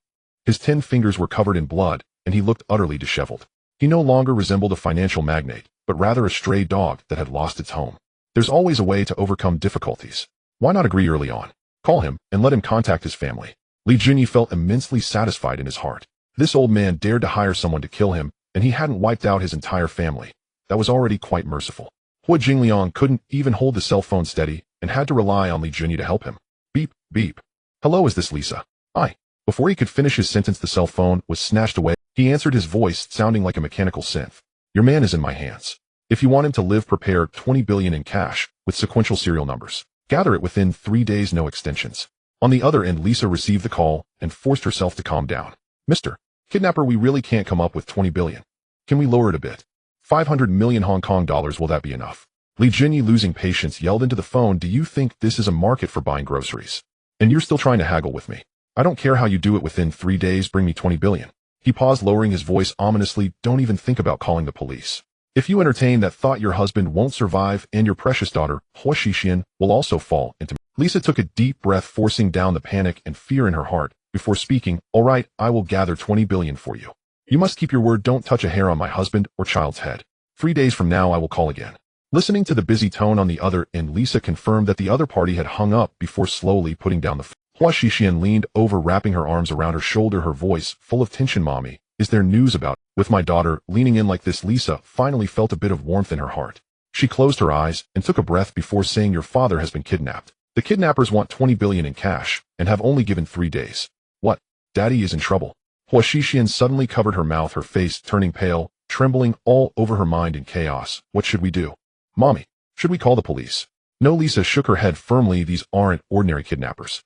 His 10 fingers were covered in blood, and he looked utterly disheveled. He no longer resembled a financial magnate, but rather a stray dog that had lost its home. There's always a way to overcome difficulties. Why not agree early on? Call him and let him contact his family. Li Junyi felt immensely satisfied in his heart. This old man dared to hire someone to kill him, and he hadn't wiped out his entire family. That was already quite merciful. Hua Jingliang couldn't even hold the cell phone steady and had to rely on Li Junyi to help him. Beep, beep. Hello, is this Lisa? Hi. Before he could finish his sentence, the cell phone was snatched away. He answered, his voice sounding like a mechanical synth. Your man is in my hands. If you want him to live, prepare 20 billion in cash with sequential serial numbers. Gather it within 3 days, no extensions. On the other end, Lisa received the call and forced herself to calm down. Mr. Kidnapper, we really can't come up with 20 billion. Can we lower it a bit? 500 million Hong Kong dollars, will that be enough? Li Junyi, losing patience, yelled into the phone, do you think this is a market for buying groceries? And you're still trying to haggle with me? I don't care how you do it, within 3 days, bring me 20 billion. He paused, lowering his voice ominously, don't even think about calling the police. If you entertain that thought, your husband won't survive, and your precious daughter, Hua Shixian, will also fall into. Lisa took a deep breath, forcing down the panic and fear in her heart, before speaking. All right, I will gather 20 billion for you. You must keep your word. Don't touch a hair on my husband or child's head. 3 days from now I will call again. Listening to the busy tone on the other end, Lisa confirmed that the other party had hung up before slowly putting down the phone. Hua Shixian leaned over, wrapping her arms around her shoulder, her voice full of tension. Mommy, is there news about with my daughter? Leaning in like this, Lisa finally felt a bit of warmth in her heart. She closed her eyes and took a breath before saying, your father has been kidnapped. The kidnappers want 20 billion in cash and have only given 3 days. What? Daddy is in trouble. Hua Shixian suddenly covered her mouth, her face turning pale, trembling all over, her mind in chaos. What should we do? Mommy, should we call the police? No, Lisa shook her head firmly. These aren't ordinary kidnappers.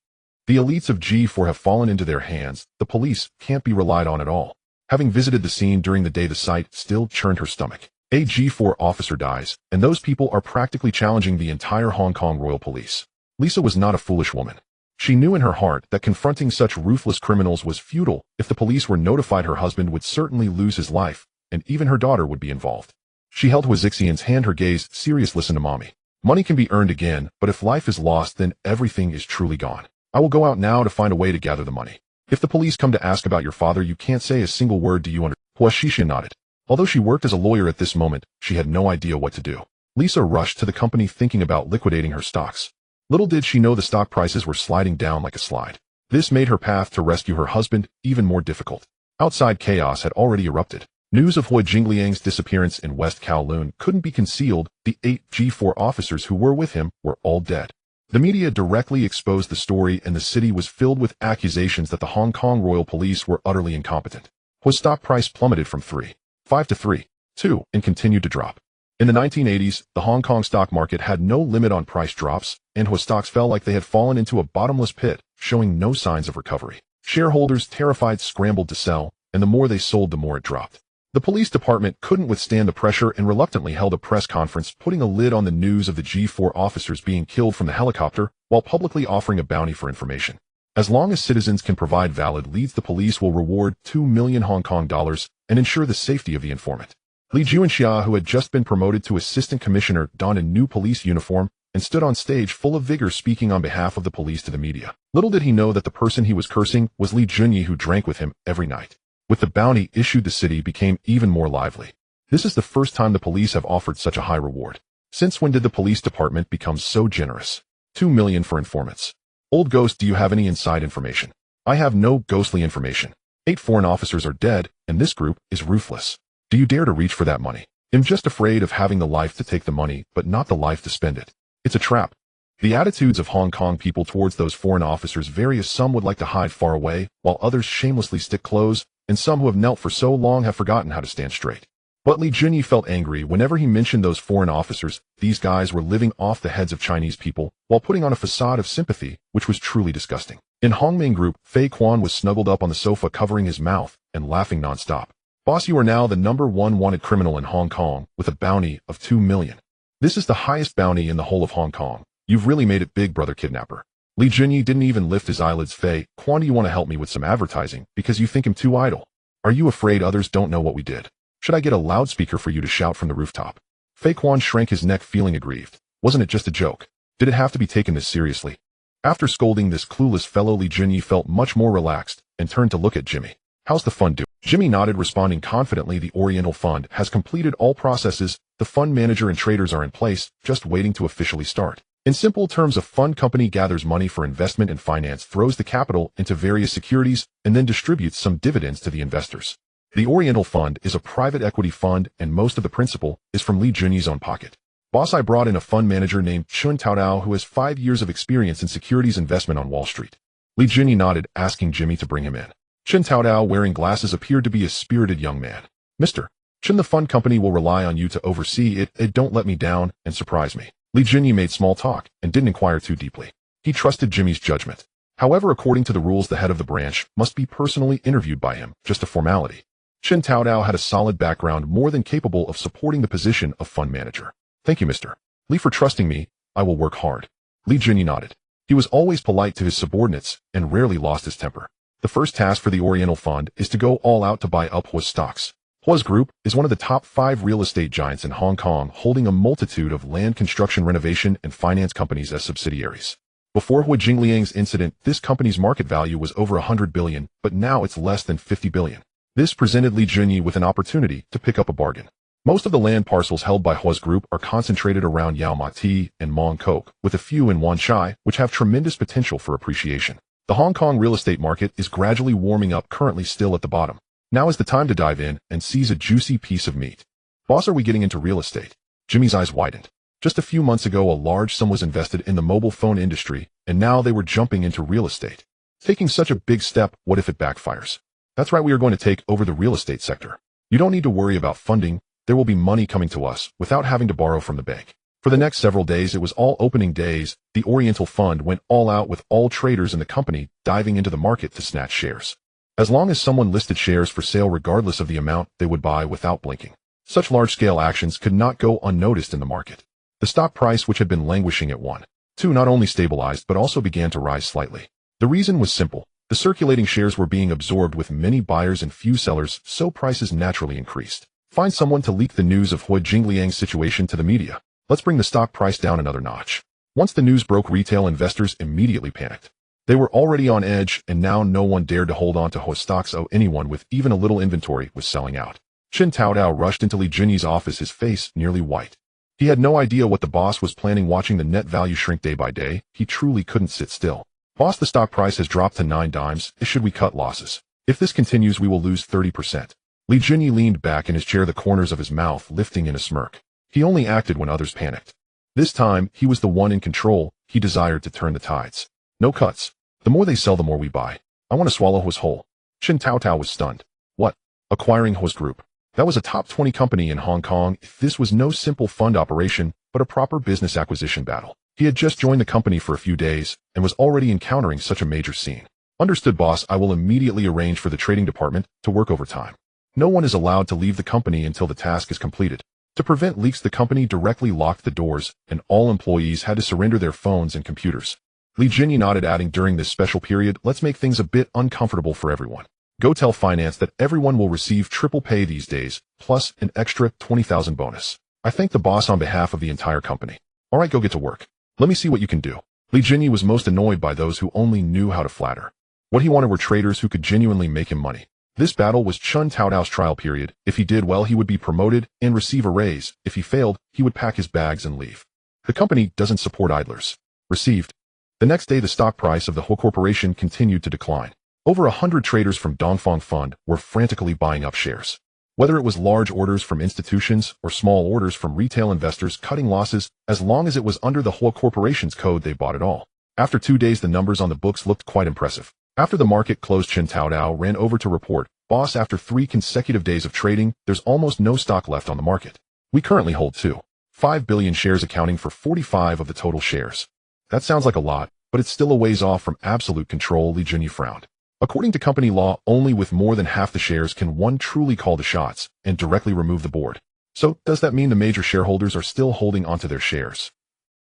The elites of G4 have fallen into their hands. The police can't be relied on at all. Having visited the scene during the day, the sight still churned her stomach. A G4 officer dies, and those people are practically challenging the entire Hong Kong Royal Police. Lisa was not a foolish woman. She knew in her heart that confronting such ruthless criminals was futile. If the police were notified, her husband would certainly lose his life, and even her daughter would be involved. She held Hua Zixian's hand, her gaze serious. Listen to mommy. Money can be earned again, but if life is lost, then everything is truly gone. I will go out now to find a way to gather the money. If the police come to ask about your father, you can't say a single word. Do you understand? Hua Shixian nodded. Although she worked as a lawyer at this moment, she had no idea what to do. Lisa rushed to the company, thinking about liquidating her stocks. Little did she know the stock prices were sliding down like a slide. This made her path to rescue her husband even more difficult. Outside, chaos had already erupted. News of Hua Jingliang's disappearance in West Kowloon couldn't be concealed. The 8 G4 officers who were with him were all dead. The media directly exposed the story, and the city was filled with accusations that the Hong Kong Royal Police were utterly incompetent. Hua's stock price plummeted from 3.5 to 3.2 and continued to drop. In the 1980s, the Hong Kong stock market had no limit on price drops, and Hua stocks felt like they had fallen into a bottomless pit, showing no signs of recovery. Shareholders, terrified, scrambled to sell, and the more they sold, the more it dropped. The police department couldn't withstand the pressure and reluctantly held a press conference, putting a lid on the news of the G4 officers being killed from the helicopter, while publicly offering a bounty for information. As long as citizens can provide valid leads, the police will reward 2 million Hong Kong dollars and ensure the safety of the informant. Li Juanxia, who had just been promoted to assistant commissioner, donned a new police uniform and stood on stage full of vigor, speaking on behalf of the police to the media. Little did he know that the person he was cursing was Li Junyi, who drank with him every night. With the bounty issued, the city became even more lively. This is the first time the police have offered such a high reward. Since when did the police department become so generous? 2 million for informants. Old Ghost, do you have any inside information? I have no ghostly information. 8 foreign officers are dead, and this group is ruthless. Do you dare to reach for that money? I'm just afraid of having the life to take the money, but not the life to spend it. It's a trap. The attitudes of Hong Kong people towards those foreign officers vary, as some would like to hide far away, while others shamelessly stick close, and some who have knelt for so long have forgotten how to stand straight. But Li Junyi felt angry whenever he mentioned those foreign officers. These guys were living off the heads of Chinese people, while putting on a facade of sympathy, which was truly disgusting. In Hongming Group, Fei Quan was snuggled up on the sofa, covering his mouth and laughing non-stop. Boss, you are now the #1 wanted criminal in Hong Kong, with a bounty of 2 million. This is the highest bounty in the whole of Hong Kong. You've really made it big, brother kidnapper. Li Junyi didn't even lift his eyelids. Fei Quan, do you want to help me with some advertising, because you think I'm too idle? Are you afraid others don't know what we did? Should I get a loudspeaker for you to shout from the rooftop? Fei Quan shrank his neck, feeling aggrieved. Wasn't it just a joke? Did it have to be taken this seriously? After scolding this clueless fellow, Li Junyi felt much more relaxed and turned to look at Jimmy. How's the fund doing? Jimmy nodded, responding confidently. The Oriental Fund has completed all processes. The fund manager and traders are in place, just waiting to officially start. In simple terms, a fund company gathers money for investment and finance, throws the capital into various securities, and then distributes some dividends to the investors. The Oriental Fund is a private equity fund, and most of the principal is from Li Junyi's own pocket. Boss, I brought in a fund manager named Chun Taodao, who has 5 years of experience in securities investment on Wall Street. Li Junyi nodded, asking Jimmy to bring him in. Chun Taodao, wearing glasses, appeared to be a spirited young man. Mr. Chun, the fund company will rely on you to oversee it. Don't let me down and surprise me. Li Junyi made small talk and didn't inquire too deeply. He trusted Jimmy's judgment. However, according to the rules, the head of the branch must be personally interviewed by him, just a formality. Chun Taodao had a solid background, more than capable of supporting the position of fund manager. Thank you, Mr. Li, for trusting me. I will work hard. Li Junyi nodded. He was always polite to his subordinates and rarely lost his temper. The first task for the Oriental Fund is to go all out to buy up Hua's stocks. Hua's Group is one of the top 5 real estate giants in Hong Kong, holding a multitude of land construction, renovation, and finance companies as subsidiaries. Before Hua Jingliang's incident, this company's market value was over 100 billion, but now it's less than 50 billion. This presented Li Junyi with an opportunity to pick up a bargain. Most of the land parcels held by Hua's Group are concentrated around Yau Ma Ti and Mong Kok, with a few in Wan Chai, which have tremendous potential for appreciation. The Hong Kong real estate market is gradually warming up, currently still at the bottom. Now is the time to dive in and seize a juicy piece of meat. Boss, are we getting into real estate? Jimmy's eyes widened. Just a few months ago, a large sum was invested in the mobile phone industry, and now they were jumping into real estate. Taking such a big step, what if it backfires? That's right, we are going to take over the real estate sector. You don't need to worry about funding. There will be money coming to us without having to borrow from the bank. For the next several days, it was all opening days. The Oriental Fund went all out, with all traders in the company diving into the market to snatch shares. As long as someone listed shares for sale, regardless of the amount, they would buy without blinking. Such large-scale actions could not go unnoticed in the market. The stock price, which had been languishing at 1.2, not only stabilized but also began to rise slightly. The reason was simple. The circulating shares were being absorbed with many buyers and few sellers, so prices naturally increased. Find someone to leak the news of Hua Jingliang's situation to the media. Let's bring the stock price down another notch. Once the news broke, retail investors immediately panicked. They were already on edge, and now no one dared to hold on to Hua stocks. Anyone with even a little inventory was selling out. Chun Taodao rushed into Li Junyi's office, his face nearly white. He had no idea what the boss was planning. Watching the net value shrink day by day, he truly couldn't sit still. Boss, the stock price has dropped to 9 dimes. Should we cut losses? If this continues, we will lose 30%. Li Junyi leaned back in his chair, the corners of his mouth lifting in a smirk. He only acted when others panicked. This time, he was the one in control. He desired to turn the tides. No cuts. The more they sell, the more we buy. I want to swallow Hua's whole. Chun Taodao was stunned. What? Acquiring Hua's Group? That was a top 20 company in Hong Kong. This was no simple fund operation, but a proper business acquisition battle. He had just joined the company for a few days and was already encountering such a major scene. Understood, boss. I will immediately arrange for the trading department to work overtime. No one is allowed to leave the company until the task is completed. To prevent leaks, the company directly locked the doors, and all employees had to surrender their phones and computers. Li Jinyi nodded, adding, during this special period, let's make things a bit uncomfortable for everyone. Go tell finance that everyone will receive triple pay these days, plus an extra 20,000 bonus. I thank the boss on behalf of the entire company. All right, go get to work. Let me see what you can do. Li Jinyi was most annoyed by those who only knew how to flatter. What he wanted were traders who could genuinely make him money. This battle was Chen Taodao's trial period. If he did well, he would be promoted and receive a raise. If he failed, he would pack his bags and leave. The company doesn't support idlers. Received. The next day, the stock price of the whole corporation continued to decline. Over 100 traders from Dongfang Fund were frantically buying up shares. Whether it was large orders from institutions or small orders from retail investors cutting losses, as long as it was under the whole corporation's code, they bought it all. After 2 days, the numbers on the books looked quite impressive. After the market closed, Chen Taodao ran over to report, boss, after 3 consecutive days of trading, there's almost no stock left on the market. We currently hold 2.5 billion shares, accounting for 45 of the total shares. That sounds like a lot, but it's still a ways off from absolute control. Li Jinyi frowned. According to company law, only with more than half the shares can one truly call the shots and directly remove the board. So, does that mean the major shareholders are still holding onto their shares?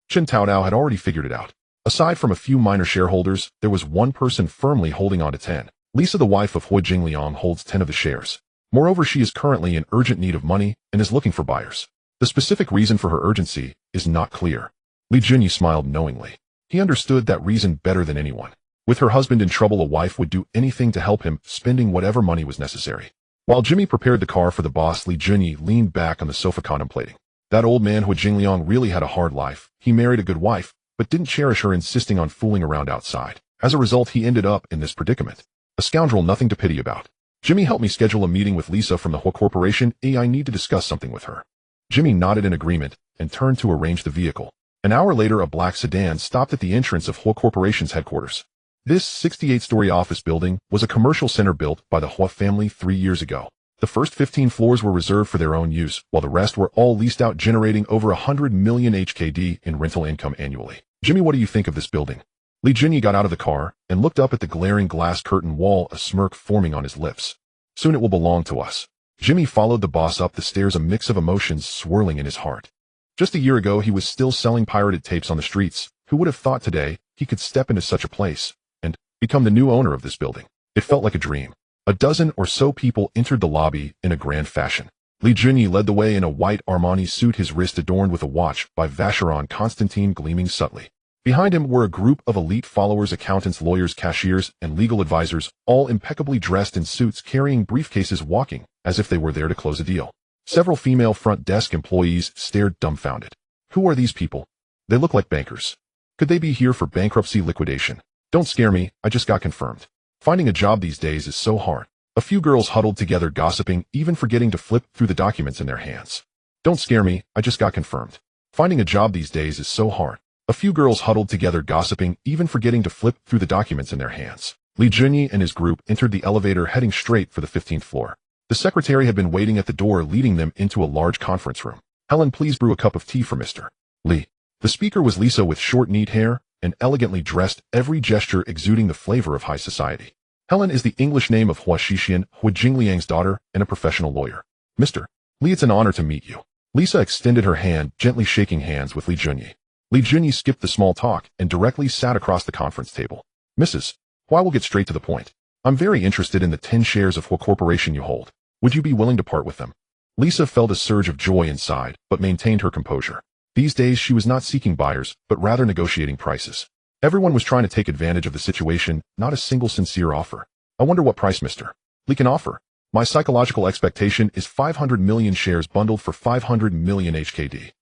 Chen Taodao had already figured it out. Aside from a few minor shareholders, there was one person firmly holding on to 10. Lisa, the wife of Hui Jingliang, holds 10 of the shares. Moreover, she is currently in urgent need of money and is looking for buyers. The specific reason for her urgency is not clear. Li Jinyi smiled knowingly. He understood that reason better than anyone. With her husband in trouble, a wife would do anything to help him, spending whatever money was necessary. While Jimmy prepared the car for the boss, Li Jinyi leaned back on the sofa contemplating. That old man Hui Jingliang really had a hard life. He married a good wife, but didn't cherish her, insisting on fooling around outside. As a result, he ended up in this predicament. A scoundrel nothing to pity about. Jimmy, help me schedule a meeting with Lisa from the Hui Corporation. I need to discuss something with her. Jimmy nodded in agreement and turned to arrange the vehicle. An hour later, a black sedan stopped at the entrance of Hui Corporation's headquarters. This 68-story office building was a commercial center built by the Hui family 3 years ago. The first 15 floors were reserved for their own use, while the rest were all leased out, generating over 100 million HKD in rental income annually. Jimmy, what do you think of this building? Li Jinyi got out of the car and looked up at the glaring glass curtain wall, a smirk forming on his lips. Soon it will belong to us. Jimmy followed the boss up the stairs, a mix of emotions swirling in his heart. Just a year ago, he was still selling pirated tapes on the streets. Who would have thought today he could step into such a place and become the new owner of this building? It felt like a dream. A dozen or so people entered the lobby in a grand fashion. Li Jinyi led the way in a white Armani suit, his wrist adorned with a watch by Vacheron Constantine gleaming subtly. Behind him were a group of elite followers, accountants, lawyers, cashiers, and legal advisors, all impeccably dressed in suits, carrying briefcases, walking as if they were there to close a deal. Several female front desk employees stared dumbfounded. Who are these people? They look like bankers. Could they be here for bankruptcy liquidation? Don't scare me, I just got confirmed. Finding a job these days is so hard. A few girls huddled together, gossiping, even forgetting to flip through the documents in their hands. Don't scare me, I just got confirmed. Finding a job these days is so hard. A few girls huddled together, gossiping, even forgetting to flip through the documents in their hands. Li Jinyi and his group entered the elevator, heading straight for the 15th floor. The secretary had been waiting at the door, leading them into a large conference room. Helen, please brew a cup of tea for Mr. Li. The speaker was Lisa, with short, neat hair and elegantly dressed, every gesture exuding the flavor of high society. Helen is the English name of Hua Shixian, Hui Jingliang's daughter and a professional lawyer. Mr. Li, it's an honor to meet you. Lisa extended her hand, gently shaking hands with Li Jinyi. Li Jinyi skipped the small talk and directly sat across the conference table. Mrs. Hua will get straight to the point. I'm very interested in the 10 shares of Hui Corporation you hold. Would you be willing to part with them? Lisa felt a surge of joy inside, but maintained her composure. These days she was not seeking buyers, but rather negotiating prices. Everyone was trying to take advantage of the situation, not a single sincere offer. I wonder what price Mr. Li can offer. My psychological expectation is 500 million shares bundled for 500 million HKD.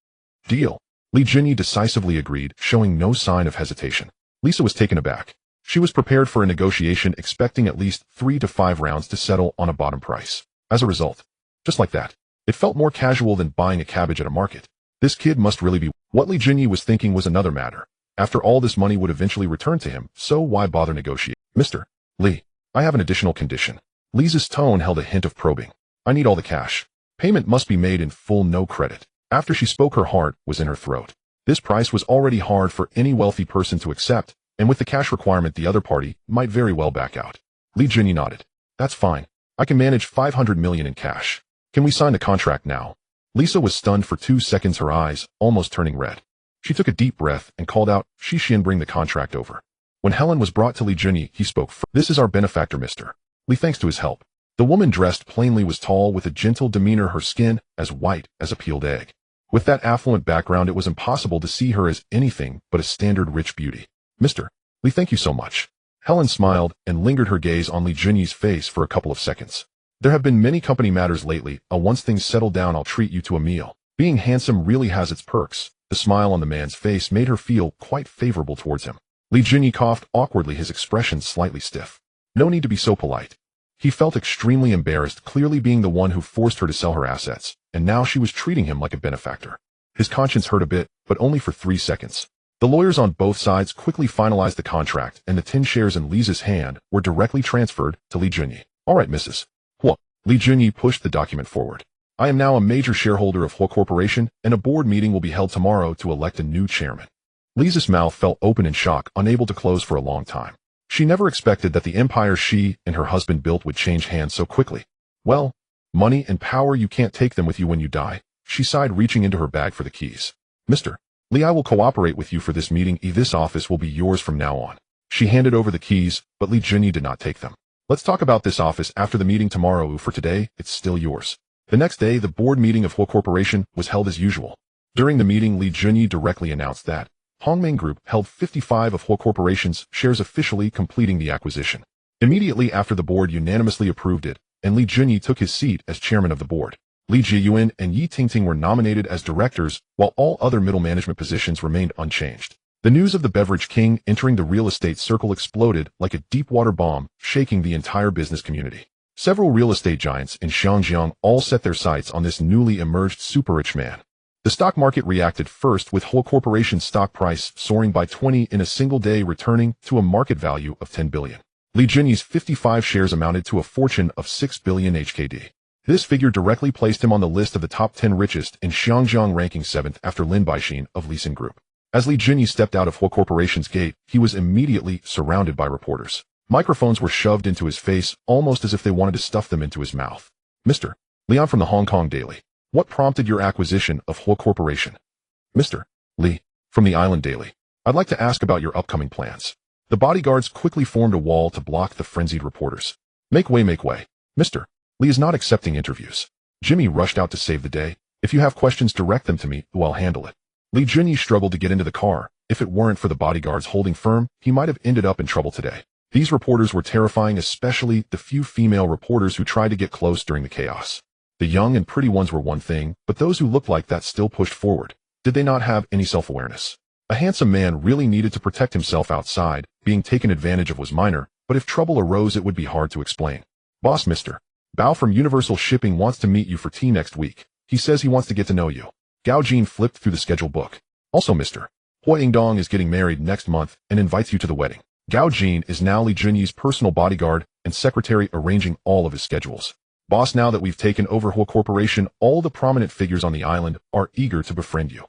Deal. Li Jinyi decisively agreed, showing no sign of hesitation. Lisa was taken aback. She was prepared for a negotiation, expecting at least 3 to 5 rounds to settle on a bottom price. As a result, just like that, it felt more casual than buying a cabbage at a market. This kid must really be. What Li Jinyi was thinking was another matter. After all, this money would eventually return to him, so why bother negotiating? Mr. Li, I have an additional condition. Lisa's tone held a hint of probing. I need all the cash. Payment must be made in full, no credit. After she spoke, her heart was in her throat. This price was already hard for any wealthy person to accept, and with the cash requirement, the other party might very well back out. Li Junyi nodded. That's fine. I can manage 500 million in cash. Can we sign the contract now? Lisa was stunned for 2 seconds, her eyes almost turning red. She took a deep breath and called out, Xin, bring the contract over. When Helen was brought to Li Junyi, he spoke first. This is our benefactor, Mr. Li, thanks to his help. The woman dressed plainly was tall with a gentle demeanor, her skin as white as a peeled egg. With that affluent background, it was impossible to see her as anything but a standard rich beauty. Mr. Li, thank you so much. Helen smiled and lingered her gaze on Li Junyi's face for a couple of seconds. There have been many company matters lately. Once things settle down, I'll treat you to a meal. Being handsome really has its perks. The smile on the man's face made her feel quite favorable towards him. Li Junyi coughed awkwardly, his expression slightly stiff. No need to be so polite. He felt extremely embarrassed, clearly being the one who forced her to sell her assets, and now she was treating him like a benefactor. His conscience hurt a bit, but only for 3 seconds. The lawyers on both sides quickly finalized the contract, and the 10 shares in Lisa's hand were directly transferred to Li Junyi. All right, Mrs. Hua. Li Junyi pushed the document forward. I am now a major shareholder of Hua Corporation, and a board meeting will be held tomorrow to elect a new chairman. Lisa's mouth fell open in shock, unable to close for a long time. She never expected that the empire she and her husband built would change hands so quickly. Well, money and power, you can't take them with you when you die, she sighed, reaching into her bag for the keys. Mr. Li, I will cooperate with you for this meeting. This office will be yours from now on. She handed over the keys, but Li Junyi did not take them. Let's talk about this office after the meeting tomorrow. For today, it's still yours. The next day, the board meeting of Hua Corporation was held as usual. During the meeting, Li Junyi directly announced that Hongming Group held 55 of Hua Corporation's shares, officially completing the acquisition. Immediately after, the board unanimously approved it, and Li Junyi took his seat as chairman of the board. Li Jiyuan and Yi Tingting were nominated as directors, while all other middle management positions remained unchanged. The news of the beverage king entering the real estate circle exploded like a deep-water bomb, shaking the entire business community. Several real estate giants in Xiangjiang all set their sights on this newly emerged super-rich man. The stock market reacted first, with Hua Corporation's stock price soaring by 20 in a single day, returning to a market value of 10 billion. Li Junyi's 55 shares amounted to a fortune of 6 billion HKD. This figure directly placed him on the list of the top 10 richest in Xiangjiang, ranking 7th after Lin Baixin of Leasing Group. As Li Junyi stepped out of Hua Corporation's gate, he was immediately surrounded by reporters. Microphones were shoved into his face, almost as if they wanted to stuff them into his mouth. Mr. Leon from the Hong Kong Daily. What prompted your acquisition of Hua Corporation? Mr. Li, from the Island Daily. I'd like to ask about your upcoming plans. The bodyguards quickly formed a wall to block the frenzied reporters. Make way, make way. Mr. Li is not accepting interviews. Jimmy rushed out to save the day. If you have questions, direct them to me, who I'll handle it. Li Junyi struggled to get into the car. If it weren't for the bodyguards holding firm, he might have ended up in trouble today. These reporters were terrifying, especially the few female reporters who tried to get close during the chaos. The young and pretty ones were one thing, but those who looked like that still pushed forward. Did they not have any self-awareness? A handsome man really needed to protect himself outside. Being taken advantage of was minor, but if trouble arose, it would be hard to explain. Boss, Mr. Bao from Universal Shipping wants to meet you for tea next week. He says he wants to get to know you. Gao Jin flipped through the schedule book. Also, Mr. Hua Yingdong is getting married next month and invites you to the wedding. Gao Jin is now Li Junyi's personal bodyguard and secretary, arranging all of his schedules. Boss, now that we've taken over Hua Corporation, all the prominent figures on the island are eager to befriend you.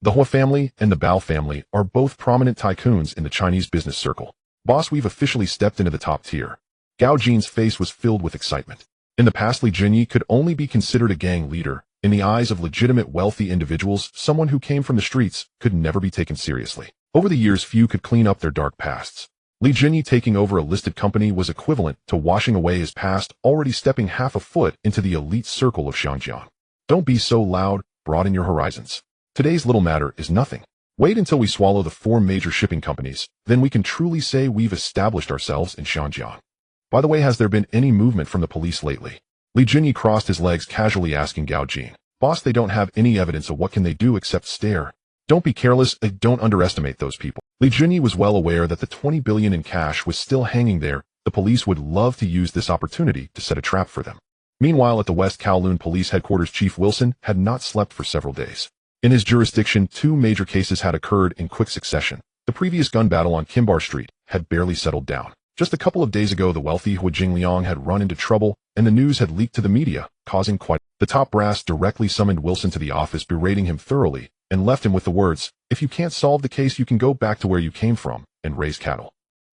The Hua family and the Bao family are both prominent tycoons in the Chinese business circle. Boss, we've officially stepped into the top tier. Gao Jin's face was filled with excitement. In the past, Li Junyi could only be considered a gang leader. In the eyes of legitimate wealthy individuals, someone who came from the streets could never be taken seriously. Over the years, few could clean up their dark pasts. Li Junyi taking over a listed company was equivalent to washing away his past, already stepping half a foot into the elite circle of Xiangjiang. Don't be so loud, broaden your horizons. Today's little matter is nothing. Wait until we swallow the 4 major shipping companies, then we can truly say we've established ourselves in Xiangjiang. By the way, has there been any movement from the police lately? Li Junyi crossed his legs, casually asking Gao Jin. Boss, they don't have any evidence of what can they do except stare. Don't be careless, don't underestimate those people. Li Junyi was well aware that the 20 billion in cash was still hanging there. The police would love to use this opportunity to set a trap for them. Meanwhile, at the West Kowloon Police Headquarters, Chief Wilson had not slept for several days. In his jurisdiction, 2 major cases had occurred in quick succession. The previous gun battle on Kimbar Street had barely settled down. Just a couple of days ago, the wealthy Hu Jingliang had run into trouble, and the news had leaked to the media, causing quite. The top brass directly summoned Wilson to the office, berating him thoroughly, and left him with the words, "If you can't solve the case, you can go back to where you came from and raise cattle."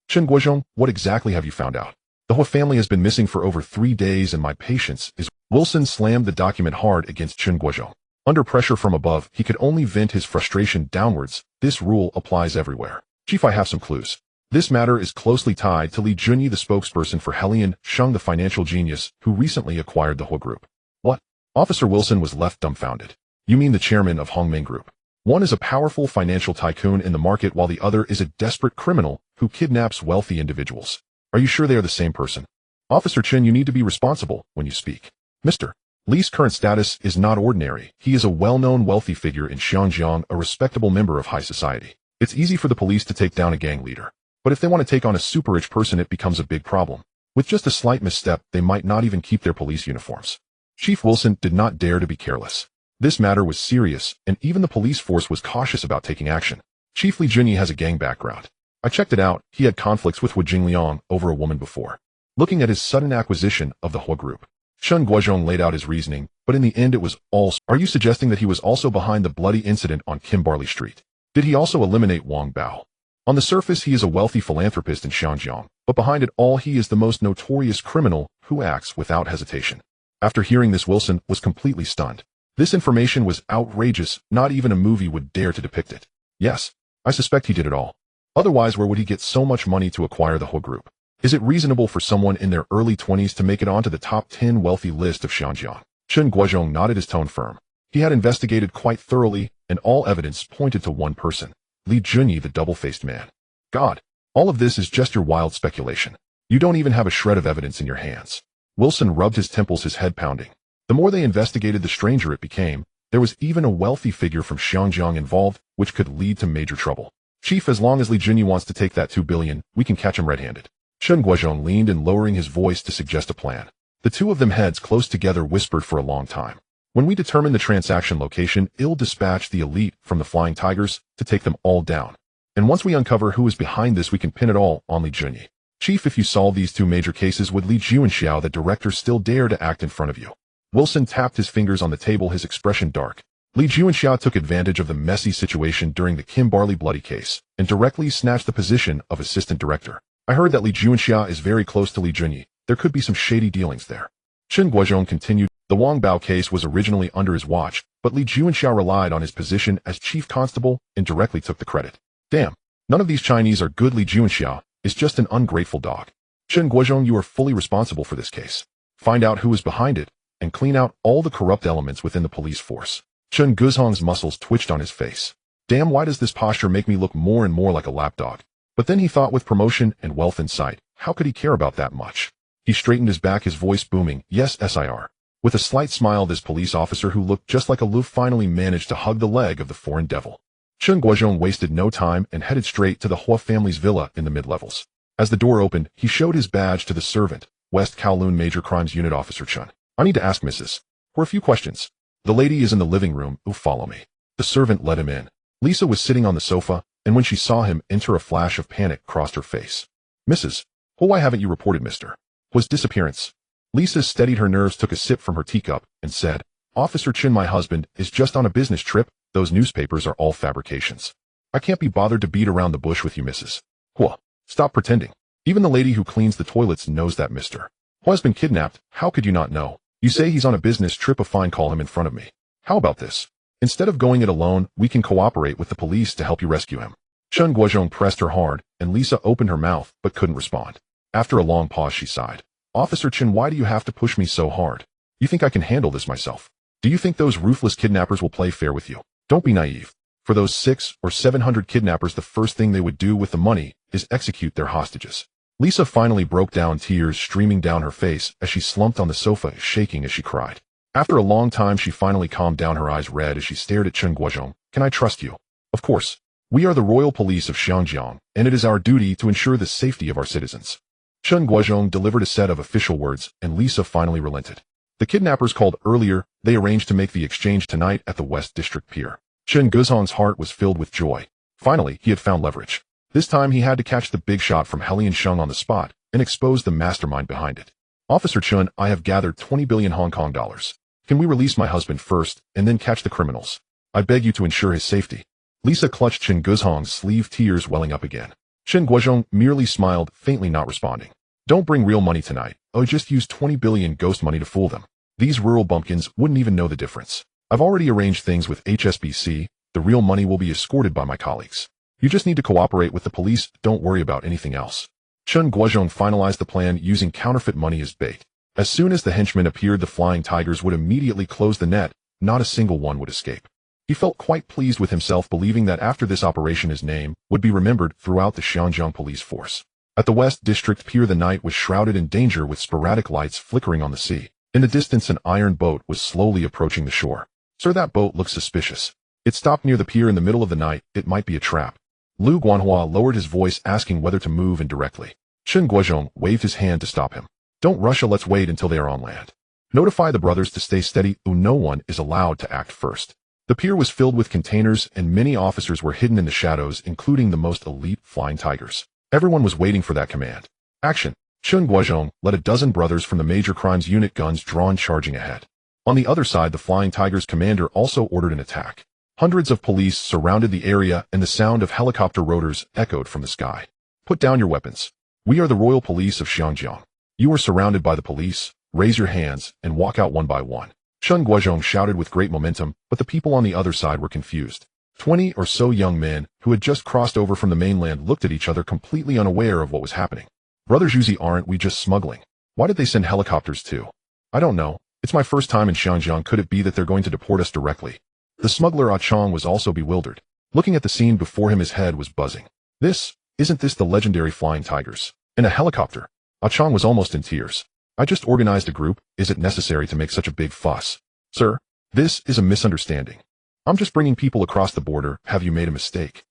Chen Guozhong, what exactly have you found out? The Hu family has been missing for over 3 days, and my patience is. Wilson slammed the document hard against Chen Guozhong. Under pressure from above, he could only vent his frustration downwards. This rule applies everywhere. Chief, I have some clues. This matter is closely tied to Li Junyi, the spokesperson for Helian Sheng, the financial genius who recently acquired the Hu Group. What? Officer Wilson was left dumbfounded. You mean the chairman of Hongmeng Group? One is a powerful financial tycoon in the market, while the other is a desperate criminal who kidnaps wealthy individuals. Are you sure they are the same person? Officer Chen, you need to be responsible when you speak. Mr. Li's current status is not ordinary. He is a well-known wealthy figure in Xianjiang, a respectable member of high society. It's easy for the police to take down a gang leader. But if they want to take on a super-rich person, it becomes a big problem. With just a slight misstep, they might not even keep their police uniforms. Chief Wilson did not dare to be careless. This matter was serious, and even the police force was cautious about taking action. Chief Li Junyi has a gang background. I checked it out. He had conflicts with Hu Jingliang over a woman before. Looking at his sudden acquisition of the Hu Group, Chen Guozhong laid out his reasoning, but in the end it was all. Are you suggesting that he was also behind the bloody incident on Kimberley Street? Did he also eliminate Wang Bao? On the surface, he is a wealthy philanthropist in Xianjiang, but behind it all, he is the most notorious criminal who acts without hesitation. After hearing this, Wilson was completely stunned. This information was outrageous. Not even a movie would dare to depict it. Yes, I suspect he did it all. Otherwise, where would he get so much money to acquire the Hu Group? Is it reasonable for someone in their early 20s to make it onto the top 10 wealthy list of Xianjiang? Chen Guozhong nodded, his tone firm. He had investigated quite thoroughly, and all evidence pointed to one person. Li Junyi, the double-faced man. God, all of this is just your wild speculation. You don't even have a shred of evidence in your hands. Wilson rubbed his temples, his head pounding. The more they investigated, the stranger it became. There was even a wealthy figure from Xianjiang involved, which could lead to major trouble. Chief, as long as Li Junyi wants to take that 2 billion, we can catch him red-handed. Chen Guozhong leaned in, lowering his voice to suggest a plan. The two of them, heads close together, whispered for a long time. When we determine the transaction location, I'll dispatch the elite from the Flying Tigers to take them all down. And once we uncover who is behind this, we can pin it all on Li Junyi. Chief, if you solve these 2 major cases, would Li Juanxiao, the director, still dare to act in front of you? Wilson tapped his fingers on the table, his expression dark. Li Juanxiao took advantage of the messy situation during the Kimberley bloody case and directly snatched the position of assistant director. I heard that Li Juanxiao is very close to Li Junyi. There could be some shady dealings there. Chen Guozhong continued. The Wang Bao case was originally under his watch, but Li Juanxiao relied on his position as chief constable and directly took the credit. Damn, none of these Chinese are good. Li Juanxiao is just an ungrateful dog. Chen Guozhong, you are fully responsible for this case. Find out who is behind it and clean out all the corrupt elements within the police force. Chen Guozhong's muscles twitched on his face. Damn, why does this posture make me look more and more like a lapdog? But then he thought, with promotion and wealth in sight, how could he care about that much? He straightened his back, his voice booming. Yes, SIR. With a slight smile, this police officer who looked just like a Lu finally managed to hug the leg of the foreign devil. Chen Guozhong wasted no time and headed straight to the Hua family's villa in the mid-levels. As the door opened, he showed his badge to the servant, West Kowloon Major Crimes Unit Officer Chen. I need to ask Mrs. for a few questions. The lady is in the living room. Follow me. The servant led him in. Lisa was sitting on the sofa, and when she saw him enter, a flash of panic crossed her face. Mrs. Why haven't you reported Mr. Hua's disappearance? Lisa steadied her nerves, took a sip from her teacup, and said, Officer Chen, my husband is just on a business trip. Those newspapers are all fabrications. I can't be bothered to beat around the bush with you, Mrs. Hua. Stop pretending. Even the lady who cleans the toilets knows that Mr. Hua's been kidnapped. How could you not know? You say he's on a business trip. Fine, call him in front of me. How about this? Instead of going it alone, we can cooperate with the police to help you rescue him. Chen Guozhong pressed her hard, and Lisa opened her mouth but couldn't respond. After a long pause, she sighed. Officer Chen, why do you have to push me so hard? You think I can handle this myself? Do you think those ruthless kidnappers will play fair with you? Don't be naive. For those 600 or 700 kidnappers, the first thing they would do with the money is execute their hostages. Lisa finally broke down, tears streaming down her face as she slumped on the sofa, shaking as she cried. After a long time, she finally calmed down, her eyes red as she stared at Chen Guozhong. Can I trust you? Of course. We are the royal police of Xianjiang, and it is our duty to ensure the safety of our citizens. Chen Guozhong delivered a set of official words, and Lisa finally relented. The kidnappers called earlier. They arranged to make the exchange tonight at the West District Pier. Chen Guozhong's heart was filled with joy. Finally, he had found leverage. This time he had to catch the big shot from Helian Sheng on the spot and expose the mastermind behind it. Officer Chun, I have gathered 20 billion Hong Kong dollars. Can we release my husband first and then catch the criminals? I beg you to ensure his safety. Lisa clutched Chen Guzhong's sleeve, tears welling up again. Chen Guozhong merely smiled, faintly not responding. Don't bring real money tonight. I just use 20 billion ghost money to fool them. These rural bumpkins wouldn't even know the difference. I've already arranged things with HSBC. The real money will be escorted by my colleagues. You just need to cooperate with the police. Don't worry about anything else. Chen Guozhong finalized the plan using counterfeit money as bait. As soon as the henchmen appeared, the flying tigers would immediately close the net. Not a single one would escape. He felt quite pleased with himself, believing that after this operation his name would be remembered throughout the Xianjiang police force. At the West District Pier, the night was shrouded in danger with sporadic lights flickering on the sea. In the distance, an iron boat was slowly approaching the shore. Sir, that boat looks suspicious. It stopped near the pier in the middle of the night. It might be a trap. Lu Guanhua lowered his voice, asking whether to move in directly. Chen Guozhong waved his hand to stop him. Don't rush, let's wait until they are on land. Notify the brothers to stay steady. No one is allowed to act first. The pier was filled with containers and many officers were hidden in the shadows, including the most elite flying tigers. Everyone was waiting for that command. Action! Chen Guozhong led a dozen brothers from the major crimes unit, guns drawn, charging ahead. On the other side, the flying tigers commander also ordered an attack. Hundreds of police surrounded the area and the sound of helicopter rotors echoed from the sky. Put down your weapons. We are the royal police of Xianjiang. You are surrounded by the police. Raise your hands and walk out one by one. Chen Guozhong shouted with great momentum, but the people on the other side were confused. 20 or so young men who had just crossed over from the mainland looked at each other, completely unaware of what was happening. Brothers Yuzi, aren't we just smuggling? Why did they send helicopters too? I don't know. It's my first time in Xianjiang. Could it be that they're going to deport us directly? The smuggler Ah Chong was also bewildered. Looking at the scene before him, his head was buzzing. Isn't this the legendary flying tigers? In a helicopter? Ah Chong was almost in tears. I just organized a group. Is it necessary to make such a big fuss? Sir, this is a misunderstanding. I'm just bringing people across the border. Have you made a mistake?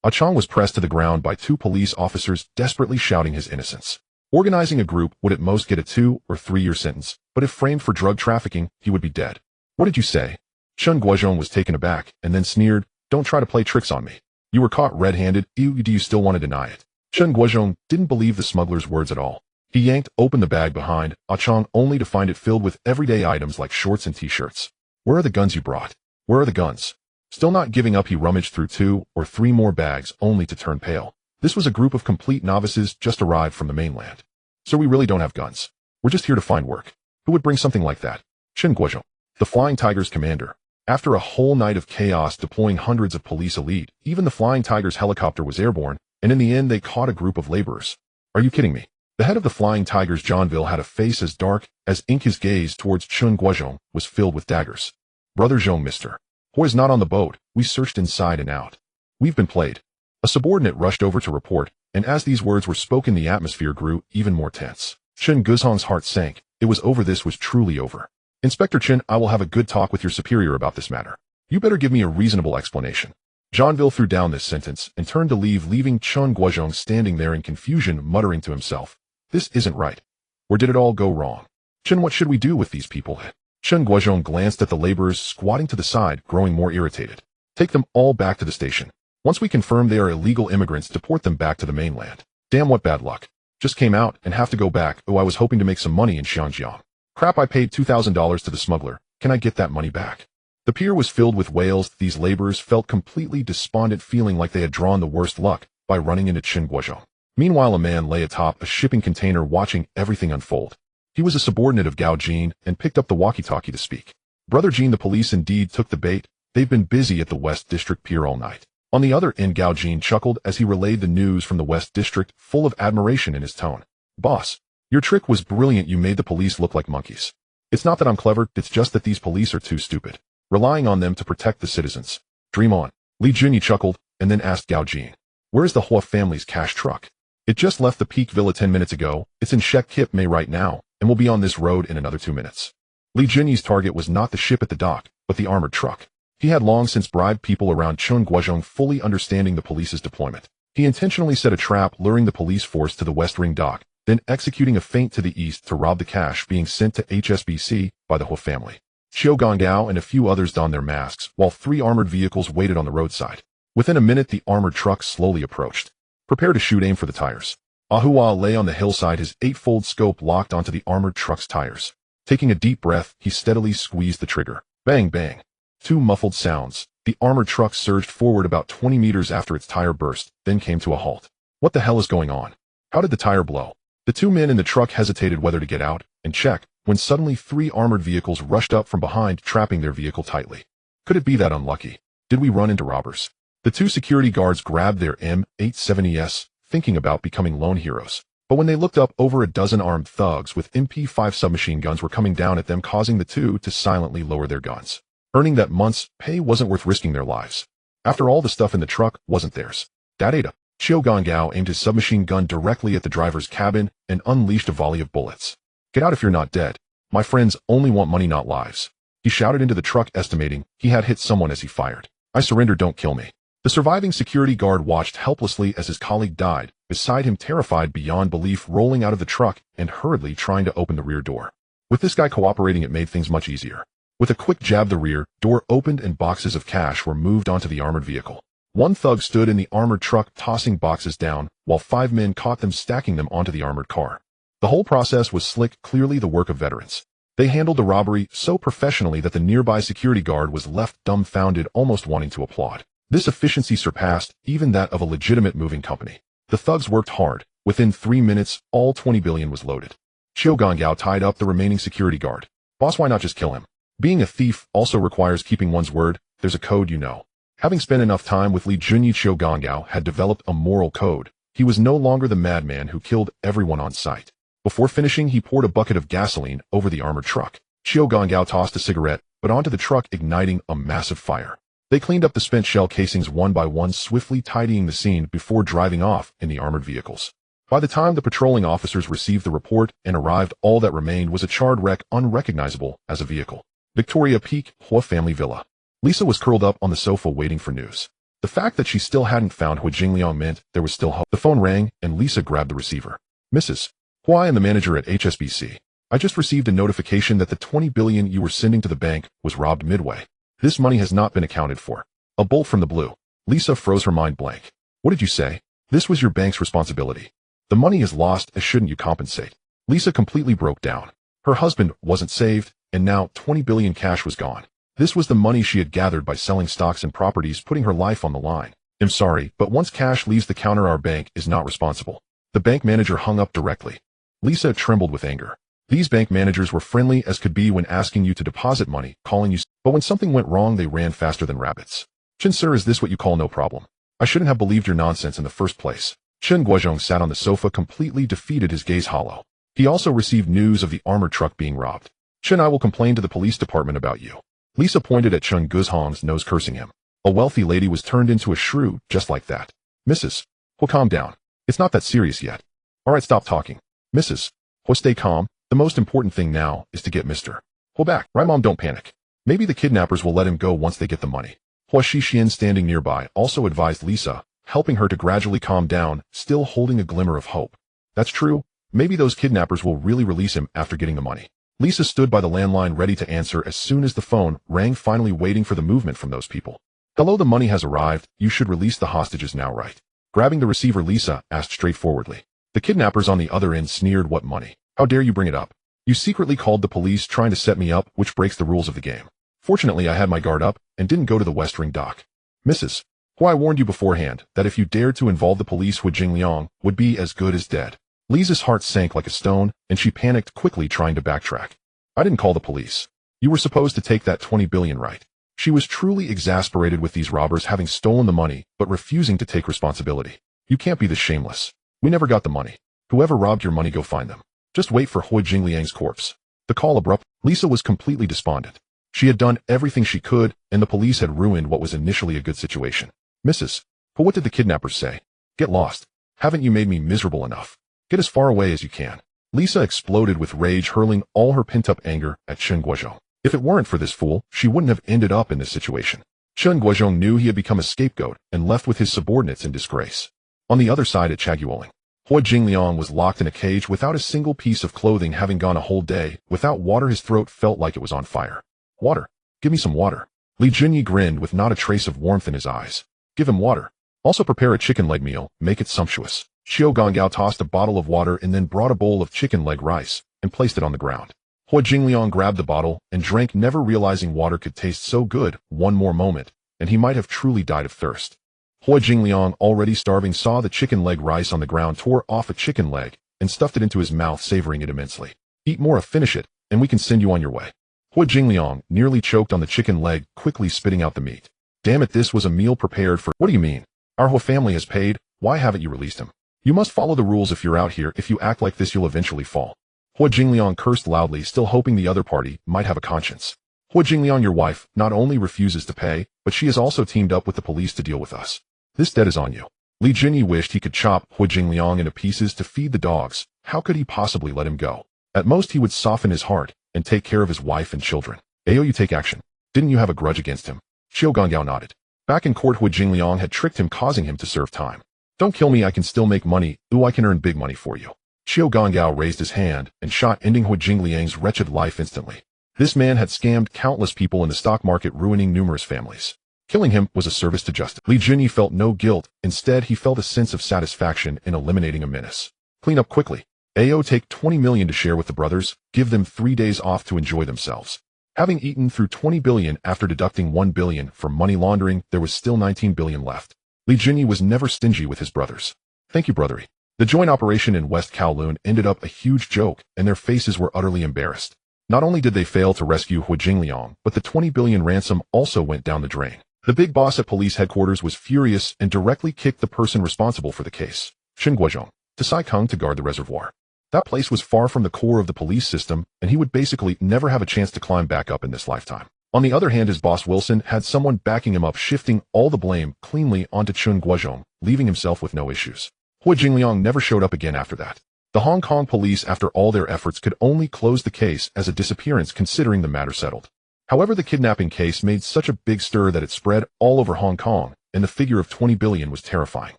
Ah Chong was pressed to the ground by two police officers, desperately shouting his innocence. Organizing a group would at most get a 2 or 3 year sentence, but if framed for drug trafficking, he would be dead. What did you say? Chen Guozhong was taken aback and then sneered, don't try to play tricks on me. You were caught red-handed. Do you still want to deny it? Chen Guozhong didn't believe the smuggler's words at all. He yanked open the bag behind Ah Chong, only to find it filled with everyday items like shorts and t-shirts. Where are the guns you brought? Where are the guns? Still not giving up, he rummaged through 2 or 3 more bags, only to turn pale. This was a group of complete novices just arrived from the mainland. Sir, we really don't have guns. We're just here to find work. Who would bring something like that? Chen Guozhong, the Flying Tigers commander. After a whole night of chaos deploying hundreds of police elite, even the Flying Tigers helicopter was airborne, and in the end they caught a group of laborers. Are you kidding me? The head of the Flying Tigers, Johnville, had a face as dark as ink. His gaze towards Chen Guozhong was filled with daggers. Brother Zhong, Mr. Ho is not on the boat. We searched inside and out. We've been played. A subordinate rushed over to report, and as these words were spoken, the atmosphere grew even more tense. Chen Guzhong's heart sank. It was over. This was truly over. Inspector Chen, I will have a good talk with your superior about this matter. You better give me a reasonable explanation. Johnville threw down this sentence and turned to leave, leaving Chen Guozhong standing there in confusion, muttering to himself. This isn't right. Where did it all go wrong? Chen, what should we do with these people? Chen Guozhong glanced at the laborers squatting to the side, growing more irritated. Take them all back to the station. Once we confirm they are illegal immigrants, deport them back to the mainland. Damn, what bad luck. Just came out and have to go back. Oh, I was hoping to make some money in Xianjiang. Crap, I paid $2,000 to the smuggler. Can I get that money back? The pier was filled with wails. These laborers felt completely despondent, feeling like they had drawn the worst luck by running into Chen Guozhong. Meanwhile, a man lay atop a shipping container watching everything unfold. He was a subordinate of Gao Jin and picked up the walkie-talkie to speak. Brother Jin, the police indeed took the bait. They've been busy at the West District Pier all night. On the other end, Gao Jin chuckled as he relayed the news from the West District, full of admiration in his tone. Boss, your trick was brilliant. You made the police look like monkeys. It's not that I'm clever, it's just that these police are too stupid. Relying on them to protect the citizens. Dream on. Li Junyi chuckled and then asked Gao Jin. Where's the Hua family's cash truck? It just left the Peak Villa 10 minutes ago. It's in Shek Kip Mei right now, and will be on this road in another 2 minutes. Li Junyi's target was not the ship at the dock, but the armored truck. He had long since bribed people around Chen Guozhong, fully understanding the police's deployment. He intentionally set a trap, luring the police force to the West Ring dock, then executing a feint to the east to rob the cash being sent to HSBC by the Hua family. Xiao Gongdao and a few others donned their masks, while 3 armored vehicles waited on the roadside. Within a minute, the armored truck slowly approached. Prepare to shoot. Aim for the tires. Ahua lay on the hillside, his eightfold scope locked onto the armored truck's tires. Taking a deep breath, he steadily squeezed the trigger. Bang, bang. Two muffled sounds. The armored truck surged forward about 20 meters after its tire burst, then came to a halt. What the hell is going on? How did the tire blow? The two men in the truck hesitated whether to get out and check, when suddenly 3 armored vehicles rushed up from behind, trapping their vehicle tightly. Could it be that unlucky? Did we run into robbers? The 2 security guards grabbed their M870s, thinking about becoming lone heroes. But when they looked up, over a dozen armed thugs with MP5 submachine guns were coming down at them, causing the 2 to silently lower their guns. Earning that month's pay wasn't worth risking their lives. After all, the stuff in the truck wasn't theirs. That ate up. Xiao Gongao aimed his submachine gun directly at the driver's cabin and unleashed a volley of bullets. Get out if you're not dead. My friends only want money, not lives. He shouted into the truck, estimating he had hit someone as he fired. I surrender, don't kill me. The surviving security guard watched helplessly as his colleague died, beside him, terrified beyond belief, rolling out of the truck and hurriedly trying to open the rear door. With this guy cooperating, it made things much easier. With a quick jab, the rear door opened and boxes of cash were moved onto the armored vehicle. One thug stood in the armored truck tossing boxes down, while 5 men caught them stacking them onto the armored car. The whole process was slick, clearly the work of veterans. They handled the robbery so professionally that the nearby security guard was left dumbfounded, almost wanting to applaud. This efficiency surpassed even that of a legitimate moving company. The thugs worked hard. Within 3 minutes, all 20 billion was loaded. Xiao Gongao tied up the remaining security guard. Boss, why not just kill him? Being a thief also requires keeping one's word. There's a code, you know. Having spent enough time with Li Junyi, Xiao Gongao had developed a moral code. He was no longer the madman who killed everyone on sight. Before finishing, he poured a bucket of gasoline over the armored truck. Xiao Gongao tossed a cigarette, but onto the truck, igniting a massive fire. They cleaned up the spent shell casings one by one, swiftly tidying the scene before driving off in the armored vehicles. By the time the patrolling officers received the report and arrived, all that remained was a charred wreck, unrecognizable as a vehicle. Victoria Peak, Hua family villa. Lisa was curled up on the sofa waiting for news. The fact that she still hadn't found Hua Jingliang meant there was still hope. The phone rang, and Lisa grabbed the receiver. Mrs. Hua and the manager at HSBC. I just received a notification that the 20 billion you were sending to the bank was robbed midway. This money has not been accounted for. A bolt from the blue. Lisa froze, her mind blank. What did you say? This was your bank's responsibility. The money is lost, as shouldn't you compensate? Lisa completely broke down. Her husband wasn't saved, and now 20 billion cash was gone. This was the money she had gathered by selling stocks and properties, putting her life on the line. I'm sorry, but once cash leaves the counter, our bank is not responsible. The bank manager hung up directly. Lisa trembled with anger. These bank managers were friendly as could be when asking you to deposit money, calling you, but when something went wrong, they ran faster than rabbits. Chen, sir, is this what you call no problem? I shouldn't have believed your nonsense in the first place. Chen Guozhong sat on the sofa, completely defeated, his gaze hollow. He also received news of the armored truck being robbed. Chen, I will complain to the police department about you. Lisa pointed at Chen Guozhong's nose, cursing him. A wealthy lady was turned into a shrew just like that. Mrs. Hua, calm down. It's not that serious yet. All right, stop talking. Mrs. Hua, stay calm. The most important thing now is to get Mr. Hua back. Right, Mom, don't panic. Maybe the kidnappers will let him go once they get the money. Hua Shixian, standing nearby, also advised Lisa, helping her to gradually calm down, still holding a glimmer of hope. That's true. Maybe those kidnappers will really release him after getting the money. Lisa stood by the landline ready to answer as soon as the phone rang, finally waiting for the movement from those people. Hello, the money has arrived. You should release the hostages now, right? Grabbing the receiver, Lisa asked straightforwardly. The kidnappers on the other end sneered. What money? How dare you bring it up? You secretly called the police, trying to set me up, which breaks the rules of the game. Fortunately, I had my guard up and didn't go to the West Ring dock. Mrs. Hua, I warned you beforehand that if you dared to involve the police, Hua Jingliang would be as good as dead. Lisa's heart sank like a stone, and she panicked, quickly trying to backtrack. I didn't call the police. You were supposed to take that 20 billion, right? She was truly exasperated with these robbers having stolen the money, but refusing to take responsibility. You can't be this shameless. We never got the money. Whoever robbed your money, go find them. Just wait for Hua Jingliang's corpse. The call abrupt. Lisa was completely despondent. She had done everything she could, and the police had ruined what was initially a good situation. Mrs. Hua, what did the kidnappers say? Get lost. Haven't you made me miserable enough? Get as far away as you can. Lisa exploded with rage, hurling all her pent-up anger at Chen Guozhong. If it weren't for this fool, she wouldn't have ended up in this situation. Chen Guozhong knew he had become a scapegoat and left with his subordinates in disgrace. On the other side at Chaguoling, Hua Jingliang was locked in a cage without a single piece of clothing, having gone a whole day without water. His throat felt like it was on fire. Water. Give me some water. Li Junyi grinned with not a trace of warmth in his eyes. Give him water. Also prepare a chicken leg meal, make it sumptuous. Xiao Gonggao tossed a bottle of water and then brought a bowl of chicken leg rice and placed it on the ground. Hua Jingliang grabbed the bottle and drank, never realizing water could taste so good. One more moment, and he might have truly died of thirst. Hua Jingliang, already starving, saw the chicken leg rice on the ground, tore off a chicken leg, and stuffed it into his mouth, savoring it immensely. Eat more, finish it, and we can send you on your way. Hua Jingliang nearly choked on the chicken leg, quickly spitting out the meat. Damn it, this was a meal prepared for— What do you mean? Our Hua family has paid, why haven't you released him? You must follow the rules if you're out here. If you act like this, you'll eventually fall. Hua Jingliang cursed loudly, still hoping the other party might have a conscience. Hua Jingliang, your wife, not only refuses to pay, but she has also teamed up with the police to deal with us. This debt is on you. Li Jinyi wished he could chop Hua Jingliang into pieces to feed the dogs. How could he possibly let him go? At most he would soften his heart and take care of his wife and children. Ayo, you take action. Didn't you have a grudge against him? Xiao Gonggao nodded. Back in court, Hua Jingliang had tricked him, causing him to serve time. Don't kill me, I can still make money. Ooh, I can earn big money for you. Xiao Gonggao raised his hand and shot, ending Hua Jingliang's wretched life instantly. This man had scammed countless people in the stock market, ruining numerous families. Killing him was a service to justice. Li Jinyi felt no guilt. Instead, he felt a sense of satisfaction in eliminating a menace. Clean up quickly. Ayo, take 20 million to share with the brothers. Give them 3 days off to enjoy themselves. Having eaten through 20 billion after deducting 1 billion for money laundering, there was still 19 billion left. Li Jinyi was never stingy with his brothers. Thank you, brothery. The joint operation in West Kowloon ended up a huge joke, and their faces were utterly embarrassed. Not only did they fail to rescue Hua Jingliang, but the 20 billion ransom also went down the drain. The big boss at police headquarters was furious and directly kicked the person responsible for the case, Shen Guozhong, to Sai Kung, to guard the reservoir. That place was far from the core of the police system, and he would basically never have a chance to climb back up in this lifetime. On the other hand, his boss Wilson had someone backing him up, shifting all the blame cleanly onto Chun Guozhong, leaving himself with no issues. Hua Jingliang never showed up again after that. The Hong Kong police, after all their efforts, could only close the case as a disappearance, considering the matter settled. However, the kidnapping case made such a big stir that it spread all over Hong Kong, and the figure of 20 billion was terrifying.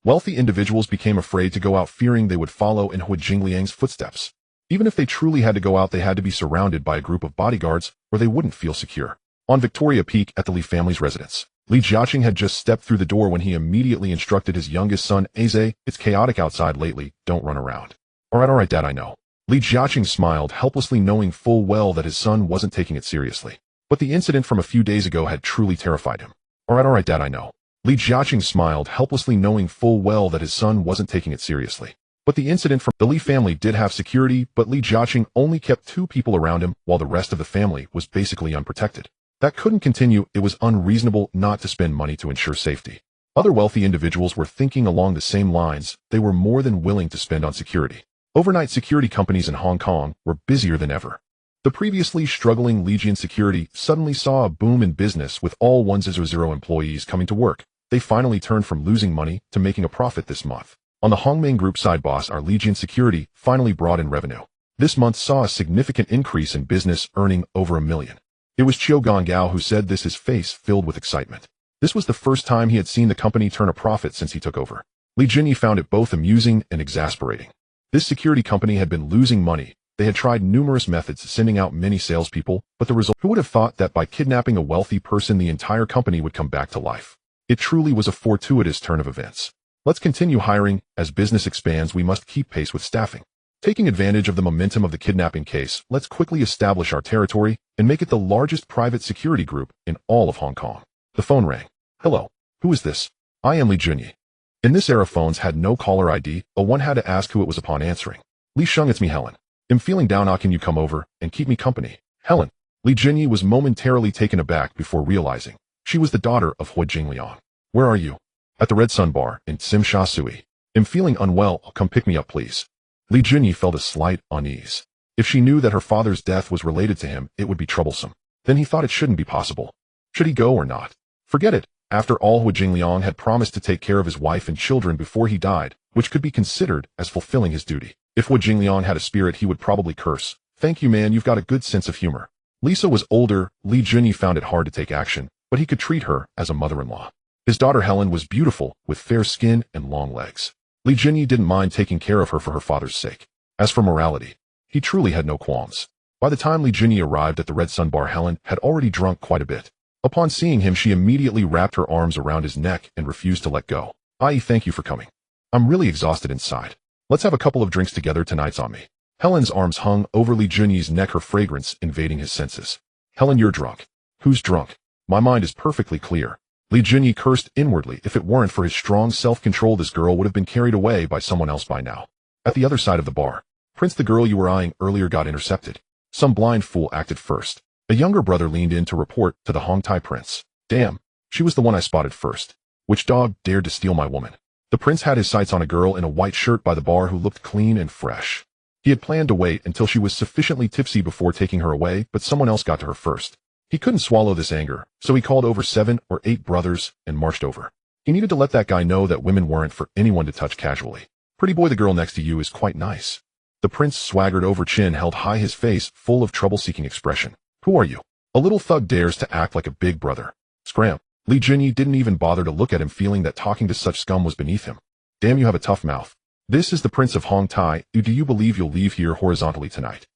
Wealthy individuals became afraid to go out, fearing they would follow in Hua Jingliang's footsteps. Even if they truly had to go out, they had to be surrounded by a group of bodyguards, or they wouldn't feel secure. On Victoria Peak at the Li family's residence, Li Jiaqing had just stepped through the door when he immediately instructed his youngest son, Aze, "It's chaotic outside lately, don't run around." Alright, Dad, I know. Li Jiaqing smiled helplessly, knowing full well that his son wasn't taking it seriously. But the incident from a few days ago had truly terrified him. Alright, Dad, I know. Li Jiaqing smiled helplessly, knowing full well that his son wasn't taking it seriously. But the incident from the Li family did have security, but Li Jiaqing only kept 2 people around him, while the rest of the family was basically unprotected. That couldn't continue. It was unreasonable not to spend money to ensure safety. Other wealthy individuals were thinking along the same lines. They were more than willing to spend on security. Overnight, security companies in Hong Kong were busier than ever. The previously struggling Legion Security suddenly saw a boom in business, with all 100 employees coming to work. They finally turned from losing money to making a profit this month. On the Hongming Group side, boss, our Legion Security finally brought in revenue. This month saw a significant increase in business, earning over 1 million. It was Xiao Gonggao who said this, his face filled with excitement. This was the first time he had seen the company turn a profit since he took over. Li Jinyi found it both amusing and exasperating. This security company had been losing money. They had tried numerous methods, sending out many salespeople, but the result— who would have thought that by kidnapping a wealthy person, the entire company would come back to life? It truly was a fortuitous turn of events. Let's continue hiring. As business expands, we must keep pace with staffing. Taking advantage of the momentum of the kidnapping case, let's quickly establish our territory and make it the largest private security group in all of Hong Kong. The phone rang. Hello. Who is this? I am Li Junyi. In this era, phones had no caller ID, but one had to ask who it was upon answering. Li Sheng, it's me, Helen. I'm feeling down. Can you come over and keep me company? Helen. Li Jinyi was momentarily taken aback before realizing she was the daughter of Hua Jingliang. Where are you? At the Red Sun Bar in Tsim Sha Sui. I'm feeling unwell. Come pick me up, please. Li Jinyi felt a slight unease. If she knew that her father's death was related to him, it would be troublesome. Then he thought it shouldn't be possible. Should he go or not? Forget it. After all, Hua Jingliang had promised to take care of his wife and children before he died, which could be considered as fulfilling his duty. If Hua Jingliang had a spirit, he would probably curse. Thank you, man, you've got a good sense of humor. Lisa was older. Li Jinyi found it hard to take action, but he could treat her as a mother-in-law. His daughter Helen was beautiful, with fair skin and long legs. Li Jinyi didn't mind taking care of her for her father's sake. As for morality, he truly had no qualms. By the time Li Jinyi arrived at the Red Sun Bar, Helen had already drunk quite a bit. Upon seeing him, she immediately wrapped her arms around his neck and refused to let go. I thank you for coming. I'm really exhausted inside. Let's have a couple of drinks together, tonight's on me. Helen's arms hung over Li Junyi's neck, her fragrance invading his senses. Helen, you're drunk. Who's drunk? My mind is perfectly clear. Li Junyi cursed inwardly. If it weren't for his strong self-control, this girl would have been carried away by someone else by now. At the other side of the bar, Prince, the girl you were eyeing earlier, got intercepted. Some blind fool acted first. A younger brother leaned in to report to the Hongtai prince. Damn, she was the one I spotted first. Which dog dared to steal my woman? The prince had his sights on a girl in a white shirt by the bar who looked clean and fresh. He had planned to wait until she was sufficiently tipsy before taking her away, but someone else got to her first. He couldn't swallow this anger, so he called over 7 or 8 brothers and marched over. He needed to let that guy know that women weren't for anyone to touch casually. Pretty boy, the girl next to you is quite nice. The prince swaggered over, chin held high, his face full of trouble-seeking expression. Who are you? A little thug dares to act like a big brother. Scram. Li Junyi didn't even bother to look at him, feeling that talking to such scum was beneath him. Damn, you have a tough mouth. This is the Prince of Hongtai. Do you believe you'll leave here horizontally tonight?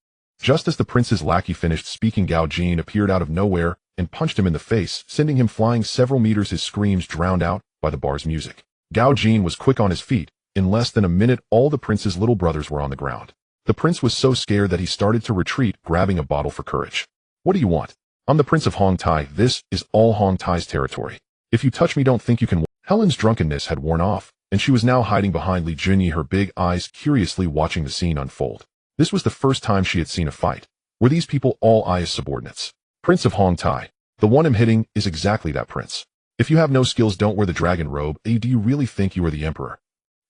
Just as the prince's lackey finished speaking, Gao Jin appeared out of nowhere and punched him in the face, sending him flying several meters, his screams drowned out by the bar's music. Gao Jin was quick on his feet. In less than a minute, all the prince's little brothers were on the ground. The prince was so scared that he started to retreat, grabbing a bottle for courage. What do you want? I'm the Prince of Hongtai. This is all Hongtai's territory. If you touch me, don't think you can. Helen's drunkenness had worn off, and she was now hiding behind Li Junyi, her big eyes curiously watching the scene unfold. This was the first time she had seen a fight. Were these people all Aya's subordinates? Prince of Hongtai. The one I'm hitting is exactly that prince. If you have no skills, don't wear the dragon robe. Do you really think you are the emperor?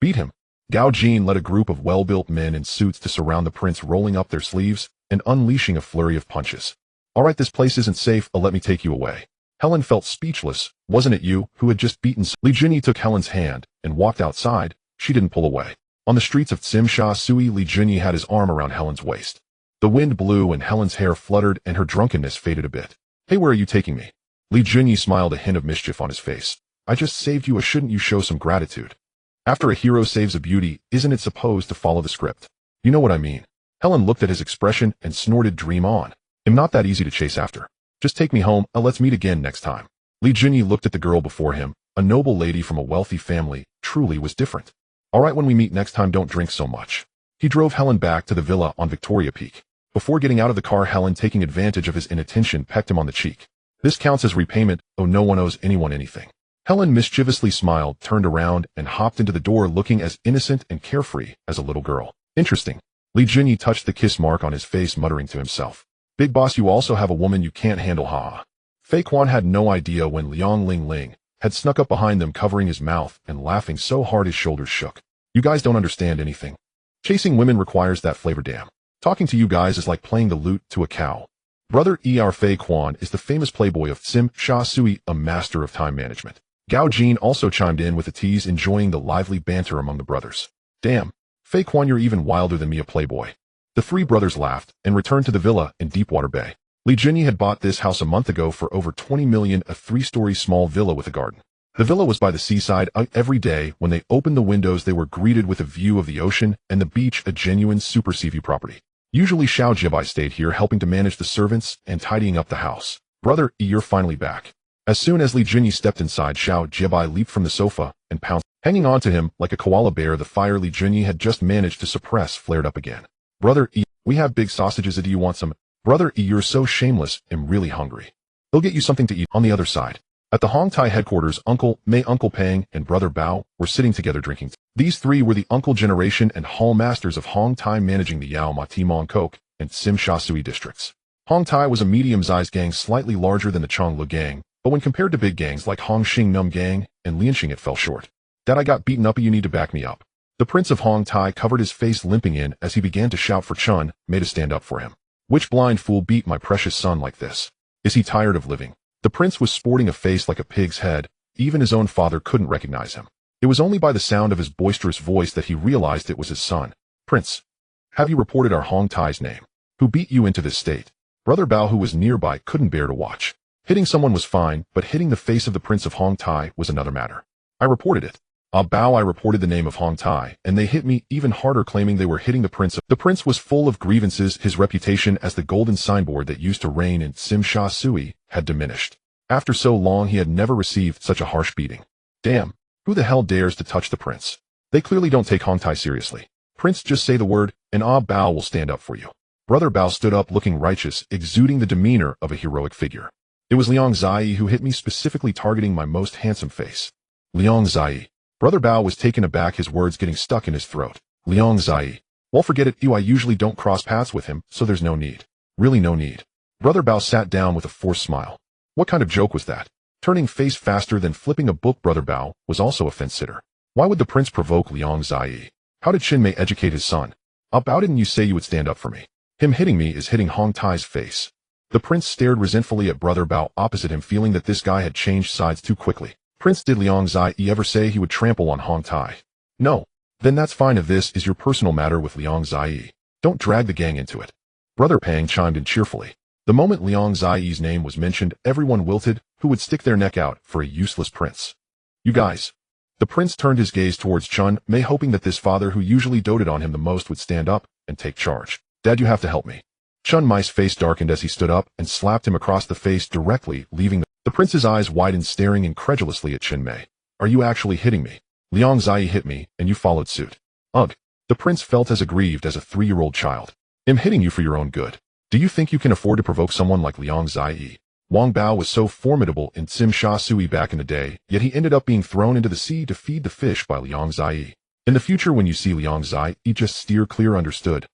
Beat him. Gao Jin led a group of well-built men in suits to surround the prince, rolling up their sleeves and unleashing a flurry of punches. All right, this place isn't safe. Let me take you away. Helen felt speechless. Wasn't it you who had just beaten? Li Junyi took Helen's hand and walked outside. She didn't pull away. On the streets of Tsimsha Sui, Li Junyi had his arm around Helen's waist. The wind blew and Helen's hair fluttered and her drunkenness faded a bit. Hey, where are you taking me? Li Junyi smiled, a hint of mischief on his face. I just saved you. Shouldn't you show some gratitude? After a hero saves a beauty, isn't it supposed to follow the script? You know what I mean. Helen looked at his expression and snorted, dream on. I'm not that easy to chase after. Just take me home. Let's meet again next time. Li Junyi looked at the girl before him. A noble lady from a wealthy family, truly was different. All right, when we meet next time, don't drink so much. He drove Helen back to the villa on Victoria Peak. Before getting out of the car, Helen, taking advantage of his inattention, pecked him on the cheek. This counts as repayment. Oh, no one owes anyone anything. Helen mischievously smiled, turned around, and hopped into the door, looking as innocent and carefree as a little girl. Interesting. Li Junyi touched the kiss mark on his face, muttering to himself. Big boss, you also have a woman you can't handle, ha. Fei Quan had no idea when Liang Ling Ling had snuck up behind them, covering his mouth and laughing so hard his shoulders shook. You guys don't understand anything. Chasing women requires that flavor, damn. Talking to you guys is like playing the lute to a cow. Brother Er Fei Quan is the famous playboy of Tsim Sha Sui, a master of time management. Gao Jin also chimed in with a tease, enjoying the lively banter among the brothers. Damn, Fei Quan, you're even wilder than me, a playboy. The 3 brothers laughed and returned to the villa in Deepwater Bay. Li Junyi had bought this house a month ago for over 20 million, a 3-story small villa with a garden. The villa was by the seaside. Every day, when they opened the windows, they were greeted with a view of the ocean and the beach, a genuine super sea-view property. Usually Xiao Jiabai stayed here, helping to manage the servants and tidying up the house. Brother, you're finally back. As soon as Li Junyi stepped inside, Xiao Jiabai leaped from the sofa and pounced, hanging on to him like a koala bear. The fire Li Junyi had just managed to suppress flared up again. Brother, we have big sausages. Do you want some? Brother, you're so shameless. I'm really hungry. He'll get you something to eat. On the other side, at the Hongtai headquarters, Uncle Mei, Uncle Pang, and Brother Bao were sitting together drinking. These 3 were the uncle generation and hall masters of Hongtai, managing the Yao Ma Timon Kok and Tsim Sha Sui districts. Hongtai was a medium-sized gang, slightly larger than the Chonglu gang, but when compared to big gangs like Hongxing Num Gang and Lianxing, it fell short. Dad, I got beaten up. You need to back me up. The Prince of Hongtai covered his face, limping in as he began to shout for Chun, Mei, to stand up for him. Which blind fool beat my precious son like this? Is he tired of living? The prince was sporting a face like a pig's head. Even his own father couldn't recognize him. It was only by the sound of his boisterous voice that he realized it was his son. Prince, have you reported our Hongtai's name? Who beat you into this state? Brother Bao, who was nearby, couldn't bear to watch. Hitting someone was fine, but hitting the face of the Prince of Hongtai was another matter. I reported it. Bao, I reported the name of Hongtai, and they hit me even harder, claiming they were hitting the prince. The prince was full of grievances. His reputation as the golden signboard that used to reign in Tsim Sha Sui had diminished. After so long, he had never received such a harsh beating. Damn, Who the hell dares to touch the prince? They clearly don't take Hong Tai seriously. Prince, just say the word, and Ah Bao will stand up for you. Brother Bao stood up looking righteous, exuding the demeanor of a heroic figure. It was Liang Zai who hit me, specifically targeting my most handsome face. Liang Zai. Brother Bao was taken aback, his words getting stuck in his throat. Liang Zai. Well, forget it, I usually don't cross paths with him, so there's no need. Really no need. Brother Bao sat down with a forced smile. What kind of joke was that? Turning face faster than flipping a book, Brother Bao was also a fence-sitter. Why would the prince provoke Liang Zai? How did Qin Mei educate his son? How didn't you say you would stand up for me? Him hitting me is hitting Hong Tai's face. The prince stared resentfully at Brother Bao opposite him, feeling that this guy had changed sides too quickly. Prince, did Liang Zai ever say he would trample on Hong Tai? No. Then that's fine if this is your personal matter with Liang Zai. Don't drag the gang into it. Brother Pang chimed in cheerfully. The moment Liang Zai's name was mentioned, everyone wilted, who would stick their neck out for a useless prince. You guys. The prince turned his gaze towards Chun Mei, hoping that this father who usually doted on him the most would stand up and take charge. Dad, you have to help me. Chun Mei's face darkened as he stood up and slapped him across the face directly, leaving the prince's eyes widened, staring incredulously at Qin Mei. Are you actually hitting me? Liang Zai hit me, and you followed suit. Ugh. The prince felt as aggrieved as a 3-year-old child. I'm hitting you for your own good. Do you think you can afford to provoke someone like Liang Zai? Wang Bao was so formidable in Tsim Sha Sui back in the day, yet he ended up being thrown into the sea to feed the fish by Liang Zai. In the future, when you see Liang Zai, just steer clear, understood?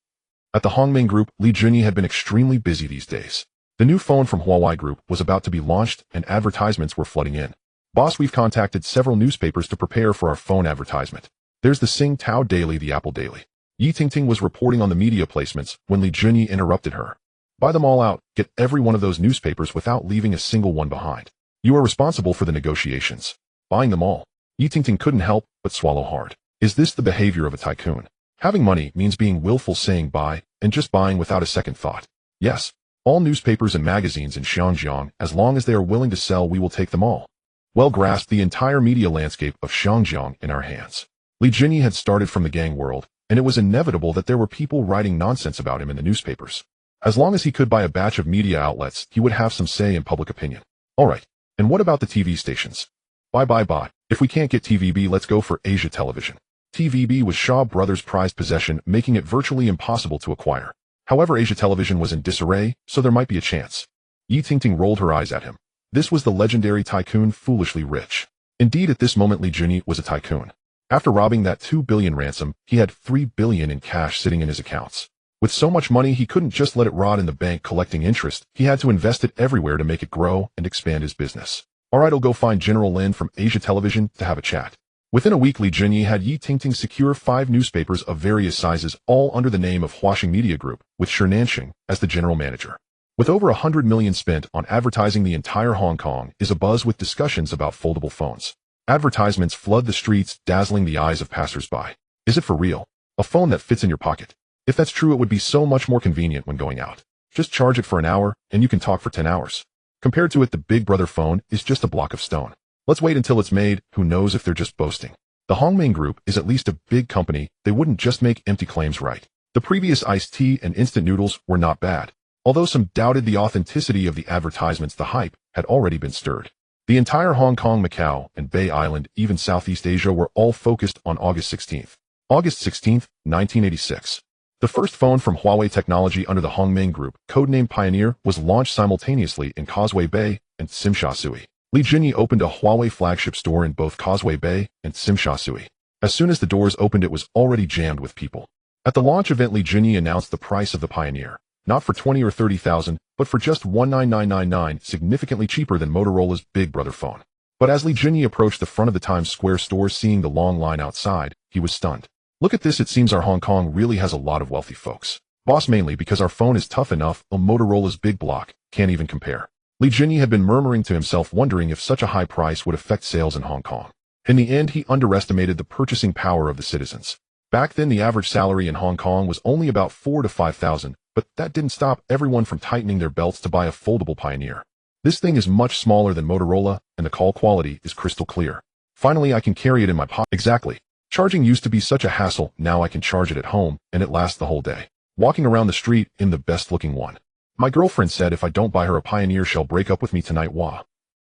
At the Hongmeng Group, Li Junyi had been extremely busy these days. The new phone from Huawei Group was about to be launched, and advertisements were flooding in. Boss, we've contacted several newspapers to prepare for our phone advertisement. There's the Sing Tao Daily, the Apple Daily. Yi Tingting was reporting on the media placements when Li Junyi interrupted her. Buy them all out, get every one of those newspapers without leaving a single one behind. You are responsible for the negotiations. Buying them all. Yi Tingting couldn't help but swallow hard. Is this the behavior of a tycoon? Having money means being willful, saying buy, and just buying without a second thought. Yes, all newspapers and magazines in Xiangjiang, as long as they are willing to sell, we will take them all. Well, grasp the entire media landscape of Xiangjiang in our hands. Li Junyi had started from the gang world, and it was inevitable that there were people writing nonsense about him in the newspapers. As long as he could buy a batch of media outlets, he would have some say in public opinion. Alright, and what about the TV stations? Bye. If we can't get TVB, let's go for Asia Television. TVB was Shaw Brothers' prized possession, making it virtually impossible to acquire. However, Asia Television was in disarray, so there might be a chance. Yi Tingting rolled her eyes at him. This was the legendary tycoon, foolishly rich. Indeed, at this moment Li Junyi was a tycoon. After robbing that 2 billion ransom, he had 3 billion in cash sitting in his accounts. With so much money, he couldn't just let it rot in the bank collecting interest. He had to invest it everywhere to make it grow and expand his business. Alright, I'll go find General Lin from Asia Television to have a chat. Within a week, Li Junyi had Yi Tingting secure 5 newspapers of various sizes, all under the name of Huaxing Media Group, with Shernansheng as the general manager. With over 100 million spent on advertising, the entire Hong Kong is abuzz with discussions about foldable phones. Advertisements flood the streets, dazzling the eyes of passers-by. Is it for real? A phone that fits in your pocket? If that's true, it would be so much more convenient when going out. Just charge it for an hour, and you can talk for 10 hours. Compared to it, the Big Brother phone is just a block of stone. Let's wait until it's made, who knows if they're just boasting. The Hongmeng Group is at least a big company, they wouldn't just make empty claims, right? The previous iced tea and instant noodles were not bad. Although some doubted the authenticity of the advertisements, the hype had already been stirred. The entire Hong Kong, Macau, and Bay Island, even Southeast Asia, were all focused on August 16th. August 16th, 1986. The first phone from Huawei Technology under the Hongmeng Group, codenamed Pioneer, was launched simultaneously in Causeway Bay and Tsim Sha Sui. Li Junyi opened a Huawei flagship store in both Causeway Bay and Tsim Sha Sui. As soon as the doors opened, it was already jammed with people. At the launch event, Li Junyi announced the price of the Pioneer, not for 20 or 30,000, but for just 19999, significantly cheaper than Motorola's Big Brother phone. But as Li Junyi approached the front of the Times Square store, seeing the long line outside, he was stunned. Look at this, it seems our Hong Kong really has a lot of wealthy folks. Boss, mainly because our phone is tough enough, Motorola's Big Block can't even compare. Li Junyi had been murmuring to himself, wondering if such a high price would affect sales in Hong Kong. In the end, he underestimated the purchasing power of the citizens. Back then, the average salary in Hong Kong was only about 4,000 to 5,000, but that didn't stop everyone from tightening their belts to buy a foldable Pioneer. This thing is much smaller than Motorola, and the call quality is crystal clear. Finally, I can carry it in my pocket. Exactly. Charging used to be such a hassle, now I can charge it at home, and it lasts the whole day. Walking around the street in the best-looking one. My girlfriend said if I don't buy her a Pioneer, she'll break up with me tonight. Wah.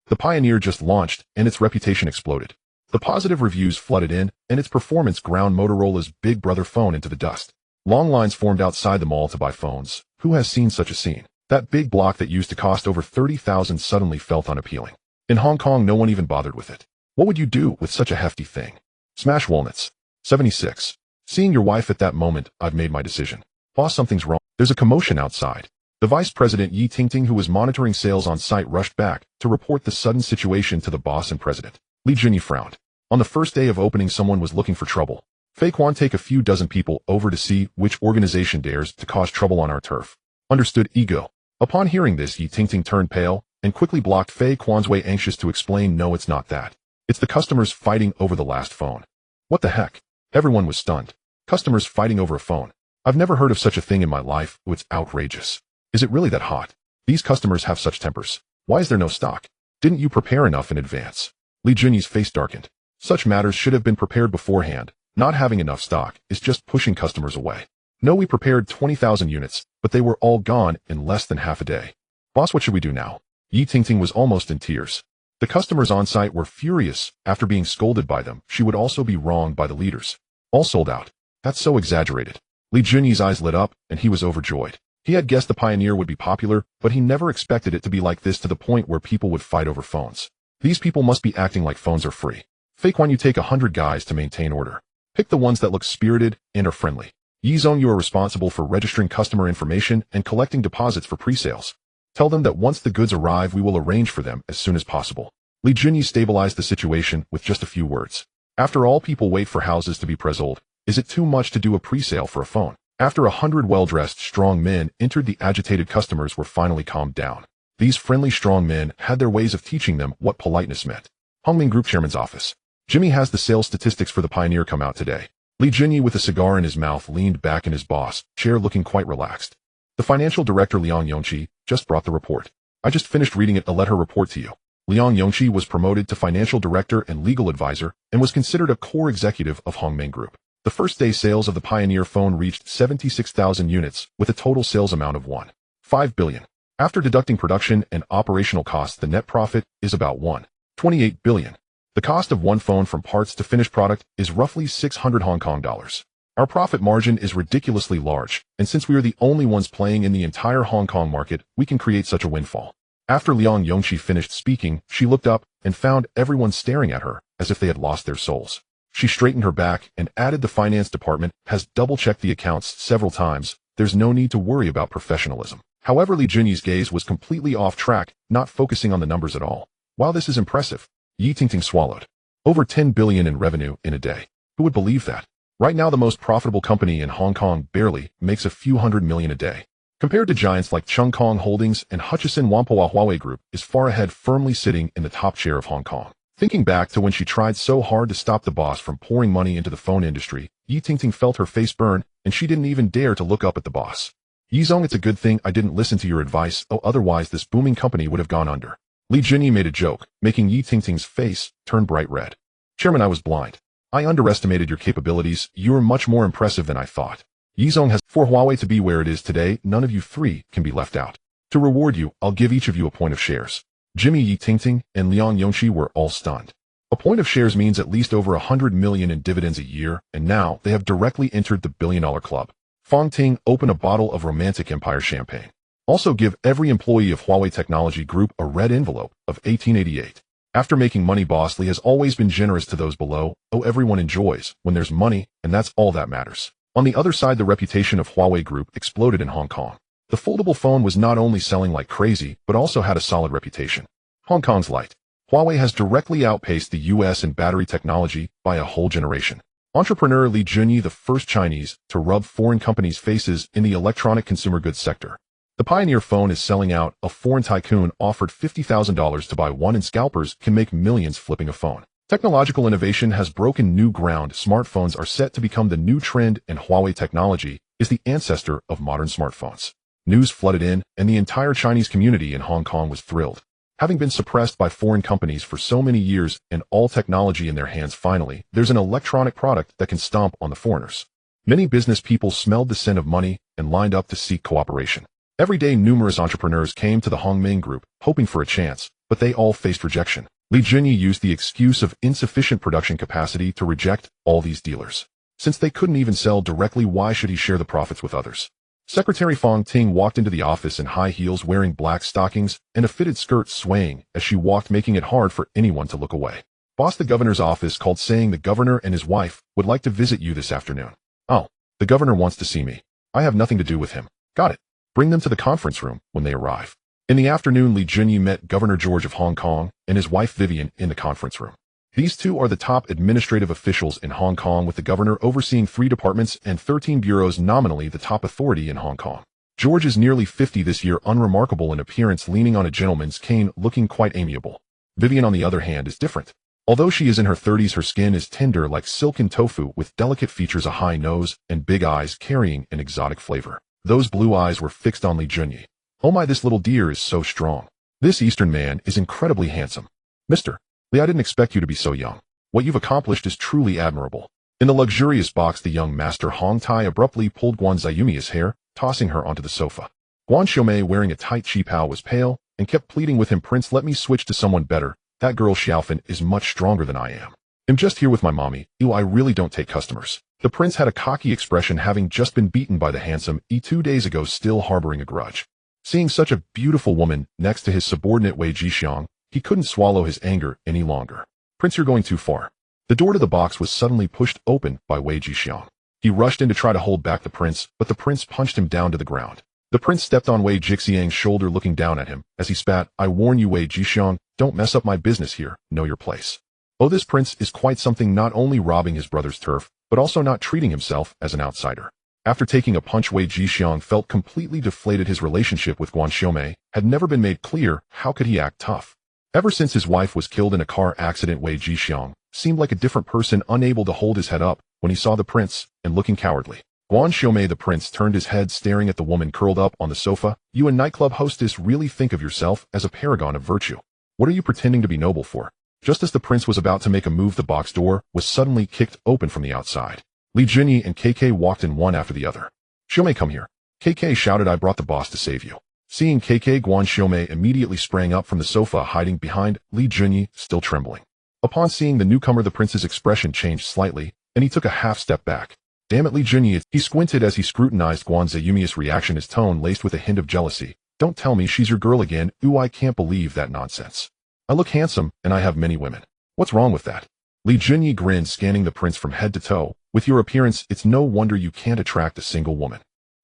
The Pioneer just launched, and its reputation exploded. The positive reviews flooded in, and its performance ground Motorola's Big Brother phone into the dust. Long lines formed outside the mall to buy phones. Who has seen such a scene? That big block that used to cost over 30,000 suddenly felt unappealing. In Hong Kong, no one even bothered with it. What would you do with such a hefty thing? Smash walnuts. 76. Seeing your wife at that moment, I've made my decision. Boss, something's wrong. There's a commotion outside. The vice president Yi Tingting, who was monitoring sales on site, rushed back to report the sudden situation to the boss and president. Li Junyi frowned. On the first day of opening, someone was looking for trouble. Fei Quan, take a few dozen people over to see which organization dares to cause trouble on our turf. Understood, ego. Upon hearing this, Yi Tingting turned pale and quickly blocked Fei Quan's way, anxious to explain, no, it's not that. It's the customers fighting over the last phone. What the heck? Everyone was stunned. Customers fighting over a phone. I've never heard of such a thing in my life. It's outrageous. Is it really that hot? These customers have such tempers. Why is there no stock? Didn't you prepare enough in advance? Li Junyi's face darkened. Such matters should have been prepared beforehand. Not having enough stock is just pushing customers away. No, we prepared 20,000 units, but they were all gone in less than half a day. Boss, what should we do now? Yi Tingting was almost in tears. The customers on site were furious. After being scolded by them, she would also be wronged by the leaders. All sold out. That's so exaggerated. Li Junyi's eyes lit up, and he was overjoyed. He had guessed the Pioneer would be popular, but he never expected it to be like this, to the point where people would fight over phones. These people must be acting like phones are free. Fei Quan, you take 100 guys to maintain order. Pick the ones that look spirited and are friendly. Yi Zong, you are responsible for registering customer information and collecting deposits for pre-sales. Tell them that once the goods arrive, we will arrange for them as soon as possible. Li Junyi stabilized the situation with just a few words. After all, people wait for houses to be pre-sold. Is it too much to do a pre-sale for a phone? After 100 well-dressed, strong men entered, the agitated customers were finally calmed down. These friendly, strong men had their ways of teaching them what politeness meant. Hongming Group Chairman's office. Jimmy has the sales statistics for the Pioneer come out today. Li Junyi, with a cigar in his mouth, leaned back in his boss chair, looking quite relaxed. The financial director, Liang Yongqi, just brought the report. I just finished reading it. I'll let her report to you. Liang Yongqi was promoted to financial director and legal advisor and was considered a core executive of Hongming Group. The first day sales of the Pioneer phone reached 76,000 units with a total sales amount of 1.5 billion. After deducting production and operational costs, the net profit is about 1.28 billion. The cost of one phone from parts to finished product is roughly 600 Hong Kong dollars. Our profit margin is ridiculously large, and since we are the only ones playing in the entire Hong Kong market, we can create such a windfall. After Liang Yongqi finished speaking, she looked up and found everyone staring at her as if they had lost their souls. She straightened her back and added, the finance department has double-checked the accounts several times. There's no need to worry about professionalism. However, Li Junyi's gaze was completely off track, not focusing on the numbers at all. While this is impressive, Yi Tingting swallowed. Over 10 billion in revenue in a day. Who would believe that? Right now, the most profitable company in Hong Kong barely makes a few hundred million a day. Compared to giants like Chung Kong Holdings and Hutchison Whampoa, Huawei Group is far ahead, firmly sitting in the top chair of Hong Kong. Thinking back to when she tried so hard to stop the boss from pouring money into the phone industry, Yi Tingting felt her face burn, and she didn't even dare to look up at the boss. Yi Zong, it's a good thing I didn't listen to your advice. Oh, otherwise this booming company would have gone under. Li Junyi made a joke, making Yi Tingting's face turn bright red. Chairman, I was blind. I underestimated your capabilities. You are much more impressive than I thought. Yi Zong has, for Huawei to be where it is today, none of you three can be left out. To reward you, I'll give each of you a point of shares. Jimmy, Yi Tingting, and Liang Yongqi were all stunned. A point of shares means at least over 100 million in dividends a year, and now they have directly entered the billion-dollar club. Fong Ting, open a bottle of Romantic Empire champagne. Also give every employee of Huawei Technology Group a red envelope of 1888. After making money, Boss Li has always been generous to those below. Oh, everyone enjoys when there's money, and that's all that matters. On the other side, the reputation of Huawei Group exploded in Hong Kong. The foldable phone was not only selling like crazy, but also had a solid reputation. Hong Kong's light. Huawei has directly outpaced the US in battery technology by a whole generation. Entrepreneur Li Junyi, the first Chinese to rub foreign companies' faces in the electronic consumer goods sector. The Pioneer phone is selling out. A foreign tycoon offered $50,000 to buy one, and scalpers can make millions flipping a phone. Technological innovation has broken new ground. Smartphones are set to become the new trend, and Huawei technology is the ancestor of modern smartphones. News flooded in, and the entire Chinese community in Hong Kong was thrilled. Having been suppressed by foreign companies for so many years and all technology in their hands, finally, there's an electronic product that can stomp on the foreigners. Many business people smelled the scent of money and lined up to seek cooperation. Every day, numerous entrepreneurs came to the Hongming Group, hoping for a chance, but they all faced rejection. Li Junyi used the excuse of insufficient production capacity to reject all these dealers. Since they couldn't even sell directly, why should he share the profits with others? Secretary Fong Ting walked into the office in high heels wearing black stockings and a fitted skirt swaying as she walked, making it hard for anyone to look away. Boss, the governor's office called saying the governor and his wife would like to visit you this afternoon. Oh, the governor wants to see me. I have nothing to do with him. Got it. Bring them to the conference room when they arrive. In the afternoon, Li Junyi met Governor George of Hong Kong and his wife Vivian in the conference room. These two are the top administrative officials in Hong Kong, with the governor overseeing 3 departments and 13 bureaus, nominally the top authority in Hong Kong. George is nearly 50 this year, unremarkable in appearance, leaning on a gentleman's cane, looking quite amiable. Vivian, on the other hand, is different. Although she is in her 30s, her skin is tender like silken tofu with delicate features, a high nose, and big eyes carrying an exotic flavor. Those blue eyes were fixed on Li Junyi. Oh my, this little deer is so strong. This Eastern man is incredibly handsome. Mr. Li, I didn't expect you to be so young. What you've accomplished is truly admirable. In the luxurious box, the young master Hong Tai abruptly pulled Guan Ziyumi's hair, tossing her onto the sofa. Guan Xiaomei, wearing a tight qipao, was pale and kept pleading with him, Prince, let me switch to someone better. That girl Xiaofan is much stronger than I am. I'm just here with my mommy. Ew, I really don't take customers. The prince had a cocky expression, having just been beaten by the handsome E 2 days ago, still harboring a grudge. Seeing such a beautiful woman next to his subordinate Wei Jixiang, he couldn't swallow his anger any longer. Prince, you're going too far. The door to the box was suddenly pushed open by Wei Jixiang. He rushed in to try to hold back the prince, but the prince punched him down to the ground. The prince stepped on Wei Jixiang's shoulder, looking down at him as he spat, I warn you, Wei Jixiang, don't mess up my business here, know your place. Oh, this prince is quite something, not only robbing his brother's turf, but also not treating himself as an outsider. After taking a punch, Wei Jixiang felt completely deflated. His relationship with Guan Xiaomei had never been made clear. How could he act tough? Ever since his wife was killed in a car accident, Wei Jixiang seemed like a different person, unable to hold his head up when he saw the prince and looking cowardly. Guan Xiaomei, the prince turned his head, staring at the woman curled up on the sofa. You, a nightclub hostess, really think of yourself as a paragon of virtue. What are you pretending to be noble for? Just as the prince was about to make a move, the box door was suddenly kicked open from the outside. Li Junyi and KK walked in one after the other. Xiaomei, come here. KK shouted, I brought the boss to save you. Seeing KK, Guan Xiaomei immediately sprang up from the sofa, hiding behind Li Junyi, still trembling. Upon seeing the newcomer, the prince's expression changed slightly, and he took a half step back. Damn it, Li Junyi, he squinted as he scrutinized Guan Ziyumi's reaction, his tone laced with a hint of jealousy. Don't tell me she's your girl again. Ooh, I can't believe that nonsense. I look handsome, and I have many women. What's wrong with that? Li Junyi grinned, scanning the prince from head to toe. With your appearance, it's no wonder you can't attract a single woman.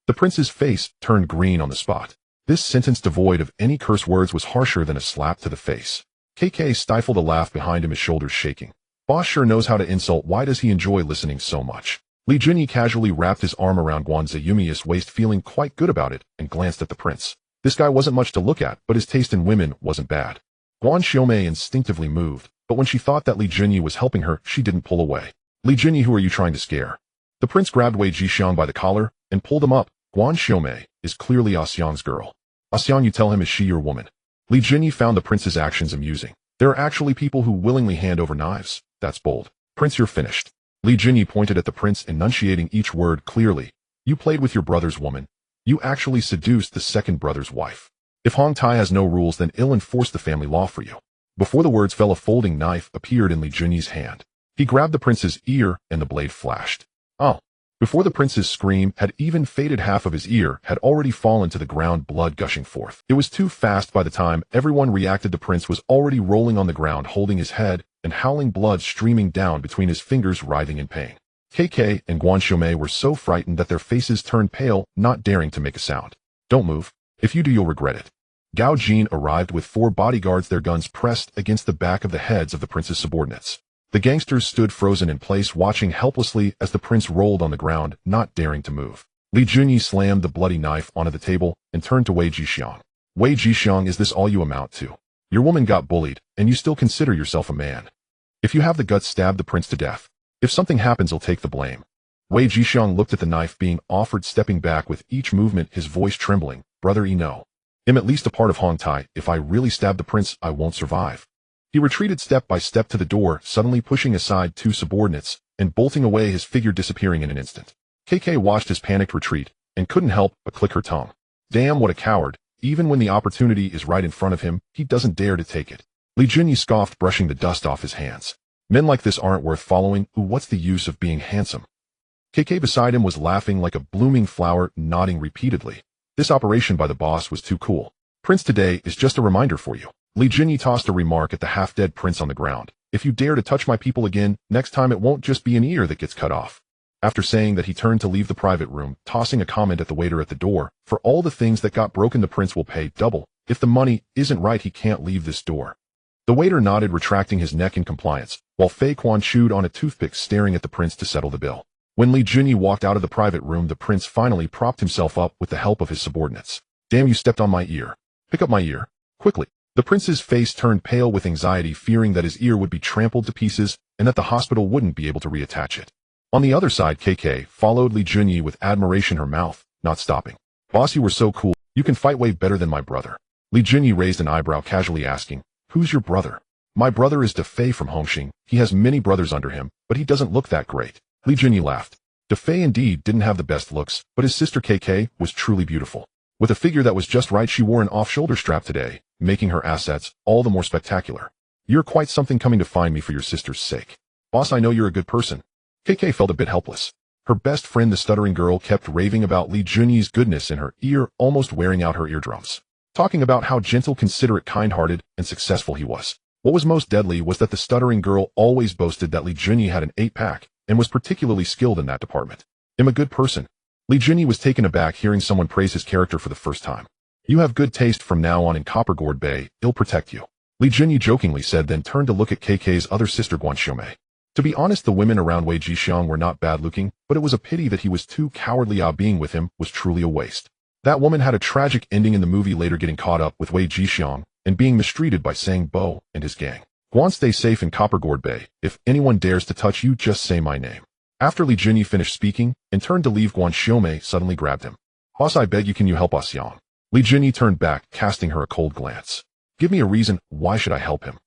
The prince's face turned green on the spot. This sentence, devoid of any curse words, was harsher than a slap to the face. KK stifled a laugh behind him, his shoulders shaking. Boss sure knows how to insult. Why does he enjoy listening so much? Li Junyi casually wrapped his arm around Guan Ziyumi's waist, feeling quite good about it, and glanced at the prince. This guy wasn't much to look at, but his taste in women wasn't bad. Guan Xiaomei instinctively moved, but when she thought that Li Junyi was helping her, she didn't pull away. Li Junyi, who are you trying to scare? The prince grabbed Wei Jixiang by the collar and pulled him up. Guan Xiaomei is clearly Xiang's girl. Xiang, you tell him, is she your woman? Li Junyi found the prince's actions amusing. There are actually people who willingly hand over knives. That's bold. Prince, you're finished. Li Junyi pointed at the prince, enunciating each word clearly. You played with your brother's woman. You actually seduced the second brother's wife. If Hong Tai has no rules, then I'll enforce the family law for you. Before the words fell, a folding knife appeared in Li Junyi's hand. He grabbed the prince's ear, and the blade flashed. Oh! Before the prince's scream had even faded, half of his ear had already fallen to the ground, blood gushing forth. It was too fast. By the time everyone reacted, the prince was already rolling on the ground, holding his head and howling, blood streaming down between his fingers, writhing in pain. KK and Guan Xiaomei were so frightened that their faces turned pale, not daring to make a sound. Don't move. If you do, you'll regret it. Gao Jin arrived with 4 bodyguards, their guns pressed against the back of the heads of the prince's subordinates. The gangsters stood frozen in place, watching helplessly as the prince rolled on the ground, not daring to move. Li Junyi slammed the bloody knife onto the table and turned to Wei Jixiang. Wei Jixiang, is this all you amount to? Your woman got bullied, and you still consider yourself a man. If you have the guts, stab the prince to death. If something happens, I'll take the blame. Wei Jixiang looked at the knife being offered, stepping back with each movement, his voice trembling. Brother, no. I'm at least a part of Hong Tai. If I really stab the prince, I won't survive. He retreated step by step to the door, suddenly pushing aside 2 subordinates and bolting away, his figure disappearing in an instant. KK watched his panicked retreat and couldn't help but click her tongue. Damn, what a coward. Even when the opportunity is right in front of him, he doesn't dare to take it. Li Junyi scoffed, brushing the dust off his hands. Men like this aren't worth following. Ooh, what's the use of being handsome? KK beside him was laughing like a blooming flower, nodding repeatedly. This operation by the boss was too cool. Prince, today is just a reminder for you. Li Junyi tossed a remark at the half-dead prince on the ground. If you dare to touch my people again, next time it won't just be an ear that gets cut off. After saying that, he turned to leave the private room, tossing a comment at the waiter at the door. For all the things that got broken, the prince will pay double. If the money isn't right, he can't leave this door. The waiter nodded, retracting his neck in compliance, while Fei Quan chewed on a toothpick, staring at the prince to settle the bill. When Li Junyi walked out of the private room, the prince finally propped himself up with the help of his subordinates. Damn, you stepped on my ear. Pick up my ear. Quickly. The prince's face turned pale with anxiety, fearing that his ear would be trampled to pieces and that the hospital wouldn't be able to reattach it. On the other side, KK followed Li Junyi with admiration, her mouth not stopping. Boss, you were so cool. You can fight way better than my brother. Li Junyi raised an eyebrow, casually asking, who's your brother? My brother is Defei from Hongxing. He has many brothers under him, but he doesn't look that great. Li Junyi laughed. Defei indeed didn't have the best looks, but his sister KK was truly beautiful. With a figure that was just right, she wore an off-shoulder strap today, making her assets all the more spectacular. You're quite something, coming to find me for your sister's sake. Boss, I know you're a good person. KK felt a bit helpless. Her best friend, the stuttering girl, kept raving about Li Junyi's goodness in her ear, almost wearing out her eardrums. Talking about how gentle, considerate, kind-hearted, and successful he was. What was most deadly was that the stuttering girl always boasted that Li Junyi had an 8-pack, and was particularly skilled in that department. I'm a good person. Li Junyi was taken aback hearing someone praise his character for the first time. You have good taste from now on in Coppergourd Bay, it'll protect you. Li Junyi jokingly said, then turned to look at KK's other sister Guanxiumei. To be honest, the women around Wei Jixiang were not bad looking, but it was a pity that he was too cowardly. Being with him was truly a waste. That woman had a tragic ending in the movie, later getting caught up with Wei Jixiang and being mistreated by Sang Bo and his gang. Guan, stay safe in Coppergourd Bay. If anyone dares to touch you, just say my name. After Li Junyi finished speaking and turned to leave, Guanxiumei suddenly grabbed him. Boss, I beg you, can you help us, Yang? Li Junyi turned back, casting her a cold glance. Give me a reason. Why should I help him?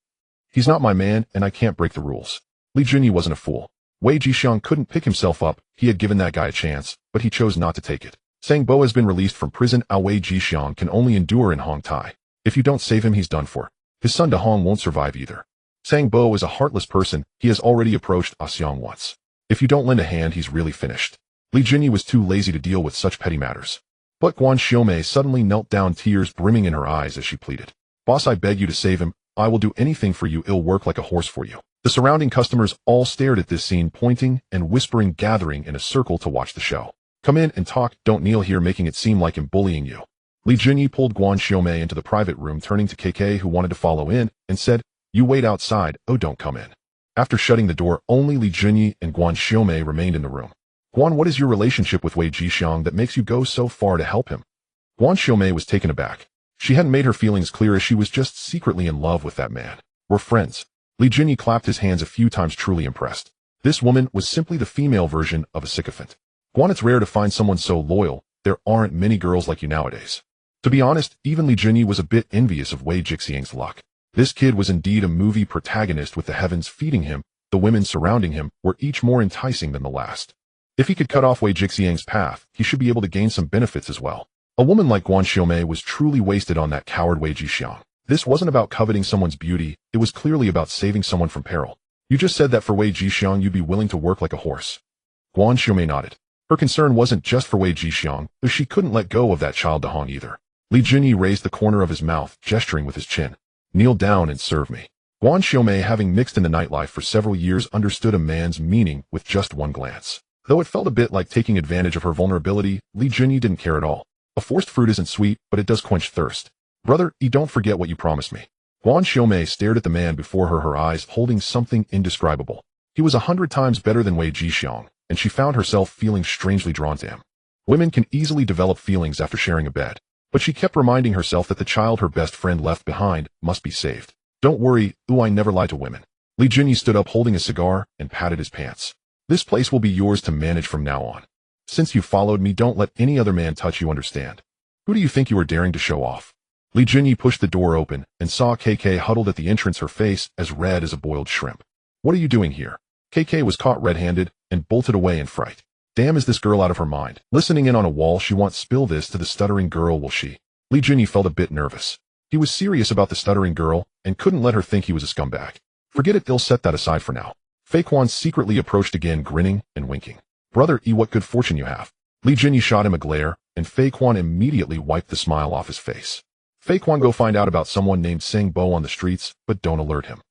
He's not my man, and I can't break the rules. Li Junyi wasn't a fool. Wei Jixiang couldn't pick himself up. He had given that guy a chance, but he chose not to take it. Sang Bo has been released from prison. Wei Jixiang can only endure in Hong Tai. If you don't save him, he's done for. His son De Hong won't survive either. Sang Bo is a heartless person. He has already approached Xiang once. If you don't lend a hand, he's really finished. Li Junyi was too lazy to deal with such petty matters. But Guanxiumei suddenly knelt down, tears brimming in her eyes as she pleaded. Boss, I beg you to save him. I will do anything for you. It'll work like a horse for you. The surrounding customers all stared at this scene, pointing and whispering, gathering in a circle to watch the show. Come in and talk. Don't kneel here, making it seem like I'm bullying you. Li Junyi pulled Guanxiumei into the private room, turning to KK, who wanted to follow in, and said, you wait outside. Oh, don't come in. After shutting the door, only Li Junyi and Guanxiumei remained in the room. Guan, what is your relationship with Wei Jixiang that makes you go so far to help him? Guanxiumei was taken aback. She hadn't made her feelings clear, as she was just secretly in love with that man. We're friends. Li Junyi clapped his hands a few times, truly impressed. This woman was simply the female version of a sycophant. Guan, it's rare to find someone so loyal. There aren't many girls like you nowadays. To be honest, even Li Junyi was a bit envious of Wei Jixiang's luck. This kid was indeed a movie protagonist, with the heavens feeding him. The women surrounding him were each more enticing than the last. If he could cut off Wei Jixiang's path, he should be able to gain some benefits as well. A woman like Guanxiumei was truly wasted on that coward Wei Jixiang. This wasn't about coveting someone's beauty, it was clearly about saving someone from peril. You just said that for Wei Jixiang you'd be willing to work like a horse. Guanxiumei nodded. Her concern wasn't just for Wei Jixiang, though she couldn't let go of that child De Hong either. Li Junyi raised the corner of his mouth, gesturing with his chin. Kneel down and serve me. Guanxiumei, having mixed in the nightlife for several years, understood a man's meaning with just one glance. Though it felt a bit like taking advantage of her vulnerability, Li Junyi didn't care at all. A forced fruit isn't sweet, but it does quench thirst. Brother, don't forget what you promised me. Guanxiumei stared at the man before her, her eyes holding something indescribable. He was 100 times better than Wei Jixiang, and she found herself feeling strangely drawn to him. Women can easily develop feelings after sharing a bed. But she kept reminding herself that the child her best friend left behind must be saved. Don't worry, I never lie to women. Li Junyi stood up, holding a cigar, and patted his pants. This place will be yours to manage from now on. Since you followed me, don't let any other man touch you, understand? Who do you think you are daring to show off? Li Junyi pushed the door open and saw KK huddled at the entrance, her face as red as a boiled shrimp. What are you doing here? KK was caught red-handed and bolted away in fright. Damn, is this girl out of her mind? Listening in on a wall, she won't spill this to the stuttering girl, will she? Li Junyi felt a bit nervous. He was serious about the stuttering girl, and couldn't let her think he was a scumbag. Forget it, they'll set that aside for now. Faquan secretly approached again, grinning and winking. Brother E, what good fortune you have. Li Jinyi shot him a glare, and Faquan immediately wiped the smile off his face. Faquan, go find out about someone named Sang Bo on the streets, but don't alert him.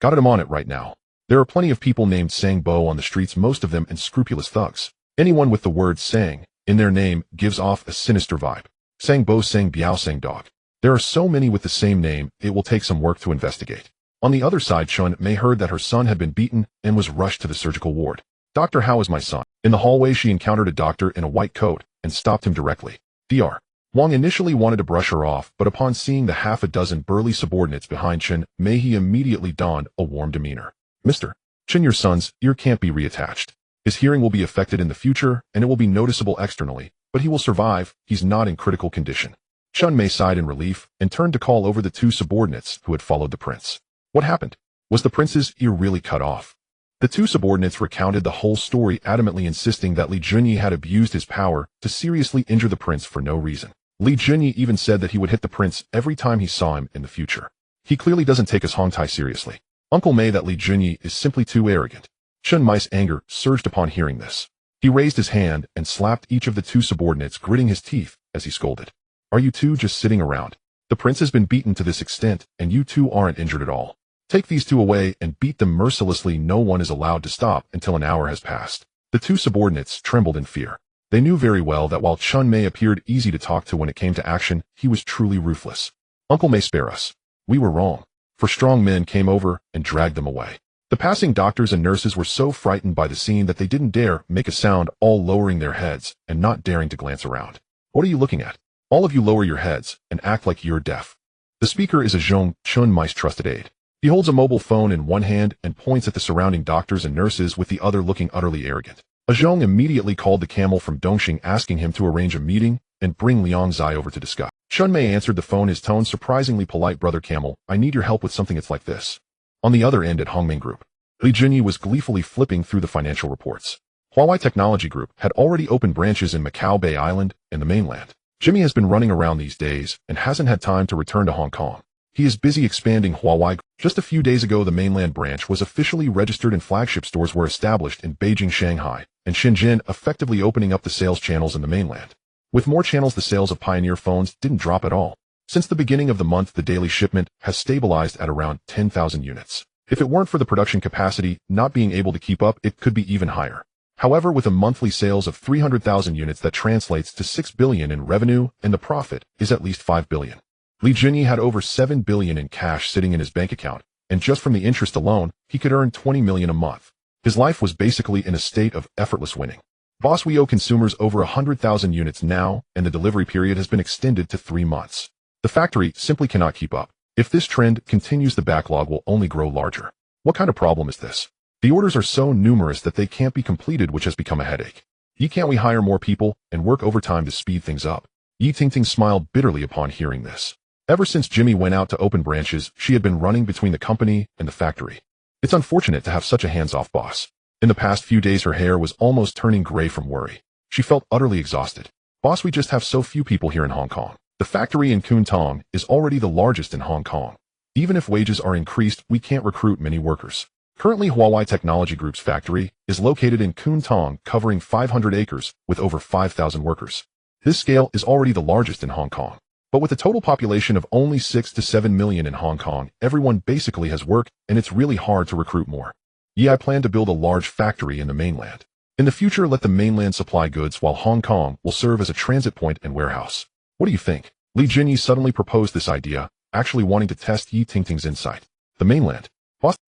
Got him on it right now. There are plenty of people named Sang Bo on the streets, most of them unscrupulous thugs. Anyone with the word Sang in their name gives off a sinister vibe. Sang Bo, Sang Biao, Sang Dog. There are so many with the same name, it will take some work to investigate. On the other side, Chun Mei heard that her son had been beaten and was rushed to the surgical ward. Doctor, how is my son? In the hallway, she encountered a doctor in a white coat and stopped him directly. Dr. Wang initially wanted to brush her off, but upon seeing the half a dozen burly subordinates behind Chun Mei, he immediately donned a warm demeanor. Mr. Chen, your son's ear can't be reattached. His hearing will be affected in the future, and it will be noticeable externally, but he will survive. He's not in critical condition. Chun Mei sighed in relief and turned to call over the two subordinates who had followed the prince. What happened? Was the prince's ear really cut off? The two subordinates recounted the whole story, adamantly insisting that Li Jinyi had abused his power to seriously injure the prince for no reason. Li Jinyi even said that he would hit the prince every time he saw him in the future. He clearly doesn't take his Hongtai seriously. Uncle Mei, that Li Jinyi is simply too arrogant. Chun Mei's anger surged upon hearing this. He raised his hand and slapped each of the two subordinates, gritting his teeth as he scolded. Are you two just sitting around? The prince has been beaten to this extent, and you two aren't injured at all. Take these two away and beat them mercilessly. No one is allowed to stop until an hour has passed. The two subordinates trembled in fear. They knew very well that while Chun Mei appeared easy to talk to when it came to action, he was truly ruthless. Uncle Mei, spare us. We were wrong. For strong men came over and dragged them away. The passing doctors and nurses were so frightened by the scene that they didn't dare make a sound, all lowering their heads and not daring to glance around. What are you looking at? All of you lower your heads and act like you're deaf. The speaker is a Zhong, Chun Mei's trusted aide. He holds a mobile phone in one hand and points at the surrounding doctors and nurses with the other, looking utterly arrogant. A Zhong immediately called the camel from Dongxing, asking him to arrange a meeting and bring Liang Zai over to discuss. Chun Mei answered the phone, his tone surprisingly polite. Brother Camel, I need your help with something. It's like this. On the other end at Hongming Group, Li Jinyi was gleefully flipping through the financial reports. Huawei Technology Group had already opened branches in Macau Bay Island and the mainland. Jimmy has been running around these days and hasn't had time to return to Hong Kong. He is busy expanding Huawei. Just a few days ago, the mainland branch was officially registered and flagship stores were established in Beijing, Shanghai, and Shenzhen, effectively opening up the sales channels in the mainland. With more channels, the sales of Pioneer phones didn't drop at all. Since the beginning of the month, the daily shipment has stabilized at around 10,000 units. If it weren't for the production capacity not being able to keep up, it could be even higher. However, with a monthly sales of 300,000 units, that translates to 6 billion in revenue, and the profit is at least 5 billion. Li Jinyi had over 7 billion in cash sitting in his bank account, and just from the interest alone, he could earn 20 million a month. His life was basically in a state of effortless winning. Boss, we owe consumers over 100,000 units now, and the delivery period has been extended to 3 months. The factory simply cannot keep up. If this trend continues, the backlog will only grow larger. What kind of problem is this? The orders are so numerous that they can't be completed, which has become a headache. Can't we hire more people and work overtime to speed things up? Yi Tingting smiled bitterly upon hearing this. Ever since Jimmy went out to open branches, she had been running between the company and the factory. It's unfortunate to have such a hands-off boss. In the past few days, her hair was almost turning gray from worry. She felt utterly exhausted. Boss, we just have so few people here in Hong Kong. The factory in Kwun Tong is already the largest in Hong Kong. Even if wages are increased, we can't recruit many workers. Currently, Huawei Technology Group's factory is located in Kwun Tong, covering 500 acres with over 5,000 workers. This scale is already the largest in Hong Kong. But with a total population of only 6 to 7 million in Hong Kong, everyone basically has work, and it's really hard to recruit more. I plan to build a large factory in the mainland. In the future, let the mainland supply goods while Hong Kong will serve as a transit point and warehouse. What do you think? Li Jinyi suddenly proposed this idea, actually wanting to test Yi Tingting's insight. The mainland.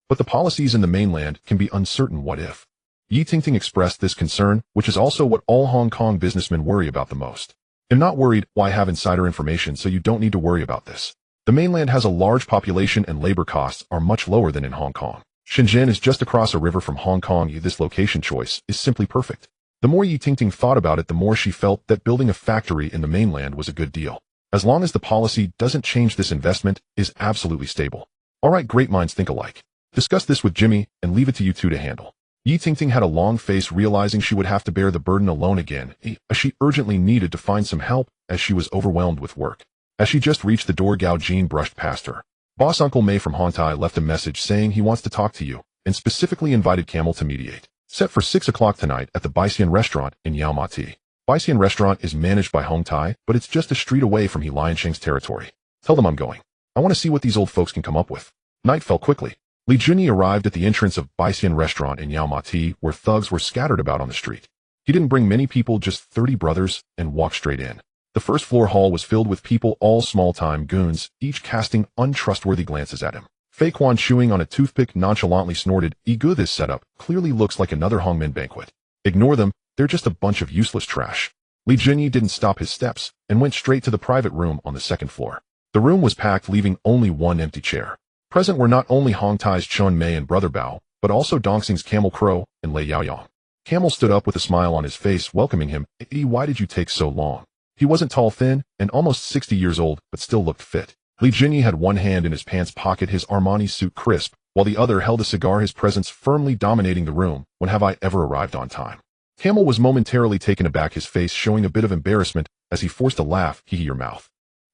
But the policies in the mainland can be uncertain. What if? Yi Tingting expressed this concern, which is also what all Hong Kong businessmen worry about the most. I'm not worried. Why have insider information, so you don't need to worry about this. The mainland has a large population and labor costs are much lower than in Hong Kong. Shenzhen is just across a river from Hong Kong. This location choice is simply perfect. The more Yi Tingting thought about it, the more she felt that building a factory in the mainland was a good deal. As long as the policy doesn't change, this investment is absolutely stable. Alright, great minds think alike. Discuss this with Jimmy and leave it to you two to handle. Yi Tingting had a long face, realizing she would have to bear the burden alone again, as she urgently needed to find some help as she was overwhelmed with work. As she just reached the door, Gao Jin brushed past her. Boss Uncle Mei from Hontai left a message saying he wants to talk to you, and specifically invited Camel to mediate. Set for 6 o'clock tonight at the Baixian restaurant in Yaomati. Baixian restaurant is managed by Hongtai, but it's just a street away from He Liansheng's territory. Tell them I'm going. I want to see what these old folks can come up with. Night fell quickly. Li Junyi arrived at the entrance of Baixian restaurant in Yaomati, where thugs were scattered about on the street. He didn't bring many people, just 30 brothers, and walked straight in. The first floor hall was filled with people, all small-time goons, each casting untrustworthy glances at him. Fei Quan, chewing on a toothpick, nonchalantly snorted, "Egu, this setup clearly looks like another hongmen banquet. Ignore them, they're just a bunch of useless trash." Li Junyi didn't stop his steps, and went straight to the private room on the second floor. The room was packed, leaving only one empty chair. Present were not only Hongtai's Chun Mei and Brother Bao, but also Dongxing's Camel Crow and Lei Yaoyang. Camel stood up with a smile on his face, welcoming him. "Why did you take so long?" He wasn't tall, thin, and almost 60 years old, but still looked fit. Li Junyi had one hand in his pants pocket, his Armani suit crisp, while the other held a cigar, his presence firmly dominating the room. "When have I ever arrived on time?" Camel was momentarily taken aback, his face showing a bit of embarrassment as he forced a laugh. "Hee your mouth."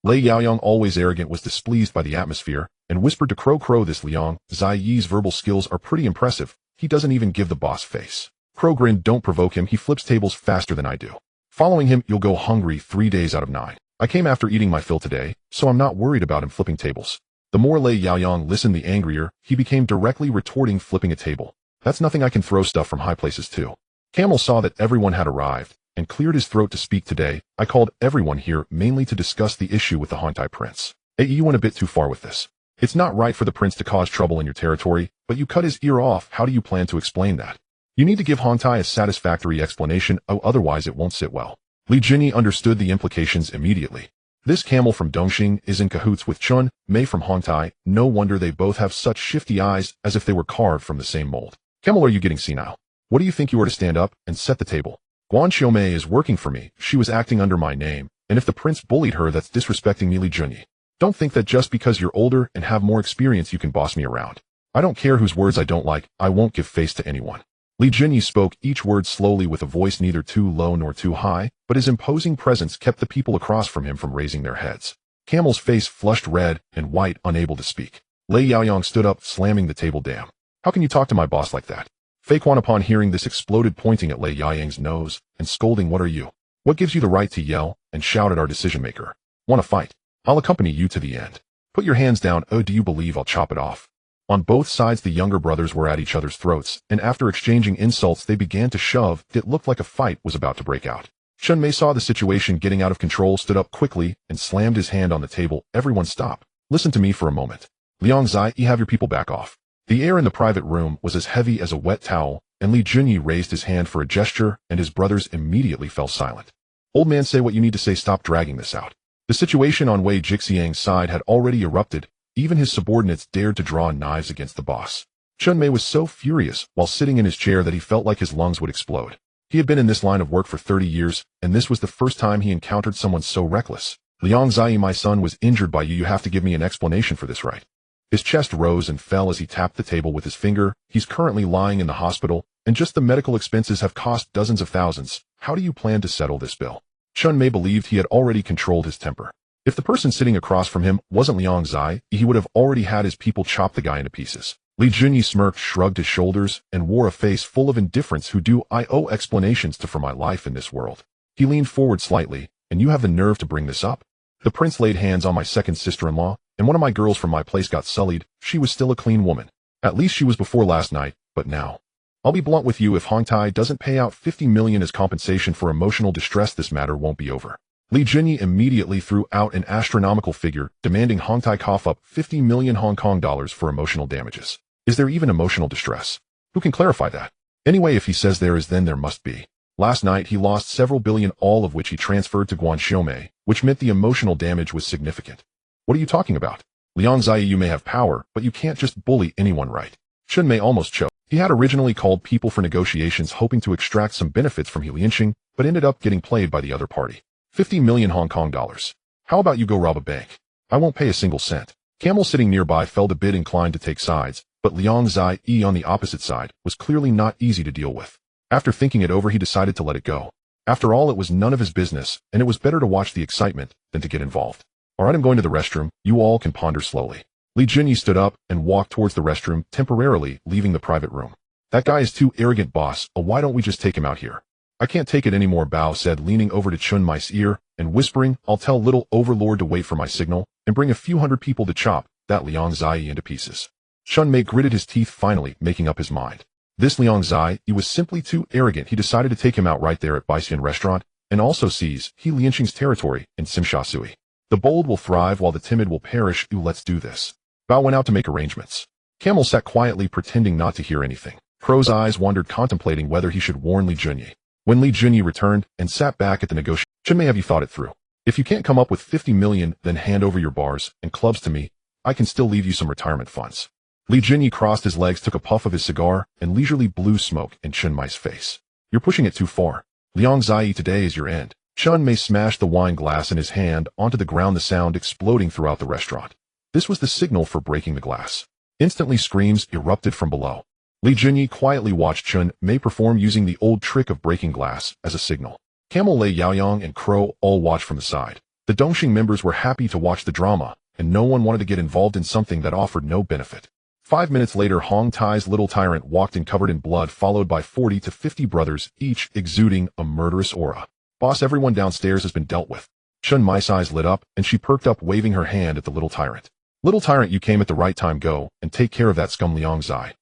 Lei Yaoyang, always arrogant, was displeased by the atmosphere, and whispered to Crow, "This Liang Ziyi's verbal skills are pretty impressive. He doesn't even give the boss face." Crow grinned. "Don't provoke him, he flips tables faster than I do. Following him, you'll go hungry 3 days out of 9. I came after eating my fill today, so I'm not worried about him flipping tables." The more Lei Yaoyang listened, the angrier he became, directly retorting, "Flipping a table? That's nothing, I can throw stuff from high places too." Camel saw that everyone had arrived, and cleared his throat to speak. "Today, I called everyone here mainly to discuss the issue with the Hontai prince. You went a bit too far with this. It's not right for the prince to cause trouble in your territory, but you cut his ear off. How do you plan to explain that? You need to give Hontai a satisfactory explanation, otherwise it won't sit well." Li Junyi understood the implications immediately. This Camel from Dongxing is in cahoots with Chun Mei from Hontai. No wonder they both have such shifty eyes, as if they were carved from the same mold. "Camel, are you getting senile? What do you think you are to stand up and set the table? Guan Xiaomei is working for me. She was acting under my name, and if the prince bullied her, that's disrespecting me." Li Junyi, "Don't think that just because you're older and have more experience you can boss me around. I don't care whose words I don't like, I won't give face to anyone." Li Junyi spoke each word slowly, with a voice neither too low nor too high, but his imposing presence kept the people across from him from raising their heads. Camel's face flushed red and white, unable to speak. Lei Yaoyang stood up, slamming the table. "Damn. How can you talk to my boss like that?" Fei Quan, upon hearing this, exploded, pointing at Lei Yaoyang's nose and scolding, "What are you? What gives you the right to yell and shout at our decision maker? Want to fight? I'll accompany you to the end. Put your hands down. Oh, do you believe I'll chop it off?" On both sides, the younger brothers were at each other's throats, and after exchanging insults, they began to shove. It looked like a fight was about to break out. Chun Mei saw the situation getting out of control, stood up quickly, and slammed his hand on the table. "Everyone stop. Listen to me for a moment. Liang Zai, have your people back off." The air in the private room was as heavy as a wet towel, and Li Junyi raised his hand for a gesture, and his brothers immediately fell silent. "Old man, say what you need to say. Stop dragging this out." The situation on Wei Jixiang's side had already erupted. Even his subordinates dared to draw knives against the boss. Chun Mei was so furious while sitting in his chair that he felt like his lungs would explode. He had been in this line of work for 30 years, and this was the first time he encountered someone so reckless. "Liang Zai, my son was injured by you. You have to give me an explanation for this, right?" His chest rose and fell as he tapped the table with his finger. "He's currently lying in the hospital, and just the medical expenses have cost dozens of thousands. How do you plan to settle this bill?" Chun Mei believed he had already controlled his temper. If the person sitting across from him wasn't Liang Zai, he would have already had his people chop the guy into pieces. Li Junyi smirked, shrugged his shoulders, and wore a face full of indifference. "Who do I owe explanations to for my life in this world?" He leaned forward slightly. "And you have the nerve to bring this up? The prince laid hands on my second sister-in-law, and one of my girls from my place got sullied. She was still a clean woman. At least she was before last night, but now. I'll be blunt with you, if Hongtai doesn't pay out 50 million as compensation for emotional distress, this matter won't be over." Li Junyi immediately threw out an astronomical figure, demanding Hongtai cough up 50 million Hong Kong dollars for emotional damages. Is there even emotional distress? Who can clarify that? Anyway, if he says there is, then there must be. Last night he lost several billion, all of which he transferred to Guan Xiaomei, which meant the emotional damage was significant. What are you talking about? Liang Zai, you may have power, but you can't just bully anyone, right? Chun Mei almost choked. He had originally called people for negotiations, hoping to extract some benefits from He Liansheng, but ended up getting played by the other party. 50 million Hong Kong dollars. How about you go rob a bank? I won't pay a single cent. Camel, sitting nearby, felt a bit inclined to take sides, but Liang Zai on the opposite side was clearly not easy to deal with. After thinking it over, he decided to let it go. After all, it was none of his business, and it was better to watch the excitement than to get involved. Alright, I'm going to the restroom. You all can ponder slowly. Li Junyi stood up and walked towards the restroom, temporarily leaving the private room. That guy is too arrogant, boss. Why don't we just take him out here? I can't take it anymore, Bao said, leaning over to Chun Mai's ear and whispering, I'll tell little overlord to wait for my signal and bring a few hundred people to chop that Liang Zai into pieces. Chun Mei gritted his teeth, finally making up his mind. This Liang Zai, he was simply too arrogant. He decided to take him out right there at Baixian restaurant and also seize He Lianqing's territory in Simsha Sui. The bold will thrive while the timid will perish. Let's do this. Bao went out to make arrangements. Camel sat quietly, pretending not to hear anything. Crow's eyes wandered, contemplating whether he should warn Li Junyi. When Li Junyi returned and sat back at the negotiation, Chun Mei, have you thought it through? If you can't come up with 50 million, then hand over your bars and clubs to me. I can still leave you some retirement funds. Li Junyi crossed his legs, took a puff of his cigar, and leisurely blew smoke in Chun Mei's face. You're pushing it too far. Liang Zai, today is your end. Chun Mei smashed the wine glass in his hand onto the ground, the sound exploding throughout the restaurant. This was the signal for breaking the glass. Instantly, screams erupted from below. Li Junyi quietly watched Chun Mei perform, using the old trick of breaking glass as a signal. Camel, Lei Yaoyang, and Crow all watched from the side. The Dongxing members were happy to watch the drama, and no one wanted to get involved in something that offered no benefit. 5 minutes later, Hong Tai's little tyrant walked in covered in blood, followed by 40 to 50 brothers, each exuding a murderous aura. Boss, everyone downstairs has been dealt with. Chun Mai's eyes lit up, and she perked up, waving her hand at the little tyrant. Little tyrant, you came at the right time. Go and take care of that scum Liang Zai.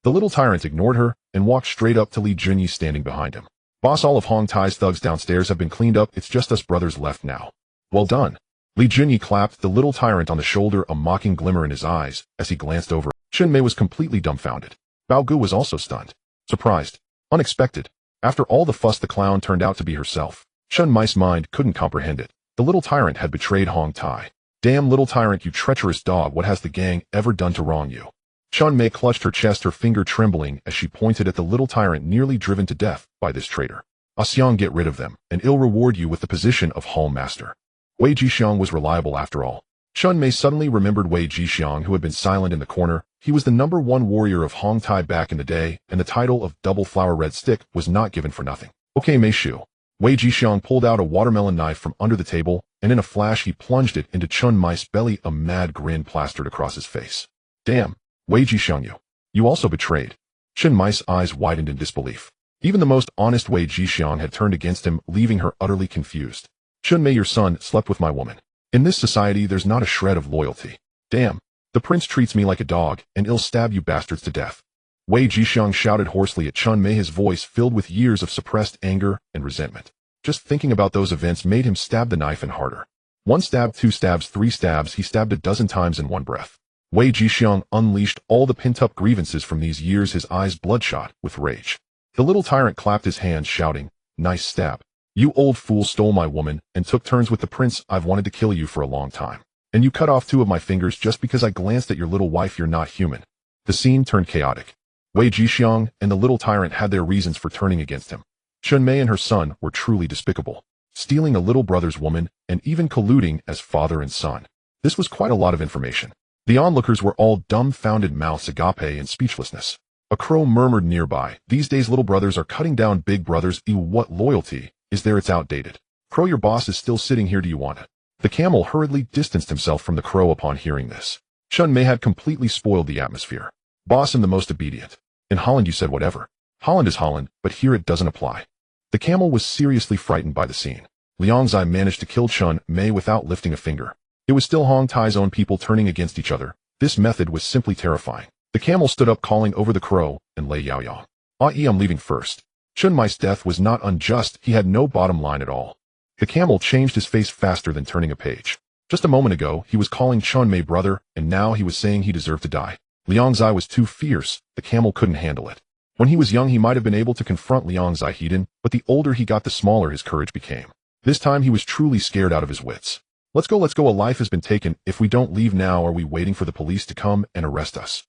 The little tyrant ignored her and walked straight up to Li Junyi, standing behind him. Boss, all of Hong Tai's thugs downstairs have been cleaned up. It's just us brothers left now. Well done. Li Junyi clapped the little tyrant on the shoulder, a mocking glimmer in his eyes as he glanced over. Chun Mei was completely dumbfounded. Bao Gu was also stunned. Surprised. Unexpected. After all the fuss, the clown turned out to be herself. Chun Mei's mind couldn't comprehend it. The little tyrant had betrayed Hong Tai. Damn little tyrant, you treacherous dog, what has the gang ever done to wrong you? Chun Mei clutched her chest, her finger trembling as she pointed at the little tyrant, nearly driven to death by this traitor. Xiang, get rid of them, and I'll reward you with the position of Hall Master. Wei Jixiang was reliable after all. Chun Mei suddenly remembered Wei Jixiang, who had been silent in the corner. He was the #1 warrior of Hong Tai back in the day, and the title of Double Flower Red Stick was not given for nothing. Okay, Mei Shu. Wei Jixiang pulled out a watermelon knife from under the table, and in a flash he plunged it into Chun Mai's belly, a mad grin plastered across his face. Damn, Wei Jixiang, you also betrayed. Chun Mai's eyes widened in disbelief. Even the most honest Wei Jixiang had turned against him, leaving her utterly confused. Chun Mei, your son slept with my woman. In this society, there's not a shred of loyalty. Damn, the prince treats me like a dog, and I'll stab you bastards to death. Wei Jixiang shouted hoarsely at Chun Mei, his voice filled with years of suppressed anger and resentment. Just thinking about those events made him stab the knife in harder. 1 stab, 2 stabs, 3 stabs, he stabbed a dozen times in one breath. Wei Jixiang unleashed all the pent-up grievances from these years, his eyes bloodshot with rage. The little tyrant clapped his hands, shouting, nice stab. You old fool stole my woman and took turns with the prince. I've wanted to kill you for a long time. And you cut off 2 of my fingers just because I glanced at your little wife. You're not human. The scene turned chaotic. Wei Jixiang and the little tyrant had their reasons for turning against him. Chun Mei and her son were truly despicable, stealing a little brother's woman and even colluding as father and son. This was quite a lot of information. The onlookers were all dumbfounded, mouths agape in speechlessness. A crow murmured nearby, these days little brothers are cutting down big brothers. Ew, what loyalty is there? It's outdated. Crow, your boss is still sitting here. Do you want it? The camel hurriedly distanced himself from the crow upon hearing this. Chun Mei had completely spoiled the atmosphere. Boss, am the most obedient. In Holland you said whatever. Holland is Holland, but here it doesn't apply. The camel was seriously frightened by the scene. Liang Zai managed to kill Chun Mei without lifting a finger. It was still Hong Tai's own people turning against each other. This method was simply terrifying. The camel stood up, calling over the crow and Lei Yaoyang. I'm leaving first. Chun Mai's death was not unjust. He had no bottom line at all. The camel changed his face faster than turning a page. Just a moment ago, he was calling Chun Mei brother, and now he was saying he deserved to die. Liang Zai was too fierce. The camel couldn't handle it. When he was young, he might have been able to confront Liang Zai Hiden, but the older he got, the smaller his courage became. This time he was truly scared out of his wits. Let's go, a life has been taken. If we don't leave now, are we waiting for the police to come and arrest us?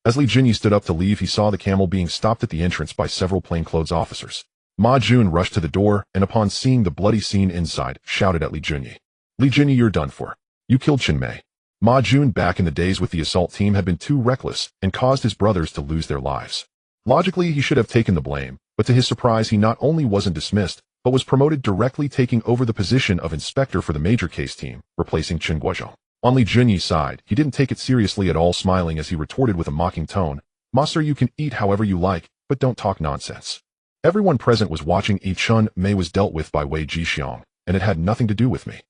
As Li Junyi stood up to leave, he saw the camel being stopped at the entrance by several plainclothes officers. Ma Jun rushed to the door, and upon seeing the bloody scene inside, shouted at Li Junyi. Li Junyi, you're done for. You killed Chun Mei. Ma Jun, back in the days with the assault team, had been too reckless and caused his brothers to lose their lives. Logically, he should have taken the blame, but to his surprise, he not only wasn't dismissed, but was promoted, directly taking over the position of inspector for the major case team, replacing Chen Guozhong. On Li Junyi's side, he didn't take it seriously at all, smiling as he retorted with a mocking tone, "Master, you can eat however you like, but don't talk nonsense." Everyone present was watching. Chun Mei was dealt with by Wei Jixiang, and it had nothing to do with me.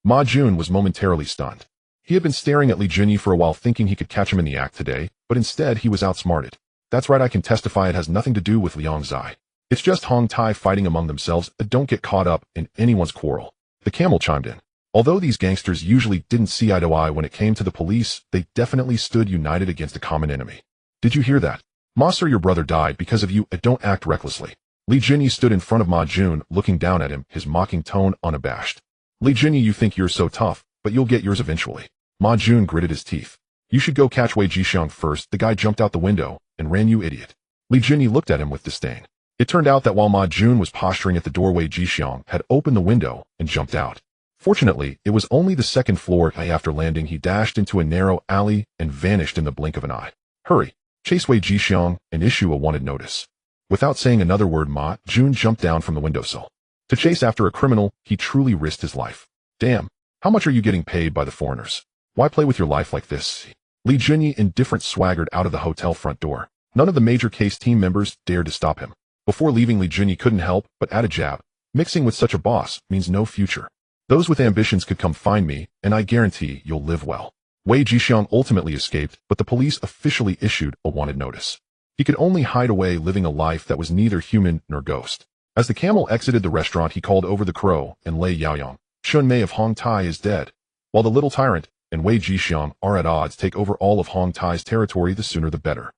Ma Jun was momentarily stunned. He had been staring at Li Junyi for a while, thinking he could catch him in the act today, but instead he was outsmarted. "That's right, I can testify it has nothing to do with Liang Zai. It's just Hong Tai fighting among themselves. Don't get caught up in anyone's quarrel." The camel chimed in. Although these gangsters usually didn't see eye to eye when it came to the police, they definitely stood united against a common enemy. "Did you hear that? Master, your brother died because of you. Don't act recklessly." Li Junyi stood in front of Ma Jun, looking down at him, his mocking tone unabashed. "Li Junyi, you think you're so tough, but you'll get yours eventually." Ma Jun gritted his teeth. "You should go catch Wei Jixiang first. The guy jumped out the window and ran, you idiot." Li Junyi looked at him with disdain. It turned out that while Ma Jun was posturing at the door, Wei Jixiang had opened the window and jumped out. Fortunately, it was only the second floor. After landing, he dashed into a narrow alley and vanished in the blink of an eye. "Hurry, chase Wei Jixiang and issue a wanted notice." Without saying another word, Ma Jun jumped down from the windowsill. To chase after a criminal, he truly risked his life. "Damn, how much are you getting paid by the foreigners? Why play with your life like this?" Li Junyi, indifferent, swaggered out of the hotel front door. None of the major case team members dared to stop him. Before leaving, Li Junyi couldn't help but add a jab. "Mixing with such a boss means no future. Those with ambitions could come find me, and I guarantee you'll live well." Wei Jixiang ultimately escaped, but the police officially issued a wanted notice. He could only hide away, living a life that was neither human nor ghost. As the camel exited the restaurant, he called over the crow and Lei Yaoyang. "Chun Mei of Hong Tai is dead. While the little tyrant and Wei Jixiang are at odds, take over all of Hong Tai's territory, the sooner the better."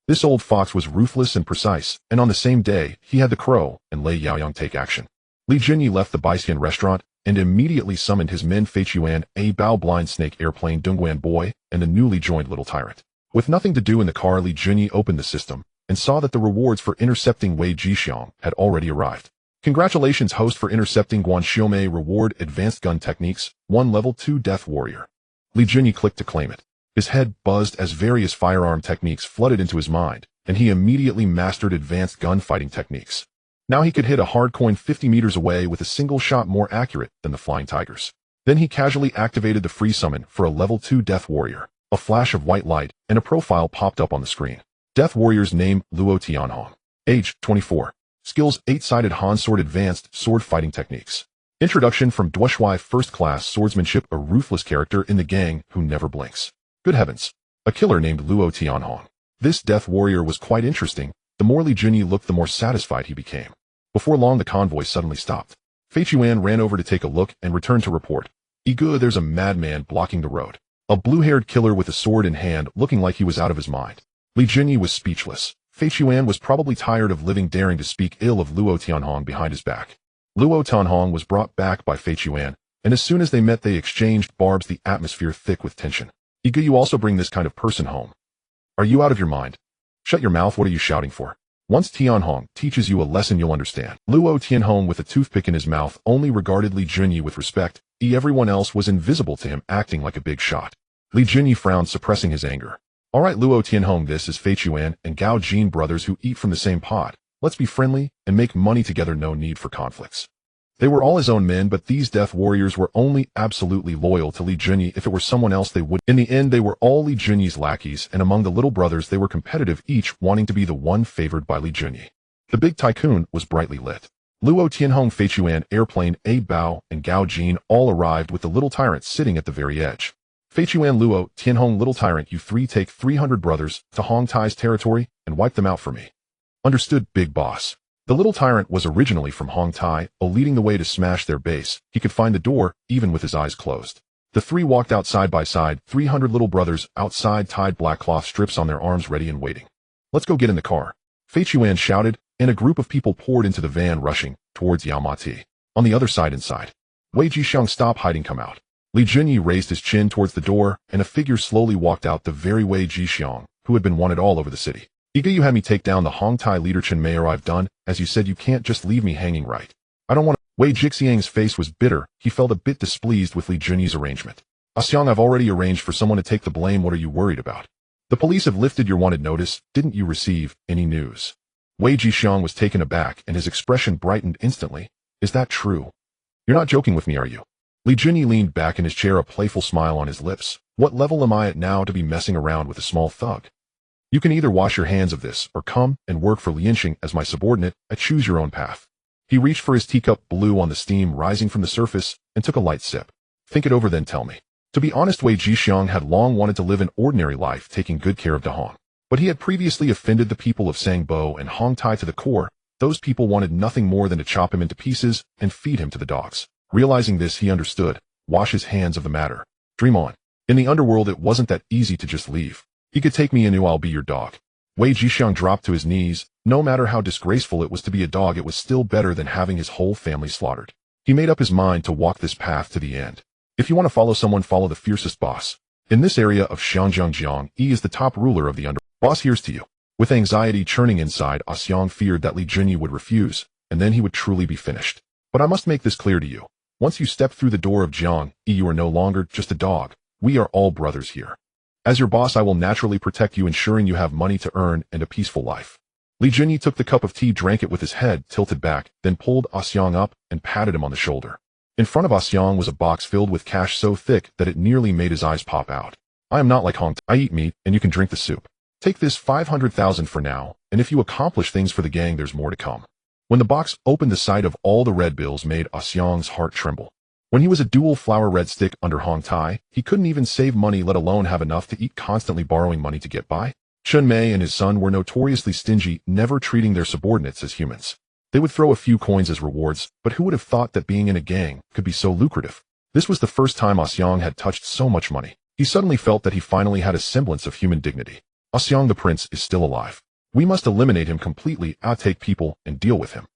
This old fox was ruthless and precise, and on the same day, he had the crow and Lei Yaoyang take action. Li Junyi left the Baixian restaurant and immediately summoned his men Fei Chuan, a Bao Blind Snake Airplane Dongguan Boy, and the newly joined Little Tyrant. With nothing to do in the car, Li Junyi opened the system and saw that the rewards for intercepting Wei Jixiang had already arrived. "Congratulations, host, for intercepting Guan Xiaomei. Reward: Advanced Gun Techniques, 1 Level 2 Death Warrior." Li Junyi clicked to claim it. His head buzzed as various firearm techniques flooded into his mind, and he immediately mastered advanced gunfighting techniques. Now he could hit a hard coin 50 meters away with a single shot, more accurate than the Flying Tigers. Then he casually activated the free summon for a Level 2 Death Warrior. A flash of white light and a profile popped up on the screen. Death Warrior's name: Luo Tianhong. Age: 24. Skills: 8-sided Han Sword, Advanced Sword Fighting Techniques. Introduction from Duoshui, First Class Swordsmanship, a ruthless character in the gang who never blinks. Good heavens. A killer named Luo Tianhong. This Death Warrior was quite interesting. The more Li Junyi looked, the more satisfied he became. Before long, the convoy suddenly stopped. Fei Chuan ran over to take a look and returned to report. "Egu, there's a madman blocking the road. A blue-haired killer with a sword in hand, looking like he was out of his mind." Li Junyi was speechless. Fei Chuan was probably tired of living daring to speak ill of Luo Tianhong behind his back. Luo Tianhong was brought back by Fei Chuan, and as soon as they met, they exchanged barbs, the atmosphere thick with tension. "Egu, you also bring this kind of person home? Are you out of your mind? Shut your mouth, what are you shouting for? Once Tianhong teaches you a lesson, you'll understand." Luo Tianhong, with a toothpick in his mouth, only regarded Li Junyi with respect. Everyone else was invisible to him, acting like a big shot. Li Junyi frowned, suppressing his anger. "All right, Luo Tianhong, this is Fei Chuan and Gao Jin, brothers who eat from the same pot. Let's be friendly and make money together, no need for conflicts." They were all his own men, but these Death Warriors were only absolutely loyal to Li Junyi. If it were someone else, they would. In the end, they were all Li Junyi's lackeys, and among the little brothers, they were competitive, each wanting to be the one favored by Li Junyi. The big tycoon was brightly lit. Luo Tianhong, Fei Chuan, Airplane, A Bao, and Gao Jin all arrived, with the Little Tyrant sitting at the very edge. "Fei Chuan, Luo Tianhong, Little Tyrant, you three take 300 brothers to Hong Tai's territory and wipe them out for me." "Understood, big boss." The Little Tyrant was originally from Hong Tai, leading the way to smash their base. He could find the door, even with his eyes closed. The three walked out side by side, 300 little brothers outside, tied black cloth strips on their arms, ready and waiting. "Let's go get in the car," Fei Chuan shouted, and a group of people poured into the van, rushing towards Yao Mati. On the other side, inside, Wei Jixiang, "Stop hiding, come out." Li Junyi raised his chin towards the door, and a figure slowly walked out, the very Wei Jixiang, who had been wanted all over the city. "Egu, you had me take down the Hong Tai leader Chen Mei, or I've done, as you said. You can't just leave me hanging, right? I don't want to." Wei Jixiang's face was bitter. He felt a bit displeased with Li Junyi's arrangement. "Xiang, I've already arranged for someone to take the blame. What are you worried about? The police have lifted your wanted notice. Didn't you receive any news?" Wei Jixiang was taken aback, and his expression brightened instantly. "Is that true? You're not joking with me, are you?" Li Junyi leaned back in his chair, a playful smile on his lips. What level am I at now to be messing around with a small thug? You can either wash your hands of this, or come and work for Lianxing as my subordinate. I choose your own path. He reached for his teacup, blew on the steam rising from the surface, and took a light sip. Think it over, then tell me. To be honest, Wei Jixiang had long wanted to live an ordinary life, taking good care of Dahong. But he had previously offended the people of Sangbo and Hongtai to the core. Those people wanted nothing more than to chop him into pieces and feed him to the dogs. Realizing this, he understood. Wash his hands of the matter. Dream on. In the underworld, it wasn't that easy to just leave. He could take me and I'll be your dog. Wei Jixiang dropped to his knees. No matter how disgraceful it was to be a dog, it was still better than having his whole family slaughtered. He made up his mind to walk this path to the end. If you want to follow someone, follow the fiercest boss. In this area of Xiangjiang, Yi is the top ruler of the underworld. Boss, here's to you. With anxiety churning inside, Xiang feared that Li Junyi would refuse, and then he would truly be finished. But I must make this clear to you. Once you step through the door of Jiang, you are no longer just a dog. We are all brothers here. As your boss, I will naturally protect you, ensuring you have money to earn and a peaceful life. Li Junyi took the cup of tea, drank it with his head tilted back, then pulled Xiang up and patted him on the shoulder. In front of Xiang was a box filled with cash so thick that it nearly made his eyes pop out. I am not like Hong. I eat meat, and you can drink the soup. Take this 500,000 for now, and if you accomplish things for the gang, there's more to come. When the box opened, the sight of all the red bills made Xiang's heart tremble. When he was a dual flower red stick under Hong Tai, he couldn't even save money, let alone have enough to eat, constantly borrowing money to get by. Chun Mei and his son were notoriously stingy, never treating their subordinates as humans. They would throw a few coins as rewards, but who would have thought that being in a gang could be so lucrative? This was the first time Xiang had touched so much money. He suddenly felt that he finally had a semblance of human dignity. Xiang the prince is still alive. We must eliminate him completely, outtake people, and deal with him.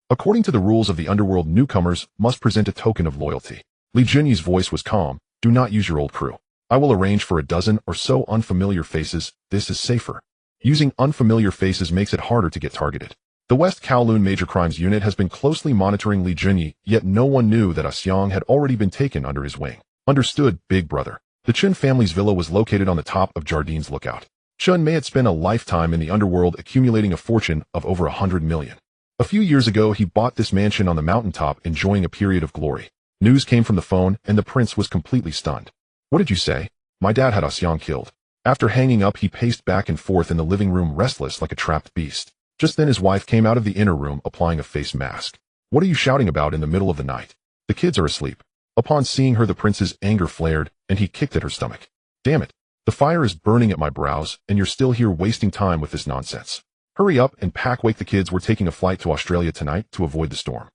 According to the rules of the underworld, newcomers must present a token of loyalty. Li Junyi's voice was calm. Do not use your old crew. I will arrange for a dozen or so unfamiliar faces. This is safer. Using unfamiliar faces makes it harder to get targeted. The West Kowloon Major Crimes Unit has been closely monitoring Li Junyi, yet no one knew that Xiang had already been taken under his wing. Understood, big brother. The Chen family's villa was located on the top of Jardine's Lookout. Chun Mei had spent a lifetime in the underworld, accumulating a fortune of over 100 million. A few years ago, he bought this mansion on the mountaintop, enjoying a period of glory. News came from the phone, and the prince was completely stunned. What did you say? My dad had Xiang killed. After hanging up, he paced back and forth in the living room, restless like a trapped beast. Just then his wife came out of the inner room, applying a face mask. What are you shouting about in the middle of the night? The kids are asleep. Upon seeing her, the prince's anger flared, and he kicked at her stomach. Damn it. The fire is burning at my brows, and you're still here wasting time with this nonsense. Hurry up and pack. Wake the kids. We're taking a flight to Australia tonight to avoid the storm.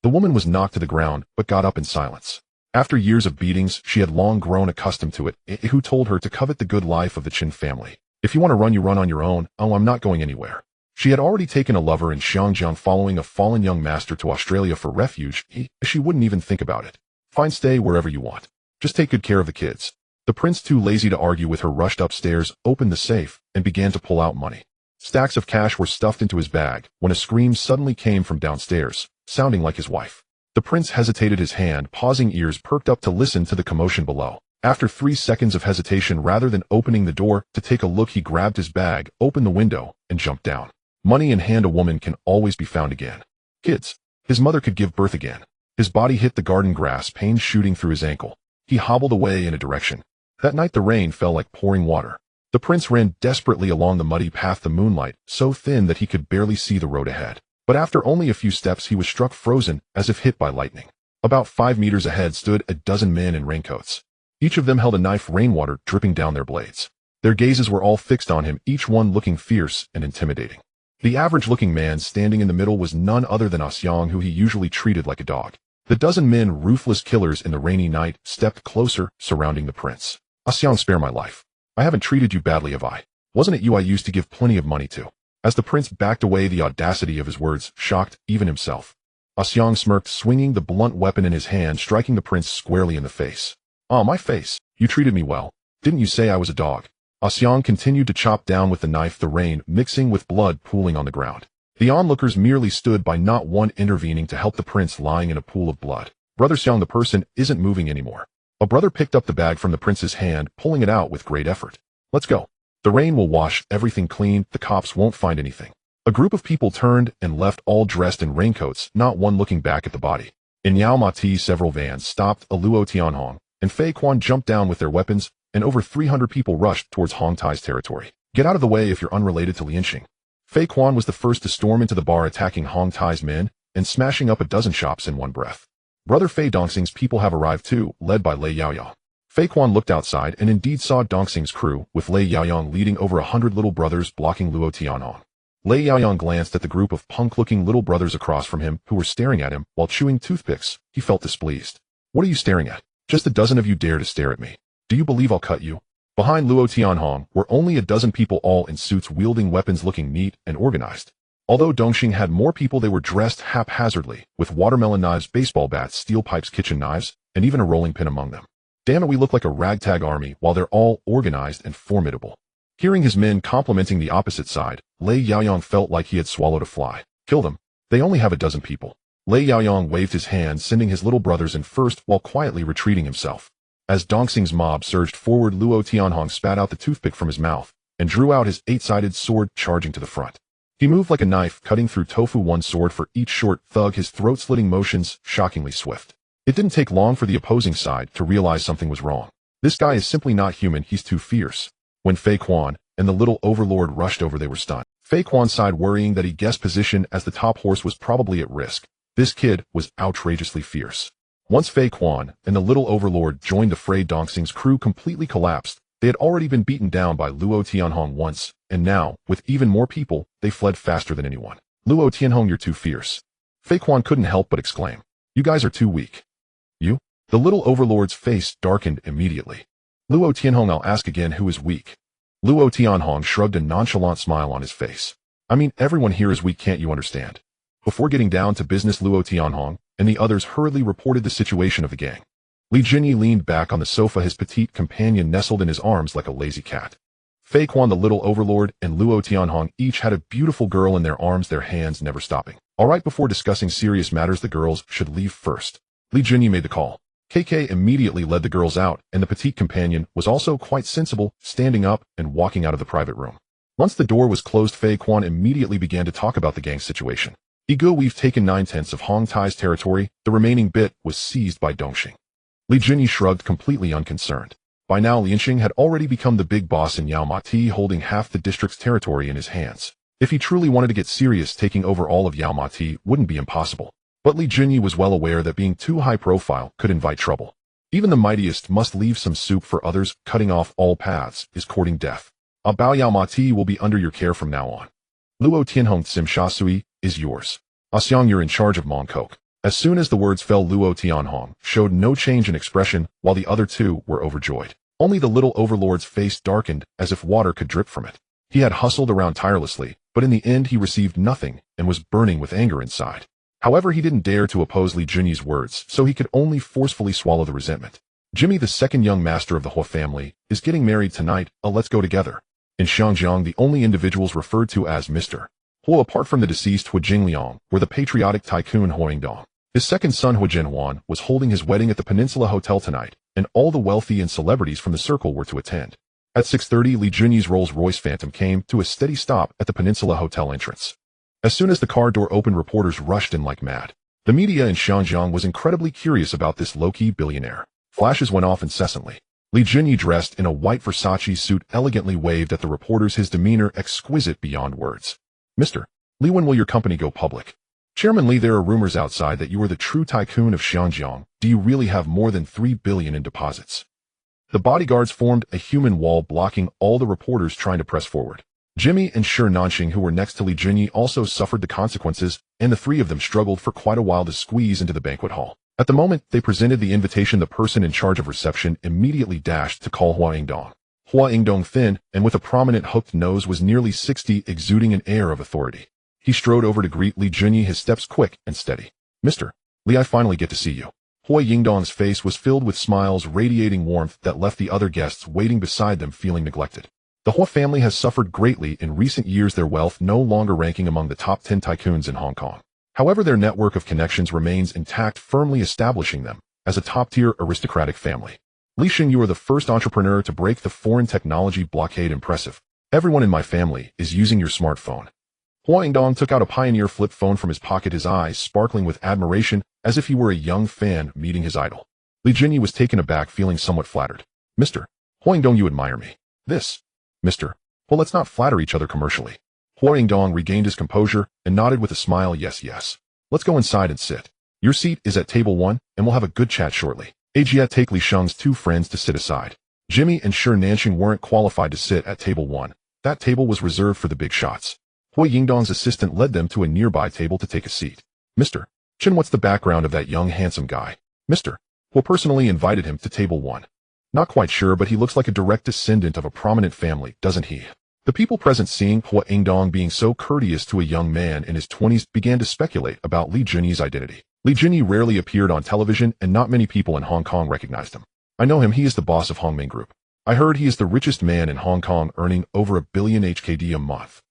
The woman was knocked to the ground, but got up in silence. After years of beatings, she had long grown accustomed to it. Who told her to covet the good life of the Chin family? If you want to run, you run on your own. Oh, I'm not going anywhere. She had already taken a lover in Xiangjiang, following a fallen young master to Australia for refuge. She wouldn't even think about it. Fine, stay wherever you want. Just take good care of the kids. The prince, too lazy to argue with her, rushed upstairs, opened the safe, and began to pull out money. Stacks of cash were stuffed into his bag when a scream suddenly came from downstairs, sounding like his wife. The prince hesitated, his hand pausing, ears perked up to listen to the commotion below. After 3 seconds of hesitation, rather than opening the door to take a look, he grabbed his bag, opened the window, and jumped down. Money in hand, a woman can always be found again. Kids. His mother could give birth again. His body hit the garden grass, pain shooting through his ankle. He hobbled away in a direction. That night the rain fell like pouring water. The prince ran desperately along the muddy path, the moonlight so thin that he could barely see the road ahead. But after only a few steps he was struck frozen, as if hit by lightning. About 5 meters ahead stood a dozen men in raincoats. Each of them held a knife, rainwater dripping down their blades. Their gazes were all fixed on him, each one looking fierce and intimidating. The average-looking man standing in the middle was none other than Xiang, who he usually treated like a dog. The dozen men, ruthless killers in the rainy night, stepped closer, surrounding the prince. Xiang, spare my life. I haven't treated you badly, have I? Wasn't it you I used to give plenty of money to? As the prince backed away, the audacity of his words shocked even himself. Xiang smirked, swinging the blunt weapon in his hand, striking the prince squarely in the face. Ah, my face. You treated me well. Didn't you say I was a dog? Xiang continued to chop down with the knife, the rain mixing with blood pooling on the ground. The onlookers merely stood by, not one intervening to help the prince lying in a pool of blood. Brother Xiang, the person isn't moving anymore. A brother picked up the bag from the prince's hand, pulling it out with great effort. Let's go. The rain will wash everything clean, the cops won't find anything. A group of people turned and left, all dressed in raincoats, not one looking back at the body. In Yao Ma Ti, several vans stopped a Luo Tianhong, and Fei Quan jumped down with their weapons, and over 300 people rushed towards Hong Tai's territory. Get out of the way if you're unrelated to Lianxing. Fei Quan was the first to storm into the bar, attacking Hong Tai's men and smashing up a dozen shops in one breath. Brother Fei Dongxing's people have arrived too, led by Lei Yaoyang. Fei Quan looked outside and indeed saw Dongxing's crew, with Lei Yaoyang leading over 100 little brothers blocking Luo Tianhong. Lei Yaoyang glanced at the group of punk-looking little brothers across from him who were staring at him while chewing toothpicks. He felt displeased. What are you staring at? Just a dozen of you dare to stare at me. Do you believe I'll cut you? Behind Luo Tianhong were only a dozen people, all in suits wielding weapons, looking neat and organized. Although Dongxing had more people, they were dressed haphazardly, with watermelon knives, baseball bats, steel pipes, kitchen knives, and even a rolling pin among them. Damn it, we look like a ragtag army while they're all organized and formidable. Hearing his men complimenting the opposite side, Lei Yaoyang felt like he had swallowed a fly. Kill them. They only have a dozen people. Lei Yaoyang waved his hand, sending his little brothers in first while quietly retreating himself. As Dongxing's mob surged forward, Luo Tianhong spat out the toothpick from his mouth and drew out his 8-sided sword, charging to the front. He moved like a knife, cutting through tofu, one sword for each short thug, his throat-slitting motions shockingly swift. It didn't take long for the opposing side to realize something was wrong. This guy is simply not human, he's too fierce. When Fei Quan and the little overlord rushed over, they were stunned. Fei Quan sighed, worrying that he guessed position as the top horse was probably at risk. This kid was outrageously fierce. Once Fei Quan and the little overlord joined the fray, Dongxing's crew completely collapsed. They had already been beaten down by Luo Tianhong once, and now, with even more people, they fled faster than anyone. Luo Tianhong, you're too fierce. Fei Quan couldn't help but exclaim. You guys are too weak. You? The little overlord's face darkened immediately. Luo Tianhong, I'll ask again, who is weak? Luo Tianhong shrugged, a nonchalant smile on his face. I mean, everyone here is weak, can't you understand? Before getting down to business, Luo Tianhong and the others hurriedly reported the situation of the gang. Li Jinyi leaned back on the sofa, his petite companion nestled in his arms like a lazy cat. Fei Quan, the little overlord, and Luo Tianhong each had a beautiful girl in their arms, their hands never stopping. All right, before discussing serious matters, the girls should leave first. Li Jinyi made the call. KK immediately led the girls out, and the petite companion was also quite sensible, standing up and walking out of the private room. Once the door was closed, Fei Quan immediately began to talk about the gang situation. Ego, we've taken 9/10 of Hong Tai's territory, the remaining bit was seized by Dongxing. Li Jinyi shrugged, completely unconcerned. By now, Lianxing had already become the big boss in Yao Ma Ti, holding half the district's territory in his hands. If he truly wanted to get serious, taking over all of Yao Ma Ti wouldn't be impossible. But Li Jinyi was well aware that being too high profile could invite trouble. Even the mightiest must leave some soup for others. Cutting off all paths is courting death. Bao Yao Ma Ti will be under your care from now on. Luo Tianhong, Sim Sha Sui is yours. Xiang, you're in charge of Mongkok. As soon as the words fell, Luo Tianhong showed no change in expression, while the other two were overjoyed. Only the little overlord's face darkened as if water could drip from it. He had hustled around tirelessly, but in the end he received nothing and was burning with anger inside. However, he didn't dare to oppose Li Jinyi's words, so he could only forcefully swallow the resentment. Jimmy, the second young master of the Hua family, is getting married tonight. Let's go together. In Xiangjiang, the only individuals referred to as Mr. Hua apart from the deceased Hua Jingliang were the patriotic tycoon Hua Yingdong. His second son Hua Jinhuan was holding his wedding at the Peninsula Hotel tonight, and all the wealthy and celebrities from the circle were to attend. At 6:30, Li Jinyi's Rolls-Royce Phantom came to a steady stop at the Peninsula Hotel entrance. As soon as the car door opened, reporters rushed in like mad. The media in Xiangjiang was incredibly curious about this low-key billionaire. Flashes went off incessantly. Li Jinyi, dressed in a white Versace suit, elegantly waved at the reporters, his demeanor exquisite beyond words. Mr. Li, when will your company go public? Chairman Li, there are rumors outside that you are the true tycoon of Xiangjiang. Do you really have more than 3 billion in deposits? The bodyguards formed a human wall, blocking all the reporters trying to press forward. Jimmy and Shi Nanxing, who were next to Li Jinyi, also suffered the consequences, and the three of them struggled for quite a while to squeeze into the banquet hall. At the moment they presented the invitation, the person in charge of reception immediately dashed to call Hua Yingdong. Hua Yingdong, thin and with a prominent hooked nose, was nearly 60, exuding an air of authority. He strode over to greet Li Jinyi, his steps quick and steady. Mr. Li, I finally get to see you. Hua Yingdong's face was filled with smiles, radiating warmth that left the other guests waiting beside them feeling neglected. The Hua family has suffered greatly in recent years, their wealth no longer ranking among the top 10 tycoons in Hong Kong. However, their network of connections remains intact, firmly establishing them as a top-tier aristocratic family. Li Xing, you are the first entrepreneur to break the foreign technology blockade. Impressive. Everyone in my family is using your smartphone. Hua Yingdong took out a Pioneer flip phone from his pocket, his eyes sparkling with admiration as if he were a young fan meeting his idol. Li Jinyi was taken aback, feeling somewhat flattered. Mr. Hua Yingdong, you admire me. This. Mr. Well, let's not flatter each other commercially. Hua Yingdong regained his composure and nodded with a smile. Yes, yes. Let's go inside and sit. Your seat is at table 1, and we'll have a good chat shortly. Ajia take Li Sheng's 2 friends to sit aside. Jimmy and Shi Nanxing weren't qualified to sit at table 1. That table was reserved for the big shots. Hua Yingdong's assistant led them to a nearby table to take a seat. Mr. Chen, what's the background of that young handsome guy? Mr. Hua personally invited him to table 1. Not quite sure, but he looks like a direct descendant of a prominent family, doesn't he? The people present, seeing Hua Yingdong being so courteous to a young man in his 20s, began to speculate about Li Jinyi's identity. Li Jinyi rarely appeared on television, and not many people in Hong Kong recognized him. I know him. He is the boss of Hongmeng Group. I heard he is the richest man in Hong Kong, earning over $1 billion HKD a month.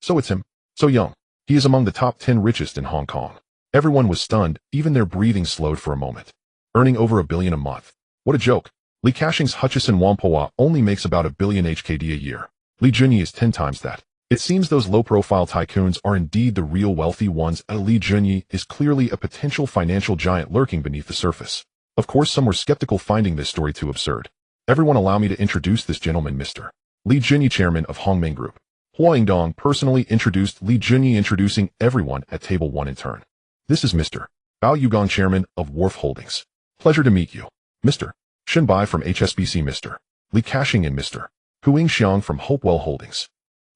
So it's him. So young. He is among the top 10 richest in Hong Kong. Everyone was stunned, even their breathing slowed for a moment. Earning over $1 billion a month. What a joke. Li Kashing's Hutchison Whampoa only makes about $1 billion HKD a year. Li Jinyi is 10 times that. It seems those low-profile tycoons are indeed the real wealthy ones, and Li Jinyi is clearly a potential financial giant lurking beneath the surface. Of course, some were skeptical, finding this story too absurd. Everyone, allow me to introduce this gentleman, Mr. Li Jinyi, chairman of Hongmeng Group. Hua Yingdong personally introduced Li Jinyi, introducing everyone at table 1 in turn. This is Mr. Bao Yugong, chairman of Wharf Holdings. Pleasure to meet you. Mr. Shen Bai from HSBC, Mr. Li Kashing, and Mr. Huing Xiang from Hopewell Holdings.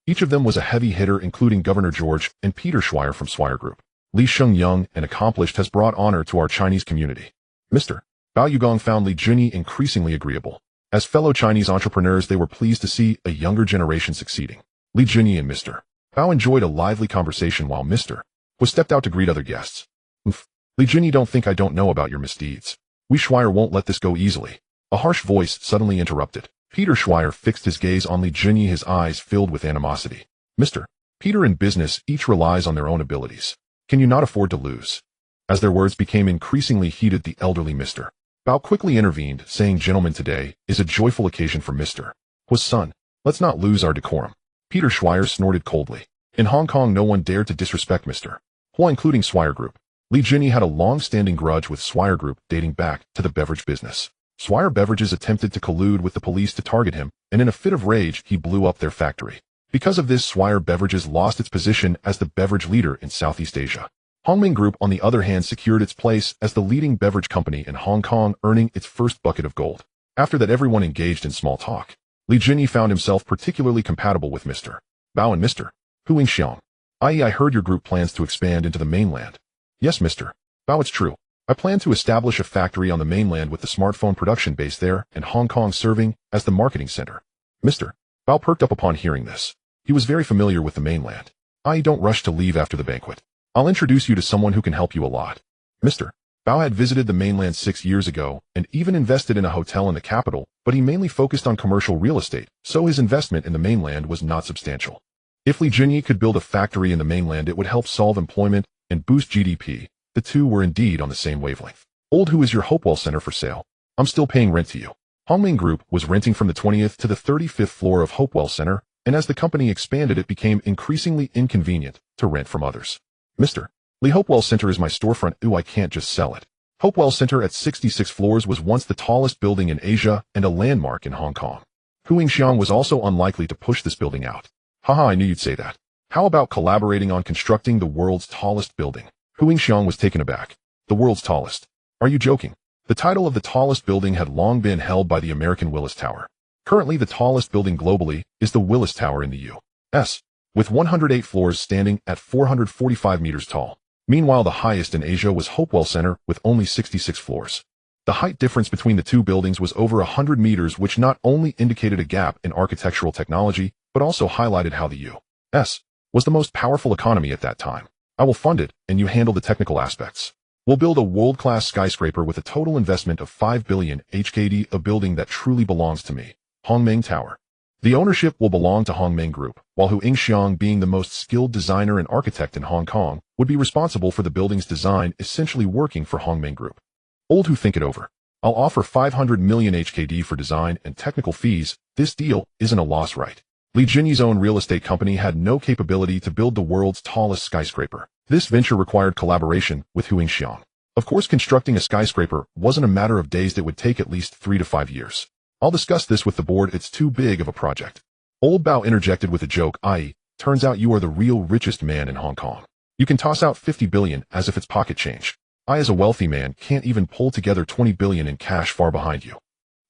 Each of them was a heavy hitter, including Governor George and Peter Schweier from Swire Group. Li Sheng, young and accomplished, has brought honor to our Chinese community. Mr. Bao Yugong found Li Jinyi increasingly agreeable. As fellow Chinese entrepreneurs, they were pleased to see a younger generation succeeding. Li Jinyi and Mr. Bao enjoyed a lively conversation while Mr. was stepped out to greet other guests. Li Jinyi, don't think I don't know about your misdeeds. We Schweier won't let this go easily. A harsh voice suddenly interrupted. Peter Schweier fixed his gaze on Li Jinyi, his eyes filled with animosity. Mr. Peter, in business, each relies on their own abilities. Can you not afford to lose? As their words became increasingly heated, the elderly Mr. Bao quickly intervened, saying, Gentlemen, today is a joyful occasion for Mr. Hua's son. Let's not lose our decorum. Peter Schweier snorted coldly. In Hong Kong, no one dared to disrespect Mr. Hua, including Swire Group. Li Jinyi had a long-standing grudge with Swire Group dating back to the beverage business. Swire Beverages attempted to collude with the police to target him, and in a fit of rage, he blew up their factory. Because of this, Swire Beverages lost its position as the beverage leader in Southeast Asia. Hongmeng Group, on the other hand, secured its place as the leading beverage company in Hong Kong, earning its first bucket of gold. After that, everyone engaged in small talk. Li Jinyi found himself particularly compatible with Mr. Bao and Mr. Huing Xiang. I.e., I heard your group plans to expand into the mainland. Yes, Mr. Bao, it's true. I plan to establish a factory on the mainland with the smartphone production base there and Hong Kong serving as the marketing center. Mr. Bao perked up upon hearing this. He was very familiar with the mainland. I don't rush to leave after the banquet. I'll introduce you to someone who can help you a lot. Mr. Bao had visited the mainland 6 years ago and even invested in a hotel in the capital, but he mainly focused on commercial real estate, so his investment in the mainland was not substantial. If Li Jinyi could build a factory in the mainland, it would help solve employment and boost GDP. The two were indeed on the same wavelength. Old, who is your Hopewell Center for sale? I'm still paying rent to you. Hongmeng Group was renting from the 20th to the 35th floor of Hopewell Center, and as the company expanded, it became increasingly inconvenient to rent from others. Mr. Li, Hopewell Center is my storefront. Ooh, I can't just sell it. Hopewell Center at 66 floors was once the tallest building in Asia and a landmark in Hong Kong. Huing Xiang was also unlikely to push this building out. Haha, I knew you'd say that. How about collaborating on constructing the world's tallest building? Huing Xiang was taken aback. The world's tallest? Are you joking? The title of the tallest building had long been held by the American Willis Tower. Currently, the tallest building globally is the Willis Tower in the U.S., with 108 floors standing at 445 meters tall. Meanwhile, the highest in Asia was Hopewell Center with only 66 floors. The height difference between the two buildings was over 100 meters, which not only indicated a gap in architectural technology, but also highlighted how the U.S. was the most powerful economy at that time. I will fund it, and you handle the technical aspects. We'll build a world-class skyscraper with a total investment of 5 billion HKD, a building that truly belongs to me. Hongmeng Tower. The ownership will belong to Hongmeng Group, while Huing Xiang, being the most skilled designer and architect in Hong Kong, would be responsible for the building's design, essentially working for Hongmeng Group. Old, who think it over. I'll offer 500 million HKD for design and technical fees. This deal isn't a loss, right? Li Jinyi's own real estate company had no capability to build the world's tallest skyscraper. This venture required collaboration with Huang Xiang. Of course, constructing a skyscraper wasn't a matter of days, that would take at least 3 to 5 years. I'll discuss this with the board, it's too big of a project. Old Bao interjected with a joke, i.e., turns out you are the real richest man in Hong Kong. You can toss out 50 billion as if it's pocket change. I, as a wealthy man, can't even pull together 20 billion in cash far behind you.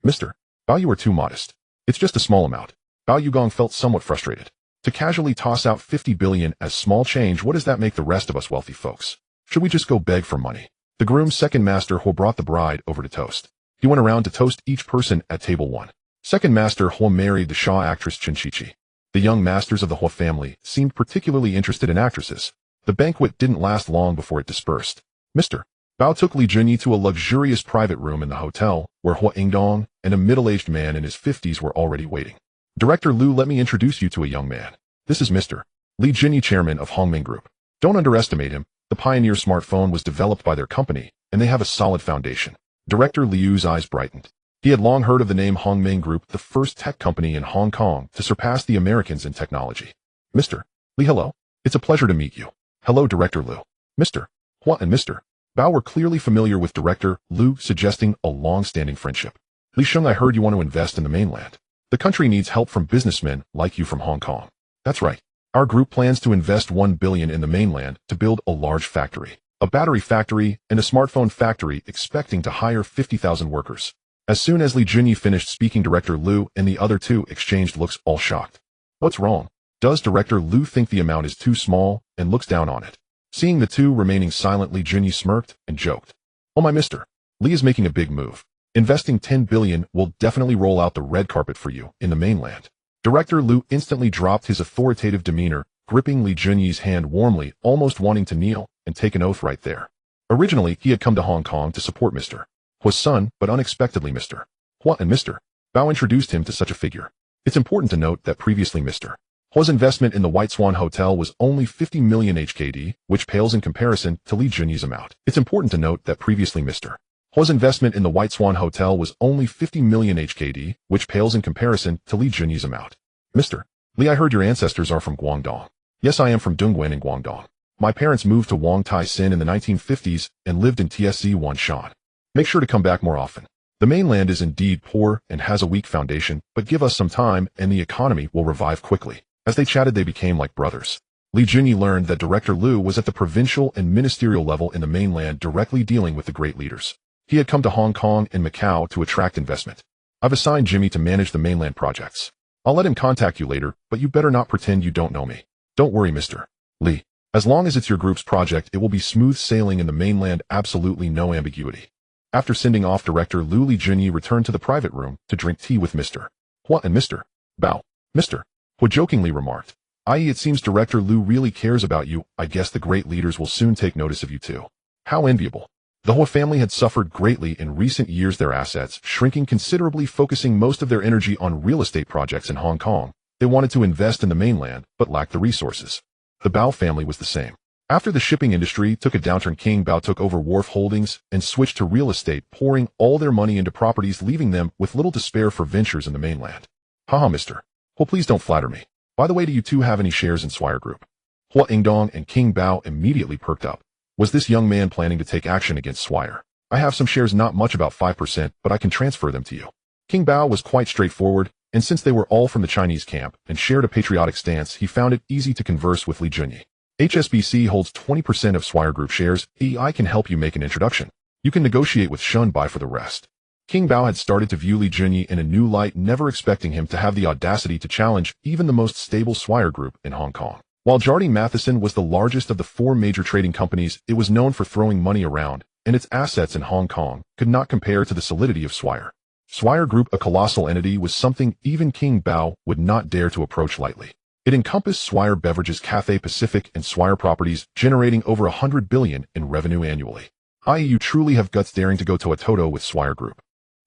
Mr. Bao, you are too modest. It's just a small amount. Bao Yugong felt somewhat frustrated. To casually toss out 50 billion as small change, what does that make the rest of us wealthy folks? Should we just go beg for money? The groom's second master Ho brought the bride over to toast. He went around to toast each person at table 1. Second master Ho married the Shaw actress Chen Chichi. The young masters of the Ho family seemed particularly interested in actresses. The banquet didn't last long before it dispersed. Mr. Bao took Li Junyi to a luxurious private room in the hotel, where Hua Ingdong and a middle-aged man in his 50s were already waiting. Director Lu, let me introduce you to a young man. This is Mr. Li Junyi, chairman of Hongming Group. Don't underestimate him. The Pioneer smartphone was developed by their company, and they have a solid foundation. Director Liu's eyes brightened. He had long heard of the name Hongming Group, the first tech company in Hong Kong to surpass the Americans in technology. Mr. Li, hello. It's a pleasure to meet you. Hello, Director Lu. Mr. Hua and Mr. Bao were clearly familiar with Director Lu, suggesting a long-standing friendship. Li Sheng, I heard you want to invest in the mainland. The country needs help from businessmen like you from Hong Kong. That's right. Our group plans to invest 1 billion in the mainland to build a large factory, a battery factory, and a smartphone factory, expecting to hire 50,000 workers. As soon as Li Junyi finished speaking, Director Lu and the other two exchanged looks, all shocked. What's wrong? Does Director Lu think the amount is too small and looks down on it? Seeing the two remaining silent, Li Junyi smirked and joked. Oh my Mr. Li is making a big move. Investing 10 billion will definitely roll out the red carpet for you in the mainland. Director Lu instantly dropped his authoritative demeanor, gripping Li Junyi's hand warmly, almost wanting to kneel and take an oath right there. Originally, he had come to Hong Kong to support Mr. Hua's son, but unexpectedly Mr. Hua and Mr. Bao introduced him to such a figure. It's important to note that previously Mr. Hua's investment in the White Swan Hotel was only 50 million HKD, which pales in comparison to Li Junyi's amount. It's important to note that previously Mr. Hua's investment in the White Swan Hotel was only 50 million HKD, which pales in comparison to Li Junyi's amount. Mr. Li, I heard your ancestors are from Guangdong. Yes, I am from Dongguan in Guangdong. My parents moved to Wong Tai Sin in the 1950s and lived in TSC Wanshan. Make sure to come back more often. The mainland is indeed poor and has a weak foundation, but give us some time and the economy will revive quickly. As they chatted, they became like brothers. Li Junyi learned that Director Lu was at the provincial and ministerial level in the mainland, directly dealing with the great leaders. He had come to Hong Kong and Macau to attract investment. I've assigned Jimmy to manage the mainland projects. I'll let him contact you later, but you better not pretend you don't know me. Don't worry, Mr. Li. As long as it's your group's project, it will be smooth sailing in the mainland, absolutely no ambiguity. After sending off Director Lu, Li Junyi returned to the private room to drink tea with Mr. Hua and Mr. Bao. Mr. Hua jokingly remarked, i.e., it seems Director Lu really cares about you. I guess the great leaders will soon take notice of you too. How enviable. The Hua family had suffered greatly in recent years, their assets shrinking considerably, focusing most of their energy on real estate projects in Hong Kong. They wanted to invest in the mainland, but lacked the resources. The Bao family was the same. After the shipping industry took a downturn, King Bao took over Wharf Holdings and switched to real estate, pouring all their money into properties, leaving them with little to spare for ventures in the mainland. Haha, Mr. Hua, please don't flatter me. By the way, do you two have any shares in Swire Group? Hua Ingdong and King Bao immediately perked up. Was this young man planning to take action against Swire? I have some shares, not much, about 5%, but I can transfer them to you. King Bao was quite straightforward, and since they were all from the Chinese camp and shared a patriotic stance, he found it easy to converse with Li Junyi. HSBC holds 20% of Swire Group shares. I can help you make an introduction. You can negotiate with Shun Bai for the rest. King Bao had started to view Li Junyi in a new light, never expecting him to have the audacity to challenge even the most stable Swire Group in Hong Kong. While Jardine Matheson was the largest of the 4 major trading companies, it was known for throwing money around, and its assets in Hong Kong could not compare to the solidity of Swire. Swire Group, a colossal entity, was something even King Bao would not dare to approach lightly. It encompassed Swire Beverages, Cathay Pacific, and Swire Properties, generating over 100 billion in revenue annually. I.e., you truly have guts daring to go toe-to-toe with Swire Group.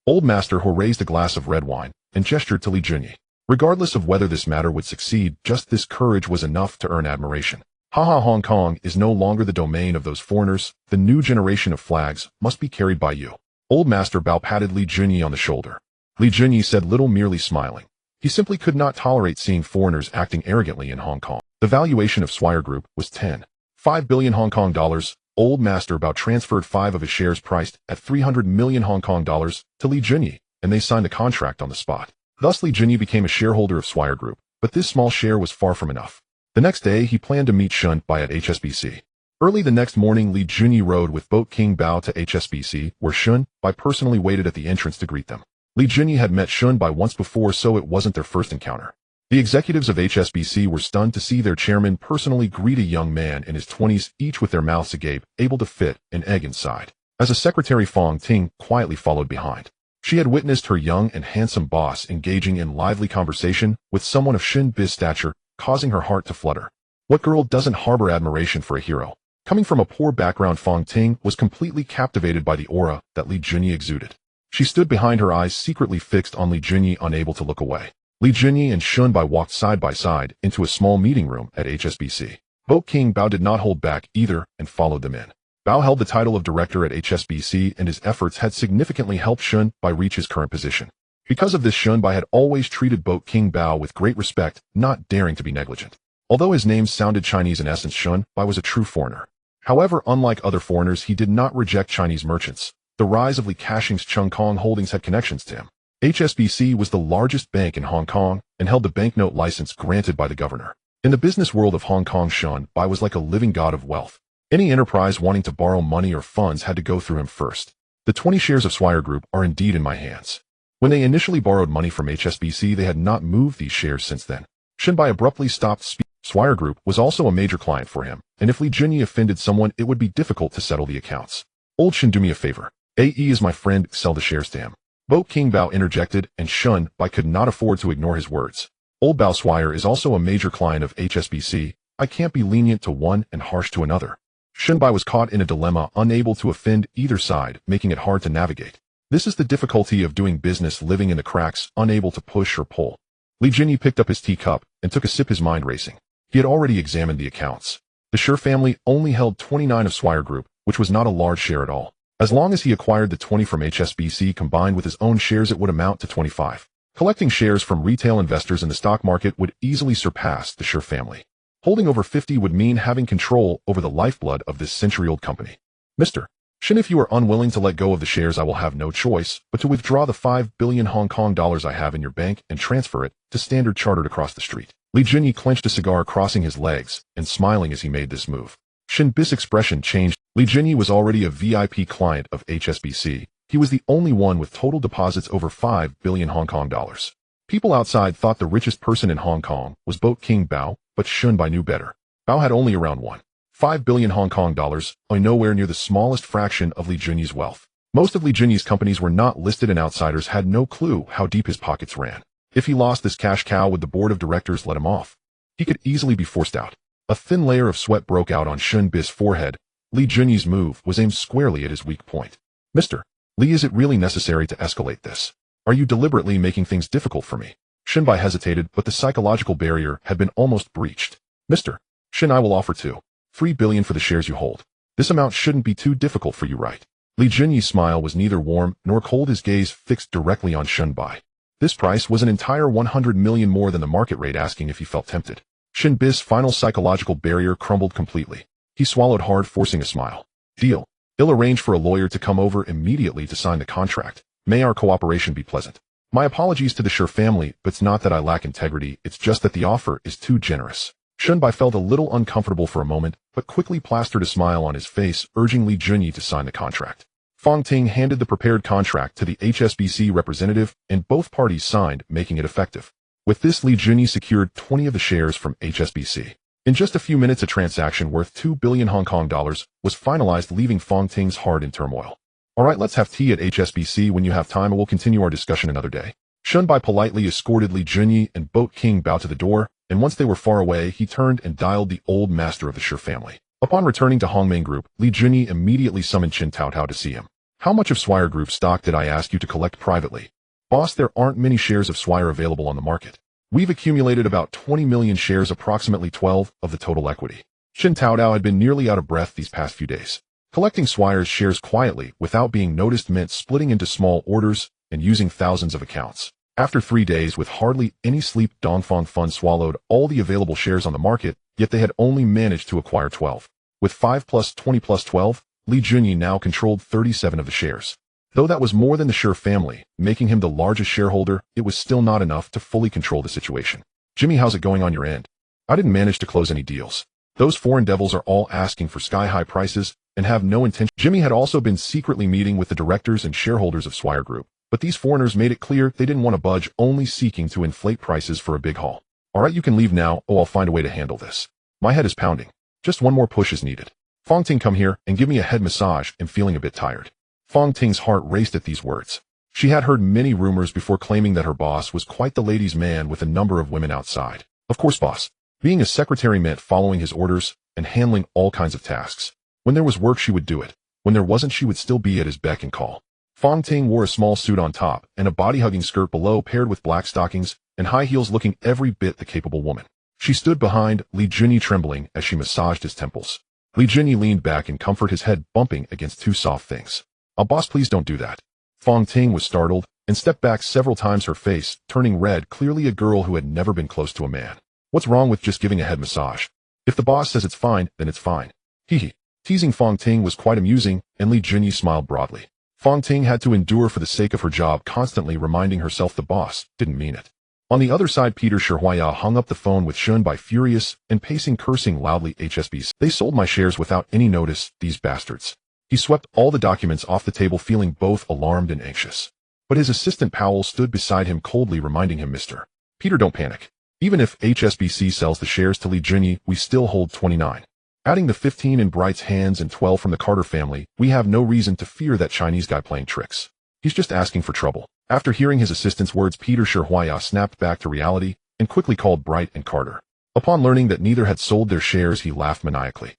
Old Master Ho raised a glass of red wine and gestured to Li Junyi. Regardless of whether this matter would succeed, just this courage was enough to earn admiration. Haha, Hong Kong is no longer the domain of those foreigners. The new generation of flags must be carried by you. Old Master Bao patted Li Junyi on the shoulder. Li Junyi said little, merely smiling. He simply could not tolerate seeing foreigners acting arrogantly in Hong Kong. The valuation of Swire Group was 10.5 billion Hong Kong dollars. Old Master Bao transferred 5 of his shares priced at 300 million Hong Kong dollars to Li Junyi, and they signed a contract on the spot. Thus Li Junyi became a shareholder of Swire Group, but this small share was far from enough. The next day, he planned to meet Shun Bai at HSBC. Early the next morning, Li Junyi rode with Boat King Bao to HSBC, where Shun Bai personally waited at the entrance to greet them. Li Junyi had met Shun Bai once before, so it wasn't their first encounter. The executives of HSBC were stunned to see their chairman personally greet a young man in his 20s, each with their mouths agape, able to fit an egg inside. As a secretary, Fong Ting quietly followed behind. She had witnessed her young and handsome boss engaging in lively conversation with someone of Shin Bi's stature, causing her heart to flutter. What girl doesn't harbor admiration for a hero? Coming from a poor background, Fong Ting was completely captivated by the aura that Li Junyi exuded. She stood behind, her eyes secretly fixed on Li Junyi, unable to look away. Li Junyi and Shun Bai walked side by side into a small meeting room at HSBC. Boat King Bao did not hold back either and followed them in. Bao held the title of director at HSBC, and his efforts had significantly helped Shun Bai reach his current position. Because of this, Shun Bai had always treated Boat King Bao with great respect, not daring to be negligent. Although his name sounded Chinese in essence, Shun Bai was a true foreigner. However, unlike other foreigners, he did not reject Chinese merchants. The rise of Li Ka-shing's Chung Kong Holdings had connections to him. HSBC was the largest bank in Hong Kong and held the banknote license granted by the governor. In the business world of Hong Kong, Shun Bai was like a living god of wealth. Any enterprise wanting to borrow money or funds had to go through him first. The 20 shares of Swire Group are indeed in my hands. When they initially borrowed money from HSBC, they had not moved these shares since then. Shun Bai abruptly stopped speaking. Swire Group was also a major client for him, and if Li Junyi offended someone, it would be difficult to settle the accounts. Old Shun, do me a favor. AE is my friend, sell the shares to him. Boat King Bao interjected, and Shun Bai could not afford to ignore his words. Old Bao, Swire is also a major client of HSBC. I can't be lenient to one and harsh to another. Shun Bai was caught in a dilemma, unable to offend either side, making it hard to navigate. This is the difficulty of doing business, living in the cracks, unable to push or pull. Li Junyi picked up his teacup and took a sip, his mind racing. He had already examined the accounts. The Sher family only held 29 of Swire Group, which was not a large share at all. As long as he acquired the 20 from HSBC combined with his own shares, it would amount to 25. Collecting shares from retail investors in the stock market would easily surpass the Sher family. Holding over 50 would mean having control over the lifeblood of this century-old company. Mr. Shin, if you are unwilling to let go of the shares, I will have no choice but to withdraw the 5 billion Hong Kong dollars I have in your bank and transfer it to Standard Chartered across the street. Li Junyi clenched a cigar, crossing his legs and smiling as he made this move. Shin Bi's expression changed. Li Junyi was already a VIP client of HSBC. He was the only one with total deposits over 5 billion Hong Kong dollars. People outside thought the richest person in Hong Kong was Boat King Bao, but Shun Bai knew better. Bao had only around 1.5 billion Hong Kong dollars, nowhere near the smallest fraction of Li Junyi's wealth. Most of Li Junyi's companies were not listed, and outsiders had no clue how deep his pockets ran. If he lost this cash cow, would the board of directors let him off? He could easily be forced out. A thin layer of sweat broke out on Shun Bi's forehead. Li Junyi's move was aimed squarely at his weak point. Mr. Li, is it really necessary to escalate this? Are you deliberately making things difficult for me? Shun Bai hesitated, but the psychological barrier had been almost breached. Mr. Shin, I will offer 2.3 billion for the shares you hold. This amount shouldn't be too difficult for you, right? Li Junyi's smile was neither warm nor cold, his gaze fixed directly on Shun Bai. This price was an entire 100 million more than the market rate, asking if he felt tempted. Shin Bi's final psychological barrier crumbled completely. He swallowed hard, forcing a smile. Deal. I'll arrange for a lawyer to come over immediately to sign the contract. May our cooperation be pleasant. My apologies to the Sher family, but it's not that I lack integrity, it's just that the offer is too generous. Shun Bai felt a little uncomfortable for a moment, but quickly plastered a smile on his face, urging Li Junyi to sign the contract. Fong Ting handed the prepared contract to the HSBC representative, and both parties signed, making it effective. With this, Li Junyi secured 20 of the shares from HSBC. In just a few minutes, a transaction worth 2 billion Hong Kong dollars was finalized, leaving Fong Ting's heart in turmoil. Alright, let's have tea at HSBC when you have time, and we'll continue our discussion another day. Shun Bai politely escorted Li Junyi and Boat King Bao to the door, and once they were far away, he turned and dialed the old master of the Sher family. Upon returning to Hongmeng Group, Li Junyi immediately summoned Chin Tao Tao to see him. How much of Swire Group stock did I ask you to collect privately? Boss, there aren't many shares of Swire available on the market. We've accumulated about 20 million shares, approximately 12 of the total equity. Chin Tao Tao had been nearly out of breath these past few days. Collecting Swire's shares quietly without being noticed meant splitting into small orders and using thousands of accounts. After 3 days with hardly any sleep, Dongfang Fund swallowed all the available shares on the market, yet they had only managed to acquire 12. With 5 plus 20 plus 12, Li Junyi now controlled 37 of the shares. Though that was more than the Sure family, making him the largest shareholder, it was still not enough to fully control the situation. Jimmy, how's it going on your end? I didn't manage to close any deals. Those foreign devils are all asking for sky-high prices and have no intention. Jimmy had also been secretly meeting with the directors and shareholders of Swire Group, but these foreigners made it clear they didn't want to budge, only seeking to inflate prices for a big haul. Alright, you can leave now. Oh, I'll find a way to handle this. My head is pounding. Just one more push is needed. Fong Ting, come here and give me a head massage. I'm feeling a bit tired. Fong Ting's heart raced at these words. She had heard many rumors before claiming that her boss was quite the ladies' man with a number of women outside. Of course, boss. Being a secretary meant following his orders and handling all kinds of tasks. When there was work, she would do it. When there wasn't, she would still be at his beck and call. Fong Ting wore a small suit on top and a body-hugging skirt below, paired with black stockings and high heels, looking every bit the capable woman. She stood behind Li Junyi, trembling as she massaged his temples. Li Junyi leaned back in comfort, his head bumping against two soft things. Oh, boss, please don't do that. Fong Ting was startled and stepped back several times, her face turning red, clearly a girl who had never been close to a man. What's wrong with just giving a head massage? If the boss says it's fine, then it's fine. Hee. Teasing Fong Ting was quite amusing, and Li Junyi smiled broadly. Fong Ting had to endure for the sake of her job, constantly reminding herself the boss didn't mean it. On the other side, Peter Sherhuaya hung up the phone with Shun by furious and pacing, cursing loudly. HSBC. They sold my shares without any notice, these bastards. He swept all the documents off the table, feeling both alarmed and anxious. But his assistant Powell stood beside him, coldly reminding him, Mr. Peter, don't panic. Even if HSBC sells the shares to Li Junyi, we still hold 29. Adding the 15 in Bright's hands and 12 from the Carter family, we have no reason to fear that Chinese guy playing tricks. He's just asking for trouble. After hearing his assistant's words, Peter Sherhuaya snapped back to reality and quickly called Bright and Carter. Upon learning that neither had sold their shares, he laughed maniacally.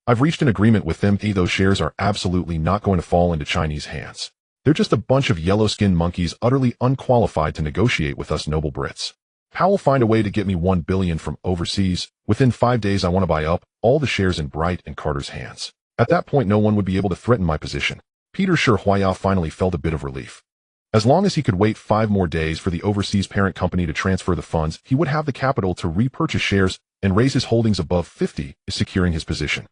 I've reached an agreement with them. Those shares are absolutely not going to fall into Chinese hands. They're just a bunch of yellow-skinned monkeys, utterly unqualified to negotiate with us noble Brits. Powell, find a way to get me $1 billion from overseas. Within 5 days, I want to buy up all the shares in Bright and Carter's hands. At that point, no one would be able to threaten my position. Peter Sherhuaya finally felt a bit of relief. As long as he could wait 5 more days for the overseas parent company to transfer the funds, he would have the capital to repurchase shares and raise his holdings above 50, securing his position.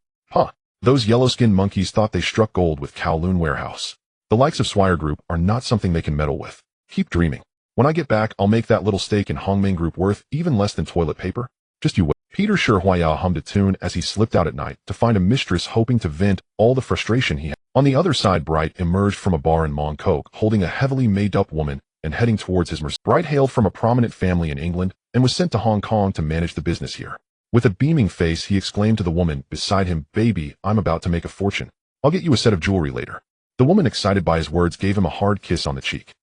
Those yellow-skinned monkeys thought they struck gold with Kowloon Warehouse. The likes of Swire Group are not something they can meddle with. Keep dreaming. When I get back, I'll make that little stake in Hongming Group worth even less than toilet paper. Just you wait. Peter Sherhuaya hummed a tune as he slipped out at night to find a mistress, hoping to vent all the frustration he had. On the other side, Bright emerged from a bar in Mongkok, holding a heavily made-up woman and heading towards his Mercedes. Bright hailed from a prominent family in England and was sent to Hong Kong to manage the business here. With a beaming face, he exclaimed to the woman beside him, Baby, I'm about to make a fortune. I'll get you a set of jewelry later. The woman, excited by his words, gave him a hard kiss on the cheek.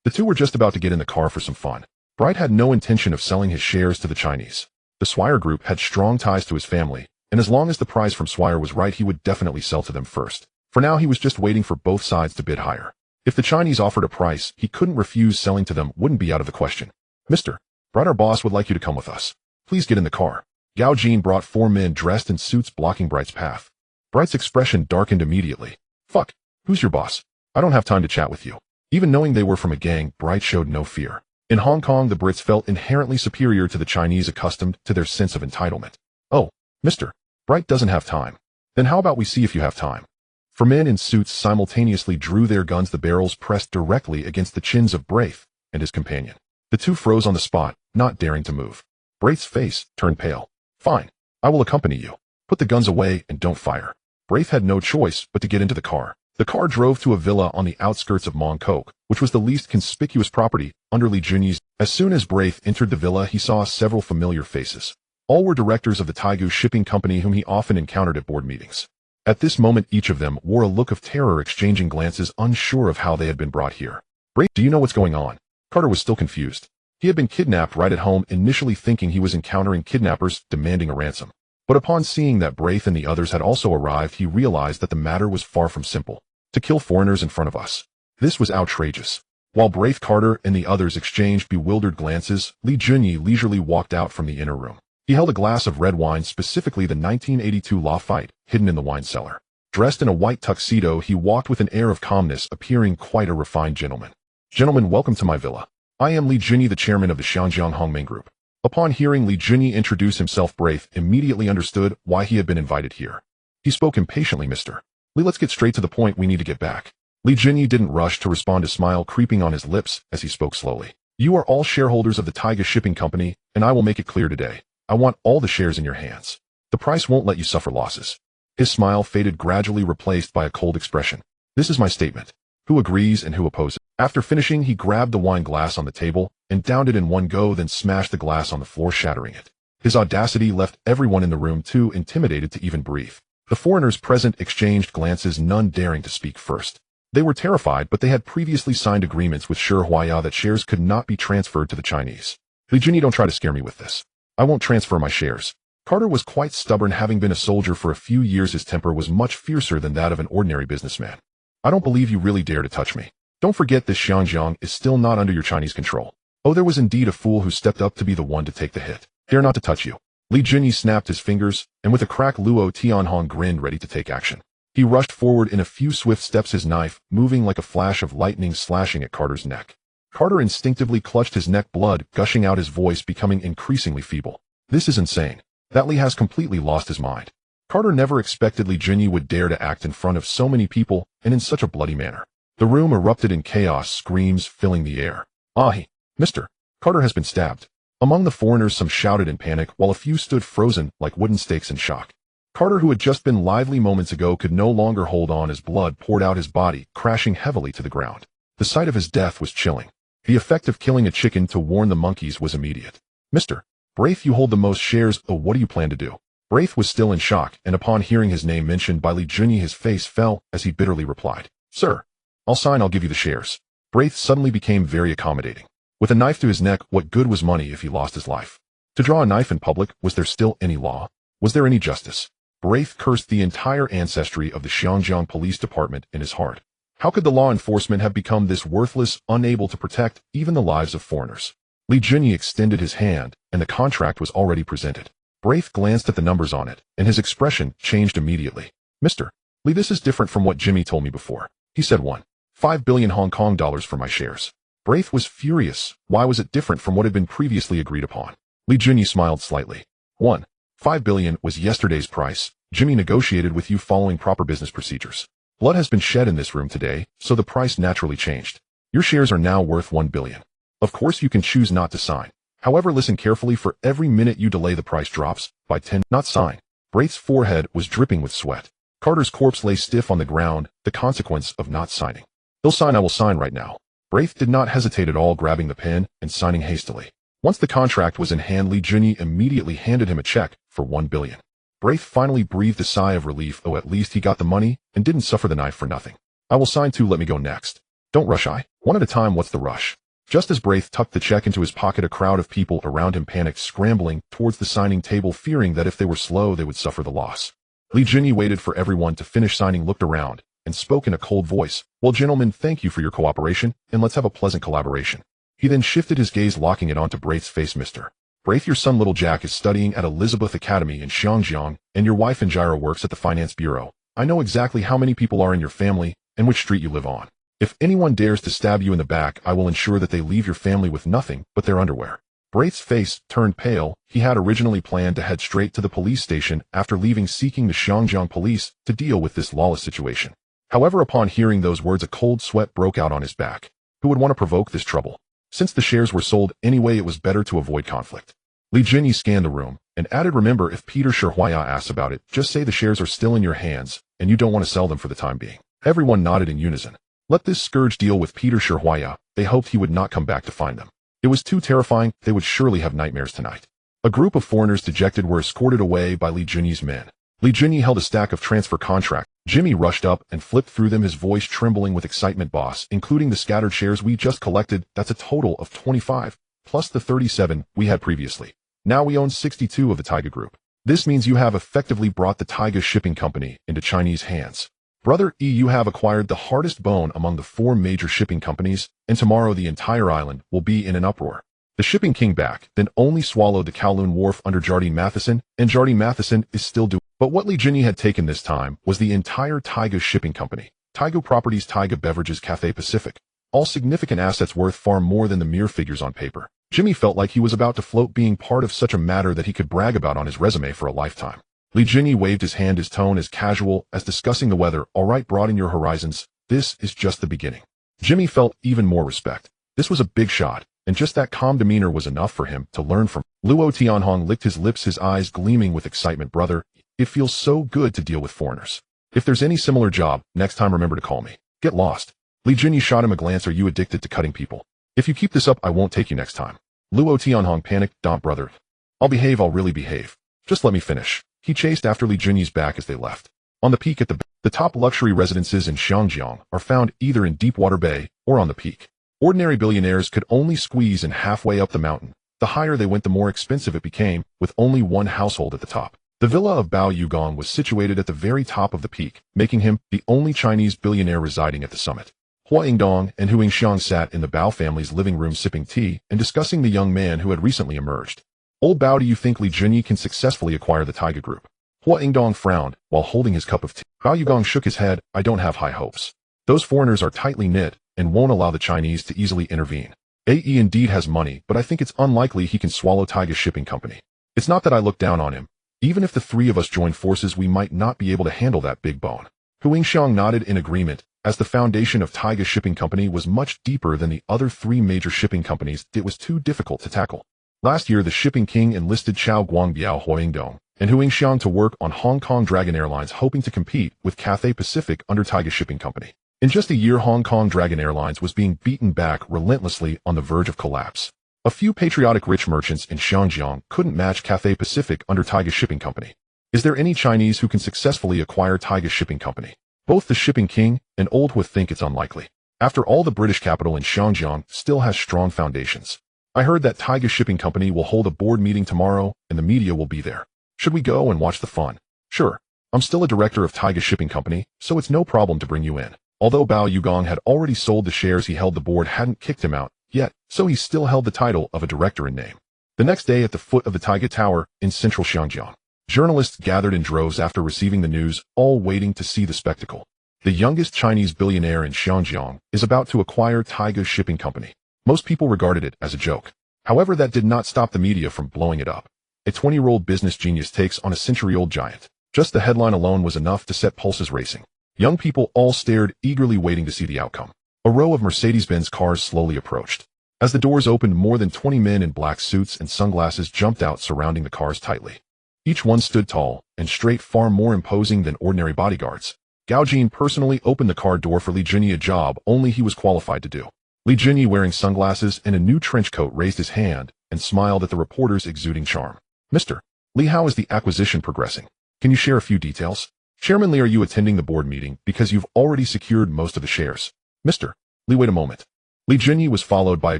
The two were just about to get in the car for some fun. Bright had no intention of selling his shares to the Chinese. The Swire Group had strong ties to his family, and as long as the price from Swire was right, he would definitely sell to them first. For now, he was just waiting for both sides to bid higher. If the Chinese offered a price he couldn't refuse, selling to them wouldn't be out of the question. Mr. Bright, our boss would like you to come with us. Please get in the car. Gao Jin brought 4 men dressed in suits, blocking Bright's path. Bright's expression darkened immediately. Fuck, who's your boss? I don't have time to chat with you. Even knowing they were from a gang, Bright showed no fear. In Hong Kong, the Brits felt inherently superior to the Chinese, accustomed to their sense of entitlement. Oh, Mr. Bright doesn't have time. Then how about we see if you have time? 4 men in suits simultaneously drew their guns, the barrels pressed directly against the chins of Braith and his companion. The two froze on the spot, not daring to move. Braith's face turned pale. Fine, I will accompany you. Put the guns away and don't fire. Braith had no choice but to get into the car. The car drove to a villa on the outskirts of Mongkok, which was the least conspicuous property under Li Junyi's. As soon as Braith entered the villa, he saw several familiar faces. All were directors of the Taigu shipping company whom he often encountered at board meetings. At this moment, each of them wore a look of terror, exchanging glances, unsure of how they had been brought here. Braith, do you know what's going on? Carter was still confused. He had been kidnapped right at home, initially thinking he was encountering kidnappers demanding a ransom. But upon seeing that Braith and the others had also arrived, he realized that the matter was far from simple. To kill foreigners in front of us. This was outrageous. While Braith, Carter, and the others exchanged bewildered glances, Li Junyi leisurely walked out from the inner room. He held a glass of red wine, specifically the 1982 Lafite, hidden in the wine cellar. Dressed in a white tuxedo, he walked with an air of calmness, appearing quite a refined gentleman. Gentlemen, welcome to my villa. I am Li Jinyi, the chairman of the Xiangjiang Hongming Group. Upon hearing Li Jinyi introduce himself, Braith immediately understood why he had been invited here. He spoke impatiently. Mr. Li, let's get straight to the point. We need to get back. Li Jinyi didn't rush to respond, a smile creeping on his lips as he spoke slowly. You are all shareholders of the Taiga Shipping Company, and I will make it clear today. I want all the shares in your hands. The price won't let you suffer losses. His smile faded, gradually replaced by a cold expression. This is my statement. Who agrees and who opposes? After finishing, he grabbed the wine glass on the table and downed it in one go, then smashed the glass on the floor, shattering it. His audacity left everyone in the room too intimidated to even breathe. The foreigners present exchanged glances, none daring to speak first. They were terrified, but they had previously signed agreements with Shi Huaya that shares could not be transferred to the Chinese. Li Jinyi, don't try to scare me with this. I won't transfer my shares. Carter was quite stubborn. Having been a soldier for a few years, his temper was much fiercer than that of an ordinary businessman. I don't believe you really dare to touch me. Don't forget this Xiangjiang is still not under your Chinese control. Oh, there was indeed a fool who stepped up to be the one to take the hit. Dare not to touch you. Li Jinyi snapped his fingers, and with a crack, Luo Tianhong grinned, ready to take action. He rushed forward in a few swift steps, his knife moving like a flash of lightning, slashing at Carter's neck. Carter instinctively clutched his neck, blood gushing out, his voice becoming increasingly feeble. This is insane. That Li has completely lost his mind. Carter never expected Li Jinyi would dare to act in front of so many people and in such a bloody manner. The room erupted in chaos, screams filling the air. Mr. Carter has been stabbed. Among the foreigners, some shouted in panic, while a few stood frozen like wooden stakes in shock. Carter, who had just been lively moments ago, could no longer hold on as blood poured out his body, crashing heavily to the ground. The sight of his death was chilling. The effect of killing a chicken to warn the monkeys was immediate. Mr. Braith, you hold the most shares. Oh, what do you plan to do? Braith was still in shock, and upon hearing his name mentioned by Li Jinyi, his face fell as he bitterly replied, Sir, I'll sign, I'll give you the shares. Braith suddenly became very accommodating. With a knife to his neck, what good was money if he lost his life? To draw a knife in public, was there still any law? Was there any justice? Braith cursed the entire ancestry of the Xiangjiang Police Department in his heart. How could the law enforcement have become this worthless, unable to protect even the lives of foreigners? Li Jinyi extended his hand, and the contract was already presented. Braith glanced at the numbers on it, and his expression changed immediately. Mr. Li, this is different from what Jimmy told me before. He said 1.5 billion Hong Kong dollars for my shares. Braith was furious. Why was it different from what had been previously agreed upon? Li Jinyi smiled slightly. 1.5 billion was yesterday's price. Jimmy negotiated with you following proper business procedures. Blood has been shed in this room today, so the price naturally changed. Your shares are now worth 1 billion. Of course, you can choose not to sign. However, listen carefully. For every minute you delay, the price drops by 10. Not sign. Braith's forehead was dripping with sweat. Carter's corpse lay stiff on the ground, the consequence of not signing. He'll sign. I will sign right now. Braith did not hesitate at all, grabbing the pen and signing hastily. Once the contract was in hand, Li Jinyi immediately handed him a check for 1 billion. Braith finally breathed a sigh of relief. Oh, at least he got the money and didn't suffer the knife for nothing. I will sign too. Let me go next. Don't rush. One at a time. What's the rush? Just as Braith tucked the check into his pocket, a crowd of people around him panicked, scrambling towards the signing table, fearing that if they were slow, they would suffer the loss. Li Jinyi waited for everyone to finish signing, looked around, and spoke in a cold voice. Well, gentlemen, thank you for your cooperation, and let's have a pleasant collaboration. He then shifted his gaze, locking it onto Braith's face. Mr. Braith, your son Little Jack is studying at Elizabeth Academy in Xiangjiang, and your wife Injira works at the Finance Bureau. I know exactly how many people are in your family and which street you live on. If anyone dares to stab you in the back, I will ensure that they leave your family with nothing but their underwear. Braith's face turned pale. He had originally planned to head straight to the police station after leaving, seeking the Xiangjiang police to deal with this lawless situation. However, upon hearing those words, a cold sweat broke out on his back. Who would want to provoke this trouble? Since the shares were sold anyway, it was better to avoid conflict. Li Jinyi scanned the room and added, remember, if Peter Shi Huaya asks about it, just say the shares are still in your hands and you don't want to sell them for the time being. Everyone nodded in unison. Let this scourge deal with Peter Shi Huaya. They hoped he would not come back to find them. It was too terrifying. They would surely have nightmares tonight. A group of foreigners, dejected, were escorted away by Li Jinyi's men. Li Jinyi held a stack of transfer contracts. Jimmy rushed up and flipped through them, his voice trembling with excitement. Boss, including the scattered shares we just collected, that's a total of 25, plus the 37 we had previously. Now we own 62 of the Taiga Group. This means you have effectively brought the Taiga Shipping Company into Chinese hands. Brother E, you have acquired the hardest bone among the 4 major shipping companies, and tomorrow the entire island will be in an uproar. The shipping king back then only swallowed the Kowloon wharf under Jardine Matheson, and Jardine Matheson is still doing. But what Li Jinyi had taken this time was the entire Taiga Shipping Company, Taiga Properties, Taiga Beverages, Cathay Pacific, all significant assets worth far more than the mere figures on paper. Jimmy felt like he was about to float being part of such a matter that he could brag about on his resume for a lifetime. Li Jinyi waved his hand, his tone as casual as discussing the weather. All right, broaden your horizons. This is just the beginning. Jimmy felt even more respect. This was a big shot, and just that calm demeanor was enough for him to learn from. Luo Tianhong licked his lips, his eyes gleaming with excitement. Brother, it feels so good to deal with foreigners. If there's any similar job, next time remember to call me. Get lost. Li Jinyi shot him a glance. Are you addicted to cutting people? If you keep this up, I won't take you next time. Luo Tianhong panicked. Don't, brother. I'll behave, I'll really behave. Just let me finish. He chased after Li Jinyi's back as they left. On the peak at the top luxury residences in Xiangjiang are found either in Deepwater Bay or on the peak. Ordinary billionaires could only squeeze in halfway up the mountain. The higher they went, the more expensive it became, with only one household at the top. The villa of Bao Yugong was situated at the very top of the peak, making him the only Chinese billionaire residing at the summit. Hua Yingdong and Hu Yingxiang sat in the Bao family's living room sipping tea and discussing the young man who had recently emerged. Old Bao, do you think Li Jinyi can successfully acquire the Taiga Group? Hua Yingdong frowned while holding his cup of tea. Bao Yugong shook his head. I don't have high hopes. Those foreigners are tightly knit and won't allow the Chinese to easily intervene. AE indeed has money, but I think it's unlikely he can swallow Taiga Shipping Company. It's not that I look down on him. Even if the three of us join forces, we might not be able to handle that big bone. Hu Yingxiang nodded in agreement, as the foundation of Taiga Shipping Company was much deeper than the other three major shipping companies. It was too difficult to tackle. Last year, the shipping king enlisted Chao Guangbiao Hua Yingdong and Hu Yingxiang to work on Hong Kong Dragon Airlines, hoping to compete with Cathay Pacific under Taiga Shipping Company. In just a year, Hong Kong Dragon Airlines was being beaten back relentlessly on the verge of collapse. A few patriotic rich merchants in Xiangjiang couldn't match Cathay Pacific under Taiga Shipping Company. Is there any Chinese who can successfully acquire Taiga Shipping Company? Both the shipping king and Old Hua think it's unlikely. After all, the British capital in Xiangjiang still has strong foundations. I heard that Taiga Shipping Company will hold a board meeting tomorrow and the media will be there. Should we go and watch the fun? Sure. I'm still a director of Taiga Shipping Company, so it's no problem to bring you in. Although Bao Yugong had already sold the shares he held, the board hadn't kicked him out yet, so he still held the title of a director in name. The next day, at the foot of the Taiga Tower in central Xiangjiang, journalists gathered in droves after receiving the news, all waiting to see the spectacle. The youngest Chinese billionaire in Xiangjiang is about to acquire Taiga Shipping Company. Most people regarded it as a joke. However, that did not stop the media from blowing it up. A 20-year-old business genius takes on a century-old giant. Just the headline alone was enough to set pulses racing. Young people all stared, eagerly waiting to see the outcome. A row of Mercedes-Benz cars slowly approached. As the doors opened, more than 20 men in black suits and sunglasses jumped out, surrounding the cars tightly. Each one stood tall and straight, far more imposing than ordinary bodyguards. Gao Jin personally opened the car door for Li Jinyi, a job only he was qualified to do. Li Jinyi, wearing sunglasses and a new trench coat, raised his hand and smiled at the reporters, exuding charm. Mr. Li, how is the acquisition progressing? Can you share a few details? Chairman Li, are you attending the board meeting because you've already secured most of the shares? Mr. Li, wait a moment. Li Jinyi was followed by a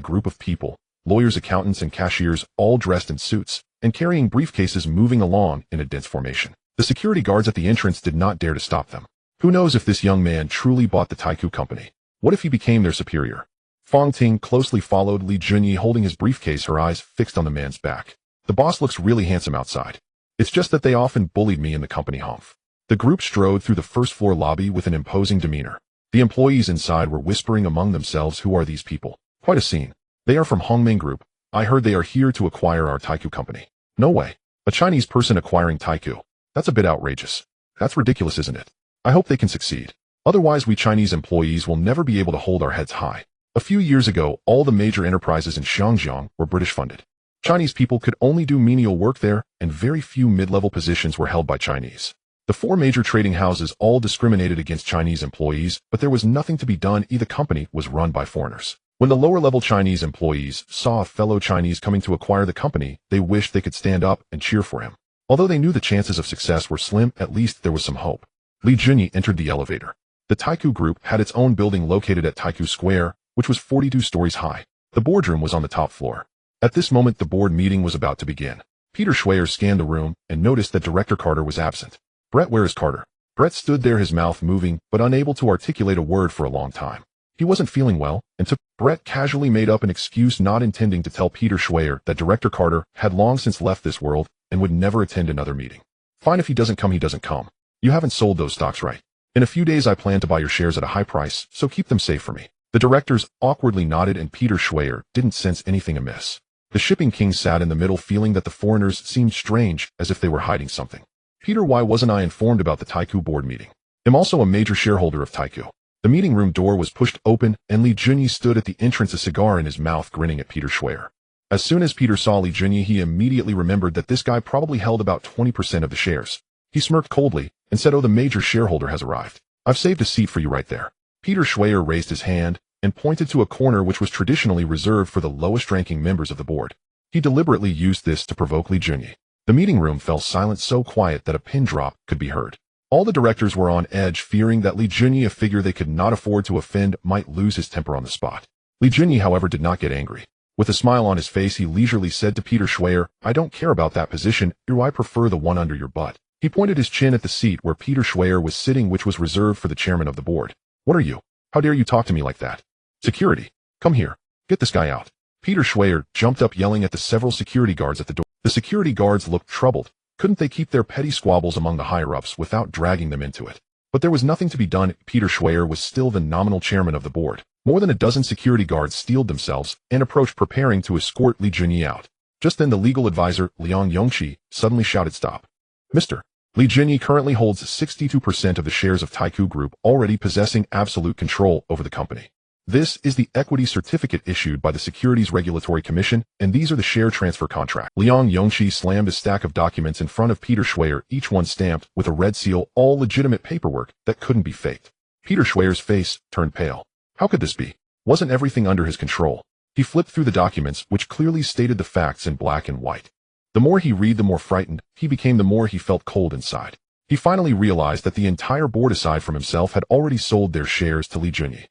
group of people, lawyers, accountants, and cashiers, all dressed in suits and carrying briefcases, moving along in a dense formation. The security guards at the entrance did not dare to stop them. Who knows if this young man truly bought the Taiku company? What if he became their superior? Fong Ting closely followed Li Jinyi, holding his briefcase, her eyes fixed on the man's back. The boss looks really handsome outside. It's just that they often bullied me in the company, humph. The group strode through the first-floor lobby with an imposing demeanor. The employees inside were whispering among themselves, who are these people? Quite a scene. They are from Hongmeng Group. I heard they are here to acquire our Taiku company. No way. A Chinese person acquiring Taiku. That's a bit outrageous. That's ridiculous, isn't it? I hope they can succeed. Otherwise, we Chinese employees will never be able to hold our heads high. A few years ago, all the major enterprises in Xiangjiang were British-funded. Chinese people could only do menial work there, and very few mid-level positions were held by Chinese. The four major trading houses all discriminated against Chinese employees, but there was nothing to be done. The company was run by foreigners. When the lower-level Chinese employees saw a fellow Chinese coming to acquire the company, they wished they could stand up and cheer for him. Although they knew the chances of success were slim, at least there was some hope. Li Jinyi entered the elevator. The Taiku Group had its own building located at Taiku Square, which was 42 stories high. The boardroom was on the top floor. At this moment, the board meeting was about to begin. Peter Schweier scanned the room and noticed that Director Carter was absent. Brett, where is Carter? Brett stood there, his mouth moving, but unable to articulate a word for a long time. He wasn't feeling well, and Brett casually made up an excuse, not intending to tell Peter Schweier that Director Carter had long since left this world and would never attend another meeting. Fine, if he doesn't come, he doesn't come. You haven't sold those stocks, right? In a few days I plan to buy your shares at a high price, so keep them safe for me. The directors awkwardly nodded and Peter Schweier didn't sense anything amiss. The shipping king sat in the middle feeling that the foreigners seemed strange, as if they were hiding something. Peter, why wasn't I informed about the Taikou board meeting? I'm also a major shareholder of Taikou. The meeting room door was pushed open and Li Junyi stood at the entrance, a cigar in his mouth, grinning at Peter Schweier. As soon as Peter saw Li Junyi, he immediately remembered that this guy probably held about 20% of the shares. He smirked coldly and said, "Oh, the major shareholder has arrived. I've saved a seat for you right there." Peter Schweier raised his hand and pointed to a corner which was traditionally reserved for the lowest-ranking members of the board. He deliberately used this to provoke Li Junyi. The meeting room fell silent, so quiet that a pin drop could be heard. All the directors were on edge, fearing that Li Junyi, a figure they could not afford to offend, might lose his temper on the spot. Li Junyi, however, did not get angry. With a smile on his face, he leisurely said to Peter Schweier, "I don't care about that position, I prefer the one under your butt." He pointed his chin at the seat where Peter Schweier was sitting, which was reserved for the chairman of the board. "What are you? How dare you talk to me like that? Security, come here. Get this guy out." Peter Schweier jumped up, yelling at the several security guards at the door. The security guards looked troubled. Couldn't they keep their petty squabbles among the higher-ups without dragging them into it? But there was nothing to be done. Peter Schweier was still the nominal chairman of the board. More than a dozen security guards steeled themselves and approached, preparing to escort Li Junyi out. Just then the legal advisor, Liang Yongqi, suddenly shouted, "Stop. Mr. Li Junyi currently holds 62% of the shares of Taikou Group, already possessing absolute control over the company. This is the equity certificate issued by the Securities Regulatory Commission, and these are the share transfer contracts." Liang Yongqi slammed a stack of documents in front of Peter Schweier, each one stamped with a red seal, all legitimate paperwork that couldn't be faked. Peter Schweier's face turned pale. How could this be? Wasn't everything under his control? He flipped through the documents, which clearly stated the facts in black and white. The more he read, the more frightened he became, the more he felt cold inside. He finally realized that the entire board, aside from himself, had already sold their shares to Li Junyi.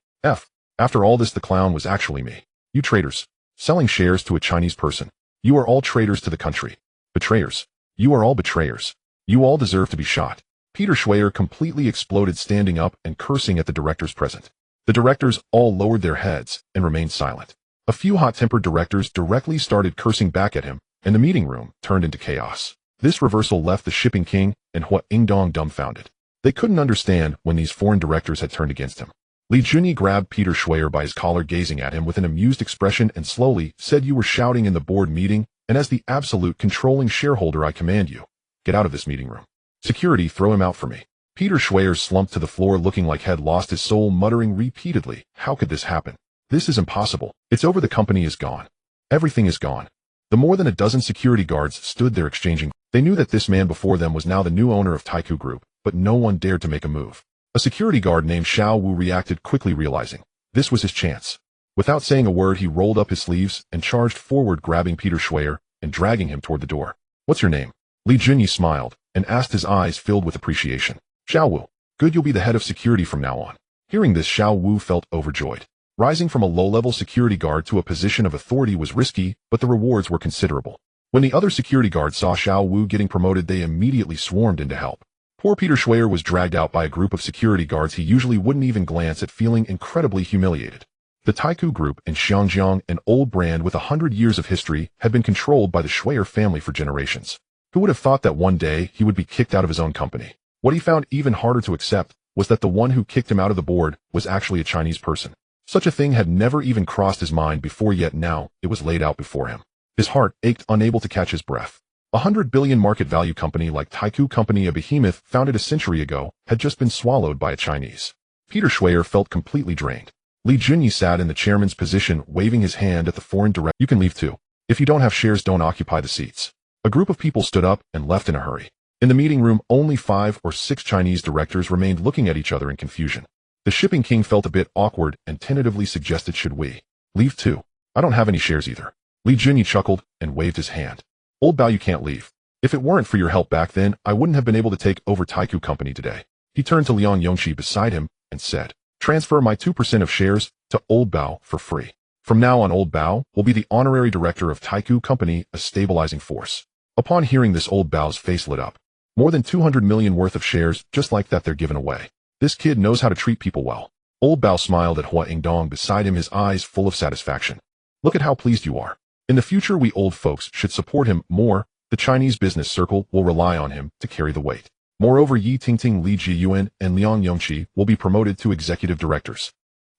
After all this, the clown was actually me. You traitors. Selling shares to a Chinese person. You are all traitors to the country. Betrayers. You are all betrayers. You all deserve to be shot. Peter Schweier completely exploded, standing up and cursing at the directors present. The directors all lowered their heads and remained silent. A few hot-tempered directors directly started cursing back at him, and the meeting room turned into chaos. This reversal left the shipping king and Hua Ingdong dumbfounded. They couldn't understand when these foreign directors had turned against him. Li Junyi grabbed Peter Schweier by his collar, gazing at him with an amused expression, and slowly said, "You were shouting in the board meeting, and as the absolute controlling shareholder, I command you. Get out of this meeting room. Security, throw him out for me." Peter Schweier slumped to the floor, looking like he'd lost his soul, muttering repeatedly, "How could this happen? This is impossible. It's over. The company is gone. Everything is gone." The more than a dozen security guards stood there exchanging. They knew that this man before them was now the new owner of Taikou Group, but no one dared to make a move. A security guard named Xiao Wu reacted quickly, realizing this was his chance. Without saying a word, he rolled up his sleeves and charged forward, grabbing Peter Schweier and dragging him toward the door. "What's your name?" Li Junyi smiled and asked, his eyes filled with appreciation. "Xiao Wu. Good, you'll be the head of security from now on." Hearing this, Xiao Wu felt overjoyed. Rising from a low-level security guard to a position of authority was risky, but the rewards were considerable. When the other security guards saw Xiao Wu getting promoted, they immediately swarmed in to help. Poor Peter Schweier was dragged out by a group of security guards he usually wouldn't even glance at, feeling incredibly humiliated. The Taikou Group in Xiangjiang, an old brand with 100 years of history, had been controlled by the Schweier family for generations. Who would have thought that one day he would be kicked out of his own company? What he found even harder to accept was that the one who kicked him out of the board was actually a Chinese person. Such a thing had never even crossed his mind before, yet now it was laid out before him. His heart ached, unable to catch his breath. A 100 billion market value company like Taikou Company, a behemoth founded a century ago, had just been swallowed by a Chinese. Peter Schweier felt completely drained. Li Junyi sat in the chairman's position, waving his hand at the foreign director. "You can leave too. If you don't have shares, don't occupy the seats." A group of people stood up and left in a hurry. In the meeting room, only 5 or 6 Chinese directors remained, looking at each other in confusion. The shipping king felt a bit awkward and tentatively suggested, "Should we leave too? I don't have any shares either." Li Junyi chuckled and waved his hand. "Old Bao, you can't leave. If it weren't for your help back then, I wouldn't have been able to take over Taikou Company today." He turned to Liang Yongqi beside him and said, "Transfer my 2% of shares to Old Bao for free. From now on, Old Bao will be the honorary director of Taikou Company, a stabilizing force." Upon hearing this, Old Bao's face lit up. More than 200 million worth of shares, just like that, they're given away. This kid knows how to treat people well. Old Bao smiled at Hua Ingdong beside him, his eyes full of satisfaction. "Look at how pleased you are. In the future, we old folks should support him more. The Chinese business circle will rely on him to carry the weight. Moreover, Yi Tingting, Li Jiyuan, and Liang Yongqi will be promoted to executive directors."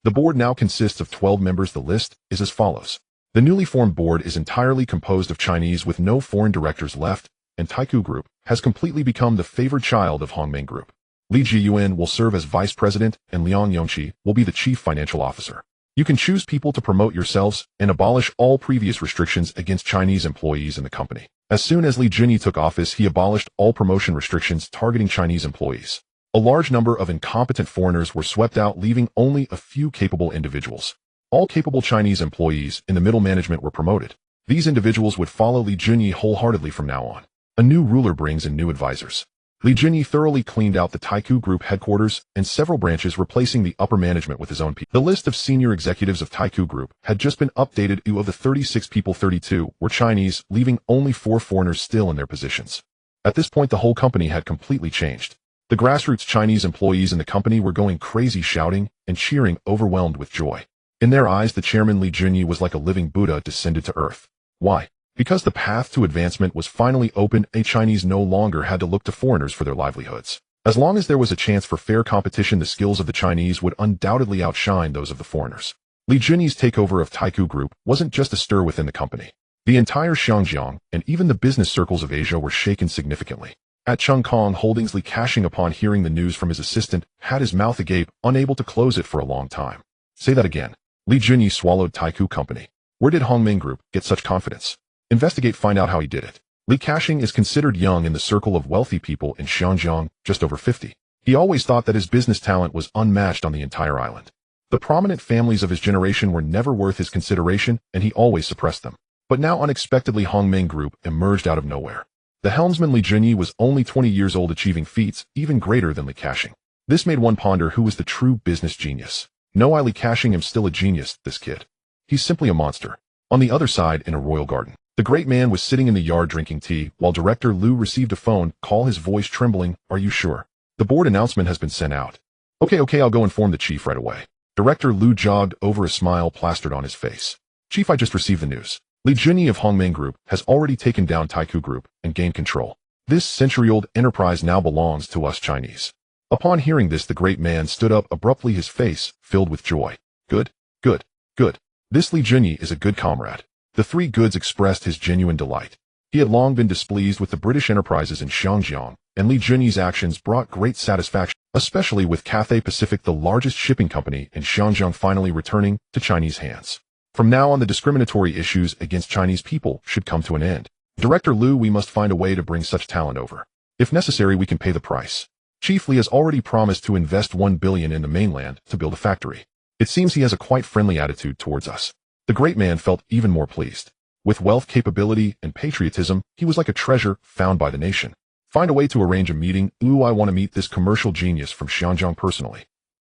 The board now consists of 12 members. The list is as follows. The newly formed board is entirely composed of Chinese with no foreign directors left, and Taikou Group has completely become the favored child of Hongmeng Group. Li Jiyuan will serve as vice president, and Liang Yongqi will be the chief financial officer. You can choose people to promote yourselves and abolish all previous restrictions against Chinese employees in the company. As soon as Li Junyi took office, he abolished all promotion restrictions targeting Chinese employees. A large number of incompetent foreigners were swept out, leaving only a few capable individuals. All capable Chinese employees in the middle management were promoted. These individuals would follow Li Junyi wholeheartedly from now on. A new ruler brings in new advisors. Li Junyi thoroughly cleaned out the Taikou Group headquarters and several branches, replacing the upper management with his own people. The list of senior executives of Taikou Group had just been updated. Of the 36 people, 32 were Chinese, leaving only 4 foreigners still in their positions. At this point, the whole company had completely changed. The grassroots Chinese employees in the company were going crazy, shouting and cheering, overwhelmed with joy. In their eyes, the chairman Li Junyi was like a living Buddha descended to earth. Why? Because the path to advancement was finally open. Chinese no longer had to look to foreigners for their livelihoods. As long as there was a chance for fair competition, the skills of the Chinese would undoubtedly outshine those of the foreigners. Li Junyi's takeover of Taikou Group wasn't just a stir within the company. The entire Xinjiang and even the business circles of Asia were shaken significantly. At Chengkong Holdings, Li Ka-shing, upon hearing the news from his assistant, had his mouth agape, unable to close it for a long time. Say that again. Li Junyi swallowed Taikou Company. Where did Hongmeng Group get such confidence? Investigate, find out how he did it. Li Ka-shing is considered young in the circle of wealthy people in Xinjiang, just over 50. He always thought that his business talent was unmatched on the entire island. The prominent families of his generation were never worth his consideration, and he always suppressed them. But now unexpectedly Hongmeng Group emerged out of nowhere. The helmsman Li Junyi was only 20 years old, achieving feats even greater than Li Ka-shing. This made one ponder who was the true business genius. No, Li Ka-shing am still a genius, this kid. He's simply a monster. On the other side, in a royal garden, the great man was sitting in the yard drinking tea while Director Liu received a phone call, his voice trembling. Are you sure? The board announcement has been sent out. Okay, I'll go inform the chief right away. Director Liu jogged over, a smile plastered on his face. Chief, I just received the news. Li Junyi of Hongmeng Group has already taken down Taikou Group and gained control. This century-old enterprise now belongs to us Chinese. Upon hearing this, the great man stood up abruptly, his face filled with joy. Good. This Li Junyi is a good comrade. The three goods expressed his genuine delight. He had long been displeased with the British enterprises in Xinjiang, and Li Junyi's actions brought great satisfaction, especially with Cathay Pacific, the largest shipping company in Xinjiang, finally returning to Chinese hands. From now on, the discriminatory issues against Chinese people should come to an end. Director Liu, we must find a way to bring such talent over. If necessary, we can pay the price. Chief Li has already promised to invest 1 billion in the mainland to build a factory. It seems he has a quite friendly attitude towards us. The great man felt even more pleased. With wealth, capability, and patriotism, he was like a treasure found by the nation. Find a way to arrange a meeting. I want to meet this commercial genius from Xinjiang personally.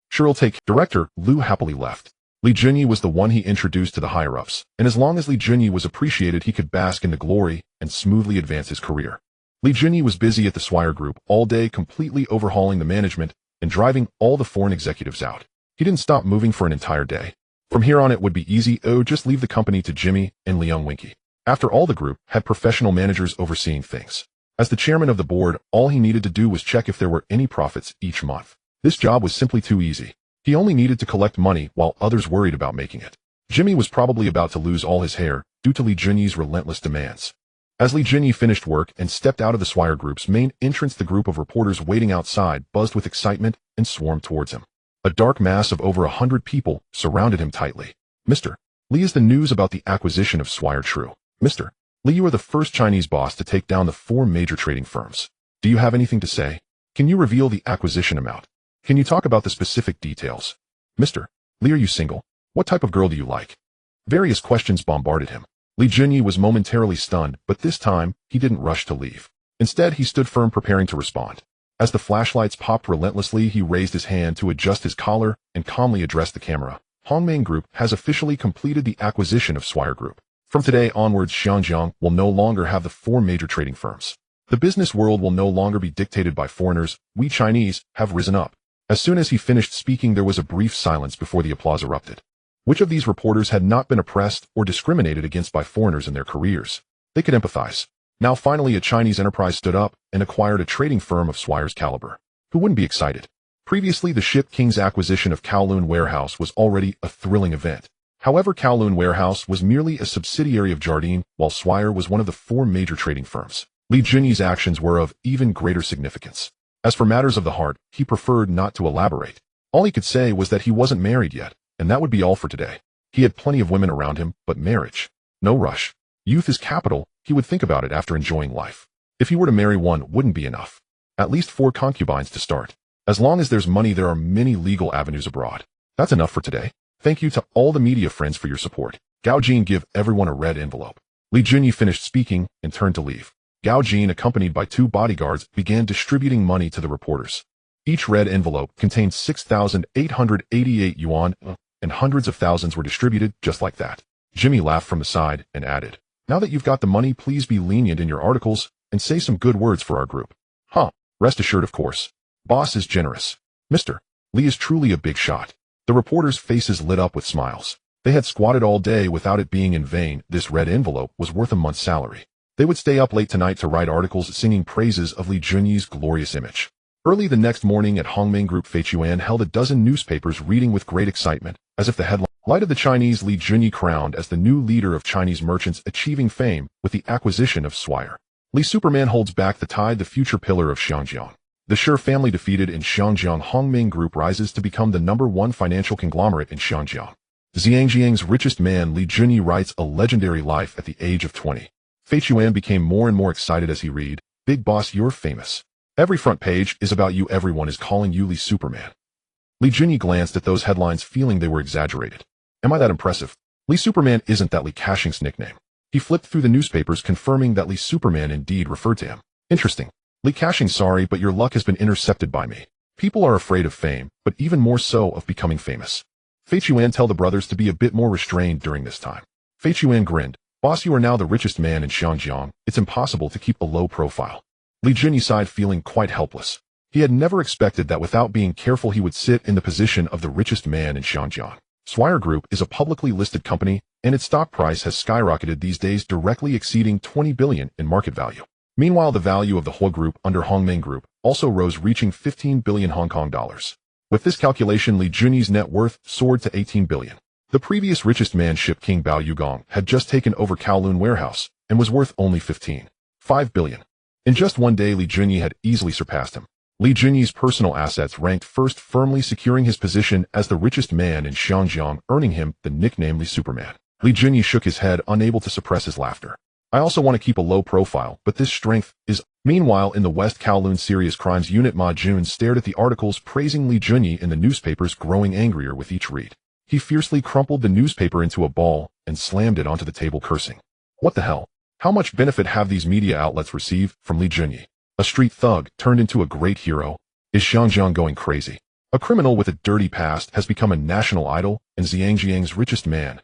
Sure, I'll take. Director Liu happily left. Li Junyi was the one he introduced to the higher-ups, and as long as Li Junyi was appreciated, he could bask in the glory and smoothly advance his career. Li Junyi was busy at the Swire Group all day, completely overhauling the management and driving all the foreign executives out. He didn't stop moving for an entire day. From here on, it would be easy. Just leave the company to Jimmy and Liang Winky. After all, the group had professional managers overseeing things. As the chairman of the board, all he needed to do was check if there were any profits each month. This job was simply too easy. He only needed to collect money while others worried about making it. Jimmy was probably about to lose all his hair due to Li Junyi's relentless demands. As Li Junyi finished work and stepped out of the Swire Group's main entrance, the group of reporters waiting outside buzzed with excitement and swarmed towards him. A dark mass of over 100 people surrounded him tightly. Mr. Li, is the news about the acquisition of Swire true? Mr. Li, you are the first Chinese boss to take down the 4 major trading firms. Do you have anything to say? Can you reveal the acquisition amount? Can you talk about the specific details? Mr. Li, are you single? What type of girl do you like? Various questions bombarded him. Li Junyi was momentarily stunned, but this time, he didn't rush to leave. Instead, he stood firm, preparing to respond. As the flashlights popped relentlessly, he raised his hand to adjust his collar and calmly addressed the camera. Hongmeng Group has officially completed the acquisition of Swire Group. From today onwards, Xinjiang will no longer have the 4 major trading firms. The business world will no longer be dictated by foreigners. We Chinese have risen up. As soon as he finished speaking, there was a brief silence before the applause erupted. Which of these reporters had not been oppressed or discriminated against by foreigners in their careers? They could empathize. Now finally, a Chinese enterprise stood up and acquired a trading firm of Swire's caliber. Who wouldn't be excited? Previously, the Ship King's acquisition of Kowloon Warehouse was already a thrilling event. However, Kowloon Warehouse was merely a subsidiary of Jardine, while Swire was one of the 4 major trading firms. Li Junyi's actions were of even greater significance. As for matters of the heart, he preferred not to elaborate. All he could say was that he wasn't married yet, and that would be all for today. He had plenty of women around him, but marriage. No rush. Youth is capital, he would think about it after enjoying life. If he were to marry one, wouldn't be enough. At least 4 concubines to start. As long as there's money, there are many legal avenues abroad. That's enough for today. Thank you to all the media friends for your support. Gao Jin give everyone a red envelope. Li Junyi finished speaking and turned to leave. Gao Jin, accompanied by 2 bodyguards, began distributing money to the reporters. Each red envelope contained 6,888 yuan, and hundreds of thousands were distributed just like that. Jimmy laughed from the side and added, "Now that you've got the money, please be lenient in your articles and say some good words for our group." Huh. Rest assured, of course. Boss is generous. Mr. Li is truly a big shot. The reporters' faces lit up with smiles. They had squatted all day without it being in vain. This red envelope was worth a month's salary. They would stay up late tonight to write articles singing praises of Li Junyi's glorious image. Early the next morning at Hongmeng Group, Fei Chuan held a dozen newspapers reading with great excitement, as if the headline light of the Chinese Li Junyi crowned as the new leader of Chinese merchants achieving fame with the acquisition of Swire. Li Superman holds back the tide, the future pillar of Xiangjiang. The Sher family defeated in Xiangjiang. Hongmeng Group rises to become the #1 financial conglomerate in Xiangjiang. Xiangjiang's richest man Li Junyi writes a legendary life at the age of 20. Fei Chuan became more and more excited as he read, "Big boss, you're famous. Every front page is about you. Everyone is calling you Li Superman." Li Junyi glanced at those headlines, feeling they were exaggerated. Am I that impressive? Li Superman isn't that Li Ka-shing's nickname. He flipped through the newspapers, confirming that Li Superman indeed referred to him. Interesting. Li Ka-shing, sorry, but your luck has been intercepted by me. People are afraid of fame, but even more so of becoming famous. Fei Chuan, tell the brothers to be a bit more restrained during this time. Fei Chuan grinned. Boss, you are now the richest man in Xiangjiang. It's impossible to keep a low profile. Li Junyi sighed, feeling quite helpless. He had never expected that without being careful he would sit in the position of the richest man in Xiangjiang. Swire Group is a publicly listed company, and its stock price has skyrocketed these days, directly exceeding 20 billion in market value. Meanwhile, the value of the whole group under Hongmeng Group also rose, reaching 15 billion Hong Kong dollars. With this calculation, Li Junyi's net worth soared to 18 billion. The previous richest man, Ship King Bao Yugong, had just taken over Kowloon Warehouse and was worth only 15.5 billion. In just one day, Li Junyi had easily surpassed him. Li Junyi's personal assets ranked first, firmly securing his position as the richest man in Xiangjiang, earning him the nickname Li Superman. Li Junyi shook his head, unable to suppress his laughter. I also want to keep a low profile, but this strength is... Meanwhile, in the West Kowloon Serious Crimes Unit, Ma Jun stared at the articles praising Li Junyi in the newspapers, growing angrier with each read. He fiercely crumpled the newspaper into a ball and slammed it onto the table, cursing. What the hell? How much benefit have these media outlets received from Li Junyi? A street thug turned into a great hero? Is Xiangjiang going crazy? A criminal with a dirty past has become a national idol and Xiangjiang's richest man.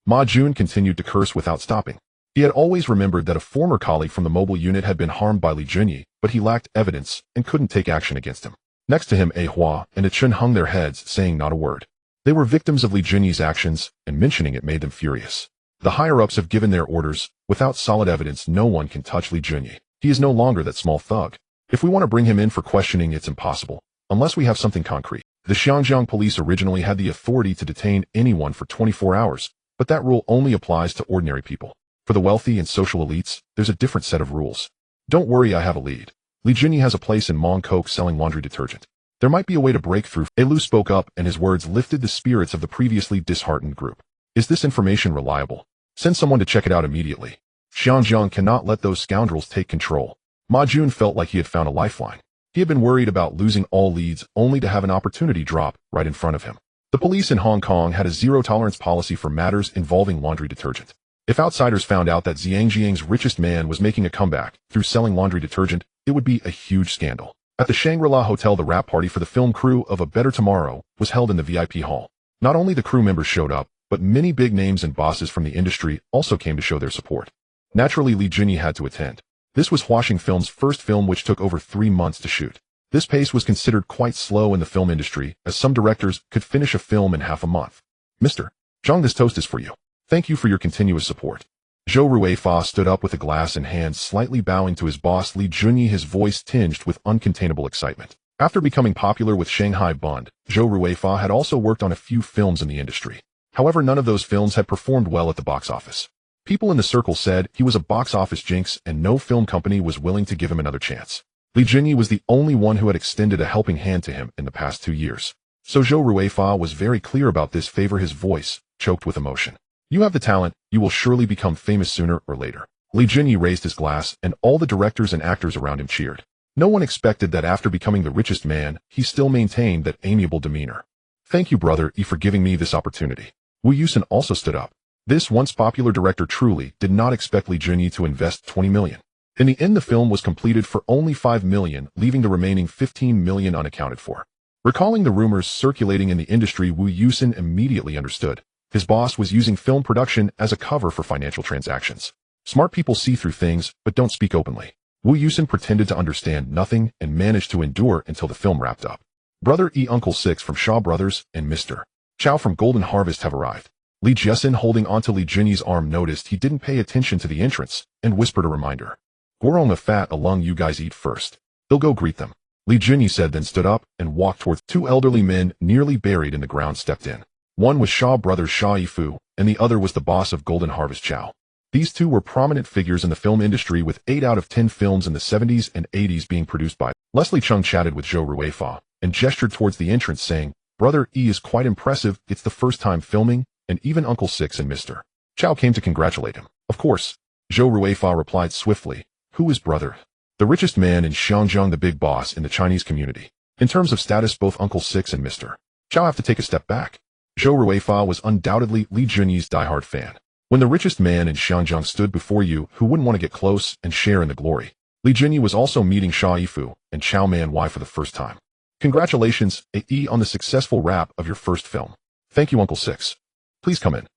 Ma Jun continued to curse without stopping. He had always remembered that a former colleague from the mobile unit had been harmed by Li Junyi, but he lacked evidence and couldn't take action against him. Next to him, A Hua and A Chun hung their heads, saying not a word. They were victims of Li Junyi's actions, and mentioning it made them furious. The higher-ups have given their orders. Without solid evidence, no one can touch Li Junyi. He is no longer that small thug. If we want to bring him in for questioning, it's impossible, unless we have something concrete. The Xiangjiang police originally had the authority to detain anyone for 24 hours, but that rule only applies to ordinary people. For the wealthy and social elites, there's a different set of rules. Don't worry, I have a lead. Li Junyi has a place in Mong Kok selling laundry detergent. There might be a way to break through. Elu spoke up, and his words lifted the spirits of the previously disheartened group. Is this information reliable? Send someone to check it out immediately. Xiangjiang cannot let those scoundrels take control. Ma Jun felt like he had found a lifeline. He had been worried about losing all leads, only to have an opportunity drop right in front of him. The police in Hong Kong had a zero-tolerance policy for matters involving laundry detergent. If outsiders found out that Xiangjiang's richest man was making a comeback through selling laundry detergent, it would be a huge scandal. At the Shangri-La Hotel, the wrap party for the film crew of A Better Tomorrow was held in the VIP hall. Not only the crew members showed up, but many big names and bosses from the industry also came to show their support. Naturally, Li Junyi had to attend. This was Huaxing Film's first film, which took over 3 months to shoot. This pace was considered quite slow in the film industry, as some directors could finish a film in half a month. Mr. Zhang, this toast is for you. Thank you for your continuous support. Zhou Ruifa stood up with a glass in hand, slightly bowing to his boss Li Junyi, his voice tinged with uncontainable excitement. After becoming popular with Shanghai Bund, Zhou Ruifa had also worked on a few films in the industry. However, none of those films had performed well at the box office. People in the circle said he was a box office jinx and no film company was willing to give him another chance. Li Jinyi was the only one who had extended a helping hand to him in the past 2 years. So Zhou Ruifa was very clear about this favor, his voice choked with emotion. You have the talent, you will surely become famous sooner or later. Li Jinyi raised his glass and all the directors and actors around him cheered. No one expected that after becoming the richest man, he still maintained that amiable demeanor. Thank you, Brother E, for giving me this opportunity. Wu Yusen also stood up. This once popular director truly did not expect Li Jinyi to invest 20 million. In the end, the film was completed for only 5 million, leaving the remaining 15 million unaccounted for. Recalling the rumors circulating in the industry, Wu Yusen immediately understood. His boss was using film production as a cover for financial transactions. Smart people see through things, but don't speak openly. Wu Yusen pretended to understand nothing and managed to endure until the film wrapped up. Brother E, Uncle Six from Shaw Brothers and Mr. Chow from Golden Harvest have arrived. Li Jiesin, holding onto Li Jinyi's arm, noticed he didn't pay attention to the entrance and whispered a reminder. Gorong a fat along, you guys eat first. They'll go greet them. Li Jinyi said, then stood up and walked towards 2 elderly men nearly buried in the ground stepped in. One was Shaw Brothers Sha Yifu, and the other was the boss of Golden Harvest Chow. These two were prominent figures in the film industry, with 8 out of 10 films in the 70s and 80s being produced by. Leslie Chung chatted with Zhou Ruifa and gestured towards the entrance, saying, Brother E is quite impressive, it's the first time filming, and even Uncle Six and Mr. Chow came to congratulate him. Of course. Zhou Ruifa replied swiftly, who is Brother? The richest man in Xiangjiang, the big boss in the Chinese community. In terms of status, both Uncle Six and Mr. Chow have to take a step back. Zhou Ruifa was undoubtedly Li Jinyi's diehard fan. When the richest man in Xiangjiang stood before you, who wouldn't want to get close and share in the glory? Li Jinyi was also meeting Sha Yifu and Chow Man Wai for the first time. Congratulations, AE, on the successful wrap of your first film. Thank you, Uncle Six. Please come in.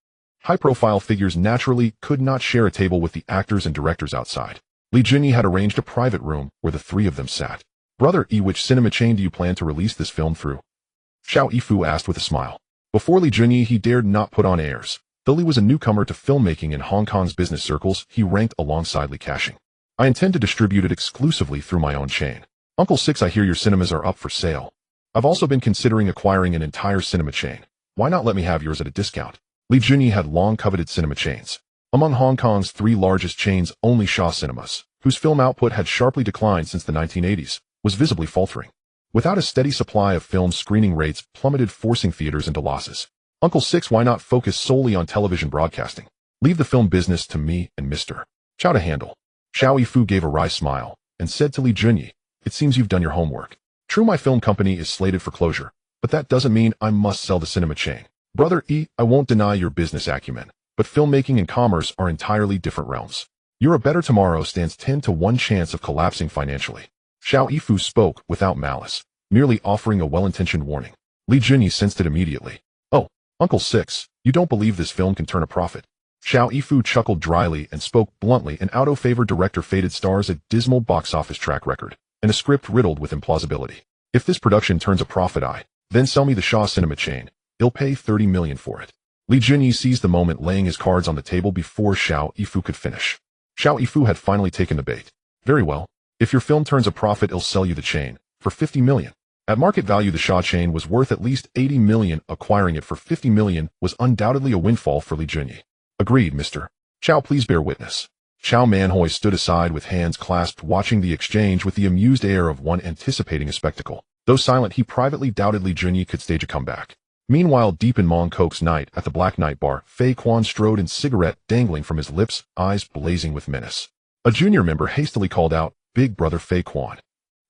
High-profile figures naturally could not share a table with the actors and directors outside. Li Jinyi had arranged a private room where the 3 of them sat. Brother E, which cinema chain do you plan to release this film through? Xiao Yifu asked with a smile. Before Li Jinyi, he dared not put on airs. Though he was a newcomer to filmmaking in Hong Kong's business circles, he ranked alongside Li Ka-shing. I intend to distribute it exclusively through my own chain. Uncle Six, I hear your cinemas are up for sale. I've also been considering acquiring an entire cinema chain. Why not let me have yours at a discount? Li Jinyi had long coveted cinema chains. Among Hong Kong's 3 largest chains, only Shaw Cinemas, whose film output had sharply declined since the 1980s, was visibly faltering. Without a steady supply of films, screening rates plummeted, forcing theaters into losses. Uncle Six, why not focus solely on television broadcasting? Leave the film business to me and Mr. Chow to handle. Xiao Yifu gave a wry smile and said to Li Jinyi, it seems you've done your homework. True, my film company is slated for closure, but that doesn't mean I must sell the cinema chain. Brother E, I won't deny your business acumen, but filmmaking and commerce are entirely different realms. Your better tomorrow stands 10 to 1 chance of collapsing financially. Xiao Yifu spoke without malice, merely offering a well-intentioned warning. Li Jinyi sensed it immediately. Oh, Uncle Six, you don't believe this film can turn a profit? Xiao Yifu chuckled dryly and spoke bluntly. An out-of-favor director faded stars, a dismal box office track record, and a script riddled with implausibility. If this production turns a profit, then sell me the Shaw Cinema chain. I'll pay 30 million for it. Li Jinyi seized the moment, laying his cards on the table before Xiao Yifu could finish. Xiao Yifu had finally taken the bait. Very well. If your film turns a profit, I'll sell you the chain for 50 million. At market value, the Shaw chain was worth at least 80 million. Acquiring it for 50 million was undoubtedly a windfall for Li Jinyi. Agreed, Mr. Chow, please bear witness. Chow Manhui stood aside with hands clasped, watching the exchange with the amused air of one anticipating a spectacle. Though silent, he privately doubted Li Jinyi could stage a comeback. Meanwhile, deep in Mong Kok's night at the Black Night Bar, Fei Quan strode in, cigarette dangling from his lips, eyes blazing with menace. A junior member hastily called out, Big Brother Fei Quan.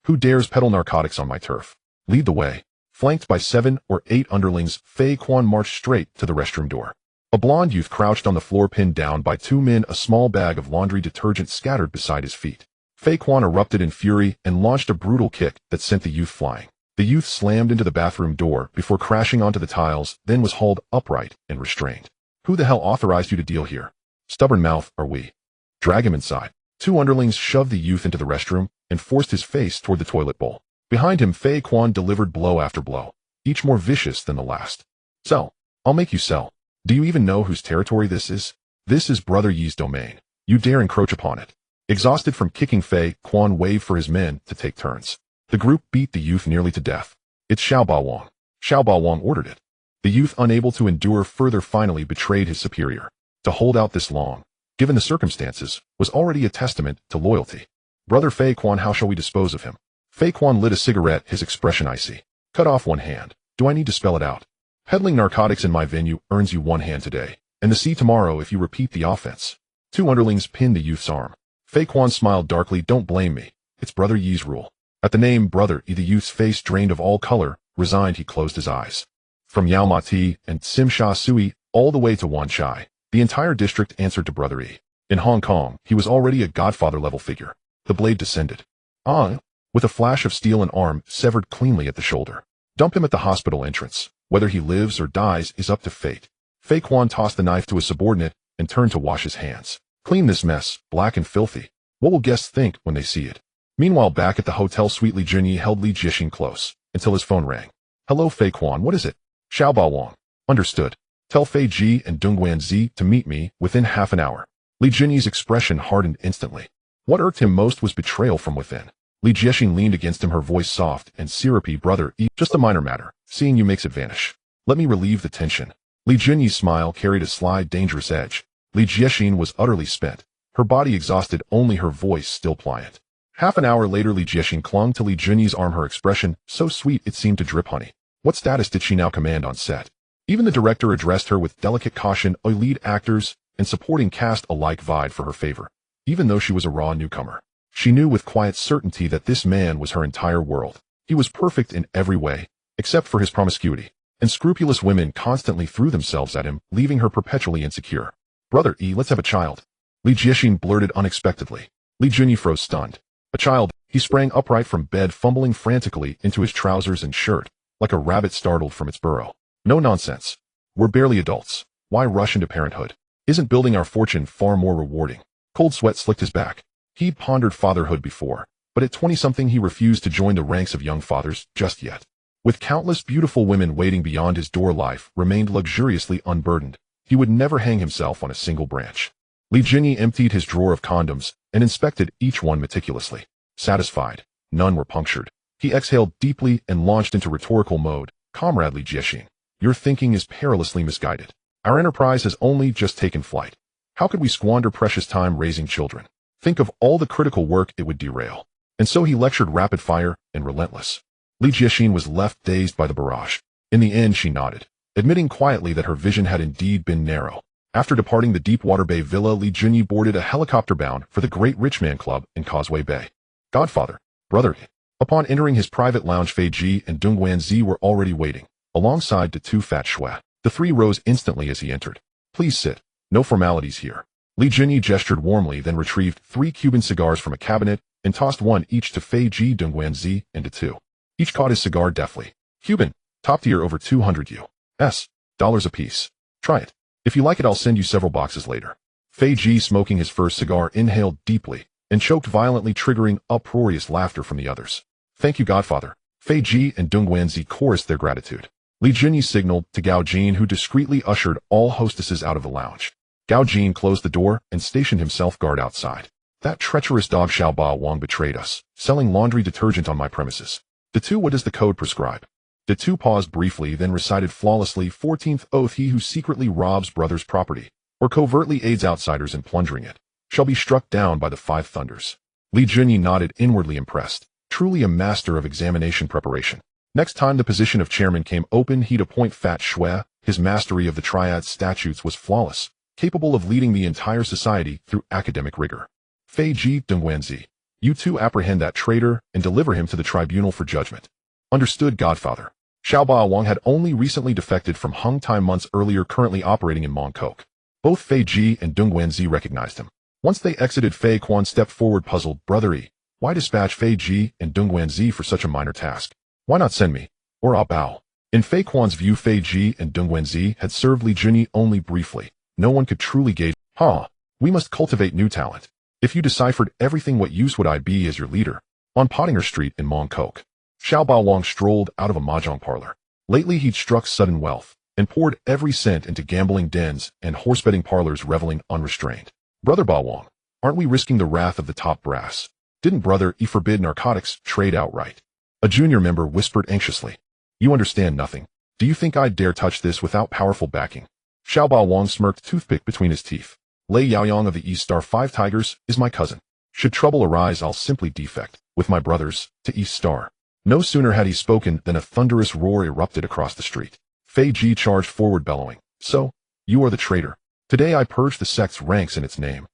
Who dares peddle narcotics on my turf? Lead the way. Flanked by 7 or 8 underlings, Fei Quan marched straight to the restroom door. A blond youth crouched on the floor, pinned down by 2 men, a small bag of laundry detergent scattered beside his feet. Fei Quan erupted in fury and launched a brutal kick that sent the youth flying. The youth slammed into the bathroom door before crashing onto the tiles, then was hauled upright and restrained. Who the hell authorized you to deal here? Stubborn mouth, are we? Drag him inside. 2 underlings shoved the youth into the restroom and forced his face toward the toilet bowl. Behind him, Fei Quan delivered blow after blow, each more vicious than the last. Sell. I'll make you sell. Do you even know whose territory this is? This is Brother Yi's domain. You dare encroach upon it. Exhausted from kicking, Fei Quan waved for his men to take turns. The group beat the youth nearly to death. It's Xiao Baowang. Xiao Baowang ordered it. The youth, unable to endure further, finally betrayed his superior. To hold out this long, given the circumstances, was already a testament to loyalty. Brother Fei Quan, how shall we dispose of him? Fei Quan lit a cigarette, his expression icy. Cut off one hand. Do I need to spell it out? Peddling narcotics in my venue earns you one hand today, and the sea tomorrow if you repeat the offense. Two underlings pinned the youth's arm. Fei Quan smiled darkly. Don't blame me. It's Brother Yi's rule. At the name Brother Yi, the youth's face drained of all color. Resigned, he closed his eyes. From Yao Ma Ti and Sim Sha Sui all the way to Wan Chai, the entire district answered to Brother Yi. In Hong Kong, he was already a godfather-level figure. The blade descended. With a flash of steel, an arm severed cleanly at the shoulder. Dump him at the hospital entrance. Whether he lives or dies is up to fate. Fei Quan tossed the knife to a subordinate and turned to wash his hands. Clean this mess, black and filthy. What will guests think when they see it? Meanwhile, back at the hotel suite, Li Junyi held Li Jixing close until his phone rang. Hello, Fei Quan, what is it? Xiao Baowang. Understood. Tell Fei Ji and Dong Guanzi to meet me within half an hour. Li Junyi's expression hardened instantly. What irked him most was betrayal from within. Li Jixing leaned against him, her voice soft and syrupy. Brother Yi, just a minor matter. Seeing you makes it vanish. Let me relieve the tension. Li Junyi's smile carried a sly, dangerous edge. Li Jixing was utterly spent, her body exhausted, only her voice still pliant. Half an hour later, Li Jixing clung to Li Junyi's arm, her expression so sweet it seemed to drip honey. What status did she now command on set? Even the director addressed her with delicate caution. Lead actors and supporting cast alike vied for her favor. Even though she was a raw newcomer, she knew with quiet certainty that this man was her entire world. He was perfect in every way, except for his promiscuity, and scrupulous women constantly threw themselves at him, leaving her perpetually insecure. Brother Yi, let's have a child. Li Jixing blurted unexpectedly. Li Junyi froze stunned. A child. He sprang upright from bed, fumbling frantically into his trousers and shirt, like a rabbit startled from its burrow. No nonsense. We're barely adults. Why rush into parenthood? Isn't building our fortune far more rewarding? Cold sweat slicked his back. He'd pondered fatherhood before, but at 20-something he refused to join the ranks of young fathers just yet. With countless beautiful women waiting beyond his door, life remained luxuriously unburdened. He would never hang himself on a single branch. Li Junyi emptied his drawer of condoms and inspected each one meticulously. Satisfied, none were punctured. He exhaled deeply and launched into rhetorical mode. Comrade Li Jixing, your thinking is perilously misguided. Our enterprise has only just taken flight. How could we squander precious time raising children? Think of all the critical work it would derail. And so he lectured rapid fire and relentless. Li Jixing was left dazed by the barrage. In the end, she nodded, admitting quietly that her vision had indeed been narrow. After departing the Deepwater Bay villa, Li Junyi boarded a helicopter bound for the Great Rich Man Club in Causeway Bay. Godfather, Brother. Upon entering his private lounge, Fei Ji and Dong Guanzi were already waiting, alongside the two fat shui. The three rose instantly as he entered. Please sit. No formalities here. Li Junyi gestured warmly, then retrieved 3 Cuban cigars from a cabinet and tossed one each to Fei Ji, Dong Guanzi, and to two. Each caught his cigar deftly. Cuban, top tier, over $200 apiece. Try it. If you like it, I'll send you several boxes later. Fei Ji, smoking his first cigar, inhaled deeply and choked violently, triggering uproarious laughter from the others. Thank you, Godfather. Fei Ji and Dong Guanzi chorused their gratitude. Li Junyi signaled to Gao Jin, who discreetly ushered all hostesses out of the lounge. Gao Jin closed the door and stationed himself guard outside. That treacherous dog Xiao Baowang betrayed us, selling laundry detergent on my premises. The two, what does the code prescribe? The two paused briefly, then recited flawlessly, 14th oath: he who secretly robs brother's property, or covertly aids outsiders in plundering it, shall be struck down by the 5 thunders. Li Junyi nodded, inwardly impressed. Truly a master of examination preparation. Next time the position of chairman came open, he'd appoint Fat Shui. His mastery of the Triad statutes was flawless, capable of leading the entire society through academic rigor. Fei Ji, Dong Guanzi, you two apprehend that traitor and deliver him to the tribunal for judgment. Understood, Godfather. Xiao Baowang had only recently defected from Hung Tai months earlier, currently operating in Mongkok. Both Fei Ji and Dong Guanzi recognized him. Once they exited, Fei Quan stepped forward, puzzled. Brother Yi, why dispatch Fei Ji and Dong Guanzi for such a minor task? Why not send me? Or I'll bow. In Fei Quan's view, Fei Ji and Dong Guanzi had served Li Junyi only briefly. No one could truly gauge. We must cultivate new talent. If you deciphered everything, what use would I be as your leader? On Pottinger Street in Mongkok, Xiao Baowang strolled out of a mahjong parlor. Lately he'd struck sudden wealth and poured every cent into gambling dens and horse-betting parlors, reveling unrestrained. Brother Baowang, aren't we risking the wrath of the top brass? Didn't Brother Yi forbid narcotics trade outright? A junior member whispered anxiously. You understand nothing. Do you think I'd dare touch this without powerful backing? Xiao Bao Wang smirked, toothpick between his teeth. Lei Yaoyang of the East Star 5 Tigers is my cousin. Should trouble arise, I'll simply defect, with my brothers, to East Star. No sooner had he spoken than a thunderous roar erupted across the street. Fei Ji charged forward, bellowing, So, you are the traitor. Today I purge the sect's ranks in its name.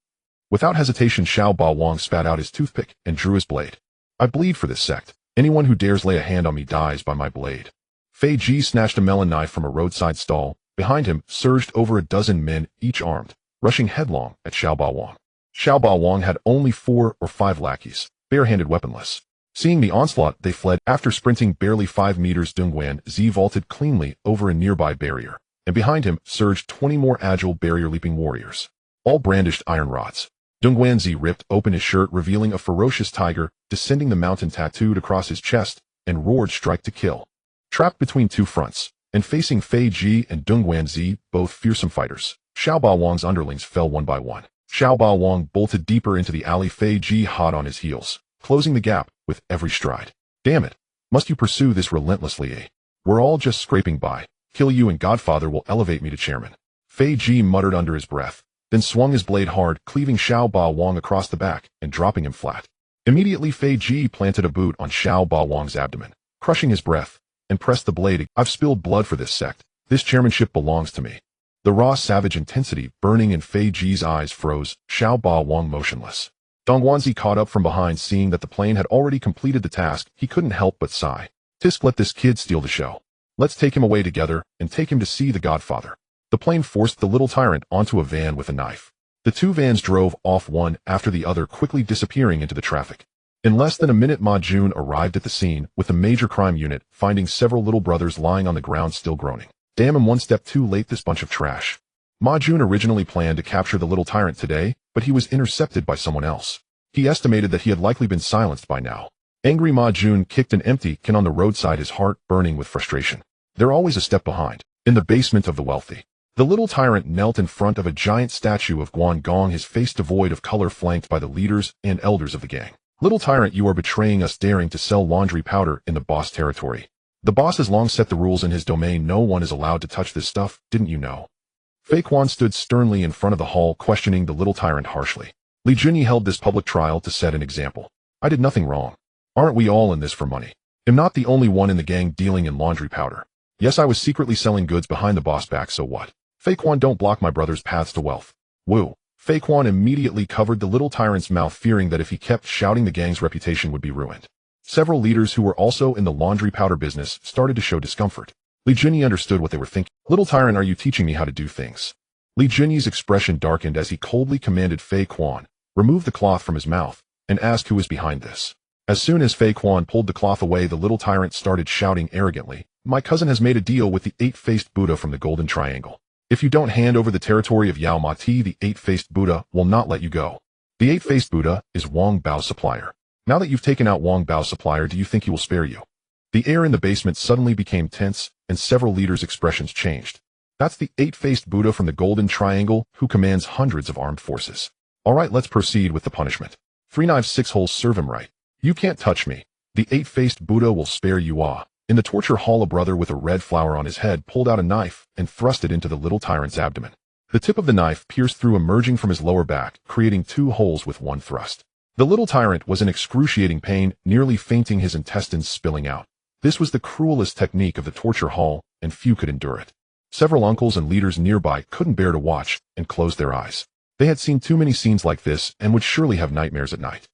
Without hesitation, Xiao Bao Wang spat out his toothpick and drew his blade. I bleed for this sect. Anyone who dares lay a hand on me dies by my blade. Fei Ji snatched a melon knife from a roadside stall. Behind him surged over a dozen men, each armed, rushing headlong at Xiao Bao Wang. Xiao Bao Wang had only 4 or 5 lackeys, barehanded, weaponless. Seeing the onslaught, they fled. After sprinting barely 5 meters, Dongguan Zi vaulted cleanly over a nearby barrier, and behind him surged 20 more agile barrier-leaping warriors. All brandished iron rods. Dongguan Zi ripped open his shirt, revealing a ferocious tiger descending the mountain tattooed across his chest, and roared, Strike to kill. Trapped between 2 fronts, and facing Fei Ji and Dongguan Zi, both fearsome fighters, Xiao Bao Wang's underlings fell one by one. Xiao Bao Wang bolted deeper into the alley, Fei Ji hot on his heels, closing the gap with every stride. Damn it! Must you pursue this relentlessly, eh? We're all just scraping by. Kill you and Godfather will elevate me to chairman. Fei Ji muttered under his breath, then swung his blade hard, cleaving Xiao Bao Wang across the back and dropping him flat. Immediately Fei Ji planted a boot on Xiao Bao Wang's abdomen, crushing his breath, and pressed the blade. I've spilled blood for this sect. This chairmanship belongs to me. The raw savage intensity burning in Fei Ji's eyes froze Xiao Bao Wang motionless. Dongguan Zi caught up from behind, seeing that the plane had already completed the task. He couldn't help but sigh. Tisk, let this kid steal the show. Let's take him away together and take him to see the Godfather. The plane forced the little tyrant onto a van with a knife. The 2 vans drove off one after the other, quickly disappearing into the traffic. In less than a minute, Ma Jun arrived at the scene with a major crime unit, finding several little brothers lying on the ground still groaning. Damn, I'm one step too late, this bunch of trash. Ma Jun originally planned to capture the little tyrant today, but he was intercepted by someone else. He estimated that he had likely been silenced by now. Angry Ma Jun kicked an empty can on the roadside, his heart burning with frustration. They're always a step behind. In the basement of the wealthy, the little tyrant knelt in front of a giant statue of Guan Gong, his face devoid of color, flanked by the leaders and elders of the gang. Little tyrant, you are betraying us, daring to sell laundry powder in the boss territory. The boss has long set the rules in his domain. No one is allowed to touch this stuff, didn't you know? Fei Quan stood sternly in front of the hall, questioning the little tyrant harshly. Li Junyi held this public trial to set an example. I did nothing wrong. Aren't we all in this for money? I'm not the only one in the gang dealing in laundry powder. Yes, I was secretly selling goods behind the boss back, so what? Fei Quan, don't block my brother's paths to wealth. Woo. Fei Quan immediately covered the little tyrant's mouth, fearing that if he kept shouting, the gang's reputation would be ruined. Several leaders who were also in the laundry powder business started to show discomfort. Li Junyi understood what they were thinking. Little tyrant, are you teaching me how to do things? Li Junyi's expression darkened as he coldly commanded Fei Quan, remove the cloth from his mouth, and ask who is behind this. As soon as Fei Quan pulled the cloth away, the little tyrant started shouting arrogantly, My cousin has made a deal with the 8-faced Buddha from the Golden Triangle. If you don't hand over the territory of Yao Ma Ti, the 8-faced Buddha will not let you go. The 8-faced Buddha is Wang Bao's supplier. Now that you've taken out Wang Bao's supplier, do you think he will spare you? The air in the basement suddenly became tense, and several leaders' expressions changed. That's the 8-faced Buddha from the Golden Triangle, who commands hundreds of armed forces. Alright, let's proceed with the punishment. 3 knives 6 holes, serve him right. You can't touch me. The 8-faced Buddha will spare you. In the torture hall, a brother with a red flower on his head pulled out a knife and thrust it into the little tyrant's abdomen. The tip of the knife pierced through, emerging from his lower back, creating 2 holes with one thrust. The little tyrant was in excruciating pain, nearly fainting, his intestines spilling out. This was the cruelest technique of the torture hall, and few could endure it. Several uncles and leaders nearby couldn't bear to watch and closed their eyes. They had seen too many scenes like this and would surely have nightmares at night.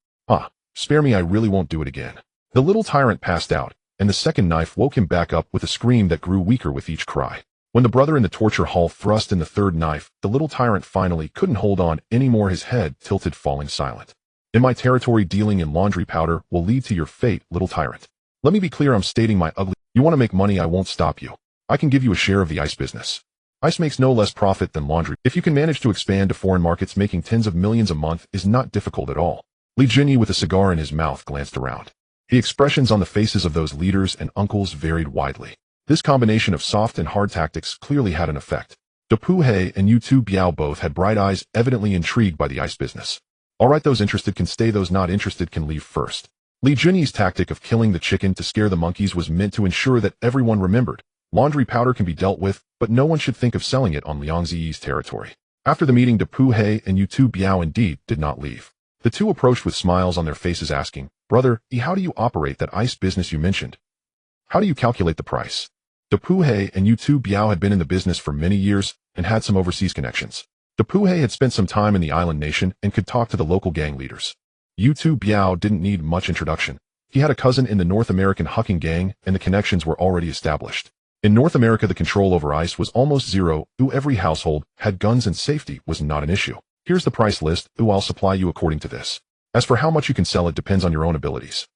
Spare me, I really won't do it again. The little tyrant passed out, and the second knife woke him back up with a scream that grew weaker with each cry. When the brother in the torture hall thrust in the third knife, the little tyrant finally couldn't hold on anymore, his head tilted, falling silent. In my territory, dealing in laundry powder will lead to your fate, little tyrant. Let me be clear, I'm stating my ugly. You want to make money, I won't stop you. I can give you a share of the ice business. Ice makes no less profit than laundry. If you can manage to expand to foreign markets, making tens of millions a month is not difficult at all. Li Junyi, with a cigar in his mouth, glanced around. The expressions on the faces of those leaders and uncles varied widely. This combination of soft and hard tactics clearly had an effect. Dupu He and Yu Tu Biao both had bright eyes, evidently intrigued by the ice business. Alright, those interested can stay, those not interested can leave first. Li Junyi's tactic of killing the chicken to scare the monkeys was meant to ensure that everyone remembered. Laundry powder can be dealt with, but no one should think of selling it on Liang Ziyi's territory. After the meeting, Pu He and Yu Biao indeed did not leave. The two approached with smiles on their faces asking, "Brother, how do you operate that ice business you mentioned? How do you calculate the price?" Pu He and Yu Biao had been in the business for many years and had some overseas connections. Pu He had spent some time in the island nation and could talk to the local gang leaders. Yu Biao didn't need much introduction. He had a cousin in the North American hijacking gang and the connections were already established. In North America, the control over ice was almost zero. Every household had guns and safety was not an issue. Here's the price list. I'll supply you according to this. As for how much you can sell, it depends on your own abilities.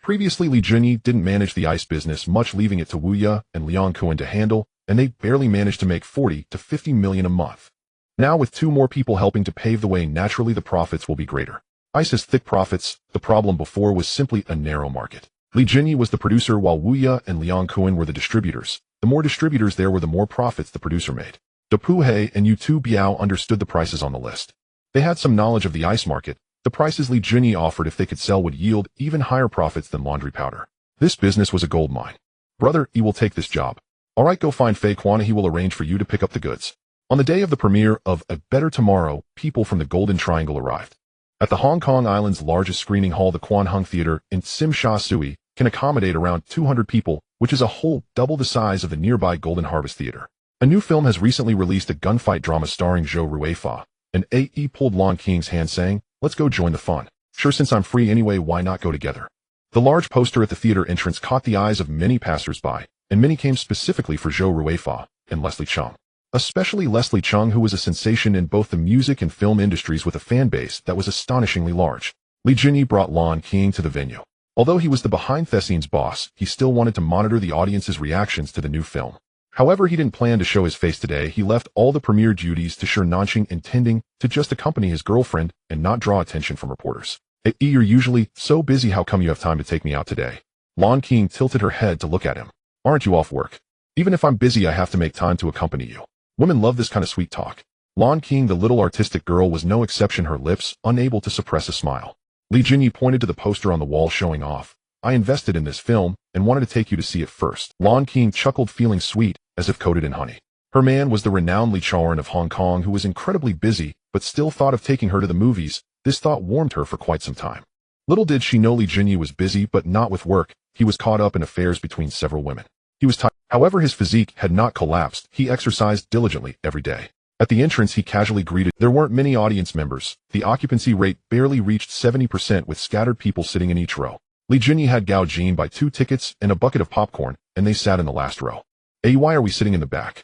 Previously, Li Junyi didn't manage the ice business much, leaving it to Wu Ye and Liang Kuan to handle, and they barely managed to make 40 to 50 million a month. Now with two more people helping to pave the way, naturally the profits will be greater. Ice has thick profits. The problem before was simply a narrow market. Li Junyi was the producer while Wu Ye and Liang Kuan were the distributors. The more distributors there were, the more profits the producer made. Pu He and Yu Biao understood the prices on the list. They had some knowledge of the ice market. The prices Li Junyi offered if they could sell would yield even higher profits than laundry powder. This business was a gold mine. "Brother, he will take this job." "Alright, go find Fei Quan, he will arrange for you to pick up the goods." On the day of the premiere of A Better Tomorrow, people from the Golden Triangle arrived. At the Hong Kong Island's largest screening hall, the Kwan Hung Theater in Tsim Sha Tsui can accommodate around 200 people, which is a whole double the size of the nearby Golden Harvest Theater. A new film has recently released, a gunfight drama starring Zhou Ruifa, and A.E. pulled Lon King's hand saying, "Let's go join the fun. Sure, since I'm free anyway, why not go together?" The large poster at the theater entrance caught the eyes of many passers-by, and many came specifically for Zhou Ruifa and Leslie Chung. Especially Leslie Chung, who was a sensation in both the music and film industries with a fan base that was astonishingly large. Li Junyi brought Lon King to the venue. Although he was the behind-the-scenes boss, he still wanted to monitor the audience's reactions to the new film. However, he didn't plan to show his face today. He left all the premiere duties to Shi Nanqing, intending to just accompany his girlfriend and not draw attention from reporters. "Hey, you're usually so busy, how come you have time to take me out today?" Lon King tilted her head to look at him. "Aren't you off work?" "Even if I'm busy, I have to make time to accompany you." Women love this kind of sweet talk. Lon King, the little artistic girl, was no exception, her lips unable to suppress a smile. Li Junyi pointed to the poster on the wall, showing off. "I invested in this film and wanted to take you to see it first." Lon King chuckled, feeling sweet, as if coated in honey. Her man was the renowned Li Chaoran of Hong Kong, who was incredibly busy, but still thought of taking her to the movies. This thought warmed her for quite some time. Little did she know Li Junyi was busy, but not with work. He was caught up in affairs between several women. He was tired. However, his physique had not collapsed. He exercised diligently every day. At the entrance, he casually greeted. There weren't many audience members. The occupancy rate barely reached 70%, with scattered people sitting in each row. Li Junyi had Gao Jin buy 2 tickets and a bucket of popcorn, and they sat in the last row. "Hey, why are we sitting in the back?"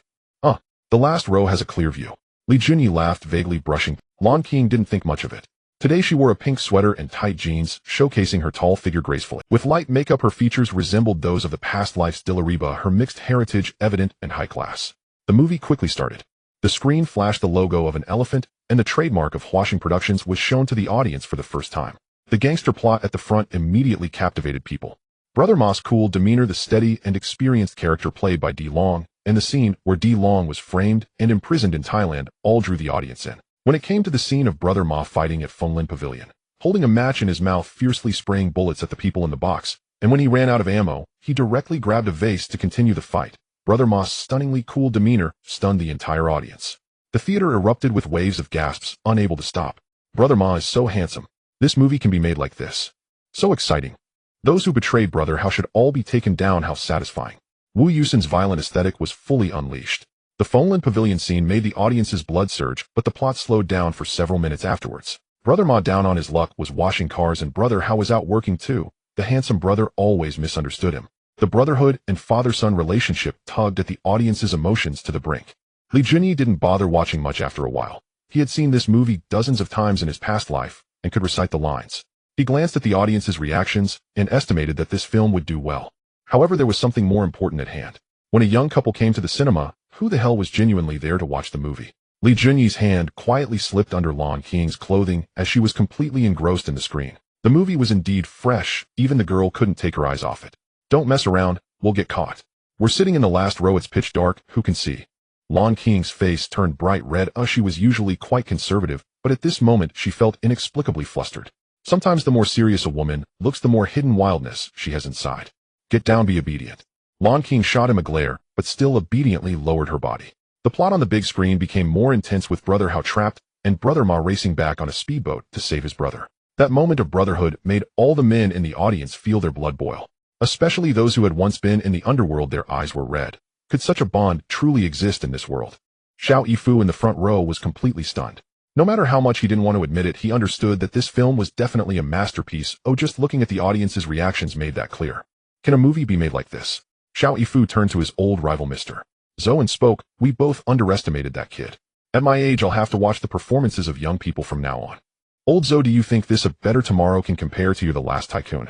The last row has a clear view." Li Junyi laughed, vaguely brushing. Lon King didn't think much of it. Today she wore a pink sweater and tight jeans, showcasing her tall figure gracefully. With light makeup, her features resembled those of the past life Stillariba, her mixed heritage evident and high class. The movie quickly started. The screen flashed the logo of an elephant, and the trademark of Huashing Productions was shown to the audience for the first time. The gangster plot at the front immediately captivated people. Brother Ma's cool demeanor, the steady and experienced character played by D. Long, and the scene where D. Long was framed and imprisoned in Thailand all drew the audience in. When it came to the scene of Brother Ma fighting at Fonglin Pavilion, holding a match in his mouth, fiercely spraying bullets at the people in the box, and when he ran out of ammo, he directly grabbed a vase to continue the fight. Brother Ma's stunningly cool demeanor stunned the entire audience. The theater erupted with waves of gasps, unable to stop. Brother Ma is so handsome. This movie can be made like this. So exciting. Those who betrayed Brother How should all be taken down. How satisfying. Wu Yusen's violent aesthetic was fully unleashed. The Fonglin Pavilion scene made the audience's blood surge, but the plot slowed down for several minutes afterwards. Brother Ma, down on his luck, was washing cars, and Brother How was out working too. The handsome brother always misunderstood him. The brotherhood and father-son relationship tugged at the audience's emotions to the brink. Li Junyi didn't bother watching much after a while. He had seen this movie dozens of times in his past life and could recite the lines. He glanced at the audience's reactions and estimated that this film would do well. However, there was something more important at hand. When a young couple came to the cinema, who the hell was genuinely there to watch the movie? Li Junyi's hand quietly slipped under Lon King's clothing as she was completely engrossed in the screen. The movie was indeed fresh. Even the girl couldn't take her eyes off it. "Don't mess around, we'll get caught. We're sitting in the last row, it's pitch dark, who can see?" Lon King's face turned bright red. She was usually quite conservative, but at this moment she felt inexplicably flustered. Sometimes the more serious a woman looks, the more hidden wildness she has inside. Get down, be obedient. Lan King shot him a glare, but still obediently lowered her body. The plot on the big screen became more intense, with Brother Hao trapped and Brother Ma racing back on a speedboat to save his brother. That moment of brotherhood made all the men in the audience feel their blood boil. Especially those who had once been in the underworld, their eyes were red. Could such a bond truly exist in this world? Xiao Yifu in the front row was completely stunned. No matter how much he didn't want to admit it, he understood that this film was definitely a masterpiece. Oh, just looking at the audience's reactions made that clear. Can a movie be made like this? Xiao Yifu turned to his old rival Mr. Zhou and spoke, "We both underestimated that kid. At my age, I'll have to watch the performances of young people from now on. Old Zhou, do you think this A Better Tomorrow can compare to The Last Tycoon?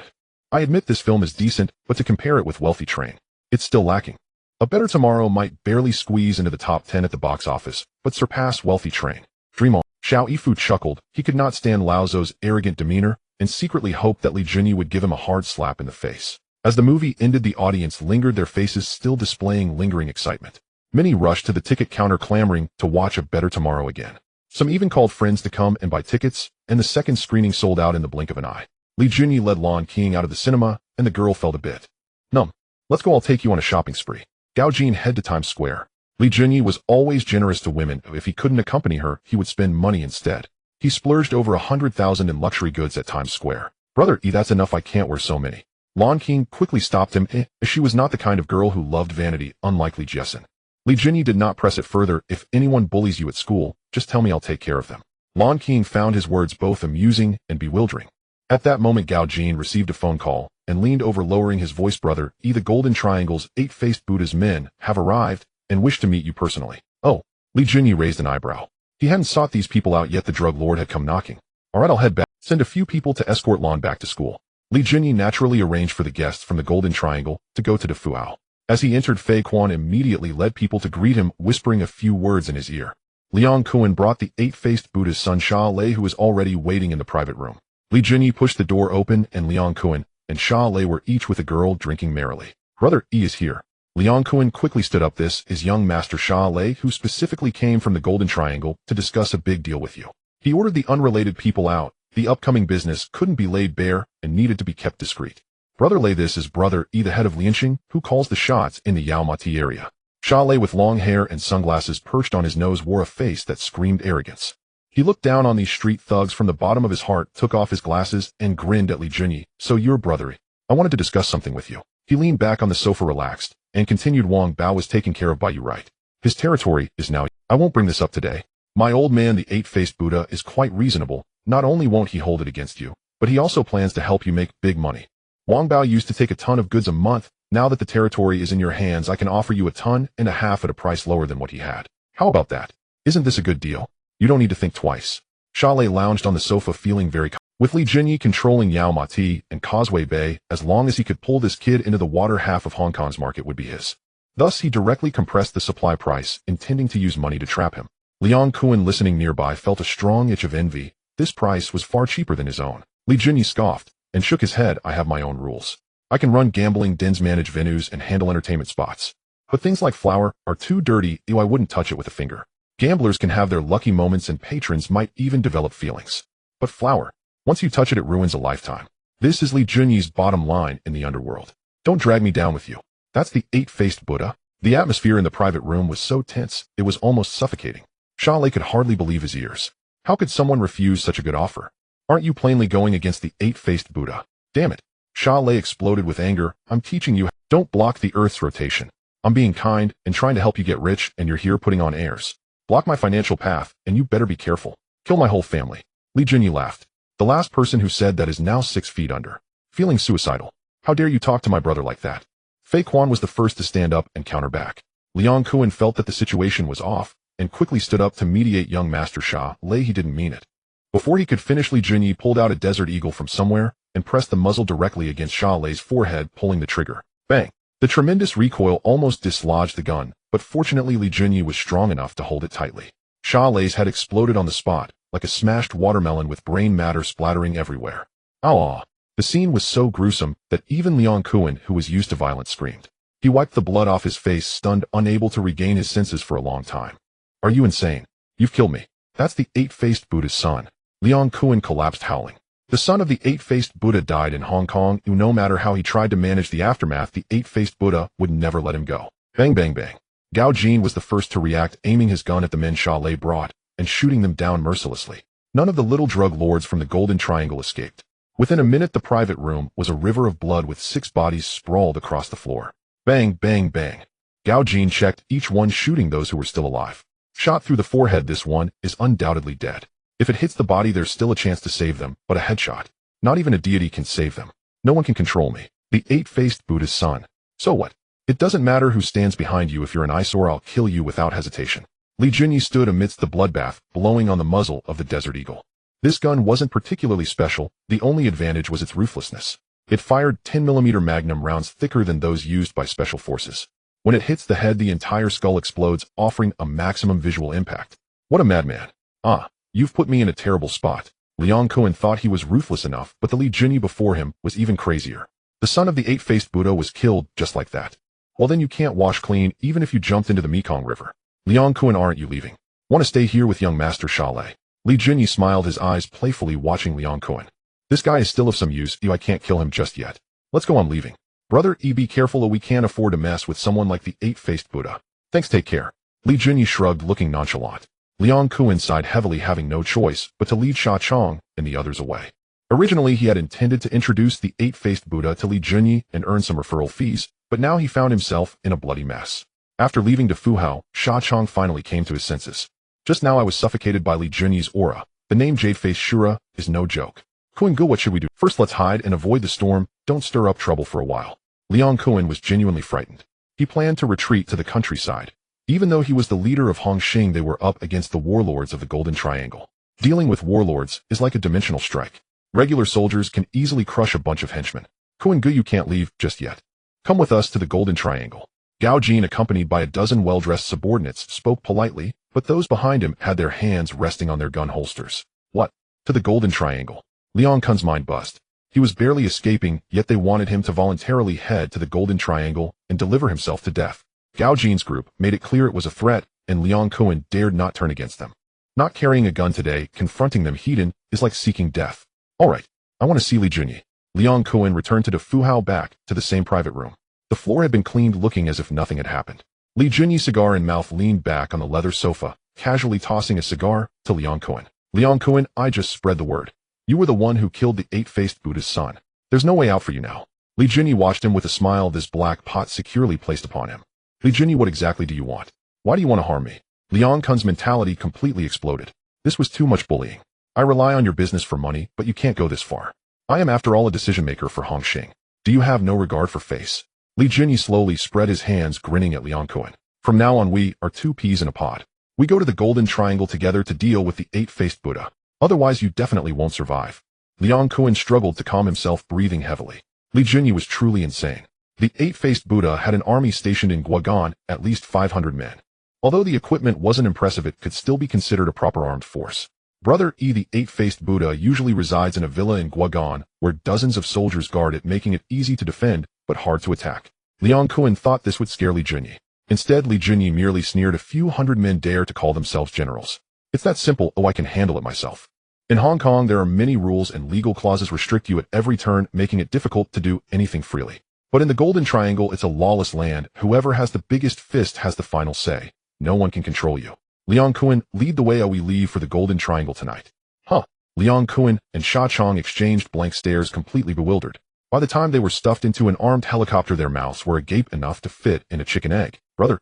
I admit this film is decent, but to compare it with Wealthy Train, it's still lacking. A Better Tomorrow might barely squeeze into the top 10 at the box office, but surpass Wealthy Train. Dream on." Xiao Yifu chuckled. He could not stand Lao Zhou's arrogant demeanor and secretly hoped that Li Junyi would give him a hard slap in the face. As the movie ended, the audience lingered, their faces still displaying lingering excitement. Many rushed to the ticket counter clamoring to watch A Better Tomorrow again. Some even called friends to come and buy tickets, and the second screening sold out in the blink of an eye. Li Junyi led Lan King out of the cinema, and the girl felt a bit numb. "Let's go, I'll take you on a shopping spree." Gao Jin head to Times Square. Li Junyi was always generous to women. If he couldn't accompany her, he would spend money instead. He splurged over 100,000 in luxury goods at Times Square. "Brother, that's enough, I can't wear so many." Lan King quickly stopped him. She was not the kind of girl who loved vanity, unlike Li Jessen. Li Junyi did not press it further. "If anyone bullies you at school, just tell me, I'll take care of them." Lan King found his words both amusing and bewildering. At that moment, Gao Jin received a phone call and leaned over, lowering his voice. "Brother, the Golden Triangle's 8-faced Buddha's men have arrived and wish to meet you personally." "Oh." Li Junyi raised an eyebrow. He hadn't sought these people out yet. The drug lord had come knocking. "All right, I'll head back. Send a few people to escort Lan back to school." Li Junyi naturally arranged for the guests from the Golden Triangle to go to the Fuao. As he entered, Fei Quan immediately led people to greet him, whispering a few words in his ear. Liang Kuan brought the 8-faced Buddha's son Sha Lei, who was already waiting in the private room. Li Junyi pushed the door open, and Liang Kuan and Sha Lei were each with a girl drinking merrily. "Brother is here." Liang Kuan quickly stood up. "This is young master Sha Lei, who specifically came from the Golden Triangle to discuss a big deal with you." He ordered the unrelated people out. The upcoming business couldn't be laid bare and needed to be kept discreet. "Brother Lei, this is Brother the head of Lianxing, who calls the shots in the Yaomati area." Sha Lei, with long hair and sunglasses perched on his nose, wore a face that screamed arrogance. He looked down on these street thugs from the bottom of his heart, took off his glasses, and grinned at Li Junyi. "So you're Brother. I wanted to discuss something with you." He leaned back on the sofa, relaxed, and continued. "Wang Bao was taken care of by you, right? His territory is now. I won't bring this up today. My old man, the 8-faced Buddha, is quite reasonable. Not only won't he hold it against you, but he also plans to help you make big money. Wang Bao used to take a ton of goods a month. Now that the territory is in your hands, I can offer you 1.5 tons at a price lower than what he had. How about that? Isn't this a good deal? You don't need to think twice." Sha Lei lounged on the sofa, feeling very calm. With Li Junyi controlling Yao Mati and Causeway Bay, as long as he could pull this kid into the water, half of Hong Kong's market would be his. Thus, he directly compressed the supply price, intending to use money to trap him. Liang Kuan, listening nearby, felt a strong itch of envy. This price was far cheaper than his own. Li Junyi scoffed and shook his head. "I have my own rules. I can run gambling dens, manage venues, and handle entertainment spots. But things like flour are too dirty. I wouldn't touch it with a finger. Gamblers can have their lucky moments, and patrons might even develop feelings. But flour, once you touch it, it ruins a lifetime. This is Li Junyi's bottom line in the underworld. Don't drag me down with you." "That's the 8-faced Buddha?" The atmosphere in the private room was so tense, it was almost suffocating. Sha Lei could hardly believe his ears. How could someone refuse such a good offer? "Aren't you plainly going against the 8-faced Buddha?" "Damn it." Sha Lei exploded with anger. "I'm teaching you. Don't block the Earth's rotation. I'm being kind and trying to help you get rich, and you're here putting on airs. Block my financial path, and you better be careful. Kill my whole family." Li Junyi laughed. "The last person who said that is now 6 feet under. Feeling suicidal. How dare you talk to my brother like that?" Fei Quan was the first to stand up and counter back. Liang Kuan felt that the situation was off and quickly stood up to mediate. "Young Master Sha Lei, he didn't mean it." Before he could finish, Li Junyi pulled out a Desert Eagle from somewhere and pressed the muzzle directly against Sha Lei's forehead, pulling the trigger. Bang! The tremendous recoil almost dislodged the gun, but fortunately Li Junyi was strong enough to hold it tightly. Sha Lei's head exploded on the spot, like a smashed watermelon, with brain matter splattering everywhere. "Ah!" The scene was so gruesome that even Liang Kuan, who was used to violence, screamed. He wiped the blood off his face, stunned, unable to regain his senses for a long time. "Are you insane? You've killed me. That's the 8-faced Buddha's son." Liang Kuan collapsed, howling. The son of the eight-faced Buddha died in Hong Kong, and no matter how he tried to manage the aftermath, the eight-faced Buddha would never let him go. Bang bang bang. Gao Jin was the first to react, aiming his gun at the men Chalet brought, and shooting them down mercilessly. None of the little drug lords from the Golden Triangle escaped. Within a minute, the private room was a river of blood with 6 bodies sprawled across the floor. Bang bang bang. Gao Jin checked each one, shooting those who were still alive. Shot through the forehead, this one is undoubtedly dead. If it hits the body, there's still a chance to save them, but a headshot. Not even a deity can save them. No one can control me. The eight-faced Buddha's son. So what? It doesn't matter who stands behind you. If you're an eyesore, I'll kill you without hesitation. Li Junyi stood amidst the bloodbath, blowing on the muzzle of the Desert Eagle. This gun wasn't particularly special, the only advantage was its ruthlessness. It fired 10mm Magnum rounds thicker than those used by special forces. When it hits the head, the entire skull explodes, offering a maximum visual impact. What a madman. Ah, you've put me in a terrible spot. Liang Kuan thought he was ruthless enough, but the Li Junyi before him was even crazier. The son of the eight-faced Buddha was killed just like that. Well, then you can't wash clean even if you jumped into the Mekong River. Liang Kuan, aren't you leaving? Want to stay here with young Master Chalet? Li Junyi smiled, his eyes playfully watching Liang Kuan. This guy is still of some use, I can't kill him just yet. Let's go, I'm leaving. Brother, be careful, we can't afford to mess with someone like the eight-faced Buddha. Thanks, take care. Li Junyi shrugged, looking nonchalant. Liang Kuan sighed heavily, having no choice but to lead Sha Chong and the others away. Originally, he had intended to introduce the eight-faced Buddha to Li Junyi and earn some referral fees, but now he found himself in a bloody mess. After leaving to Fuhao, Sha Chong finally came to his senses. Just now I was suffocated by Li Junyi's aura. The name Jade-Face Shura is no joke. Kuan Gu, what should we do? First, let's hide and avoid the storm. Don't stir up trouble for a while. Liang Kuan was genuinely frightened. He planned to retreat to the countryside. Even though he was the leader of Hongxing, they were up against the warlords of the Golden Triangle. Dealing with warlords is like a dimensional strike. Regular soldiers can easily crush a bunch of henchmen. Kuan Gu, you can't leave just yet. Come with us to the Golden Triangle. Gao Jin, accompanied by a dozen well-dressed subordinates, spoke politely, but those behind him had their hands resting on their gun holsters. What? To the Golden Triangle? Liang Kuan's mind buzzed. He was barely escaping, yet they wanted him to voluntarily head to the Golden Triangle and deliver himself to death. Gao Jin's group made it clear it was a threat, and Liang Kuan dared not turn against them. Not carrying a gun today, confronting them heathen, is like seeking death. All right, I want to see Li Junyi. Liang Kuan returned to the Fuhao, back to the same private room. The floor had been cleaned, looking as if nothing had happened. Li Junyi, cigar in mouth, leaned back on the leather sofa, casually tossing a cigar to Liang Kuan. Liang Kuan, I just spread the word. You were the one who killed the eight-faced Buddha's son. There's no way out for you now. Li Junyi watched him with a smile, this black pot securely placed upon him. Li Junyi, what exactly do you want? Why do you want to harm me? Liang Kuan's mentality completely exploded. This was too much bullying. I rely on your business for money, but you can't go this far. I am after all a decision-maker for Hongxing. Do you have no regard for face? Li Junyi slowly spread his hands, grinning at Liang Kuan. From now on, we are 2 peas in a pod. We go to the Golden Triangle together to deal with the eight-faced Buddha. Otherwise, you definitely won't survive. Liang Kuan struggled to calm himself, breathing heavily. Li Junyi was truly insane. The eight-faced Buddha had an army stationed in Guagan, at least 500 men. Although the equipment wasn't impressive, it could still be considered a proper armed force. Brother the eight-faced Buddha usually resides in a villa in Guagan, where dozens of soldiers guard it, making it easy to defend, but hard to attack. Liang Kuan thought this would scare Li Junyi. Instead, Li Junyi merely sneered, a few hundred men dare to call themselves generals. It's that simple, I can handle it myself. In Hong Kong, there are many rules and legal clauses restrict you at every turn, making it difficult to do anything freely. But in the Golden Triangle, it's a lawless land. Whoever has the biggest fist has the final say. No one can control you. Liang Kuan, lead the way, we leave for the Golden Triangle tonight. Huh. Liang Kuan and Sha Chong exchanged blank stares, completely bewildered. By the time they were stuffed into an armed helicopter, their mouths were agape enough to fit in a chicken egg. Brother,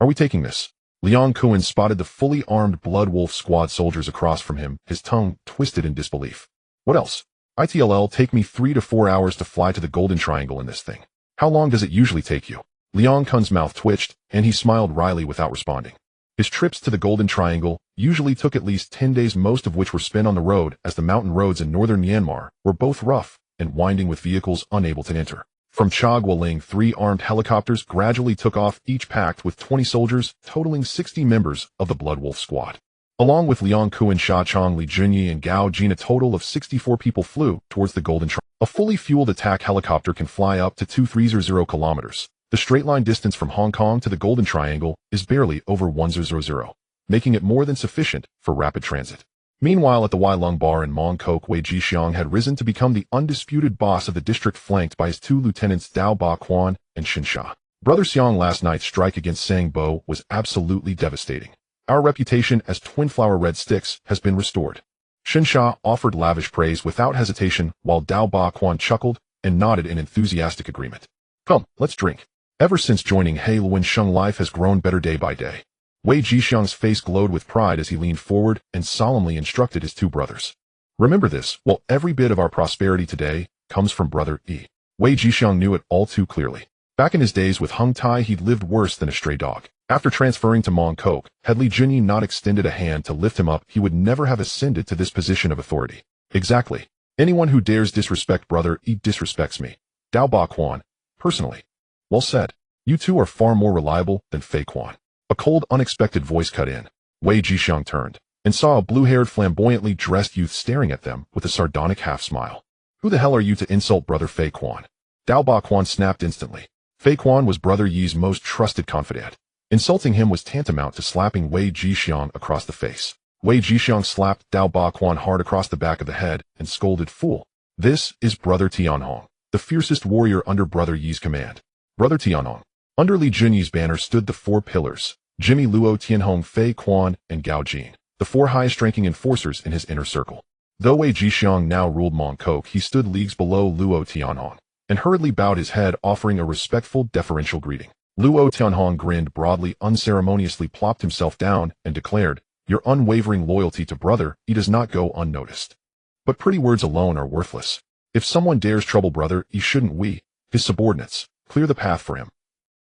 are we taking this? Liang Kuan spotted the fully armed Blood Wolf squad soldiers across from him, his tongue twisted in disbelief. What else? It'll take me 3 to 4 hours to fly to the Golden Triangle in this thing. How long does it usually take you? Liang Kuan's mouth twitched, and he smiled wryly without responding. His trips to the Golden Triangle usually took at least 10 days, most of which were spent on the road, as the mountain roads in northern Myanmar were both rough and winding, with vehicles unable to enter. From Chagwaling, 3 armed helicopters gradually took off, each packed with 20 soldiers, totaling 60 members of the Blood Wolf squad. Along with Liang Kuan, Sha Chong, Li Junyi, and Gao Jin, a total of 64 people flew towards the Golden Triangle. A fully fueled attack helicopter can fly up to 230 kilometers. The straight-line distance from Hong Kong to the Golden Triangle is barely over 100, making it more than sufficient for rapid transit. Meanwhile, at the Wailung Bar in Mongkok, Wei Jixiang had risen to become the undisputed boss of the district, flanked by his two lieutenants Dao Ba Quan and Xin Sha. Brother Xiang, last night's strike against Sang Bo was absolutely devastating. Our reputation as Twin Flower Red Sticks has been restored. Xin Sha offered lavish praise without hesitation, while Dao Ba Quan chuckled and nodded in enthusiastic agreement. Come, let's drink. Ever since joining He Luin Sheng, life has grown better day by day. Wei Jixiang's face glowed with pride as he leaned forward and solemnly instructed his two brothers. Remember this, well, every bit of our prosperity today comes from Brother Yi. Wei Jixiang knew it all too clearly. Back in his days with Hung Tai, he'd lived worse than a stray dog. After transferring to Mongkok, had Li Junyi not extended a hand to lift him up, he would never have ascended to this position of authority. Exactly. Anyone who dares disrespect Brother Yi disrespects me. Dao Ba Quan, personally. Well said. You two are far more reliable than Fei Quan. A cold, unexpected voice cut in. Wei Jixiang turned and saw a blue-haired, flamboyantly dressed youth staring at them with a sardonic half-smile. Who the hell are you to insult Brother Fei Quan? Dao Ba Quan snapped instantly. Fei Quan was Brother Yi's most trusted confidant. Insulting him was tantamount to slapping Wei Jixiang across the face. Wei Jixiang slapped Dao Ba Quan hard across the back of the head and scolded, "Fool! This is Brother Tianhong, the fiercest warrior under Brother Yi's command." Brother Tianhong. Under Li Junyi's banner stood the four pillars: Jimmy Luo, Tianhong, Fei Quan, and Gao Jin, the four highest-ranking enforcers in his inner circle. Though Wei Jixiang now ruled Mongkok, he stood leagues below Luo Tianhong, and hurriedly bowed his head, offering a respectful, deferential greeting. Luo Tianhong grinned broadly, unceremoniously plopped himself down, and declared, "Your unwavering loyalty to Brother Yi does not go unnoticed. But pretty words alone are worthless. If someone dares trouble Brother Yi, shouldn't we, his subordinates, clear the path for him?"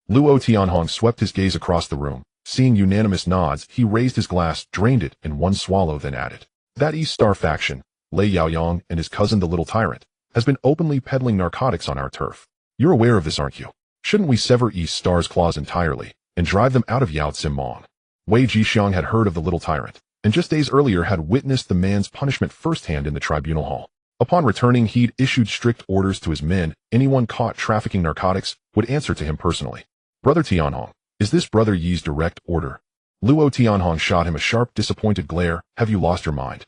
Luo Tianhong swept his gaze across the room. Seeing unanimous nods, he raised his glass, drained it in one swallow, then added, "That East Star faction, Lei Yaoyang and his cousin the Little Tyrant, has been openly peddling narcotics on our turf. You're aware of this, aren't you? Shouldn't we sever East Star's claws entirely and drive them out of Yao Mong?" Wei Jixiang had heard of the Little Tyrant, and just days earlier had witnessed the man's punishment firsthand in the tribunal hall. Upon returning, he'd issued strict orders to his men. Anyone caught trafficking narcotics would answer to him personally. "Brother Tianhong, is this Brother Yi's direct order?" Luo Tianhong shot him a sharp, disappointed glare. "Have you lost your mind?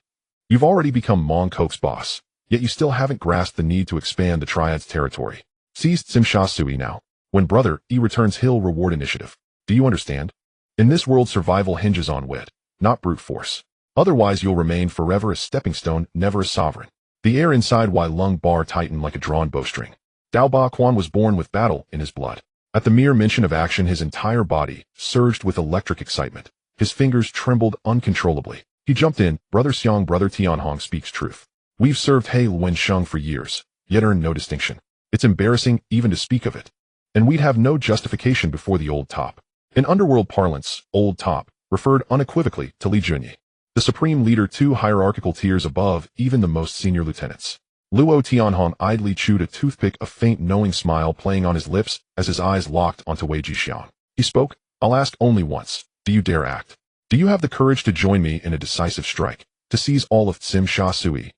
You've already become Mongkok's boss, yet you still haven't grasped the need to expand the Triad's territory. Seize Simsha Sui now. When Brother Yi returns, he'll reward initiative. Do you understand? In this world, survival hinges on wit, not brute force. Otherwise, you'll remain forever a stepping stone, never a sovereign." The air inside Wailung Bar tightened like a drawn bowstring. Dao Ba Quan was born with battle in his blood. At the mere mention of action, his entire body surged with electric excitement. His fingers trembled uncontrollably. He jumped in. "Brother Xiang, Brother Tianhong speaks truth. We've served He Luin Sheng for years, yet earned no distinction. It's embarrassing even to speak of it. And we'd have no justification before the Old Top." In Underworld parlance, Old Top referred unequivocally to Li Junyi, the supreme leader 2 hierarchical tiers above even the most senior lieutenants. Luo Tianhong idly chewed a toothpick, a faint knowing smile playing on his lips as his eyes locked onto Wei Jixiang. He spoke, "I'll ask only once. Do you dare act? Do you have the courage to join me in a decisive strike, to seize all of Simsha Sui?"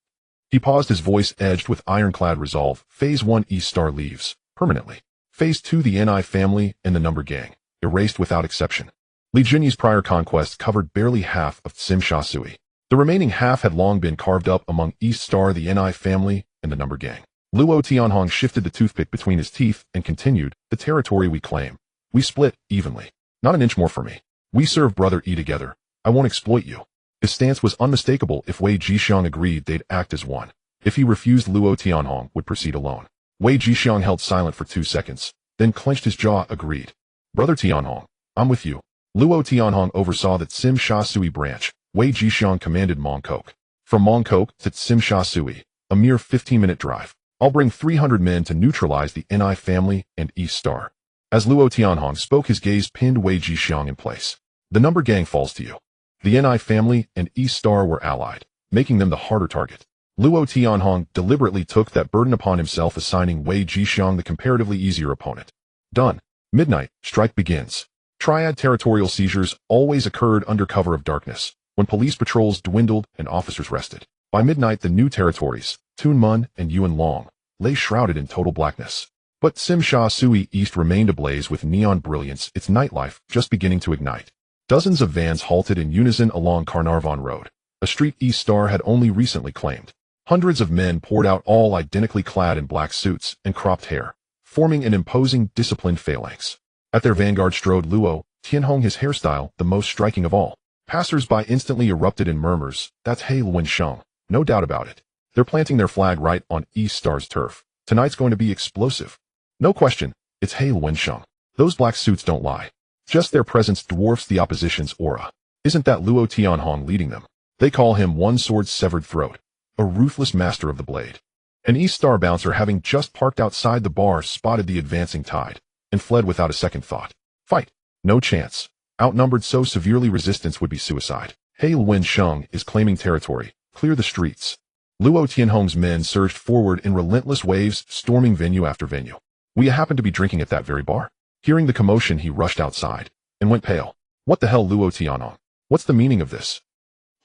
He paused, his voice edged with ironclad resolve. "Phase 1 East Star leaves, permanently. Phase 2 the NI family and the Number Gang, erased without exception." Li Junyi's prior conquests covered barely half of Simsha Sui. The remaining half had long been carved up among East Star, the NI family, and the Number Gang. Luo Tianhong shifted the toothpick between his teeth and continued, "The territory we claim, we split evenly. Not an inch more for me. We serve Brother Yi together. I won't exploit you." His stance was unmistakable. If Wei Jixiang agreed, they'd act as one. If he refused, Luo Tianhong would proceed alone. Wei Jixiang held silent for 2 seconds, then clenched his jaw. "Agreed. Brother Tianhong, I'm with you." Luo Tianhong oversaw the Simsha Sui branch. Wei Jixiang commanded Mongkok. From Mongkok to Simsha Sui, a mere 15-minute drive. "I'll bring 300 men to neutralize the NI family and East Star." As Luo Tianhong spoke, his gaze pinned Wei Jixiang in place. "The Number Gang falls to you. The NI family and East Star were allied, making them the harder target." Luo Tianhong deliberately took that burden upon himself, assigning Wei Jixiang the comparatively easier opponent. Done. Midnight, strike begins. Triad territorial seizures always occurred under cover of darkness, when police patrols dwindled and officers rested. By midnight, the new territories, Tunmun and Yuan Long, lay shrouded in total blackness. But Simsha Sui East remained ablaze with neon brilliance, its nightlife just beginning to ignite. Dozens of vans halted in unison along Carnarvon Road. a street East Star had only recently claimed. Hundreds of men poured out, all identically clad in black suits and cropped hair, forming an imposing, disciplined phalanx. At their vanguard strode Luo Tianhong, his hairstyle the most striking of all. Passers-by instantly erupted in murmurs. That's He Wensheng, no doubt about it. They're planting their flag right on East Star's turf. Tonight's going to be explosive. No question, it's He Wensheng. Those black suits don't lie. Just their presence dwarfs the opposition's aura. Isn't that Luo Tianhong leading them? They call him One Sword's Severed Throat, a ruthless master of the blade. An East Star bouncer, having just parked outside the bar, spotted the advancing tide and fled without a second thought. Fight. No chance. Outnumbered so severely, resistance would be suicide. He Wensheng is claiming territory. Clear the streets. Luo Tianhong's men surged forward in relentless waves, storming venue after venue. We happened to be drinking at that very bar. Hearing the commotion, he rushed outside and went pale. What the hell, Luo Tianhong? What's the meaning of this?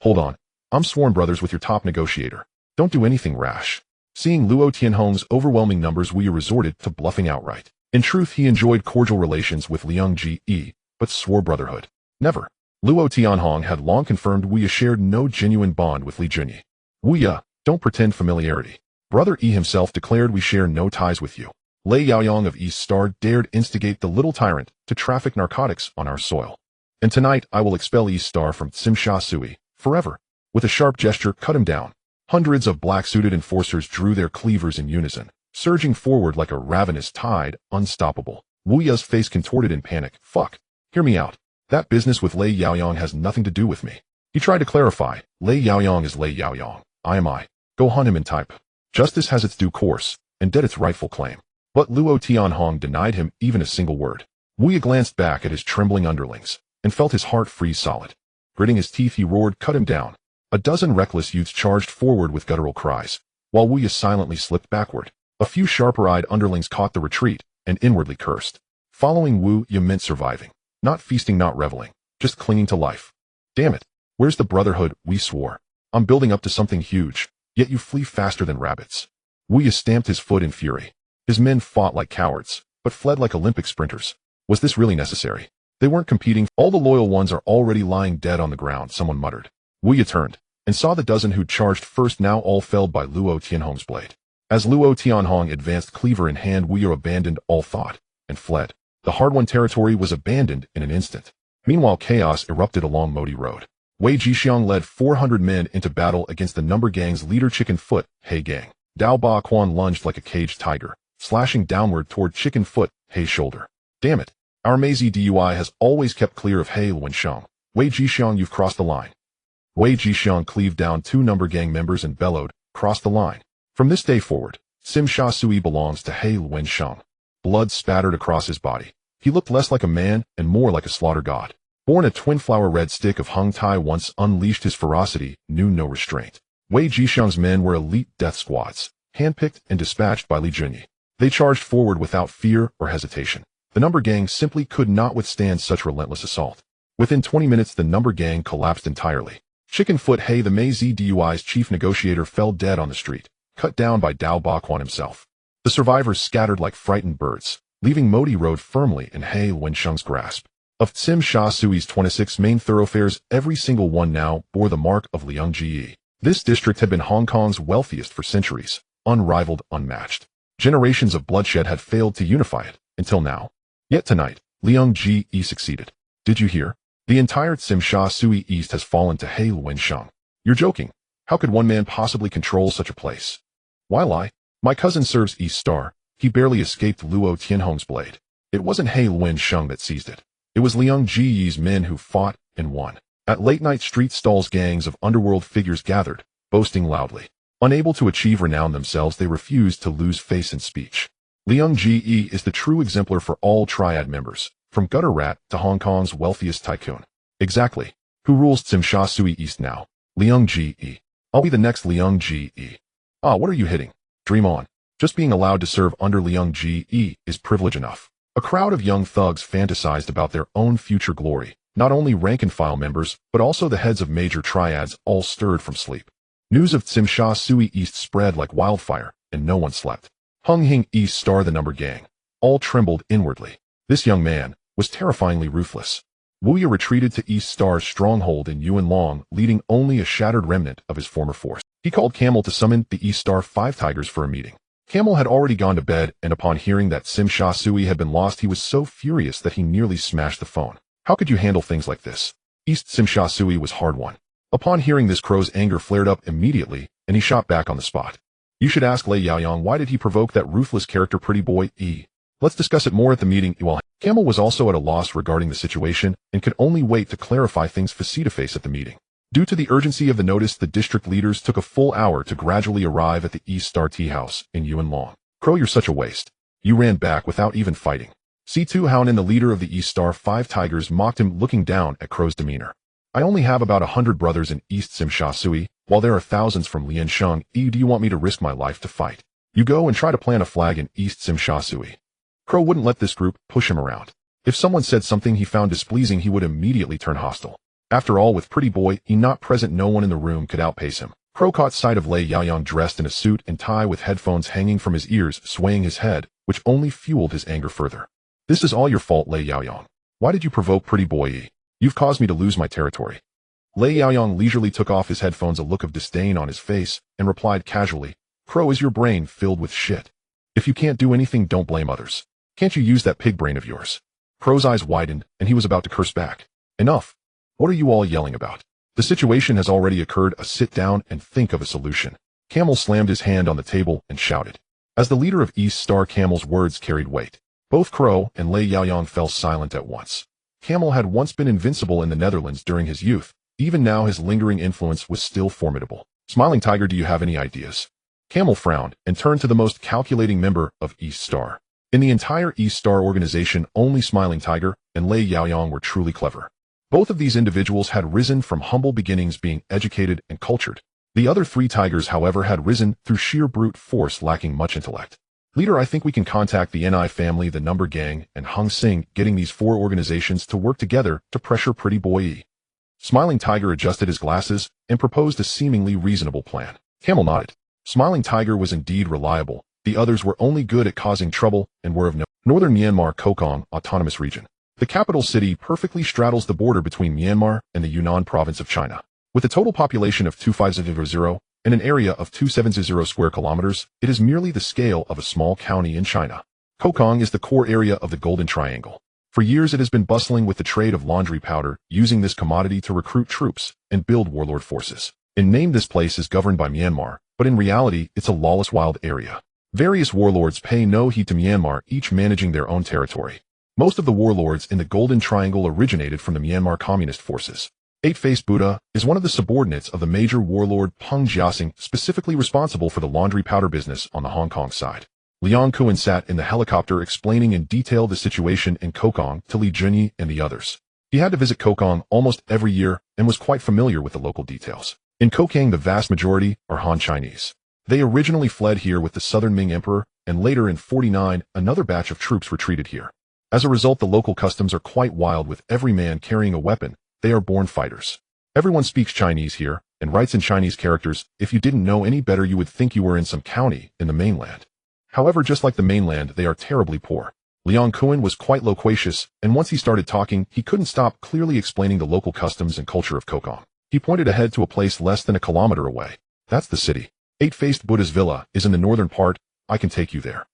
Hold on. I'm sworn brothers with your top negotiator. Don't do anything rash. Seeing Luo Tianhong's overwhelming numbers, we resorted to bluffing outright. In truth, he enjoyed cordial relations with Liang Ji, but swore brotherhood. Never. Luo Tianhong had long confirmed we shared no genuine bond with Li Junyi. Don't pretend familiarity. Brother E himself declared we share no ties with you. Lei Yaoyang of East Star dared instigate the little tyrant to traffic narcotics on our soil. And tonight I will expel East Star from Tsimsha Sui, forever. With a sharp gesture, cut him down. Hundreds of black-suited enforcers drew their cleavers in unison, surging forward like a ravenous tide, unstoppable. Wu Ya's face contorted in panic. Fuck. Hear me out. That business with Lei Yaoyang has nothing to do with me. He tried to clarify. Lei Yaoyang is Lei Yaoyang. I am I. Go hunt him and type. Justice has its due course, and debt its rightful claim. But Luo Tianhong denied him even a single word. Wu Ya glanced back at his trembling underlings, and felt his heart freeze solid. Gritting his teeth, he roared, cut him down. A dozen reckless youths charged forward with guttural cries, while Wu Ya silently slipped backward. A few sharper-eyed underlings caught the retreat, and inwardly cursed. Following Wu Ya meant surviving. Not feasting, not reveling, just clinging to life. Damn it. Where's the brotherhood we swore? I'm building up to something huge, yet you flee faster than rabbits. Wu Ya stamped his foot in fury. His men fought like cowards, but fled like Olympic sprinters. Was this really necessary? They weren't competing. All the loyal ones are already lying dead on the ground, someone muttered. Wu Ya turned, and saw the dozen who'd charged first now all felled by Luo Tianhong's blade. As Luo Tianhong advanced cleaver in hand, Wu Ya abandoned all thought, and fled. The hard-won territory was abandoned in an instant. Meanwhile, chaos erupted along Modi Road. Wei Jixiang led 400 men into battle against the number gang's leader Chicken Foot, He Gang. Dao Ba Quan lunged like a caged tiger, slashing downward toward Chicken Foot, He's shoulder. Damn it. Our Meizi DUI has always kept clear of He Wensheng. Wei Jixiang, you've crossed the line. Wei Jixiang cleaved down 2 number gang members and bellowed, cross the line. From this day forward, Tsimsha Sui belongs to He Wensheng. Blood spattered across his body. He looked less like a man and more like a slaughter god. Born a twin-flower red stick of Hung Tai, once unleashed his ferocity, knew no restraint. Wei Jixiang's men were elite death squads, handpicked and dispatched by Li Junyi. They charged forward without fear or hesitation. The number gang simply could not withstand such relentless assault. Within 20 minutes, the number gang collapsed entirely. Chicken Foot He, the Meizi DUI's chief negotiator, fell dead on the street, cut down by Dao Ba Quan himself. The survivors scattered like frightened birds, leaving Modi Road firmly in He Wensheng's grasp. Of Tsimsha Sui's 26 main thoroughfares, every single one now bore the mark of Liang Ji. This district had been Hong Kong's wealthiest for centuries, unrivaled, unmatched. Generations of bloodshed had failed to unify it, until now. Yet tonight, Liang Ji succeeded. Did you hear? The entire Tsimsha Sui East has fallen to He Wensheng. You're joking. How could one man possibly control such a place? Why lie? My cousin serves East Star. He barely escaped Luo Tianhong's blade. It wasn't He Wensheng that seized it. It was Liang Ji's men who fought and won. At late-night street stalls, gangs of underworld figures gathered, boasting loudly. Unable to achieve renown themselves, they refused to lose face and speech. Liang Ji is the true exemplar for all Triad members, from gutter rat to Hong Kong's wealthiest tycoon. Exactly. Who rules Tsimsha Sui East now? Liang Ji. I'll be the next Liang Ji. Ah, what are you hitting? Dream on. Just being allowed to serve under Liang Ji is privilege enough. A crowd of young thugs fantasized about their own future glory. Not only rank-and-file members, but also the heads of major triads all stirred from sleep. News of Tsimsha Sui East spread like wildfire, and no one slept. Hung Hing East Star, the number gang, all trembled inwardly. This young man was terrifyingly ruthless. Wuya retreated to East Star's stronghold in Yuanlong, leading only a shattered remnant of his former force. He called Camel to summon the East Star 5 Tigers for a meeting. Camel had already gone to bed, and upon hearing that Sim Sha Sui had been lost, he was so furious that he nearly smashed the phone. How could you handle things like this? East Sim Sha Sui was hard won. Upon hearing this, Crow's anger flared up immediately, and he shot back on the spot. You should ask Lei Yaoyang why did he provoke that ruthless character Pretty Boy E. Let's discuss it more at the meeting. While Camel was also at a loss regarding the situation and could only wait to clarify things face-to-face at the meeting. Due to the urgency of the notice, the district leaders took a full hour to gradually arrive at the East Star Tea House in Yuanlong. Crow, you're such a waste. You ran back without even fighting. C2 Hounan, the leader of the East Star 5 Tigers, mocked him, looking down at Crow's demeanor. I only have about 100 brothers in East Sim Sha Sui, while there are thousands from Liansheng. Do you want me to risk my life to fight? You go and try to plant a flag in East Sim Sha Sui. Crow wouldn't let this group push him around. If someone said something he found displeasing, he would immediately turn hostile. After all, with Pretty Boy he not present, no one in the room could outpace him. Crow caught sight of Lei Yaoyang dressed in a suit and tie with headphones hanging from his ears, swaying his head, which only fueled his anger further. This is all your fault, Lei Yaoyang. Why did you provoke Pretty Boy? You've caused me to lose my territory. Lei Yaoyang leisurely took off his headphones, a look of disdain on his face, and replied casually, Crow, is your brain filled with shit? If you can't do anything, don't blame others. Can't you use that pig brain of yours? Crow's eyes widened, and he was about to curse back. Enough. What are you all yelling about? The situation has already occurred. Sit down and think of a solution. Camel slammed his hand on the table and shouted. As the leader of East Star, Camel's words carried weight. Both Crow and Lei Yaoyang fell silent at once. Camel had once been invincible in the Netherlands during his youth. Even now his lingering influence was still formidable. Smiling Tiger, do you have any ideas? Camel frowned and turned to the most calculating member of East Star. In the entire East Star organization, only Smiling Tiger and Lei Yaoyang were truly clever. Both of these individuals had risen from humble beginnings, being educated and cultured. The other 3 Tigers, however, had risen through sheer brute force, lacking much intellect. Leader, I think we can contact the NI family, the Number Gang, and Hung Sing, getting these 4 organizations to work together to pressure Pretty Boy E. Smiling Tiger adjusted his glasses and proposed a seemingly reasonable plan. Camel nodded. Smiling Tiger was indeed reliable. The others were only good at causing trouble and were of no. Northern Myanmar Kokong Autonomous Region. The capital city perfectly straddles the border between Myanmar and the Yunnan province of China. With a total population of 2500 and an area of 270 square kilometers, it is merely the scale of a small county in China. Kokong is the core area of the Golden Triangle. For years it has been bustling with the trade of laundry powder, using this commodity to recruit troops and build warlord forces. In name, this place is governed by Myanmar, but in reality it's a lawless wild area. Various warlords pay no heed to Myanmar, each managing their own territory. Most of the warlords in the Golden Triangle originated from the Myanmar Communist forces. Eight-Faced Buddha is one of the subordinates of the major warlord Peng Jiasing, specifically responsible for the laundry powder business on the Hong Kong side. Liang Kuan sat in the helicopter explaining in detail the situation in Kokong to Li Junyi and the others. He had to visit Kokong almost every year and was quite familiar with the local details. In Kokang, the vast majority are Han Chinese. They originally fled here with the Southern Ming Emperor, and later in 49, another batch of troops retreated here. As a result, the local customs are quite wild, with every man carrying a weapon. They are born fighters. Everyone speaks Chinese here, and writes in Chinese characters. If you didn't know any better, you would think you were in some county in the mainland. However, just like the mainland, they are terribly poor. Liang Kuan was quite loquacious, and once he started talking, he couldn't stop clearly explaining the local customs and culture of Kokong. He pointed ahead to a place less than a kilometer away. That's the city. Eight-Faced Buddha's villa is in the northern part. I can take you there.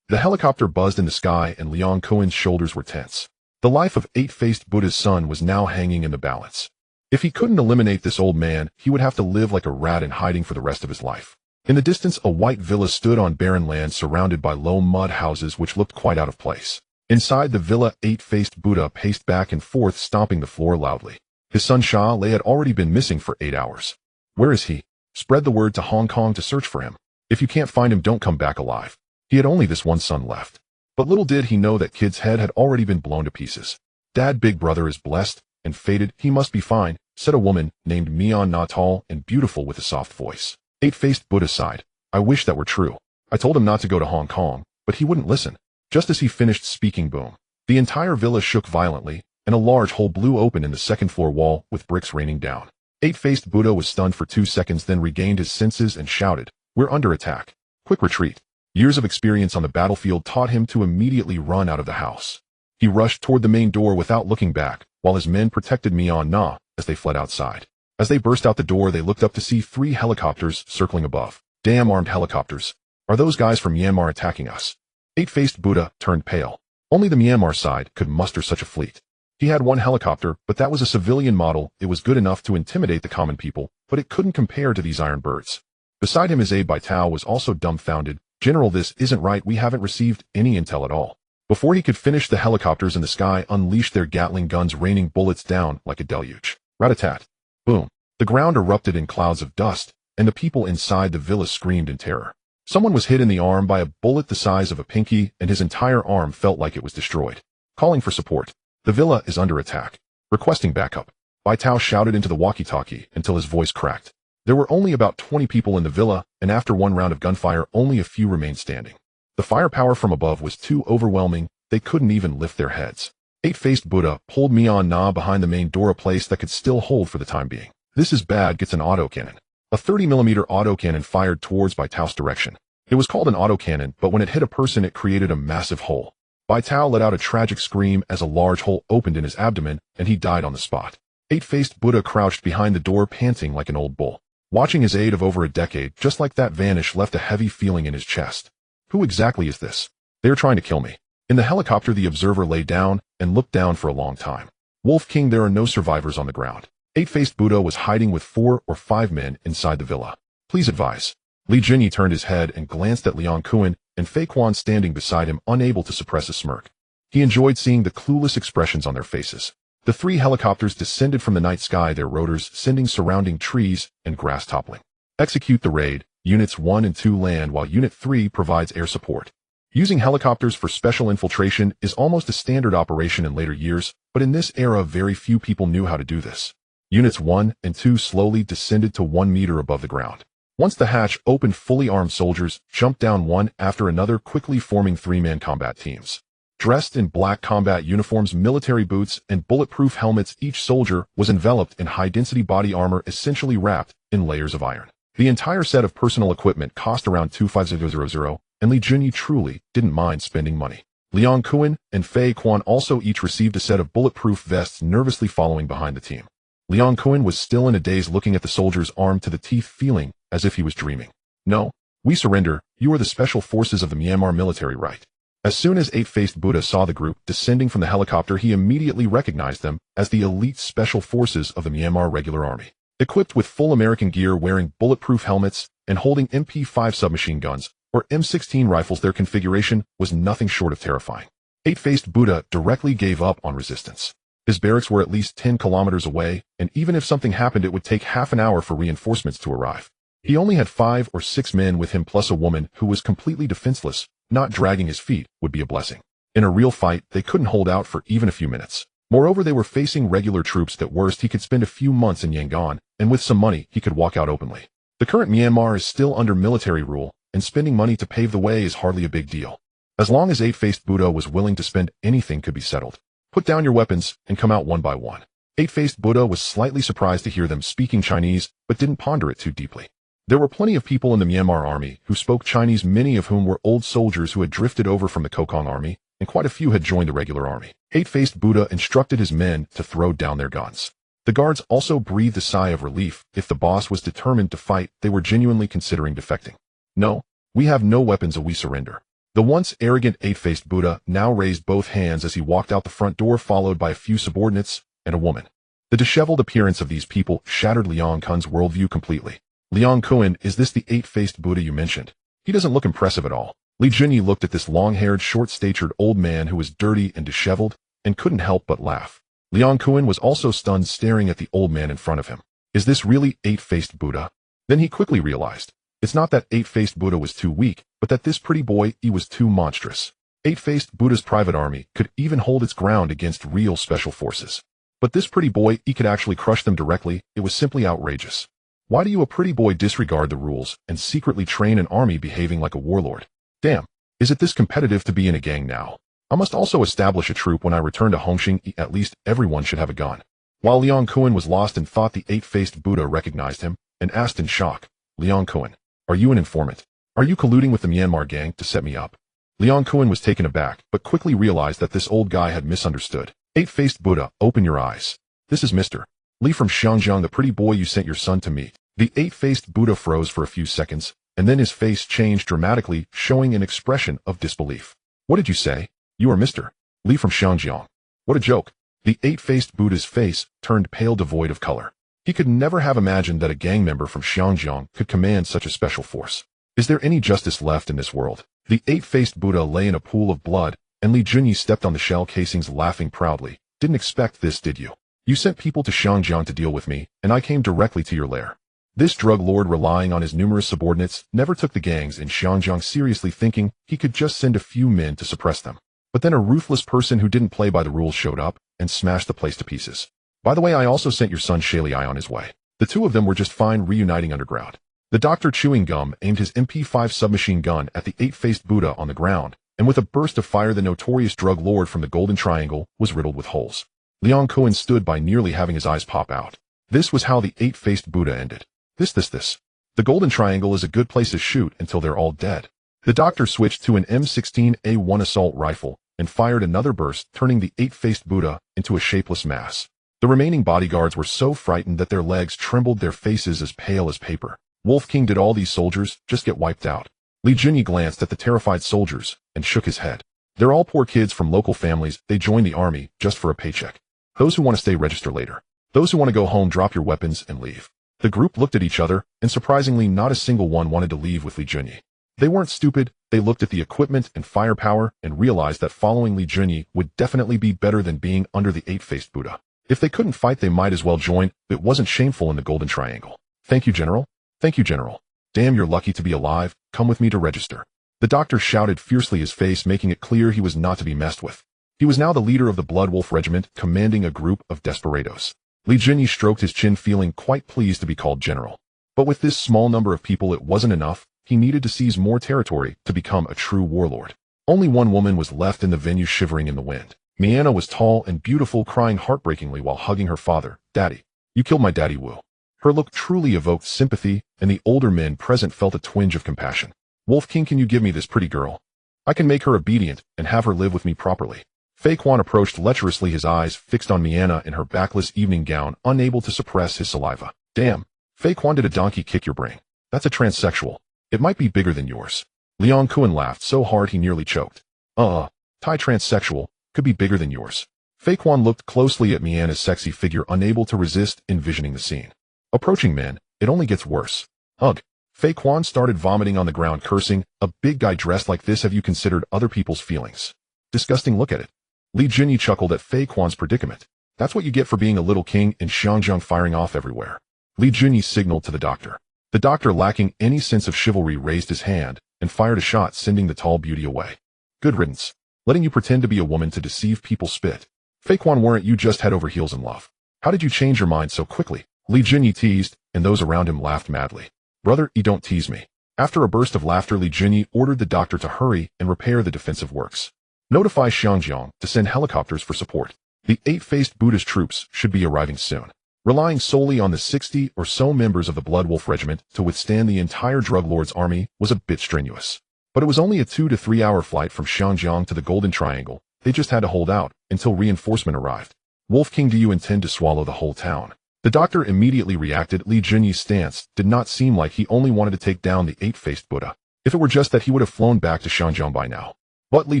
The helicopter buzzed in the sky, and Liang Kuan's shoulders were tense. The life of Eight-Faced Buddha's son was now hanging in the balance. If he couldn't eliminate this old man, he would have to live like a rat in hiding for the rest of his life. In the distance, a white villa stood on barren land surrounded by low mud houses which looked quite out of place. Inside the villa, Eight-Faced Buddha paced back and forth, stomping the floor loudly. His son Sha Lei had already been missing for 8 hours. Where is he? Spread the word to Hong Kong to search for him. If you can't find him, don't come back alive. He had only this one son left. But little did he know that Kid's head had already been blown to pieces. Dad, big brother is blessed and fated. He must be fine, said a woman named Mian Na, tall and beautiful with a soft voice. Eight-Faced Buddha sighed. I wish that were true. I told him not to go to Hong Kong, but he wouldn't listen. Just as he finished speaking, boom. The entire villa shook violently, and a large hole blew open in the second-floor wall, with bricks raining down. Eight-Faced Buddha was stunned for 2 seconds, then regained his senses and shouted, "We're under attack. Quick retreat." Years of experience on the battlefield taught him to immediately run out of the house. He rushed toward the main door without looking back, while his men protected Mian Na as they fled outside. As they burst out the door, they looked up to see 3 helicopters circling above. Damn armed helicopters. Are those guys from Myanmar attacking us? Eight-faced Buddha turned pale. Only the Myanmar side could muster such a fleet. He had 1 helicopter, but that was a civilian model. It was good enough to intimidate the common people, but it couldn't compare to these iron birds. Beside him, his aide Bai Tao was also dumbfounded. General, this isn't right. We haven't received any intel at all. Before he could finish, the helicopters in the sky unleashed their Gatling guns, raining bullets down like a deluge. Rat-a-tat. Boom. The ground erupted in clouds of dust, and the people inside the villa screamed in terror. Someone was hit in the arm by a bullet the size of a pinky, and his entire arm felt like it was destroyed. Calling for support. The villa is under attack. Requesting backup. Bai Tao shouted into the walkie-talkie until his voice cracked. There were only about 20 people in the villa, and after 1 round of gunfire, only a few remained standing. The firepower from above was too overwhelming. They couldn't even lift their heads. Eight-faced Buddha pulled Mian Na behind the main door, a place that could still hold for the time being. This is bad. Gets an autocannon. A 30mm autocannon fired towards Bai Tao's direction. It was called an autocannon, but when it hit a person, it created a massive hole. Bai Tao let out a tragic scream as a large hole opened in his abdomen, and he died on the spot. Eight-faced Buddha crouched behind the door, panting like an old bull. Watching his aide of over a decade just like that vanish left a heavy feeling in his chest. Who exactly is this? They're trying to kill me. In the helicopter, the observer lay down and looked down for a long time. Wolf King, there are no survivors on the ground. Eight-faced Buddha was hiding with 4 or 5 men inside the villa. Please advise. Li Jinyi turned his head and glanced at Liang Kuan and Fei Quan standing beside him, unable to suppress a smirk. He enjoyed seeing the clueless expressions on their faces. The 3 helicopters descended from the night sky, their rotors sending surrounding trees and grass toppling. Execute the raid. Units 1 and 2 land while Unit 3 provides air support. Using helicopters for special infiltration is almost a standard operation in later years, but in this era very few people knew how to do this. Units 1 and 2 slowly descended to 1 meter above the ground. Once the hatch opened, fully armed soldiers jumped down one after another, quickly forming 3-man combat teams. Dressed in black combat uniforms, military boots, and bulletproof helmets, each soldier was enveloped in high-density body armor essentially wrapped in layers of iron. The entire set of personal equipment cost around 25000, and Li Jinyi truly didn't mind spending money. Liang Kuan and Fei Quan also each received a set of bulletproof vests, nervously following behind the team. Liang Kuan was still in a daze, looking at the soldiers armed to the teeth, feeling as if he was dreaming. No, we surrender. You are the special forces of the Myanmar military, right? As soon as Eight-faced Buddha saw the group descending from the helicopter, he immediately recognized them as the elite special forces of the Myanmar regular army. Equipped with full American gear, wearing bulletproof helmets, and holding MP5 submachine guns, or M16 rifles, their configuration was nothing short of terrifying. Eight-faced Buddha directly gave up on resistance. His barracks were at least 10 kilometers away, and even if something happened, it would take half an hour for reinforcements to arrive. He only had 5 or 6 men with him, plus a woman who was completely defenseless. Not dragging his feet would be a blessing. In a real fight, they couldn't hold out for even a few minutes. Moreover, they were facing regular troops. At worst, he could spend a few months in Yangon, and with some money, he could walk out openly. The current Myanmar is still under military rule, and spending money to pave the way is hardly a big deal. As long as Eight-faced Buddha was willing to spend, anything could be settled. Put down your weapons and come out one by one. Eight-faced Buddha was slightly surprised to hear them speaking Chinese, but didn't ponder it too deeply. There were plenty of people in the Myanmar army who spoke Chinese, many of whom were old soldiers who had drifted over from the Kokong army, and quite a few had joined the regular army. Eight-faced Buddha instructed his men to throw down their guns. The guards also breathed a sigh of relief. If the boss was determined to fight, they were genuinely considering defecting. No, we have no weapons, we surrender. The once arrogant Eight-faced Buddha now raised both hands as he walked out the front door, followed by a few subordinates and a woman. The disheveled appearance of these people shattered Liang Kuan's worldview completely. Liang Kuan, is this the Eight-faced Buddha you mentioned? He doesn't look impressive at all. Li Jinyi looked at this long-haired, short-statured old man who was dirty and disheveled, and couldn't help but laugh. Liang Kuan was also stunned, staring at the old man in front of him. Is this really Eight-faced Buddha? Then he quickly realized. It's not that Eight-faced Buddha was too weak, but that this pretty boy, he was too monstrous. Eight-faced Buddha's private army could even hold its ground against real special forces. But this pretty boy, he could actually crush them directly. It was simply outrageous. Why do you, a pretty boy, disregard the rules and secretly train an army behaving like a warlord? Damn, is it this competitive to be in a gang now? I must also establish a troop when I return to Hongqing. At least everyone should have a gun. While Liang Kuan was lost in thought, the Eight-faced Buddha recognized him and asked in shock, Liang Kuan, are you an informant? Are you colluding with the Myanmar gang to set me up? Liang Kuan was taken aback, but quickly realized that this old guy had misunderstood. Eight-faced Buddha, open your eyes. This is Mr. Li from Xiangjiang, the pretty boy you sent your son to meet. The eight-faced Buddha froze for a few seconds, and then his face changed dramatically, showing an expression of disbelief. What did you say? You are Mr. Li from Xiangjiang. What a joke. The eight-faced Buddha's face turned pale, devoid of color. He could never have imagined that a gang member from Xiangjiang could command such a special force. Is there any justice left in this world? The eight-faced Buddha lay in a pool of blood, and Li Junyi stepped on the shell casings, laughing proudly. Didn't expect this, did you? You sent people to Xiangjiang to deal with me, and I came directly to your lair. This drug lord, relying on his numerous subordinates, never took the gangs in Xiangjiang seriously, thinking he could just send a few men to suppress them. But then a ruthless person who didn't play by the rules showed up and smashed the place to pieces. By the way, I also sent your son Shalei on his way. The two of them were just fine reuniting underground. The doctor, chewing gum, aimed his MP5 submachine gun at the eight-faced Buddha on the ground, and with a burst of fire the notorious drug lord from the Golden Triangle was riddled with holes. Liang Kuan stood by, nearly having his eyes pop out. This was how the eight-faced Buddha ended. This. The Golden Triangle is a good place to shoot until they're all dead. The doctor switched to an M16A1 assault rifle and fired another burst, turning the eight-faced Buddha into a shapeless mass. The remaining bodyguards were so frightened that their legs trembled, their faces as pale as paper. Wolf King, did all these soldiers just get wiped out? Li Junyi glanced at the terrified soldiers and shook his head. They're all poor kids from local families. They joined the army just for a paycheck. Those who want to stay, register later. Those who want to go home, drop your weapons and leave. The group looked at each other, and surprisingly not a single one wanted to leave with Li Junyi. They weren't stupid. They looked at the equipment and firepower and realized that following Li Junyi would definitely be better than being under the eight-faced Buddha. If they couldn't fight, they might as well join. It wasn't shameful in the Golden Triangle. Thank you, General. Thank you, General. Damn, you're lucky to be alive. Come with me to register. The doctor shouted fiercely, his face making it clear he was not to be messed with. He was now the leader of the Blood Wolf Regiment, commanding a group of desperados. Li Junyi stroked his chin, feeling quite pleased to be called general. But with this small number of people, it wasn't enough. He needed to seize more territory to become a true warlord. Only one woman was left in the venue, shivering in the wind. Mianna was tall and beautiful, crying heartbreakingly while hugging her father. Daddy, you killed my daddy, Wu. Her look truly evoked sympathy, and the older men present felt a twinge of compassion. Wolf King, can you give me this pretty girl? I can make her obedient and have her live with me properly. Fei Quan approached lecherously, his eyes fixed on Mianna in her backless evening gown, unable to suppress his saliva. Damn, Fei Quan, did a donkey kick your brain? That's a transsexual. It might be bigger than yours. Liang Kuan laughed so hard he nearly choked. Tai transsexual, could be bigger than yours. Fei Quan looked closely at Mianna's sexy figure, unable to resist envisioning the scene. Approaching men, it only gets worse. Ugh. Fei Quan started vomiting on the ground, cursing. A big guy dressed like this, have you considered other people's feelings? Disgusting, look at it. Li Junyi chuckled at Fei Quan's predicament. That's what you get for being a little king in Xiangjiang, firing off everywhere. Li Junyi signaled to the doctor. The doctor, lacking any sense of chivalry, raised his hand and fired a shot, sending the tall beauty away. Good riddance. Letting you pretend to be a woman to deceive people, spit. Fei Quan, weren't you just head over heels in love? How did you change your mind so quickly? Li Junyi teased, and those around him laughed madly. Brother, you don't tease me. After a burst of laughter, Li Junyi ordered the doctor to hurry and repair the defensive works. Notify Xiangjiang to send helicopters for support. The eight-faced Buddha's troops should be arriving soon. Relying solely on the 60 or so members of the Blood Wolf Regiment to withstand the entire drug lord's army was a bit strenuous. But it was only a 2 to 3 hour flight from Xiangjiang to the Golden Triangle. They just had to hold out until reinforcement arrived. Wolf King, do you intend to swallow the whole town? The doctor immediately reacted. Li Junyi's stance did not seem like he only wanted to take down the eight-faced Buddha. If it were just that, he would have flown back to Xiangjiang by now. But Li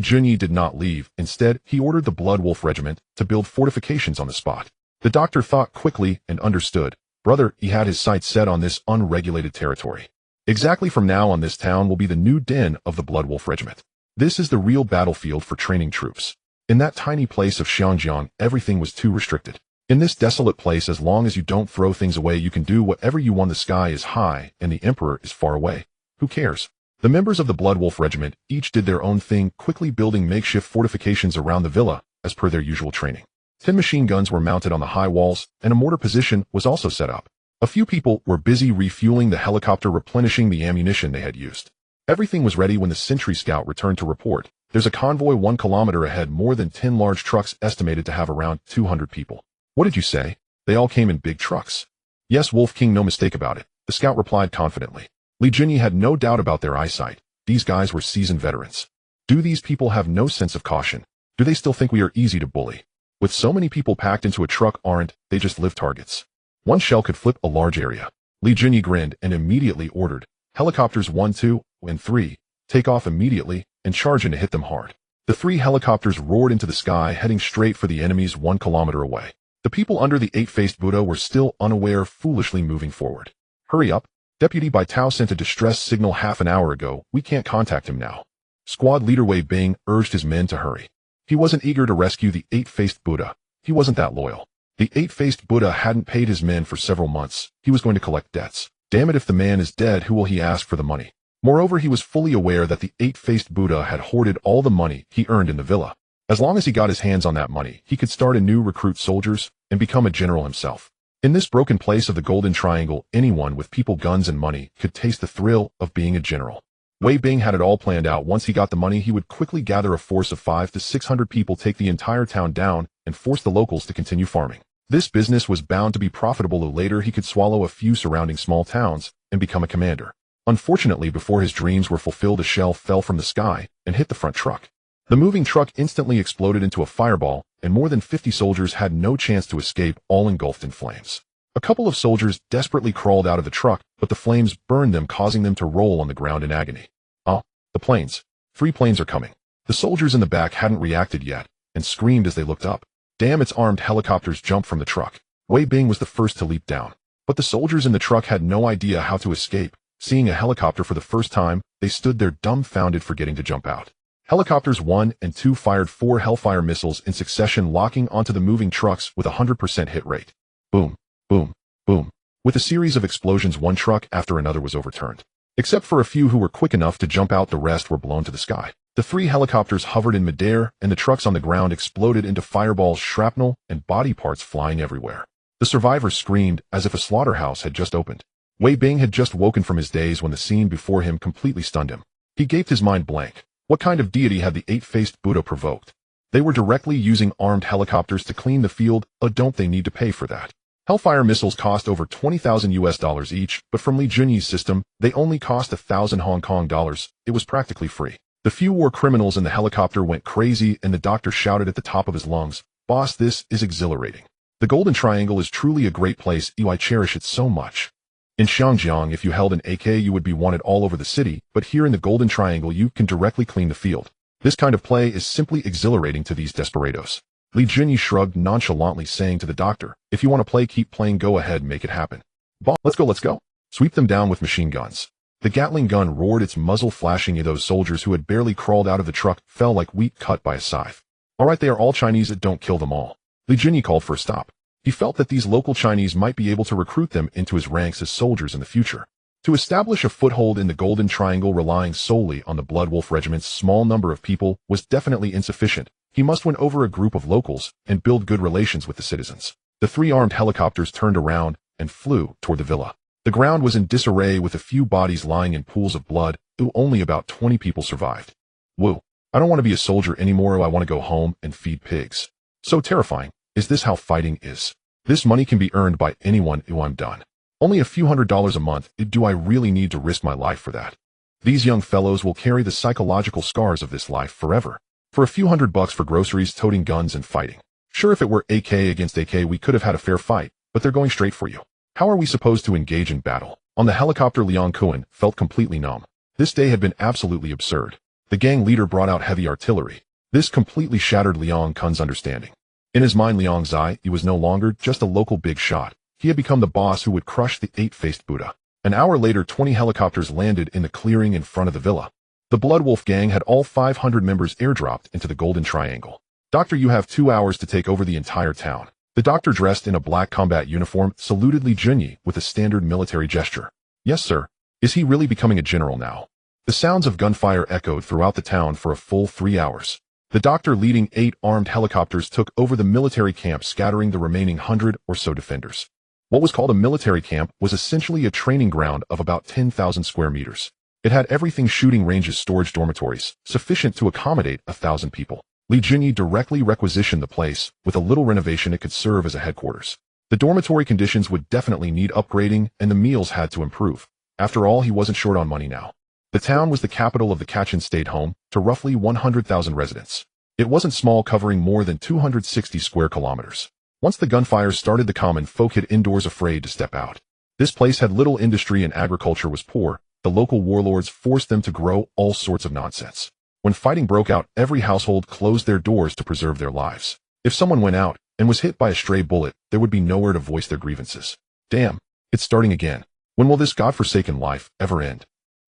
Junyi did not leave. Instead, he ordered the Blood Wolf Regiment to build fortifications on the spot. The doctor thought quickly and understood. Brother, he had his sights set on this unregulated territory. Exactly, from now on, this town will be the new den of the Blood Wolf Regiment. This is the real battlefield for training troops. In that tiny place of Xiangjiang, everything was too restricted. In this desolate place, as long as you don't throw things away, you can do whatever you want. The sky is high and the emperor is far away. Who cares? The members of the Blood Wolf Regiment each did their own thing, quickly building makeshift fortifications around the villa as per their usual training. 10 machine guns were mounted on the high walls, and a mortar position was also set up. A few people were busy refueling the helicopter, replenishing the ammunition they had used. Everything was ready when the sentry scout returned to report. There's a convoy 1 kilometer ahead, more than 10 large trucks estimated to have around 200 people. What did you say? They all came in big trucks. Yes, Wolf King, no mistake about it, the scout replied confidently. Li Junyi had no doubt about their eyesight. These guys were seasoned veterans. Do these people have no sense of caution? Do they still think we are easy to bully? With so many people packed into a truck, aren't they just live targets? One shell could flip a large area. Li Junyi grinned and immediately ordered, helicopters 1, 2, and 3, take off immediately and charge in to hit them hard. The 3 helicopters roared into the sky, heading straight for the enemies 1 kilometer away. The people under the 8-faced Buddha were still unaware, foolishly moving forward. Hurry up. Deputy Bai Tao sent a distress signal half an hour ago. We can't contact him now. Squad leader Wei Bing urged his men to hurry. He wasn't eager to rescue the 8-faced Buddha. He wasn't that loyal. The 8-faced Buddha hadn't paid his men for several months. He was going to collect debts. Damn it, if the man is dead, who will he ask for the money? Moreover, he was fully aware that the 8-faced Buddha had hoarded all the money he earned in the villa. As long as he got his hands on that money, he could start anew, recruit soldiers, and become a general himself. In this broken place of the Golden Triangle, anyone with people, guns, and money could taste the thrill of being a general. Wei Bing had it all planned out. Once he got the money, he would quickly gather a force of 500 to 600 people, take the entire town down, and force the locals to continue farming. This business was bound to be profitable. Later, he could swallow a few surrounding small towns and become a commander. Unfortunately, before his dreams were fulfilled, a shell fell from the sky and hit the front truck. The moving truck instantly exploded into a fireball, and more than 50 soldiers had no chance to escape, all engulfed in flames. A couple of soldiers desperately crawled out of the truck, but the flames burned them, causing them to roll on the ground in agony. Oh, the planes. 3 planes are coming. The soldiers in the back hadn't reacted yet, and screamed as they looked up. Damn, it's armed helicopters jumped from the truck. Wei Bing was the first to leap down. But the soldiers in the truck had no idea how to escape. Seeing a helicopter for the first time, they stood there dumbfounded, forgetting to jump out. Helicopters 1 and 2 fired 4 Hellfire missiles in succession, locking onto the moving trucks with a 100% hit rate. Boom, boom, boom. With a series of explosions, one truck after another was overturned. Except for a few who were quick enough to jump out, the rest were blown to the sky. The 3 helicopters hovered in midair, and the trucks on the ground exploded into fireballs, shrapnel, and body parts flying everywhere. The survivors screamed as if a slaughterhouse had just opened. Wei Bing had just woken from his daze when the scene before him completely stunned him. He gaped, his mind blank. What kind of deity had the 8-faced Buddha provoked? They were directly using armed helicopters to clean the field. Don't they need to pay for that? Hellfire missiles cost over $20,000 each, but from Li Junyi's system, they only cost 1,000 Hong Kong dollars. It was practically free. The few war criminals in the helicopter went crazy, and the doctor shouted at the top of his lungs, "Boss, this is exhilarating. The Golden Triangle is truly a great place. I cherish it so much." In Xiangjiang, if you held an AK, you would be wanted all over the city, but here in the Golden Triangle, you can directly clean the field. This kind of play is simply exhilarating to these desperados. Li Junyi shrugged nonchalantly, saying to the doctor, "If you want to play, keep playing. Go ahead, make it happen. Boss, let's go. Sweep them down with machine guns." The Gatling gun roared, its muzzle flashing. Those soldiers who had barely crawled out of the truck fell like wheat cut by a scythe. All right, they are all Chinese. Don't kill them all. Li Junyi called for a stop. He felt that these local Chinese might be able to recruit them into his ranks as soldiers in the future. To establish a foothold in the Golden Triangle, relying solely on the Blood Wolf Regiment's small number of people was definitely insufficient. He must win over a group of locals and build good relations with the citizens. The 3 armed helicopters turned around and flew toward the villa. The ground was in disarray, with a few bodies lying in pools of blood. Only about 20 people survived. Woo. I don't want to be a soldier anymore. I want to go home and feed pigs. So terrifying. Is this how fighting is? This money can be earned by anyone. I'm done. Only a few $100s a month. Do I really need to risk my life for that? These young fellows will carry the psychological scars of this life forever. For a few $100 for groceries, toting guns, and fighting. Sure, if it were AK against AK, we could have had a fair fight, but they're going straight for you. How are we supposed to engage in battle? On the helicopter, Liang Kuan felt completely numb. This day had been absolutely absurd. The gang leader brought out heavy artillery. This completely shattered Liang Kun's understanding. In his mind, Liang Zai, he was no longer just a local big shot. He had become the boss who would crush the 8-faced Buddha. An hour later, 20 helicopters landed in the clearing in front of the villa. The Blood Wolf gang had all 500 members airdropped into the Golden Triangle. "Doctor, you have 2 hours to take over the entire town." The doctor, dressed in a black combat uniform, saluted Li Junyi with a standard military gesture. "Yes, sir." Is he really becoming a general now? The sounds of gunfire echoed throughout the town for a full 3 hours. The doctor, leading 8 armed helicopters, took over the military camp, scattering the remaining 100 or so defenders. What was called a military camp was essentially a training ground of about 10,000 square meters. It had everything: shooting ranges, storage dormitories, sufficient to accommodate 1,000 people. Li Junyi directly requisitioned the place. With a little renovation, it could serve as a headquarters. The dormitory conditions would definitely need upgrading, and the meals had to improve. After all, he wasn't short on money now. The town was the capital of the Kachin state, home to roughly 100,000 residents. It wasn't small, covering more than 260 square kilometers. Once the gunfires started, the common folk hid indoors, afraid to step out. This place had little industry and agriculture was poor. The local warlords forced them to grow all sorts of nonsense. When fighting broke out, every household closed their doors to preserve their lives. If someone went out and was hit by a stray bullet, there would be nowhere to voice their grievances. Damn, it's starting again. When will this godforsaken life ever end?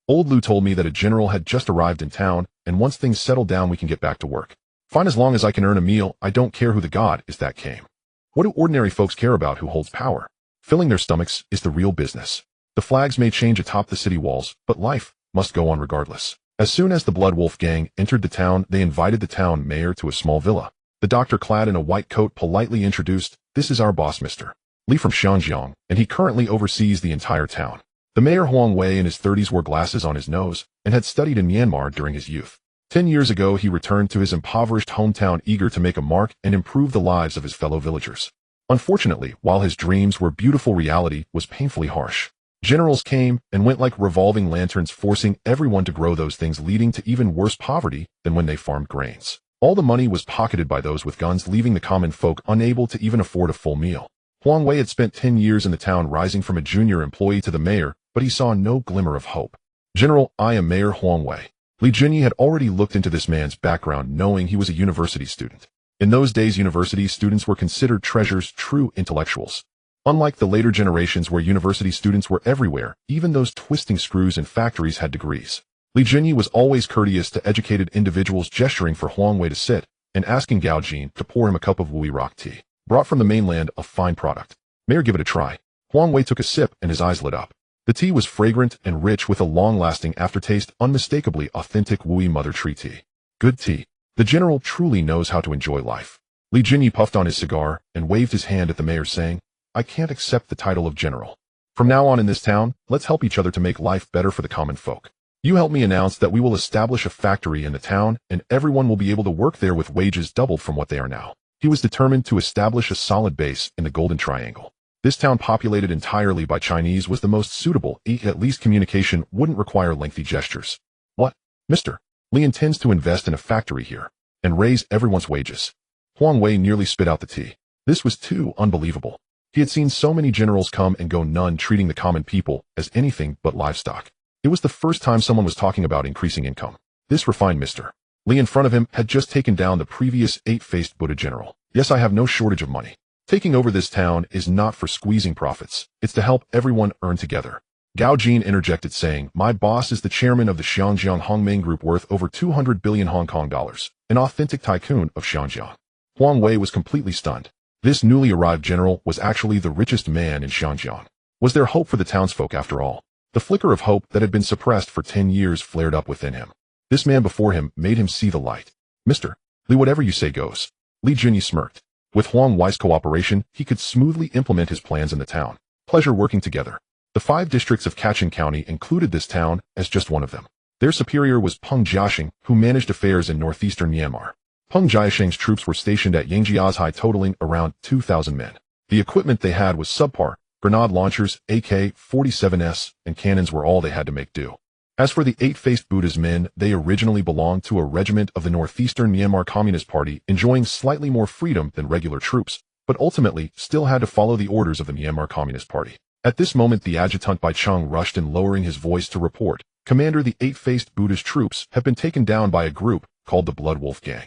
Old Lou told me that a general had just arrived in town, and once things settle down we can get back to work. Fine, as long as I can earn a meal, I don't care who the god is that came. What do ordinary folks care about who holds power? Filling their stomachs is the real business. The flags may change atop the city walls, but life must go on regardless. As soon as the Blood Wolf gang entered the town, they invited the town mayor to a small villa. The doctor, clad in a white coat, politely introduced, "This is our boss, Mr. Li from Xinjiang, and he currently oversees the entire town." The mayor, Huang Wei, in his 30s, wore glasses on his nose and had studied in Myanmar during his youth. 10 years ago, he returned to his impoverished hometown, eager to make a mark and improve the lives of his fellow villagers. Unfortunately, while his dreams were beautiful, reality was painfully harsh. Generals came and went like revolving lanterns, forcing everyone to grow those things, leading to even worse poverty than when they farmed grains. All the money was pocketed by those with guns, leaving the common folk unable to even afford a full meal. Huang Wei had spent 10 years in the town, rising from a junior employee to the mayor, but he saw no glimmer of hope. "General, I am Mayor Huang Wei." Li Junyi had already looked into this man's background, knowing he was a university student. In those days, university students were considered treasures, true intellectuals. Unlike the later generations where university students were everywhere, even those twisting screws in factories had degrees. Li Junyi was always courteous to educated individuals, gesturing for Huang Wei to sit and asking Gao Jin to pour him a cup of Wui rock tea, brought from the mainland, a fine product. "Mayor, give it a try." Huang Wei took a sip and his eyes lit up. The tea was fragrant and rich with a long-lasting aftertaste, unmistakably authentic Wui mother tree tea. Good tea. The general truly knows how to enjoy life. Li Junyi puffed on his cigar and waved his hand at the mayor, saying, "I can't accept the title of general. From now on in this town, let's help each other to make life better for the common folk. You help me announce that we will establish a factory in the town, and everyone will be able to work there with wages doubled from what they are now." He was determined to establish a solid base in the Golden Triangle. This town, populated entirely by Chinese, was the most suitable, at least communication wouldn't require lengthy gestures. "What, Mr. Li intends to invest in a factory here and raise everyone's wages." Huang Wei nearly spit out the tea. This was too unbelievable. He had seen so many generals come and go, none treating the common people as anything but livestock. It was the first time someone was talking about increasing income. This refined Mr. Li in front of him had just taken down the previous 8-faced Buddha general. "Yes, I have no shortage of money. Taking over this town is not for squeezing profits. It's to help everyone earn together." Gao Jin interjected, saying, "My boss is the chairman of the Xinjiang Hongmeng Group, worth over 200 billion Hong Kong dollars, an authentic tycoon of Xinjiang." Huang Wei was completely stunned. This newly arrived general was actually the richest man in Xinjiang. Was there hope for the townsfolk after all? The flicker of hope that had been suppressed for 10 years flared up within him. This man before him made him see the light. "Mr. Li, whatever you say goes." Li Junyi smirked. With Huang Wei's cooperation, he could smoothly implement his plans in the town. Pleasure working together. The 5 districts of Kachin County included this town as just one of them. Their superior was Peng Jiaxing, who managed affairs in northeastern Myanmar. Peng Jiaxing's troops were stationed at Yangjiazhai, totaling around 2,000 men. The equipment they had was subpar. Grenade launchers, AK-47s, and cannons were all they had to make do. As for the 8-faced Buddha's men, they originally belonged to a regiment of the Northeastern Myanmar Communist Party, enjoying slightly more freedom than regular troops, but ultimately still had to follow the orders of the Myanmar Communist Party. At this moment, the adjutant Bai Chung rushed in, lowering his voice to report, "Commander, the 8-faced Buddha's troops have been taken down by a group called the Blood Wolf Gang."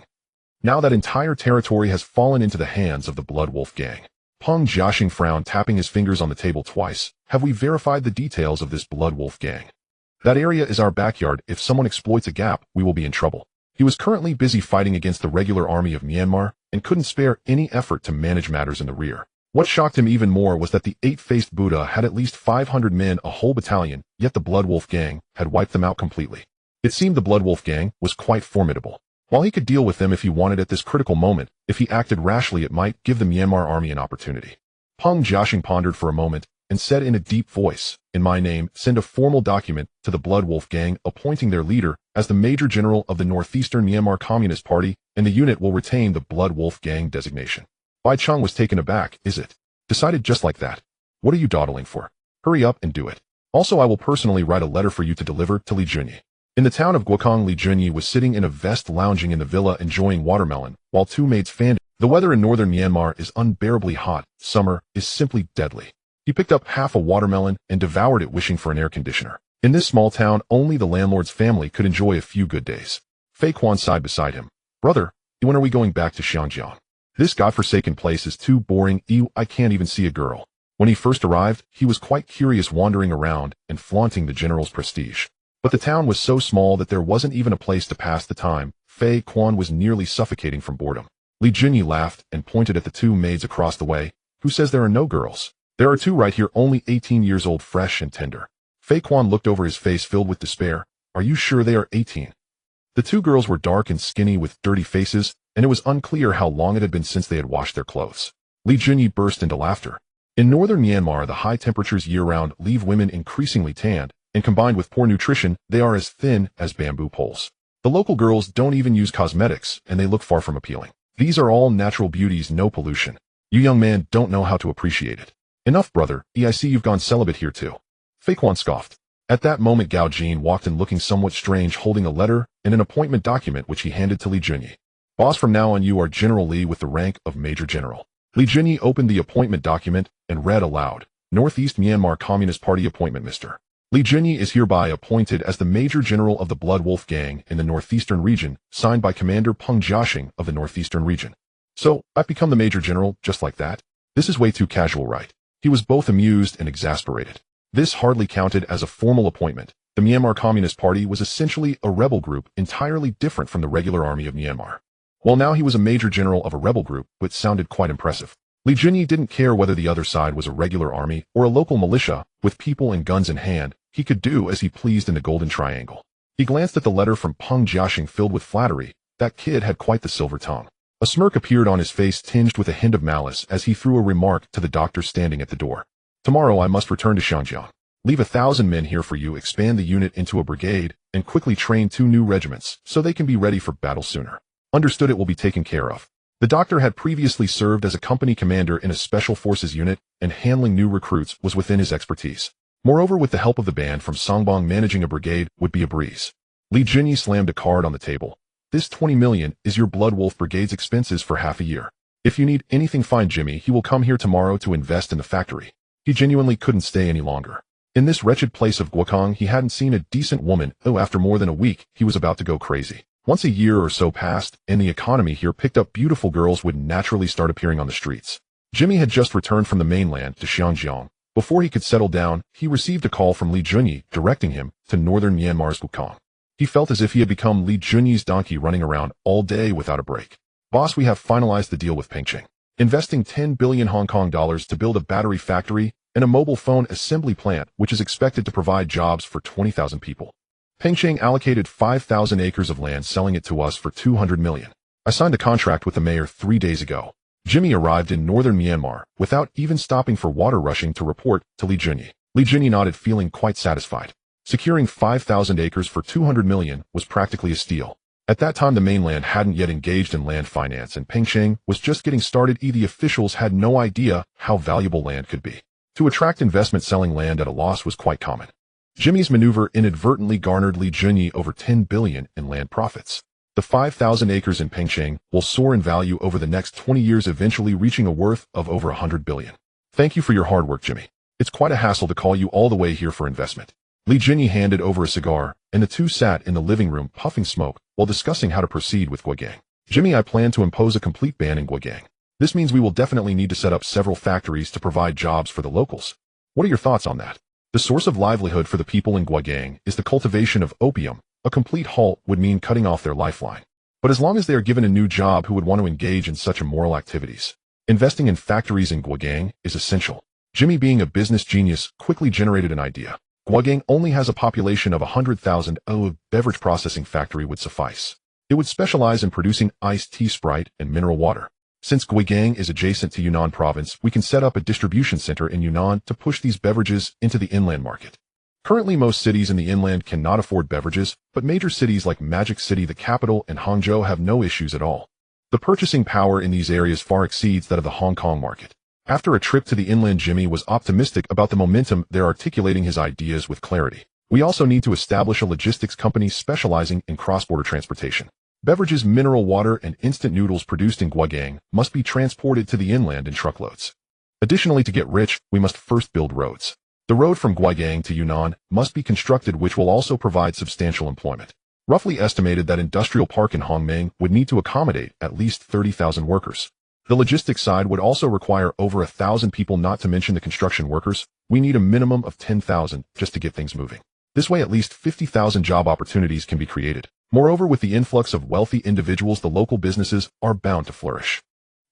Now that entire territory has fallen into the hands of the Blood Wolf Gang. Peng Jiaxing frowned, tapping his fingers on the table twice. "Have we verified the details of this Blood Wolf Gang? That area is our backyard. If someone exploits a gap, we will be in trouble." He was currently busy fighting against the regular army of Myanmar and couldn't spare any effort to manage matters in the rear. What shocked him even more was that the 8-faced Buddha had at least 500 men, a whole battalion, yet the Blood Wolf Gang had wiped them out completely. It seemed the Blood Wolf Gang was quite formidable. While he could deal with them if he wanted at this critical moment, if he acted rashly it might give the Myanmar army an opportunity. Peng Jiaxing pondered for a moment and said in a deep voice, "In my name, send a formal document to the Blood Wolf Gang appointing their leader as the Major General of the Northeastern Myanmar Communist Party, and the unit will retain the Blood Wolf Gang designation." Bai Chung was taken aback. "Is it decided just like that? What are you dawdling for? Hurry up and do it." Also, I will personally write a letter for you to deliver to Li Junyi. In the town of Guokong, Li Junyi was sitting in a vest lounging in the villa enjoying watermelon, while two maids fanned him. The weather in northern Myanmar is unbearably hot. Summer is simply deadly. He picked up half a watermelon and devoured it, wishing for an air conditioner. In this small town, only the landlord's family could enjoy a few good days. Fei Quan sighed beside him. Brother, when are we going back to Xiangjiang? This godforsaken place is too boring. I can't even see a girl. When he first arrived, he was quite curious, wandering around and flaunting the general's prestige. But the town was so small that there wasn't even a place to pass the time. Fei Quan was nearly suffocating from boredom. Li Junyi laughed and pointed at the two maids across the way. Who says there are no girls? There are two right here, only 18 years old, fresh and tender. Fei Quan looked over, his face filled with despair. Are you sure they are 18? The two girls were dark and skinny with dirty faces, and it was unclear how long it had been since they had washed their clothes. Li Junyi burst into laughter. In northern Myanmar, the high temperatures year-round leave women increasingly tanned, and combined with poor nutrition, they are as thin as bamboo poles. The local girls don't even use cosmetics, and they look far from appealing. These are all natural beauties, no pollution. You young man don't know how to appreciate it. Enough, brother. I see you've gone celibate here too. Fei Quan scoffed. At that moment, Gao Jin walked in looking somewhat strange, holding a letter and an appointment document which he handed to Li Junyi. Boss, from now on you are General Li with the rank of Major General. Li Junyi opened the appointment document and read aloud. Northeast Myanmar Communist Party appointment, Mr. Li Junyi is hereby appointed as the Major General of the Blood Wolf Gang in the Northeastern Region, signed by Commander Peng Jiaxing of the Northeastern Region. So, I've become the Major General just like that? This is way too casual, right? He was both amused and exasperated. This hardly counted as a formal appointment. The Myanmar Communist Party was essentially a rebel group entirely different from the regular army of Myanmar. Well, now he was a Major General of a rebel group, which sounded quite impressive. Li Junyi didn't care whether the other side was a regular army or a local militia, with people and guns in hand. He could do as he pleased in the Golden Triangle. He glanced at the letter from Peng Jiaxing filled with flattery. That kid had quite the silver tongue. A smirk appeared on his face, tinged with a hint of malice, as he threw a remark to the doctor standing at the door. Tomorrow I must return to Xiangjiang. Leave 1,000 men here for you, expand the unit into a brigade, and quickly train 2 new regiments so they can be ready for battle sooner. Understood, it will be taken care of. The doctor had previously served as a company commander in a special forces unit, and handling new recruits was within his expertise. Moreover, with the help of the band from Songbong, managing a brigade would be a breeze. Li Junyi slammed a card on the table. This 20 million is your Blood Wolf Brigade's expenses for half a year. If you need anything, find Jimmy. He will come here tomorrow to invest in the factory. He genuinely couldn't stay any longer. In this wretched place of Guokong, he hadn't seen a decent woman. After more than a week, he was about to go crazy. Once a year or so passed, and the economy here picked up, beautiful girls would naturally start appearing on the streets. Jimmy had just returned from the mainland to Xiangjiang. Before he could settle down, he received a call from Li Junyi, directing him to northern Myanmar's Guokong. He felt as if he had become Li Junyi's donkey, running around all day without a break. Boss, we have finalized the deal with Pengcheng. Investing 10 billion Hong Kong dollars to build a battery factory and a mobile phone assembly plant, which is expected to provide jobs for 20,000 people. Pengcheng allocated 5,000 acres of land, selling it to us for 200 million. I signed a contract with the mayor 3 days ago. Jimmy arrived in northern Myanmar without even stopping for water, rushing to report to Li Junyi. Li Junyi nodded, feeling quite satisfied. Securing 5,000 acres for 200 million was practically a steal. At that time, the mainland hadn't yet engaged in land finance, and Pengcheng was just getting started. The officials had no idea how valuable land could be. To attract investment, selling land at a loss was quite common. Jimmy's maneuver inadvertently garnered Li Junyi over 10 billion in land profits. The 5,000 acres in Pengcheng will soar in value over the next 20 years, eventually reaching a worth of over 100 billion. Thank you for your hard work, Jimmy. It's quite a hassle to call you all the way here for investment. Li Junyi handed over a cigar, and the two sat in the living room puffing smoke while discussing how to proceed with Guogang. Jimmy, I plan to impose a complete ban in Guogang. This means we will definitely need to set up several factories to provide jobs for the locals. What are your thoughts on that? The source of livelihood for the people in Guogang is the cultivation of opium. A complete halt would mean cutting off their lifeline. But as long as they are given a new job, who would want to engage in such immoral activities? Investing in factories in Guogang is essential. Jimmy, being a business genius, quickly generated an idea. Guogang only has a population of 100,000. A beverage processing factory would suffice. It would specialize in producing iced tea, Sprite, and mineral water. Since Guogang is adjacent to Yunnan province, we can set up a distribution center in Yunnan to push these beverages into the inland market. Currently, most cities in the inland cannot afford beverages, but major cities like Magic City, the capital, and Hangzhou have no issues at all. The purchasing power in these areas far exceeds that of the Hong Kong market. After a trip to the inland, Jimmy was optimistic about the momentum they're articulating his ideas with clarity. We also need to establish a logistics company specializing in cross-border transportation. Beverages, mineral water, and instant noodles produced in Guagang must be transported to the inland in truckloads. Additionally, to get rich, we must first build roads. The road from Guagang to Yunnan must be constructed, which will also provide substantial employment. Roughly estimated that industrial park in Hongmeng would need to accommodate at least 30,000 workers. The logistics side would also require over 1,000 people, not to mention the construction workers. We need a minimum of 10,000 just to get things moving. This way, at least 50,000 job opportunities can be created. Moreover, with the influx of wealthy individuals, the local businesses are bound to flourish.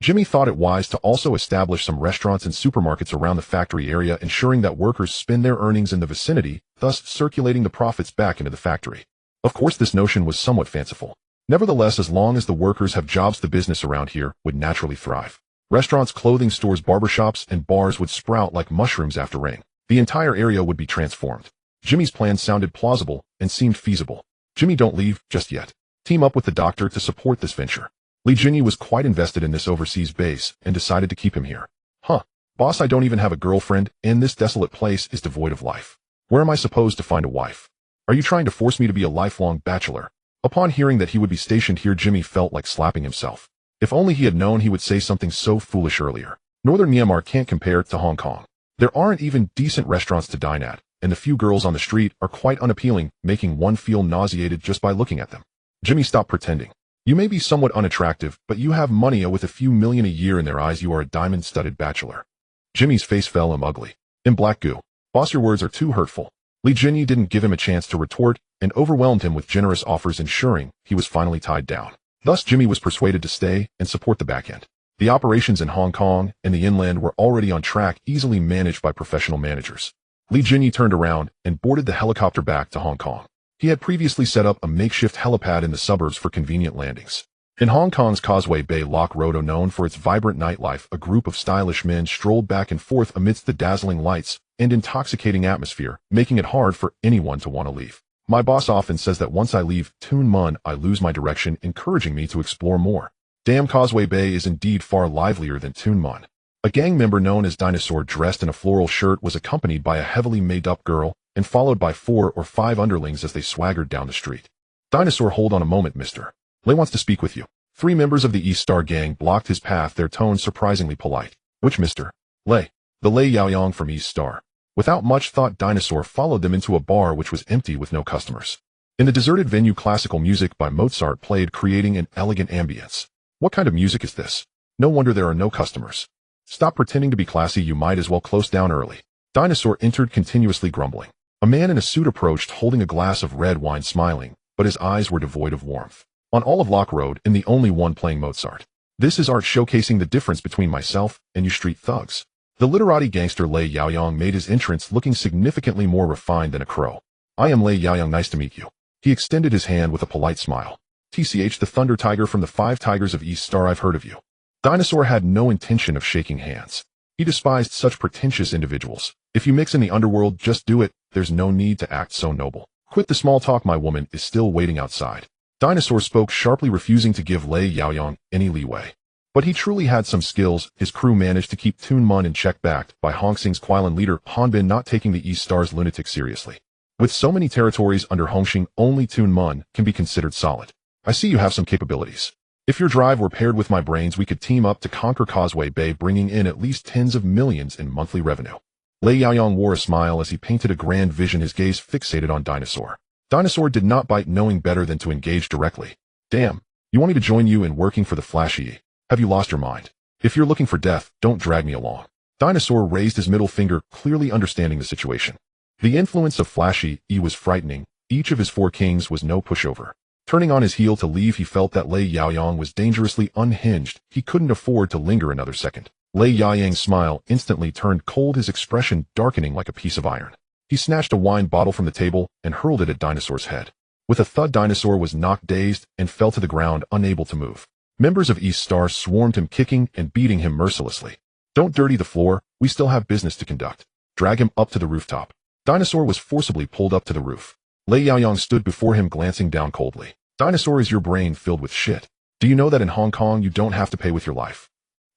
Jimmy thought it wise to also establish some restaurants and supermarkets around the factory area, ensuring that workers spend their earnings in the vicinity, thus circulating the profits back into the factory. Of course, this notion was somewhat fanciful. Nevertheless, as long as the workers have jobs, the business around here would naturally thrive. Restaurants, clothing stores, barbershops, and bars would sprout like mushrooms after rain. The entire area would be transformed. Jimmy's plan sounded plausible and seemed feasible. Jimmy, don't leave just yet. Team up with the doctor to support this venture. Li Jinyi was quite invested in this overseas base and decided to keep him here. Huh. Boss, I don't even have a girlfriend, and this desolate place is devoid of life. Where am I supposed to find a wife? Are you trying to force me to be a lifelong bachelor? Upon hearing that he would be stationed here, Jimmy felt like slapping himself. If only he had known he would say something so foolish earlier. Northern Myanmar can't compare to Hong Kong. There aren't even decent restaurants to dine at, and the few girls on the street are quite unappealing, making one feel nauseated just by looking at them. Jimmy, stop pretending. You may be somewhat unattractive, but you have money. With a few million a year in their eyes, you are a diamond-studded bachelor. Jimmy's face fell. I'm ugly. In black goo. Boss, your words are too hurtful. Li Jinyi didn't give him a chance to retort and overwhelmed him with generous offers, ensuring he was finally tied down. Thus, Jimmy was persuaded to stay and support the back end. The operations in Hong Kong and the inland were already on track, easily managed by professional managers. Li Jinyi turned around and boarded the helicopter back to Hong Kong. He had previously set up a makeshift helipad in the suburbs for convenient landings. In Hong Kong's Causeway Bay Lock Road, known for its vibrant nightlife, a group of stylish men strolled back and forth amidst the dazzling lights and intoxicating atmosphere, making it hard for anyone to want to leave. My boss often says that once I leave Tuen Mun, I lose my direction, encouraging me to explore more. Damn, Causeway Bay is indeed far livelier than Tuen Mun. A gang member known as Dinosaur, dressed in a floral shirt, was accompanied by a heavily made-up girl and followed by 4 or 5 underlings as they swaggered down the street. Dinosaur, hold on a moment, mister. Lei wants to speak with you. 3 members of the East Star gang blocked his path, their tone surprisingly polite. Which mister? Lei. The Lei Yaoyang from East Star. Without much thought, Dinosaur followed them into a bar which was empty with no customers. In the deserted venue, classical music by Mozart played, creating an elegant ambience. What kind of music is this? No wonder there are no customers. Stop pretending to be classy, you might as well close down early. Dinosaur entered, continuously grumbling. A man in a suit approached, holding a glass of red wine, smiling, but his eyes were devoid of warmth. On Olive Lock Road, and the only one playing Mozart. This is art, showcasing the difference between myself and you street thugs. The literati gangster Lei Yaoyang made his entrance, looking significantly more refined than a crow. I am Lei Yaoyang, nice to meet you. He extended his hand with a polite smile. TCH, the Thunder Tiger from the 5 Tigers of East Star, I've heard of you. Dinosaur had no intention of shaking hands. He despised such pretentious individuals. If you mix in the underworld, just do it. There's no need to act so noble. Quit the small talk, my woman is still waiting outside. Dinosaur spoke sharply, refusing to give Lei Yaoyang any leeway. But he truly had some skills. His crew managed to keep Tuen Mun in check, backed by Hong Xing's Kowloon leader Han Bin, not taking the East Star's lunatics seriously. With so many territories under Hong Xing, only Tuen Mun can be considered solid. I see you have some capabilities. If your drive were paired with my brains, we could team up to conquer Causeway Bay, bringing in at least tens of millions in monthly revenue. Lei Yaoyang wore a smile as he painted a grand vision, his gaze fixated on Dinosaur. Dinosaur did not bite, knowing better than to engage directly. Damn, you want me to join you in working for the Flashy? Have you lost your mind? If you're looking for death, don't drag me along. Dinosaur raised his middle finger, clearly understanding the situation. The influence of Flashy was frightening. Each of his 4 kings was no pushover. Turning on his heel to leave, he felt that Lei Yaoyang was dangerously unhinged. He couldn't afford to linger another second. Lei Yaoyang's smile instantly turned cold, his expression darkening like a piece of iron. He snatched a wine bottle from the table and hurled it at Dinosaur's head. With a thud, Dinosaur was knocked dazed and fell to the ground, unable to move. Members of East Star swarmed him, kicking and beating him mercilessly. Don't dirty the floor, we still have business to conduct. Drag him up to the rooftop. Dinosaur was forcibly pulled up to the roof. Lei Yaoyang stood before him, glancing down coldly. Dinosaur, is your brain filled with shit? Do you know that in Hong Kong you don't have to pay with your life?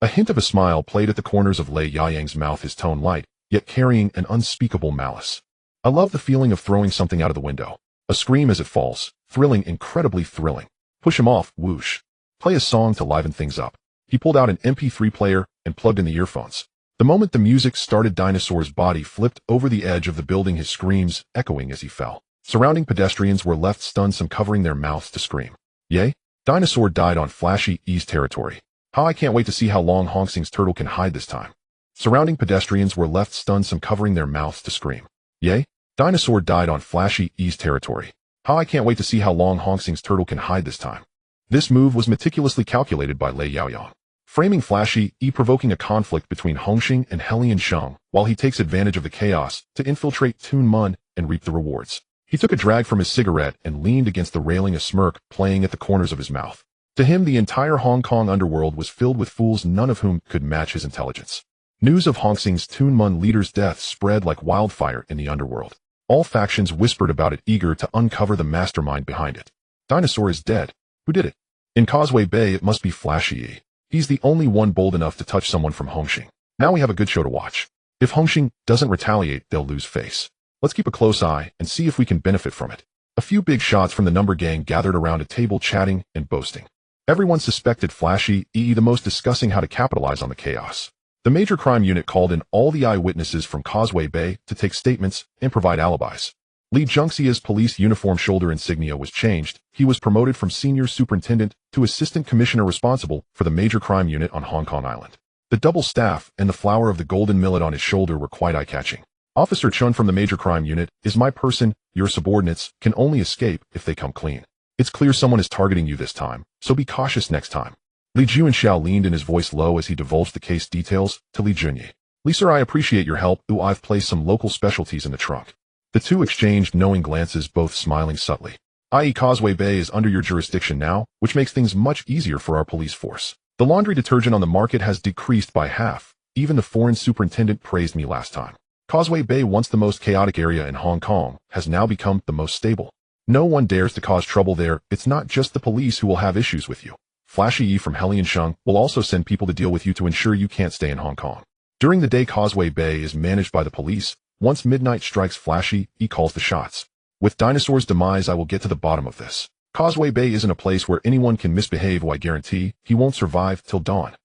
A hint of a smile played at the corners of Lei Yayang's mouth, his tone light, yet carrying an unspeakable malice. I love the feeling of throwing something out of the window. A scream as it falls, thrilling, incredibly thrilling. Push him off, whoosh. Play a song to liven things up. He pulled out an MP3 player and plugged in the earphones. The moment the music started, Dinosaur's body flipped over the edge of the building, his screams echoing as he fell. Surrounding pedestrians were left stunned, some covering their mouths to scream. Yay? Dinosaur died on Flashy E's territory. How I can't wait to see how long Hong Sing's turtle can hide this time. Surrounding pedestrians were left stunned, some covering their mouths to scream. Yay? Dinosaur died on Flashy E's territory. How I can't wait to see how long Hong Sing's turtle can hide this time. This move was meticulously calculated by Lei Yaoyang, framing Flashy E, provoking a conflict between Hongxing and Helian Sheng, while he takes advantage of the chaos to infiltrate Toon Mun and reap the rewards. He took a drag from his cigarette and leaned against the railing, a smirk playing at the corners of his mouth. To him, the entire Hong Kong underworld was filled with fools, none of whom could match his intelligence. News of Hong Sing's Toon Mun leader's death spread like wildfire in the underworld. All factions whispered about it, eager to uncover the mastermind behind it. Dinosaur is dead. Who did it? In Causeway Bay, it must be Flashy E. He's the only one bold enough to touch someone from Hongxing. Now we have a good show to watch. If Hongxing doesn't retaliate, they'll lose face. Let's keep a close eye and see if we can benefit from it. A few big shots from the number gang gathered around a table, chatting and boasting. Everyone suspected Flashy E the most, discussing how to capitalize on the chaos. The major crime unit called in all the eyewitnesses from Causeway Bay to take statements and provide alibis. Li Zhengxia's police uniform shoulder insignia was changed. He was promoted from senior superintendent to assistant commissioner, responsible for the major crime unit on Hong Kong Island. The double staff and the flower of the golden millet on his shoulder were quite eye-catching. Officer Chun from the major crime unit is my person. Your subordinates can only escape if they come clean. It's clear someone is targeting you this time, so be cautious next time. Li Juanxiao leaned in, his voice low as he divulged the case details to Li Junyi. Li sir, I appreciate your help. I've placed some local specialties in the trunk. The two exchanged knowing glances, both smiling subtly. I.e. Causeway Bay is under your jurisdiction now, which makes things much easier for our police force. The laundry detergent on the market has decreased by half. Even the foreign superintendent praised me last time. Causeway Bay, once the most chaotic area in Hong Kong, has now become the most stable. No one dares to cause trouble there. It's not just the police who will have issues with you. Flashy E from Helian Sheng will also send people to deal with you to ensure you can't stay in Hong Kong. During the day, Causeway Bay is managed by the police. Once midnight strikes, Flashy E calls the shots. With Dinosaur's demise, I will get to the bottom of this. Causeway Bay isn't a place where anyone can misbehave. I guarantee he won't survive till dawn.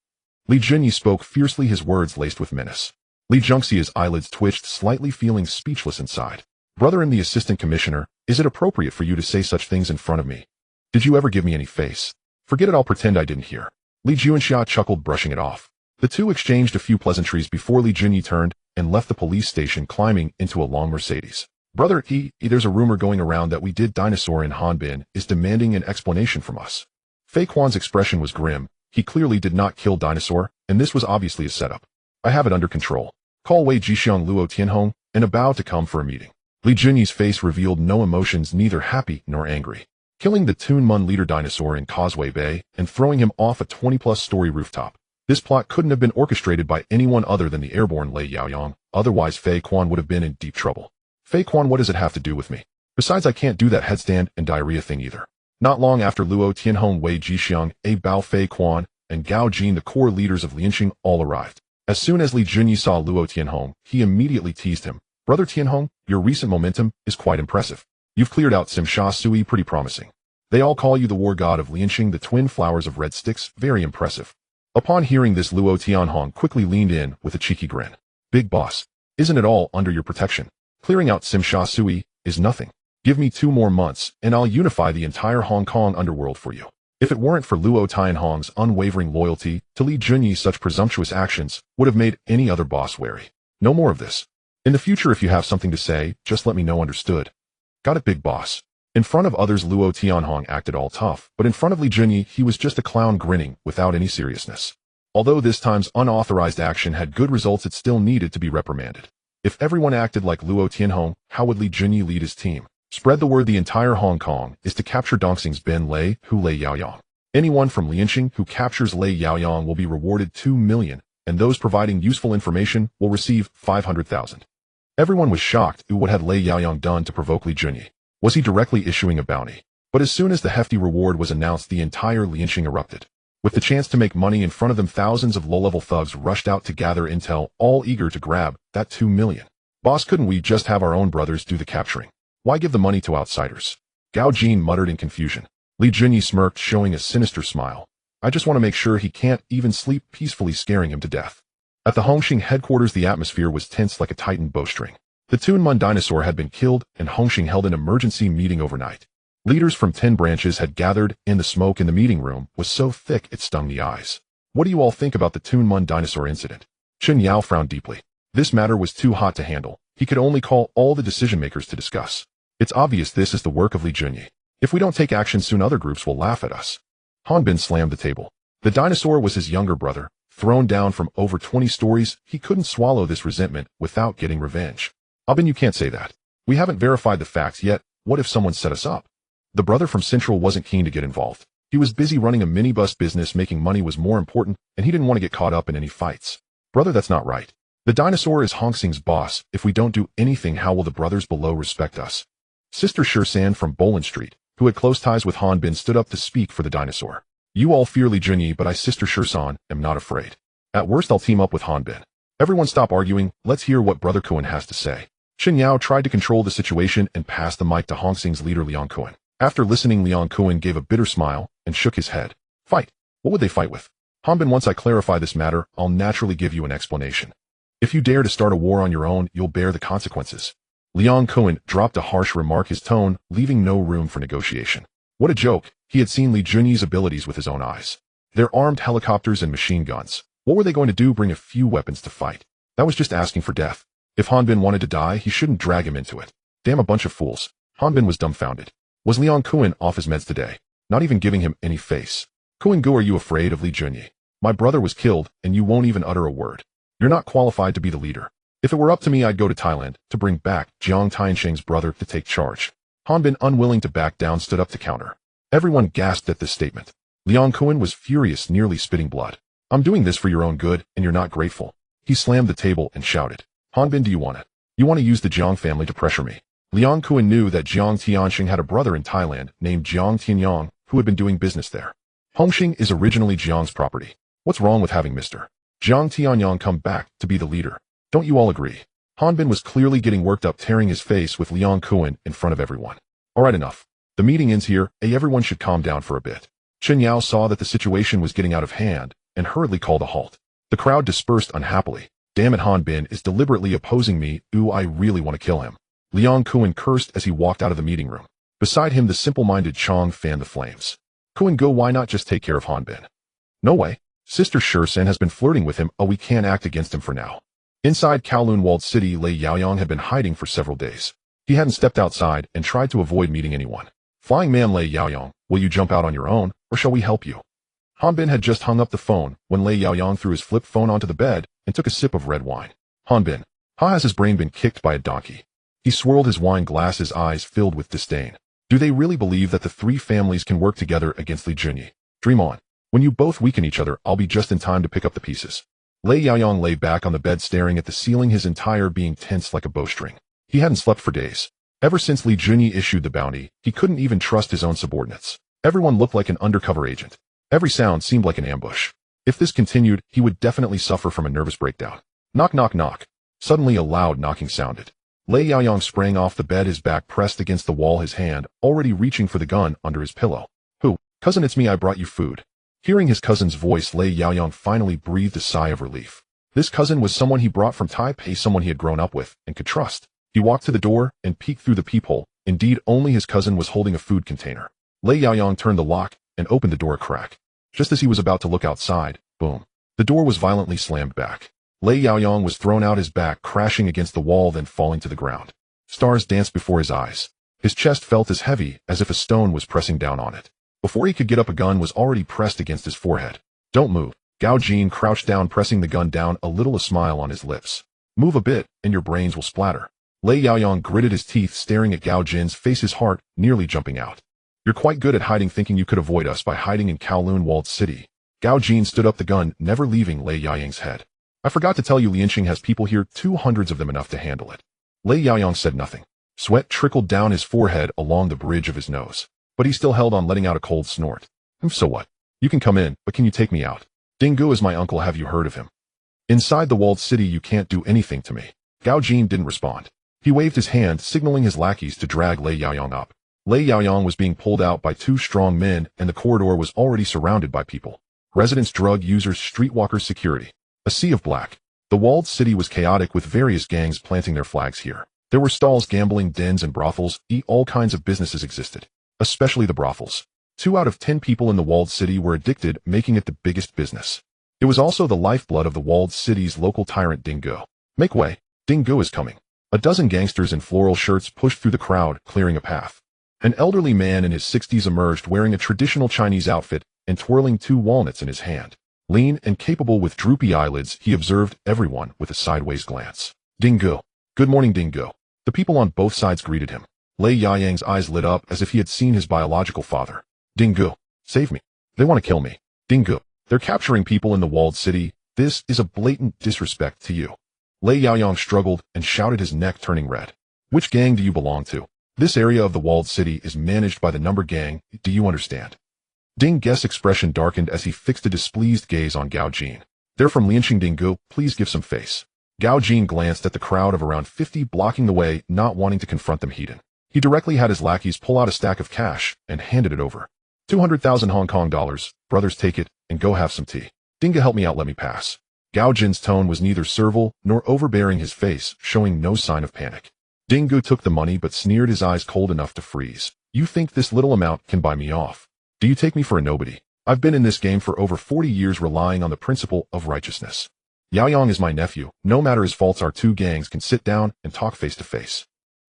Li Junyi spoke fiercely, his words laced with menace. Li Zhengxia's eyelids twitched slightly, feeling speechless inside. Brother and the assistant commissioner, is it appropriate for you to say such things in front of me? Did you ever give me any face? Forget it, I'll pretend I didn't hear. Li Juanxia chuckled, brushing it off. The two exchanged a few pleasantries before Li Junyi turned and left the police station, climbing into a long Mercedes. Brother there's a rumor going around that we did. Dinosaur in Hanbin is demanding an explanation from us. Fei Quan's expression was grim. He clearly did not kill Dinosaur, and this was obviously a setup. I have it under control. Call Wei Jixiang Luo Tianhong and about to come for a meeting. Li Junyi's face revealed no emotions, neither happy nor angry. Killing the Toon Mun leader Dinosaur in Causeway Bay and throwing him off a 20-plus story rooftop. This plot couldn't have been orchestrated by anyone other than the airborne Lei Yaoyang, otherwise Fei Quan would have been in deep trouble. Fei Quan, what does it have to do with me? Besides, I can't do that headstand and diarrhea thing either. Not long after Luo Tianhong, Wei Jixiang, A Bao, Fei Quan, and Gao Jin, the core leaders of Lianqing, all arrived. As soon as Li Junyi saw Luo Tianhong, he immediately teased him. Brother Tianhong, your recent momentum is quite impressive. You've cleared out Sim Sha Sui, pretty promising. They all call you the war god of Lianqing, the twin flowers of red sticks, very impressive. Upon hearing this, Luo Tianhong quickly leaned in with a cheeky grin. Big boss, isn't it all under your protection? Clearing out Sim Sha Sui is nothing. Give me 2 more months, and I'll unify the entire Hong Kong underworld for you. If it weren't for Luo Tianhong's unwavering loyalty to Li Junyi, such presumptuous actions would have made any other boss wary. No more of this. In the future, if you have something to say, just let me know, understood? Got it, big boss. In front of others, Luo Tianhong acted all tough, but in front of Li Junyi, he was just a clown grinning without any seriousness. Although this time's unauthorized action had good results, it still needed to be reprimanded. If everyone acted like Luo Tianhong, how would Li Junyi lead his team? Spread the word the entire Hong Kong is to capture Dongxing's Ben Lei, Hu Lei Yaoyang. Anyone from Lianqing who captures Lei Yaoyang will be rewarded 2 million, and those providing useful information will receive 500,000. Everyone was shocked at what had Lei Yaoyang done to provoke Li Junyi. Was he directly issuing a bounty? But as soon as the hefty reward was announced, the entire Lianqing erupted. With the chance to make money in front of them, thousands of low-level thugs rushed out to gather intel, all eager to grab that 2 million. Boss, couldn't we just have our own brothers do the capturing? Why give the money to outsiders? Gao Jin muttered in confusion. Li Junyi smirked, showing a sinister smile. I just want to make sure he can't even sleep peacefully, scaring him to death. At the Hongxing headquarters, the atmosphere was tense like a tightened bowstring. The Tunmun dinosaur had been killed, and Hongxing held an emergency meeting overnight. Leaders from 10 branches had gathered, and the smoke in the meeting room was so thick it stung the eyes. What do you all think about the Tunmun dinosaur incident? Chen Yao frowned deeply. This matter was too hot to handle. He could only call all the decision-makers to discuss. It's obvious this is the work of Li Junyi. If we don't take action soon, other groups will laugh at us. Hanbin slammed the table. The dinosaur was his younger brother, thrown down from over 20 stories. He couldn't swallow this resentment without getting revenge. Hanbin, you can't say that. We haven't verified the facts yet. What if someone set us up? The brother from Central wasn't keen to get involved. He was busy running a minibus business. Making money was more important, and he didn't want to get caught up in any fights. Brother, that's not right. The dinosaur is Hongxing's boss. If we don't do anything, how will the brothers below respect us? Sister Shursan from Bolan Street, who had close ties with Hanbin, stood up to speak for the dinosaur. You all fear Li Junyi, but I, Sister Shursan, am not afraid. At worst, I'll team up with Hanbin. Everyone stop arguing. Let's hear what Brother Kuan has to say. Chen Yao tried to control the situation and passed the mic to Hongxing's leader Liang Kuan. After listening, Liang Kuan gave a bitter smile and shook his head. Fight? What would they fight with? Hanbin, once I clarify this matter, I'll naturally give you an explanation. If you dare to start a war on your own, you'll bear the consequences. Liang Kuan dropped a harsh remark, his tone leaving no room for negotiation. What a joke. He had seen Li Junyi's abilities with his own eyes. Their armed helicopters and machine guns. What were they going to do? Bring a few weapons to fight? That was just asking for death. If Hanbin wanted to die, he shouldn't drag him into it. Damn, a bunch of fools. Hanbin was dumbfounded. Was Liang Kuan off his meds today? Not even giving him any face. Kuan Gu, are you afraid of Li Junyi? My brother was killed, and you won't even utter a word. You're not qualified to be the leader. If it were up to me, I'd go to Thailand to bring back Jiang Tiansheng's brother to take charge. Hanbin, unwilling to back down, stood up to counter. Everyone gasped at this statement. Liang Kuan was furious, nearly spitting blood. I'm doing this for your own good, and you're not grateful. He slammed the table and shouted. Hanbin, do you want it? You want to use the Jiang family to pressure me? Liang Kuan knew that Jiang Tiansheng had a brother in Thailand named Jiang Tianyang who had been doing business there. Hongxing is originally Jiang's property. What's wrong with having Mr. Jiang Tianyang come back to be the leader? Don't you all agree? Hanbin was clearly getting worked up, tearing his face with Liang Kuan in front of everyone. Alright, enough. The meeting ends here. Everyone should calm down for a bit. Chen Yao saw that the situation was getting out of hand and hurriedly called a halt. The crowd dispersed unhappily. Damn it, Hanbin is deliberately opposing me. Ooh, I really want to kill him. Liang Kuan cursed as he walked out of the meeting room. Beside him, the simple-minded Chong fanned the flames. Kuan Go, why not just take care of Hanbin? No way. Sister Shursan has been flirting with him. Oh, we can't act against him for now. Inside Kowloon walled city, Lei Yaoyang had been hiding for several days. He hadn't stepped outside and tried to avoid meeting anyone. Flying man Lei Yaoyang, will you jump out on your own, or shall we help you? Hanbin had just hung up the phone when Lei Yaoyang threw his flip phone onto the bed and took a sip of red wine. Hanbin, how has his brain been kicked by a donkey? He swirled his wine glass, his eyes filled with disdain. Do they really believe that the three families can work together against Li Junyi? Dream on. When you both weaken each other, I'll be just in time to pick up the pieces. Lei Yaoyang lay back on the bed staring at the ceiling, his entire being tense like a bowstring. He hadn't slept for days. Ever since Li Junyi issued the bounty, he couldn't even trust his own subordinates. Everyone looked like an undercover agent. Every sound seemed like an ambush. If this continued, he would definitely suffer from a nervous breakdown. Knock, knock, knock. Suddenly a loud knocking sounded. Lei Yaoyang sprang off the bed, his back pressed against the wall, his hand already reaching for the gun under his pillow. Who? Cousin, it's me, I brought you food. Hearing his cousin's voice, Lei Yaoyang finally breathed a sigh of relief. This cousin was someone he brought from Taipei, someone he had grown up with and could trust. He walked to the door and peeked through the peephole. Indeed, only his cousin was holding a food container. Lei Yaoyang turned the lock and opened the door a crack. Just as he was about to look outside, boom. The door was violently slammed back. Lei Yaoyang was thrown out, his back crashing against the wall, then falling to the ground. Stars danced before his eyes. His chest felt as heavy as if a stone was pressing down on it. Before he could get up, a gun was already pressed against his forehead. Don't move. Gao Jin crouched down, pressing the gun down, a little a smile on his lips. Move a bit, and your brains will splatter. Lei Yaoyang gritted his teeth, staring at Gao Jin's face, his heart nearly jumping out. You're quite good at hiding, thinking you could avoid us by hiding in Kowloon walled city. Gao Jin stood up, the gun never leaving Lei Yaoyang's head. I forgot to tell you, Lianqing has people here, 200 of them, enough to handle it. Lei Yaoyang said nothing. Sweat trickled down his forehead along the bridge of his nose. But he still held on, letting out a cold snort. So what? You can come in, but can you take me out? Dingo is my uncle, have you heard of him? Inside the walled city you can't do anything to me. Gao Jin didn't respond. He waved his hand, signaling his lackeys to drag Lei Yaoyang up. Lei Yaoyang was being pulled out by two strong men, and the corridor was already surrounded by people. Residents, drug users, streetwalkers, security. A sea of black. The walled city was chaotic, with various gangs planting their flags here. There were stalls, gambling dens, and brothels. All kinds of businesses existed, especially the brothels. 2 out of 10 people in the walled city were addicted, making it the biggest business. It was also the lifeblood of the walled city's local tyrant Dingo. Make way. Dingo is coming. A dozen gangsters in floral shirts pushed through the crowd, clearing a path. An elderly man in his 60s emerged, wearing a traditional Chinese outfit and twirling 2 walnuts in his hand. Lean and capable with droopy eyelids, he observed everyone with a sideways glance. Dingo. Good morning, Dingo. The people on both sides greeted him. Lei Yaoyang's eyes lit up as if he had seen his biological father. Dingo. Save me. They want to kill me. Dingo. They're capturing people in the walled city. This is a blatant disrespect to you. Lei Yaoyang struggled and shouted, his neck turning red. Which gang do you belong to? This area of the walled city is managed by the Number Gang. Do you understand? Ding Ge's expression darkened as he fixed a displeased gaze on Gao Jin. They're from Lianqing. Dingo, please give some face. Gao Jin glanced at the crowd of around 50 blocking the way, not wanting to confront them heated. He directly had his lackeys pull out a stack of cash and handed it over. 200,000 Hong Kong dollars. Brothers, take it and go have some tea. Dingo, help me out, let me pass. Gao Jin's tone was neither servile nor overbearing, his face showing no sign of panic. Dingo took the money but sneered, his eyes cold enough to freeze. You think this little amount can buy me off? Do you take me for a nobody? I've been in this game for over 40 years, relying on the principle of righteousness. Yaoyang is my nephew. No matter his faults, our 2 gangs can sit down and talk face to face.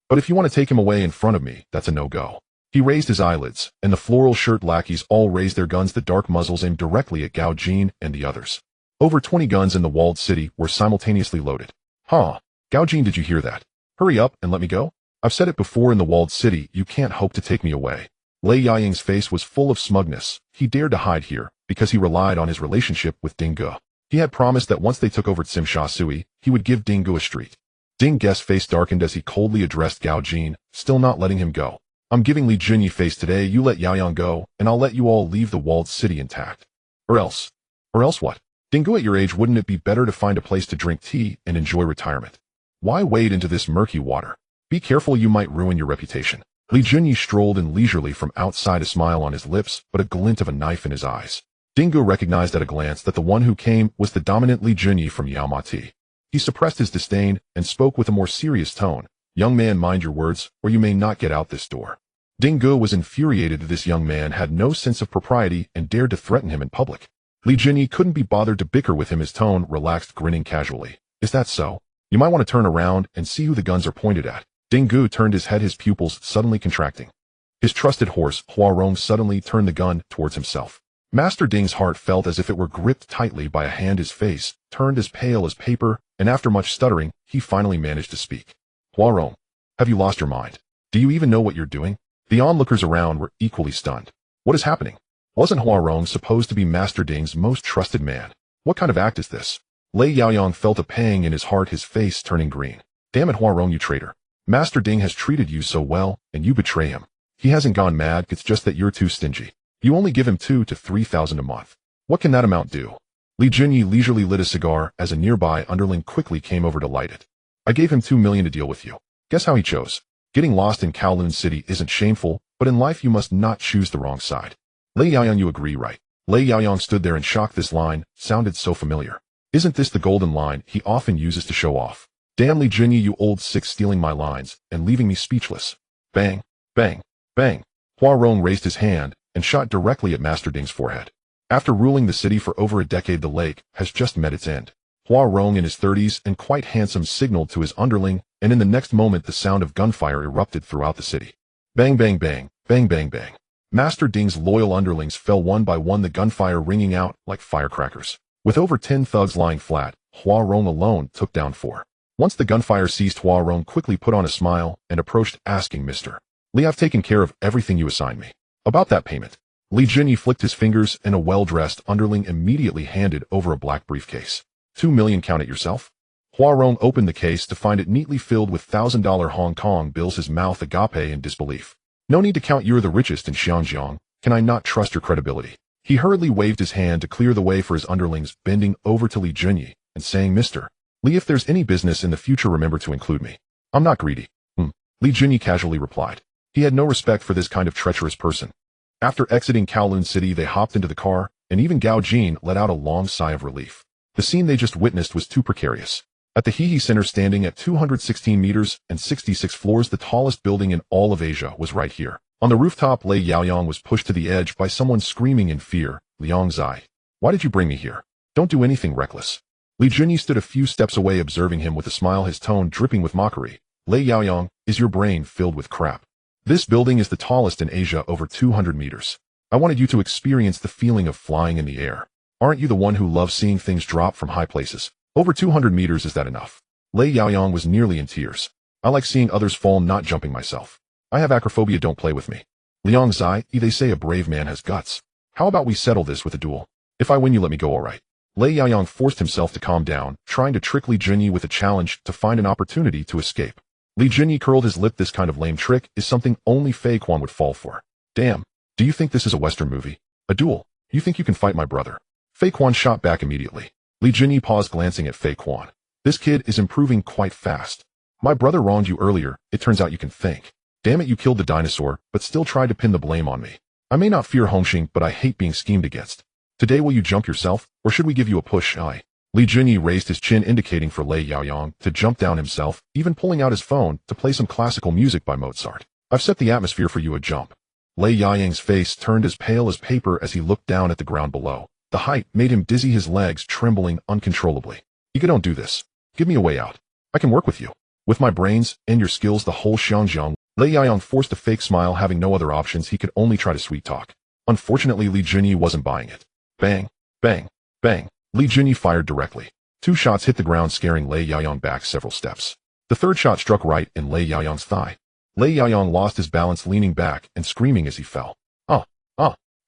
But if you want to take him away in front of me, that's a no-go. He raised his eyelids, and the floral shirt lackeys all raised their guns, the dark muzzles aimed directly at Gao Jin and the others. Over 20 guns in the walled city were simultaneously loaded. Huh? Gao Jin, did you hear that? Hurry up and let me go. I've said it before, in the walled city, you can't hope to take me away. Lei Yaoyang's face was full of smugness. He dared to hide here because he relied on his relationship with Dingo. He had promised that once they took over Tsim Sha Sui, he would give Dingo a street. Ding Ge's face darkened as he coldly addressed Gao Jin, still not letting him go. I'm giving Li Junyi face today. You let Yaoyang go, and I'll let you all leave the walled city intact. Or else what? Dingo, at your age, wouldn't it be better to find a place to drink tea and enjoy retirement? Why wade into this murky water? Be careful, you might ruin your reputation. Li Junyi strolled in leisurely from outside, a smile on his lips, but a glint of a knife in his eyes. Dingo recognized at a glance that the one who came was the dominant Li Junyi from Yao Ma Ti. He suppressed his disdain and spoke with a more serious tone. Young man, mind your words, or you may not get out this door. Dingo was infuriated that this young man had no sense of propriety and dared to threaten him in public. Li Junyi couldn't be bothered to bicker with him, his tone relaxed, grinning casually. Is that so? You might want to turn around and see who the guns are pointed at. Dingo turned his head, his pupils suddenly contracting. His trusted horse, Hua Rong, suddenly turned the gun towards himself. Master Ding's heart felt as if it were gripped tightly by a hand. His face turned as pale as paper, and after much stuttering, he finally managed to speak. Hua Rong, have you lost your mind? Do you even know what you're doing? The onlookers around were equally stunned. What is happening? Wasn't Hua Rong supposed to be Master Ding's most trusted man? What kind of act is this? Lei Yaoyang felt a pang in his heart, his face turning green. Damn it, Hua Rong, you traitor. Master Ding has treated you so well, and you betray him. He hasn't gone mad, it's just that you're too stingy. You only give him 2,000 to 3,000 a month. What can that amount do? Li Junyi leisurely lit a cigar as a nearby underling quickly came over to light it. I gave him 2 million to deal with you. Guess how he chose? Getting lost in Kowloon City isn't shameful, but in life you must not choose the wrong side. Lei Yaoyang, you agree, right? Lei Yaoyang stood there in shock. This line sounded so familiar. Isn't this the golden line he often uses to show off? Damn, Li Junyi, you old sick, stealing my lines and leaving me speechless. Bang, bang, bang. Hua Rong raised his hand and shot directly at Master Ding's forehead. After ruling the city for over a decade, the lake has just met its end. Hua Rong, in his 30s and quite handsome, signaled to his underling, and in the next moment the sound of gunfire erupted throughout the city. Bang, bang, bang, bang, bang, bang. Master Ding's loyal underlings fell one by one, the gunfire ringing out like firecrackers. With over 10 thugs lying flat, Hua Rong alone took down 4. Once the gunfire ceased, Hua Rong quickly put on a smile and approached, asking, Mr. Li, I've taken care of everything you assigned me. About that payment. Li Junyi flicked his fingers, and a well-dressed underling immediately handed over a black briefcase. 2 million, count it yourself. Hua Rong opened the case to find it neatly filled with $1,000 Hong Kong bills, his mouth agape in disbelief. No need to count, you're the richest in Xianjiang. Can I not trust your credibility? He hurriedly waved his hand to clear the way for his underlings, bending over to Li Junyi and saying, "Mr. Li, if there's any business in the future, remember to include me. I'm not greedy." Li Junyi casually replied. He had no respect for this kind of treacherous person. After exiting Kowloon City, they hopped into the car, and even Gao Jin let out a long sigh of relief. The scene they just witnessed was too precarious. At the Hehe Center, standing at 216 meters and 66 floors, the tallest building in all of Asia was right here. On the rooftop, Lei Yaoyang was pushed to the edge by someone screaming in fear, "Liang Zai, why did you bring me here? Don't do anything reckless." Li Junyi stood a few steps away, observing him with a smile, his tone dripping with mockery. "Lei Yaoyang, is your brain filled with crap? This building is the tallest in Asia, over 200 meters. I wanted you to experience the feeling of flying in the air. Aren't you the one who loves seeing things drop from high places? Over 200 meters, is that enough?" Lei Yaoyang was nearly in tears. "I like seeing others fall, not jumping myself. I have acrophobia, don't play with me. Liang Zai, they say a brave man has guts. How about we settle this with a duel? If I win, you let me go, alright?" Lei Yaoyang forced himself to calm down, trying to trick Li Junyi with a challenge to find an opportunity to escape. Li Junyi curled his lip. This kind of lame trick is something only Fei Quan would fall for. "Damn, do you think this is a Western movie? A duel? You think you can fight my brother?" Fei Quan shot back immediately. Li Junyi paused, glancing at Fei Quan. "This kid is improving quite fast. My brother wronged you earlier, it turns out you can think. Damn it, you killed the dinosaur, but still tried to pin the blame on me. I may not fear Hongxing, but I hate being schemed against. Today will you jump yourself, or should we give you a push?" Li Junyi raised his chin, indicating for Lei Yaoyang to jump down himself, even pulling out his phone to play some classical music by Mozart. "I've set the atmosphere for you, a jump." Lei Yaoyang's face turned as pale as paper as he looked down at the ground below. The height made him dizzy, his legs trembling uncontrollably. "You don't do this. Give me a way out. I can work with you. With my brains and your skills, the whole Xiangjiang." Lei Yaoyang forced a fake smile, having no other options. He could only try to sweet talk. Unfortunately, Li Junyi wasn't buying it. Bang, bang, bang. Li Junyi fired directly. 2 shots hit the ground, scaring Lei Yaoyang back several steps. The third shot struck right in Lei Yaoyang's thigh. Lei Yaoyang lost his balance, leaning back and screaming as he fell.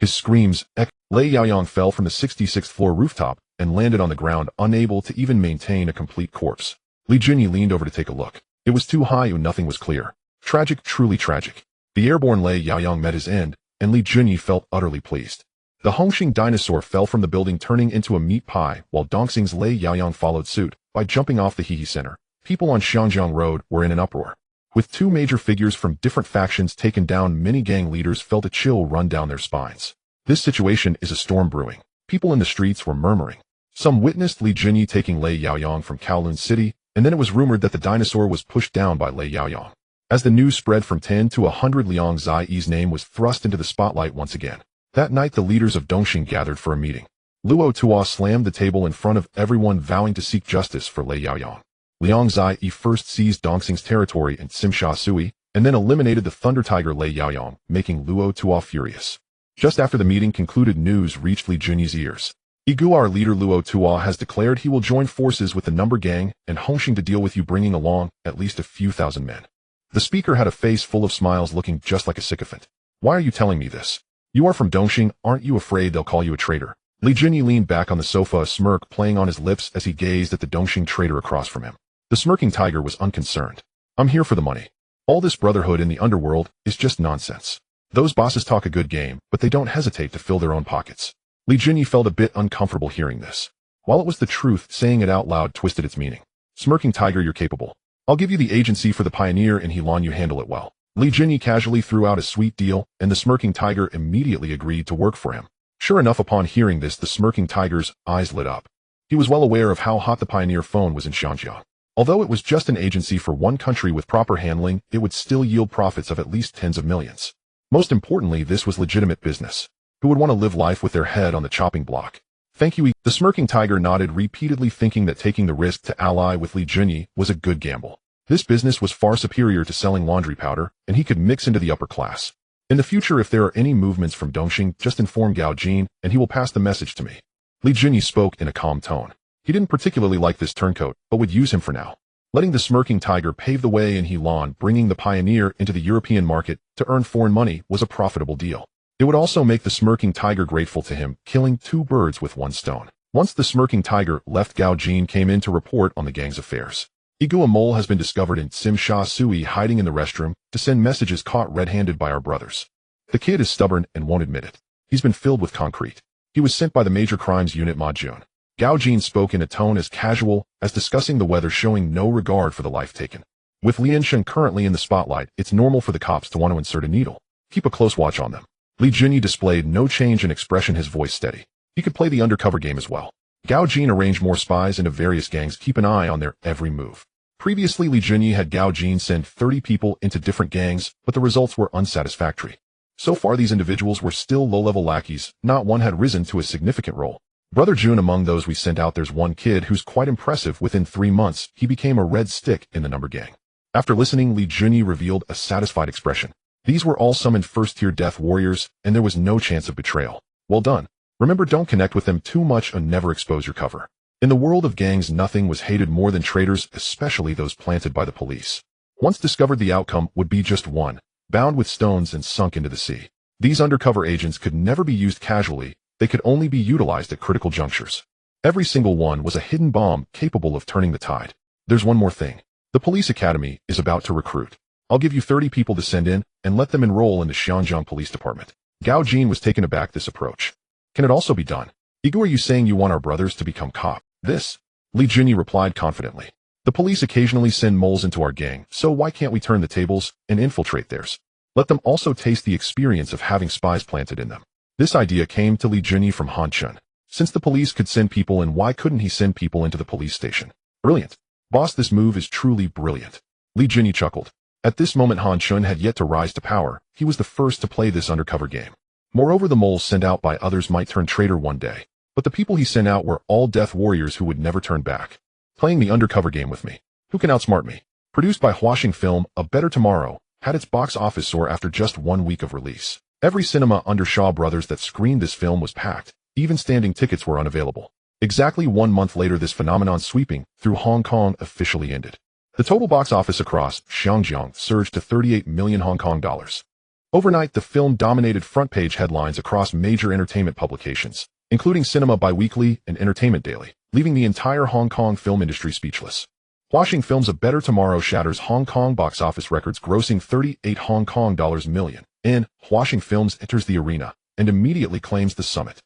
His screams echoed. Lei Yaoyang fell from the 66th floor rooftop and landed on the ground, unable to even maintain a complete corpse. Li Junyi leaned over to take a look. It was too high and nothing was clear. Tragic, truly tragic. The airborne Lei Yaoyang met his end, and Li Junyi felt utterly pleased. The Hongxing dinosaur fell from the building, turning into a meat pie, while Dongxing's Lei Yaoyang followed suit by jumping off the Hehe Center. People on Xiangjiang Road were in an uproar. With 2 major figures from different factions taken down, many gang leaders felt a chill run down their spines. This situation is a storm brewing. People in the streets were murmuring. Some witnessed Li Junyi taking Lei Yaoyang from Kowloon City, and then it was rumored that the dinosaur was pushed down by Lei Yaoyang. As the news spread from 10 to 100, Liang Zai's name was thrust into the spotlight once again. That night, the leaders of Dongxing gathered for a meeting. Luo Tuo slammed the table in front of everyone, vowing to seek justice for Lei Yaoyang. Liang Zai first seized Dongxing's territory in Simsha Sui, and then eliminated the Thunder Tiger Lei Yaoyang, making Luo Tuo furious. Just after the meeting concluded, news reached Li Junyi's ears. Our leader Luo Tuo has declared he will join forces with the Number Gang and Hongxing to deal with you, bringing along at least a few thousand men. The speaker had a face full of smiles, looking just like a sycophant. "Why are you telling me this? You are from Dongxing, aren't you afraid they'll call you a traitor?" Li Junyi leaned back on the sofa, a smirk playing on his lips as he gazed at the Dongxing traitor across from him. The smirking tiger was unconcerned. "I'm here for the money. All this brotherhood in the underworld is just nonsense. Those bosses talk a good game, but they don't hesitate to fill their own pockets." Li Junyi felt a bit uncomfortable hearing this. While it was the truth, saying it out loud twisted its meaning. "Smirking tiger, you're capable. I'll give you the agency for the Pioneer and Helan, you handle it well." Li Junyi casually threw out a sweet deal, and the smirking tiger immediately agreed to work for him. Sure enough, upon hearing this, the smirking tiger's eyes lit up. He was well aware of how hot the Pioneer phone was in Xiangjiang. Although it was just an agency for one country, with proper handling, it would still yield profits of at least tens of millions. Most importantly, this was legitimate business. Who would want to live life with their head on the chopping block? "Thank you." The smirking tiger nodded, repeatedly thinking that taking the risk to ally with Li Junyi was a good gamble. This business was far superior to selling laundry powder, and he could mix into the upper class. "In the future, if there are any movements from Dongxing, just inform Gao Jin, and he will pass the message to me." Li Junyi spoke in a calm tone. He didn't particularly like this turncoat, but would use him for now. Letting the smirking tiger pave the way in Helan, bringing the Pioneer into the European market to earn foreign money, was a profitable deal. It would also make the smirking tiger grateful to him, killing 2 birds with 1 stone. Once the smirking tiger left, Gao Jin came in to report on the gang's affairs. A mole has been discovered in Simsha Sui, hiding in the restroom to send messages, caught red-handed by our brothers. The kid is stubborn and won't admit it. He's been filled with concrete. He was sent by the Major Crimes Unit Ma Jun. Gao Jin spoke in a tone as casual as discussing the weather, showing no regard for the life taken. With Lian Shen currently in the spotlight, it's normal for the cops to want to insert a needle. Keep a close watch on them. Li Junyi displayed no change in expression, his voice steady. He could play the undercover game as well. Gao Jin arranged more spies into various gangs, keep an eye on their every move. Previously, Li Junyi had Gao Jin send 30 people into different gangs, but the results were unsatisfactory. So far, these individuals were still low-level lackeys, not one had risen to a significant role. Brother Jun, among those we sent out, there's one kid who's quite impressive. Within 3 months, he became a red stick in the number gang. After listening, Li Junyi revealed a satisfied expression. These were all summoned first-tier death warriors, and there was no chance of betrayal. Well done. Remember, don't connect with them too much and never expose your cover. In the world of gangs, nothing was hated more than traitors, especially those planted by the police. Once discovered, the outcome would be just one, bound with stones and sunk into the sea. These undercover agents could never be used casually, they could only be utilized at critical junctures. Every single one was a hidden bomb capable of turning the tide. There's one more thing. The police academy is about to recruit. I'll give you 30 people to send in and let them enroll in the Xianjiang Police Department. Gao Jin was taken aback this approach. Can it also be done? Igu, are you saying you want our brothers to become cop? This? Li Junyi replied confidently. The police occasionally send moles into our gang, so why can't we turn the tables and infiltrate theirs? Let them also taste the experience of having spies planted in them. This idea came to Li Junyi from Han Chun. Since the police could send people in, why couldn't he send people into the police station? Brilliant. Boss, this move is truly brilliant. Li Junyi chuckled. At this moment, Han Chun had yet to rise to power. He was the first to play this undercover game. Moreover, the moles sent out by others might turn traitor one day, but the people he sent out were all death warriors who would never turn back. Playing the undercover game with me. Who can outsmart me? Produced by Hwashing Film, A Better Tomorrow had its box office soar after just 1 week of release. Every cinema under Shaw Brothers that screened this film was packed. Even standing tickets were unavailable. Exactly 1 month later, this phenomenon sweeping through Hong Kong officially ended. The total box office across Xinjiang surged to 38 million Hong Kong dollars. Overnight, the film dominated front-page headlines across major entertainment publications, including Cinema Biweekly and Entertainment Daily, leaving the entire Hong Kong film industry speechless. Hwashing Film's A Better Tomorrow shatters Hong Kong box office records, grossing 38 Hong Kong dollars million, and Hwashing Films enters the arena and immediately claims the summit.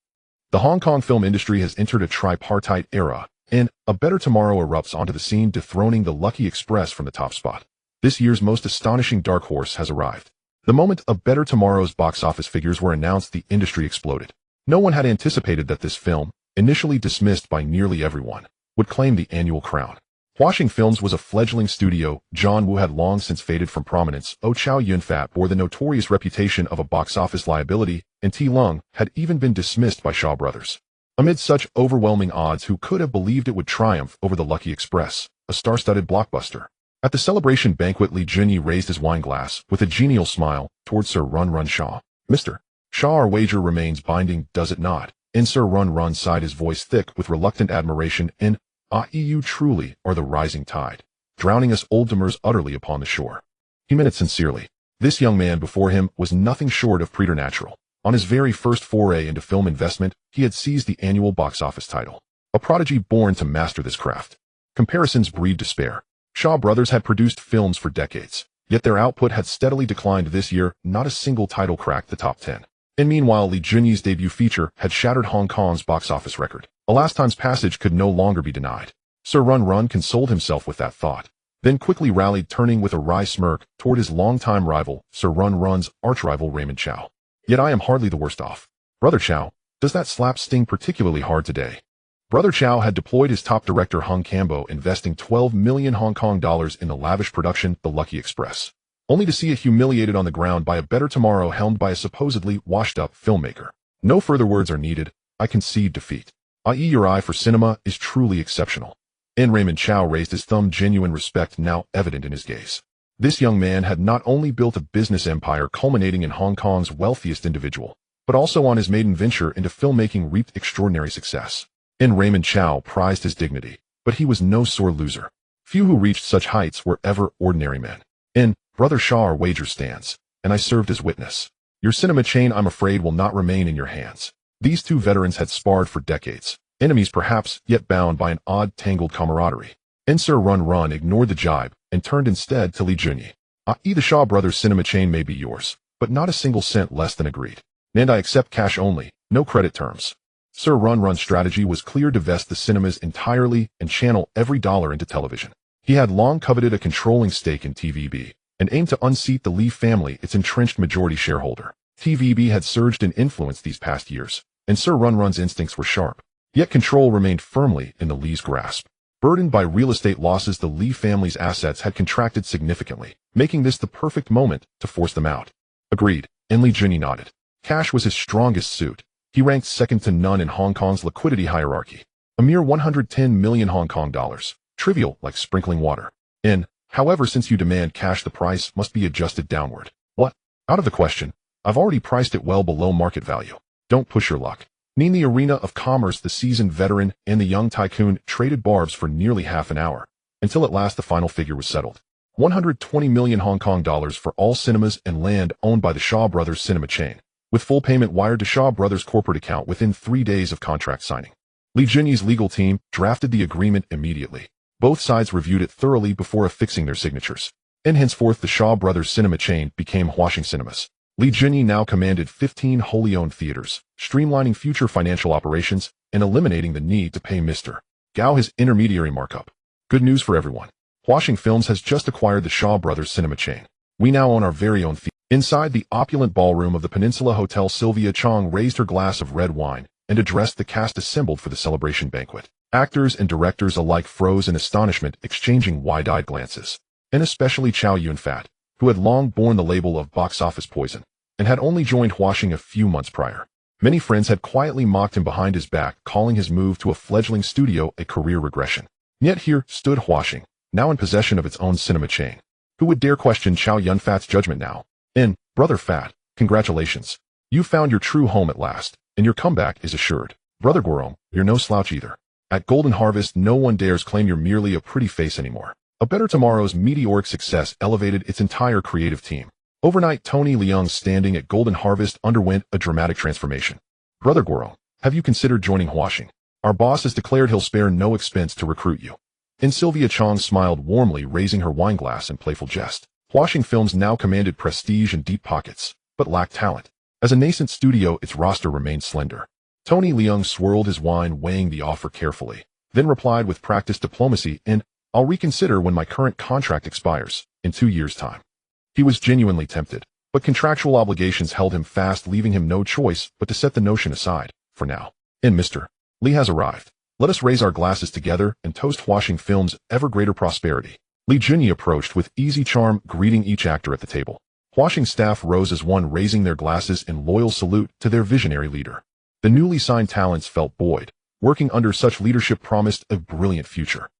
The Hong Kong film industry has entered a tripartite era, and A Better Tomorrow erupts onto the scene, dethroning the Lucky Express from the top spot. This year's most astonishing dark horse has arrived. The moment A Better Tomorrow's box office figures were announced, the industry exploded. No one had anticipated that this film, initially dismissed by nearly everyone, would claim the annual crown. Hwashing Films was a fledgling studio. John Woo had long since faded from prominence. Oh Chow Yun-fat bore the notorious reputation of a box office liability, and T. Lung had even been dismissed by Shaw Brothers. Amid such overwhelming odds, who could have believed it would triumph over The Lucky Express, a star-studded blockbuster? At the celebration banquet, Li Junyi raised his wine glass with a genial smile towards Sir Run Run Shaw. Mr. Shaw, our wager remains binding, does it not? And Sir Run Run sighed, his voice thick with reluctant admiration. And you truly are the rising tide, drowning us old-timers utterly upon the shore. He meant it sincerely. This young man before him was nothing short of preternatural. On his very first foray into film investment, he had seized the annual box office title. A prodigy born to master this craft. Comparisons breed despair. Shaw Brothers had produced films for decades, yet their output had steadily declined. This year, not a single title cracked the top 10. And meanwhile, Li Junyi's debut feature had shattered Hong Kong's box office record. A last time's passage could no longer be denied. Sir Run Run consoled himself with that thought, then quickly rallied, turning with a wry smirk toward his longtime rival, Sir Run Run's arch-rival Raymond Chow. Yet I am hardly the worst off. Brother Chow, does that slap sting particularly hard today? Brother Chow had deployed his top director Hung Cambo, investing 12 million Hong Kong dollars in the lavish production The Lucky Express, only to see it humiliated on the ground by A Better Tomorrow helmed by a supposedly washed-up filmmaker. No further words are needed. I concede defeat. I.e. your eye for cinema is truly exceptional. And Raymond Chow raised his thumb, genuine respect now evident in his gaze. This young man had not only built a business empire culminating in Hong Kong's wealthiest individual, but also on his maiden venture into filmmaking reaped extraordinary success. And Raymond Chow prized his dignity, but he was no sore loser. Few who reached such heights were ever ordinary men. And Brother Shaw, our wager stands, and I served as witness. Your cinema chain, I'm afraid, will not remain in your hands. These two veterans had sparred for decades, enemies perhaps, yet bound by an odd tangled camaraderie. And Sir Run Run ignored the jibe and turned instead to Li Junyi. The Shaw Brothers cinema chain may be yours, but not a single cent less than agreed. And I accept cash only, no credit terms. Sir Run's strategy was clear: divest the cinemas entirely and channel every dollar into television. He had long coveted a controlling stake in TVB and aimed to unseat the Lee family, its entrenched majority shareholder. TVB had surged in influence these past years, and Sir Run's instincts were sharp. Yet control remained firmly in the Lee's grasp. Burdened by real estate losses, the Lee family's assets had contracted significantly, making this the perfect moment to force them out. Agreed, and Lee Junyi nodded. Cash was his strongest suit. He ranked second to none in Hong Kong's liquidity hierarchy. A mere 110 million Hong Kong dollars. Trivial, like sprinkling water. However, since you demand cash, the price must be adjusted downward. What? Out of the question. I've already priced it well below market value. Don't push your luck. In the arena of commerce, the seasoned veteran and the young tycoon traded barbs for nearly half an hour, until at last the final figure was settled. 120 million Hong Kong dollars for all cinemas and land owned by the Shaw Brothers cinema chain, with full payment wired to Shaw Brothers' corporate account within 3 days of contract signing. Lee Junyi's legal team drafted the agreement immediately. Both sides reviewed it thoroughly before affixing their signatures. And henceforth the Shaw Brothers cinema chain became Huaxing Cinemas. Lee Junyi now commanded 15 wholly owned theaters, streamlining future financial operations and eliminating the need to pay Mr. Gao his intermediary markup. Good news for everyone. Huaxing Films has just acquired the Shaw Brothers cinema chain. We now own our very own theater. Inside the opulent ballroom of the Peninsula Hotel, Sylvia Chong raised her glass of red wine and addressed the cast assembled for the celebration banquet. Actors and directors alike froze in astonishment, exchanging wide-eyed glances. And especially Chow Yun-fat, who had long borne the label of box office poison, and had only joined Huaxing a few months prior. Many friends had quietly mocked him behind his back, calling his move to a fledgling studio a career regression. Yet here stood Huaxing, now in possession of its own cinema chain. Who would dare question Chow Yun-fat's judgment now? Brother Fat, congratulations. You found your true home at last, and your comeback is assured. Brother Guorong, you're no slouch either. At Golden Harvest, no one dares claim you're merely a pretty face anymore. A Better Tomorrow's meteoric success elevated its entire creative team. Overnight, Tony Leung's standing at Golden Harvest underwent a dramatic transformation. Brother Guorong, have you considered joining Huaxing? Our boss has declared he'll spare no expense to recruit you. And Sylvia Chong smiled warmly, raising her wineglass in playful jest. Huaxing Films now commanded prestige and deep pockets, but lacked talent. As a nascent studio, its roster remained slender. Tony Leung swirled his wine, weighing the offer carefully, then replied with practiced diplomacy, I'll reconsider when my current contract expires, in 2 years' time. He was genuinely tempted, but contractual obligations held him fast, leaving him no choice but to set the notion aside, for now. And Mr. Lee has arrived. Let us raise our glasses together and toast Huaxing Films' ever greater prosperity. Lee Junyi approached with easy charm, greeting each actor at the table. Huaxing staff rose as one, raising their glasses in loyal salute to their visionary leader. The newly signed talents felt buoyed. Working under such leadership promised a brilliant future.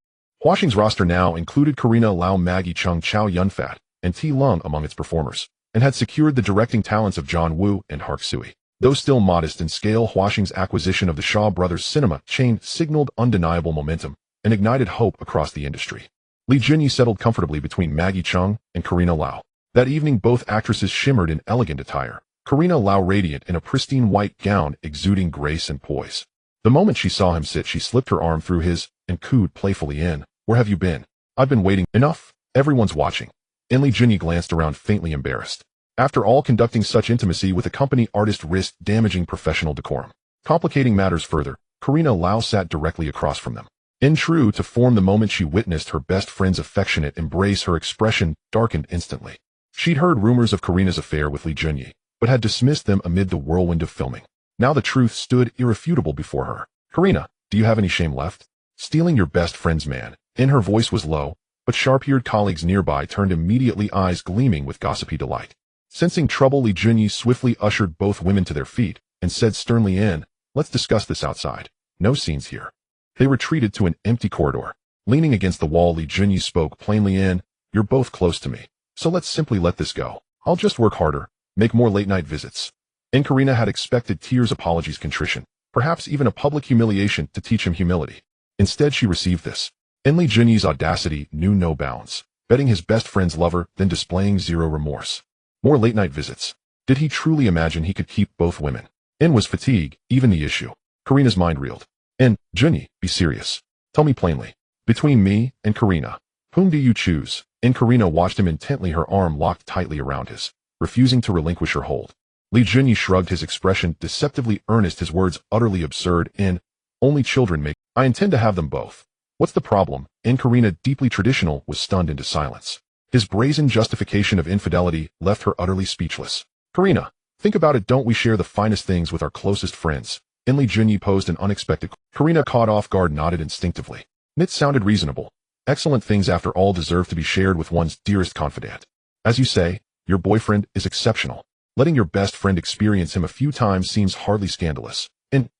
Huaxing's roster now included Karina Lau, Maggie Chung, Chow Yun-fat, and T. Lung among its performers, and had secured the directing talents of John Woo and Hark Sui. Though still modest in scale, Huaxing's acquisition of the Shaw Brothers cinema chain signaled undeniable momentum and ignited hope across the industry. Lee Junyi settled comfortably between Maggie Chung and Karina Lau. That evening, both actresses shimmered in elegant attire, Karina Lau radiant in a pristine white gown exuding grace and poise. The moment she saw him sit, she slipped her arm through his and cooed playfully, Where have you been? I've been waiting. Enough. Everyone's watching. And Lee Junyi glanced around, faintly embarrassed. After all, conducting such intimacy with a company artist risked damaging professional decorum. Complicating matters further, Karina Lau sat directly across from them. True to form, the moment she witnessed her best friend's affectionate embrace, her expression darkened instantly. She'd heard rumors of Karina's affair with Lee Junyi, but had dismissed them amid the whirlwind of filming. Now the truth stood irrefutable before her. Karina, do you have any shame left? Stealing your best friend's man. Her voice was low, but sharp-eared colleagues nearby turned immediately, eyes gleaming with gossipy delight. Sensing trouble, Lee Junyi swiftly ushered both women to their feet and said sternly, let's discuss this outside. No scenes here. They retreated to an empty corridor. Leaning against the wall, Lee Junyi spoke plainly, you're both close to me, so let's simply let this go. I'll just work harder, make more late-night visits. Karina had expected tears, apologies, contrition, perhaps even a public humiliation to teach him humility. Instead, she received this. Lee Junyi's audacity knew no bounds, betting his best friend's lover, then displaying zero remorse. More late-night visits. Did he truly imagine he could keep both women? Was fatigue even the issue? Karina's mind reeled. Junyi, be serious. Tell me plainly. Between me and Karina, whom do you choose? Karina watched him intently, her arm locked tightly around his, refusing to relinquish her hold. Li Junyi shrugged, his expression deceptively earnest, his words utterly absurd. Only children make. I intend to have them both. What's the problem? Karina, deeply traditional, was stunned into silence. His brazen justification of infidelity left her utterly speechless. Karina, think about it, don't we share the finest things with our closest friends? Li Junyi posed an unexpected. Karina, caught off guard, nodded instinctively. It sounded reasonable. Excellent things, after all, deserve to be shared with one's dearest confidant. As you say, your boyfriend is exceptional. Letting your best friend experience him a few times seems hardly scandalous.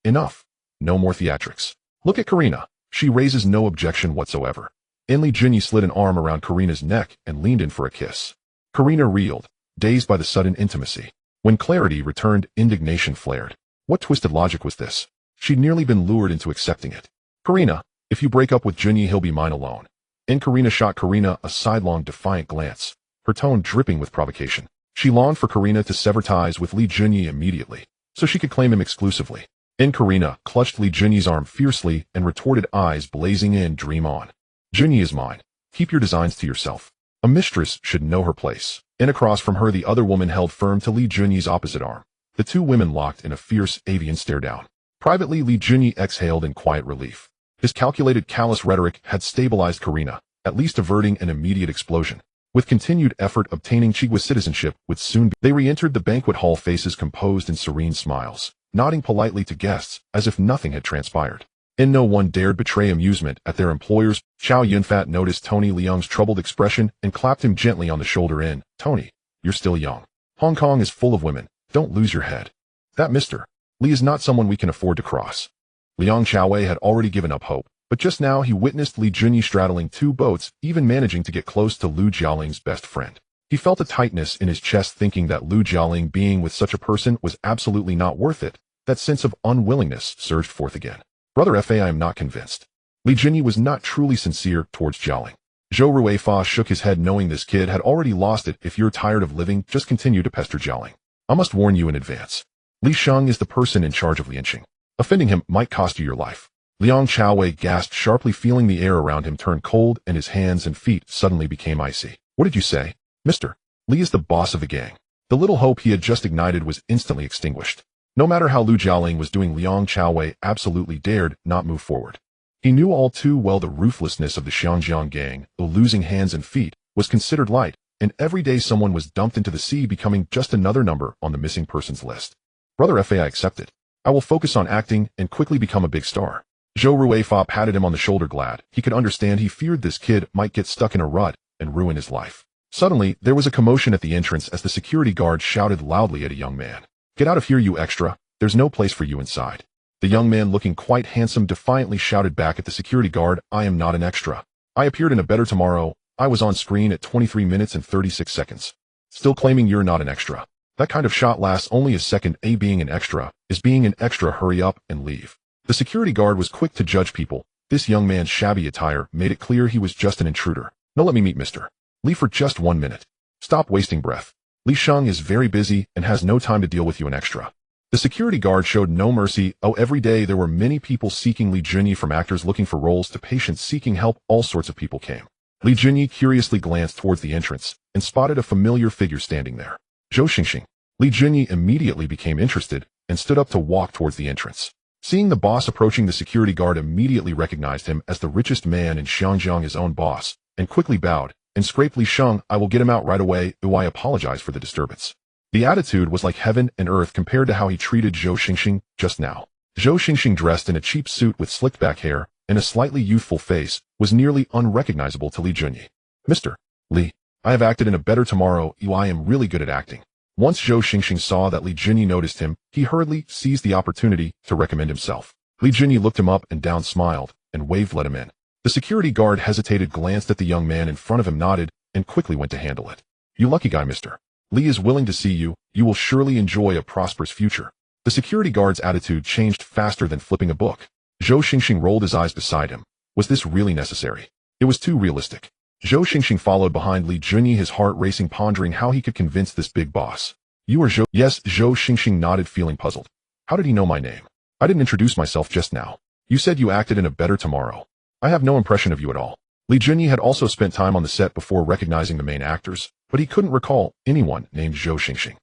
Enough. No more theatrics. Look at Karina. She raises no objection whatsoever. Li Junyi slid an arm around Karina's neck and leaned in for a kiss. Karina reeled, dazed by the sudden intimacy. When clarity returned, indignation flared. What twisted logic was this? She'd nearly been lured into accepting it. Karina, if you break up with Junyi, he'll be mine alone. Karina shot Karina a sidelong, defiant glance, her tone dripping with provocation. She longed for Karina to sever ties with Li Junyi immediately, so she could claim him exclusively. Karina clutched Li Junyi's arm fiercely and retorted, eyes blazing. Dream on. Junyi is mine. Keep your designs to yourself. A mistress should know her place. Across from her, the other woman held firm to Li Junyi's opposite arm. The two women locked in a fierce, avian stare down. Privately, Li Junyi exhaled in quiet relief. His calculated, callous rhetoric had stabilized Karina, at least averting an immediate explosion. With continued effort, obtaining Chigua's citizenship would soon be. They re-entered the banquet hall, faces composed in serene smiles, nodding politely to guests as if nothing had transpired. No one dared betray amusement at their employers. Chow Yunfat noticed Tony Leung's troubled expression and clapped him gently on the shoulder. Tony, you're still young. Hong Kong is full of women. Don't lose your head. That Mr. Li is not someone we can afford to cross. Liang Chaowei had already given up hope, but just now he witnessed Li Junyi straddling two boats, even managing to get close to Lu Jiaoling's best friend. He felt a tightness in his chest, thinking that Lu Jiaoling being with such a person was absolutely not worth it. That sense of unwillingness surged forth again. Brother Fa, I am not convinced. Li Junyi was not truly sincere towards Jiaoling. Zhou Ruifa shook his head, knowing this kid had already lost it. If you're tired of living, just continue to pester Jiaoling. I must warn you in advance. Li Sheng is the person in charge of Lianqing. Offending him might cost you your life. Liang Chaowei gasped sharply, feeling the air around him turn cold and his hands and feet suddenly became icy. What did you say? Mr. Li is the boss of the gang. The little hope he had just ignited was instantly extinguished. No matter how Lu Jiaoling was doing, Liang Chaowei absolutely dared not move forward. He knew all too well the ruthlessness of the Xiangjiang gang, though losing hands and feet was considered light, and every day someone was dumped into the sea, becoming just another number on the missing persons list. Brother Fa, I accept it. I will focus on acting and quickly become a big star. Zhou Ruifa patted him on the shoulder, glad he could understand. He feared this kid might get stuck in a rut and ruin his life. Suddenly, there was a commotion at the entrance as the security guard shouted loudly at a young man. Get out of here, you extra. There's no place for you inside. The young man, looking quite handsome, defiantly shouted back at the security guard, I am not an extra. I appeared in A Better Tomorrow. I was on screen at 23 minutes and 36 seconds. Still claiming you're not an extra. That kind of shot lasts only a second. Being an extra is being an extra. Hurry up and leave. The security guard was quick to judge people. This young man's shabby attire made it clear he was just an intruder. No, let me meet Mr. Li for just 1 minute. Stop wasting breath. Li Sheng is very busy and has no time to deal with you, an extra. The security guard showed no mercy. Every day there were many people seeking Li Junyi, from actors looking for roles to patients seeking help. All sorts of people came. Li Junyi curiously glanced towards the entrance and spotted a familiar figure standing there. Zhou Xingxing. Li Junyi immediately became interested and stood up to walk towards the entrance. Seeing the boss approaching, the security guard immediately recognized him as the richest man in Xiangjiang, his own boss, and quickly bowed and scraped. Li Sheng, I will get him out right away. I apologize for the disturbance. The attitude was like heaven and earth compared to how he treated Zhou Xingxing just now. Zhou Xingxing, dressed in a cheap suit with slicked back hair and a slightly youthful face, was nearly unrecognizable to Li Junyi. Mr. Li, I have acted in A Better Tomorrow. I am really good at acting. Once Zhou Xingxing saw that Li Junyi noticed him, he hurriedly seized the opportunity to recommend himself. Li Junyi looked him up and down, smiled, and waved let him in. The security guard hesitated, glanced at the young man in front of him, nodded, and quickly went to handle it. You lucky guy, Mr. Li is willing to see you. You will surely enjoy a prosperous future. The security guard's attitude changed faster than flipping a book. Zhou Xingxing rolled his eyes beside him. Was this really necessary? It was too realistic. Zhou Xingxing followed behind Li Junyi, his heart racing, pondering how he could convince this big boss. You are Zhou? Yes, Zhou Xingxing nodded, feeling puzzled. How did he know my name? I didn't introduce myself just now. You said you acted in A Better Tomorrow. I have no impression of you at all. Li Junyi had also spent time on the set before recognizing the main actors, but he couldn't recall anyone named Zhou Xingxing.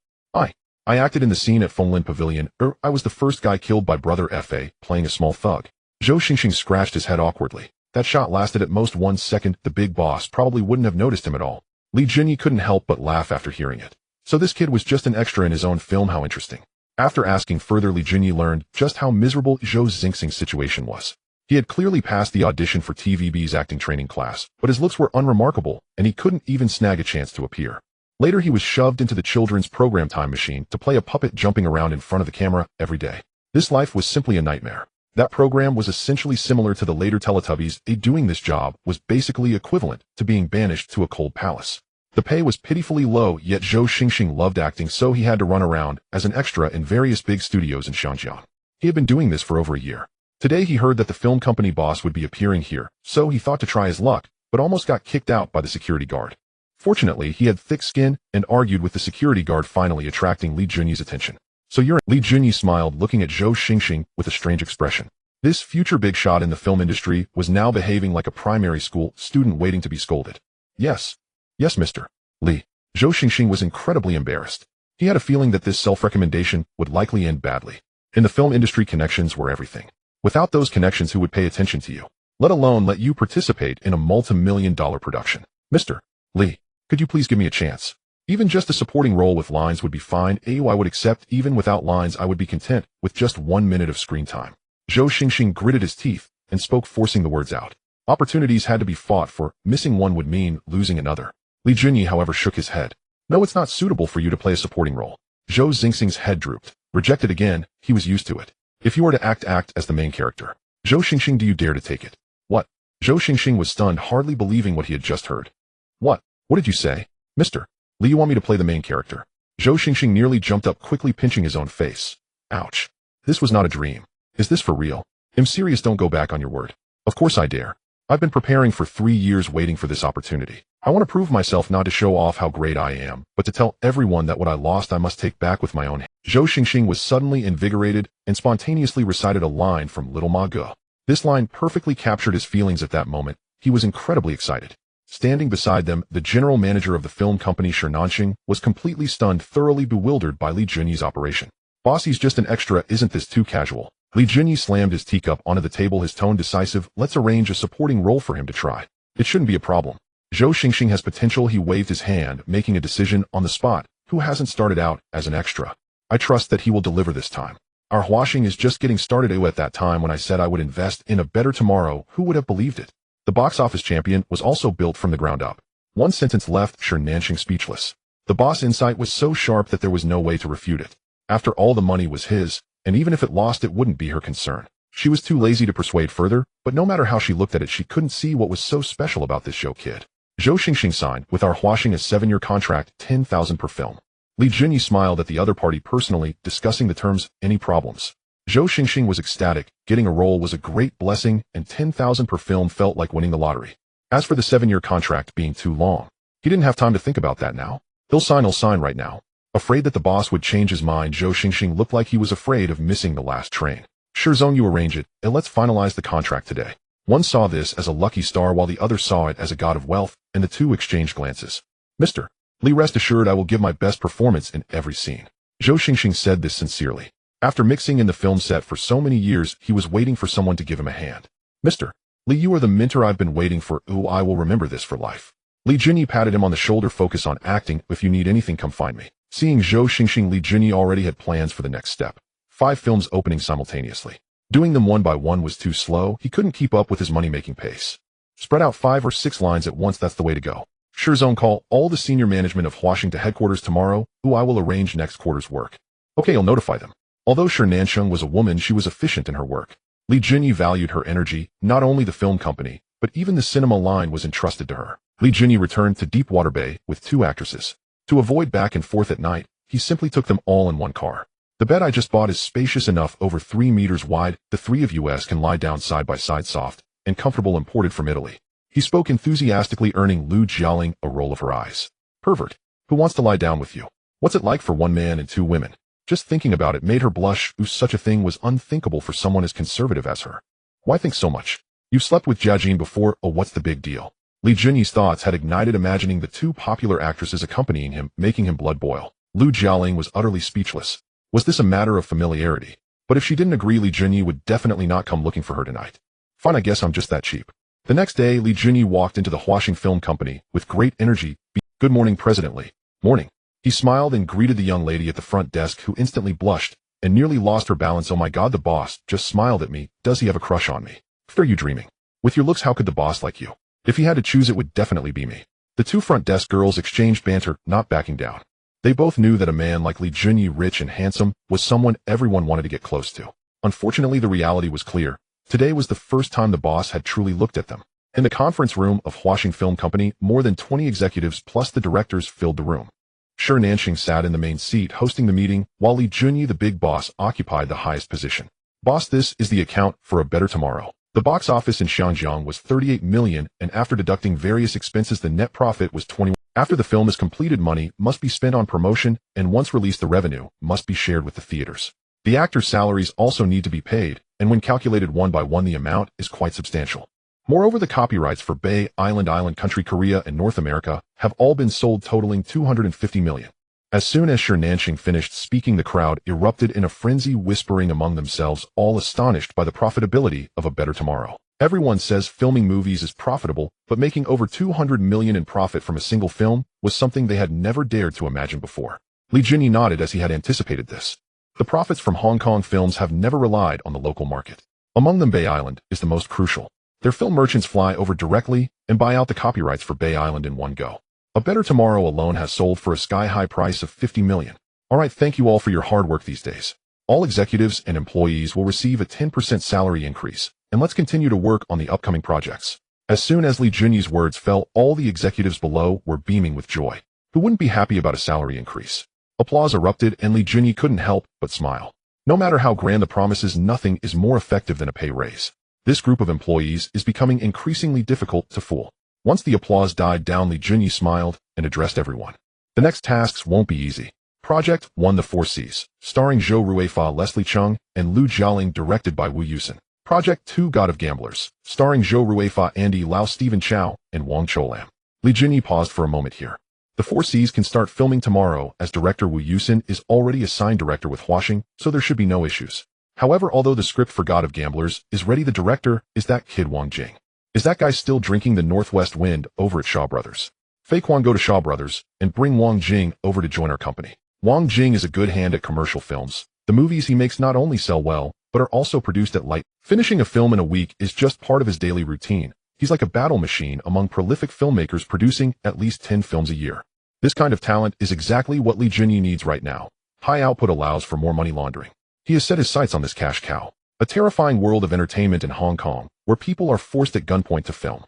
I acted in the scene at Fonglin Pavilion, I was the first guy killed by Brother Fa, playing a small thug. Zhou Xingxing scratched his head awkwardly. That shot lasted at most 1 second, the big boss probably wouldn't have noticed him at all. Li Junyi couldn't help but laugh after hearing it. So this kid was just an extra in his own film, how interesting. After asking further, Li Junyi learned just how miserable Zhou Xingxing's situation was. He had clearly passed the audition for TVB's acting training class, but his looks were unremarkable, and he couldn't even snag a chance to appear. Later he was shoved into the children's program time machine to play a puppet jumping around in front of the camera every day. This life was simply a nightmare. That program was essentially similar to the later Teletubbies. Doing this job was basically equivalent to being banished to a cold palace. The pay was pitifully low, yet Zhou Xingxing loved acting, so he had to run around as an extra in various big studios in Xinjiang. He had been doing this for over a year. Today he heard that the film company boss would be appearing here, so he thought to try his luck, but almost got kicked out by the security guard. Fortunately, he had thick skin and argued with the security guard, finally attracting Li Junyi's attention. So you're Li Junyi smiled, looking at Zhou Xingxing with a strange expression. This future big shot in the film industry was now behaving like a primary school student waiting to be scolded. Yes, Mr. Li. Zhou Xingxing was incredibly embarrassed. He had a feeling that this self-recommendation would likely end badly. In the film industry, connections were everything. Without those connections, who would pay attention to you, let alone let you participate in a multi-million-dollar production? Mr. Li, could you please give me a chance? Even just a supporting role with lines would be fine. I would accept. Even without lines, I would be content with just 1 minute of screen time. Zhou Xingxing gritted his teeth and spoke, forcing the words out. Opportunities had to be fought for. Missing one would mean losing another. Li Junyi, however, shook his head. No, it's not suitable for you to play a supporting role. Zhou Xingxing's head drooped. Rejected again, he was used to it. If you were to act as the main character. Zhou Xingxing, do you dare to take it? What? Zhou Xingxing was stunned, hardly believing what he had just heard. What did you say? Mr. Li, you want me to play the main character? Zhou Xingxing nearly jumped up, quickly pinching his own face. Ouch. This was not a dream. Is this for real? I'm serious, don't go back on your word. Of course I dare. I've been preparing for 3 years, waiting for this opportunity. I want to prove myself, not to show off how great I am, but to tell everyone that what I lost I must take back with my own hands. Zhou Xingxing was suddenly invigorated and spontaneously recited a line from Little Ma Ge. This line perfectly captured his feelings at that moment. He was incredibly excited. Standing beside them, the general manager of the film company Shernanxing was completely stunned, thoroughly bewildered by Li Junyi's operation. Boss, he's just an extra, isn't this too casual? Li Junyi slammed his teacup onto the table, his tone decisive. Let's arrange a supporting role for him to try. It shouldn't be a problem. Zhou Xingxing has potential. He waved his hand, making a decision on the spot. Who hasn't started out as an extra? I trust that he will deliver this time. Our Huaxing is just getting started. At that time when I said I would invest in a better tomorrow, who would have believed it? The box office champion was also built from the ground up. 1 sentence left Shernanxing speechless. The boss' insight was so sharp that there was no way to refute it. After all, the money was his, and even if it lost, it wouldn't be her concern. She was too lazy to persuade further, but no matter how she looked at it, she couldn't see what was so special about this show kid. Zhou Xingxing signed with our Huaxing a 7-year contract, 10,000 per film. Li Junyi smiled at the other party personally, discussing the terms. Any problems? Zhou Xingxing was ecstatic. Getting a role was a great blessing, and 10,000 per film felt like winning the lottery. As for the 7-year contract being too long, he didn't have time to think about that now. He'll sign right now. Afraid that the boss would change his mind, Zhou Xingxing looked like he was afraid of missing the last train. Sure, Zone, you arrange it, and let's finalize the contract today. One saw this as a lucky star while the other saw it as a god of wealth, and the two exchanged glances. Mr. Li, rest assured I will give my best performance in every scene. Zhou Xingxing said this sincerely. After mixing in the film set for so many years, he was waiting for someone to give him a hand. Mr. Li, you are the mentor I've been waiting for. Ooh, I will remember this for life. Li Junyi patted him on the shoulder. Focus on acting. If you need anything, come find me. Seeing Zhou Xingxing, Li Junyi already had plans for the next step. 5 films opening simultaneously. Doing them one by one was too slow. He couldn't keep up with his money-making pace. Spread out 5 or 6 lines at once, that's the way to go. Sure, Zone, call all the senior management of Huaxing to headquarters tomorrow. Ooh, I will arrange next quarter's work. Okay, I'll notify them. Although Shernanxing was a woman, she was efficient in her work. Li Junyi valued her energy. Not only the film company, but even the cinema line was entrusted to her. Li Junyi returned to Deepwater Bay with 2 actresses. To avoid back and forth at night, he simply took them all in one car. The bed I just bought is spacious enough, over 3 meters wide. The 3 of us can lie down side by side, soft and comfortable, imported from Italy. He spoke enthusiastically, earning Lu Jialing a roll of her eyes. Pervert. Who wants to lie down with you? What's it like for 1 man and 2 women? Just thinking about it made her blush. Ooh, such a thing was unthinkable for someone as conservative as her. Why think so much? You've slept with Jiajin before. Oh, what's the big deal? Li Junyi's thoughts had ignited, imagining the 2 popular actresses accompanying him, making him blood boil. Lu Jialing was utterly speechless. Was this a matter of familiarity? But if she didn't agree, Li Junyi would definitely not come looking for her tonight. Fine, I guess I'm just that cheap. The next day, Li Junyi walked into the Huaxing Film Company with great energy. Good morning, President Li. Morning. He smiled and greeted the young lady at the front desk, who instantly blushed and nearly lost her balance. Oh my god, the boss just smiled at me. Does he have a crush on me? Are you dreaming? With your looks, how could the boss like you? If he had to choose, it would definitely be me. The two front desk girls exchanged banter, not backing down. They both knew that a man like Li Junyi, rich and handsome, was someone everyone wanted to get close to. Unfortunately, the reality was clear. Today was the first time the boss had truly looked at them. In the conference room of Huaxing Film Company, more than 20 executives plus the directors filled the room. Shi Nanxing sat in the main seat hosting the meeting, while Li Junyi, the big boss, occupied the highest position. Boss, this is the account for A Better Tomorrow. The box office in Xianjiang was 38 million, and after deducting various expenses, the net profit was 21. After the film is completed, money must be spent on promotion, and once released, the revenue must be shared with the theaters. The actors' salaries also need to be paid, and when calculated one by one, the amount is quite substantial. Moreover, the copyrights for Bay Island country, Korea, and North America have all been sold, totaling 250 million. As soon as Shi Nanxing finished speaking, the crowd erupted in a frenzy, whispering among themselves, all astonished by the profitability of A Better Tomorrow. Everyone says filming movies is profitable, but making over 200 million in profit from a single film was something they had never dared to imagine before. Li Junyi nodded as he had anticipated this. The profits from Hong Kong films have never relied on the local market. Among them, Bay Island is the most crucial. Their film merchants fly over directly and buy out the copyrights for Bay Island in one go. A Better Tomorrow alone has sold for a sky-high price of 50 million. Alright, thank you all for your hard work these days. All executives and employees will receive a 10% salary increase, and let's continue to work on the upcoming projects. As soon as Li Junyi's words fell, all the executives below were beaming with joy. Who wouldn't be happy about a salary increase? Applause erupted, and Li Junyi couldn't help but smile. No matter how grand the promises, nothing is more effective than a pay raise. This group of employees is becoming increasingly difficult to fool. Once the applause died down, Li Junyi smiled and addressed everyone. The next tasks won't be easy. Project 1: The Four Cs, starring Zhou Ruifa, Leslie Chung, and Lu Jialing, directed by Wu Yusen. Project 2: God of Gamblers, starring Zhou Ruifa, Andy Lau, Stephen Chow, and Wang Choulam. Li Junyi paused for a moment here. The Four Cs can start filming tomorrow, as director Wu Yusen is already assigned director with Huaxing, so there should be no issues. However, although the script for God of Gamblers is ready, the director is that kid Wang Jing. Is that guy still drinking the Northwest Wind over at Shaw Brothers? Fake Wang, go to Shaw Brothers and bring Wang Jing over to join our company. Wang Jing is a good hand at commercial films. The movies he makes not only sell well, but are also produced at light. Finishing a film in a week is just part of his daily routine. He's like a battle machine among prolific filmmakers, producing at least 10 films a year. This kind of talent is exactly what Li Junyi needs right now. High output allows for more money laundering. He has set his sights on this cash cow. A terrifying world of entertainment in Hong Kong, where people are forced at gunpoint to film.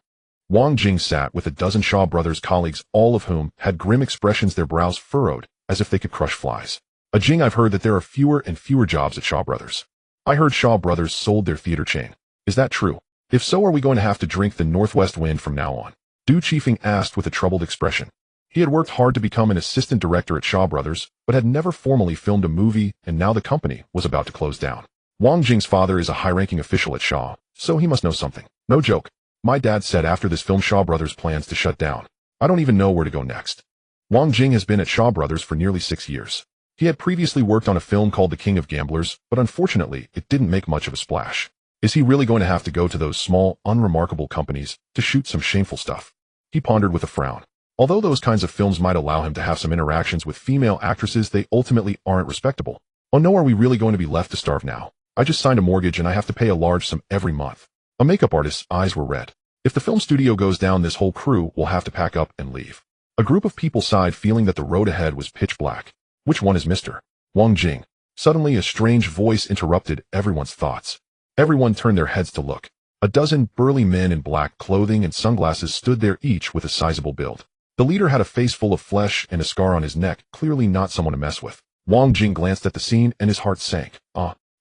Wang Jing sat with a dozen Shaw Brothers colleagues, all of whom had grim expressions, their brows furrowed, as if they could crush flies. Jing, I've heard that there are fewer and fewer jobs at Shaw Brothers. I heard Shaw Brothers sold their theater chain. Is that true? If so, are we going to have to drink the Northwest Wind from now on? Du Chifeng asked with a troubled expression. He had worked hard to become an assistant director at Shaw Brothers, but had never formally filmed a movie, and now the company was about to close down. Wang Jing's father is a high-ranking official at Shaw, so he must know something. No joke. My dad said after this film Shaw Brothers plans to shut down. I don't even know where to go next. Wang Jing has been at Shaw Brothers for nearly 6 years. He had previously worked on a film called The King of Gamblers, but unfortunately, it didn't make much of a splash. Is he really going to have to go to those small, unremarkable companies to shoot some shameful stuff? He pondered with a frown. Although those kinds of films might allow him to have some interactions with female actresses, they ultimately aren't respectable. Oh no, are we really going to be left to starve now? I just signed a mortgage and I have to pay a large sum every month. A makeup artist's eyes were red. If the film studio goes down, this whole crew will have to pack up and leave. A group of people sighed, feeling that the road ahead was pitch black. Which one is Mr. Wang Jing? Suddenly, a strange voice interrupted everyone's thoughts. Everyone turned their heads to look. A dozen burly men in black clothing and sunglasses stood there, each with a sizable build. The leader had a face full of flesh and a scar on his neck, clearly not someone to mess with. Wang Jing glanced at the scene and his heart sank.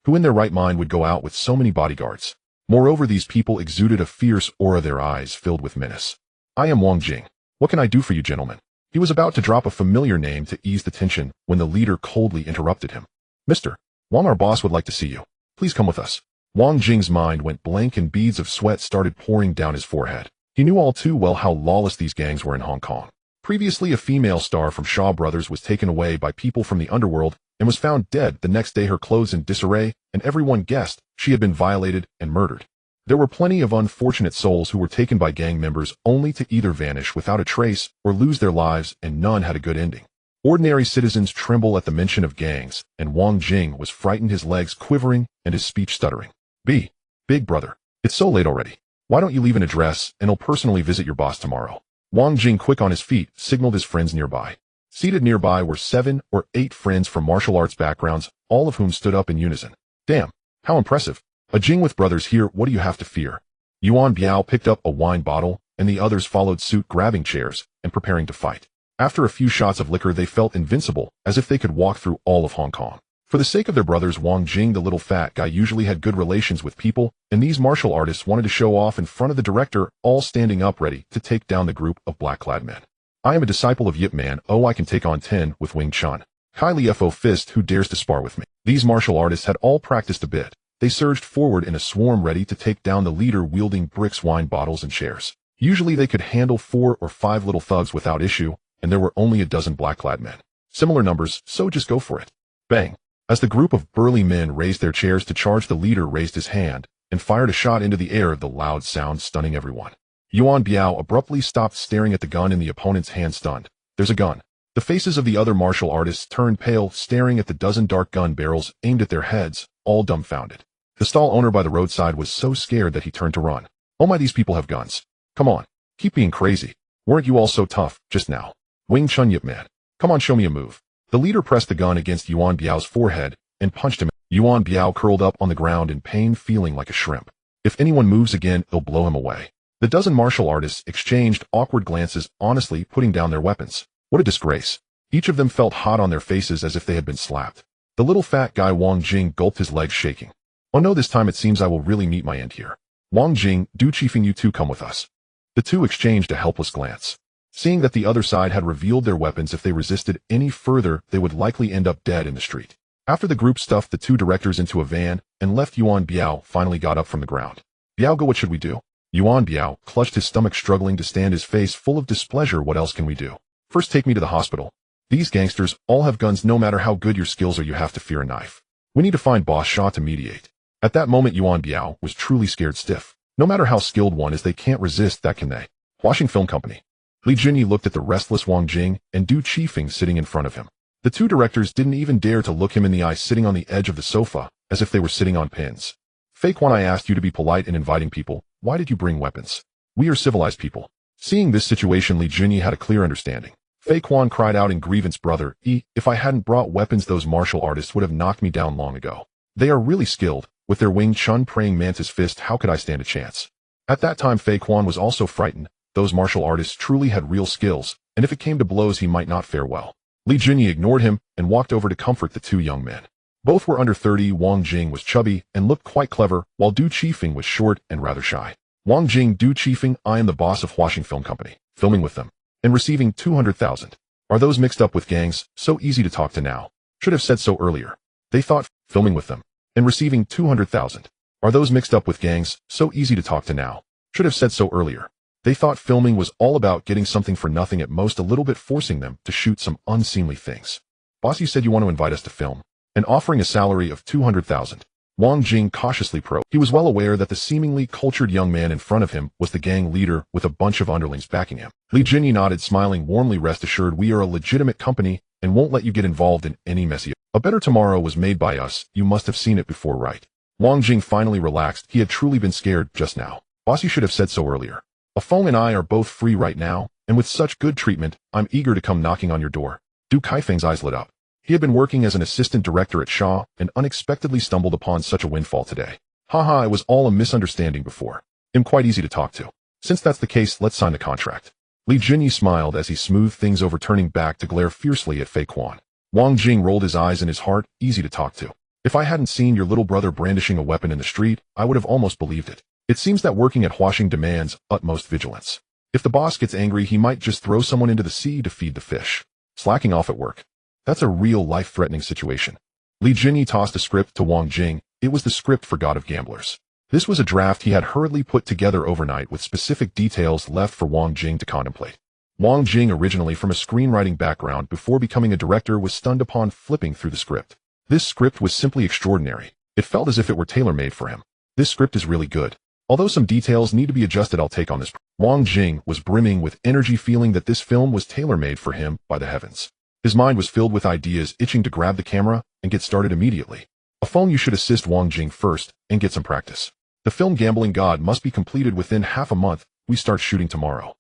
Who in their right mind would go out with so many bodyguards? Moreover, these people exuded a fierce aura, their eyes filled with menace. I am Wang Jing. What can I do for you, gentlemen? He was about to drop a familiar name to ease the tension when the leader coldly interrupted him. Mr. Wang, our boss would like to see you. Please come with us. Wang Jing's mind went blank and beads of sweat started pouring down his forehead. He knew all too well how lawless these gangs were in Hong Kong. Previously a female star from Shaw Brothers was taken away by people from the Underworld and was found dead the next day, her clothes in disarray, and everyone guessed she had been violated and murdered. There were plenty of unfortunate souls who were taken by gang members only to either vanish without a trace or lose their lives, and none had a good ending. Ordinary citizens tremble at the mention of gangs, and Wang Jing was frightened, his legs quivering and his speech stuttering. Big brother, it's so late already. Why don't you leave an address and I'll personally visit your boss tomorrow? Wang Jing, quick on his feet, signaled his friends nearby. Seated nearby were 7 or 8 friends from martial arts backgrounds, all of whom stood up in unison. Damn, how impressive. A Jing with brothers here, what do you have to fear? Yuan Biao picked up a wine bottle, and the others followed suit, grabbing chairs and preparing to fight. After a few shots of liquor, they felt invincible, as if they could walk through all of Hong Kong. For the sake of their brothers, Wang Jing, the little fat guy, usually had good relations with people, and these martial artists wanted to show off in front of the director, all standing up ready to take down the group of black-clad men. I am a disciple of Yip Man. Oh, I can take on 10 with Wing Chun. Kai Li Fo Fist, who dares to spar with me? These martial artists had all practiced a bit. They surged forward in a swarm, ready to take down the leader, wielding bricks, wine bottles, and chairs. Usually they could handle 4 or 5 little thugs without issue, and there were only a dozen black-clad men. Similar numbers, so just go for it. Bang! As the group of burly men raised their chairs to charge, the leader raised his hand and fired a shot into the air, the loud sound stunning everyone. Yuan Biao abruptly stopped, staring at the gun in the opponent's hand, stunned. There's a gun. The faces of the other martial artists turned pale, staring at the dozen dark gun barrels aimed at their heads, all dumbfounded. The stall owner by the roadside was so scared that he turned to run. Oh my, these people have guns. Come on, keep being crazy. Weren't you all so tough just now? Wing Chun, Yip Man. Come on, show me a move. The leader pressed the gun against Yuan Biao's forehead and punched him. Yuan Biao curled up on the ground in pain, feeling like a shrimp. If anyone moves again, it'll blow him away. The dozen martial artists exchanged awkward glances, honestly putting down their weapons. What a disgrace. Each of them felt hot on their faces, as if they had been slapped. The little fat guy Wang Jing gulped, his legs shaking. Oh no, this time it seems I will really meet my end here. Wang Jing, Du Chiefing, you two come with us. The two exchanged a helpless glance. Seeing that the other side had revealed their weapons, if they resisted any further, they would likely end up dead in the street. After the group stuffed the 2 directors into a van and left, Yuan Biao finally got up from the ground. Biao, go, what should we do? Yuan Biao clutched his stomach, struggling to stand, his face full of displeasure. What else can we do? First, take me to the hospital. These gangsters all have guns. No matter how good your skills are, you have to fear a knife. We need to find Boss Shaw to mediate. At that moment, Yuan Biao was truly scared stiff. No matter how skilled one is, they can't resist that, can they? Washing Film Company. Li Junyi looked at the restless Wang Jing and Du Chiefing sitting in front of him. The 2 directors didn't even dare to look him in the eye, sitting on the edge of the sofa, as if they were sitting on pins. Fei Quan, I asked you to be polite in inviting people. Why did you bring weapons? We are civilized people. Seeing this situation, Li Junyi had a clear understanding. Fei Quan cried out in grievance, brother, if I hadn't brought weapons, those martial artists would have knocked me down long ago. They are really skilled. With their Wing Chun praying mantis fist, how could I stand a chance? At that time, Fei Quan was also frightened. Those martial artists truly had real skills, and if it came to blows, he might not fare well. Li Junyi ignored him and walked over to comfort the 2 young men. Both were under 30. Wang Jing was chubby and looked quite clever, while Du Chiefing was short and rather shy. Wang Jing, Du Chiefing, I am the boss of Washing Film Company. Filming with them. And receiving 200,000. Are those mixed up with gangs? So easy to talk to now. Should have said so earlier. They thought, filming with them. And receiving 200,000. Are those mixed up with gangs? So easy to talk to now. Should have said so earlier. They thought filming was all about getting something for nothing, at most a little bit, forcing them to shoot some unseemly things. Boss, you said you want to invite us to film. And offering a salary of 200,000. Wang Jing cautiously probed. He was well aware that the seemingly cultured young man in front of him was the gang leader with a bunch of underlings backing him. Li Junyi nodded, smiling warmly. Rest assured, we are a legitimate company and won't let you get involved in any messy. A Better Tomorrow was made by us. You must have seen it before, right? Wang Jing finally relaxed. He had truly been scared just now. Boss, you should have said so earlier. Afeng and I are both free right now, and with such good treatment, I'm eager to come knocking on your door. Du Kaifeng's eyes lit up. He had been working as an assistant director at Shaw and unexpectedly stumbled upon such a windfall today. Haha, it was all a misunderstanding before. I'm quite easy to talk to. Since that's the case, let's sign the contract. Li Junyi smiled as he smoothed things over, turning back to glare fiercely at Fei Quan. Wang Jing rolled his eyes in his heart. Easy to talk to. If I hadn't seen your little brother brandishing a weapon in the street, I would have almost believed it. It seems that working at Huaxing demands utmost vigilance. If the boss gets angry, he might just throw someone into the sea to feed the fish. Slacking off at work. That's a real life-threatening situation. Li Junyi tossed a script to Wang Jing. It was the script for God of Gamblers. This was a draft he had hurriedly put together overnight with specific details left for Wang Jing to contemplate. Wang Jing, originally from a screenwriting background before becoming a director, was stunned upon flipping through the script. This script was simply extraordinary. It felt as if it were tailor-made for him. This script is really good. Although some details need to be adjusted, I'll take on this. Wang Jing was brimming with energy, feeling that this film was tailor-made for him by the heavens. His mind was filled with ideas, itching to grab the camera and get started immediately. A phone you should assist Wang Jing first and get some practice. The film Gambling God must be completed within half a month. We start shooting tomorrow.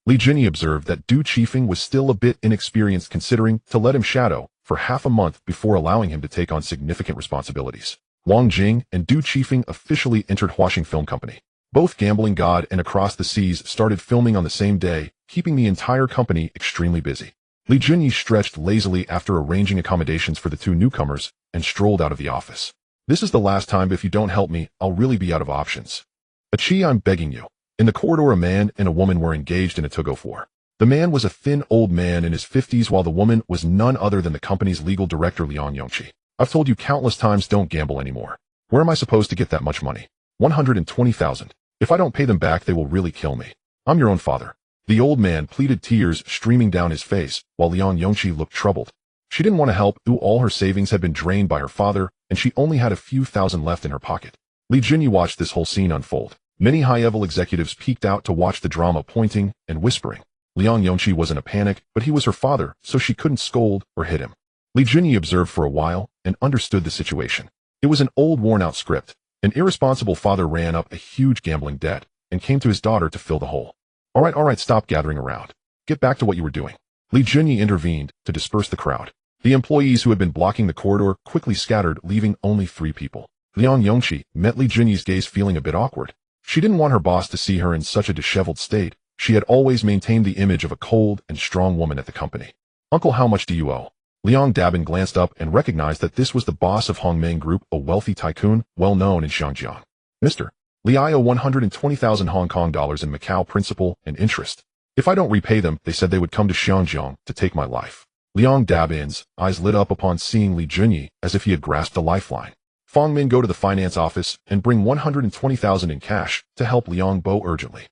Li Jinyi observed that Du Qifeng was still a bit inexperienced, considering to let him shadow for half a month before allowing him to take on significant responsibilities. Wang Jing and Du Qifeng officially entered Huaxing Film Company. Both Gambling God and Across the Seas started filming on the same day, keeping the entire company extremely busy. Li Jinyi stretched lazily after arranging accommodations for the two newcomers and strolled out of the office. This is the last time. If you don't help me, I'll really be out of options. Achi, I'm begging you. In the corridor, a man and a woman were engaged in a tug-of-war. The man was a thin old man in his 50s, while the woman was none other than the company's legal director, Liang Yongqi. I've told you countless times, don't gamble anymore. Where am I supposed to get that much money? 120,000. If I don't pay them back, they will really kill me. I'm your own father. The old man pleaded, tears streaming down his face, while Liang Yongqi looked troubled. She didn't want to help. All her savings had been drained by her father, and she only had a few thousand left in her pocket. Li Jinyi watched this whole scene unfold. Many high-level executives peeked out to watch the drama, pointing and whispering. Liang Yongqi was in a panic, but he was her father, so she couldn't scold or hit him. Li Jinyi observed for a while and understood the situation. It was an old, worn-out script. An irresponsible father ran up a huge gambling debt and came to his daughter to fill the hole. All right, stop gathering around. Get back to what you were doing. Li Jinyi intervened to disperse the crowd. The employees who had been blocking the corridor quickly scattered, leaving only 3 people. Liang Yongqi met Li Jinyi's gaze, feeling a bit awkward. She didn't want her boss to see her in such a disheveled state. She had always maintained the image of a cold and strong woman at the company. Uncle, how much do you owe? Liang Dabin glanced up and recognized that this was the boss of Hongmeng Group, a wealthy tycoon well known in Xiangjiang. Mr. Li, I owe 120,000 Hong Kong dollars in Macau principal and interest. If I don't repay them, they said they would come to Xiangjiang to take my life. Liang Dabin's eyes lit up upon seeing Li Jinyi, as if he had grasped a lifeline. Fong Min, go to the finance office and bring 120,000 in cash to help Liang Bo urgently.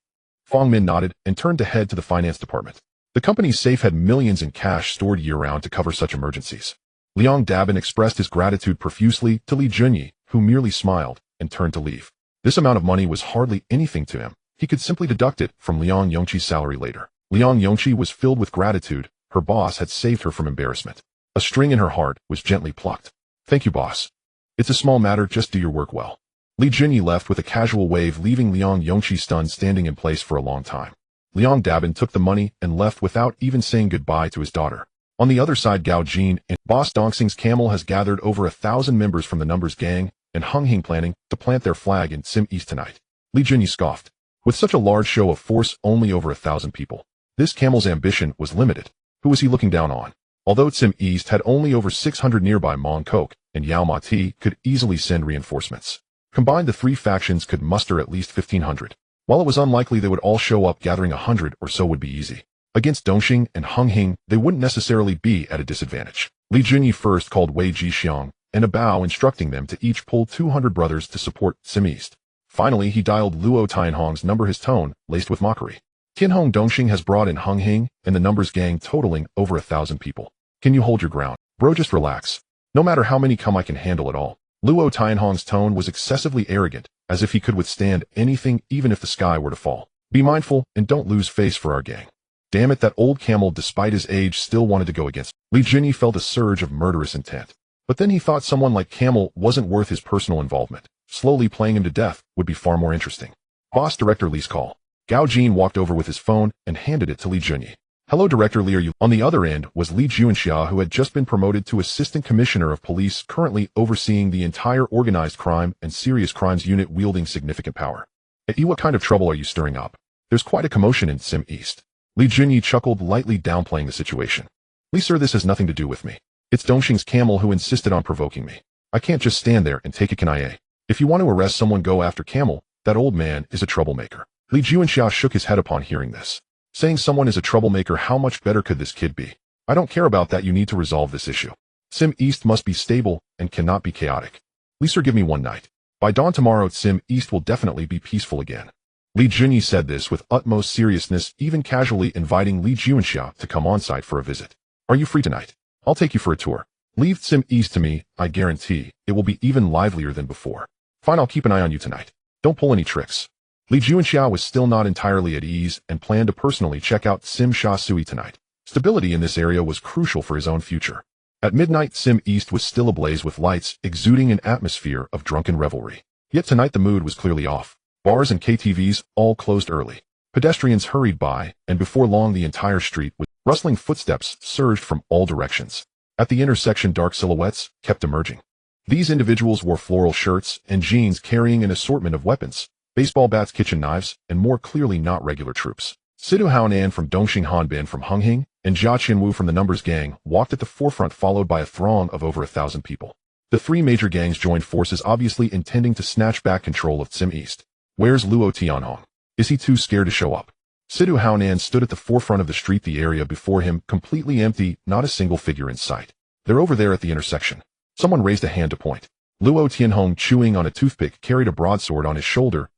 Fong Min nodded and turned to head to the finance department. The company's safe had millions in cash stored year-round to cover such emergencies. Liang Dabin expressed his gratitude profusely to Li Jinyi, who merely smiled and turned to leave. This amount of money was hardly anything to him. He could simply deduct it from Liang Yongqi's salary later. Liang Yongqi was filled with gratitude. Her boss had saved her from embarrassment. A string in her heart was gently plucked. Thank you, boss. It's a small matter, just do your work well. Li Jinyi left with a casual wave, leaving Liang Yongqi stunned, standing in place for a long time. Liang Dabin took the money and left without even saying goodbye to his daughter. On the other side, Gao Jin and Boss Dongxing's camel has gathered over 1,000 members from the Numbers Gang and Hung Hing, planning to plant their flag in Sim East tonight. Li Jinyi scoffed. With such a large show of force, only over 1,000 people. This camel's ambition was limited. Who was he looking down on? Although Tsim East had only over 600 nearby, Mong Kok and Yao Ma Ti could easily send reinforcements. Combined, the 3 factions could muster at least 1,500. While it was unlikely they would all show up, gathering 100 or so would be easy. Against Dongxing and Hung Hing, they wouldn't necessarily be at a disadvantage. Li Jinyi first called Wei Jixiang and a Bao, instructing them to each pull 200 brothers to support Tsim East. Finally, he dialed Luo Tianhong's number, his tone laced with mockery. Tianhong Dongxing has brought in Hung Hing and the Numbers Gang, totaling over 1,000 people. Can you hold your ground? Bro, just relax. No matter how many come, I can handle it all. Luo Tianhong's tone was excessively arrogant, as if he could withstand anything, even if the sky were to fall. Be mindful and don't lose face for our gang. Damn it, that old camel, despite his age, still wanted to go against. Li Jinyi felt a surge of murderous intent. But then he thought someone like Camel wasn't worth his personal involvement. Slowly playing him to death would be far more interesting. Boss, Director Li's call. Gao Jin walked over with his phone and handed it to Li Jinyi. Hello, Director Li, are you? On the other end was Li Juanxia, who had just been promoted to Assistant Commissioner of Police, currently overseeing the entire organized crime and serious crimes unit, wielding significant power. Hey, what kind of trouble are you stirring up? There's quite a commotion in Sim East. Li Jinyi chuckled, lightly downplaying the situation. Li, sir, this has nothing to do with me. It's Dongxing's camel who insisted on provoking me. I can't just stand there and take a KIA. If you want to arrest someone, go after Camel. That old man is a troublemaker. Li Juanxia shook his head upon hearing this. Saying someone is a troublemaker, how much better could this kid be? I don't care about that, you need to resolve this issue. Sim East must be stable and cannot be chaotic. Li, sir, give me one night. By dawn tomorrow, Sim East will definitely be peaceful again. Li Junyi said this with utmost seriousness, even casually inviting Li Juanxia to come on-site for a visit. Are you free tonight? I'll take you for a tour. Leave Sim East to me, I guarantee it will be even livelier than before. Fine, I'll keep an eye on you tonight. Don't pull any tricks. Li Juanxia was still not entirely at ease and planned to personally check out Sim Sha Sui tonight. Stability in this area was crucial for his own future. At midnight, Sim East was still ablaze with lights, exuding an atmosphere of drunken revelry. Yet tonight the mood was clearly off. Bars and KTVs all closed early. Pedestrians hurried by, and before long the entire street with rustling footsteps surged from all directions. At the intersection, dark silhouettes kept emerging. These individuals wore floral shirts and jeans carrying an assortment of weapons, baseball bats, kitchen knives, and more clearly not regular troops. Sidu Haonan from Dongxing Hanbin from Hunghing and Jia Qianwu from the Numbers Gang walked at the forefront, followed by a throng of over 1,000 people. The three major gangs joined forces, obviously intending to snatch back control of Sim East. Where's Luo Tianhong? Is he too scared to show up? Sidu Haonan stood at the forefront of the street, the area before him completely empty, not a single figure in sight. They're over there at the intersection. Someone raised a hand to point. Luo Tianhong, chewing on a toothpick, carried a broadsword on his shoulder.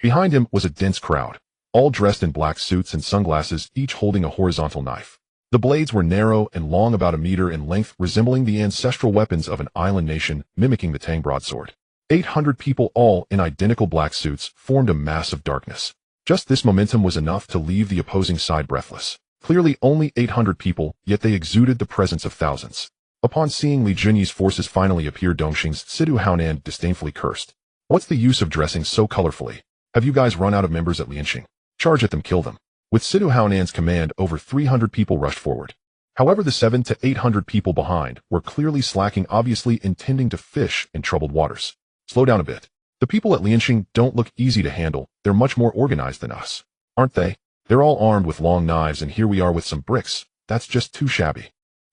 Behind him was a dense crowd, all dressed in black suits and sunglasses, each holding a horizontal knife. The blades were narrow and long, about a meter in length, resembling the ancestral weapons of an island nation, mimicking the Tang broadsword. 800 people, all in identical black suits, formed a mass of darkness. Just this momentum was enough to leave the opposing side breathless. Clearly only 800 people, yet they exuded the presence of thousands. Upon seeing Li Junyi's forces finally appear, Dongxing's Sidu Haonan disdainfully cursed. What's the use of dressing so colorfully? Have you guys run out of members at Lianxing? Charge at them, kill them. With Sidu Haonan's command, over 300 people rushed forward. However, the 700 to 800 people behind were clearly slacking, obviously intending to fish in troubled waters. Slow down a bit. The people at Lianxing don't look easy to handle. They're much more organized than us. Aren't they? They're all armed with long knives, and here we are with some bricks. That's just too shabby.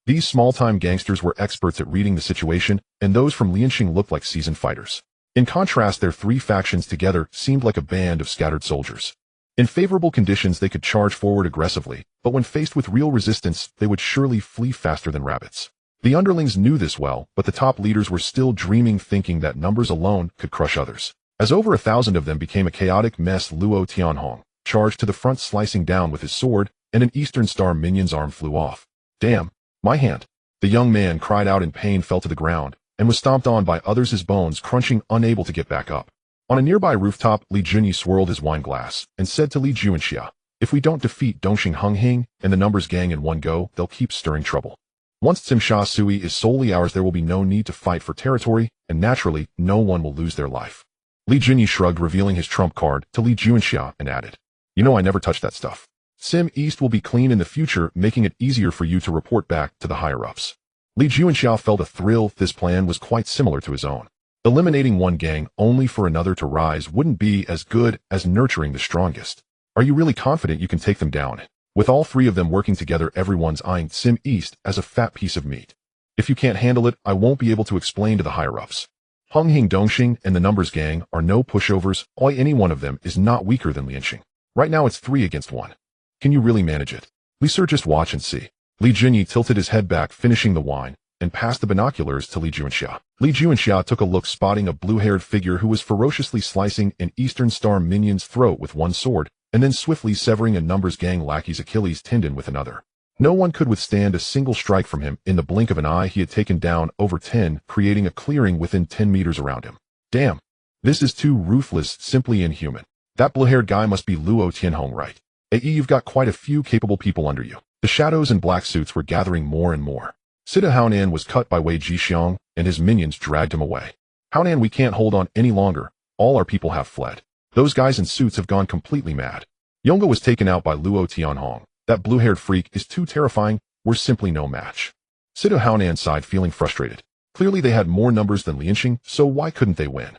These small-time gangsters were experts at reading the situation, and those from Lianxing looked like seasoned fighters. In contrast, their three factions together seemed like a band of scattered soldiers. In favorable conditions, they could charge forward aggressively, but when faced with real resistance, they would surely flee faster than rabbits. The underlings knew this well, but the top leaders were still dreaming, thinking that numbers alone could crush others. As over 1,000 of them became a chaotic mess, Luo Tianhong charged to the front, slicing down with his sword, and an Eastern Star minion's arm flew off. Damn, my hand. The young man cried out in pain, fell to the ground, and was stomped on by others, his bones crunching, unable to get back up. On a nearby rooftop, Li Junyi swirled his wine glass and said to Li Juanxia, if we don't defeat Dongxing Hunghing and the Numbers Gang in one go, they'll keep stirring trouble. Once Sim Sha Sui is solely ours, there will be no need to fight for territory, and naturally, no one will lose their life. Li Junyi shrugged, revealing his trump card to Li Juanxia, and added, you know I never touch that stuff. Sim East will be clean in the future, making it easier for you to report back to the higher-ups. Li Juanxia felt a thrill. This plan was quite similar to his own. Eliminating one gang only for another to rise wouldn't be as good as nurturing the strongest. Are you really confident you can take them down? With all three of them working together, everyone's eyeing Sim East as a fat piece of meat. If you can't handle it, I won't be able to explain to the higher-ups. Hunghing, Dongxing, and the Numbers Gang are no pushovers. Any one of them is not weaker than Lianxing. Right now it's 3 against 1. Can you really manage it? Li Sir, just watch and see. Li Junyi tilted his head back, finishing the wine, and passed the binoculars to Li Juanxia. Li Juanxia took a look, spotting a blue-haired figure who was ferociously slicing an Eastern Star minion's throat with one sword, and then swiftly severing a Numbers Gang lackey's Achilles tendon with another. No one could withstand a single strike from him. In the blink of an eye, he had taken down over 10, creating a clearing within 10 meters around him. Damn. This is too ruthless, simply inhuman. That blue-haired guy must be Luo Tianhong, right? You've got quite a few capable people under you. The shadows and black suits were gathering more and more. Sidu Haonan was cut by Wei Jixiang, and his minions dragged him away. Haonan, we can't hold on any longer. All our people have fled. Those guys in suits have gone completely mad. Yonga was taken out by Luo Tianhong. That blue-haired freak is too terrifying. We're simply no match. Sidu Haonan sighed, feeling frustrated. Clearly they had more numbers than Lianxing, so why couldn't they win?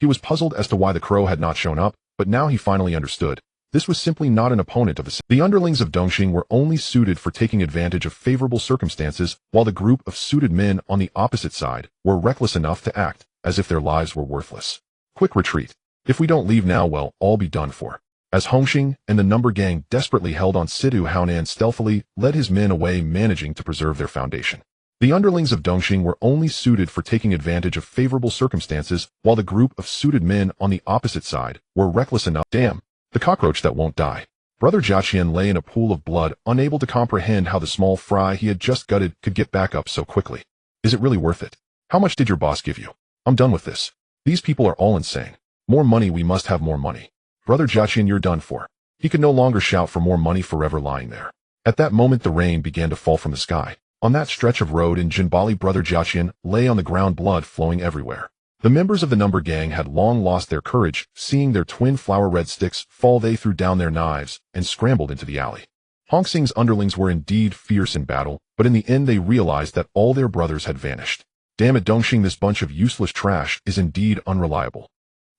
He was puzzled as to why the crow had not shown up, but now he finally understood. This was simply not an opponent of the underlings of Dongxing were only suited for taking advantage of favorable circumstances, while the group of suited men on the opposite side were reckless enough to act as if their lives were worthless. Quick retreat. If we don't leave now, we'll all be done for. As Hongxing and the Number Gang desperately held on, Sidu Haonan stealthily led his men away, managing to preserve their foundation. The underlings of Dongxing were only suited for taking advantage of favorable circumstances, while the group of suited men on the opposite side were reckless enough. Damn. The cockroach that won't die. Brother Jiaqian lay in a pool of blood, unable to comprehend how the small fry he had just gutted could get back up so quickly. Is it really worth it? How much did your boss give you? I'm done with this. These people are all insane. More money, we must have more money. Brother Jiaqian, you're done for. He could no longer shout for more money, forever lying there. At that moment the rain began to fall from the sky. On that stretch of road in Jinbali, Brother Jiaqian lay on the ground, blood flowing everywhere. The members of the number gang had long lost their courage. Seeing their twin flower red sticks fall, they threw down their knives and scrambled into the alley. Hong Xing's underlings were indeed fierce in battle, but in the end they realized that all their brothers had vanished. Damn it, Dongxing, this bunch of useless trash is indeed unreliable.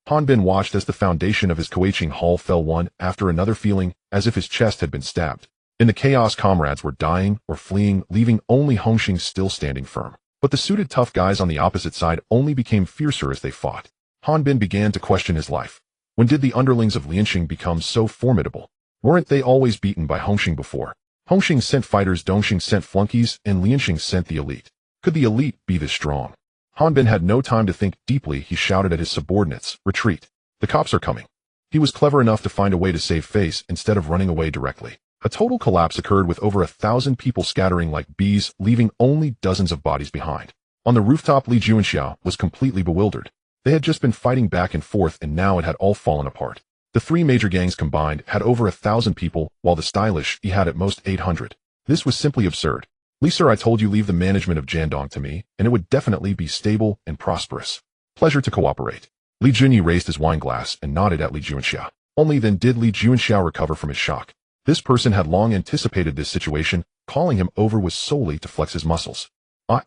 Han Bin watched as the foundation of his Kowloon hall fell one after another, feeling as if his chest had been stabbed. In the chaos, comrades were dying or fleeing, leaving only Hong Xing still standing firm. But the suited tough guys on the opposite side only became fiercer as they fought. Han Bin began to question his life. When did the underlings of Lianxing become so formidable? Weren't they always beaten by Hong Xing before? Hong Xing sent fighters, Dongxing sent flunkies, and Lianxing sent the elite. Could the elite be this strong? Han Bin had no time to think deeply. He shouted at his subordinates, "Retreat! The cops are coming!" He was clever enough to find a way to save face instead of running away directly. A total collapse occurred with over 1,000 people scattering like bees, leaving only dozens of bodies behind. On the rooftop, Li Juanxiao was completely bewildered. They had just been fighting back and forth, and now it had all fallen apart. The three major gangs combined had over 1,000 people, while the stylish he had at most 800. This was simply absurd. "Li sir, I told you leave the management of Jiandong to me, and it would definitely be stable and prosperous. Pleasure to cooperate." Li Junyi raised his wine glass and nodded at Li Juanxiao. Only then did Li Juanxiao recover from his shock. This person had long anticipated this situation. Calling him over was solely to flex his muscles.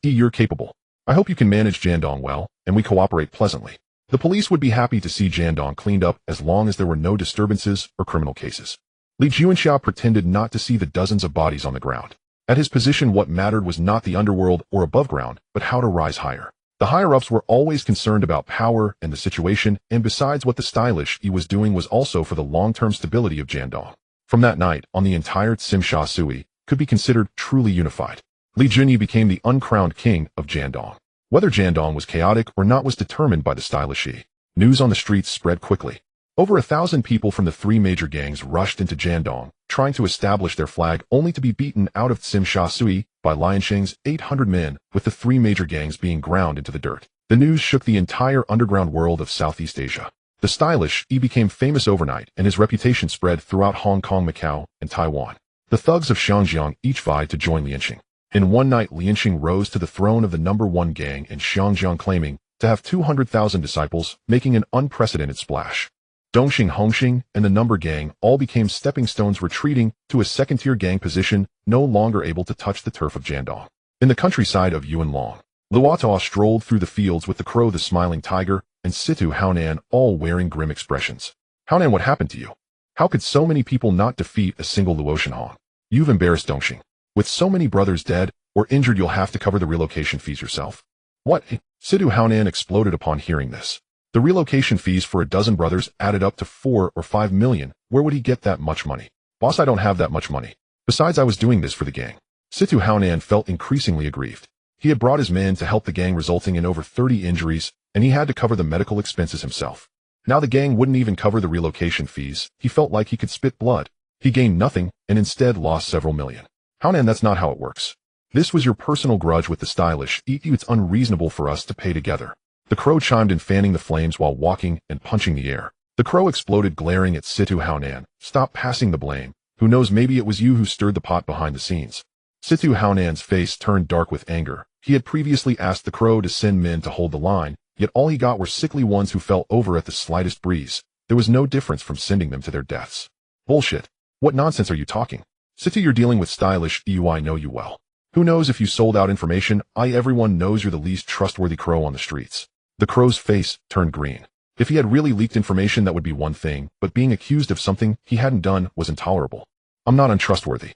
You're capable. I hope you can manage Jiandong well, and we cooperate pleasantly. The police would be happy to see Jiandong cleaned up as long as there were no disturbances or criminal cases. Li Juanxiao pretended not to see the dozens of bodies on the ground. At his position, what mattered was not the underworld or above ground, but how to rise higher. The higher-ups were always concerned about power and the situation, and besides, what the stylish he was doing was also for the long-term stability of Jiandong. From that night on, the entire Tsimsha Sui could be considered truly unified. Li Junyi became the uncrowned king of Jiandong. Whether Jiandong was chaotic or not was determined by the stylish he. News on the streets spread quickly. Over 1,000 people from the three major gangs rushed into Jiandong, trying to establish their flag, only to be beaten out of Tsimsha Sui by Lianxing's 800 men, with the three major gangs being ground into the dirt. The news shook the entire underground world of Southeast Asia. The stylish he became famous overnight, and his reputation spread throughout Hong Kong, Macau, and Taiwan. The thugs of Xiangjiang each vied to join Lianxing. In one night, Lianxing rose to the throne of the number one gang in Xiangjiang, claiming to have 200,000 disciples, making an unprecedented splash. Dongxing, Hongxing, and the number gang all became stepping stones, retreating to a second-tier gang position, no longer able to touch the turf of Jiandong. In the countryside of Yuanlong, Luotaw strolled through the fields with the crow, the smiling tiger, and Situ Haonan, all wearing grim expressions. "Haonan, what happened to you? How could so many people not defeat a single Luotian Hong? You've embarrassed Dongxing. With so many brothers dead or injured, you'll have to cover the relocation fees yourself." "What?" Situ Haonan exploded upon hearing this. The relocation fees for a dozen brothers added up to 4 or 5 million. Where would he get that much money? "Boss, I don't have that much money. Besides, I was doing this for the gang." Situ Haonan felt increasingly aggrieved. He had brought his men to help the gang, resulting in over 30 injuries, and he had to cover the medical expenses himself. Now the gang wouldn't even cover the relocation fees. He felt like he could spit blood. He gained nothing, and instead lost several million. "Haonan, that's not how it works. This was your personal grudge with the stylish. It's unreasonable for us to pay together." The crow chimed in, fanning the flames while walking and punching the air. The crow exploded, glaring at Situ Haonan. "Stop passing the blame. Who knows, maybe it was you who stirred the pot behind the scenes." Situ Haonan's face turned dark with anger. He had previously asked the crow to send men to hold the line, yet all he got were sickly ones who fell over at the slightest breeze. There was no difference from sending them to their deaths. "Bullshit. What nonsense are you talking? Situ, you're dealing with stylish EU. I know you well. Who knows if you sold out information? Everyone knows you're the least trustworthy crow on the streets." The crow's face turned green. If he had really leaked information, that would be one thing, but being accused of something he hadn't done was intolerable. "I'm not untrustworthy.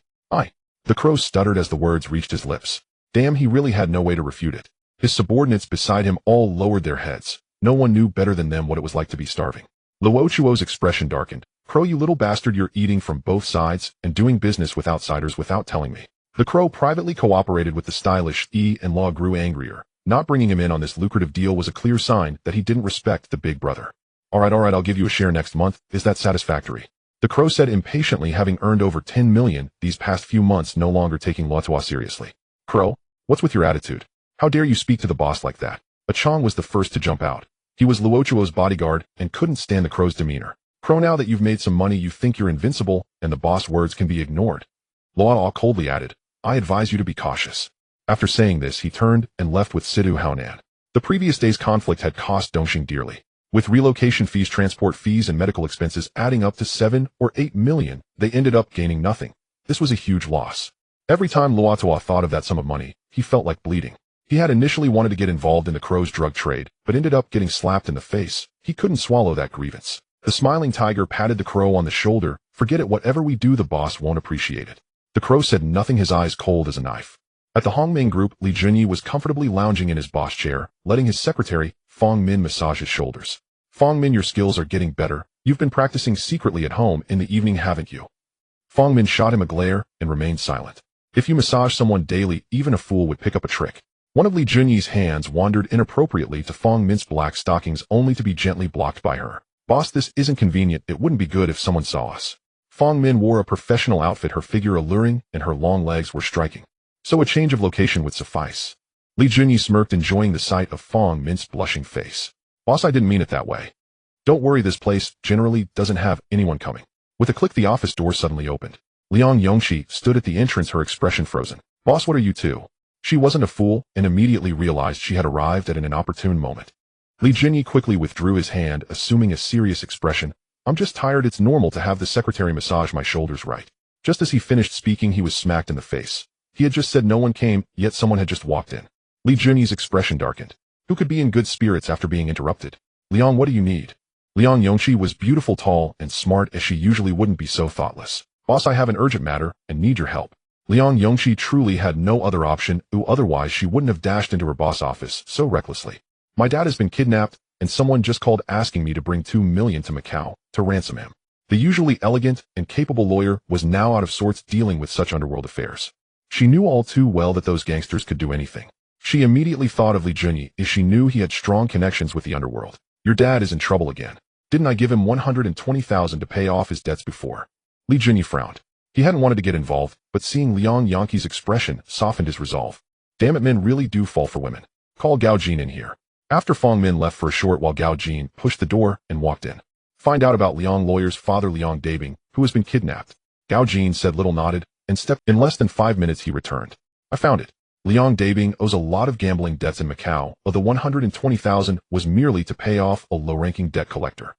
The crow stuttered as the words reached his lips. Damn, he really had no way to refute it. His subordinates beside him all lowered their heads. No one knew better than them what it was like to be starving. Luochuo's expression darkened. "Crow, you little bastard, you're eating from both sides and doing business with outsiders without telling me." The crow privately cooperated with the stylish and Law grew angrier. Not bringing him in on this lucrative deal was a clear sign that he didn't respect the big brother. All right, I'll give you a share next month. Is that satisfactory?" The crow said impatiently, having earned over 10 million these past few months, no longer taking Luotua seriously. Crow, what's with your attitude? How dare you speak to the boss like that? A Chong was the first to jump out. He was Luotuo's bodyguard and couldn't stand the crow's demeanor. Crow, now that you've made some money, you think you're invincible and the boss words can be ignored. Luotua coldly added, I advise you to be cautious. After saying this, he turned and left with Sidu Haonan. The previous day's conflict had cost Dongxing dearly. With relocation fees, transport fees, and medical expenses adding up to 7 or 8 million, they ended up gaining nothing. This was a huge loss. Every time Luotua thought of that sum of money, he felt like bleeding. He had initially wanted to get involved in the crow's drug trade, but ended up getting slapped in the face. He couldn't swallow that grievance. The smiling tiger patted the crow on the shoulder. Forget it, whatever we do, the boss won't appreciate it. The crow said nothing, his eyes cold as a knife. At the Hongming group, Li Junyi was comfortably lounging in his boss chair, letting his secretary, Fong Min, massage his shoulders. Fong Min, your skills are getting better. You've been practicing secretly at home in the evening, haven't you? Fong Min shot him a glare and remained silent. If you massage someone daily, even a fool would pick up a trick. One of Li Junyi's hands wandered inappropriately to Fong Min's black stockings, only to be gently blocked by her. Boss, this isn't convenient. It wouldn't be good if someone saw us. Fong Min wore a professional outfit, her figure alluring, and her long legs were striking. So a change of location would suffice. Li Junyi smirked, enjoying the sight of Fong Min's blushing face. Boss, I didn't mean it that way. Don't worry, this place generally doesn't have anyone coming. With a click, the office door suddenly opened. Liang Yongxi stood at the entrance, her expression frozen. Boss, what are you two? She wasn't a fool and immediately realized she had arrived at an inopportune moment. Li Junyi quickly withdrew his hand, assuming a serious expression. I'm just tired. It's normal to have the secretary massage my shoulders, right? Just as he finished speaking, he was smacked in the face. He had just said no one came, yet someone had just walked in. Li Junyi's expression darkened. Who could be in good spirits after being interrupted? Liang, what do you need? Liang Yongxi was beautiful, tall, and smart as she usually wouldn't be so thoughtless. Boss, I have an urgent matter and need your help. Liang Yongxi truly had no other option, otherwise she wouldn't have dashed into her boss office so recklessly. My dad has been kidnapped, and someone just called asking me to bring 2 million to Macau to ransom him. The usually elegant and capable lawyer was now out of sorts dealing with such underworld affairs. She knew all too well that those gangsters could do anything. She immediately thought of Li Junyi, as she knew he had strong connections with the underworld. Your dad is in trouble again. Didn't I give him 120,000 to pay off his debts before? Li Junyi frowned. He hadn't wanted to get involved, but seeing Liang Yongxi's expression softened his resolve. Damn it, men really do fall for women. Call Gao Jin in here. After Fong Min left for a short while, Gao Jin pushed the door and walked in. Find out about Liang lawyer's father, Liang Dabing, who has been kidnapped. Gao Jin said little, nodded, and stepped. In less than 5 minutes he returned. I found it. Liang Dabing owes a lot of gambling debts in Macau, although 120,000 was merely to pay off a low-ranking debt collector.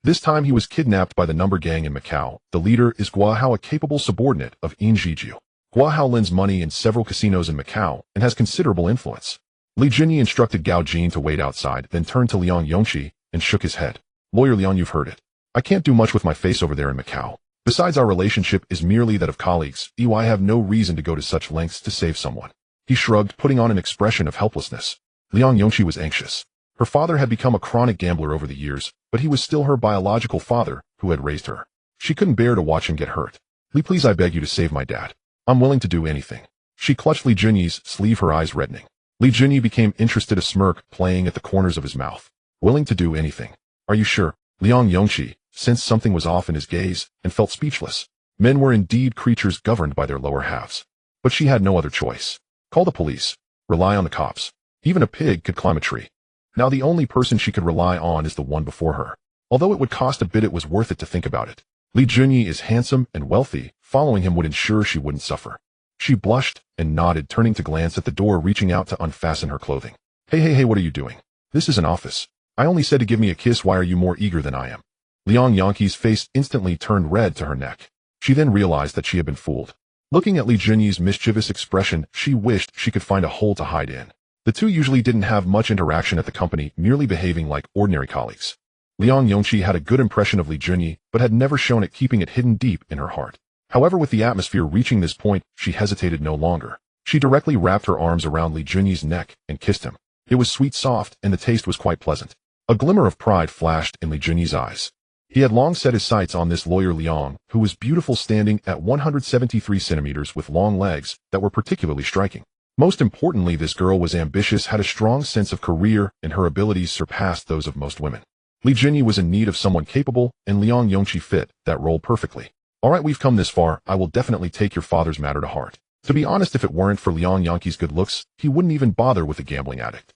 This time he was kidnapped by the number gang in Macau. The leader is Gua Hao, a capable subordinate of Yin Zhiju. Gua Hao lends money in several casinos in Macau and has considerable influence. Li Junyi instructed Gao Jin to wait outside, then turned to Liang Yongxi and shook his head. Lawyer Liang, you've heard it. I can't do much with my face over there in Macau. Besides, our relationship is merely that of colleagues. I have no reason to go to such lengths to save someone. He shrugged, putting on an expression of helplessness. Liang Yongxi was anxious. Her father had become a chronic gambler over the years, but he was still her biological father who had raised her. She couldn't bear to watch him get hurt. Li, please, I beg you to save my dad. I'm willing to do anything. She clutched Li Junyi's sleeve, her eyes reddening. Li Junyi became interested, a smirk playing at the corners of his mouth. Willing to do anything. Are you sure? Liang Yongxi sensed something was off in his gaze and felt speechless. Men were indeed creatures governed by their lower halves. But she had no other choice. Call the police. Rely on the cops. Even a pig could climb a tree. Now the only person she could rely on is the one before her. Although it would cost a bit, it was worth it to think about it. Li Junyi is handsome and wealthy. Following him would ensure she wouldn't suffer. She blushed and nodded, turning to glance at the door, reaching out to unfasten her clothing. Hey, what are you doing? This is an office. I only said to give me a kiss. Why are you more eager than I am? Liang Yongxi's face instantly turned red to her neck. She then realized that she had been fooled. Looking at Li Junyi's mischievous expression, she wished she could find a hole to hide in. The two usually didn't have much interaction at the company, merely behaving like ordinary colleagues. Liang Yongxi had a good impression of Li Junyi, but had never shown it, keeping it hidden deep in her heart. However, with the atmosphere reaching this point, she hesitated no longer. She directly wrapped her arms around Li Junyi's neck and kissed him. It was sweet, soft, and the taste was quite pleasant. A glimmer of pride flashed in Li Junyi's eyes. He had long set his sights on this lawyer Liang, who was beautiful, standing at 173 centimeters with long legs that were particularly striking. Most importantly, this girl was ambitious, had a strong sense of career, and her abilities surpassed those of most women. Li Jinyi was in need of someone capable, and Liang Yongqi fit that role perfectly. Alright, we've come this far, I will definitely take your father's matter to heart. To be honest, if it weren't for Liang Yongqi's good looks, he wouldn't even bother with a gambling addict.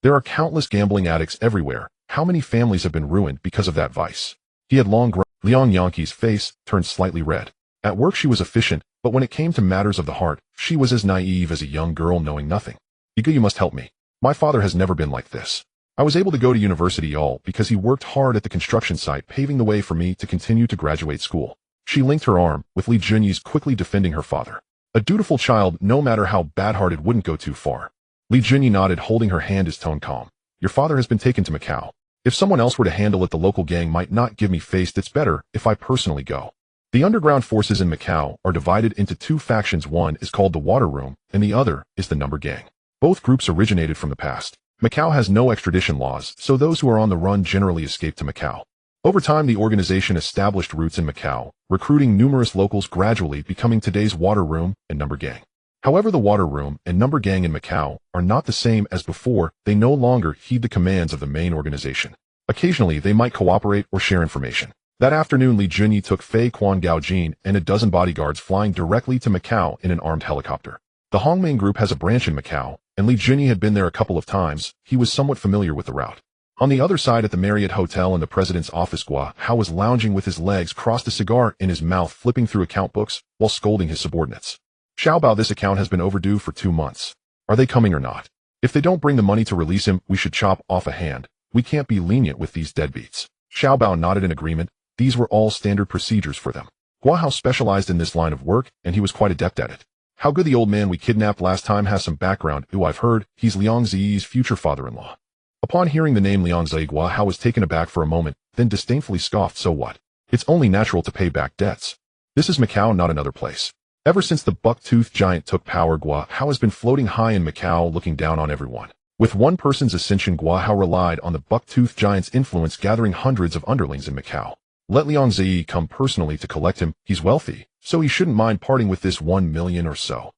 There are countless gambling addicts everywhere. How many families have been ruined because of that vice? He had long grown. Liang Yongqi's face turned slightly red. At work she was efficient, but when it came to matters of the heart, she was as naive as a young girl knowing nothing. Yiga, you must help me. My father has never been like this. I was able to go to university all because he worked hard at the construction site, paving the way for me to continue to graduate school. She linked her arm, with Li Jinyi's quickly defending her father. A dutiful child, no matter how bad-hearted, wouldn't go too far. Li Jinyi nodded, holding her hand, his tone calm. Your father has been taken to Macau. If someone else were to handle it, the local gang might not give me face. It's better if I personally go. The underground forces in Macau are divided into two factions. One is called the Water Room, and the other is the Number Gang. Both groups originated from the past. Macau has no extradition laws, so those who are on the run generally escape to Macau. Over time, the organization established roots in Macau, recruiting numerous locals, gradually becoming today's Water Room and Number Gang. However, the Water Room and Number Gang in Macau are not the same as before. They no longer heed the commands of the main organization. Occasionally, they might cooperate or share information. That afternoon, Li Jinyi took Fei Quan Gaojin and a dozen bodyguards, flying directly to Macau in an armed helicopter. The Hongming Group has a branch in Macau, and Li Jinyi had been there a couple of times. He was somewhat familiar with the route. On the other side, at the Marriott Hotel in the president's office, Gua Hao was lounging with his legs crossed, a cigar in his mouth, flipping through account books while scolding his subordinates. Xiaobao, this account has been overdue for 2 months. Are they coming or not? If they don't bring the money to release him, we should chop off a hand. We can't be lenient with these deadbeats. Xiaobao nodded in agreement. These were all standard procedures for them. Gua Hao specialized in this line of work, and he was quite adept at it. How good the old man we kidnapped last time has some background. I've heard he's Liang Ziyi's future father-in-law. Upon hearing the name Liang Ziyi, Gua Hao was taken aback for a moment, then disdainfully scoffed. So what? It's only natural to pay back debts. This is Macau, not another place. Ever since the buck-toothed giant took power, Gua Hao has been floating high in Macau, looking down on everyone. With one person's ascension, Gua Hao relied on the buck-toothed giant's influence, gathering hundreds of underlings in Macau. Let Liang Ziyi come personally to collect him. He's wealthy, so he shouldn't mind parting with this 1 million or so.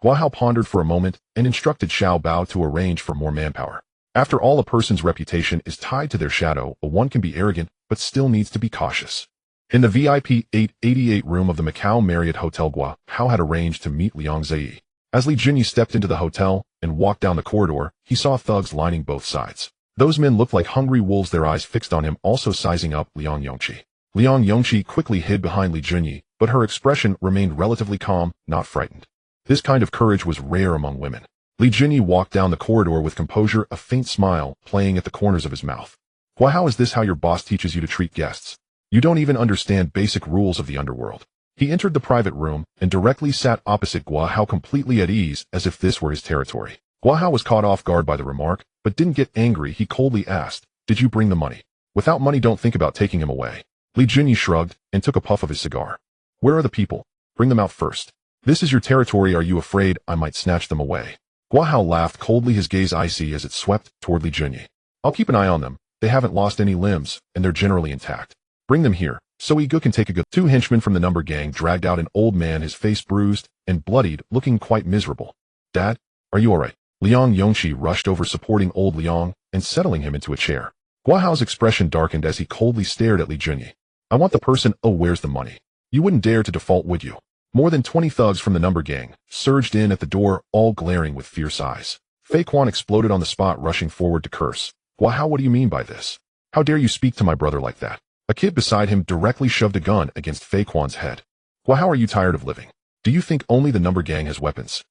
Gua Hao pondered for a moment and instructed Xiaobao to arrange for more manpower. After all, a person's reputation is tied to their shadow. One can be arrogant, but still needs to be cautious. In the VIP 888 room of the Macau Marriott Hotel, Gua Hao had arranged to meet Liang Ziyi. As Li Jinyi stepped into the hotel and walked down the corridor, he saw thugs lining both sides. Those men looked like hungry wolves, their eyes fixed on him, also sizing up Liang Yongqi. Liang Yongqi quickly hid behind Li Jinyi, but her expression remained relatively calm, not frightened. This kind of courage was rare among women. Li Jinyi walked down the corridor with composure, a faint smile playing at the corners of his mouth. Gua Hao, is this how your boss teaches you to treat guests? You don't even understand basic rules of the underworld. He entered the private room and directly sat opposite Gua Hao, completely at ease, as if this were his territory. Gua Hao was caught off guard by the remark, but didn't get angry. He coldly asked, "Did you bring the money? Without money, don't think about taking him away." Li Jinyi shrugged and took a puff of his cigar. "Where are the people? Bring them out first. This is your territory. Are you afraid I might snatch them away?" Gua Hao laughed coldly, his gaze icy as it swept toward Li Jinyi. "I'll keep an eye on them. They haven't lost any limbs, and they're generally intact. Bring them here, so Yiga can take a good." 2 henchmen from the Number Gang dragged out an old man, his face bruised and bloodied, looking quite miserable. "Dad, are you alright?" Liang Yongqi rushed over, supporting old Liang and settling him into a chair. Gua Hao's expression darkened as he coldly stared at Li Jinyi. "I want the person." "Oh, where's the money? You wouldn't dare to default, would you?" More than 20 thugs from the Number Gang surged in at the door, all glaring with fierce eyes. Fei Quan exploded on the spot, rushing forward to curse. "Gua Hao, what do you mean by this? How dare you speak to my brother like that?" A kid beside him directly shoved a gun against Fei Quan's head. "Gua Hao, are you tired of living? Do you think only the Number Gang has weapons?"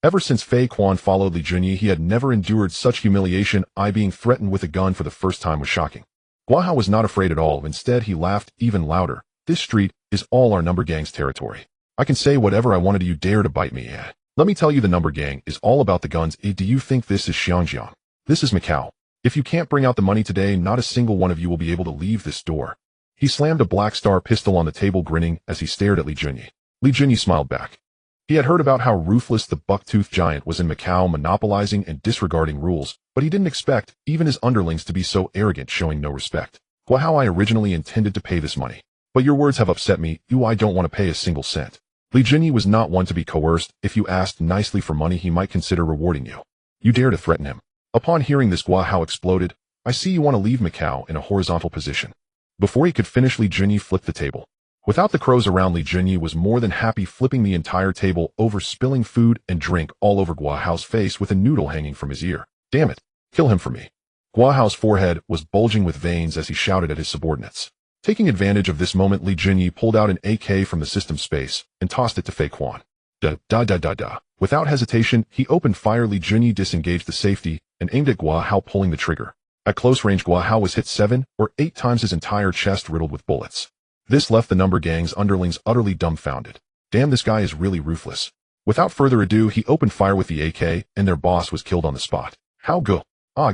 Ever since Fei Quan followed Li Jinyi, he had never endured such humiliation. Being threatened with a gun for the first time was shocking. Gua Hao was not afraid at all. Instead, he laughed even louder. "This street is all our Number Gang's territory. I can say whatever I wanted. You dare to bite me? Let me tell you, the Number Gang is all about the guns. Do you think this is Xiangjiang? This is Macau. If you can't bring out the money today, not a single one of you will be able to leave this door." He slammed a Black Star pistol on the table, grinning as he stared at Li Jinyi. Li Jinyi smiled back. He had heard about how ruthless the buck-toothed giant was in Macau, monopolizing and disregarding rules, but he didn't expect even his underlings to be so arrogant, showing no respect. "Gua Hao, I originally intended to pay this money, but your words have upset me. I don't want to pay a single cent." Li Jinyi was not one to be coerced. If you asked nicely for money, he might consider rewarding you. "You dare to threaten him?" Upon hearing this, Gua Hao exploded. I see you want to leave Macau in a horizontal position. Before he could finish, Li Junyi flipped the table. Without the crows around, Li Junyi was more than happy flipping the entire table over, spilling food and drink all over Gua Hao's face with a noodle hanging from his ear. Damn it. Kill him for me. Gua Hao's forehead was bulging with veins as he shouted at his subordinates. Taking advantage of this moment, Li Junyi pulled out an AK from the system space and tossed it to Fei Quan. Da. Without hesitation, he opened fire. Li Junyi disengaged the safety and aimed at Gua Hao, pulling the trigger. At close range, Gua Hao was hit 7 or 8 times, his entire chest riddled with bullets. This left the number gang's underlings utterly dumbfounded. Damn, this guy is really ruthless. Without further ado, he opened fire with the AK, and their boss was killed on the spot. How go?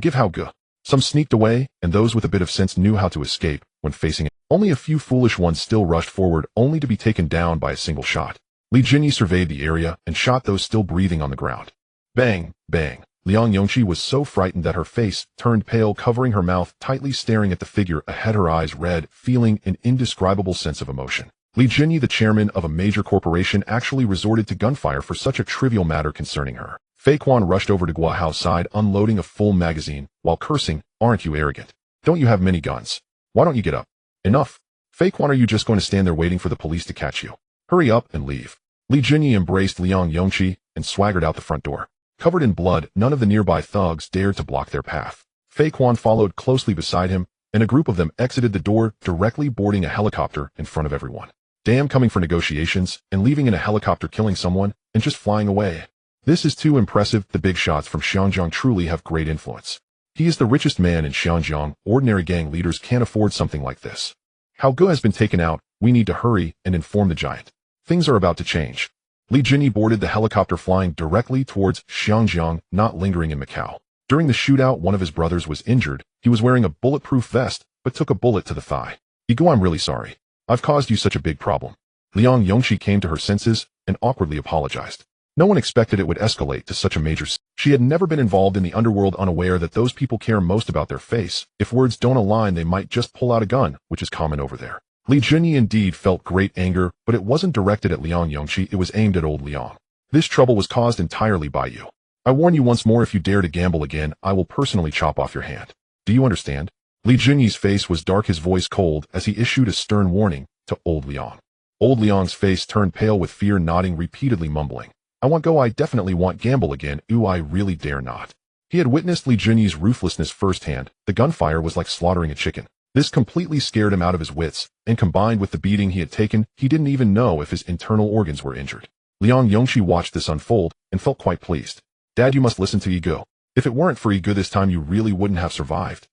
Give how go. Some sneaked away, and those with a bit of sense knew how to escape when facing it. Only a few foolish ones still rushed forward, only to be taken down by a single shot. Li Junyi surveyed the area and shot those still breathing on the ground. Bang, bang. Liang Yongqi was so frightened that her face turned pale, covering her mouth tightly, staring at the figure ahead, her eyes red, feeling an indescribable sense of emotion. Li Junyi, the chairman of a major corporation, actually resorted to gunfire for such a trivial matter concerning her. Fei Quan rushed over to Gua Hao's side, unloading a full magazine, while cursing, "Aren't you arrogant? Don't you have many guns? Why don't you get up? Enough. Fei Quan, are you just going to stand there waiting for the police to catch you? Hurry up and leave." Li Junyi embraced Liang Yongqi and swaggered out the front door. Covered in blood, none of the nearby thugs dared to block their path. Fei Quan followed closely beside him, and a group of them exited the door, directly boarding a helicopter in front of everyone. Damn, coming for negotiations, and leaving in a helicopter, killing someone, and just flying away. This is too impressive. The big shots from Xianjiang truly have great influence. He is the richest man in Xianjiang. Ordinary gang leaders can't afford something like this. Hao Ge has been taken out. We need to hurry and inform the giant. Things are about to change. Li Junyi boarded the helicopter, flying directly towards Xianjiang, not lingering in Macau. During the shootout, one of his brothers was injured. He was wearing a bulletproof vest, but took a bullet to the thigh. "Ego, I'm really sorry. I've caused you such a big problem." Liang Yongqi came to her senses and awkwardly apologized. No one expected it would escalate to such a major. She had never been involved in the underworld, unaware that those people care most about their face. If words don't align, they might just pull out a gun, which is common over there. Li Junyi indeed felt great anger, but it wasn't directed at Liang Yongqi, it was aimed at old Liang. "This trouble was caused entirely by you. I warn you once more, if you dare to gamble again, I will personally chop off your hand. Do you understand?" Li Junyi's face was dark, his voice cold, as he issued a stern warning to old Liang. Old Liang's face turned pale with fear, nodding repeatedly, mumbling, "I want go, I definitely want gamble again, ooh, I really dare not." He had witnessed Li Junyi's ruthlessness firsthand. The gunfire was like slaughtering a chicken. This completely scared him out of his wits, and combined with the beating he had taken, he didn't even know if his internal organs were injured. Liang Yongqi watched this unfold and felt quite pleased. "Dad, you must listen to Ego. If it weren't for Ego this time, you really wouldn't have survived."